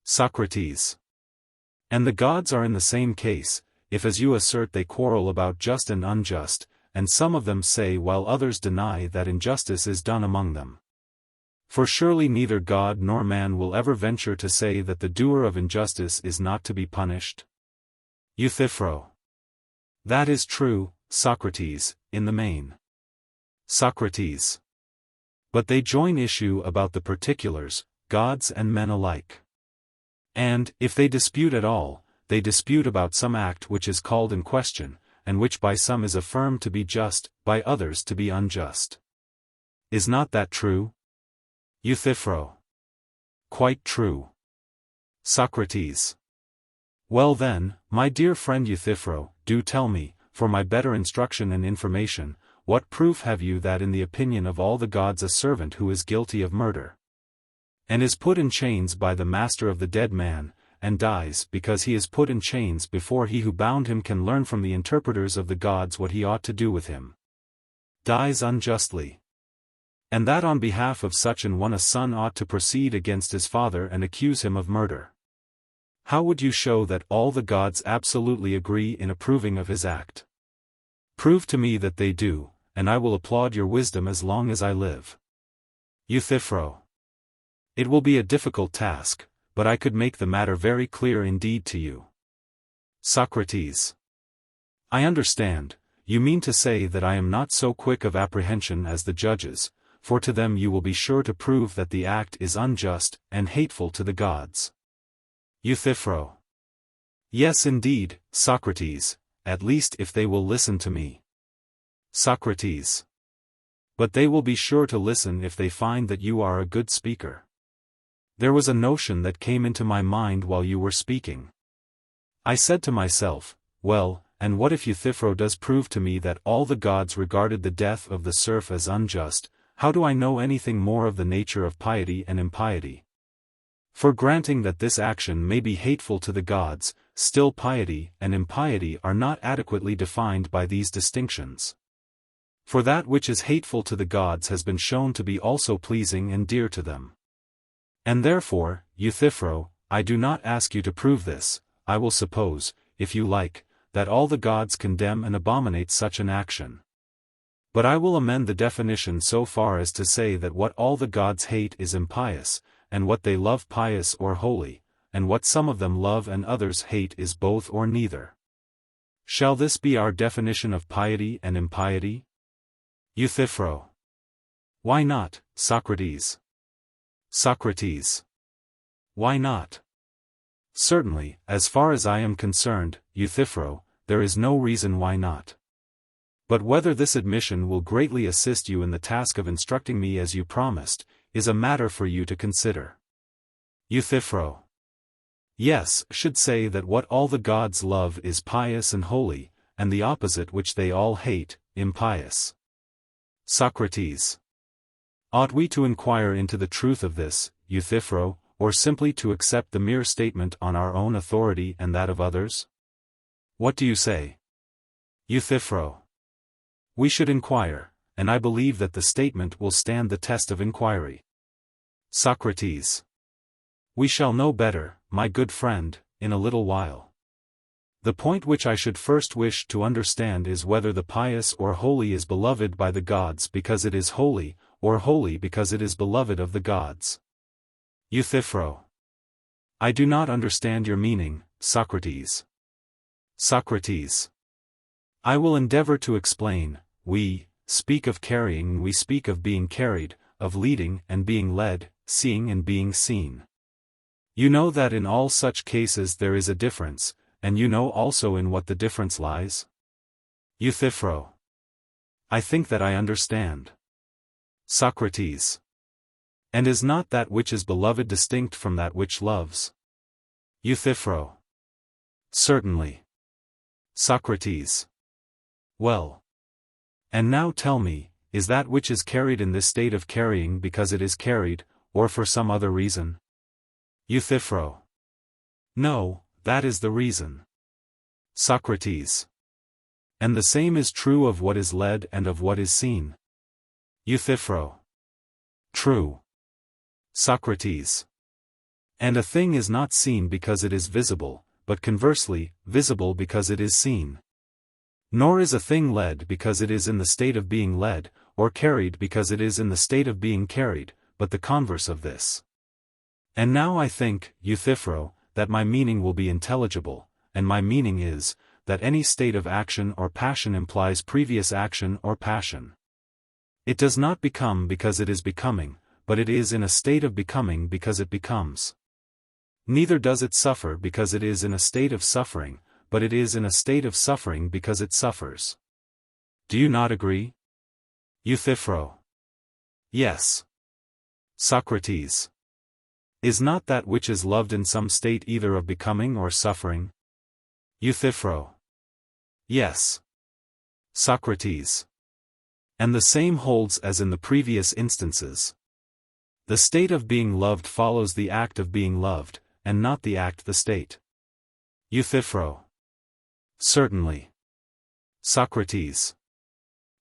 Socrates. And the gods are in the same case, if as you assert they quarrel about just and unjust, and some of them say while others deny that injustice is done among them. For surely neither God nor man will ever venture to say that the doer of injustice is not to be punished. Euthyphro. That is true, Socrates, in the main. Socrates. But they join issue about the particulars, gods and men alike. And, if they dispute at all, they dispute about some act which is called in question, and which by some is affirmed to be just, by others to be unjust. Is not that true? Euthyphro. Quite true. Socrates. Well then, my dear friend Euthyphro, do tell me, for my better instruction and information, what proof have you that in the opinion of all the gods a servant who is guilty of murder, and is put in chains by the master of the dead man, and dies because he is put in chains before he who bound him can learn from the interpreters of the gods what he ought to do with him, dies unjustly? And that on behalf of such an one a son ought to proceed against his father and accuse him of murder. How would you show that all the gods absolutely agree in approving of his act? Prove to me that they do, and I will applaud your wisdom as long as I live. Euthyphro. It will be a difficult task, but I could make the matter very clear indeed to you. Socrates. I understand, you mean to say that I am not so quick of apprehension as the judges, for to them you will be sure to prove that the act is unjust and hateful to the gods. Euthyphro. Yes indeed, Socrates, at least if they will listen to me. Socrates. But they will be sure to listen if they find that you are a good speaker. There was a notion that came into my mind while you were speaking. I said to myself, well, and what if Euthyphro does prove to me that all the gods regarded the death of the serf as unjust? How do I know anything more of the nature of piety and impiety? For granting that this action may be hateful to the gods, still piety and impiety are not adequately defined by these distinctions. For that which is hateful to the gods has been shown to be also pleasing and dear to them. And therefore, Euthyphro, I do not ask you to prove this. I will suppose, if you like, that all the gods condemn and abominate such an action. But I will amend the definition so far as to say that what all the gods hate is impious, and what they love pious or holy, and what some of them love and others hate is both or neither. Shall this be our definition of piety and impiety? Euthyphro. Why not, Socrates? Socrates. Why not? Certainly, as far as I am concerned, Euthyphro, there is no reason why not. But whether this admission will greatly assist you in the task of instructing me as you promised, is a matter for you to consider. Euthyphro. Yes, should say that what all the gods love is pious and holy, and the opposite which they all hate, impious. Socrates. Ought we to inquire into the truth of this, Euthyphro, or simply to accept the mere statement on our own authority and that of others? What do you say? Euthyphro. We should inquire, and I believe that the statement will stand the test of inquiry. Socrates. We shall know better, my good friend, in a little while. The point which I should first wish to understand is whether the pious or holy is beloved by the gods because it is holy, or holy because it is beloved of the gods. Euthyphro. I do not understand your meaning, Socrates. Socrates. I will endeavor to explain. We speak of carrying, we speak of being carried, of leading and being led, seeing and being seen. You know that in all such cases there is a difference, and you know also in what the difference lies? Euthyphro. I think that I understand. Socrates. And is not that which is beloved distinct from that which loves? Euthyphro. Certainly. Socrates. Well. And now tell me, is that which is carried in this state of carrying because it is carried, or for some other reason? Euthyphro. No, that is the reason. Socrates. And the same is true of what is led and of what is seen? Euthyphro. True. Socrates. And a thing is not seen because it is visible, but conversely, visible because it is seen. Nor is a thing led because it is in the state of being led, or carried because it is in the state of being carried, but the converse of this. And now I think, Euthyphro, that my meaning will be intelligible, and my meaning is, that any state of action or passion implies previous action or passion. It does not become because it is becoming, but it is in a state of becoming because it becomes. Neither does it suffer because it is in a state of suffering, but it is in a state of suffering because it suffers. Do you not agree? Euthyphro. Yes. Socrates. Is not that which is loved in some state either of becoming or suffering? Euthyphro. Yes. Socrates. And the same holds as in the previous instances. The state of being loved follows the act of being loved, and not the act the state. Euthyphro. Certainly. Socrates.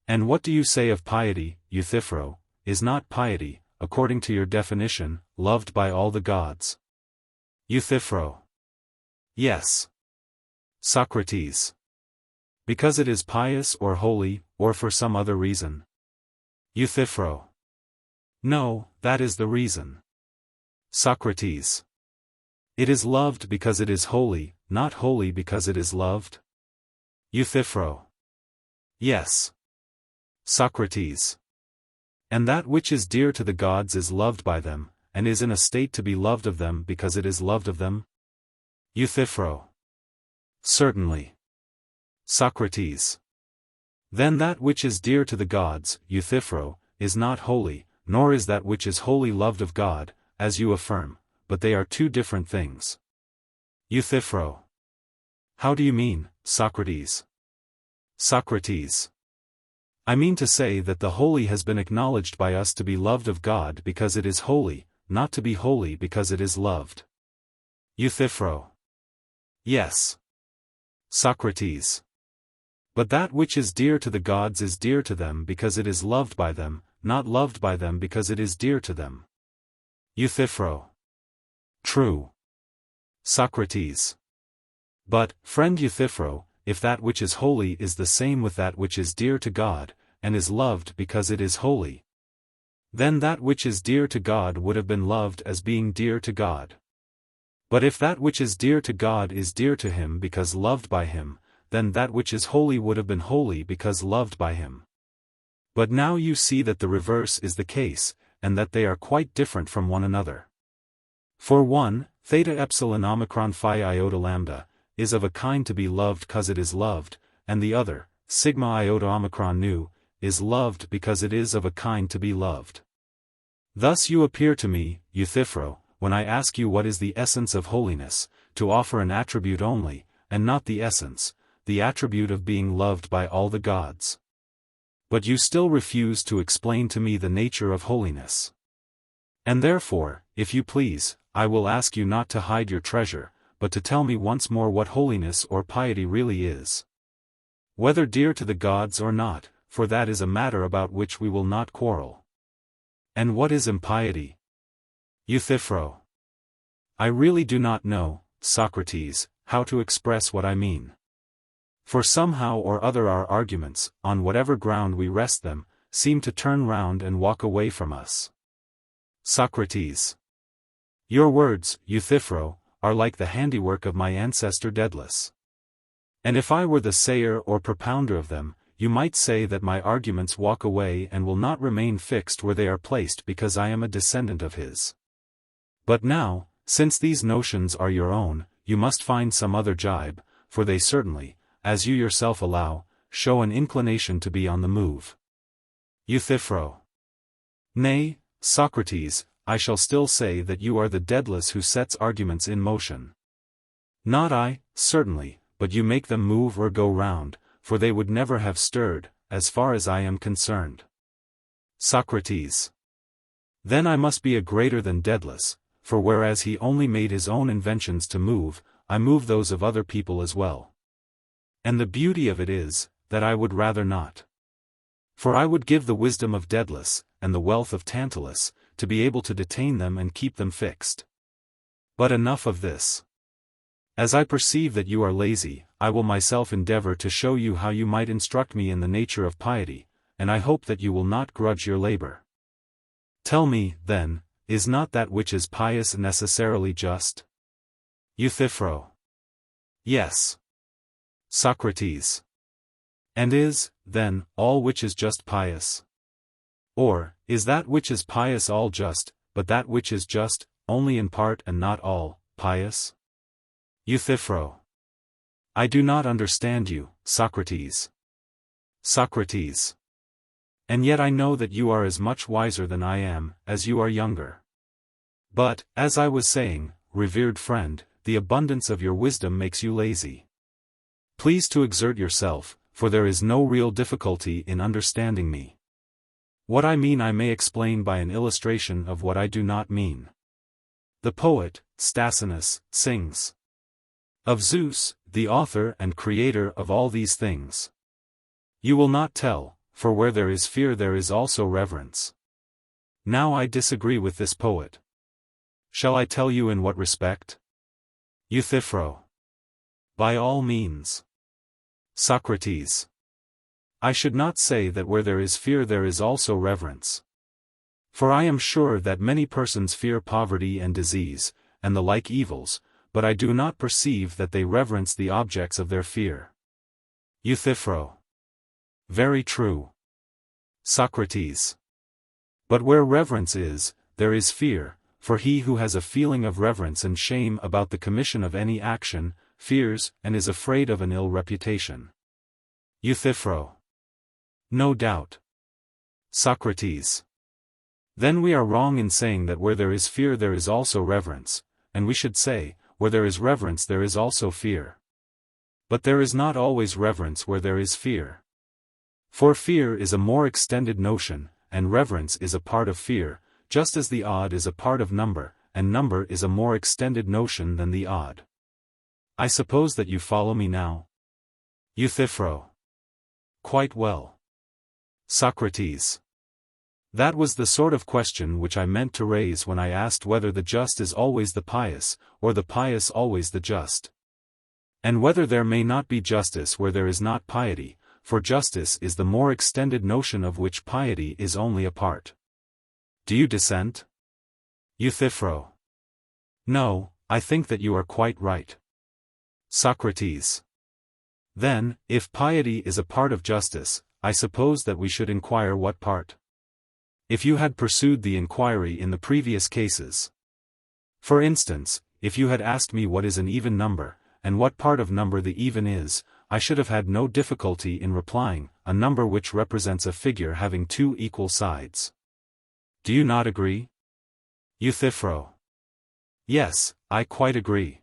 And what do you say of piety, Euthyphro? Is not piety, according to your definition, loved by all the gods? Euthyphro. Yes. Socrates. Because it is pious or holy, or for some other reason? Euthyphro. No, that is the reason. Socrates. It is loved because it is holy, not holy because it is loved? Euthyphro. Yes. Socrates. And that which is dear to the gods is loved by them, and is in a state to be loved of them because it is loved of them? Euthyphro. Certainly. Socrates. Then that which is dear to the gods, Euthyphro, is not holy, nor is that which is holy loved of God, as you affirm, but they are two different things. Euthyphro. How do you mean, Socrates. Socrates. I mean to say that the holy has been acknowledged by us to be loved of God because it is holy, not to be holy because it is loved. Euthyphro. Yes. Socrates. But that which is dear to the gods is dear to them because it is loved by them, not loved by them because it is dear to them. Euthyphro. True. Socrates. But, friend Euthyphro, if that which is holy is the same with that which is dear to God, and is loved because it is holy, then that which is dear to God would have been loved as being dear to God. But if that which is dear to God is dear to him because loved by him, then that which is holy would have been holy because loved by him. But now you see that the reverse is the case, and that they are quite different from one another. For one, theta epsilon omicron phi iota lambda, is of a kind to be loved because it is loved, and the other, sigma iota omicron nu, is loved because it is of a kind to be loved. Thus you appear to me, Euthyphro, when I ask you what is the essence of holiness, to offer an attribute only, and not the essence, the attribute of being loved by all the gods. But you still refuse to explain to me the nature of holiness. And therefore, if you please, I will ask you not to hide your treasure, but to tell me once more what holiness or piety really is. Whether dear to the gods or not, for that is a matter about which we will not quarrel. And what is impiety? Euthyphro. I really do not know, Socrates, how to express what I mean. For somehow or other our arguments, on whatever ground we rest them, seem to turn round and walk away from us. Socrates. Your words, Euthyphro, are like the handiwork of my ancestor Daedalus. And if I were the sayer or propounder of them, you might say that my arguments walk away and will not remain fixed where they are placed because I am a descendant of his. But now, since these notions are your own, you must find some other jibe, for they certainly, as you yourself allow, show an inclination to be on the move. Euthyphro. Nay, Socrates, I shall still say that you are the Daedalus who sets arguments in motion. Not I, certainly, but you make them move or go round, for they would never have stirred, as far as I am concerned. Socrates. Then I must be a greater than Daedalus, for whereas he only made his own inventions to move, I move those of other people as well. And the beauty of it is, that I would rather not. For I would give the wisdom of Daedalus, and the wealth of Tantalus, to be able to detain them and keep them fixed. But enough of this. As I perceive that you are lazy, I will myself endeavor to show you how you might instruct me in the nature of piety, and I hope that you will not grudge your labor. Tell me, then, is not that which is pious necessarily just? Euthyphro. Yes. Socrates. And is, then, all which is just pious? Or, is that which is pious all just, but that which is just, only in part and not all, pious? Euthyphro. I do not understand you, Socrates. Socrates. And yet I know that you are as much wiser than I am, as you are younger. But, as I was saying, revered friend, the abundance of your wisdom makes you lazy. Please to exert yourself, for there is no real difficulty in understanding me. What I mean I may explain by an illustration of what I do not mean. The poet, Stasinus, sings of Zeus, the author and creator of all these things. You will not tell, for where there is fear there is also reverence. Now I disagree with this poet. Shall I tell you in what respect? Euthyphro. By all means. Socrates. I should not say that where there is fear there is also reverence. For I am sure that many persons fear poverty and disease, and the like evils, but I do not perceive that they reverence the objects of their fear. Euthyphro. Very true. Socrates. But where reverence is, there is fear, for he who has a feeling of reverence and shame about the commission of any action, fears and is afraid of an ill reputation. Euthyphro. No doubt. Socrates. Then we are wrong in saying that where there is fear there is also reverence, and we should say, where there is reverence there is also fear. But there is not always reverence where there is fear. For fear is a more extended notion, and reverence is a part of fear, just as the odd is a part of number, and number is a more extended notion than the odd. I suppose that you follow me now? Euthyphro. Quite well. Socrates. That was the sort of question which I meant to raise when I asked whether the just is always the pious, or the pious always the just. And whether there may not be justice where there is not piety, for justice is the more extended notion of which piety is only a part. Do you dissent? Euthyphro. No, I think that you are quite right. Socrates. Then, if piety is a part of justice, I suppose that we should inquire what part. If you had pursued the inquiry in the previous cases. For instance, if you had asked me what is an even number, and what part of number the even is, I should have had no difficulty in replying, a number which represents a figure having two equal sides. Do you not agree? Euthyphro. Yes, I quite agree.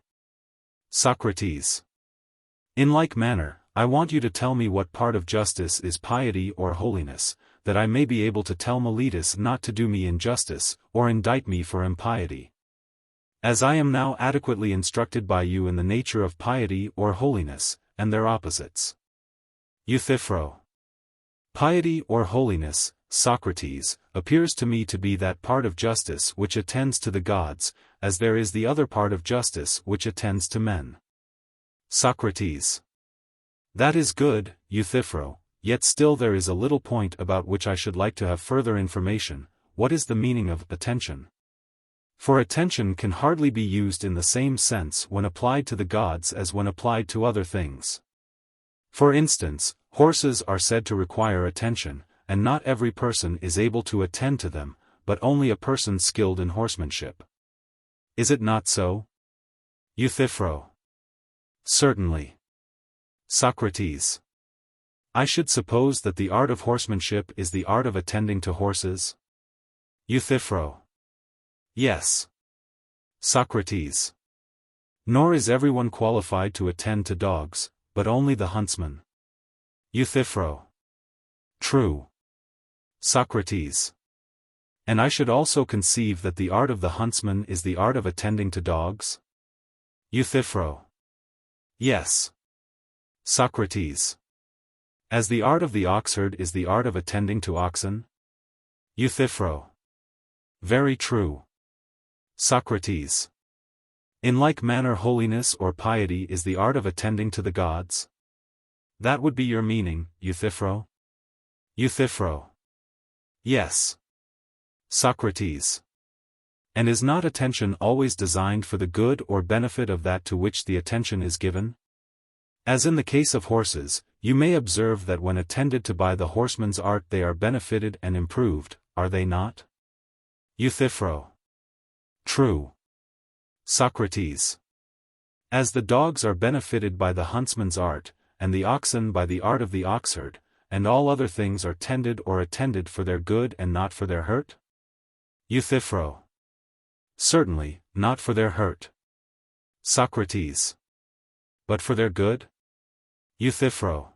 Socrates. In like manner, I want you to tell me what part of justice is piety or holiness, that I may be able to tell Miletus not to do me injustice, or indict me for impiety. As I am now adequately instructed by you in the nature of piety or holiness, and their opposites. Euthyphro. Piety or holiness, Socrates, appears to me to be that part of justice which attends to the gods, as there is the other part of justice which attends to men. Socrates. That is good, Euthyphro, yet still there is a little point about which I should like to have further information. What is the meaning of attention? For attention can hardly be used in the same sense when applied to the gods as when applied to other things. For instance, horses are said to require attention, and not every person is able to attend to them, but only a person skilled in horsemanship. Is it not so? Euthyphro. Certainly. Socrates. I should suppose that the art of horsemanship is the art of attending to horses? Euthyphro. Yes. Socrates. Nor is everyone qualified to attend to dogs, but only the huntsman. Euthyphro. True. Socrates. And I should also conceive that the art of the huntsman is the art of attending to dogs? Euthyphro. Yes. Socrates. As the art of the oxherd is the art of attending to oxen? Euthyphro. Very true. Socrates. In like manner holiness or piety is the art of attending to the gods? That would be your meaning, Euthyphro? Euthyphro. Yes. Socrates. And is not attention always designed for the good or benefit of that to which the attention is given? As in the case of horses, you may observe that when attended to by the horseman's art they are benefited and improved, are they not? Euthyphro. True. Socrates. As the dogs are benefited by the huntsman's art, and the oxen by the art of the oxherd, and all other things are tended or attended for their good and not for their hurt? Euthyphro. Certainly, not for their hurt. Socrates. But for their good? Euthyphro.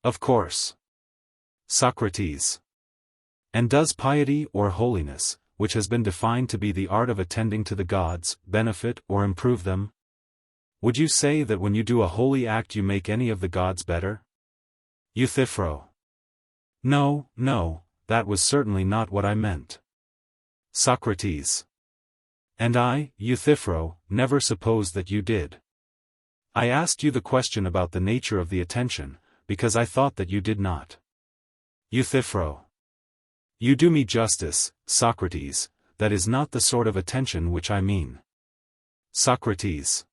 Of course. Socrates. And does piety or holiness, which has been defined to be the art of attending to the gods, benefit or improve them? Would you say that when you do a holy act you make any of the gods better? Euthyphro. No, no, that was certainly not what I meant. Socrates. And I, Euthyphro, never supposed that you did. I asked you the question about the nature of the attention, because I thought that you did not. Euthyphro. You do me justice, Socrates, that is not the sort of attention which I mean. Socrates.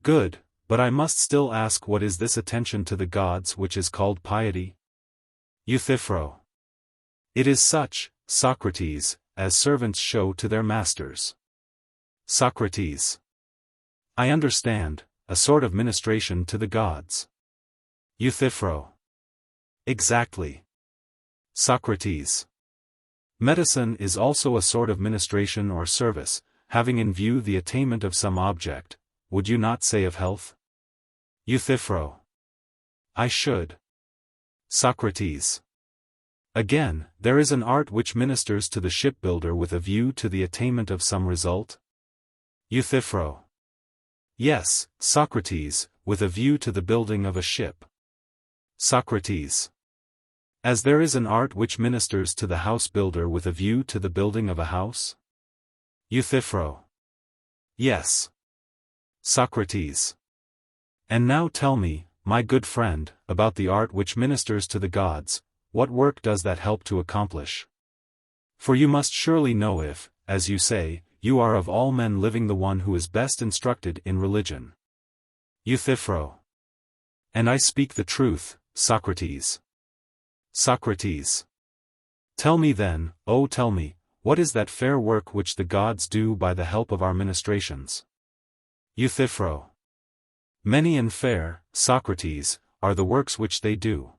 Good, but I must still ask what is this attention to the gods which is called piety? Euthyphro. It is such, Socrates, as servants show to their masters. Socrates. I understand, a sort of ministration to the gods. Euthyphro. Exactly. Socrates. Medicine is also a sort of ministration or service, having in view the attainment of some object, would you not say of health? Euthyphro. I should. Socrates. Again, there is an art which ministers to the shipbuilder with a view to the attainment of some result? Euthyphro. Yes, Socrates, with a view to the building of a ship. Socrates. As there is an art which ministers to the house builder with a view to the building of a house? Euthyphro. Yes. Socrates. And now tell me, my good friend, about the art which ministers to the gods. What work does that help to accomplish? For you must surely know if, as you say, you are of all men living the one who is best instructed in religion. Euthyphro. And I speak the truth, Socrates. Socrates. Tell me then, oh tell me, what is that fair work which the gods do by the help of our ministrations? Euthyphro. Many and fair, Socrates, are the works which they do.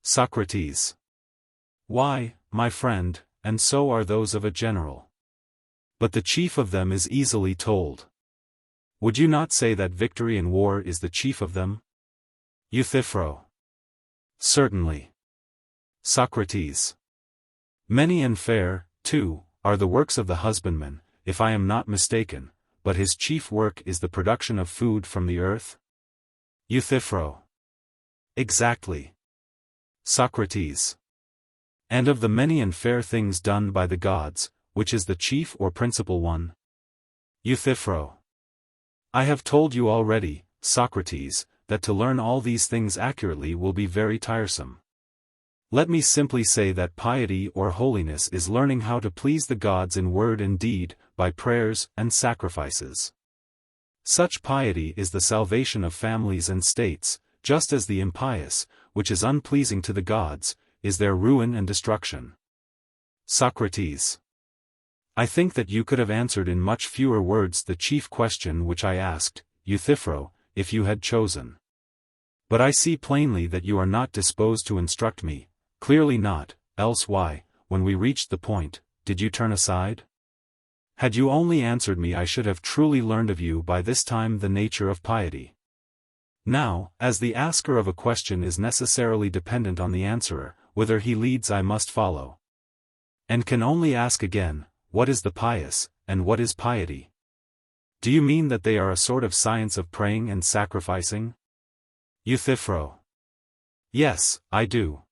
Socrates. Why, my friend, and so are those of a general. But the chief of them is easily told. Would you not say that victory in war is the chief of them? Euthyphro. Certainly. Socrates. Many and fair, too, are the works of the husbandman, if I am not mistaken, but his chief work is the production of food from the earth? Euthyphro. Exactly. Socrates. And of the many and fair things done by the gods, which is the chief or principal one? Euthyphro. I have told you already, Socrates, that to learn all these things accurately will be very tiresome. Let me simply say that piety or holiness is learning how to please the gods in word and deed, by prayers and sacrifices. Such piety is the salvation of families and states, just as the impious, which is unpleasing to the gods, is their ruin and destruction. Socrates. I think that you could have answered in much fewer words the chief question which I asked, Euthyphro, if you had chosen. But I see plainly that you are not disposed to instruct me, clearly not, else why, when we reached the point, did you turn aside? Had you only answered me I should have truly learned of you by this time the nature of piety. Now, as the asker of a question is necessarily dependent on the answerer, whither he leads I must follow. And can only ask again, what is the pious, and what is piety? Do you mean that they are a sort of science of praying and sacrificing? Euthyphro. Yes, I do.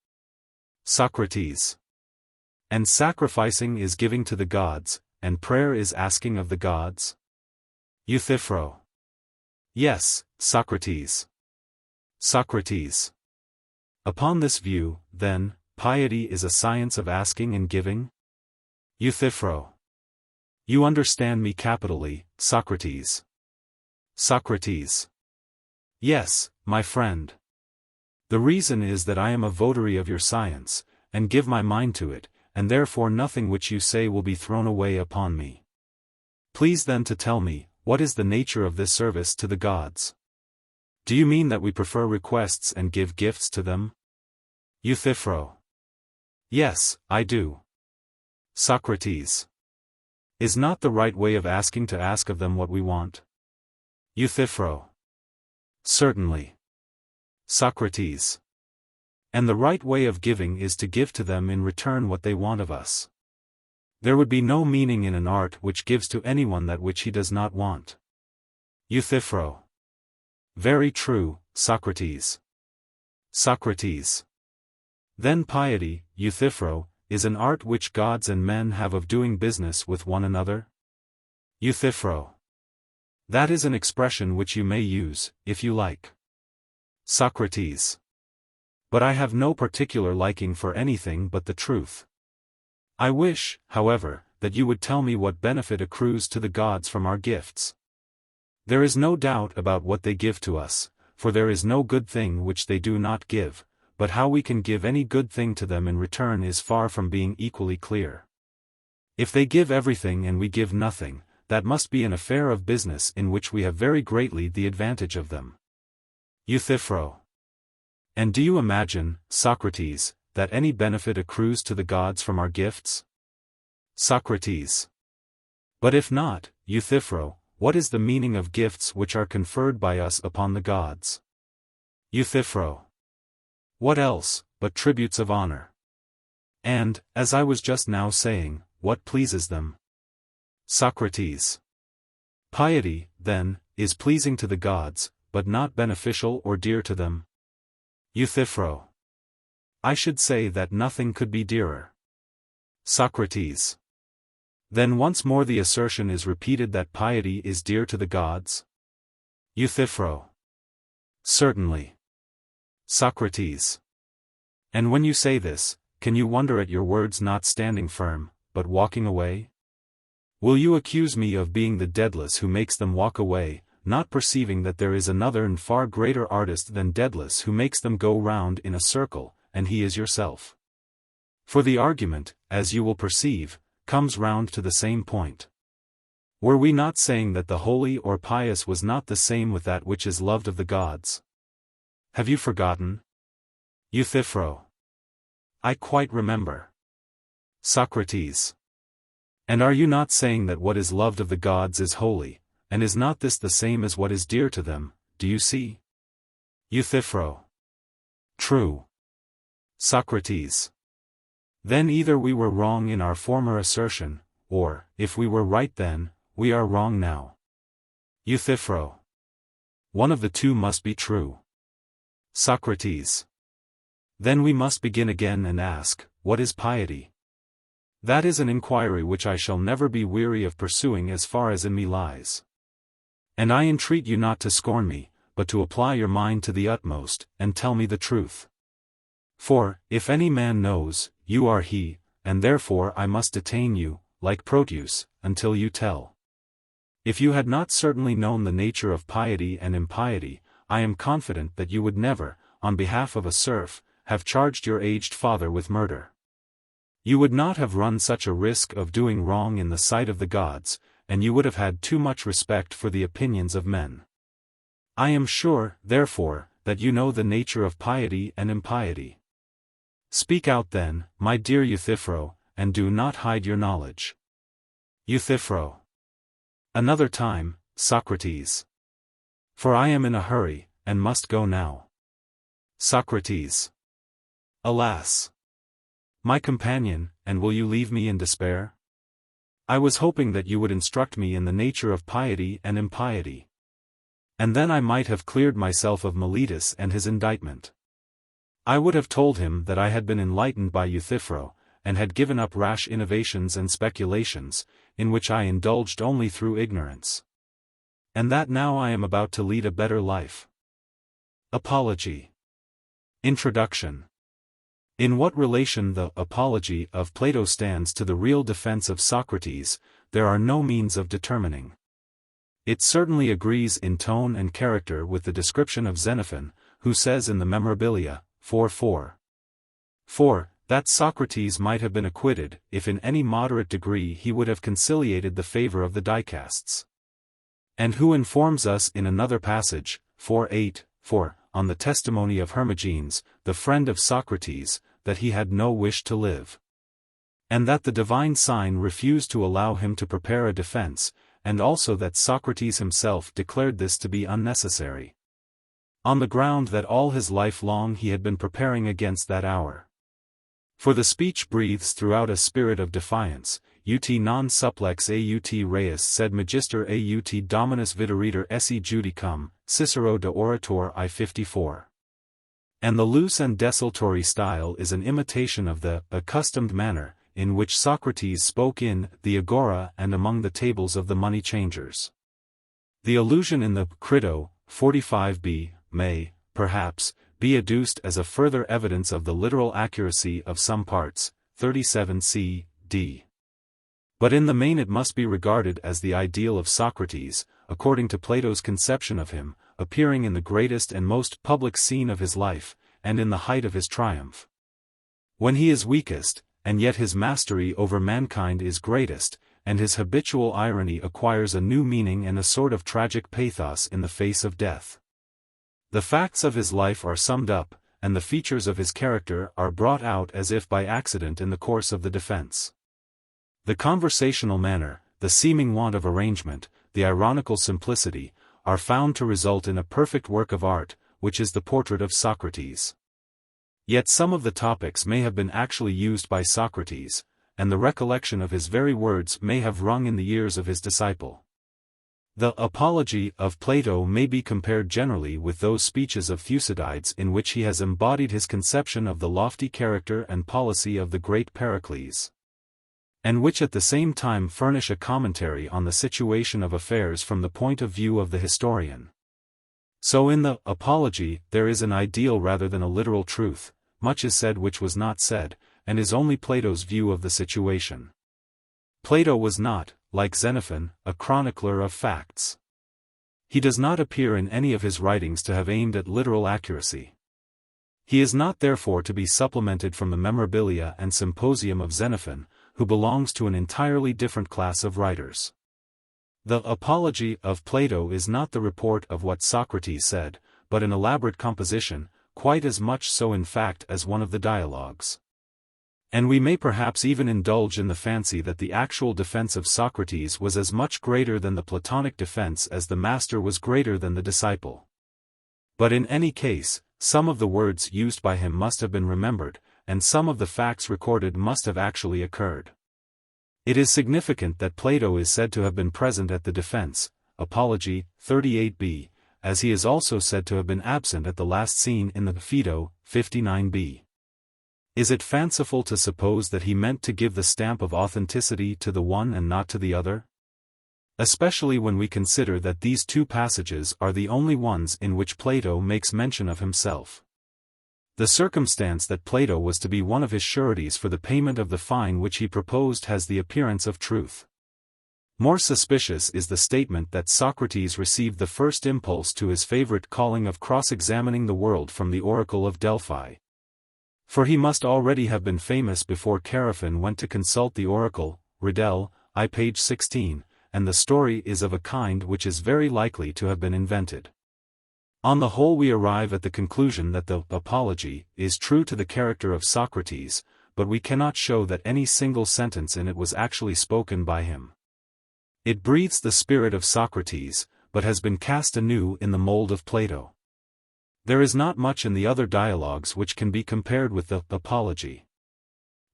Socrates. And sacrificing is giving to the gods, and prayer is asking of the gods? Euthyphro. Yes, Socrates. Socrates. Upon this view, then, piety is a science of asking and giving? Euthyphro. You understand me capitally, Socrates. Socrates. Yes, my friend. The reason is that I am a votary of your science, and give my mind to it, and therefore nothing which you say will be thrown away upon me. Please then to tell me, what is the nature of this service to the gods? Do you mean that we prefer requests and give gifts to them? Euthyphro. Yes, I do. Socrates. Is not the right way of asking to ask of them what we want? Euthyphro. Certainly. Socrates. And the right way of giving is to give to them in return what they want of us. There would be no meaning in an art which gives to anyone that which he does not want. Euthyphro. Very true, Socrates. Socrates. Then piety, Euthyphro, is an art which gods and men have of doing business with one another? Euthyphro. That is an expression which you may use, if you like. Socrates. But I have no particular liking for anything but the truth. I wish, however, that you would tell me what benefit accrues to the gods from our gifts. There is no doubt about what they give to us, for there is no good thing which they do not give, but how we can give any good thing to them in return is far from being equally clear. If they give everything and we give nothing, that must be an affair of business in which we have very greatly the advantage of them. Euthyphro. And do you imagine, Socrates, that any benefit accrues to the gods from our gifts? Socrates. But if not, Euthyphro, what is the meaning of gifts which are conferred by us upon the gods? Euthyphro. What else, but tributes of honor? And, as I was just now saying, what pleases them? Socrates. Piety, then, is pleasing to the gods, but not beneficial or dear to them. Euthyphro. I should say that nothing could be dearer. Socrates. Then once more the assertion is repeated that piety is dear to the gods? Euthyphro. Certainly. Socrates. And when you say this, can you wonder at your words not standing firm, but walking away? Will you accuse me of being the Daedalus who makes them walk away, not perceiving that there is another and far greater artist than Daedalus who makes them go round in a circle, and he is yourself? For the argument, as you will perceive, comes round to the same point. Were we not saying that the holy or pious was not the same with that which is loved of the gods? Have you forgotten? Euthyphro. I quite remember. Socrates. And are you not saying that what is loved of the gods is holy, and is not this the same as what is dear to them, do you see? Euthyphro. True. Socrates. Then either we were wrong in our former assertion, or, if we were right then, we are wrong now. Euthyphro. One of the two must be true. Socrates. Then we must begin again and ask, what is piety? That is an inquiry which I shall never be weary of pursuing as far as in me lies. And I entreat you not to scorn me, but to apply your mind to the utmost, and tell me the truth. For, if any man knows, you are he, and therefore I must detain you, like Proteus, until you tell. If you had not certainly known the nature of piety and impiety, I am confident that you would never, on behalf of a serf, have charged your aged father with murder. You would not have run such a risk of doing wrong in the sight of the gods, and you would have had too much respect for the opinions of men. I am sure, therefore, that you know the nature of piety and impiety. Speak out then, my dear Euthyphro, and do not hide your knowledge. Euthyphro. Another time, Socrates. For I am in a hurry, and must go now. Socrates. Alas! My companion, and will you leave me in despair? I was hoping that you would instruct me in the nature of piety and impiety. And then I might have cleared myself of Miletus and his indictment. I would have told him that I had been enlightened by Euthyphro, and had given up rash innovations and speculations, in which I indulged only through ignorance. And that now I am about to lead a better life. Apology. Introduction. In what relation the Apology of Plato stands to the real defense of Socrates, there are no means of determining. It certainly agrees in tone and character with the description of Xenophon, who says in the Memorabilia, 4:4, that Socrates might have been acquitted if in any moderate degree he would have conciliated the favor of the dicasts. And who informs us in another passage, 4:8, on the testimony of Hermogenes, the friend of Socrates, that he had no wish to live. And that the divine sign refused to allow him to prepare a defense, and also that Socrates himself declared this to be unnecessary. On the ground that all his life long he had been preparing against that hour. For the speech breathes throughout a spirit of defiance, ut non supplex aut reis sed magister aut dominus videretur esse judicum, Cicero de Orator I 54. And the loose and desultory style is an imitation of the accustomed manner, in which Socrates spoke in the agora and among the tables of the money changers. The allusion in the Crito, 45b, may, perhaps, be adduced as a further evidence of the literal accuracy of some parts, 37c, d. But in the main it must be regarded as the ideal of Socrates, according to Plato's conception of him, appearing in the greatest and most public scene of his life, and in the height of his triumph. When he is weakest, and yet his mastery over mankind is greatest, and his habitual irony acquires a new meaning and a sort of tragic pathos in the face of death. The facts of his life are summed up, and the features of his character are brought out as if by accident in the course of the defense. The conversational manner, the seeming want of arrangement, the ironical simplicity, are found to result in a perfect work of art, which is the portrait of Socrates. Yet some of the topics may have been actually used by Socrates, and the recollection of his very words may have rung in the ears of his disciple. The Apology of Plato may be compared generally with those speeches of Thucydides in which he has embodied his conception of the lofty character and policy of the great Pericles, and which at the same time furnish a commentary on the situation of affairs from the point of view of the historian. So in the Apology there is an ideal rather than a literal truth, much is said which was not said, and is only Plato's view of the situation. Plato was not, like Xenophon, a chronicler of facts. He does not appear in any of his writings to have aimed at literal accuracy. He is not therefore to be supplemented from the Memorabilia and Symposium of Xenophon, who belongs to an entirely different class of writers. The Apology of Plato is not the report of what Socrates said, but an elaborate composition, quite as much so in fact as one of the dialogues. And we may perhaps even indulge in the fancy that the actual defense of Socrates was as much greater than the Platonic defense as the master was greater than the disciple. But in any case, some of the words used by him must have been remembered, and some of the facts recorded must have actually occurred. It is significant that Plato is said to have been present at the defense, Apology, 38b, as he is also said to have been absent at the last scene in the Phaedo, 59b. Is it fanciful to suppose that he meant to give the stamp of authenticity to the one and not to the other? Especially when we consider that these two passages are the only ones in which Plato makes mention of himself. The circumstance that Plato was to be one of his sureties for the payment of the fine which he proposed has the appearance of truth. More suspicious is the statement that Socrates received the first impulse to his favorite calling of cross-examining the world from the oracle of Delphi. For he must already have been famous before Chaerephon went to consult the oracle, Riddell, I page 16, and the story is of a kind which is very likely to have been invented. On the whole we arrive at the conclusion that the Apology is true to the character of Socrates, but we cannot show that any single sentence in it was actually spoken by him. It breathes the spirit of Socrates, but has been cast anew in the mold of Plato. There is not much in the other dialogues which can be compared with the Apology.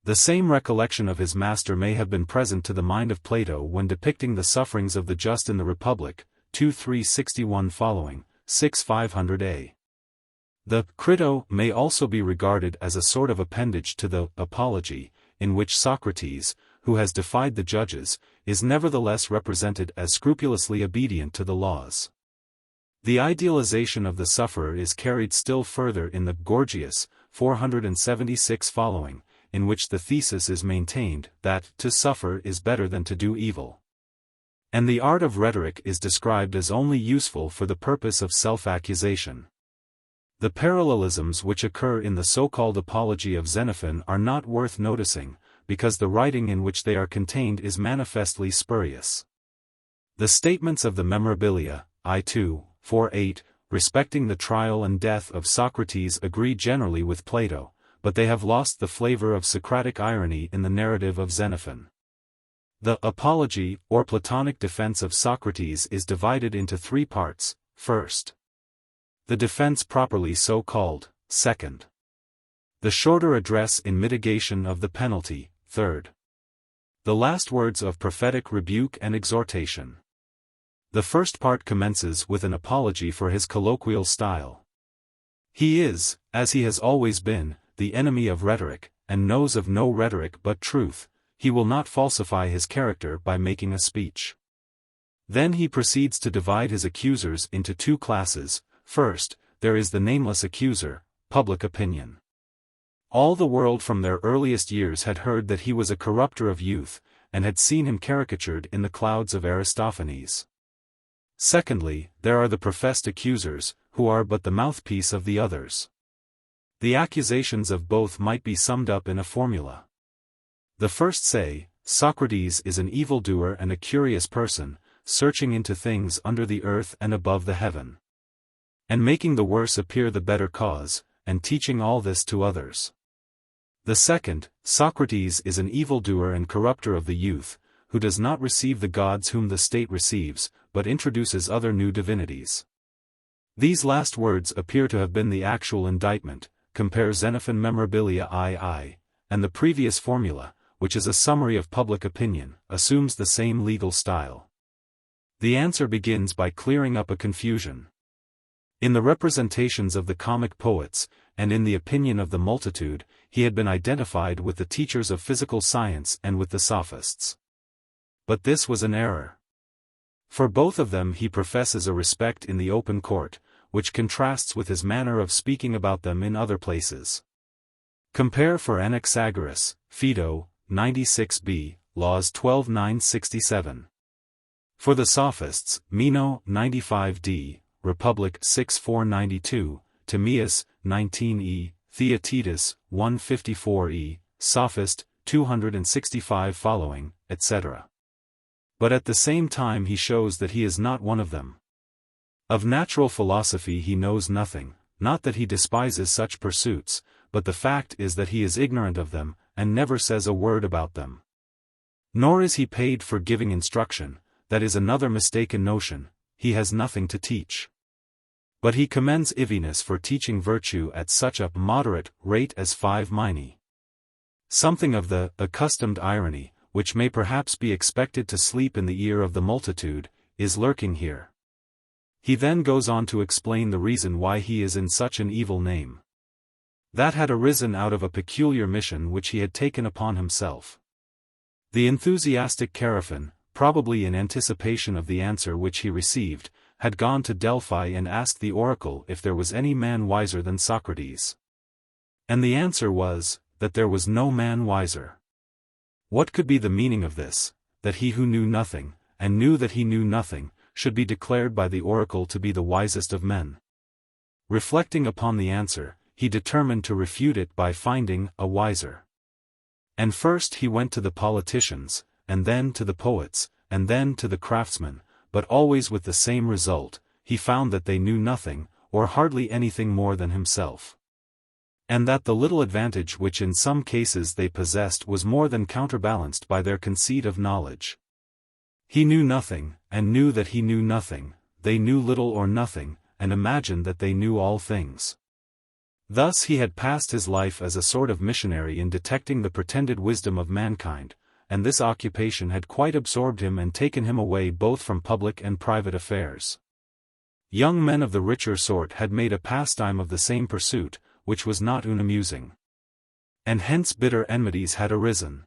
The same recollection of his master may have been present to the mind of Plato when depicting the sufferings of the just in the Republic, 2-361 following, 6-500a. The Crito may also be regarded as a sort of appendage to the Apology, in which Socrates, who has defied the judges, is nevertheless represented as scrupulously obedient to the laws. The idealization of the sufferer is carried still further in the Gorgias, 476 following, in which the thesis is maintained that to suffer is better than to do evil. And the art of rhetoric is described as only useful for the purpose of self-accusation. The parallelisms which occur in the so-called Apology of Xenophon are not worth noticing, because the writing in which they are contained is manifestly spurious. The statements of the Memorabilia, I2, 4-8, respecting the trial and death of Socrates agree generally with Plato, but they have lost the flavor of Socratic irony in the narrative of Xenophon. The Apology, or Platonic defense of Socrates is divided into three parts: first, the defense properly so called; second, the shorter address in mitigation of the penalty; third, the last words of prophetic rebuke and exhortation. The first part commences with an apology for his colloquial style. He is, as he has always been, the enemy of rhetoric, and knows of no rhetoric but truth. He will not falsify his character by making a speech. Then he proceeds to divide his accusers into two classes. First, there is the nameless accuser, public opinion. All the world from their earliest years had heard that he was a corrupter of youth, and had seen him caricatured in the clouds of Aristophanes. Secondly, there are the professed accusers, who are but the mouthpiece of the others. The accusations of both might be summed up in a formula. The first say, Socrates is an evildoer and a curious person, searching into things under the earth and above the heaven, and making the worse appear the better cause, and teaching all this to others. The second, Socrates is an evildoer and corrupter of the youth, who does not receive the gods whom the state receives, but introduces other new divinities. These last words appear to have been the actual indictment, compare Xenophon Memorabilia II, and the previous formula, which is a summary of public opinion, assumes the same legal style. The answer begins by clearing up a confusion. In the representations of the comic poets, and in the opinion of the multitude, he had been identified with the teachers of physical science and with the sophists. But this was an error. For both of them he professes a respect in the open court, which contrasts with his manner of speaking about them in other places. Compare for Anaxagoras, Phaedo, 96b, Laws 12:967. For the sophists, Meno, 95d, Republic 6:492, Timaeus, 19e, Theaetetus, 154e, Sophist, 265 following, etc. But at the same time he shows that he is not one of them. Of natural philosophy he knows nothing, not that he despises such pursuits, but the fact is that he is ignorant of them, and never says a word about them. Nor is he paid for giving instruction, that is another mistaken notion, he has nothing to teach. But he commends Euthyphro for teaching virtue at such a moderate rate as 5 minae. Something of the accustomed irony, which may perhaps be expected to sleep in the ear of the multitude, is lurking here. He then goes on to explain the reason why he is in such an evil name. That had arisen out of a peculiar mission which he had taken upon himself. The enthusiastic Chaerephon, probably in anticipation of the answer which he received, had gone to Delphi and asked the oracle if there was any man wiser than Socrates. And the answer was, that there was no man wiser. What could be the meaning of this, that he who knew nothing, and knew that he knew nothing, should be declared by the oracle to be the wisest of men? Reflecting upon the answer, he determined to refute it by finding a wiser. And first he went to the politicians, and then to the poets, and then to the craftsmen, but always with the same result, he found that they knew nothing, or hardly anything more than himself. And that the little advantage which in some cases they possessed was more than counterbalanced by their conceit of knowledge. He knew nothing, and knew that he knew nothing, they knew little or nothing, and imagined that they knew all things. Thus he had passed his life as a sort of missionary in detecting the pretended wisdom of mankind, and this occupation had quite absorbed him and taken him away both from public and private affairs. Young men of the richer sort had made a pastime of the same pursuit, which was not unamusing. And hence bitter enmities had arisen.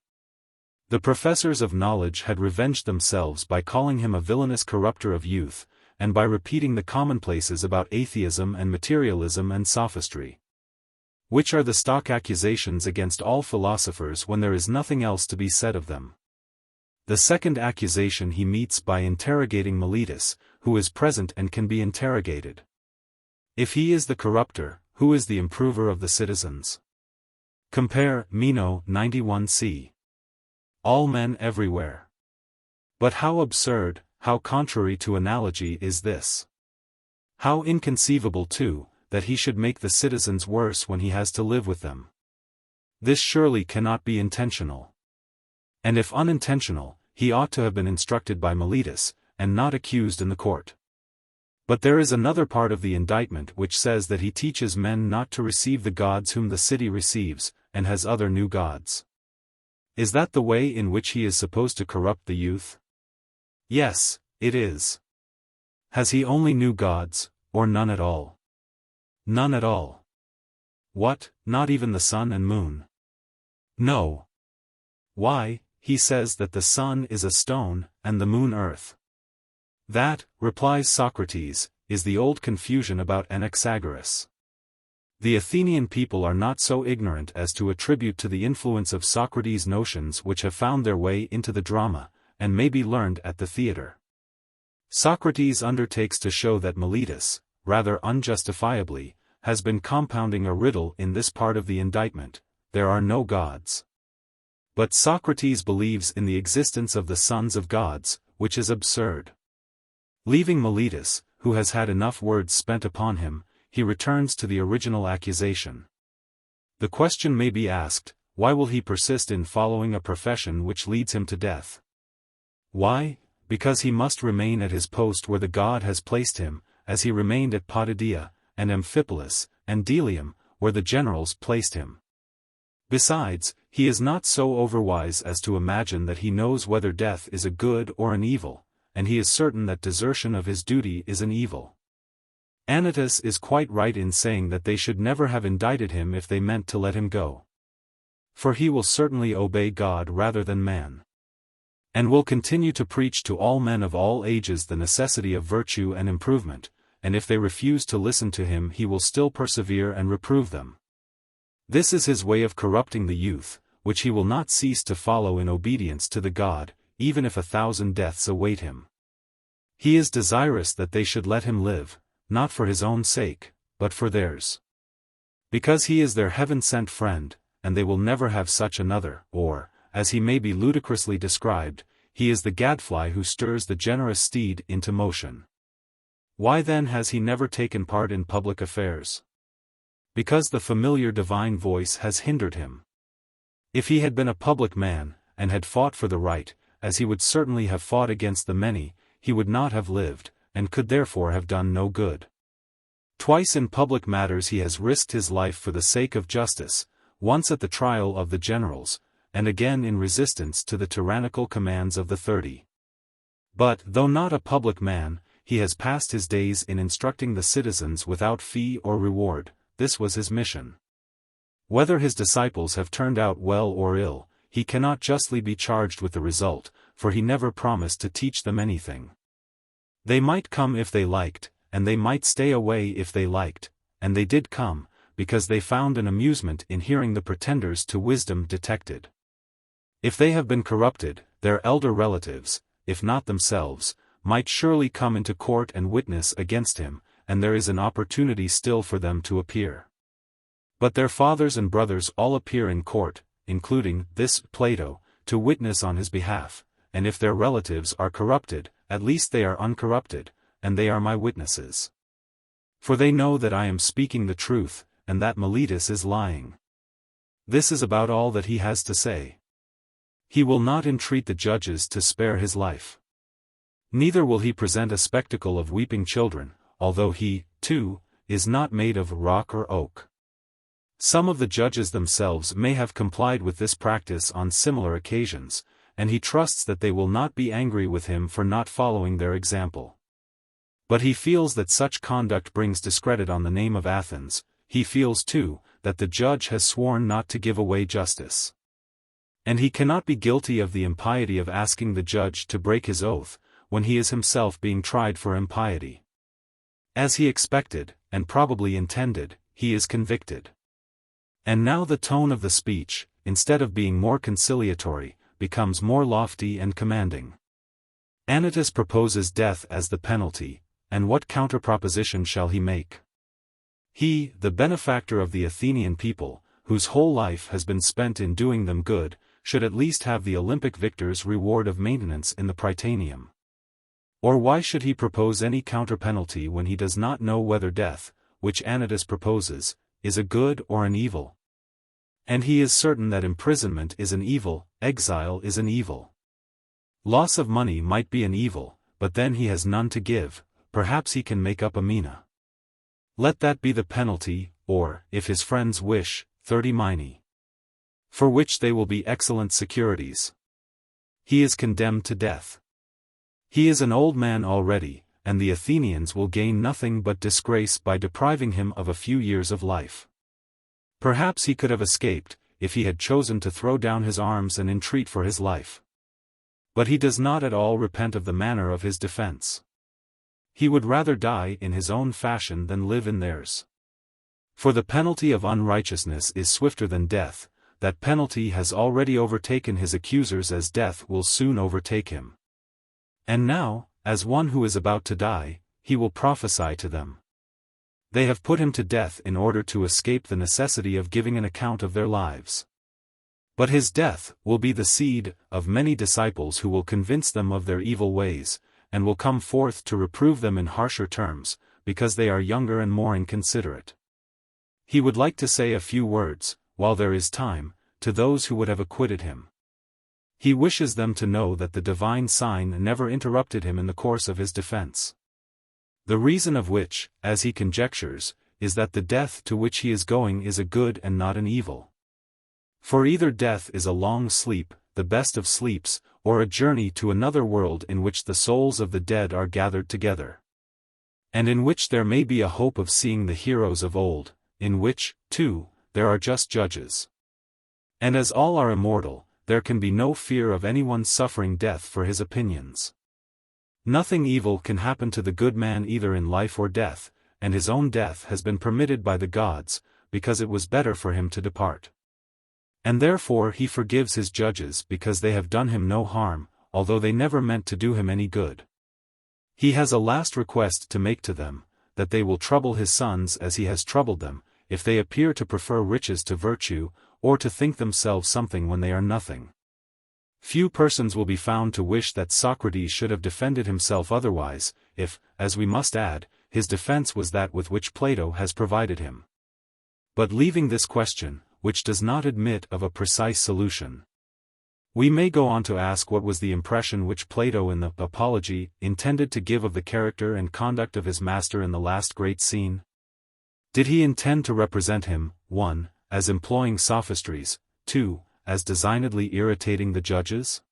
The professors of knowledge had revenged themselves by calling him a villainous corrupter of youth, and by repeating the commonplaces about atheism and materialism and sophistry. Which are the stock accusations against all philosophers when there is nothing else to be said of them. The second accusation he meets by interrogating Meletus, who is present and can be interrogated. If he is the corrupter, who is the improver of the citizens? Compare Meno 91c. All men everywhere. But how absurd, how contrary to analogy is this? How inconceivable too, that he should make the citizens worse when he has to live with them. This surely cannot be intentional. And if unintentional, he ought to have been instructed by Meletus, and not accused in the court. But there is another part of the indictment which says that he teaches men not to receive the gods whom the city receives, and has other new gods. Is that the way in which he is supposed to corrupt the youth? Yes, it is. Has he only new gods, or none at all? None at all. What, not even the sun and moon? No. Why, he says that the sun is a stone, and the moon earth. That, replies Socrates, is the old confusion about Anaxagoras. The Athenian people are not so ignorant as to attribute to the influence of Socrates notions which have found their way into the drama, and may be learned at the theatre. Socrates undertakes to show that Meletus, rather unjustifiably, has been compounding a riddle in this part of the indictment: there are no gods. But Socrates believes in the existence of the sons of gods, which is absurd. Leaving Meletus, who has had enough words spent upon him, he returns to the original accusation. The question may be asked, why will he persist in following a profession which leads him to death? Why? Because he must remain at his post where the god has placed him, as he remained at Potidaea, and Amphipolis, and Delium, where the generals placed him. Besides, he is not so overwise as to imagine that he knows whether death is a good or an evil, and he is certain that desertion of his duty is an evil. Anytus is quite right in saying that they should never have indicted him if they meant to let him go. For he will certainly obey God rather than man. And will continue to preach to all men of all ages the necessity of virtue and improvement, and if they refuse to listen to him he will still persevere and reprove them. This is his way of corrupting the youth, which he will not cease to follow in obedience to the God, even if 1,000 deaths await him. He is desirous that they should let him live, not for his own sake, but for theirs. Because he is their heaven-sent friend, and they will never have such another, or, as he may be ludicrously described, he is the gadfly who stirs the generous steed into motion. Why then has he never taken part in public affairs? Because the familiar divine voice has hindered him. If he had been a public man, and had fought for the right, as he would certainly have fought against the many, he would not have lived, and could therefore have done no good. Twice in public matters he has risked his life for the sake of justice, once at the trial of the generals, and again in resistance to the tyrannical commands of the 30. But, though not a public man, he has passed his days in instructing the citizens without fee or reward. This was his mission. Whether his disciples have turned out well or ill, he cannot justly be charged with the result, for he never promised to teach them anything. They might come if they liked, and they might stay away if they liked, and they did come, because they found an amusement in hearing the pretenders to wisdom detected. If they have been corrupted, their elder relatives, if not themselves, might surely come into court and witness against him, and there is an opportunity still for them to appear. But their fathers and brothers all appear in court, including this Plato, to witness on his behalf, and if their relatives are corrupted, at least they are uncorrupted, and they are my witnesses. For they know that I am speaking the truth, and that Miletus is lying. This is about all that he has to say. He will not entreat the judges to spare his life. Neither will he present a spectacle of weeping children, although he, too, is not made of rock or oak. Some of the judges themselves may have complied with this practice on similar occasions, and he trusts that they will not be angry with him for not following their example. But he feels that such conduct brings discredit on the name of Athens. He feels too, that the judge has sworn not to give away justice. And he cannot be guilty of the impiety of asking the judge to break his oath, when he is himself being tried for impiety. As he expected, and probably intended, he is convicted. And now the tone of the speech, instead of being more conciliatory, becomes more lofty and commanding. Anytus proposes death as the penalty, and what counterproposition shall he make? He, the benefactor of the Athenian people, whose whole life has been spent in doing them good, should at least have the Olympic victor's reward of maintenance in the Prytaneum. Or why should he propose any counterpenalty when he does not know whether death, which Anytus proposes, is a good or an evil? And he is certain that imprisonment is an evil, exile is an evil. Loss of money might be an evil, but then he has none to give, perhaps he can make up a mina. Let that be the penalty, or, if his friends wish, 30 minae. For which they will be excellent securities. He is condemned to death. He is an old man already, and the Athenians will gain nothing but disgrace by depriving him of a few years of life. Perhaps he could have escaped, if he had chosen to throw down his arms and entreat for his life. But he does not at all repent of the manner of his defense. He would rather die in his own fashion than live in theirs. For the penalty of unrighteousness is swifter than death, that penalty has already overtaken his accusers as death will soon overtake him. And now, as one who is about to die, he will prophesy to them. They have put him to death in order to escape the necessity of giving an account of their lives. But his death will be the seed of many disciples who will convince them of their evil ways, and will come forth to reprove them in harsher terms, because they are younger and more inconsiderate. He would like to say a few words, while there is time, to those who would have acquitted him. He wishes them to know that the divine sign never interrupted him in the course of his defense. The reason of which, as he conjectures, is that the death to which he is going is a good and not an evil. For either death is a long sleep, the best of sleeps, or a journey to another world in which the souls of the dead are gathered together, and in which there may be a hope of seeing the heroes of old, in which, too, there are just judges. And as all are immortal, there can be no fear of anyone suffering death for his opinions. Nothing evil can happen to the good man either in life or death, and his own death has been permitted by the gods, because it was better for him to depart. And therefore he forgives his judges because they have done him no harm, although they never meant to do him any good. He has a last request to make to them, that they will trouble his sons as he has troubled them, if they appear to prefer riches to virtue, or to think themselves something when they are nothing. Few persons will be found to wish that Socrates should have defended himself otherwise, if, as we must add, his defense was that with which Plato has provided him. But leaving this question, which does not admit of a precise solution, we may go on to ask what was the impression which Plato in the Apology intended to give of the character and conduct of his master in the last great scene? Did he intend to represent him, 1. as employing sophistries, 2. as designedly irritating the judges?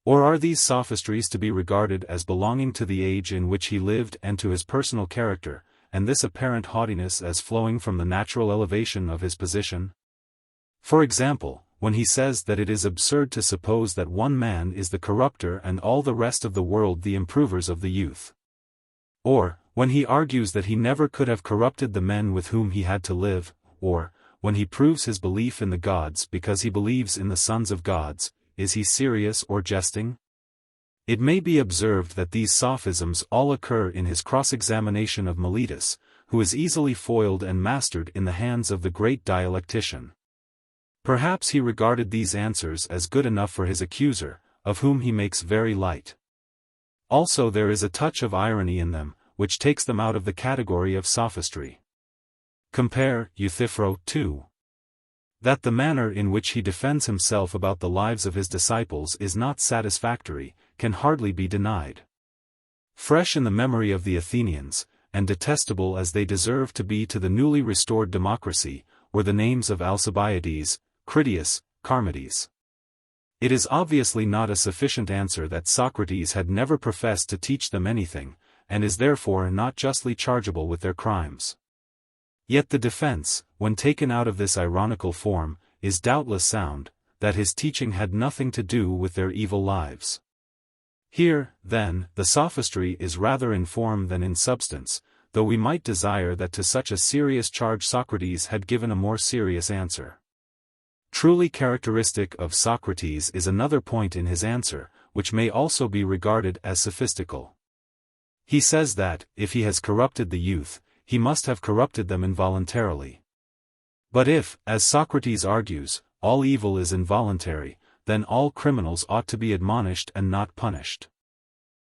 Or are these sophistries to be regarded as belonging to the age in which he lived and to his personal character, and this apparent haughtiness as flowing from the natural elevation of his position? For example, when he says that it is absurd to suppose that one man is the corrupter and all the rest of the world the improvers of the youth. Or, when he argues that he never could have corrupted the men with whom he had to live, or, when he proves his belief in the gods because he believes in the sons of gods, is he serious or jesting? It may be observed that these sophisms all occur in his cross-examination of Meletus, who is easily foiled and mastered in the hands of the great dialectician. Perhaps he regarded these answers as good enough for his accuser, of whom he makes very light. Also there is a touch of irony in them, which takes them out of the category of sophistry. Compare Euthyphro 2. That the manner in which he defends himself about the lives of his disciples is not satisfactory, can hardly be denied. Fresh in the memory of the Athenians, and detestable as they deserve to be to the newly restored democracy, were the names of Alcibiades, Critias, Charmides. It is obviously not a sufficient answer that Socrates had never professed to teach them anything, and is therefore not justly chargeable with their crimes. Yet the defense, when taken out of this ironical form, is doubtless sound, that his teaching had nothing to do with their evil lives. Here, then, the sophistry is rather in form than in substance, though we might desire that to such a serious charge Socrates had given a more serious answer. Truly characteristic of Socrates is another point in his answer, which may also be regarded as sophistical. He says that, if he has corrupted the youth, he must have corrupted them involuntarily. But if, as Socrates argues, all evil is involuntary, then all criminals ought to be admonished and not punished.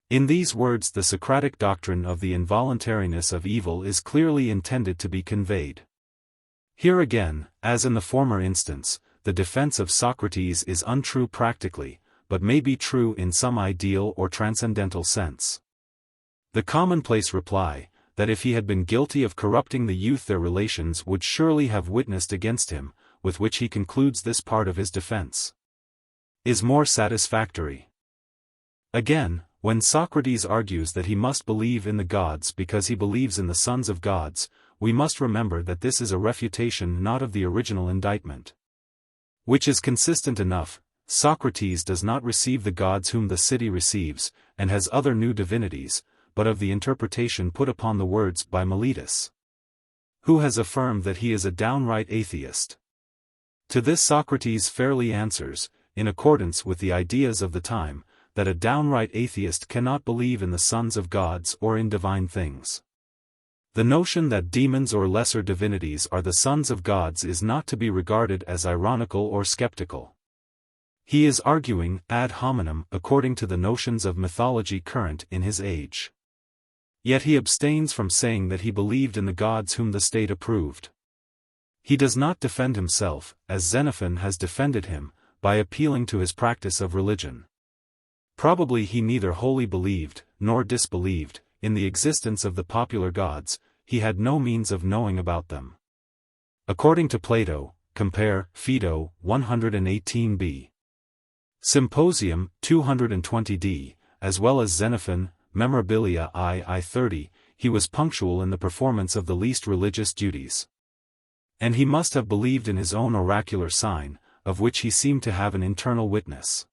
In these words the Socratic doctrine of the involuntariness of evil is clearly intended to be conveyed. Here again, as in the former instance, the defense of Socrates is untrue practically, but may be true in some ideal or transcendental sense. The commonplace reply, that if he had been guilty of corrupting the youth their relations would surely have witnessed against him, with which he concludes this part of his defense, is more satisfactory. Again, when Socrates argues that he must believe in the gods because he believes in the sons of gods, we must remember that this is a refutation not of the original indictment. Which is consistent enough. Socrates does not receive the gods whom the city receives, and has other new divinities, but of the interpretation put upon the words by Meletus, who has affirmed that he is a downright atheist. To this Socrates fairly answers, in accordance with the ideas of the time, that a downright atheist cannot believe in the sons of gods or in divine things. The notion that demons or lesser divinities are the sons of gods is not to be regarded as ironical or skeptical. He is arguing ad hominem according to the notions of mythology current in his age. Yet he abstains from saying that he believed in the gods whom the state approved. He does not defend himself, as Xenophon has defended him, by appealing to his practice of religion. Probably he neither wholly believed, nor disbelieved, in the existence of the popular gods, he had no means of knowing about them. According to Plato, compare Phaedo 118b. Symposium 220d, as well as Xenophon, Memorabilia I 30, he was punctual in the performance of the least religious duties. And he must have believed in his own oracular sign, of which he seemed to have an internal witness.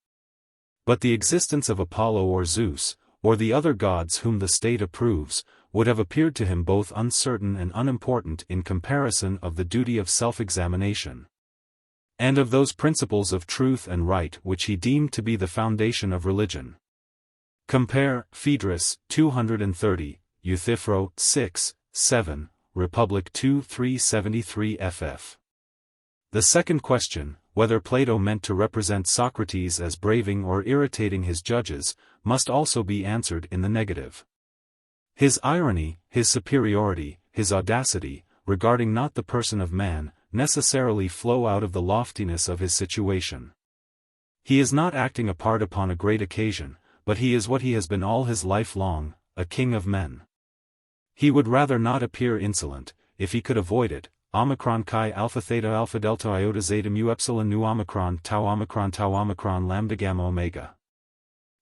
But the existence of Apollo or Zeus, or the other gods whom the state approves, would have appeared to him both uncertain and unimportant in comparison of the duty of self-examination, and of those principles of truth and right which he deemed to be the foundation of religion. Compare Phaedrus 230, Euthyphro 6, 7, Republic 2 373 ff. The second question, whether Plato meant to represent Socrates as braving or irritating his judges, must also be answered in the negative. His irony, his superiority, his audacity, regarding not the person of man, necessarily flow out of the loftiness of his situation. He is not acting a part upon a great occasion, but he is what he has been all his life long, a king of men. He would rather not appear insolent, if he could avoid it. Omicron chi alpha theta alpha delta iota zeta mu epsilon nu omicron tau lambda gamma omega.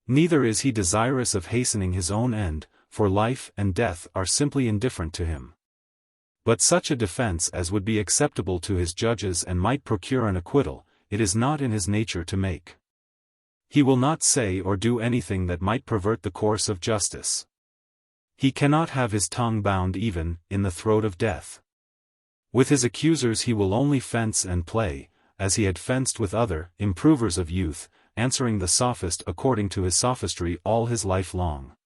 Neither is he desirous of hastening his own end, for life and death are simply indifferent to him. But such a defense as would be acceptable to his judges and might procure an acquittal, it is not in his nature to make. He will not say or do anything that might pervert the course of justice. He cannot have his tongue bound even in the throat of death. With his accusers he will only fence and play, as he had fenced with other improvers of youth, answering the sophist according to his sophistry all his life long.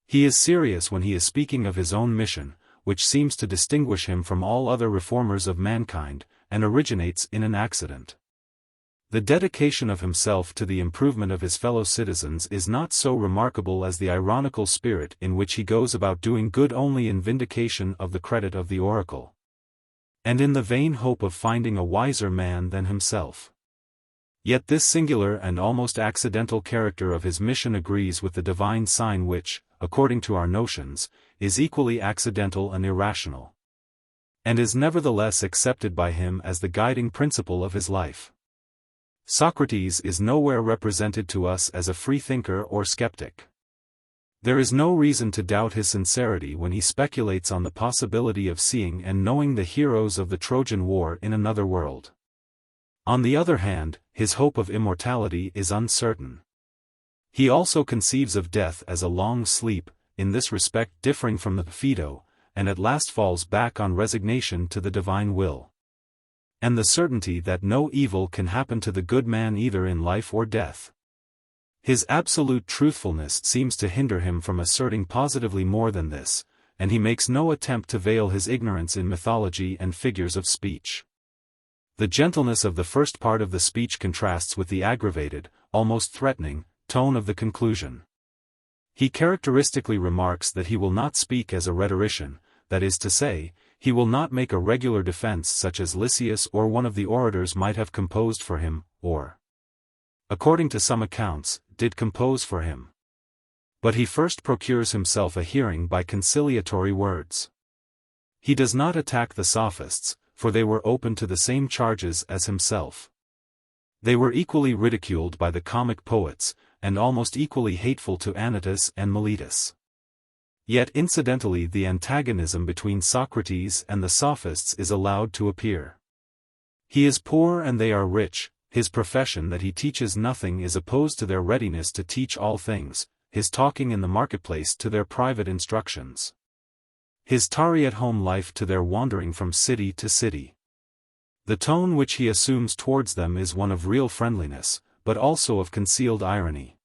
He is serious when he is speaking of his own mission, which seems to distinguish him from all other reformers of mankind, and originates in an accident. The dedication of himself to the improvement of his fellow citizens is not so remarkable as the ironical spirit in which he goes about doing good only in vindication of the credit of the oracle, and in the vain hope of finding a wiser man than himself. Yet this singular and almost accidental character of his mission agrees with the divine sign which, according to our notions, is equally accidental and irrational, and is nevertheless accepted by him as the guiding principle of his life. Socrates is nowhere represented to us as a freethinker or skeptic. There is no reason to doubt his sincerity when he speculates on the possibility of seeing and knowing the heroes of the Trojan War in another world. On the other hand, his hope of immortality is uncertain. He also conceives of death as a long sleep, in this respect differing from the Phaedo, and at last falls back on resignation to the divine will, and the certainty that no evil can happen to the good man either in life or death. His absolute truthfulness seems to hinder him from asserting positively more than this, and he makes no attempt to veil his ignorance in mythology and figures of speech. The gentleness of the first part of the speech contrasts with the aggravated, almost threatening, tone of the conclusion. He characteristically remarks that he will not speak as a rhetorician, that is to say, he will not make a regular defense such as Lysias or one of the orators might have composed for him, or, according to some accounts, did compose for him. But he first procures himself a hearing by conciliatory words. He does not attack the sophists, for they were open to the same charges as himself. They were equally ridiculed by the comic poets, and almost equally hateful to Anytus and Meletus. Yet incidentally the antagonism between Socrates and the sophists is allowed to appear. He is poor and they are rich, his profession that he teaches nothing is opposed to their readiness to teach all things, his talking in the marketplace to their private instructions, his tarry-at-home life to their wandering from city to city. The tone which he assumes towards them is one of real friendliness, but also of concealed irony.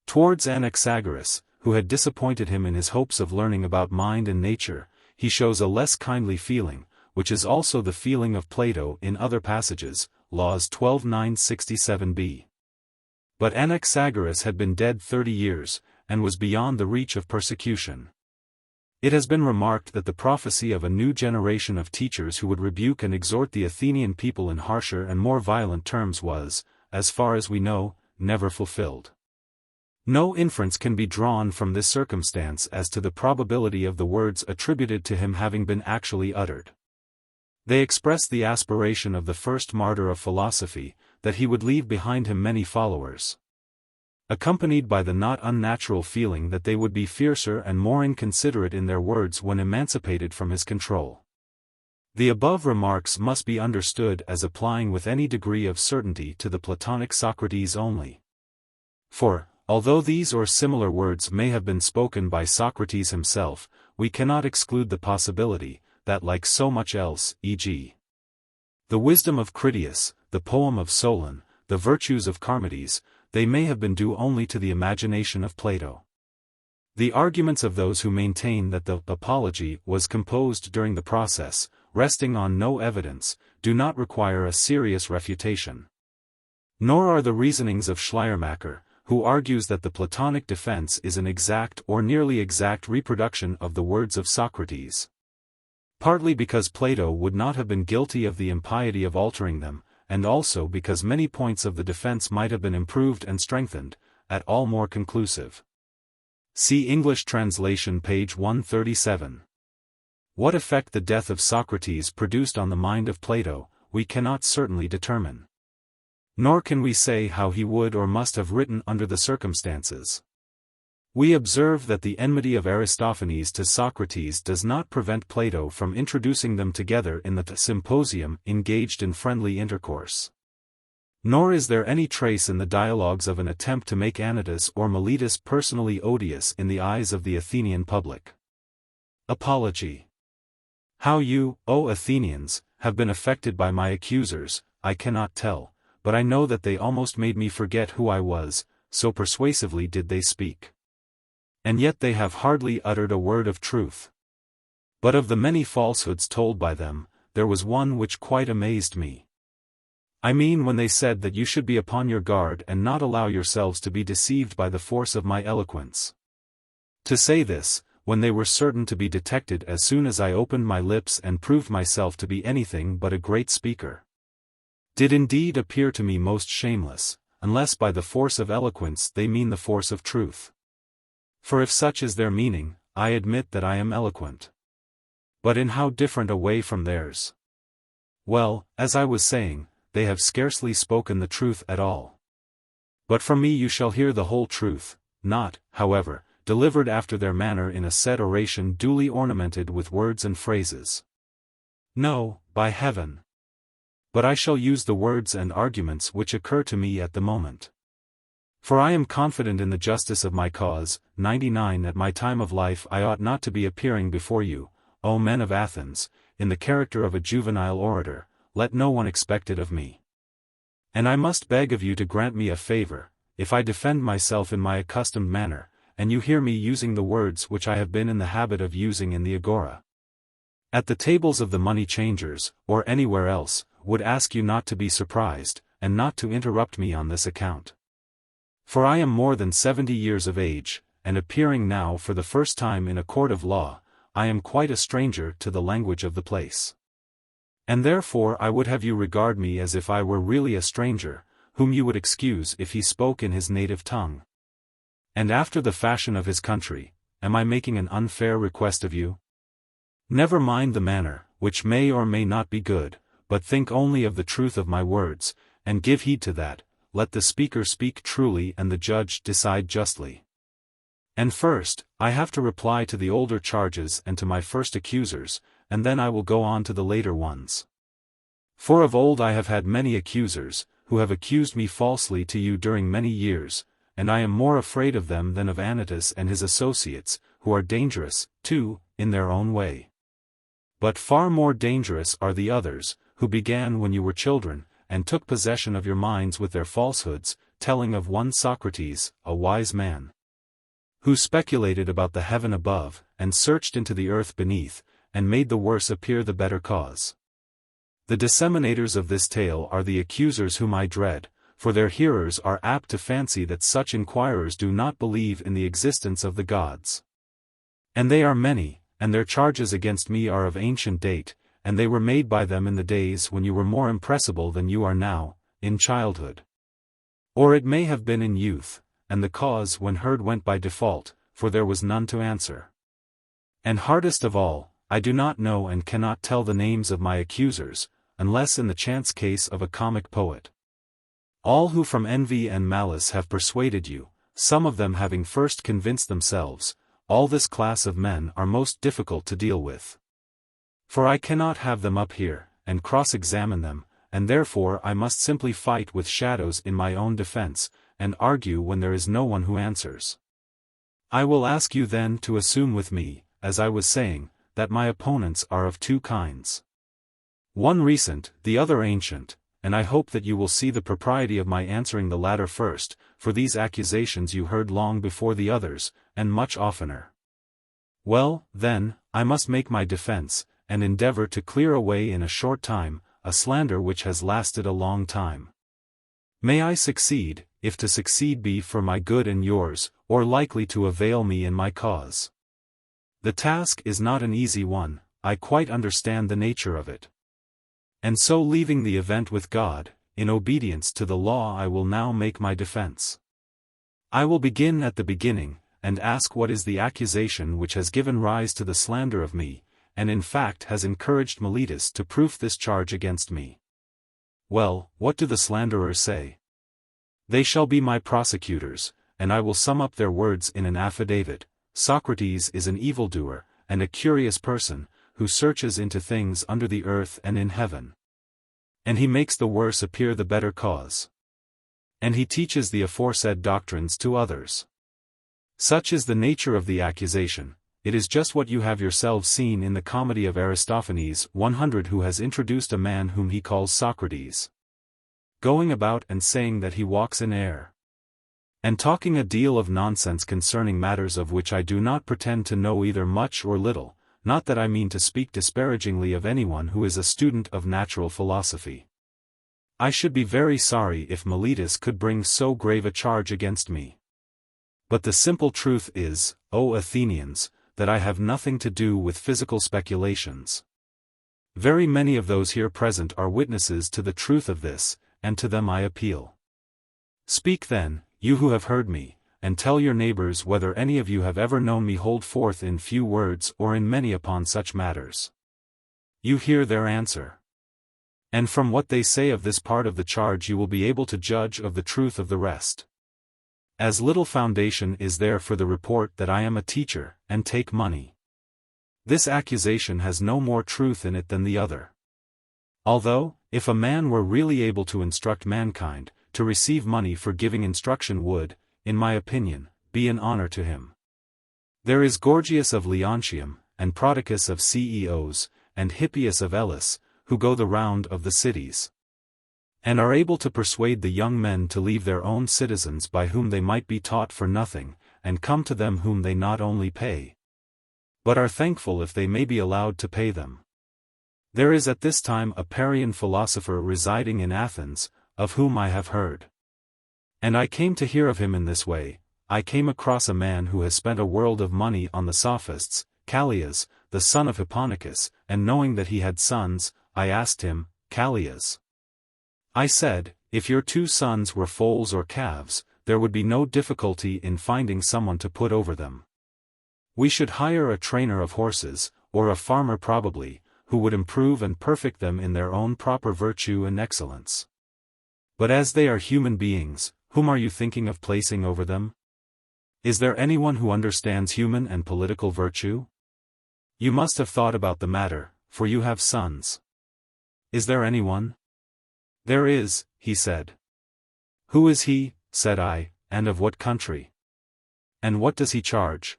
Towards Anaxagoras, who had disappointed him in his hopes of learning about mind and nature, he shows a less kindly feeling, which is also the feeling of Plato in other passages, Laws 12:967b. But Anaxagoras had been dead 30 years, and was beyond the reach of persecution. It has been remarked that the prophecy of a new generation of teachers who would rebuke and exhort the Athenian people in harsher and more violent terms was, as far as we know, never fulfilled. No inference can be drawn from this circumstance as to the probability of the words attributed to him having been actually uttered. They express the aspiration of the first martyr of philosophy, that he would leave behind him many followers, accompanied by the not unnatural feeling that they would be fiercer and more inconsiderate in their words when emancipated from his control. The above remarks must be understood as applying with any degree of certainty to the Platonic Socrates only. For, although these or similar words may have been spoken by Socrates himself, we cannot exclude the possibility, that like so much else, e.g., the wisdom of Critias, the poem of Solon, the virtues of Charmides, they may have been due only to the imagination of Plato. The arguments of those who maintain that the Apology was composed during the process, resting on no evidence, do not require a serious refutation. Nor are the reasonings of Schleiermacher, who argues that the Platonic defense is an exact or nearly exact reproduction of the words of Socrates. Partly because Plato would not have been guilty of the impiety of altering them, and also because many points of the defense might have been improved and strengthened, at all more conclusive. See English translation page 137. What effect the death of Socrates produced on the mind of Plato, we cannot certainly determine. Nor can we say how he would or must have written under the circumstances. We observe that the enmity of Aristophanes to Socrates does not prevent Plato from introducing them together in the Symposium engaged in friendly intercourse. Nor is there any trace in the dialogues of an attempt to make Anytus or Meletus personally odious in the eyes of the Athenian public. Apology. How you, O Athenians, have been affected by my accusers, I cannot tell, but I know that they almost made me forget who I was, so persuasively did they speak. And yet they have hardly uttered a word of truth. But of the many falsehoods told by them, there was one which quite amazed me. I mean when they said that you should be upon your guard and not allow yourselves to be deceived by the force of my eloquence. To say this, when they were certain to be detected as soon as I opened my lips and proved myself to be anything but a great speaker, did indeed appear to me most shameless, unless by the force of eloquence they mean the force of truth. For if such is their meaning, I admit that I am eloquent. But in how different a way from theirs? Well, as I was saying, they have scarcely spoken the truth at all. But from me you shall hear the whole truth, not, however, delivered after their manner in a set oration duly ornamented with words and phrases. No, by heaven! But I shall use the words and arguments which occur to me at the moment. For I am confident in the justice of my cause. 99 At my time of life I ought not to be appearing before you, O men of Athens, in the character of a juvenile orator, let no one expect it of me. And I must beg of you to grant me a favor, if I defend myself in my accustomed manner, and you hear me using the words which I have been in the habit of using in the agora. At the tables of the money changers, or anywhere else, would ask you not to be surprised, and not to interrupt me on this account. For I am more than 70 years of age, and appearing now for the first time in a court of law, I am quite a stranger to the language of the place. And therefore I would have you regard me as if I were really a stranger, whom you would excuse if he spoke in his native tongue. And after the fashion of his country, am I making an unfair request of you? Never mind the manner, which may or may not be good, but think only of the truth of my words, and give heed to that. Let the speaker speak truly and the judge decide justly. And first, I have to reply to the older charges and to my first accusers, and then I will go on to the later ones. For of old I have had many accusers, who have accused me falsely to you during many years, and I am more afraid of them than of Anytus and his associates, who are dangerous, too, in their own way. But far more dangerous are the others, who began when you were children, and took possession of your minds with their falsehoods, telling of one Socrates, a wise man, who speculated about the heaven above, and searched into the earth beneath, and made the worse appear the better cause. The disseminators of this tale are the accusers whom I dread, for their hearers are apt to fancy that such inquirers do not believe in the existence of the gods. And they are many, and their charges against me are of ancient date, and they were made by them in the days when you were more impressible than you are now, in childhood. Or it may have been in youth, and the cause when heard went by default, for there was none to answer. And hardest of all, I do not know and cannot tell the names of my accusers, unless in the chance case of a comic poet. All who from envy and malice have persuaded you, some of them having first convinced themselves, all this class of men are most difficult to deal with. For I cannot have them up here, and cross-examine them, and therefore I must simply fight with shadows in my own defense, and argue when there is no one who answers. I will ask you then to assume with me, as I was saying, that my opponents are of two kinds. One recent, the other ancient, and I hope that you will see the propriety of my answering the latter first, for these accusations you heard long before the others, and much oftener. Well, then, I must make my defense, and endeavor to clear away in a short time, a slander which has lasted a long time. May I succeed, if to succeed be for my good and yours, or likely to avail me in my cause. The task is not an easy one, I quite understand the nature of it. And so leaving the event with God, in obedience to the law I will now make my defense. I will begin at the beginning, and ask what is the accusation which has given rise to the slander of me, and in fact has encouraged Meletus to proof this charge against me. Well, what do the slanderers say? They shall be my prosecutors, and I will sum up their words in an affidavit. Socrates is an evildoer, and a curious person, who searches into things under the earth and in heaven. And he makes the worse appear the better cause. And he teaches the aforesaid doctrines to others. Such is the nature of the accusation. It is just what you have yourselves seen in the comedy of Aristophanes 100, who has introduced a man whom he calls Socrates, going about and saying that he walks in air, and talking a deal of nonsense concerning matters of which I do not pretend to know either much or little, not that I mean to speak disparagingly of anyone who is a student of natural philosophy. I should be very sorry if Meletus could bring so grave a charge against me. But the simple truth is, O Athenians, that I have nothing to do with physical speculations. Very many of those here present are witnesses to the truth of this, and to them I appeal. Speak then, you who have heard me, and tell your neighbors whether any of you have ever known me hold forth in few words or in many upon such matters. You hear their answer. And from what they say of this part of the charge you will be able to judge of the truth of the rest. As little foundation is there for the report that I am a teacher, and take money. This accusation has no more truth in it than the other. Although, if a man were really able to instruct mankind, to receive money for giving instruction would, in my opinion, be an honor to him. There is Gorgias of Leontium, and Prodicus of Ceos, and Hippias of Elis, who go the round of the cities, and are able to persuade the young men to leave their own citizens by whom they might be taught for nothing, and come to them whom they not only pay, but are thankful if they may be allowed to pay them. There is at this time a Parian philosopher residing in Athens, of whom I have heard. And I came to hear of him in this way. I came across a man who has spent a world of money on the sophists, Callias, the son of Hipponicus, and knowing that he had sons, I asked him, Callias, I said, if your 2 sons were foals or calves, there would be no difficulty in finding someone to put over them. We should hire a trainer of horses, or a farmer probably, who would improve and perfect them in their own proper virtue and excellence. But as they are human beings, whom are you thinking of placing over them? Is there anyone who understands human and political virtue? You must have thought about the matter, for you have sons. Is there anyone? There is, he said. Who is he, said I, and of what country? And what does he charge?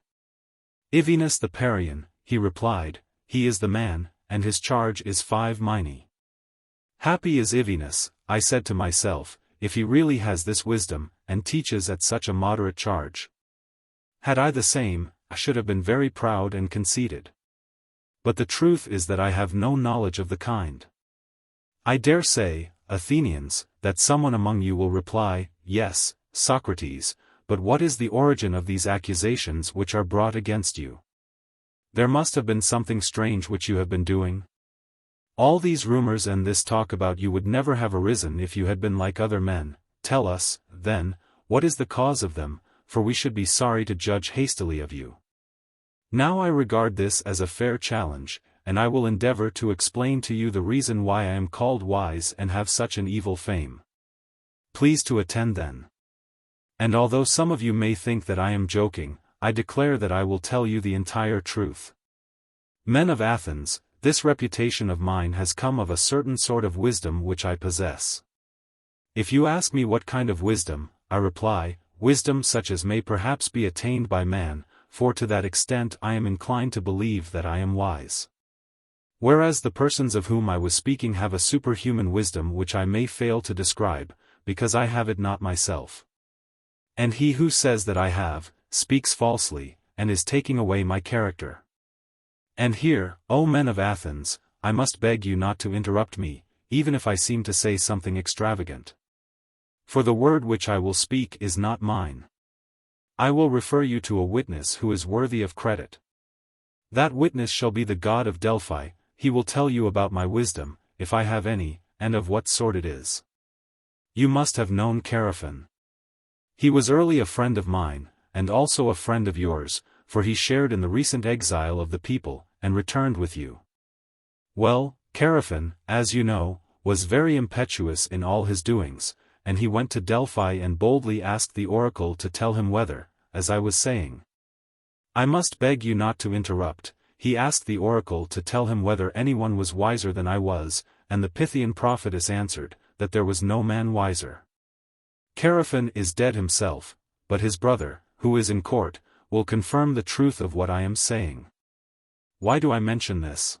Ivinus the Parian, he replied, he is the man, and his charge is 5 minae. Happy is Ivinus, I said to myself, if he really has this wisdom, and teaches at such a moderate charge. Had I the same, I should have been very proud and conceited. But the truth is that I have no knowledge of the kind. I dare say, Athenians, that someone among you will reply, yes, Socrates, but what is the origin of these accusations which are brought against you? There must have been something strange which you have been doing. All these rumors and this talk about you would never have arisen if you had been like other men. Tell us, then, what is the cause of them, for we should be sorry to judge hastily of you. Now I regard this as a fair challenge, and I will endeavor to explain to you the reason why I am called wise and have such an evil fame. Please to attend then. And although some of you may think that I am joking, I declare that I will tell you the entire truth. Men of Athens, this reputation of mine has come of a certain sort of wisdom which I possess. If you ask me what kind of wisdom, I reply, wisdom such as may perhaps be attained by man, for to that extent I am inclined to believe that I am wise. Whereas the persons of whom I was speaking have a superhuman wisdom which I may fail to describe, because I have it not myself. And he who says that I have, speaks falsely, and is taking away my character. And here, O men of Athens, I must beg you not to interrupt me, even if I seem to say something extravagant. For the word which I will speak is not mine. I will refer you to a witness who is worthy of credit. That witness shall be the god of Delphi. He will tell you about my wisdom, if I have any, and of what sort it is. You must have known Chaerephon. He was early a friend of mine, and also a friend of yours, for he shared in the recent exile of the people, and returned with you. Well, Chaerephon, as you know, was very impetuous in all his doings, and he went to Delphi and boldly asked the oracle to tell him whether, as I was saying. I must beg you not to interrupt. He asked the oracle to tell him whether anyone was wiser than I was, and the Pythian prophetess answered, that there was no man wiser. Chaerephon is dead himself, but his brother, who is in court, will confirm the truth of what I am saying. Why do I mention this?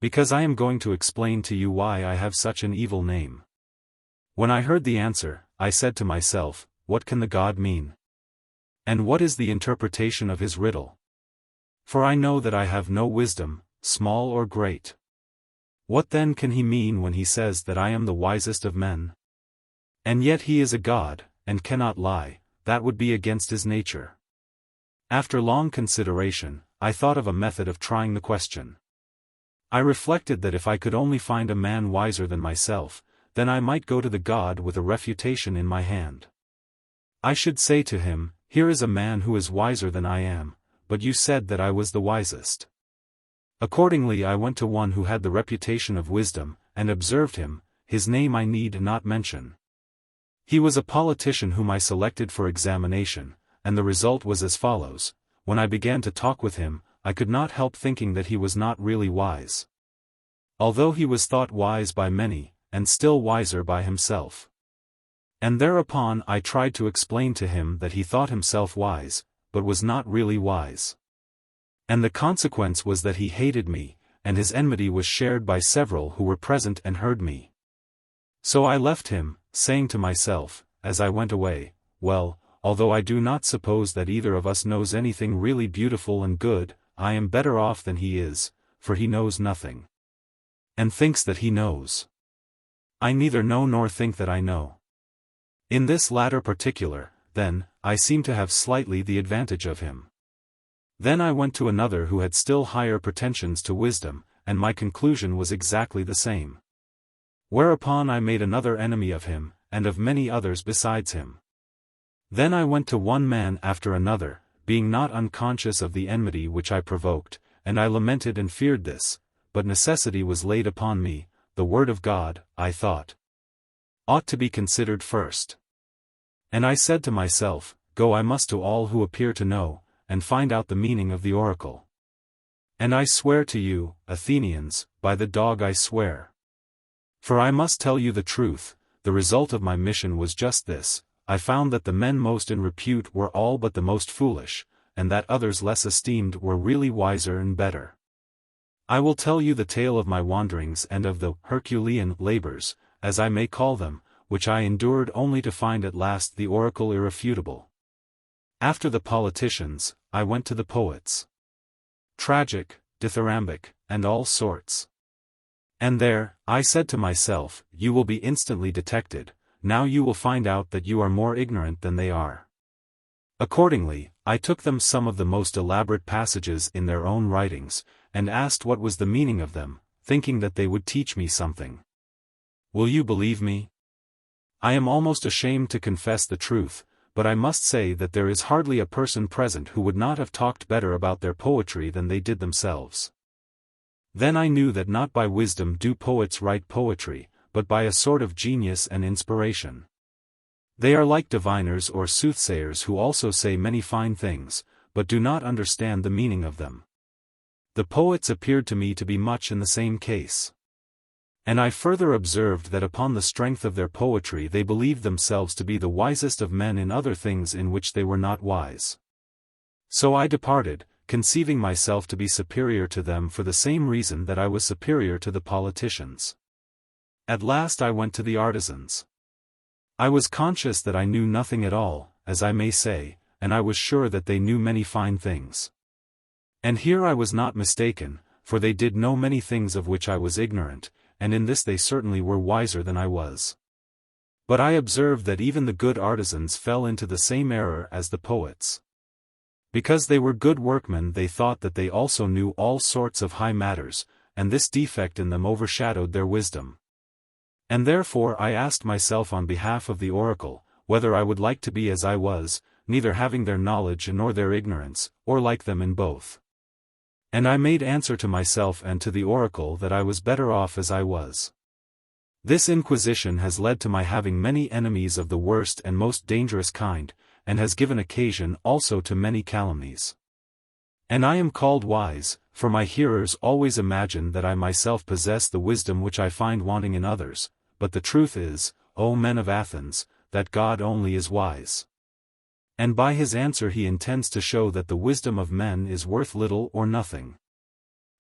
Because I am going to explain to you why I have such an evil name. When I heard the answer, I said to myself, what can the god mean? And what is the interpretation of his riddle? For I know that I have no wisdom, small or great. What then can he mean when he says that I am the wisest of men? And yet he is a god, and cannot lie, that would be against his nature. After long consideration, I thought of a method of trying the question. I reflected that if I could only find a man wiser than myself, then I might go to the god with a refutation in my hand. I should say to him, here is a man who is wiser than I am, but you said that I was the wisest. Accordingly I went to one who had the reputation of wisdom, and observed him. His name I need not mention. He was a politician whom I selected for examination, and the result was as follows. When I began to talk with him, I could not help thinking that he was not really wise. Although he was thought wise by many, and still wiser by himself. And thereupon I tried to explain to him that he thought himself wise, but was not really wise. And the consequence was that he hated me, and his enmity was shared by several who were present and heard me. So I left him, saying to myself, as I went away, well, although I do not suppose that either of us knows anything really beautiful and good, I am better off than he is, for he knows nothing. And thinks that he knows. I neither know nor think that I know. In this latter particular, then, I seem to have slightly the advantage of him. Then I went to another who had still higher pretensions to wisdom, and my conclusion was exactly the same. Whereupon I made another enemy of him, and of many others besides him. Then I went to one man after another, being not unconscious of the enmity which I provoked, and I lamented and feared this, but necessity was laid upon me. The word of God, I thought, ought to be considered first. And I said to myself, go I must to all who appear to know, and find out the meaning of the oracle. And I swear to you, Athenians, by the dog I swear. For I must tell you the truth, the result of my mission was just this. I found that the men most in repute were all but the most foolish, and that others less esteemed were really wiser and better. I will tell you the tale of my wanderings and of the Herculean labors, as I may call them, which I endured only to find at last the oracle irrefutable. After the politicians, I went to the poets. Tragic, dithyrambic, and all sorts. And there, I said to myself, you will be instantly detected, now you will find out that you are more ignorant than they are. Accordingly, I took them some of the most elaborate passages in their own writings, and asked what was the meaning of them, thinking that they would teach me something. Will you believe me? I am almost ashamed to confess the truth, but I must say that there is hardly a person present who would not have talked better about their poetry than they did themselves. Then I knew that not by wisdom do poets write poetry, but by a sort of genius and inspiration. They are like diviners or soothsayers who also say many fine things, but do not understand the meaning of them. The poets appeared to me to be much in the same case. And I further observed that upon the strength of their poetry they believed themselves to be the wisest of men in other things in which they were not wise. So I departed, conceiving myself to be superior to them for the same reason that I was superior to the politicians. At last I went to the artisans. I was conscious that I knew nothing at all, as I may say, and I was sure that they knew many fine things. And here I was not mistaken, for they did know many things of which I was ignorant, and in this they certainly were wiser than I was. But I observed that even the good artisans fell into the same error as the poets. Because they were good workmen they thought that they also knew all sorts of high matters, and this defect in them overshadowed their wisdom. And therefore I asked myself on behalf of the oracle, whether I would like to be as I was, neither having their knowledge nor their ignorance, or like them in both. And I made answer to myself and to the oracle that I was better off as I was. This inquisition has led to my having many enemies of the worst and most dangerous kind, and has given occasion also to many calumnies. And I am called wise, for my hearers always imagine that I myself possess the wisdom which I find wanting in others, but the truth is, O men of Athens, that God only is wise. And by his answer he intends to show that the wisdom of men is worth little or nothing.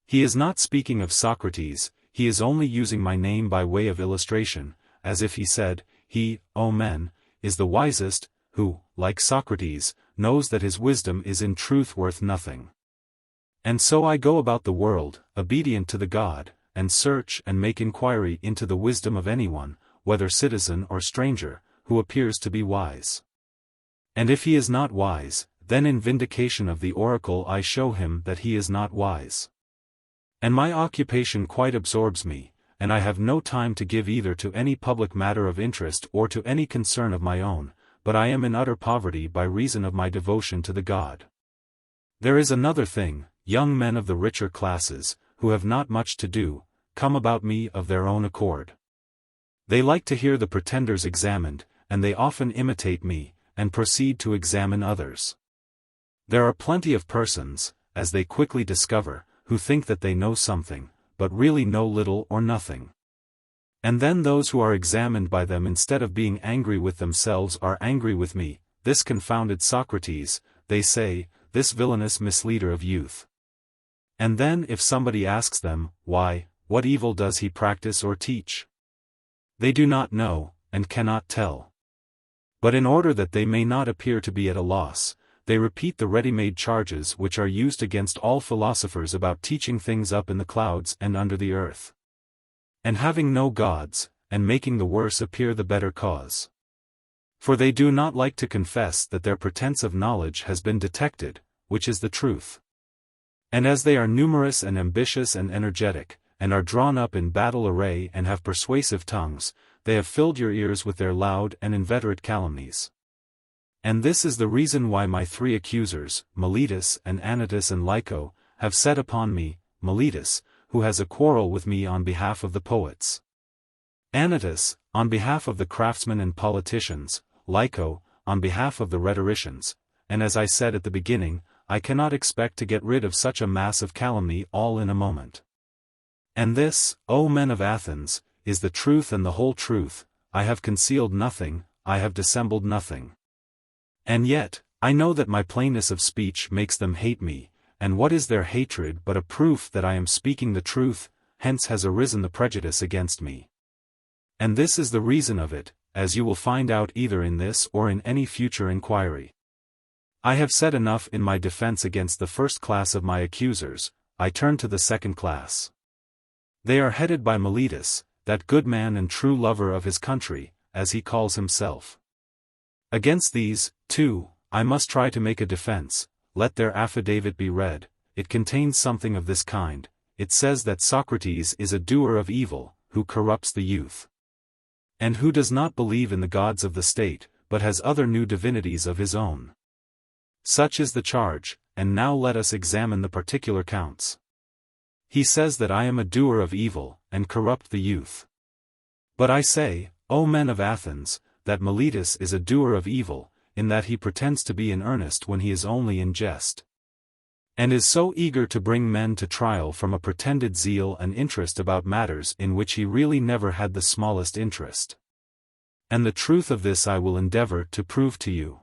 He is not speaking of Socrates, he is only using my name by way of illustration, as if he said, he, O men, is the wisest, who, like Socrates, knows that his wisdom is in truth worth nothing. And so I go about the world, obedient to the God, and search and make inquiry into the wisdom of anyone, whether citizen or stranger, who appears to be wise. And if he is not wise, then in vindication of the oracle I show him that he is not wise. And my occupation quite absorbs me, and I have no time to give either to any public matter of interest or to any concern of my own, but I am in utter poverty by reason of my devotion to the God. There is another thing, young men of the richer classes, who have not much to do, come about me of their own accord. They like to hear the pretenders examined, and they often imitate me, and proceed to examine others. There are plenty of persons, as they quickly discover, who think that they know something, but really know little or nothing. And then those who are examined by them instead of being angry with themselves are angry with me, this confounded Socrates, they say, this villainous misleader of youth. And then if somebody asks them, why, what evil does he practice or teach? They do not know, and cannot tell. But in order that they may not appear to be at a loss, they repeat the ready-made charges which are used against all philosophers about teaching things up in the clouds and under the earth. And having no gods, and making the worse appear the better cause. For they do not like to confess that their pretense of knowledge has been detected, which is the truth. And as they are numerous and ambitious and energetic, and are drawn up in battle array and have persuasive tongues, they have filled your ears with their loud and inveterate calumnies. And this is the reason why my three accusers, Meletus and Anytus and Lyco, have set upon me, Meletus, who has a quarrel with me on behalf of the poets. Anytus, on behalf of the craftsmen and politicians, Lyco, on behalf of the rhetoricians, and as I said at the beginning, I cannot expect to get rid of such a mass of calumny all in a moment. And this, O men of Athens, is the truth and the whole truth, I have concealed nothing, I have dissembled nothing. And yet, I know that my plainness of speech makes them hate me, and what is their hatred but a proof that I am speaking the truth, hence has arisen the prejudice against me. And this is the reason of it, as you will find out either in this or in any future inquiry. I have said enough in my defense against the first class of my accusers, I turn to the second class. They are headed by Meletus, that good man and true lover of his country, as he calls himself. Against these, too, I must try to make a defense. Let their affidavit be read. It contains something of this kind. It says that Socrates is a doer of evil, who corrupts the youth. And who does not believe in the gods of the state, but has other new divinities of his own? Such is the charge, and now let us examine the particular counts. He says that I am a doer of evil, and corrupt the youth. But I say, O men of Athens, that Meletus is a doer of evil, in that he pretends to be in earnest when he is only in jest, and is so eager to bring men to trial from a pretended zeal and interest about matters in which he really never had the smallest interest. And the truth of this I will endeavor to prove to you.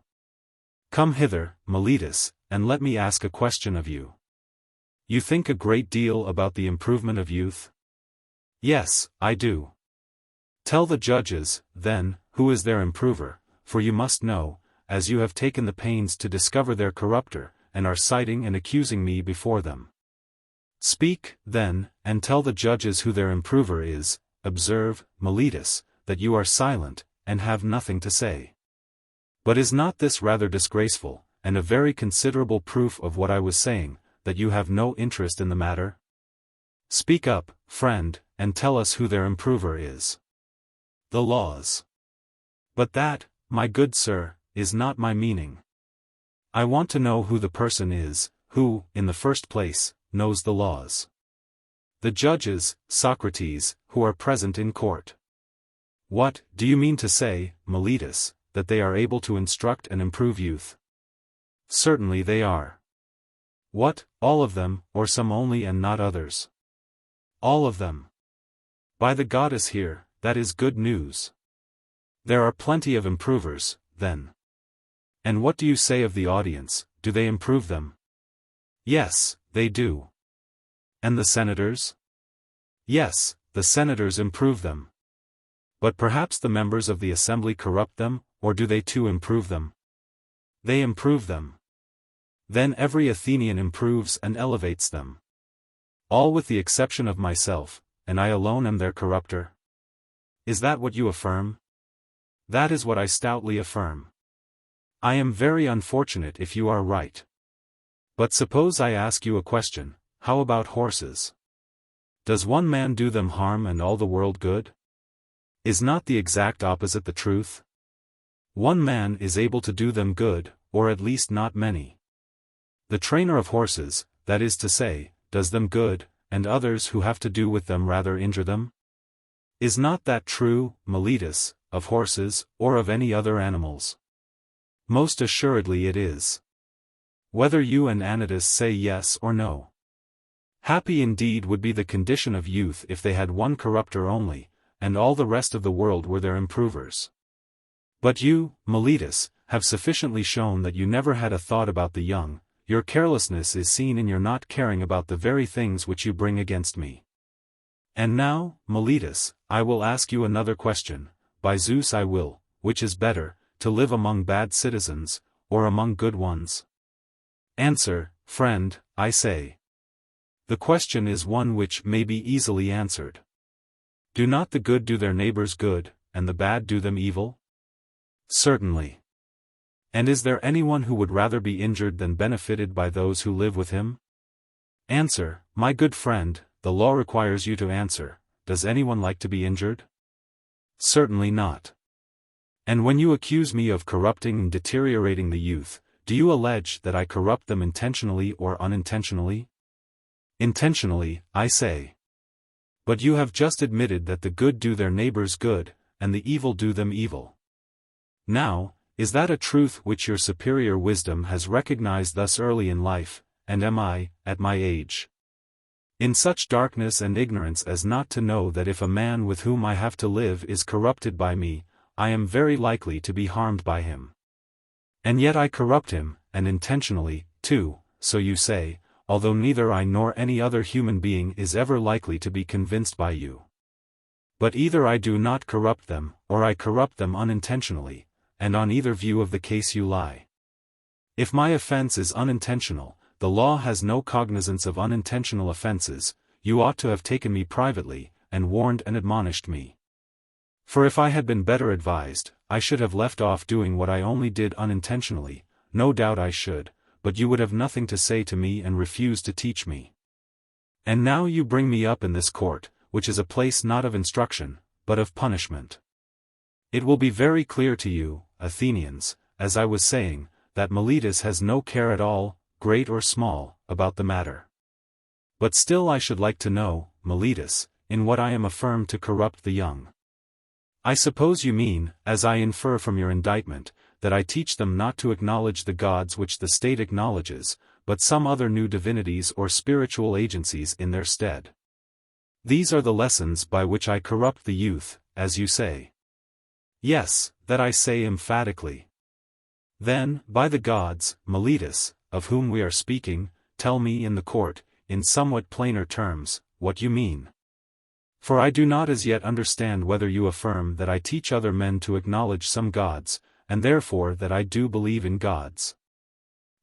Come hither, Meletus, and let me ask a question of you. You think a great deal about the improvement of youth? Yes, I do. Tell the judges, then, who is their improver, for you must know, as you have taken the pains to discover their corrupter, and are citing and accusing me before them. Speak, then, and tell the judges who their improver is. Observe, Meletus, that you are silent, and have nothing to say. But is not this rather disgraceful, and a very considerable proof of what I was saying, that you have no interest in the matter? Speak up, friend, and tell us who their improver is. The laws. But that, my good sir, is not my meaning. I want to know who the person is, who, in the first place, knows the laws. The judges, Socrates, who are present in court. What, do you mean to say, Meletus, that they are able to instruct and improve youth? Certainly they are. What, all of them, or some only and not others? All of them. By the goddess here, that is good news. There are plenty of improvers, then. And what do you say of the audience, do they improve them? Yes, they do. And the senators? Yes, the senators improve them. But perhaps the members of the assembly corrupt them, or do they too improve them? They improve them. Then every Athenian improves and elevates them. All with the exception of myself, and I alone am their corrupter. Is that what you affirm? That is what I stoutly affirm. I am very unfortunate if you are right. But suppose I ask you a question, how about horses? Does one man do them harm and all the world good? Is not the exact opposite the truth? One man is able to do them good, or at least not many. The trainer of horses, that is to say, does them good, and others who have to do with them rather injure them? Is not that true, Meletus, of horses, or of any other animals? Most assuredly it is. Whether you and Anytus say yes or no. Happy indeed would be the condition of youth if they had one corrupter only, and all the rest of the world were their improvers. But you, Meletus, have sufficiently shown that you never had a thought about the young. Your carelessness is seen in your not caring about the very things which you bring against me. And now, Meletus, I will ask you another question. By Zeus I will, which is better, to live among bad citizens, or among good ones? Answer, friend, I say. The question is one which may be easily answered. Do not the good do their neighbors good, and the bad do them evil? Certainly. And is there anyone who would rather be injured than benefited by those who live with him? Answer, my good friend, the law requires you to answer. Does anyone like to be injured? Certainly not. And when you accuse me of corrupting and deteriorating the youth, do you allege that I corrupt them intentionally or unintentionally? Intentionally, I say. But you have just admitted that the good do their neighbors good, and the evil do them evil. Now, is that a truth which your superior wisdom has recognized thus early in life, and am I, at my age, in such darkness and ignorance as not to know that if a man with whom I have to live is corrupted by me, I am very likely to be harmed by him? And yet I corrupt him, and intentionally, too, so you say, although neither I nor any other human being is ever likely to be convinced by you. But either I do not corrupt them, or I corrupt them unintentionally, and on either view of the case you lie. If my offense is unintentional, the law has no cognizance of unintentional offenses. You ought to have taken me privately, and warned and admonished me. For if I had been better advised, I should have left off doing what I only did unintentionally. No doubt I should, but you would have nothing to say to me and refuse to teach me. And now you bring me up in this court, which is a place not of instruction, but of punishment. It will be very clear to you, Athenians, as I was saying, that Meletus has no care at all, great or small, about the matter. But still I should like to know, Meletus, in what I am affirmed to corrupt the young. I suppose you mean, as I infer from your indictment, that I teach them not to acknowledge the gods which the state acknowledges, but some other new divinities or spiritual agencies in their stead. These are the lessons by which I corrupt the youth, as you say. Yes, that I say emphatically. Then, by the gods, Meletus, of whom we are speaking, tell me in the court, in somewhat plainer terms, what you mean. For I do not as yet understand whether you affirm that I teach other men to acknowledge some gods, and therefore that I do believe in gods.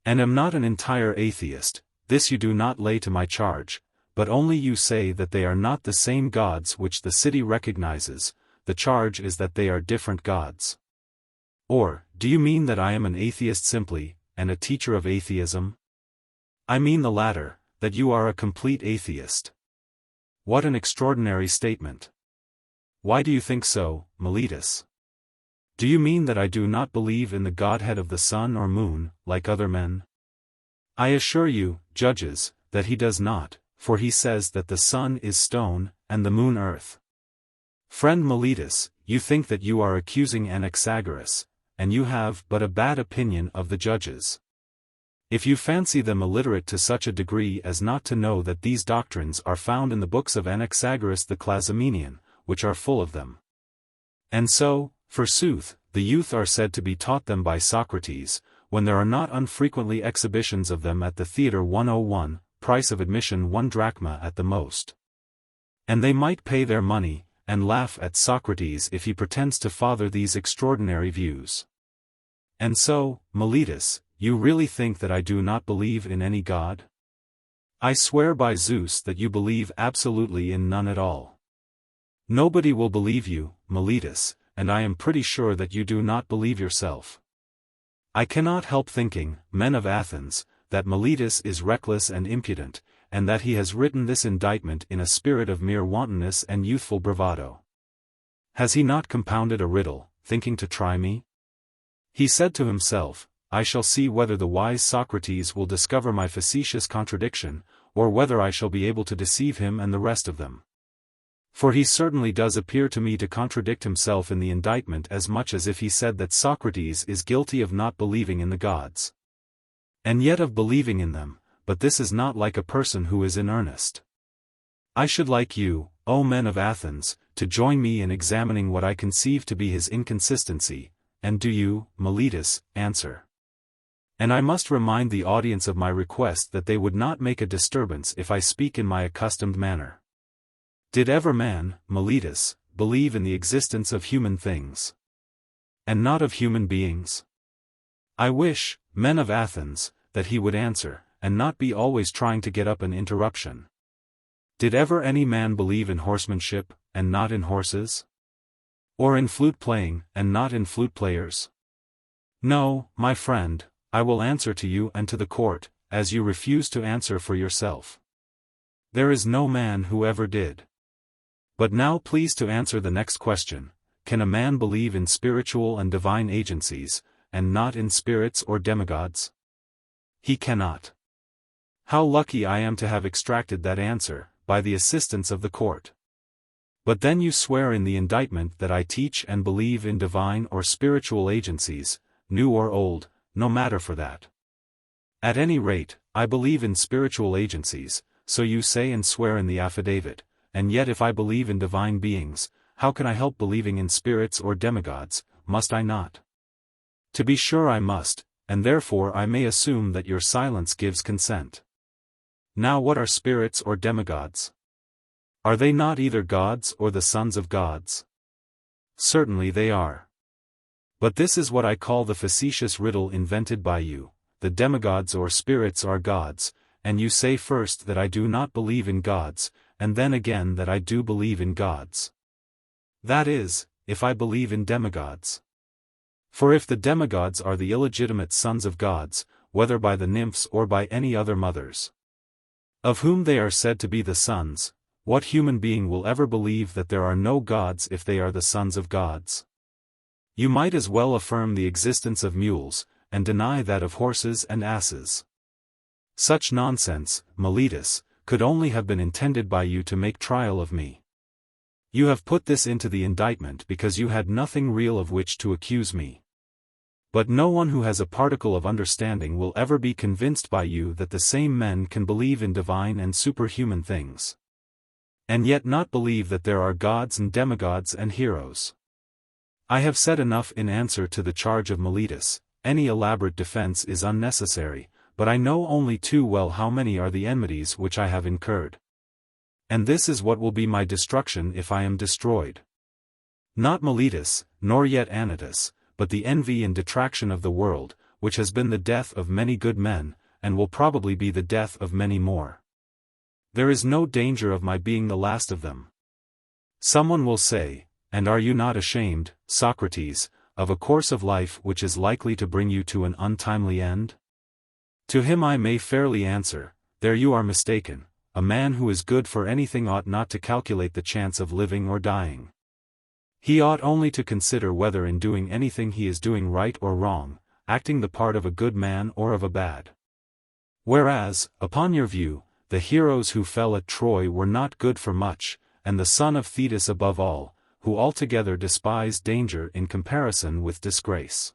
And am not an entire atheist, this you do not lay to my charge, but only you say that they are not the same gods which the city recognizes, the charge is that they are different gods. Or, do you mean that I am an atheist simply, and a teacher of atheism? I mean the latter, that you are a complete atheist. What an extraordinary statement. Why do you think so, Meletus? Do you mean that I do not believe in the godhead of the sun or moon, like other men? I assure you, judges, that he does not, for he says that the sun is stone, and the moon earth. Friend Meletus, you think that you are accusing Anaxagoras, and you have but a bad opinion of the judges. If you fancy them illiterate to such a degree as not to know that these doctrines are found in the books of Anaxagoras the Clazomenian, which are full of them. And so, forsooth, the youth are said to be taught them by Socrates, when there are not unfrequently exhibitions of them at the theatre 101, price of admission 1 drachma at the most. And they might pay their money, and laugh at Socrates if he pretends to father these extraordinary views. And so, Meletus, you really think that I do not believe in any god? I swear by Zeus that you believe absolutely in none at all. Nobody will believe you, Meletus, and I am pretty sure that you do not believe yourself. I cannot help thinking, men of Athens, that Meletus is reckless and impudent, and that he has written this indictment in a spirit of mere wantonness and youthful bravado. Has he not compounded a riddle, thinking to try me? He said to himself, I shall see whether the wise Socrates will discover my facetious contradiction, or whether I shall be able to deceive him and the rest of them. For he certainly does appear to me to contradict himself in the indictment as much as if he said that Socrates is guilty of not believing in the gods. And yet of believing in them, but this is not like a person who is in earnest. I should like you, O men of Athens, to join me in examining what I conceive to be his inconsistency, and do you, Meletus, answer. And I must remind the audience of my request that they would not make a disturbance if I speak in my accustomed manner. Did ever man, Meletus, believe in the existence of human things? And not of human beings? I wish, men of Athens, that he would answer, and not be always trying to get up an interruption. Did ever any man believe in horsemanship, and not in horses? Or in flute playing, and not in flute players? No, my friend, I will answer to you and to the court, as you refuse to answer for yourself. There is no man who ever did. But now please to answer the next question, can a man believe in spiritual and divine agencies, and not in spirits or demigods? He cannot. How lucky I am to have extracted that answer, by the assistance of the court. But then you swear in the indictment that I teach and believe in divine or spiritual agencies, new or old, no matter for that. At any rate, I believe in spiritual agencies, so you say and swear in the affidavit, and yet if I believe in divine beings, how can I help believing in spirits or demigods, must I not? To be sure I must, and therefore I may assume that your silence gives consent. Now what are spirits or demigods? Are they not either gods or the sons of gods? Certainly they are. But this is what I call the facetious riddle invented by you, the demigods or spirits are gods, and you say first that I do not believe in gods, and then again that I do believe in gods. That is, if I believe in demigods. For if the demigods are the illegitimate sons of gods, whether by the nymphs or by any other mothers, of whom they are said to be the sons, what human being will ever believe that there are no gods if they are the sons of gods? You might as well affirm the existence of mules, and deny that of horses and asses. Such nonsense, Meletus, could only have been intended by you to make trial of me. You have put this into the indictment because you had nothing real of which to accuse me. But no one who has a particle of understanding will ever be convinced by you that the same men can believe in divine and superhuman things, and yet not believe that there are gods and demigods and heroes. I have said enough in answer to the charge of Meletus. Any elaborate defense is unnecessary, but I know only too well how many are the enmities which I have incurred. And this is what will be my destruction if I am destroyed. Not Meletus, nor yet Anytus, but the envy and detraction of the world, which has been the death of many good men, and will probably be the death of many more. There is no danger of my being the last of them. Someone will say, and are you not ashamed, Socrates, of a course of life which is likely to bring you to an untimely end? To him I may fairly answer, there you are mistaken. A man who is good for anything ought not to calculate the chance of living or dying. He ought only to consider whether in doing anything he is doing right or wrong, acting the part of a good man or of a bad. Whereas, upon your view, the heroes who fell at Troy were not good for much, and the son of Thetis above all, who altogether despised danger in comparison with disgrace.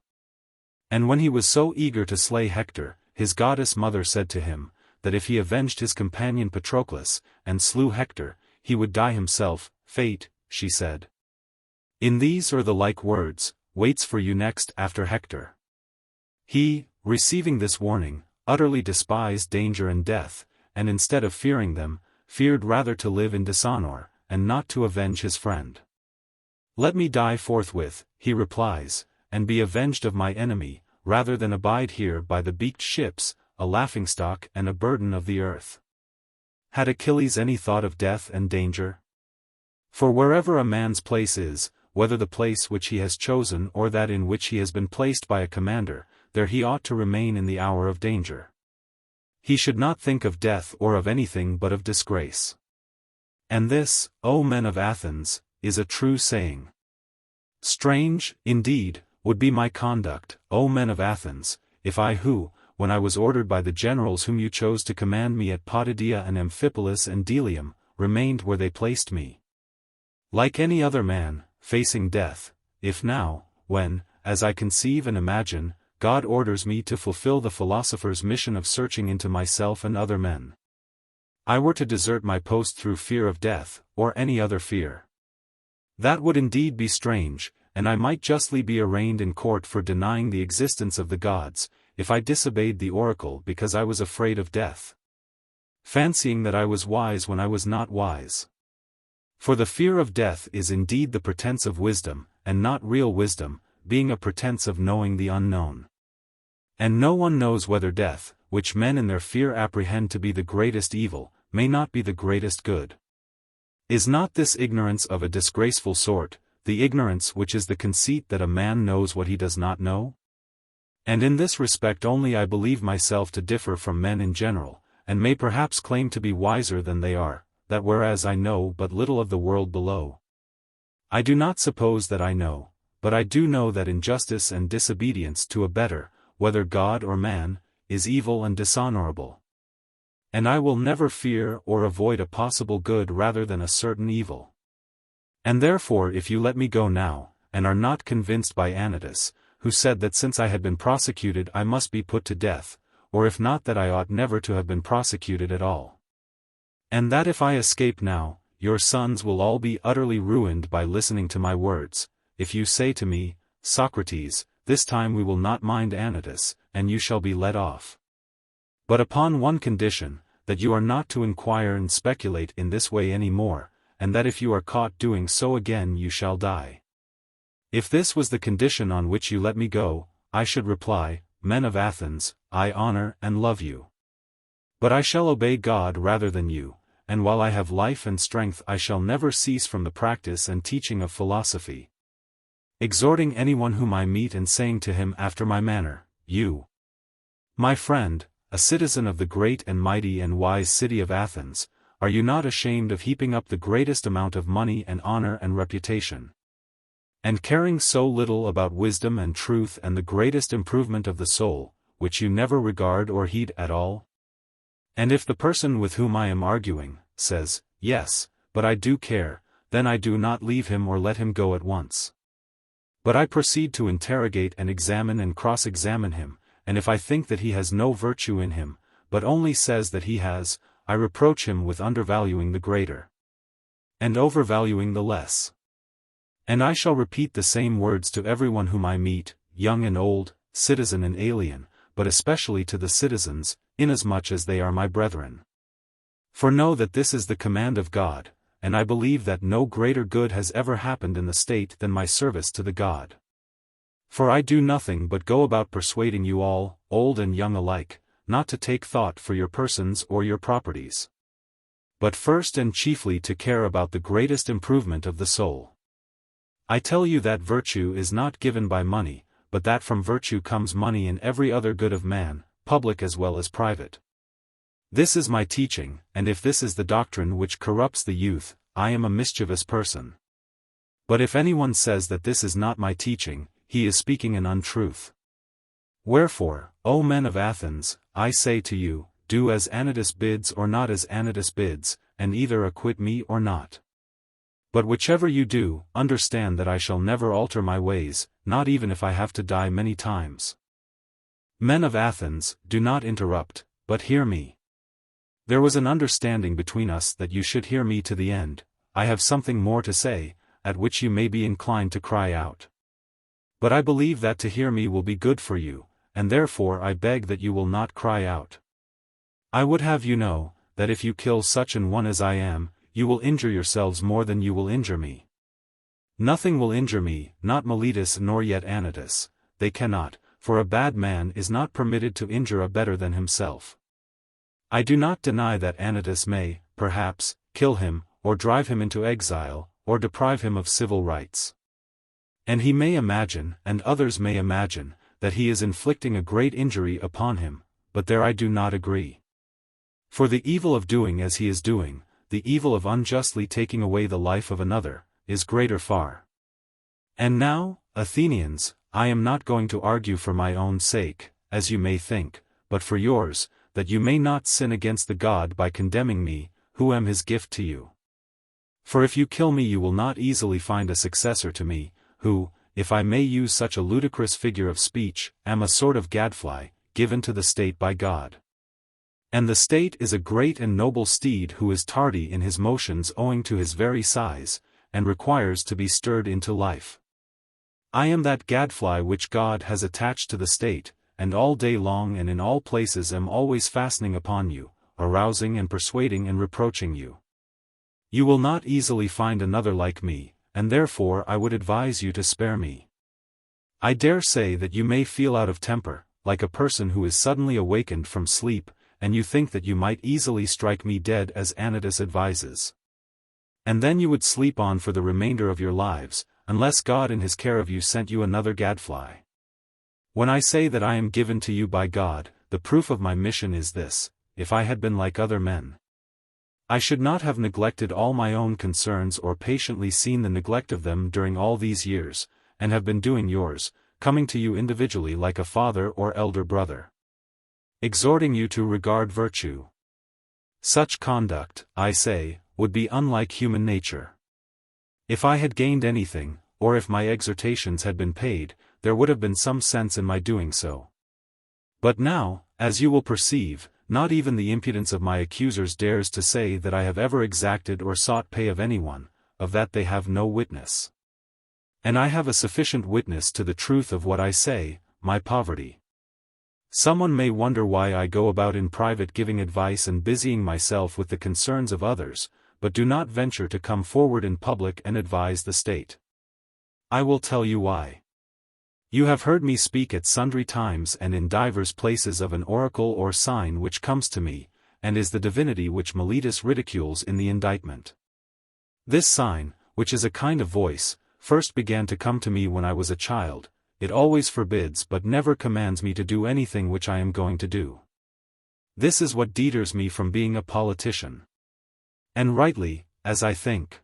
And when he was so eager to slay Hector, his goddess mother said to him, that if he avenged his companion Patroclus, and slew Hector, he would die himself. Fate, she said, in these or the like words, waits for you next after Hector. He, receiving this warning, utterly despised danger and death, and instead of fearing them, feared rather to live in dishonor, and not to avenge his friend. Let me die forthwith, he replies, and be avenged of my enemy, rather than abide here by the beaked ships, a laughingstock and a burden of the earth. Had Achilles any thought of death and danger? For wherever a man's place is, whether the place which he has chosen or that in which he has been placed by a commander, there he ought to remain in the hour of danger. He should not think of death or of anything but of disgrace. And this, O men of Athens, is a true saying. Strange, indeed, would be my conduct, O men of Athens, if I who, when I was ordered by the generals whom you chose to command me at Potidaea and Amphipolis and Delium, remained where they placed me. Like any other man, facing death, if now, when, as I conceive and imagine, God orders me to fulfill the philosopher's mission of searching into myself and other men, I were to desert my post through fear of death, or any other fear. That would indeed be strange, and I might justly be arraigned in court for denying the existence of the gods, if I disobeyed the oracle because I was afraid of death, fancying that I was wise when I was not wise. For the fear of death is indeed the pretense of wisdom, and not real wisdom, being a pretense of knowing the unknown. And no one knows whether death, which men in their fear apprehend to be the greatest evil, may not be the greatest good. Is not this ignorance of a disgraceful sort, the ignorance which is the conceit that a man knows what he does not know? And in this respect only I believe myself to differ from men in general, and may perhaps claim to be wiser than they are, that whereas I know but little of the world below, I do not suppose that I know, but I do know that injustice and disobedience to a better, whether God or man, is evil and dishonorable. And I will never fear or avoid a possible good rather than a certain evil. And therefore if you let me go now, and are not convinced by Anytus, who said that since I had been prosecuted I must be put to death, or if not that I ought never to have been prosecuted at all, and that if I escape now, your sons will all be utterly ruined by listening to my words, if you say to me, Socrates, this time we will not mind Anytus, and you shall be let off. But upon one condition, that you are not to inquire and speculate in this way any more, and that if you are caught doing so again you shall die. If this was the condition on which you let me go, I should reply, men of Athens, I honor and love you. But I shall obey God rather than you, and while I have life and strength I shall never cease from the practice and teaching of philosophy, exhorting anyone whom I meet and saying to him after my manner, you, my friend, a citizen of the great and mighty and wise city of Athens, are you not ashamed of heaping up the greatest amount of money and honor and reputation, And caring so little about wisdom and truth and the greatest improvement of the soul, which you never regard or heed at all? And if the person with whom I am arguing, says, yes, but I do care, then I do not leave him or let him go at once. But I proceed to interrogate and examine and cross-examine him, and if I think that he has no virtue in him, but only says that he has, I reproach him with undervaluing the greater, and overvaluing the less. And I shall repeat the same words to everyone whom I meet, young and old, citizen and alien, but especially to the citizens, inasmuch as they are my brethren. For know that this is the command of God, and I believe that no greater good has ever happened in the state than my service to the God. For I do nothing but go about persuading you all, old and young alike, not to take thought for your persons or your properties, but first and chiefly to care about the greatest improvement of the soul. I tell you that virtue is not given by money, but that from virtue comes money and every other good of man, public as well as private. This is my teaching, and if this is the doctrine which corrupts the youth, I am a mischievous person. But if anyone says that this is not my teaching, he is speaking an untruth. Wherefore, O men of Athens, I say to you, do as Anytus bids or not as Anytus bids, and either acquit me or not. But whichever you do, understand that I shall never alter my ways, not even if I have to die many times. Men of Athens, do not interrupt, but hear me. There was an understanding between us that you should hear me to the end. I have something more to say, at which you may be inclined to cry out. But I believe that to hear me will be good for you, and therefore I beg that you will not cry out. I would have you know, that if you kill such an one as I am, you will injure yourselves more than you will injure me. Nothing will injure me, not Miletus nor yet Anytus, they cannot, for a bad man is not permitted to injure a better than himself. I do not deny that Anytus may, perhaps, kill him, or drive him into exile, or deprive him of civil rights. And he may imagine, and others may imagine, that he is inflicting a great injury upon him, but there I do not agree. For the evil of doing as he is doing, the evil of unjustly taking away the life of another, is greater far. And now, Athenians, I am not going to argue for my own sake, as you may think, but for yours, that you may not sin against the God by condemning me, who am his gift to you. For if you kill me you will not easily find a successor to me, who, if I may use such a ludicrous figure of speech, am a sort of gadfly, given to the state by God. And the state is a great and noble steed who is tardy in his motions owing to his very size, and requires to be stirred into life. I am that gadfly which God has attached to the state, and all day long and in all places am always fastening upon you, arousing and persuading and reproaching you. You will not easily find another like me, and therefore I would advise you to spare me. I dare say that you may feel out of temper, like a person who is suddenly awakened from sleep, and you think that you might easily strike me dead as Anytus advises. And then you would sleep on for the remainder of your lives, unless God in his care of you sent you another gadfly. When I say that I am given to you by God, the proof of my mission is this: if I had been like other men, I should not have neglected all my own concerns or patiently seen the neglect of them during all these years, and have been doing yours, coming to you individually like a father or elder brother, exhorting you to regard virtue. Such conduct, I say, would be unlike human nature. If I had gained anything, or if my exhortations had been paid, there would have been some sense in my doing so. But now, as you will perceive, not even the impudence of my accusers dares to say that I have ever exacted or sought pay of anyone, of that they have no witness. And I have a sufficient witness to the truth of what I say, my poverty. Someone may wonder why I go about in private giving advice and busying myself with the concerns of others, but do not venture to come forward in public and advise the state. I will tell you why. You have heard me speak at sundry times and in divers places of an oracle or sign which comes to me, and is the divinity which Miletus ridicules in the indictment. This sign, which is a kind of voice, first began to come to me when I was a child. It always forbids but never commands me to do anything which I am going to do. This is what deters me from being a politician. And rightly, as I think.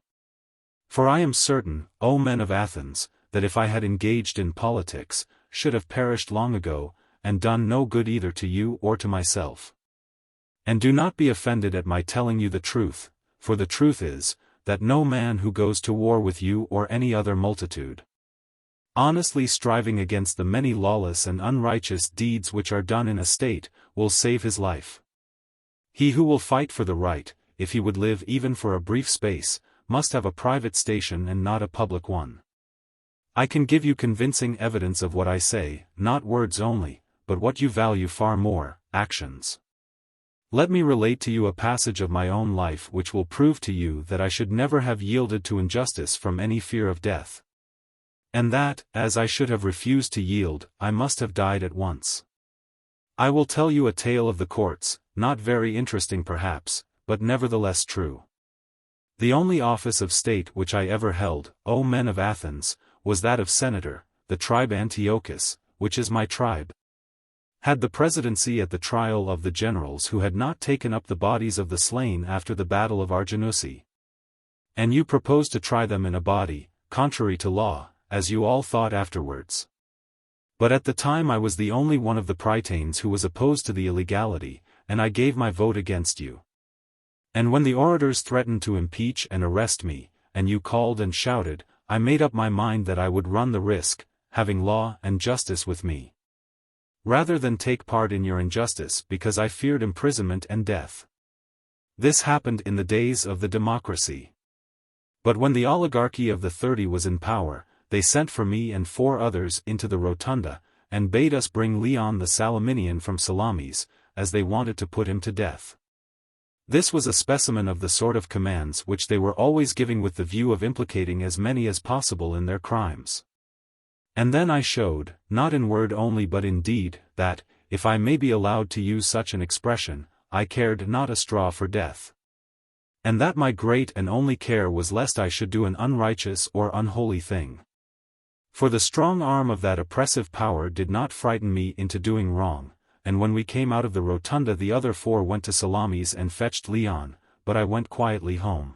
For I am certain, O men of Athens, that if I had engaged in politics, should have perished long ago, and done no good either to you or to myself. And do not be offended at my telling you the truth, for the truth is, that no man who goes to war with you or any other multitude, honestly striving against the many lawless and unrighteous deeds which are done in a state, will save his life. He who will fight for the right, if he would live even for a brief space, must have a private station and not a public one. I can give you convincing evidence of what I say, not words only, but what you value far more, actions. Let me relate to you a passage of my own life which will prove to you that I should never have yielded to injustice from any fear of death. And that, as I should have refused to yield, I must have died at once. I will tell you a tale of the courts, not very interesting perhaps, but nevertheless true. The only office of state which I ever held, O men of Athens, was that of senator, the tribe Antiochus, which is my tribe, had the presidency at the trial of the generals who had not taken up the bodies of the slain after the battle of Arginusi. And you proposed to try them in a body, contrary to law, as you all thought afterwards. But at the time I was the only one of the Prytanes who was opposed to the illegality, and I gave my vote against you. And when the orators threatened to impeach and arrest me, and you called and shouted, I made up my mind that I would run the risk, having law and justice with me, rather than take part in your injustice because I feared imprisonment and death. This happened in the days of the democracy. But when the oligarchy of the 30 was in power, they sent for me and 4 others into the rotunda, and bade us bring Leon the Salaminian from Salamis, as they wanted to put him to death. This was a specimen of the sort of commands which they were always giving with the view of implicating as many as possible in their crimes. And then I showed, not in word only but in deed, that, if I may be allowed to use such an expression, I cared not a straw for death. And that my great and only care was lest I should do an unrighteous or unholy thing. For the strong arm of that oppressive power did not frighten me into doing wrong, and when we came out of the rotunda the other 4 went to Salamis and fetched Leon, but I went quietly home.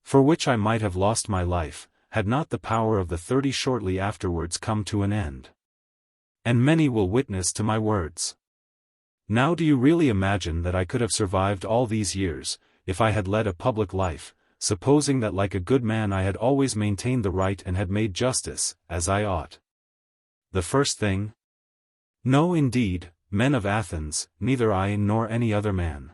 For which I might have lost my life, had not the power of the 30 shortly afterwards come to an end. And many will witness to my words. Now do you really imagine that I could have survived all these years, if I had led a public life, supposing that like a good man I had always maintained the right and had made justice, as I ought? The first thing? No indeed, men of Athens, neither I nor any other man.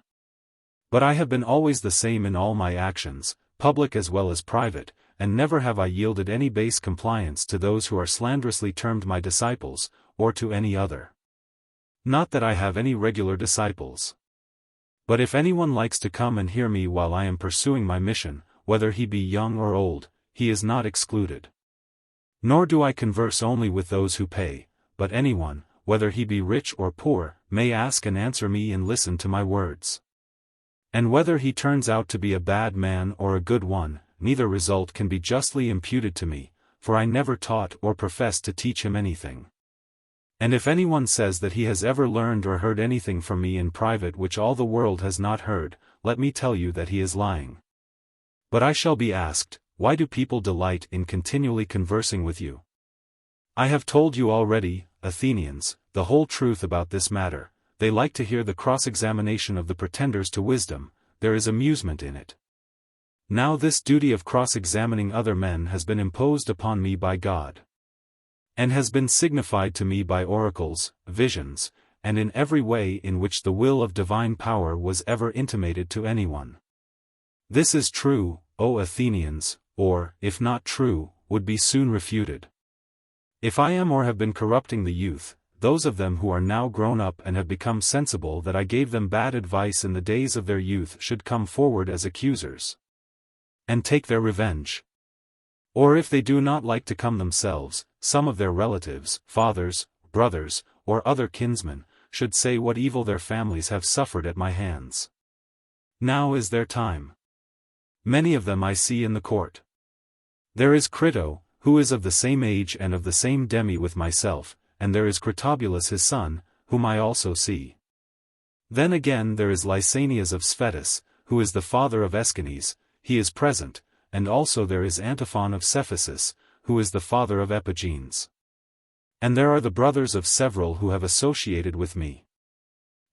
But I have been always the same in all my actions, public as well as private, and never have I yielded any base compliance to those who are slanderously termed my disciples, or to any other. Not that I have any regular disciples. But if anyone likes to come and hear me while I am pursuing my mission, whether he be young or old, he is not excluded. Nor do I converse only with those who pay, but anyone, whether he be rich or poor, may ask and answer me and listen to my words. And whether he turns out to be a bad man or a good one, neither result can be justly imputed to me, for I never taught or professed to teach him anything. And if anyone says that he has ever learned or heard anything from me in private which all the world has not heard, let me tell you that he is lying. But I shall be asked, why do people delight in continually conversing with you? I have told you already, Athenians, the whole truth about this matter. They like to hear the cross-examination of the pretenders to wisdom, there is amusement in it. Now this duty of cross-examining other men has been imposed upon me by God, and has been signified to me by oracles, visions, and in every way in which the will of divine power was ever intimated to anyone. This is true, O Athenians, or, if not true, would be soon refuted. If I am or have been corrupting the youth, those of them who are now grown up and have become sensible that I gave them bad advice in the days of their youth should come forward as accusers, and take their revenge. Or if they do not like to come themselves, some of their relatives, fathers, brothers, or other kinsmen, should say what evil their families have suffered at my hands. Now is their time. Many of them I see in the court. There is Crito, who is of the same age and of the same demi with myself, and there is Critobulus his son, whom I also see. Then again there is Lysanias of Sphetus, who is the father of Aeschines, he is present, and also there is Antiphon of Cephisus, who is the father of Epigenes. And there are the brothers of several who have associated with me.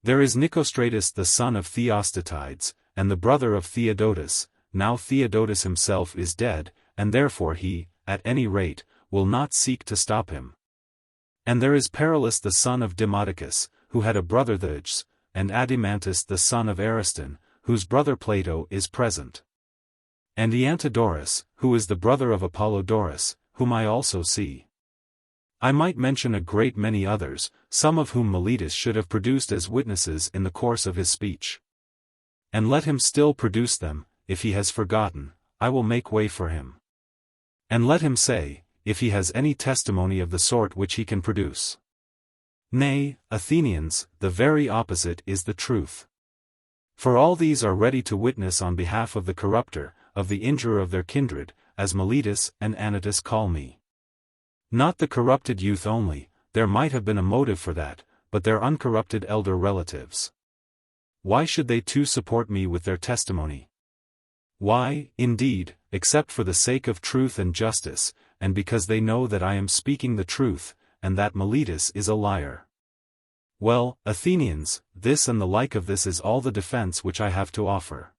There is Nicostratus the son of Theostotides, and the brother of Theodotus. Now Theodotus himself is dead, and therefore he, at any rate, will not seek to stop him. And there is Paralus the son of Demodocus, who had a brother Thuges, and Adimantus the son of Ariston, whose brother Plato is present. And Eantodorus, who is the brother of Apollodorus, whom I also see. I might mention a great many others, some of whom Meletus should have produced as witnesses in the course of his speech. And let him still produce them, if he has forgotten, I will make way for him. And let him say, if he has any testimony of the sort which he can produce. Nay, Athenians, the very opposite is the truth. For all these are ready to witness on behalf of the corrupter, of the injurer of their kindred, as Meletus and Anytus call me. Not the corrupted youth only, there might have been a motive for that, but their uncorrupted elder relatives. Why should they too support me with their testimony? Why, indeed, except for the sake of truth and justice, and because they know that I am speaking the truth, and that Meletus is a liar. Well, Athenians, this and the like of this is all the defense which I have to offer.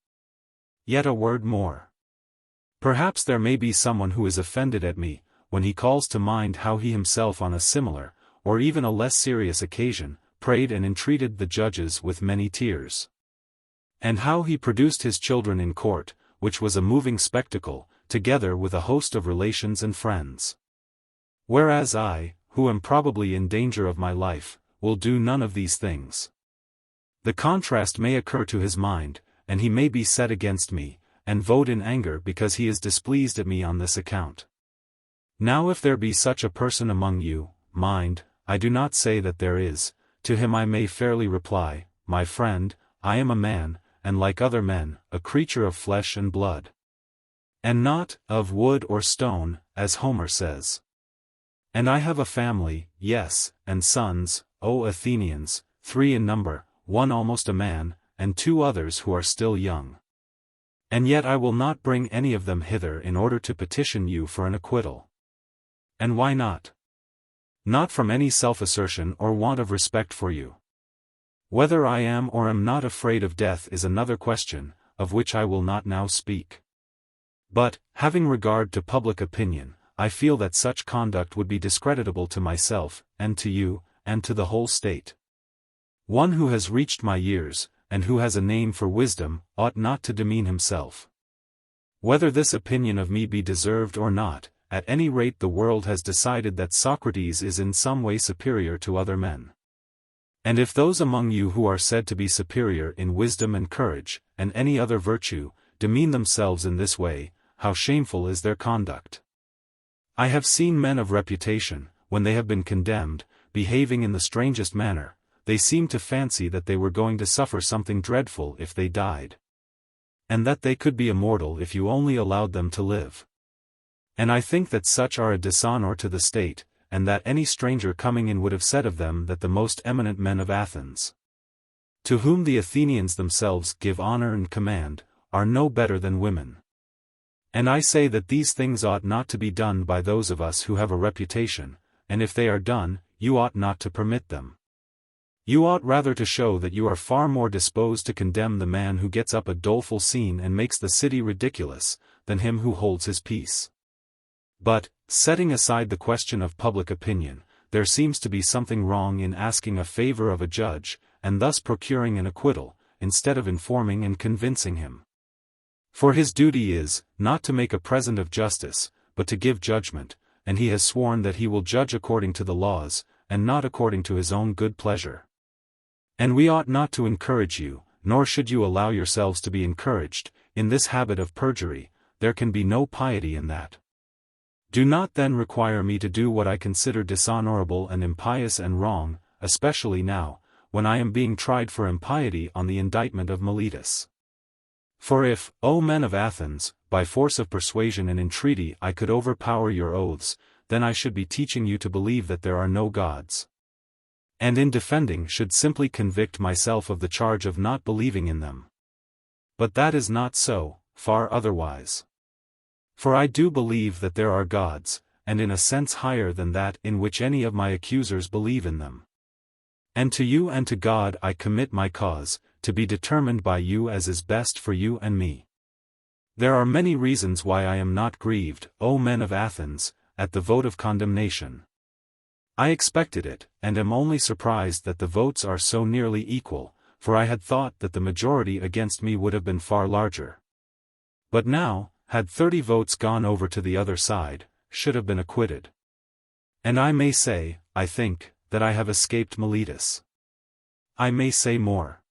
Yet a word more. Perhaps there may be someone who is offended at me, when he calls to mind how he himself on a similar, or even a less serious occasion, prayed and entreated the judges with many tears. And how he produced his children in court, which was a moving spectacle, together with a host of relations and friends. Whereas I, who am probably in danger of my life, will do none of these things. The contrast may occur to his mind, and he may be set against me, and vote in anger because he is displeased at me on this account. Now if there be such a person among you, mind, I do not say that there is, to him I may fairly reply, my friend, I am a man, and like other men, a creature of flesh and blood. And not, of wood or stone, as Homer says. And I have a family, yes, and sons, O Athenians, 3 in number, 1 almost a man, and 2 others who are still young. And yet I will not bring any of them hither in order to petition you for an acquittal. And why not? Not from any self-assertion or want of respect for you. Whether I am or am not afraid of death is another question, of which I will not now speak. But, having regard to public opinion, I feel that such conduct would be discreditable to myself, and to you, and to the whole state. One who has reached my years, and who has a name for wisdom, ought not to demean himself. Whether this opinion of me be deserved or not, at any rate the world has decided that Socrates is in some way superior to other men. And if those among you who are said to be superior in wisdom and courage, and any other virtue, demean themselves in this way, how shameful is their conduct. I have seen men of reputation, when they have been condemned, behaving in the strangest manner. They seemed to fancy that they were going to suffer something dreadful if they died. And that they could be immortal if you only allowed them to live. And I think that such are a dishonor to the state, and that any stranger coming in would have said of them that the most eminent men of Athens, to whom the Athenians themselves give honor and command, are no better than women. And I say that these things ought not to be done by those of us who have a reputation, and if they are done, you ought not to permit them. You ought rather to show that you are far more disposed to condemn the man who gets up a doleful scene and makes the city ridiculous, than him who holds his peace. But, setting aside the question of public opinion, there seems to be something wrong in asking a favor of a judge, and thus procuring an acquittal, instead of informing and convincing him. For his duty is, not to make a present of justice, but to give judgment, and he has sworn that he will judge according to the laws, and not according to his own good pleasure. And we ought not to encourage you, nor should you allow yourselves to be encouraged, in this habit of perjury. There can be no piety in that. Do not then require me to do what I consider dishonorable and impious and wrong, especially now, when I am being tried for impiety on the indictment of Meletus. For if, O men of Athens, by force of persuasion and entreaty I could overpower your oaths, then I should be teaching you to believe that there are no gods. And in defending should simply convict myself of the charge of not believing in them. But that is not so, far otherwise. For I do believe that there are gods, and in a sense higher than that in which any of my accusers believe in them. And to you and to God I commit my cause, to be determined by you as is best for you and me. There are many reasons why I am not grieved, O men of Athens, at the vote of condemnation. I expected it, and am only surprised that the votes are so nearly equal, for I had thought that the majority against me would have been far larger. But now, had 30 votes gone over to the other side, should have been acquitted. And I may say, I think, that I have escaped Miletus. I may say more.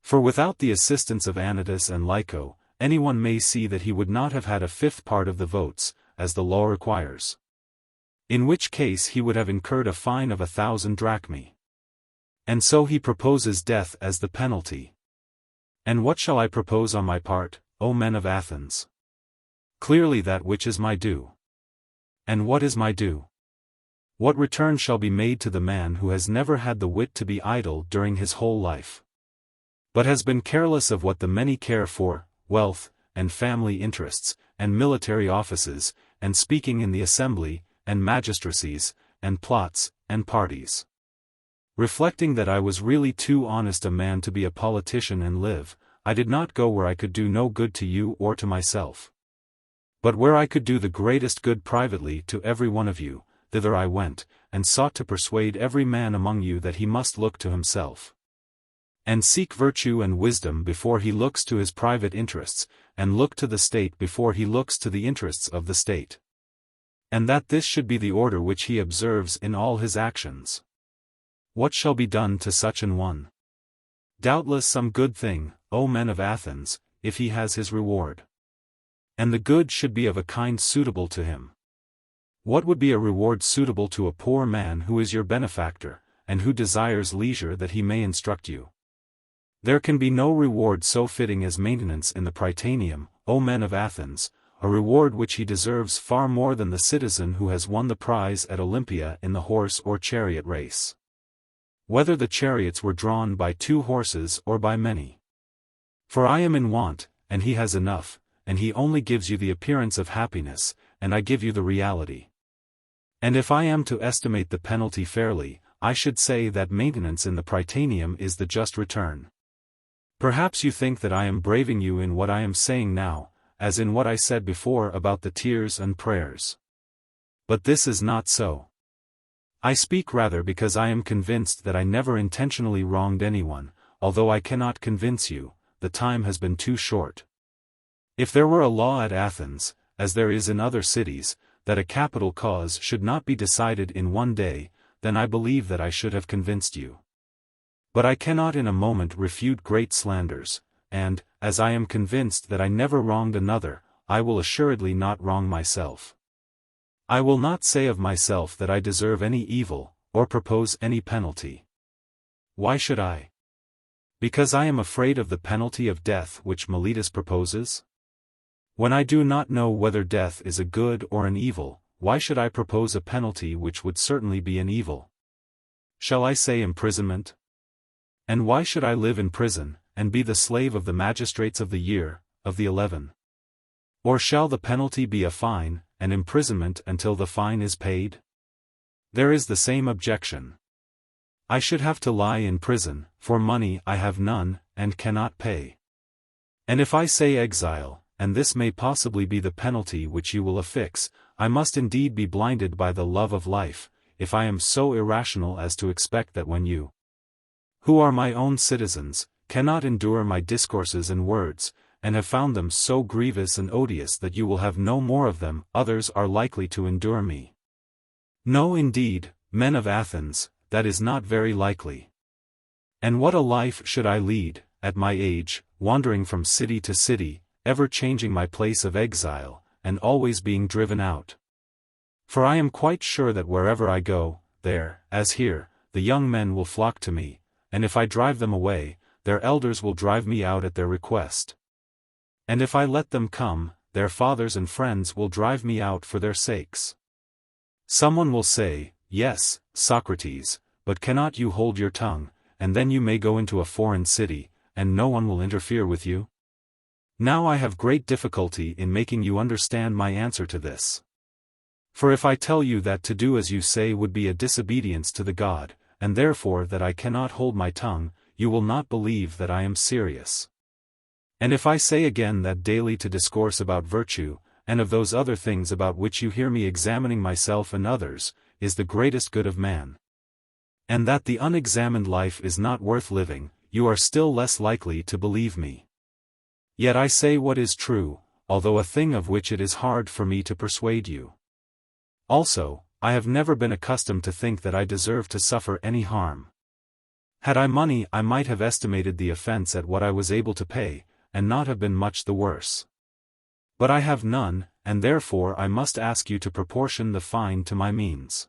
For without the assistance of Anytus and Lyco, anyone may see that he would not have had a fifth part of the votes, as the law requires. In which case he would have incurred a fine of 1,000 drachmae. And so he proposes death as the penalty. And what shall I propose on my part, O men of Athens? Clearly that which is my due. And what is my due? What return shall be made to the man who has never had the wit to be idle during his whole life, but has been careless of what the many care for, wealth, and family interests, and military offices, and speaking in the assembly, and magistracies, and plots, and parties? Reflecting that I was really too honest a man to be a politician and live, I did not go where I could do no good to you or to myself, but where I could do the greatest good privately to every one of you. Thither I went, and sought to persuade every man among you that he must look to himself, and seek virtue and wisdom before he looks to his private interests, and look to the state before he looks to the interests of the state. And that this should be the order which he observes in all his actions. What shall be done to such an one? Doubtless some good thing, O men of Athens, if he has his reward. And the good should be of a kind suitable to him. What would be a reward suitable to a poor man who is your benefactor, and who desires leisure that he may instruct you? There can be no reward so fitting as maintenance in the Prytaneum, O men of Athens, a reward which he deserves far more than the citizen who has won the prize at Olympia in the horse or chariot race, whether the chariots were drawn by 2 horses or by many. For I am in want, and he has enough, and he only gives you the appearance of happiness, and I give you the reality. And if I am to estimate the penalty fairly, I should say that maintenance in the Prytaneum is the just return. Perhaps you think that I am braving you in what I am saying now, as in what I said before about the tears and prayers. But this is not so. I speak rather because I am convinced that I never intentionally wronged anyone, although I cannot convince you, the time has been too short. If there were a law at Athens, as there is in other cities, that a capital cause should not be decided in one day, then I believe that I should have convinced you. But I cannot in a moment refute great slanders, and, as I am convinced that I never wronged another, I will assuredly not wrong myself. I will not say of myself that I deserve any evil, or propose any penalty. Why should I? Because I am afraid of the penalty of death which Miletus proposes? When I do not know whether death is a good or an evil, why should I propose a penalty which would certainly be an evil? Shall I say imprisonment? And why should I live in prison, and be the slave of the magistrates of the year, of the 11? Or shall the penalty be a fine, and imprisonment until the fine is paid? There is the same objection. I should have to lie in prison, for money I have none, and cannot pay. And if I say exile, and this may possibly be the penalty which you will affix, I must indeed be blinded by the love of life, if I am so irrational as to expect that when you, who are my own citizens, cannot endure my discourses and words, and have found them so grievous and odious that you will have no more of them, others are likely to endure me. No indeed, men of Athens, that is not very likely. And what a life should I lead, at my age, wandering from city to city, ever changing my place of exile, and always being driven out. For I am quite sure that wherever I go, there, as here, the young men will flock to me, and if I drive them away, their elders will drive me out at their request. And if I let them come, their fathers and friends will drive me out for their sakes. Someone will say, "Yes, Socrates, but cannot you hold your tongue, and then you may go into a foreign city, and no one will interfere with you?" Now I have great difficulty in making you understand my answer to this. For if I tell you that to do as you say would be a disobedience to the God, and therefore that I cannot hold my tongue, you will not believe that I am serious. And if I say again that daily to discourse about virtue, and of those other things about which you hear me examining myself and others, is the greatest good of man, and that the unexamined life is not worth living, you are still less likely to believe me. Yet I say what is true, although a thing of which it is hard for me to persuade you. Also, I have never been accustomed to think that I deserve to suffer any harm. Had I money I might have estimated the offense at what I was able to pay, and not have been much the worse. But I have none, and therefore I must ask you to proportion the fine to my means.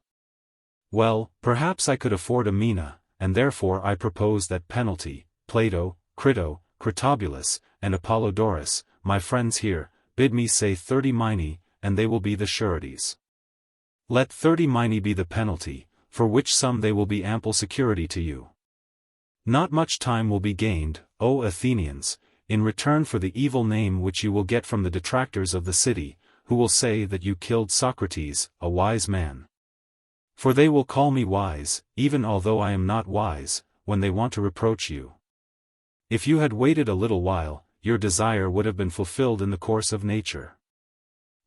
Well, perhaps I could afford a mina, and therefore I propose that penalty. Plato, Crito, Critobulus, and Apollodorus, my friends here, bid me say 30 minae, and they will be the sureties. Let 30 minae be the penalty, for which sum they will be ample security to you. Not much time will be gained, O Athenians, in return for the evil name which you will get from the detractors of the city, who will say that you killed Socrates, a wise man. For they will call me wise, even although I am not wise, when they want to reproach you. If you had waited a little while, your desire would have been fulfilled in the course of nature.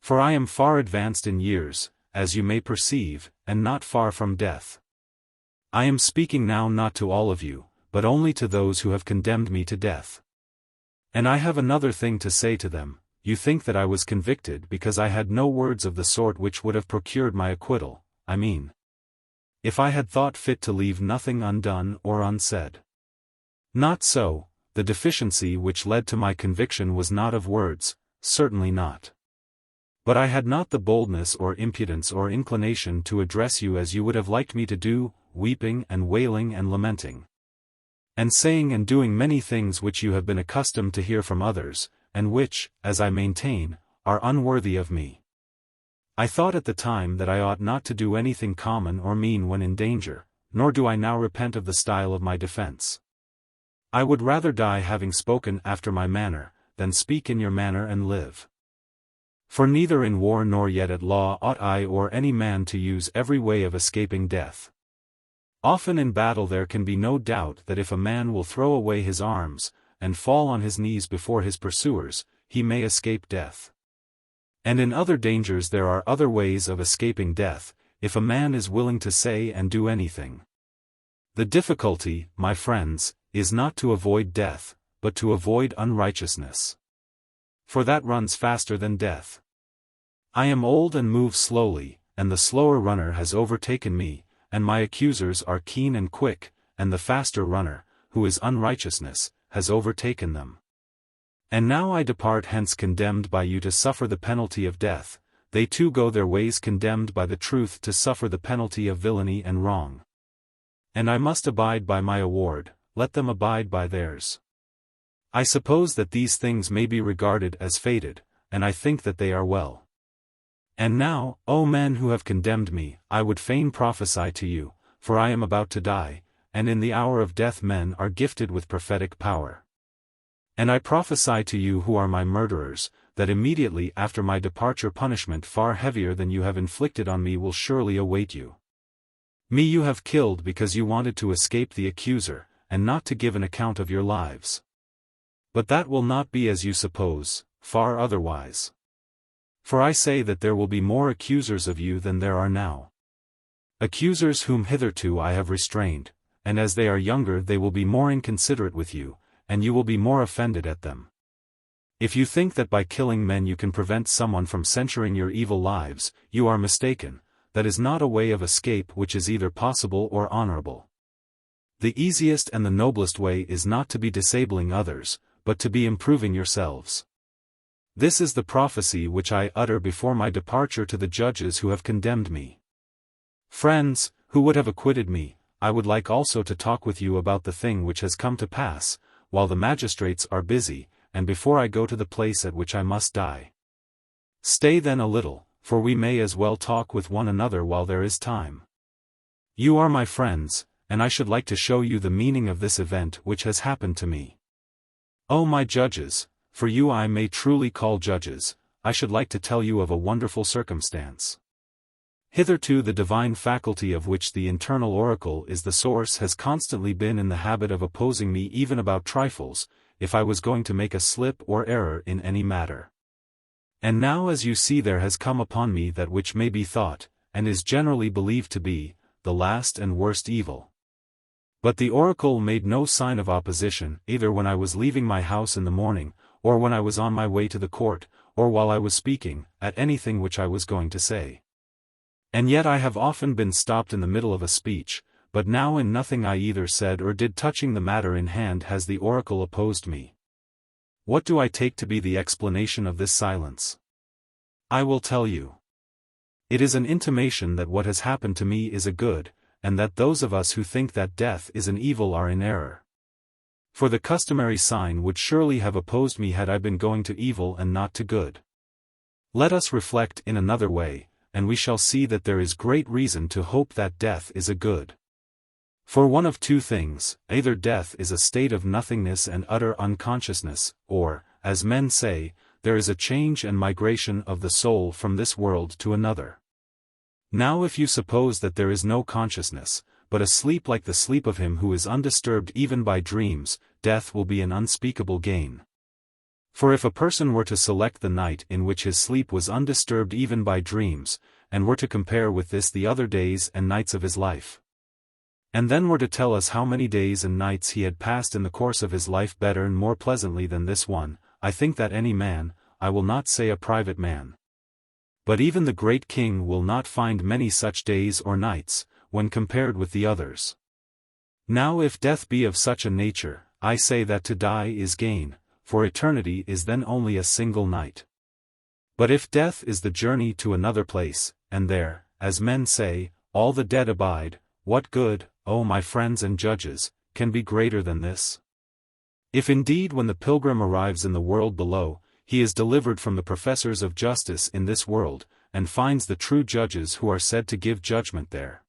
For I am far advanced in years, as you may perceive, and not far from death. I am speaking now not to all of you, but only to those who have condemned me to death. And I have another thing to say to them. You think that I was convicted because I had no words of the sort which would have procured my acquittal, I mean, if I had thought fit to leave nothing undone or unsaid. Not so, the deficiency which led to my conviction was not of words, certainly not. But I had not the boldness or impudence or inclination to address you as you would have liked me to do, weeping and wailing and lamenting, and saying and doing many things which you have been accustomed to hear from others, and which, as I maintain, are unworthy of me. I thought at the time that I ought not to do anything common or mean when in danger, nor do I now repent of the style of my defense. I would rather die having spoken after my manner, than speak in your manner and live. For neither in war nor yet at law ought I or any man to use every way of escaping death. Often in battle there can be no doubt that if a man will throw away his arms, and fall on his knees before his pursuers, he may escape death. And in other dangers there are other ways of escaping death, if a man is willing to say and do anything. The difficulty, my friends, is not to avoid death, but to avoid unrighteousness. For that runs faster than death. I am old and move slowly, and the slower runner has overtaken me, and my accusers are keen and quick, and the faster runner, who is unrighteousness, has overtaken them. And now I depart hence condemned by you to suffer the penalty of death, they too go their ways condemned by the truth to suffer the penalty of villainy and wrong. And I must abide by my award, let them abide by theirs. I suppose that these things may be regarded as fated, and I think that they are well. And now, O men who have condemned me, I would fain prophesy to you, for I am about to die, and in the hour of death men are gifted with prophetic power. And I prophesy to you who are my murderers, that immediately after my departure punishment far heavier than you have inflicted on me will surely await you. Me you have killed because you wanted to escape the accuser, and not to give an account of your lives. But that will not be as you suppose, far otherwise. For I say that there will be more accusers of you than there are now. Accusers whom hitherto I have restrained, and as they are younger they will be more inconsiderate with you, and you will be more offended at them. If you think that by killing men you can prevent someone from censuring your evil lives, you are mistaken. That is not a way of escape which is either possible or honorable. The easiest and the noblest way is not to be disabling others, but to be improving yourselves. This is the prophecy which I utter before my departure to the judges who have condemned me. Friends, who would have acquitted me, I would like also to talk with you about the thing which has come to pass, while the magistrates are busy, and before I go to the place at which I must die. Stay then a little, for we may as well talk with one another while there is time. You are my friends, and I should like to show you the meaning of this event which has happened to me. O my judges, for you I may truly call judges, I should like to tell you of a wonderful circumstance. Hitherto the divine faculty of which the internal oracle is the source has constantly been in the habit of opposing me even about trifles, if I was going to make a slip or error in any matter. And now as you see there has come upon me that which may be thought, and is generally believed to be, the last and worst evil. But the oracle made no sign of opposition, either when I was leaving my house in the morning, or when I was on my way to the court, or while I was speaking, at anything which I was going to say. And yet I have often been stopped in the middle of a speech, but now in nothing I either said or did touching the matter in hand has the oracle opposed me. What do I take to be the explanation of this silence? I will tell you. It is an intimation that what has happened to me is a good, and that those of us who think that death is an evil are in error. For the customary sign would surely have opposed me had I been going to evil and not to good. Let us reflect in another way, and we shall see that there is great reason to hope that death is a good. For one of two things, either death is a state of nothingness and utter unconsciousness, or, as men say, there is a change and migration of the soul from this world to another. Now if you suppose that there is no consciousness, but a sleep like the sleep of him who is undisturbed even by dreams, death will be an unspeakable gain. For if a person were to select the night in which his sleep was undisturbed even by dreams, and were to compare with this the other days and nights of his life, and then were to tell us how many days and nights he had passed in the course of his life better and more pleasantly than this one, I think that any man, I will not say a private man, but even the great king will not find many such days or nights, when compared with the others. Now if death be of such a nature, I say that to die is gain, for eternity is then only a single night. But if death is the journey to another place, and there, as men say, all the dead abide, what good, O my friends and judges, can be greater than this? If indeed when the pilgrim arrives in the world below, he is delivered from the professors of justice in this world, and finds the true judges who are said to give judgment there,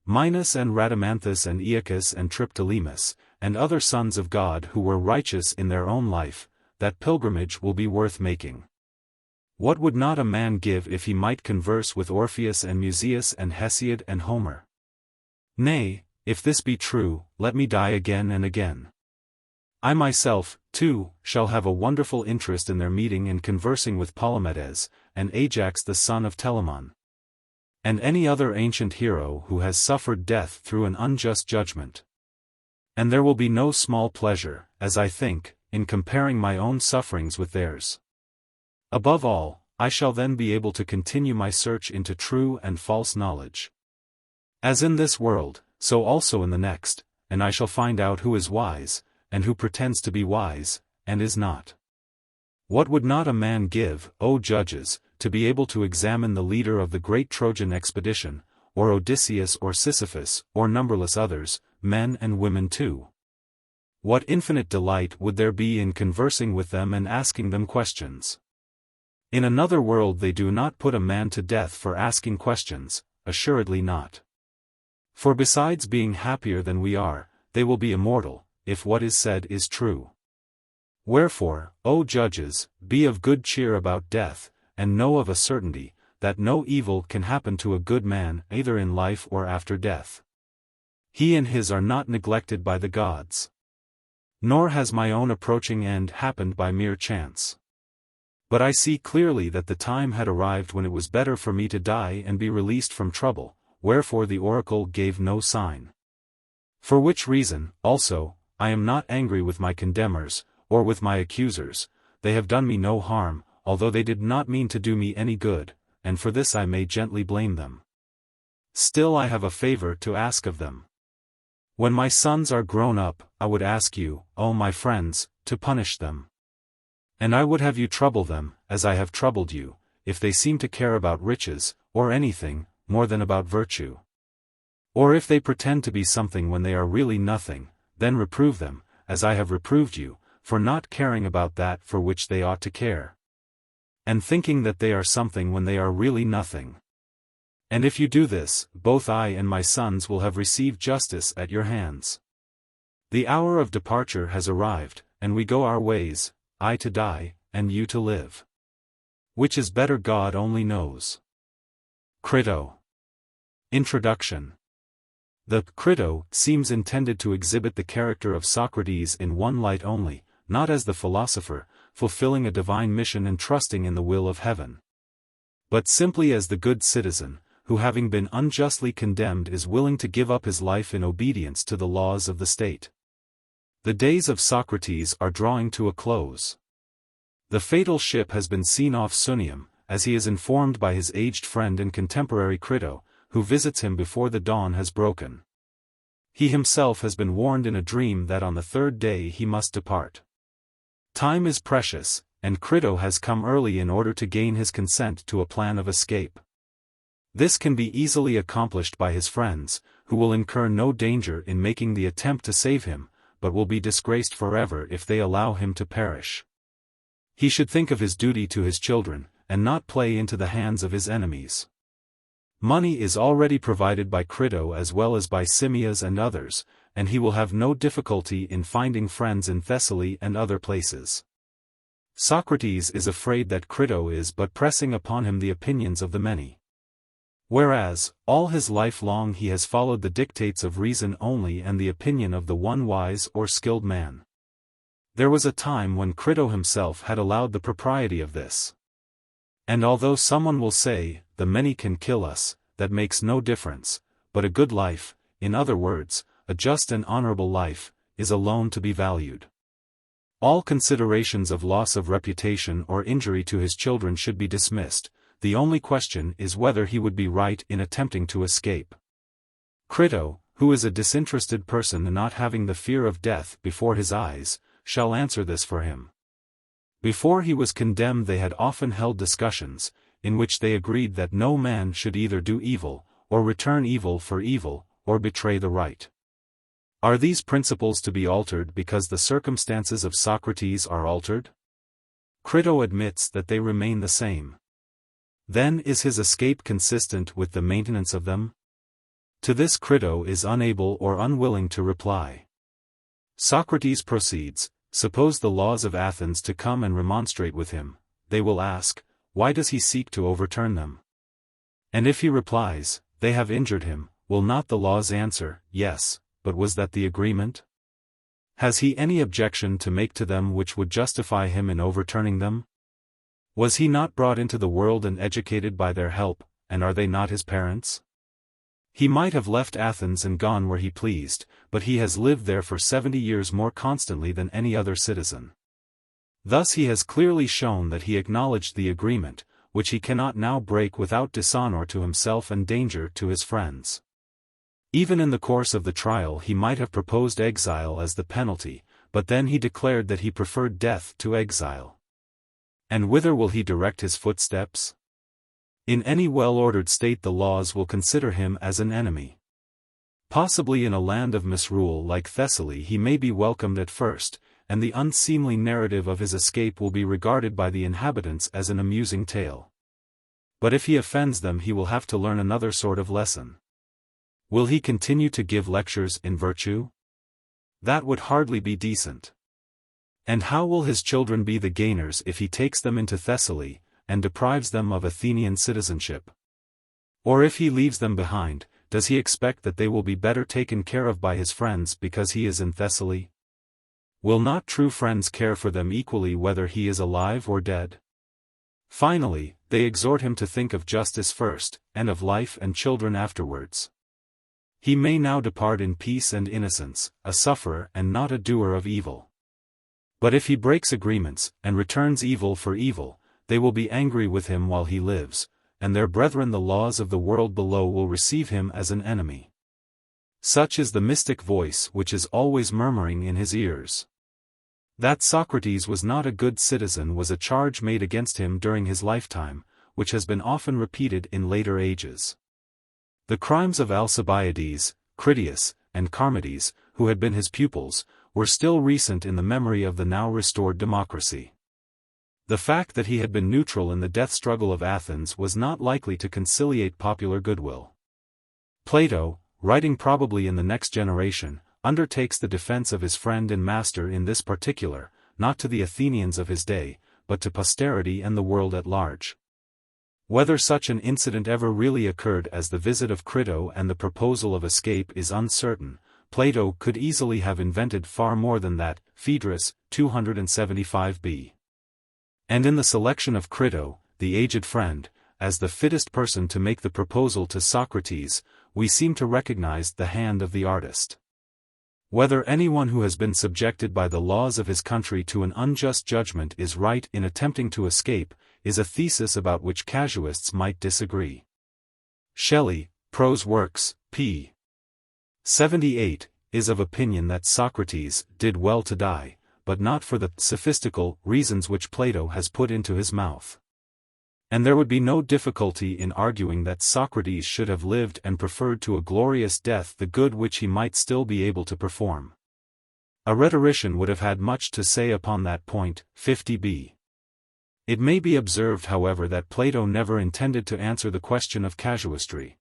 Minos and Rhadamanthus and Aeacus and Triptolemus, and other sons of God who were righteous in their own life, that pilgrimage will be worth making. What would not a man give if he might converse with Orpheus and Musaeus and Hesiod and Homer? Nay, if this be true, let me die again and again. I myself, too, shall have a wonderful interest in their meeting and conversing with Polymedes, and Ajax the son of Telamon, and any other ancient hero who has suffered death through an unjust judgment. And there will be no small pleasure, as I think, in comparing my own sufferings with theirs. Above all, I shall then be able to continue my search into true and false knowledge. As in this world, so also in the next, and I shall find out who is wise, and who pretends to be wise, and is not. What would not a man give, O judges, to be able to examine the leader of the great Trojan expedition, or Odysseus or Sisyphus, or numberless others, men and women too? What infinite delight would there be in conversing with them and asking them questions? In another world they do not put a man to death for asking questions, assuredly not. For besides being happier than we are, they will be immortal, if what is said is true. Wherefore, O judges, be of good cheer about death, and know of a certainty, that no evil can happen to a good man either in life or after death. He and his are not neglected by the gods. Nor has my own approaching end happened by mere chance. But I see clearly that the time had arrived when it was better for me to die and be released from trouble, wherefore the oracle gave no sign. For which reason, also, I am not angry with my condemners, or with my accusers. They have done me no harm, although they did not mean to do me any good, and for this I may gently blame them. Still I have a favor to ask of them. When my sons are grown up, I would ask you, O my friends, to punish them. And I would have you trouble them, as I have troubled you, if they seem to care about riches, or anything, more than about virtue. Or if they pretend to be something when they are really nothing, then reprove them, as I have reproved you, for not caring about that for which they ought to care, and thinking that they are something when they are really nothing. And if you do this, both I and my sons will have received justice at your hands. The hour of departure has arrived, and we go our ways, I to die, and you to live. Which is better God only knows. Crito. Introduction. The Crito seems intended to exhibit the character of Socrates in one light only, not as the philosopher, fulfilling a divine mission and trusting in the will of heaven, but simply as the good citizen, who having been unjustly condemned is willing to give up his life in obedience to the laws of the state. The days of Socrates are drawing to a close. The fatal ship has been seen off Sunium, as he is informed by his aged friend and contemporary Crito, who visits him before the dawn has broken. He himself has been warned in a dream that on the third day he must depart. Time is precious, and Crito has come early in order to gain his consent to a plan of escape. This can be easily accomplished by his friends, who will incur no danger in making the attempt to save him, but will be disgraced forever if they allow him to perish. He should think of his duty to his children, and not play into the hands of his enemies. Money is already provided by Crito as well as by Simmias and others, and he will have no difficulty in finding friends in Thessaly and other places. Socrates is afraid that Crito is but pressing upon him the opinions of the many. Whereas, all his life long he has followed the dictates of reason only and the opinion of the one wise or skilled man. There was a time when Crito himself had allowed the propriety of this. And although someone will say, the many can kill us, that makes no difference, but a good life, in other words, a just and honorable life, is alone to be valued. All considerations of loss of reputation or injury to his children should be dismissed. The only question is whether he would be right in attempting to escape. Crito, who is a disinterested person and not having the fear of death before his eyes, shall answer this for him. Before he was condemned they had often held discussions, in which they agreed that no man should either do evil, or return evil for evil, or betray the right. Are these principles to be altered because the circumstances of Socrates are altered? Crito admits that they remain the same. Then is his escape consistent with the maintenance of them? To this Crito is unable or unwilling to reply. Socrates proceeds, suppose the laws of Athens to come and remonstrate with him, they will ask, why does he seek to overturn them? And if he replies, they have injured him, will not the laws answer, yes, but was that the agreement? Has he any objection to make to them which would justify him in overturning them? Was he not brought into the world and educated by their help, and are they not his parents? He might have left Athens and gone where he pleased, but he has lived there for 70 years more constantly than any other citizen. Thus he has clearly shown that he acknowledged the agreement, which he cannot now break without dishonor to himself and danger to his friends. Even in the course of the trial he might have proposed exile as the penalty, but then he declared that he preferred death to exile. And whither will he direct his footsteps? In any well-ordered state the laws will consider him as an enemy. Possibly in a land of misrule like Thessaly he may be welcomed at first, and the unseemly narrative of his escape will be regarded by the inhabitants as an amusing tale. But if he offends them he will have to learn another sort of lesson. Will he continue to give lectures in virtue? That would hardly be decent. And how will his children be the gainers if he takes them into Thessaly, and deprives them of Athenian citizenship? Or if he leaves them behind, does he expect that they will be better taken care of by his friends because he is in Thessaly? Will not true friends care for them equally whether he is alive or dead? Finally, they exhort him to think of justice first, and of life and children afterwards. He may now depart in peace and innocence, a sufferer and not a doer of evil. But if he breaks agreements, and returns evil for evil, they will be angry with him while he lives, and their brethren the laws of the world below will receive him as an enemy. Such is the mystic voice which is always murmuring in his ears. That Socrates was not a good citizen was a charge made against him during his lifetime, which has been often repeated in later ages. The crimes of Alcibiades, Critias, and Charmides, who had been his pupils, were still recent in the memory of the now restored democracy. The fact that he had been neutral in the death struggle of Athens was not likely to conciliate popular goodwill. Plato, writing probably in the next generation, undertakes the defense of his friend and master in this particular, not to the Athenians of his day, but to posterity and the world at large. Whether such an incident ever really occurred as the visit of Crito and the proposal of escape is uncertain. Plato could easily have invented far more than that. Phaedrus, 275b. And in the selection of Crito, the aged friend, as the fittest person to make the proposal to Socrates, we seem to recognize the hand of the artist. Whether anyone who has been subjected by the laws of his country to an unjust judgment is right in attempting to escape, is a thesis about which casuists might disagree. Shelley, Prose Works, p. 78, is of opinion that Socrates did well to die, but not for the sophistical reasons which Plato has put into his mouth. And there would be no difficulty in arguing that Socrates should have lived and preferred to a glorious death the good which he might still be able to perform. A rhetorician would have had much to say upon that point. 50b. It may be observed, however, that Plato never intended to answer the question of casuistry,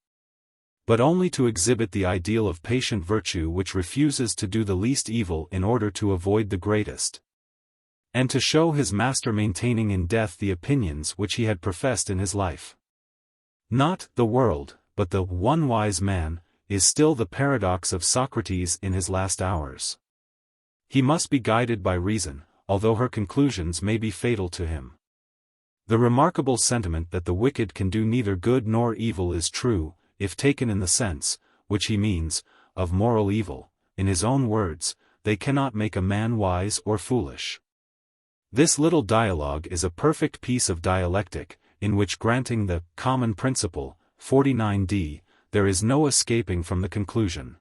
but only to exhibit the ideal of patient virtue which refuses to do the least evil in order to avoid the greatest, and to show his master maintaining in death the opinions which he had professed in his life. Not the world, but the one wise man, is still the paradox of Socrates in his last hours. He must be guided by reason, although her conclusions may be fatal to him. The remarkable sentiment that the wicked can do neither good nor evil is true, if taken in the sense, which he means, of moral evil. In his own words, they cannot make a man wise or foolish. This little dialogue is a perfect piece of dialectic, in which, granting the common principle, 49d, there is no escaping from the conclusion.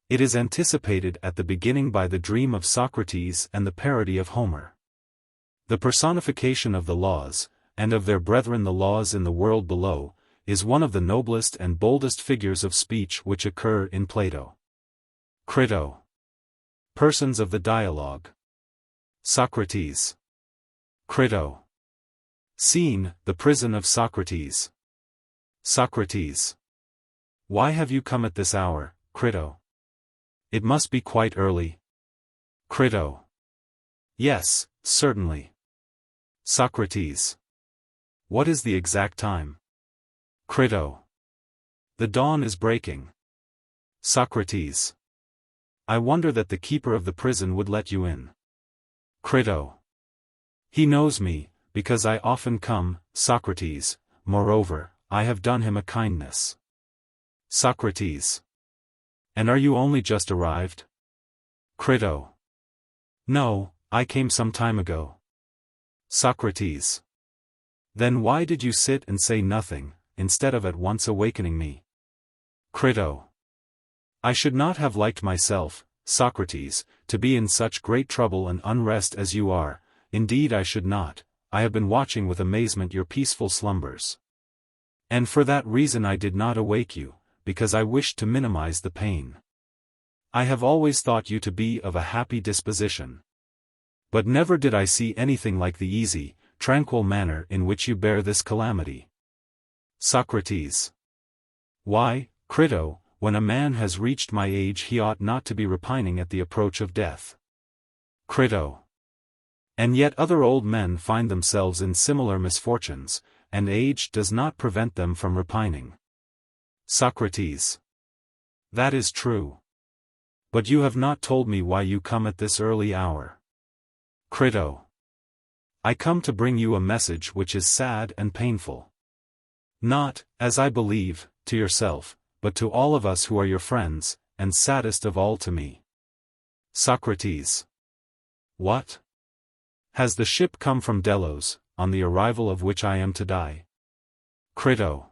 It is anticipated at the beginning by the dream of Socrates and the parody of Homer. The personification of the laws, and of their brethren the laws in the world below, is one of the noblest and boldest figures of speech which occur in Plato. Crito. Persons of the dialogue. Socrates. Crito. Scene, the prison of Socrates. Socrates. Why have you come at this hour, Crito? It must be quite early. Crito. Yes, certainly. Socrates. What is the exact time? Crito. The dawn is breaking. Socrates. I wonder that the keeper of the prison would let you in. Crito. He knows me, because I often come. Socrates. Moreover, I have done him a kindness. Socrates. And are you only just arrived? Crito. No, I came some time ago. Socrates. Then why did you sit and say nothing, instead of at once awakening me? Crito. I should not have liked myself, Socrates, to be in such great trouble and unrest as you are. Indeed I should not. I have been watching with amazement your peaceful slumbers. And for that reason I did not awake you, because I wished to minimize the pain. I have always thought you to be of a happy disposition. But never did I see anything like the easy, tranquil manner in which you bear this calamity. Socrates. Why, Crito, when a man has reached my age he ought not to be repining at the approach of death. Crito. And yet other old men find themselves in similar misfortunes, and age does not prevent them from repining. Socrates. That is true. But you have not told me why you come at this early hour. Crito. I come to bring you a message which is sad and painful. Not, as I believe, to yourself, but to all of us who are your friends, and saddest of all to me. Socrates. What? Has the ship come from Delos, on the arrival of which I am to die? Crito.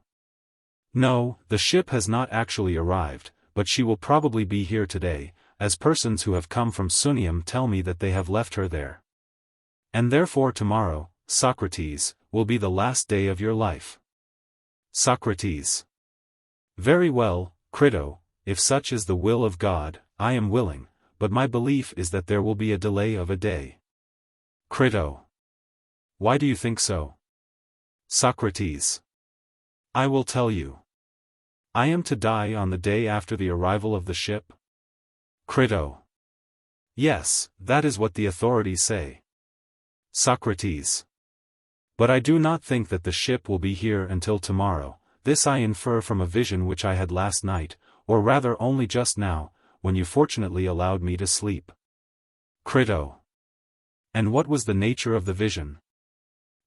No, the ship has not actually arrived, but she will probably be here today, as persons who have come from Sunium tell me that they have left her there. And therefore tomorrow, Socrates, will be the last day of your life. Socrates. Very well, Crito, if such is the will of God, I am willing, but my belief is that there will be a delay of a day. Crito. Why do you think so? Socrates. I will tell you. I am to die on the day after the arrival of the ship? Crito. Yes, that is what the authorities say. Socrates. But I do not think that the ship will be here until tomorrow. This I infer from a vision which I had last night, or rather only just now, when you fortunately allowed me to sleep. Crito. And what was the nature of the vision?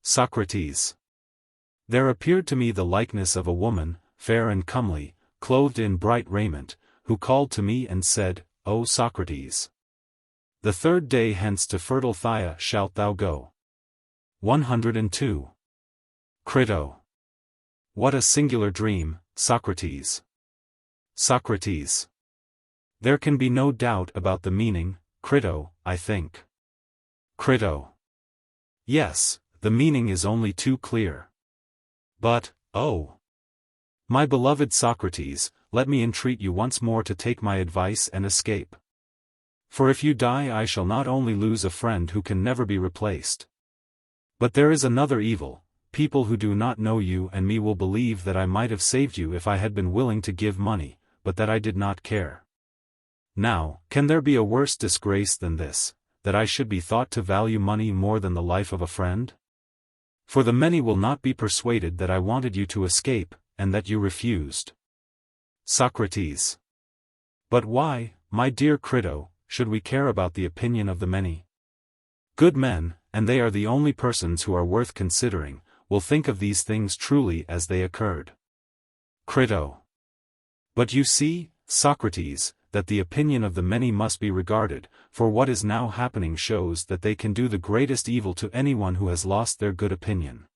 Socrates. There appeared to me the likeness of a woman, fair and comely, clothed in bright raiment, who called to me and said, O Socrates! The third day hence to fertile Phthia shalt thou go. 102. Crito. What a singular dream, Socrates! Socrates. There can be no doubt about the meaning, Crito, I think. Crito. Yes, the meaning is only too clear. But, oh! My beloved Socrates, let me entreat you once more to take my advice and escape. For if you die I shall not only lose a friend who can never be replaced. But there is another evil, people who do not know you and me will believe that I might have saved you if I had been willing to give money, but that I did not care. Now, can there be a worse disgrace than this, that I should be thought to value money more than the life of a friend? For the many will not be persuaded that I wanted you to escape, and that you refused. Socrates. But why, my dear Crito, should we care about the opinion of the many? Good men, and they are the only persons who are worth considering, will think of these things truly as they occurred. Crito. But you see, Socrates, that the opinion of the many must be regarded, for what is now happening shows that they can do the greatest evil to anyone who has lost their good opinion.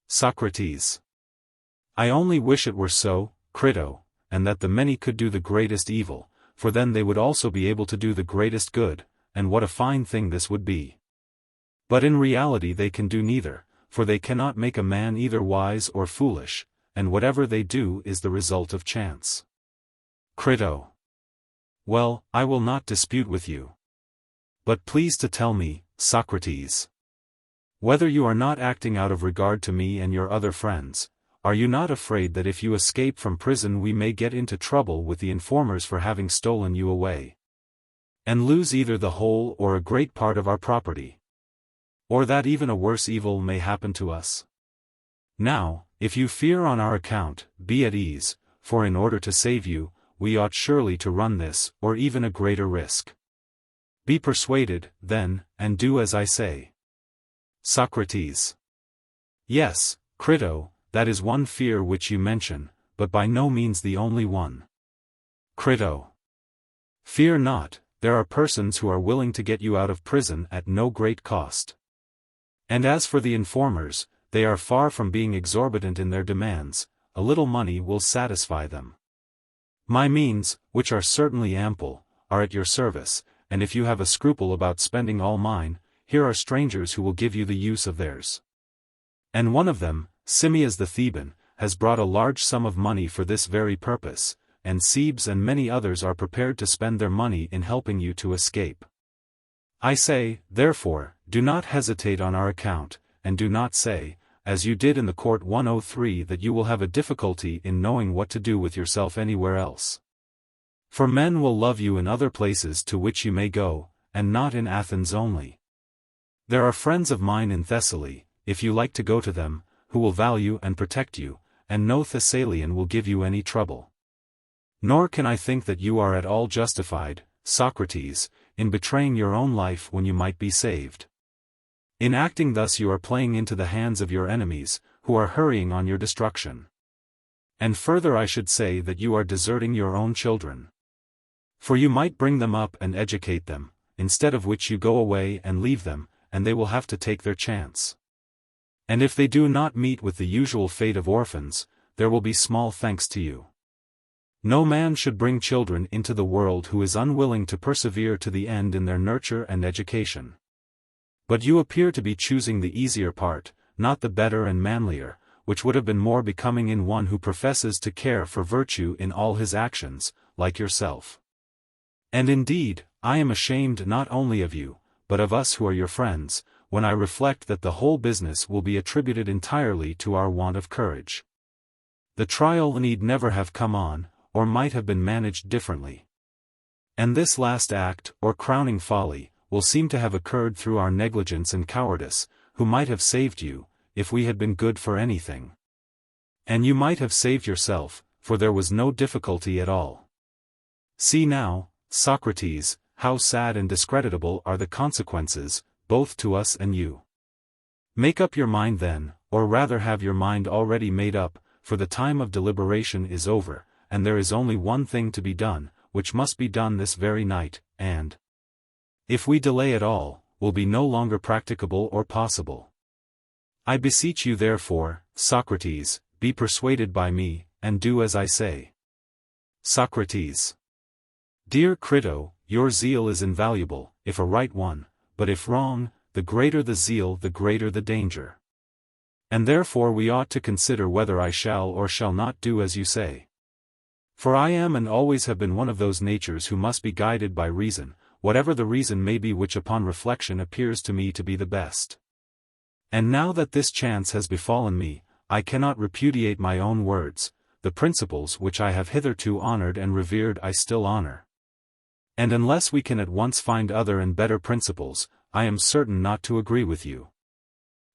Socrates. I only wish it were so, Crito, and that the many could do the greatest evil, for then they would also be able to do the greatest good, and what a fine thing this would be. But in reality they can do neither, for they cannot make a man either wise or foolish, and whatever they do is the result of chance. Crito. Well, I will not dispute with you. But please to tell me, Socrates, whether you are not acting out of regard to me and your other friends. Are you not afraid that if you escape from prison we may get into trouble with the informers for having stolen you away? And lose either the whole or a great part of our property? Or that even a worse evil may happen to us? Now, if you fear on our account, be at ease, for in order to save you, we ought surely to run this, or even a greater risk. Be persuaded, then, and do as I say. Socrates. Yes, Crito, that is one fear which you mention, but by no means the only one. Crito. Fear not, there are persons who are willing to get you out of prison at no great cost. And as for the informers, they are far from being exorbitant in their demands, a little money will satisfy them. My means, which are certainly ample, are at your service, and if you have a scruple about spending all mine, here are strangers who will give you the use of theirs. And one of them, Simmias the Theban, has brought a large sum of money for this very purpose, and Cebes and many others are prepared to spend their money in helping you to escape. I say, therefore, do not hesitate on our account, and do not say, as you did in the court 103 that you will have a difficulty in knowing what to do with yourself anywhere else. For men will love you in other places to which you may go, and not in Athens only. There are friends of mine in Thessaly, if you like to go to them, who will value and protect you, and no Thessalian will give you any trouble. Nor can I think that you are at all justified, Socrates, in betraying your own life when you might be saved. In acting thus you are playing into the hands of your enemies, who are hurrying on your destruction. And further I should say that you are deserting your own children. For you might bring them up and educate them, instead of which you go away and leave them, and they will have to take their chance. And if they do not meet with the usual fate of orphans, there will be small thanks to you. No man should bring children into the world who is unwilling to persevere to the end in their nurture and education. But you appear to be choosing the easier part, not the better and manlier, which would have been more becoming in one who professes to care for virtue in all his actions, like yourself. And indeed, I am ashamed not only of you, but of us who are your friends, when I reflect that the whole business will be attributed entirely to our want of courage. The trial need never have come on, or might have been managed differently. And this last act, or crowning folly, will seem to have occurred through our negligence and cowardice, who might have saved you, if we had been good for anything. And you might have saved yourself, for there was no difficulty at all. See now, Socrates, how sad and discreditable are the consequences, both to us and you. Make up your mind then, or rather have your mind already made up, for the time of deliberation is over, and there is only one thing to be done, which must be done this very night, and, if we delay at all, will be no longer practicable or possible. I beseech you therefore, Socrates, be persuaded by me, and do as I say. Socrates. Dear Crito, your zeal is invaluable, if a right one, but if wrong, the greater the zeal the greater the danger. And therefore we ought to consider whether I shall or shall not do as you say. For I am and always have been one of those natures who must be guided by reason, whatever the reason may be which upon reflection appears to me to be the best. And now that this chance has befallen me, I cannot repudiate my own words, the principles which I have hitherto honored and revered I still honor. And unless we can at once find other and better principles, I am certain not to agree with you.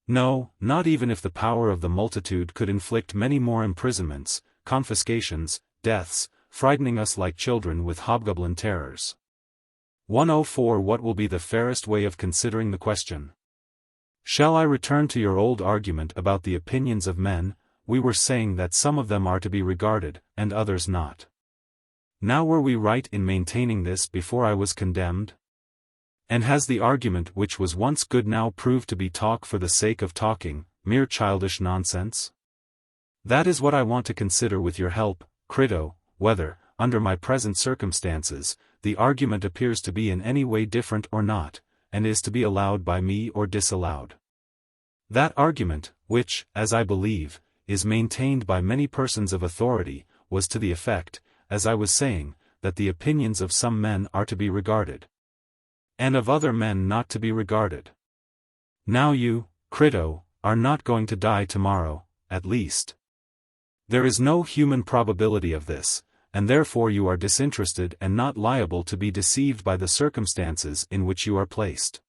No, not even if the power of the multitude could inflict many more imprisonments, confiscations, deaths, frightening us like children with hobgoblin terrors. 104 What will be the fairest way of considering the question? Shall I return to your old argument about the opinions of men? We were saying that some of them are to be regarded, and others not. Now were we right in maintaining this before I was condemned? And has the argument which was once good now proved to be talk for the sake of talking, mere childish nonsense? That is what I want to consider with your help, Crito, whether, under my present circumstances, the argument appears to be in any way different or not, and is to be allowed by me or disallowed. That argument, which, as I believe, is maintained by many persons of authority, was to the effect, as I was saying, that the opinions of some men are to be regarded, and of other men not to be regarded. Now you, Crito, are not going to die tomorrow, at least. There is no human probability of this, and therefore you are disinterested and not liable to be deceived by the circumstances in which you are placed.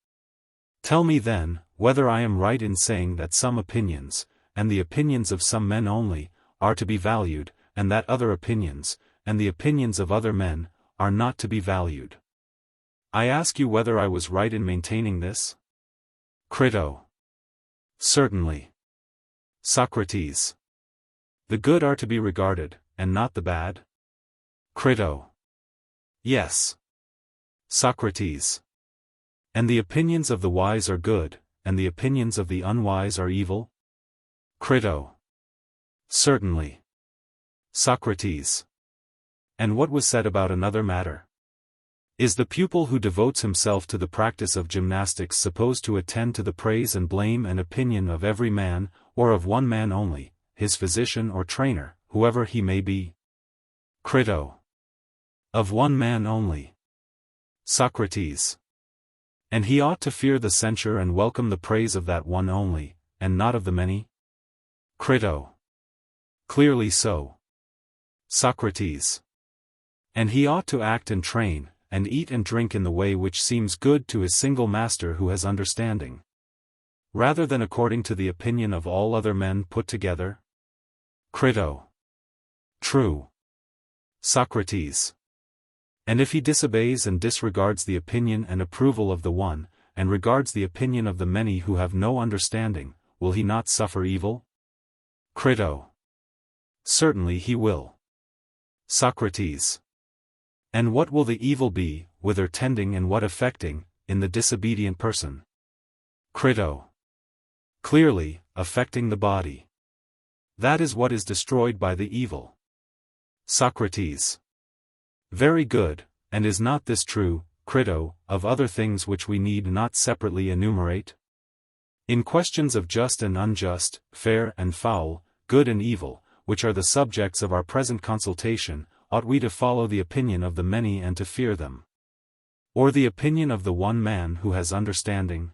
Tell me then, whether I am right in saying that some opinions, and the opinions of some men only, are to be valued, and that other opinions, and the opinions of other men, are not to be valued. I ask you whether I was right in maintaining this? Crito. Certainly. Socrates. The good are to be regarded, and not the bad? Crito. Yes. Socrates. And the opinions of the wise are good, and the opinions of the unwise are evil? Crito. Certainly. Socrates. And what was said about another matter? Is the pupil who devotes himself to the practice of gymnastics supposed to attend to the praise and blame and opinion of every man, or of one man only, his physician or trainer, whoever he may be? Crito. Of one man only. Socrates. And he ought to fear the censure and welcome the praise of that one only, and not of the many? Crito. Clearly so. Socrates. And he ought to act and train, and eat and drink in the way which seems good to his single master who has understanding, rather than according to the opinion of all other men put together? Crito. True. Socrates. And if he disobeys and disregards the opinion and approval of the one, and regards the opinion of the many who have no understanding, will he not suffer evil? Crito. Certainly he will. Socrates. And what will the evil be, whither tending and what affecting, in the disobedient person? Crito. Clearly, affecting the body. That is what is destroyed by the evil. Socrates. Very good, and is not this true, Crito, of other things which we need not separately enumerate? In questions of just and unjust, fair and foul, good and evil, which are the subjects of our present consultation, ought we to follow the opinion of the many and to fear them? Or the opinion of the one man who has understanding?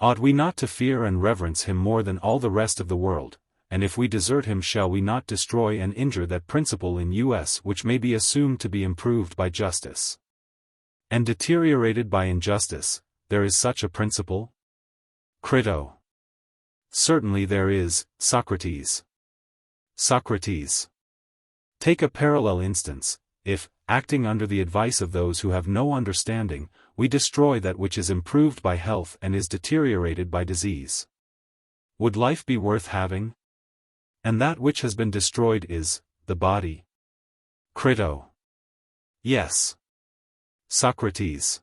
Ought we not to fear and reverence him more than all the rest of the world, and if we desert him shall we not destroy and injure that principle in us which may be assumed to be improved by justice, and deteriorated by injustice? There is such a principle? Crito. Certainly there is, Socrates. Socrates. Take a parallel instance. If, acting under the advice of those who have no understanding, we destroy that which is improved by health and is deteriorated by disease, would life be worth having? And that which has been destroyed is the body. Crito. Yes. Socrates.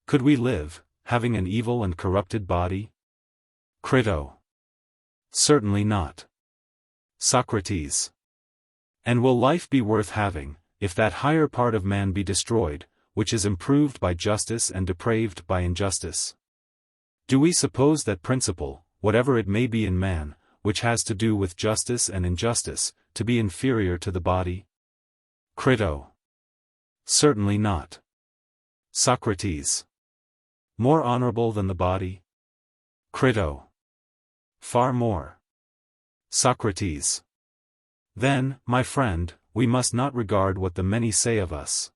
Could we live, having an evil and corrupted body? Crito. Certainly not. Socrates. And will life be worth having, if that higher part of man be destroyed, which is improved by justice and depraved by injustice? Do we suppose that principle, whatever it may be in man, which has to do with justice and injustice, to be inferior to the body? Crito. Certainly not. Socrates. More honorable than the body? Crito. Far more. Socrates. Then, my friend, we must not regard what the many say of us,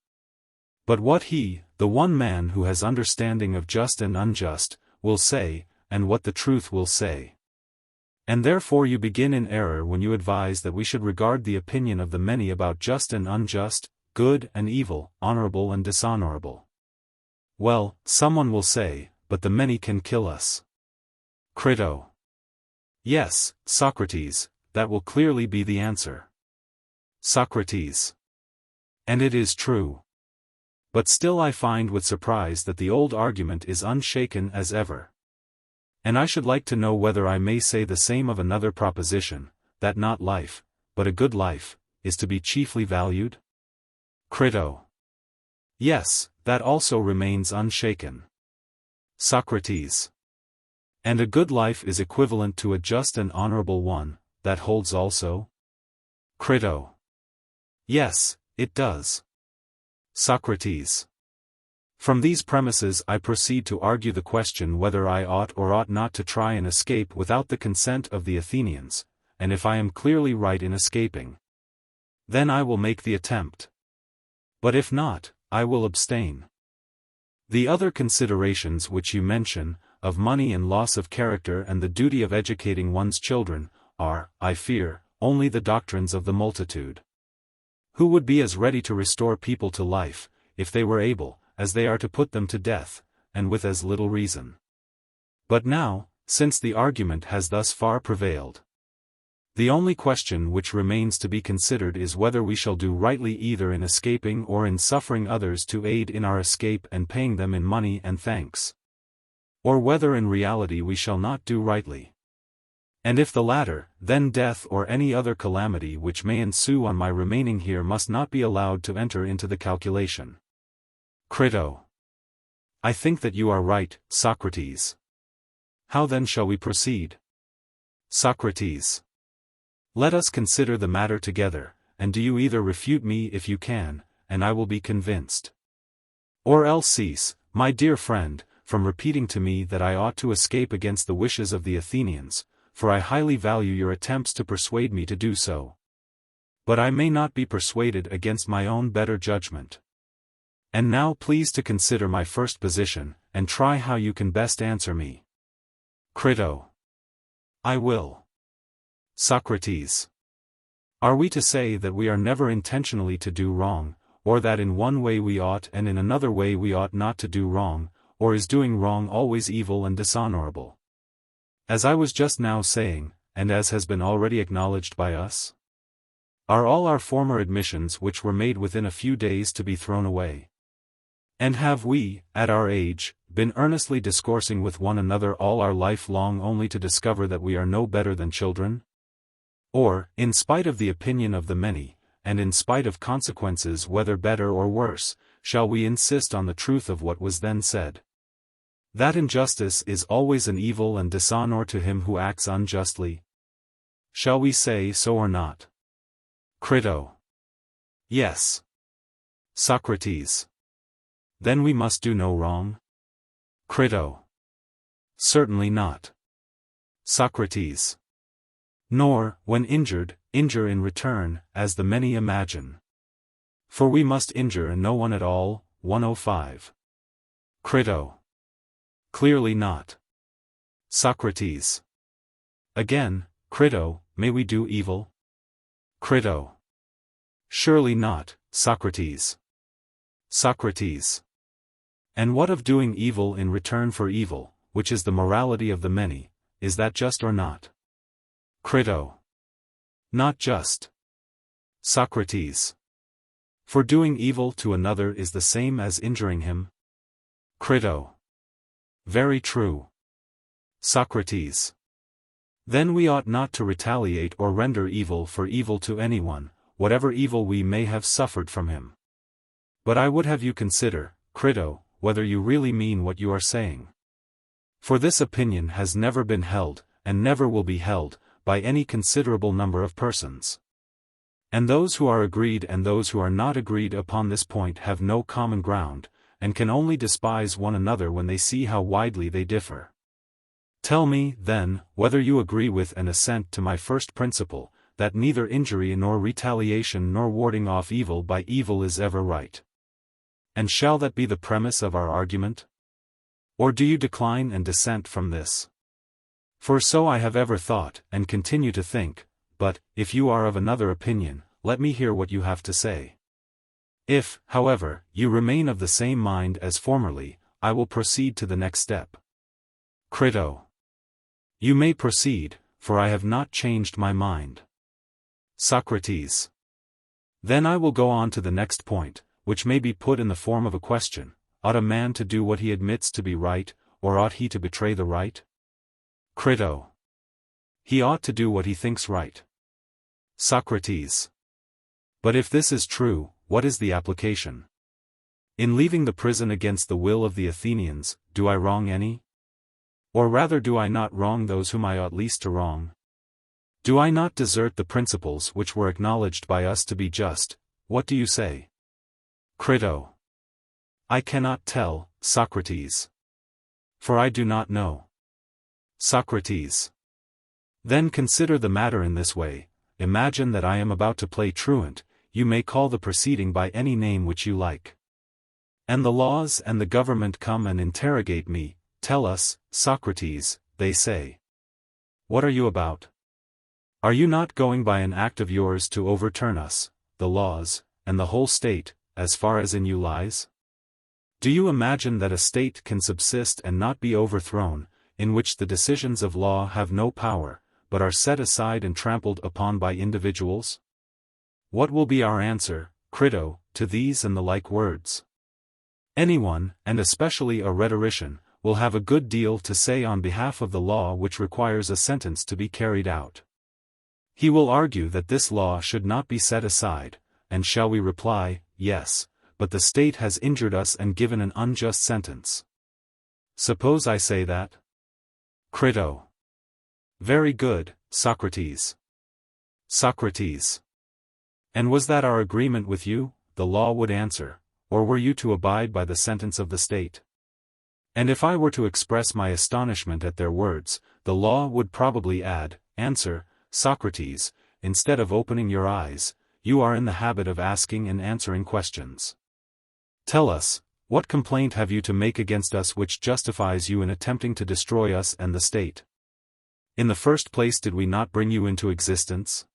but what he, the one man who has understanding of just and unjust, will say, and what the truth will say. And therefore you begin in error when you advise that we should regard the opinion of the many about just and unjust, good and evil, honorable and dishonorable. Well, someone will say, but the many can kill us. Crito. Yes, Socrates, that will clearly be the answer. Socrates. And it is true. But still I find with surprise that the old argument is unshaken as ever. And I should like to know whether I may say the same of another proposition, that not life, but a good life, is to be chiefly valued? Crito. Yes, that also remains unshaken. Socrates. And a good life is equivalent to a just and honorable one, that holds also? Crito. Yes, it does. Socrates. From these premises I proceed to argue the question whether I ought or ought not to try and escape without the consent of the Athenians, and if I am clearly right in escaping, then I will make the attempt. But if not, I will abstain. The other considerations which you mention, of money and loss of character and the duty of educating one's children, are, I fear, only the doctrines of the multitude. Who would be as ready to restore people to life, if they were able, as they are to put them to death, and with as little reason? But now, since the argument has thus far prevailed, the only question which remains to be considered is whether we shall do rightly either in escaping or in suffering others to aid in our escape and paying them in money and thanks, or whether in reality we shall not do rightly. And if the latter, then death or any other calamity which may ensue on my remaining here must not be allowed to enter into the calculation. Crito. I think that you are right, Socrates. How then shall we proceed? Socrates. Let us consider the matter together, and do you either refute me if you can, and I will be convinced, or else cease, my dear friend, from repeating to me that I ought to escape against the wishes of the Athenians, for I highly value your attempts to persuade me to do so. But I may not be persuaded against my own better judgment. And now please to consider my first position, and try how you can best answer me. Crito. I will. Socrates. Are we to say that we are never intentionally to do wrong, or that in one way we ought and in another way we ought not to do wrong, or is doing wrong always evil and dishonorable? As I was just now saying, and as has been already acknowledged by us? Are all our former admissions which were made within a few days to be thrown away? And have we, at our age, been earnestly discoursing with one another all our life long only to discover that we are no better than children? Or, in spite of the opinion of the many, and in spite of consequences whether better or worse, shall we insist on the truth of what was then said? That injustice is always an evil and dishonor to him who acts unjustly? Shall we say so or not? Crito. Yes. Socrates. Then we must do no wrong? Crito. Certainly not. Socrates. Nor, when injured, injure in return, as the many imagine. For we must injure no one at all. 105. Crito. Clearly not. Socrates. Again, Crito, may we do evil? Crito. Surely not, Socrates. Socrates. And what of doing evil in return for evil, which is the morality of the many, is that just or not? Crito. Not just. Socrates. For doing evil to another is the same as injuring him? Crito. Very true. Socrates. Then we ought not to retaliate or render evil for evil to anyone, whatever evil we may have suffered from him. But I would have you consider, Crito, whether you really mean what you are saying. For this opinion has never been held, and never will be held, by any considerable number of persons. And those who are agreed and those who are not agreed upon this point have no common ground, and can only despise one another when they see how widely they differ. Tell me, then, whether you agree with and assent to my first principle, that neither injury nor retaliation nor warding off evil by evil is ever right. And shall that be the premise of our argument? Or do you decline and dissent from this? For so I have ever thought, and continue to think, but, if you are of another opinion, let me hear what you have to say. If, however, you remain of the same mind as formerly, I will proceed to the next step. Crito. You may proceed, for I have not changed my mind. Socrates. Then I will go on to the next point, which may be put in the form of a question: ought a man to do what he admits to be right, or ought he to betray the right? Crito. He ought to do what he thinks right. Socrates. But if this is true, what is the application? In leaving the prison against the will of the Athenians, do I wrong any? Or rather, do I not wrong those whom I ought least to wrong? Do I not desert the principles which were acknowledged by us to be just? What do you say? Crito. I cannot tell, Socrates. For I do not know. Socrates. Then consider the matter in this way: imagine that I am about to play truant, you may call the proceeding by any name which you like. And the laws and the government come and interrogate me. Tell us, Socrates, they say. What are you about? Are you not going by an act of yours to overturn us, the laws, and the whole state, as far as in you lies? Do you imagine that a state can subsist and not be overthrown, in which the decisions of law have no power, but are set aside and trampled upon by individuals? What will be our answer, Crito, to these and the like words? Anyone, and especially a rhetorician, will have a good deal to say on behalf of the law which requires a sentence to be carried out. He will argue that this law should not be set aside, and shall we reply, yes, but the state has injured us and given an unjust sentence. Suppose I say that? Crito. Very good, Socrates. Socrates. And was that our agreement with you? The law would answer, or were you to abide by the sentence of the state? And if I were to express my astonishment at their words, the law would probably add, answer, Socrates, instead of opening your eyes, you are in the habit of asking and answering questions. Tell us, what complaint have you to make against us which justifies you in attempting to destroy us and the state? In the first place, did we not bring you into existence?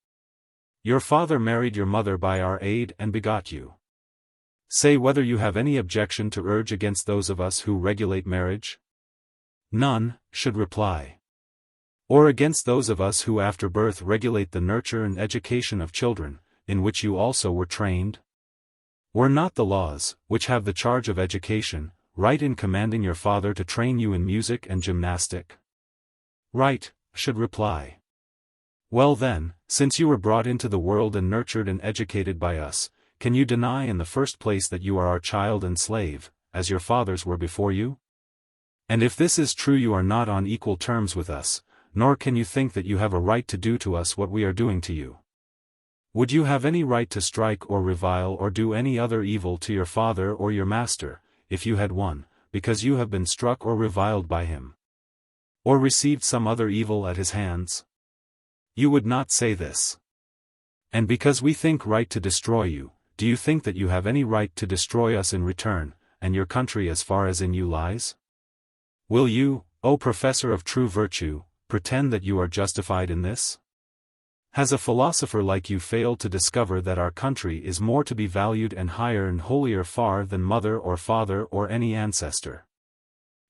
Your father married your mother by our aid and begot you. Say whether you have any objection to urge against those of us who regulate marriage? None, should reply. Or against those of us who after birth regulate the nurture and education of children, in which you also were trained? Were not the laws, which have the charge of education, right in commanding your father to train you in music and gymnastic? Right, should reply. Well then, since you were brought into the world and nurtured and educated by us, can you deny in the first place that you are our child and slave, as your fathers were before you? And if this is true, you are not on equal terms with us, nor can you think that you have a right to do to us what we are doing to you. Would you have any right to strike or revile or do any other evil to your father or your master, if you had one, because you have been struck or reviled by him? Or received some other evil at his hands? You would not say this. And because we think right to destroy you, do you think that you have any right to destroy us in return, and your country as far as in you lies? Will you, O professor of true virtue, pretend that you are justified in this? Has a philosopher like you failed to discover that our country is more to be valued and higher and holier far than mother or father or any ancestor?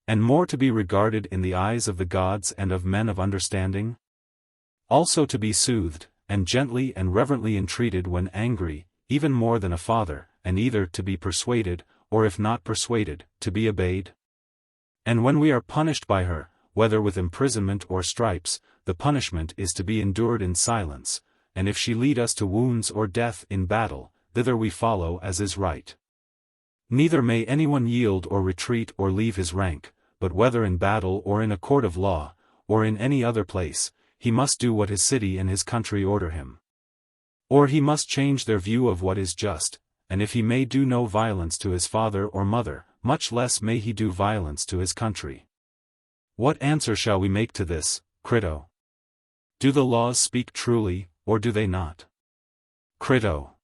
And more to be regarded in the eyes of the gods and of men of understanding? Also to be soothed, and gently and reverently entreated when angry, even more than a father, and either to be persuaded, or if not persuaded, to be obeyed? And when we are punished by her, whether with imprisonment or stripes, the punishment is to be endured in silence, and if she lead us to wounds or death in battle, thither we follow as is right. Neither may anyone yield or retreat or leave his rank, but whether in battle or in a court of law, or in any other place, he must do what his city and his country order him. Or he must change their view of what is just, and if he may do no violence to his father or mother, much less may he do violence to his country. What answer shall we make to this, Crito? Do the laws speak truly, or do they not? Crito.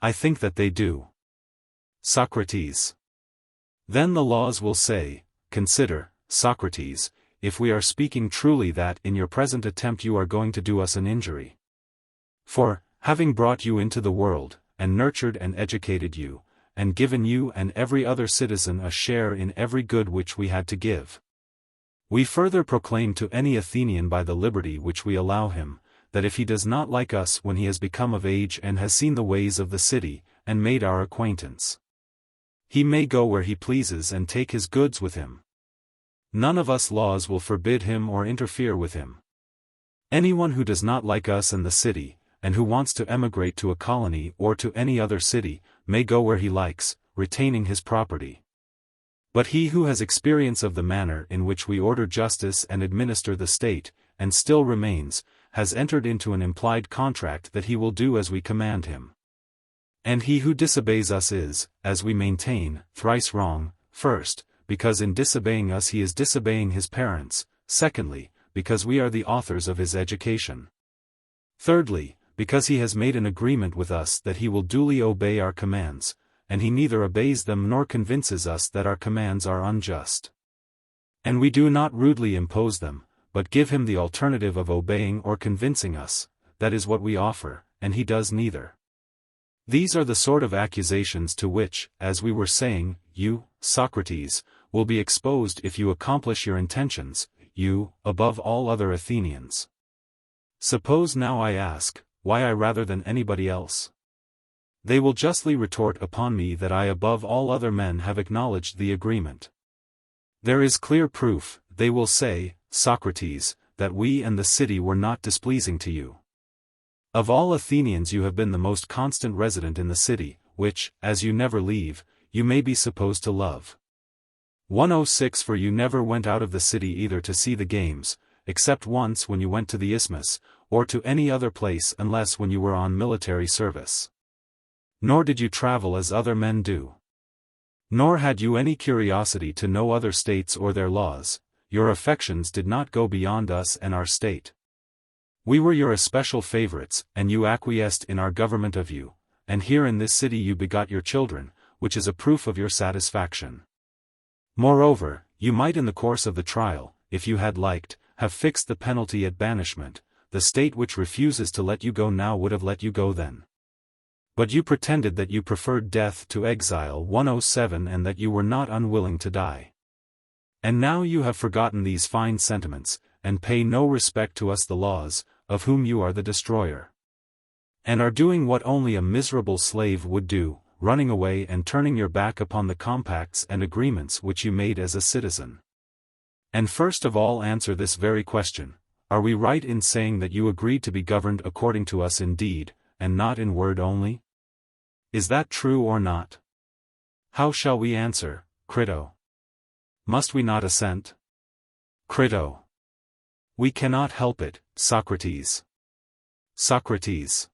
I think that they do. Socrates. Then the laws will say, consider, Socrates, if we are speaking truly that in your present attempt you are going to do us an injury. For, having brought you into the world, and nurtured and educated you, and given you and every other citizen a share in every good which we had to give, we further proclaim to any Athenian by the liberty which we allow him, that if he does not like us when he has become of age and has seen the ways of the city, and made our acquaintance, he may go where he pleases and take his goods with him. None of us laws will forbid him or interfere with him. Anyone who does not like us and the city, and who wants to emigrate to a colony or to any other city, may go where he likes, retaining his property. But he who has experience of the manner in which we order justice and administer the state, and still remains, has entered into an implied contract that he will do as we command him. And he who disobeys us is, as we maintain, thrice wrong, first, because in disobeying us he is disobeying his parents, secondly, because we are the authors of his education. Thirdly, because he has made an agreement with us that he will duly obey our commands, and he neither obeys them nor convinces us that our commands are unjust. And we do not rudely impose them, but give him the alternative of obeying or convincing us, that is what we offer, and he does neither. These are the sort of accusations to which, as we were saying, you, Socrates, will be exposed if you accomplish your intentions, you, above all other Athenians. Suppose now I ask, why I rather than anybody else? They will justly retort upon me that I above all other men have acknowledged the agreement. There is clear proof, they will say, Socrates, that we and the city were not displeasing to you. Of all Athenians you have been the most constant resident in the city, which, as you never leave, you may be supposed to love. 106 For you never went out of the city either to see the games, except once when you went to the isthmus, or to any other place unless when you were on military service. Nor did you travel as other men do. Nor had you any curiosity to know other states or their laws, your affections did not go beyond us and our state. We were your especial favorites, and you acquiesced in our government of you, and here in this city you begot your children, which is a proof of your satisfaction. Moreover, you might in the course of the trial, if you had liked, have fixed the penalty at banishment. The state which refuses to let you go now would have let you go then. But you pretended that you preferred death to exile 107 and that you were not unwilling to die. And now you have forgotten these fine sentiments, and pay no respect to us the laws, of whom you are the destroyer. And are doing what only a miserable slave would do, running away and turning your back upon the compacts and agreements which you made as a citizen. And first of all answer this very question, are we right in saying that you agreed to be governed according to us in deed, and not in word only? Is that true or not? How shall we answer, Crito? Must we not assent? Crito. We cannot help it, Socrates. Socrates.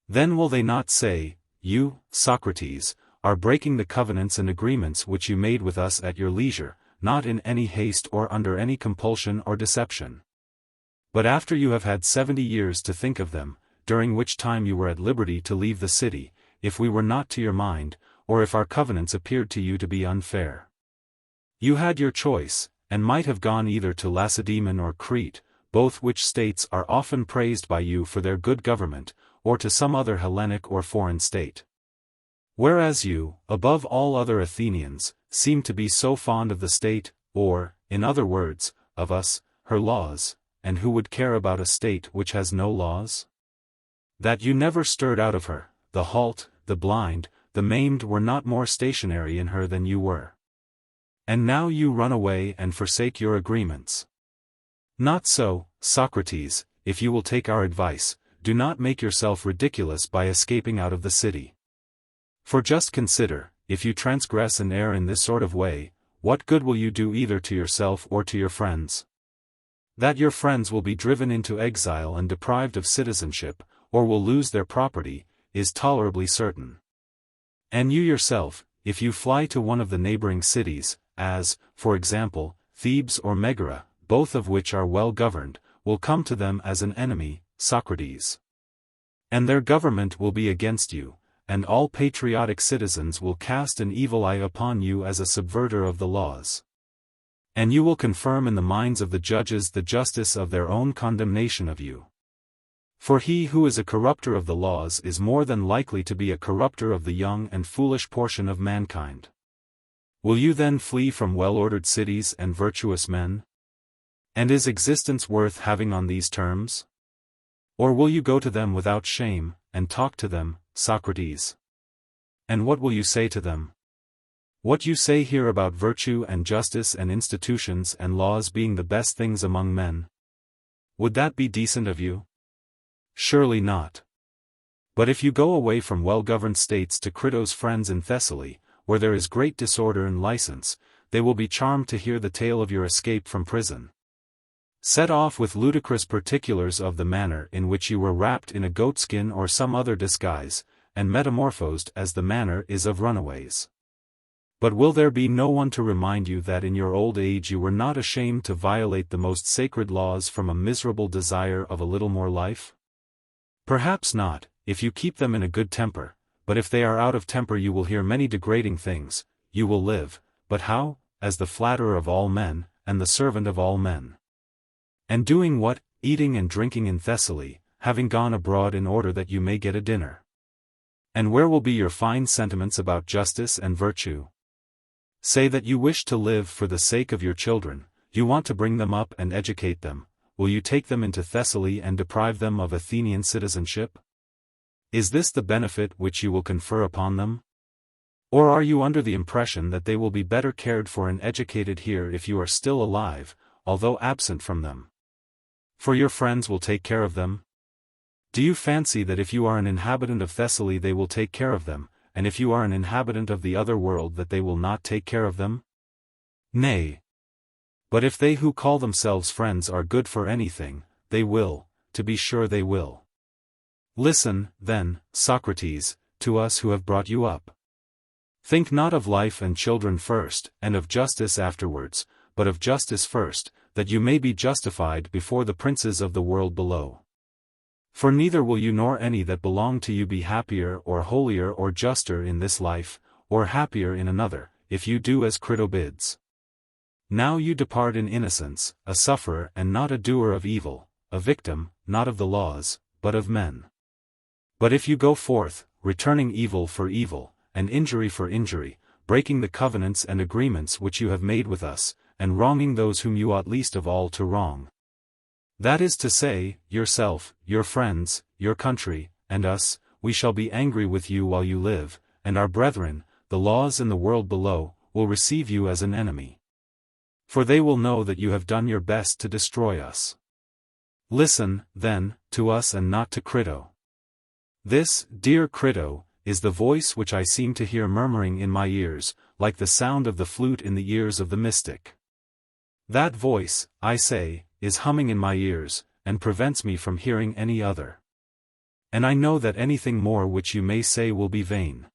Then will they not say, you, Socrates, are breaking the covenants and agreements which you made with us at your leisure, not in any haste or under any compulsion or deception. But after you have had 70 years to think of them, during which time you were at liberty to leave the city, if we were not to your mind, or if our covenants appeared to you to be unfair. You had your choice, and might have gone either to Lacedaemon or Crete, both which states are often praised by you for their good government, or to some other Hellenic or foreign state. Whereas you, above all other Athenians, seem to be so fond of the state, or, in other words, of us, her laws, and who would care about a state which has no laws? That you never stirred out of her, the halt, the blind, the maimed were not more stationary in her than you were. And now you run away and forsake your agreements. Not so, Socrates, if you will take our advice, do not make yourself ridiculous by escaping out of the city. For just consider, if you transgress and err in this sort of way, what good will you do either to yourself or to your friends? That your friends will be driven into exile and deprived of citizenship, or will lose their property, is tolerably certain. And you yourself, if you fly to one of the neighboring cities, as, for example, Thebes or Megara, both of which are well governed, will come to them as an enemy, Socrates. And their government will be against you, and all patriotic citizens will cast an evil eye upon you as a subverter of the laws. And you will confirm in the minds of the judges the justice of their own condemnation of you. For he who is a corrupter of the laws is more than likely to be a corrupter of the young and foolish portion of mankind. Will you then flee from well-ordered cities and virtuous men? And is existence worth having on these terms? Or will you go to them without shame, and talk to them, Socrates? And what will you say to them? What you say here about virtue and justice and institutions and laws being the best things among men? Would that be decent of you? Surely not. But if you go away from well-governed states to Crito's friends in Thessaly, where there is great disorder and license, they will be charmed to hear the tale of your escape from prison. Set off with ludicrous particulars of the manner in which you were wrapped in a goatskin or some other disguise, and metamorphosed as the manner is of runaways. But will there be no one to remind you that in your old age you were not ashamed to violate the most sacred laws from a miserable desire of a little more life? Perhaps not, if you keep them in a good temper, but if they are out of temper you will hear many degrading things. You will live, but how? As the flatterer of all men, and the servant of all men. And doing what? Eating and drinking in Thessaly, having gone abroad in order that you may get a dinner. And where will be your fine sentiments about justice and virtue? Say that you wish to live for the sake of your children, you want to bring them up and educate them. Will you take them into Thessaly and deprive them of Athenian citizenship? Is this the benefit which you will confer upon them? Or are you under the impression that they will be better cared for and educated here if you are still alive, although absent from them? For your friends will take care of them? Do you fancy that if you are an inhabitant of Thessaly they will take care of them, and if you are an inhabitant of the other world that they will not take care of them? Nay. But if they who call themselves friends are good for anything, they will, to be sure they will. Listen, then, Socrates, to us who have brought you up. Think not of life and children first, and of justice afterwards, but of justice first, that you may be justified before the princes of the world below. For neither will you nor any that belong to you be happier or holier or juster in this life, or happier in another, if you do as Crito bids. Now you depart in innocence, a sufferer and not a doer of evil, a victim, not of the laws, but of men. But if you go forth, returning evil for evil, and injury for injury, breaking the covenants and agreements which you have made with us, and wronging those whom you ought least of all to wrong. That is to say, yourself, your friends, your country, and us, we shall be angry with you while you live, and our brethren, the laws in the world below, will receive you as an enemy. For they will know that you have done your best to destroy us. Listen, then, to us and not to Crito. This, dear Crito, is the voice which I seem to hear murmuring in my ears, like the sound of the flute in the ears of the mystic. That voice, I say, is humming in my ears, and prevents me from hearing any other. And I know that anything more which you may say will be vain.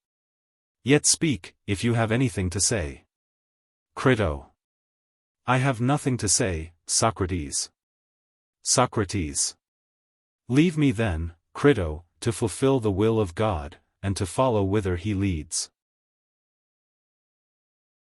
Yet speak, if you have anything to say. Crito. I have nothing to say, Socrates. Socrates. Leave me then, Crito, to fulfill the will of God, and to follow whither he leads.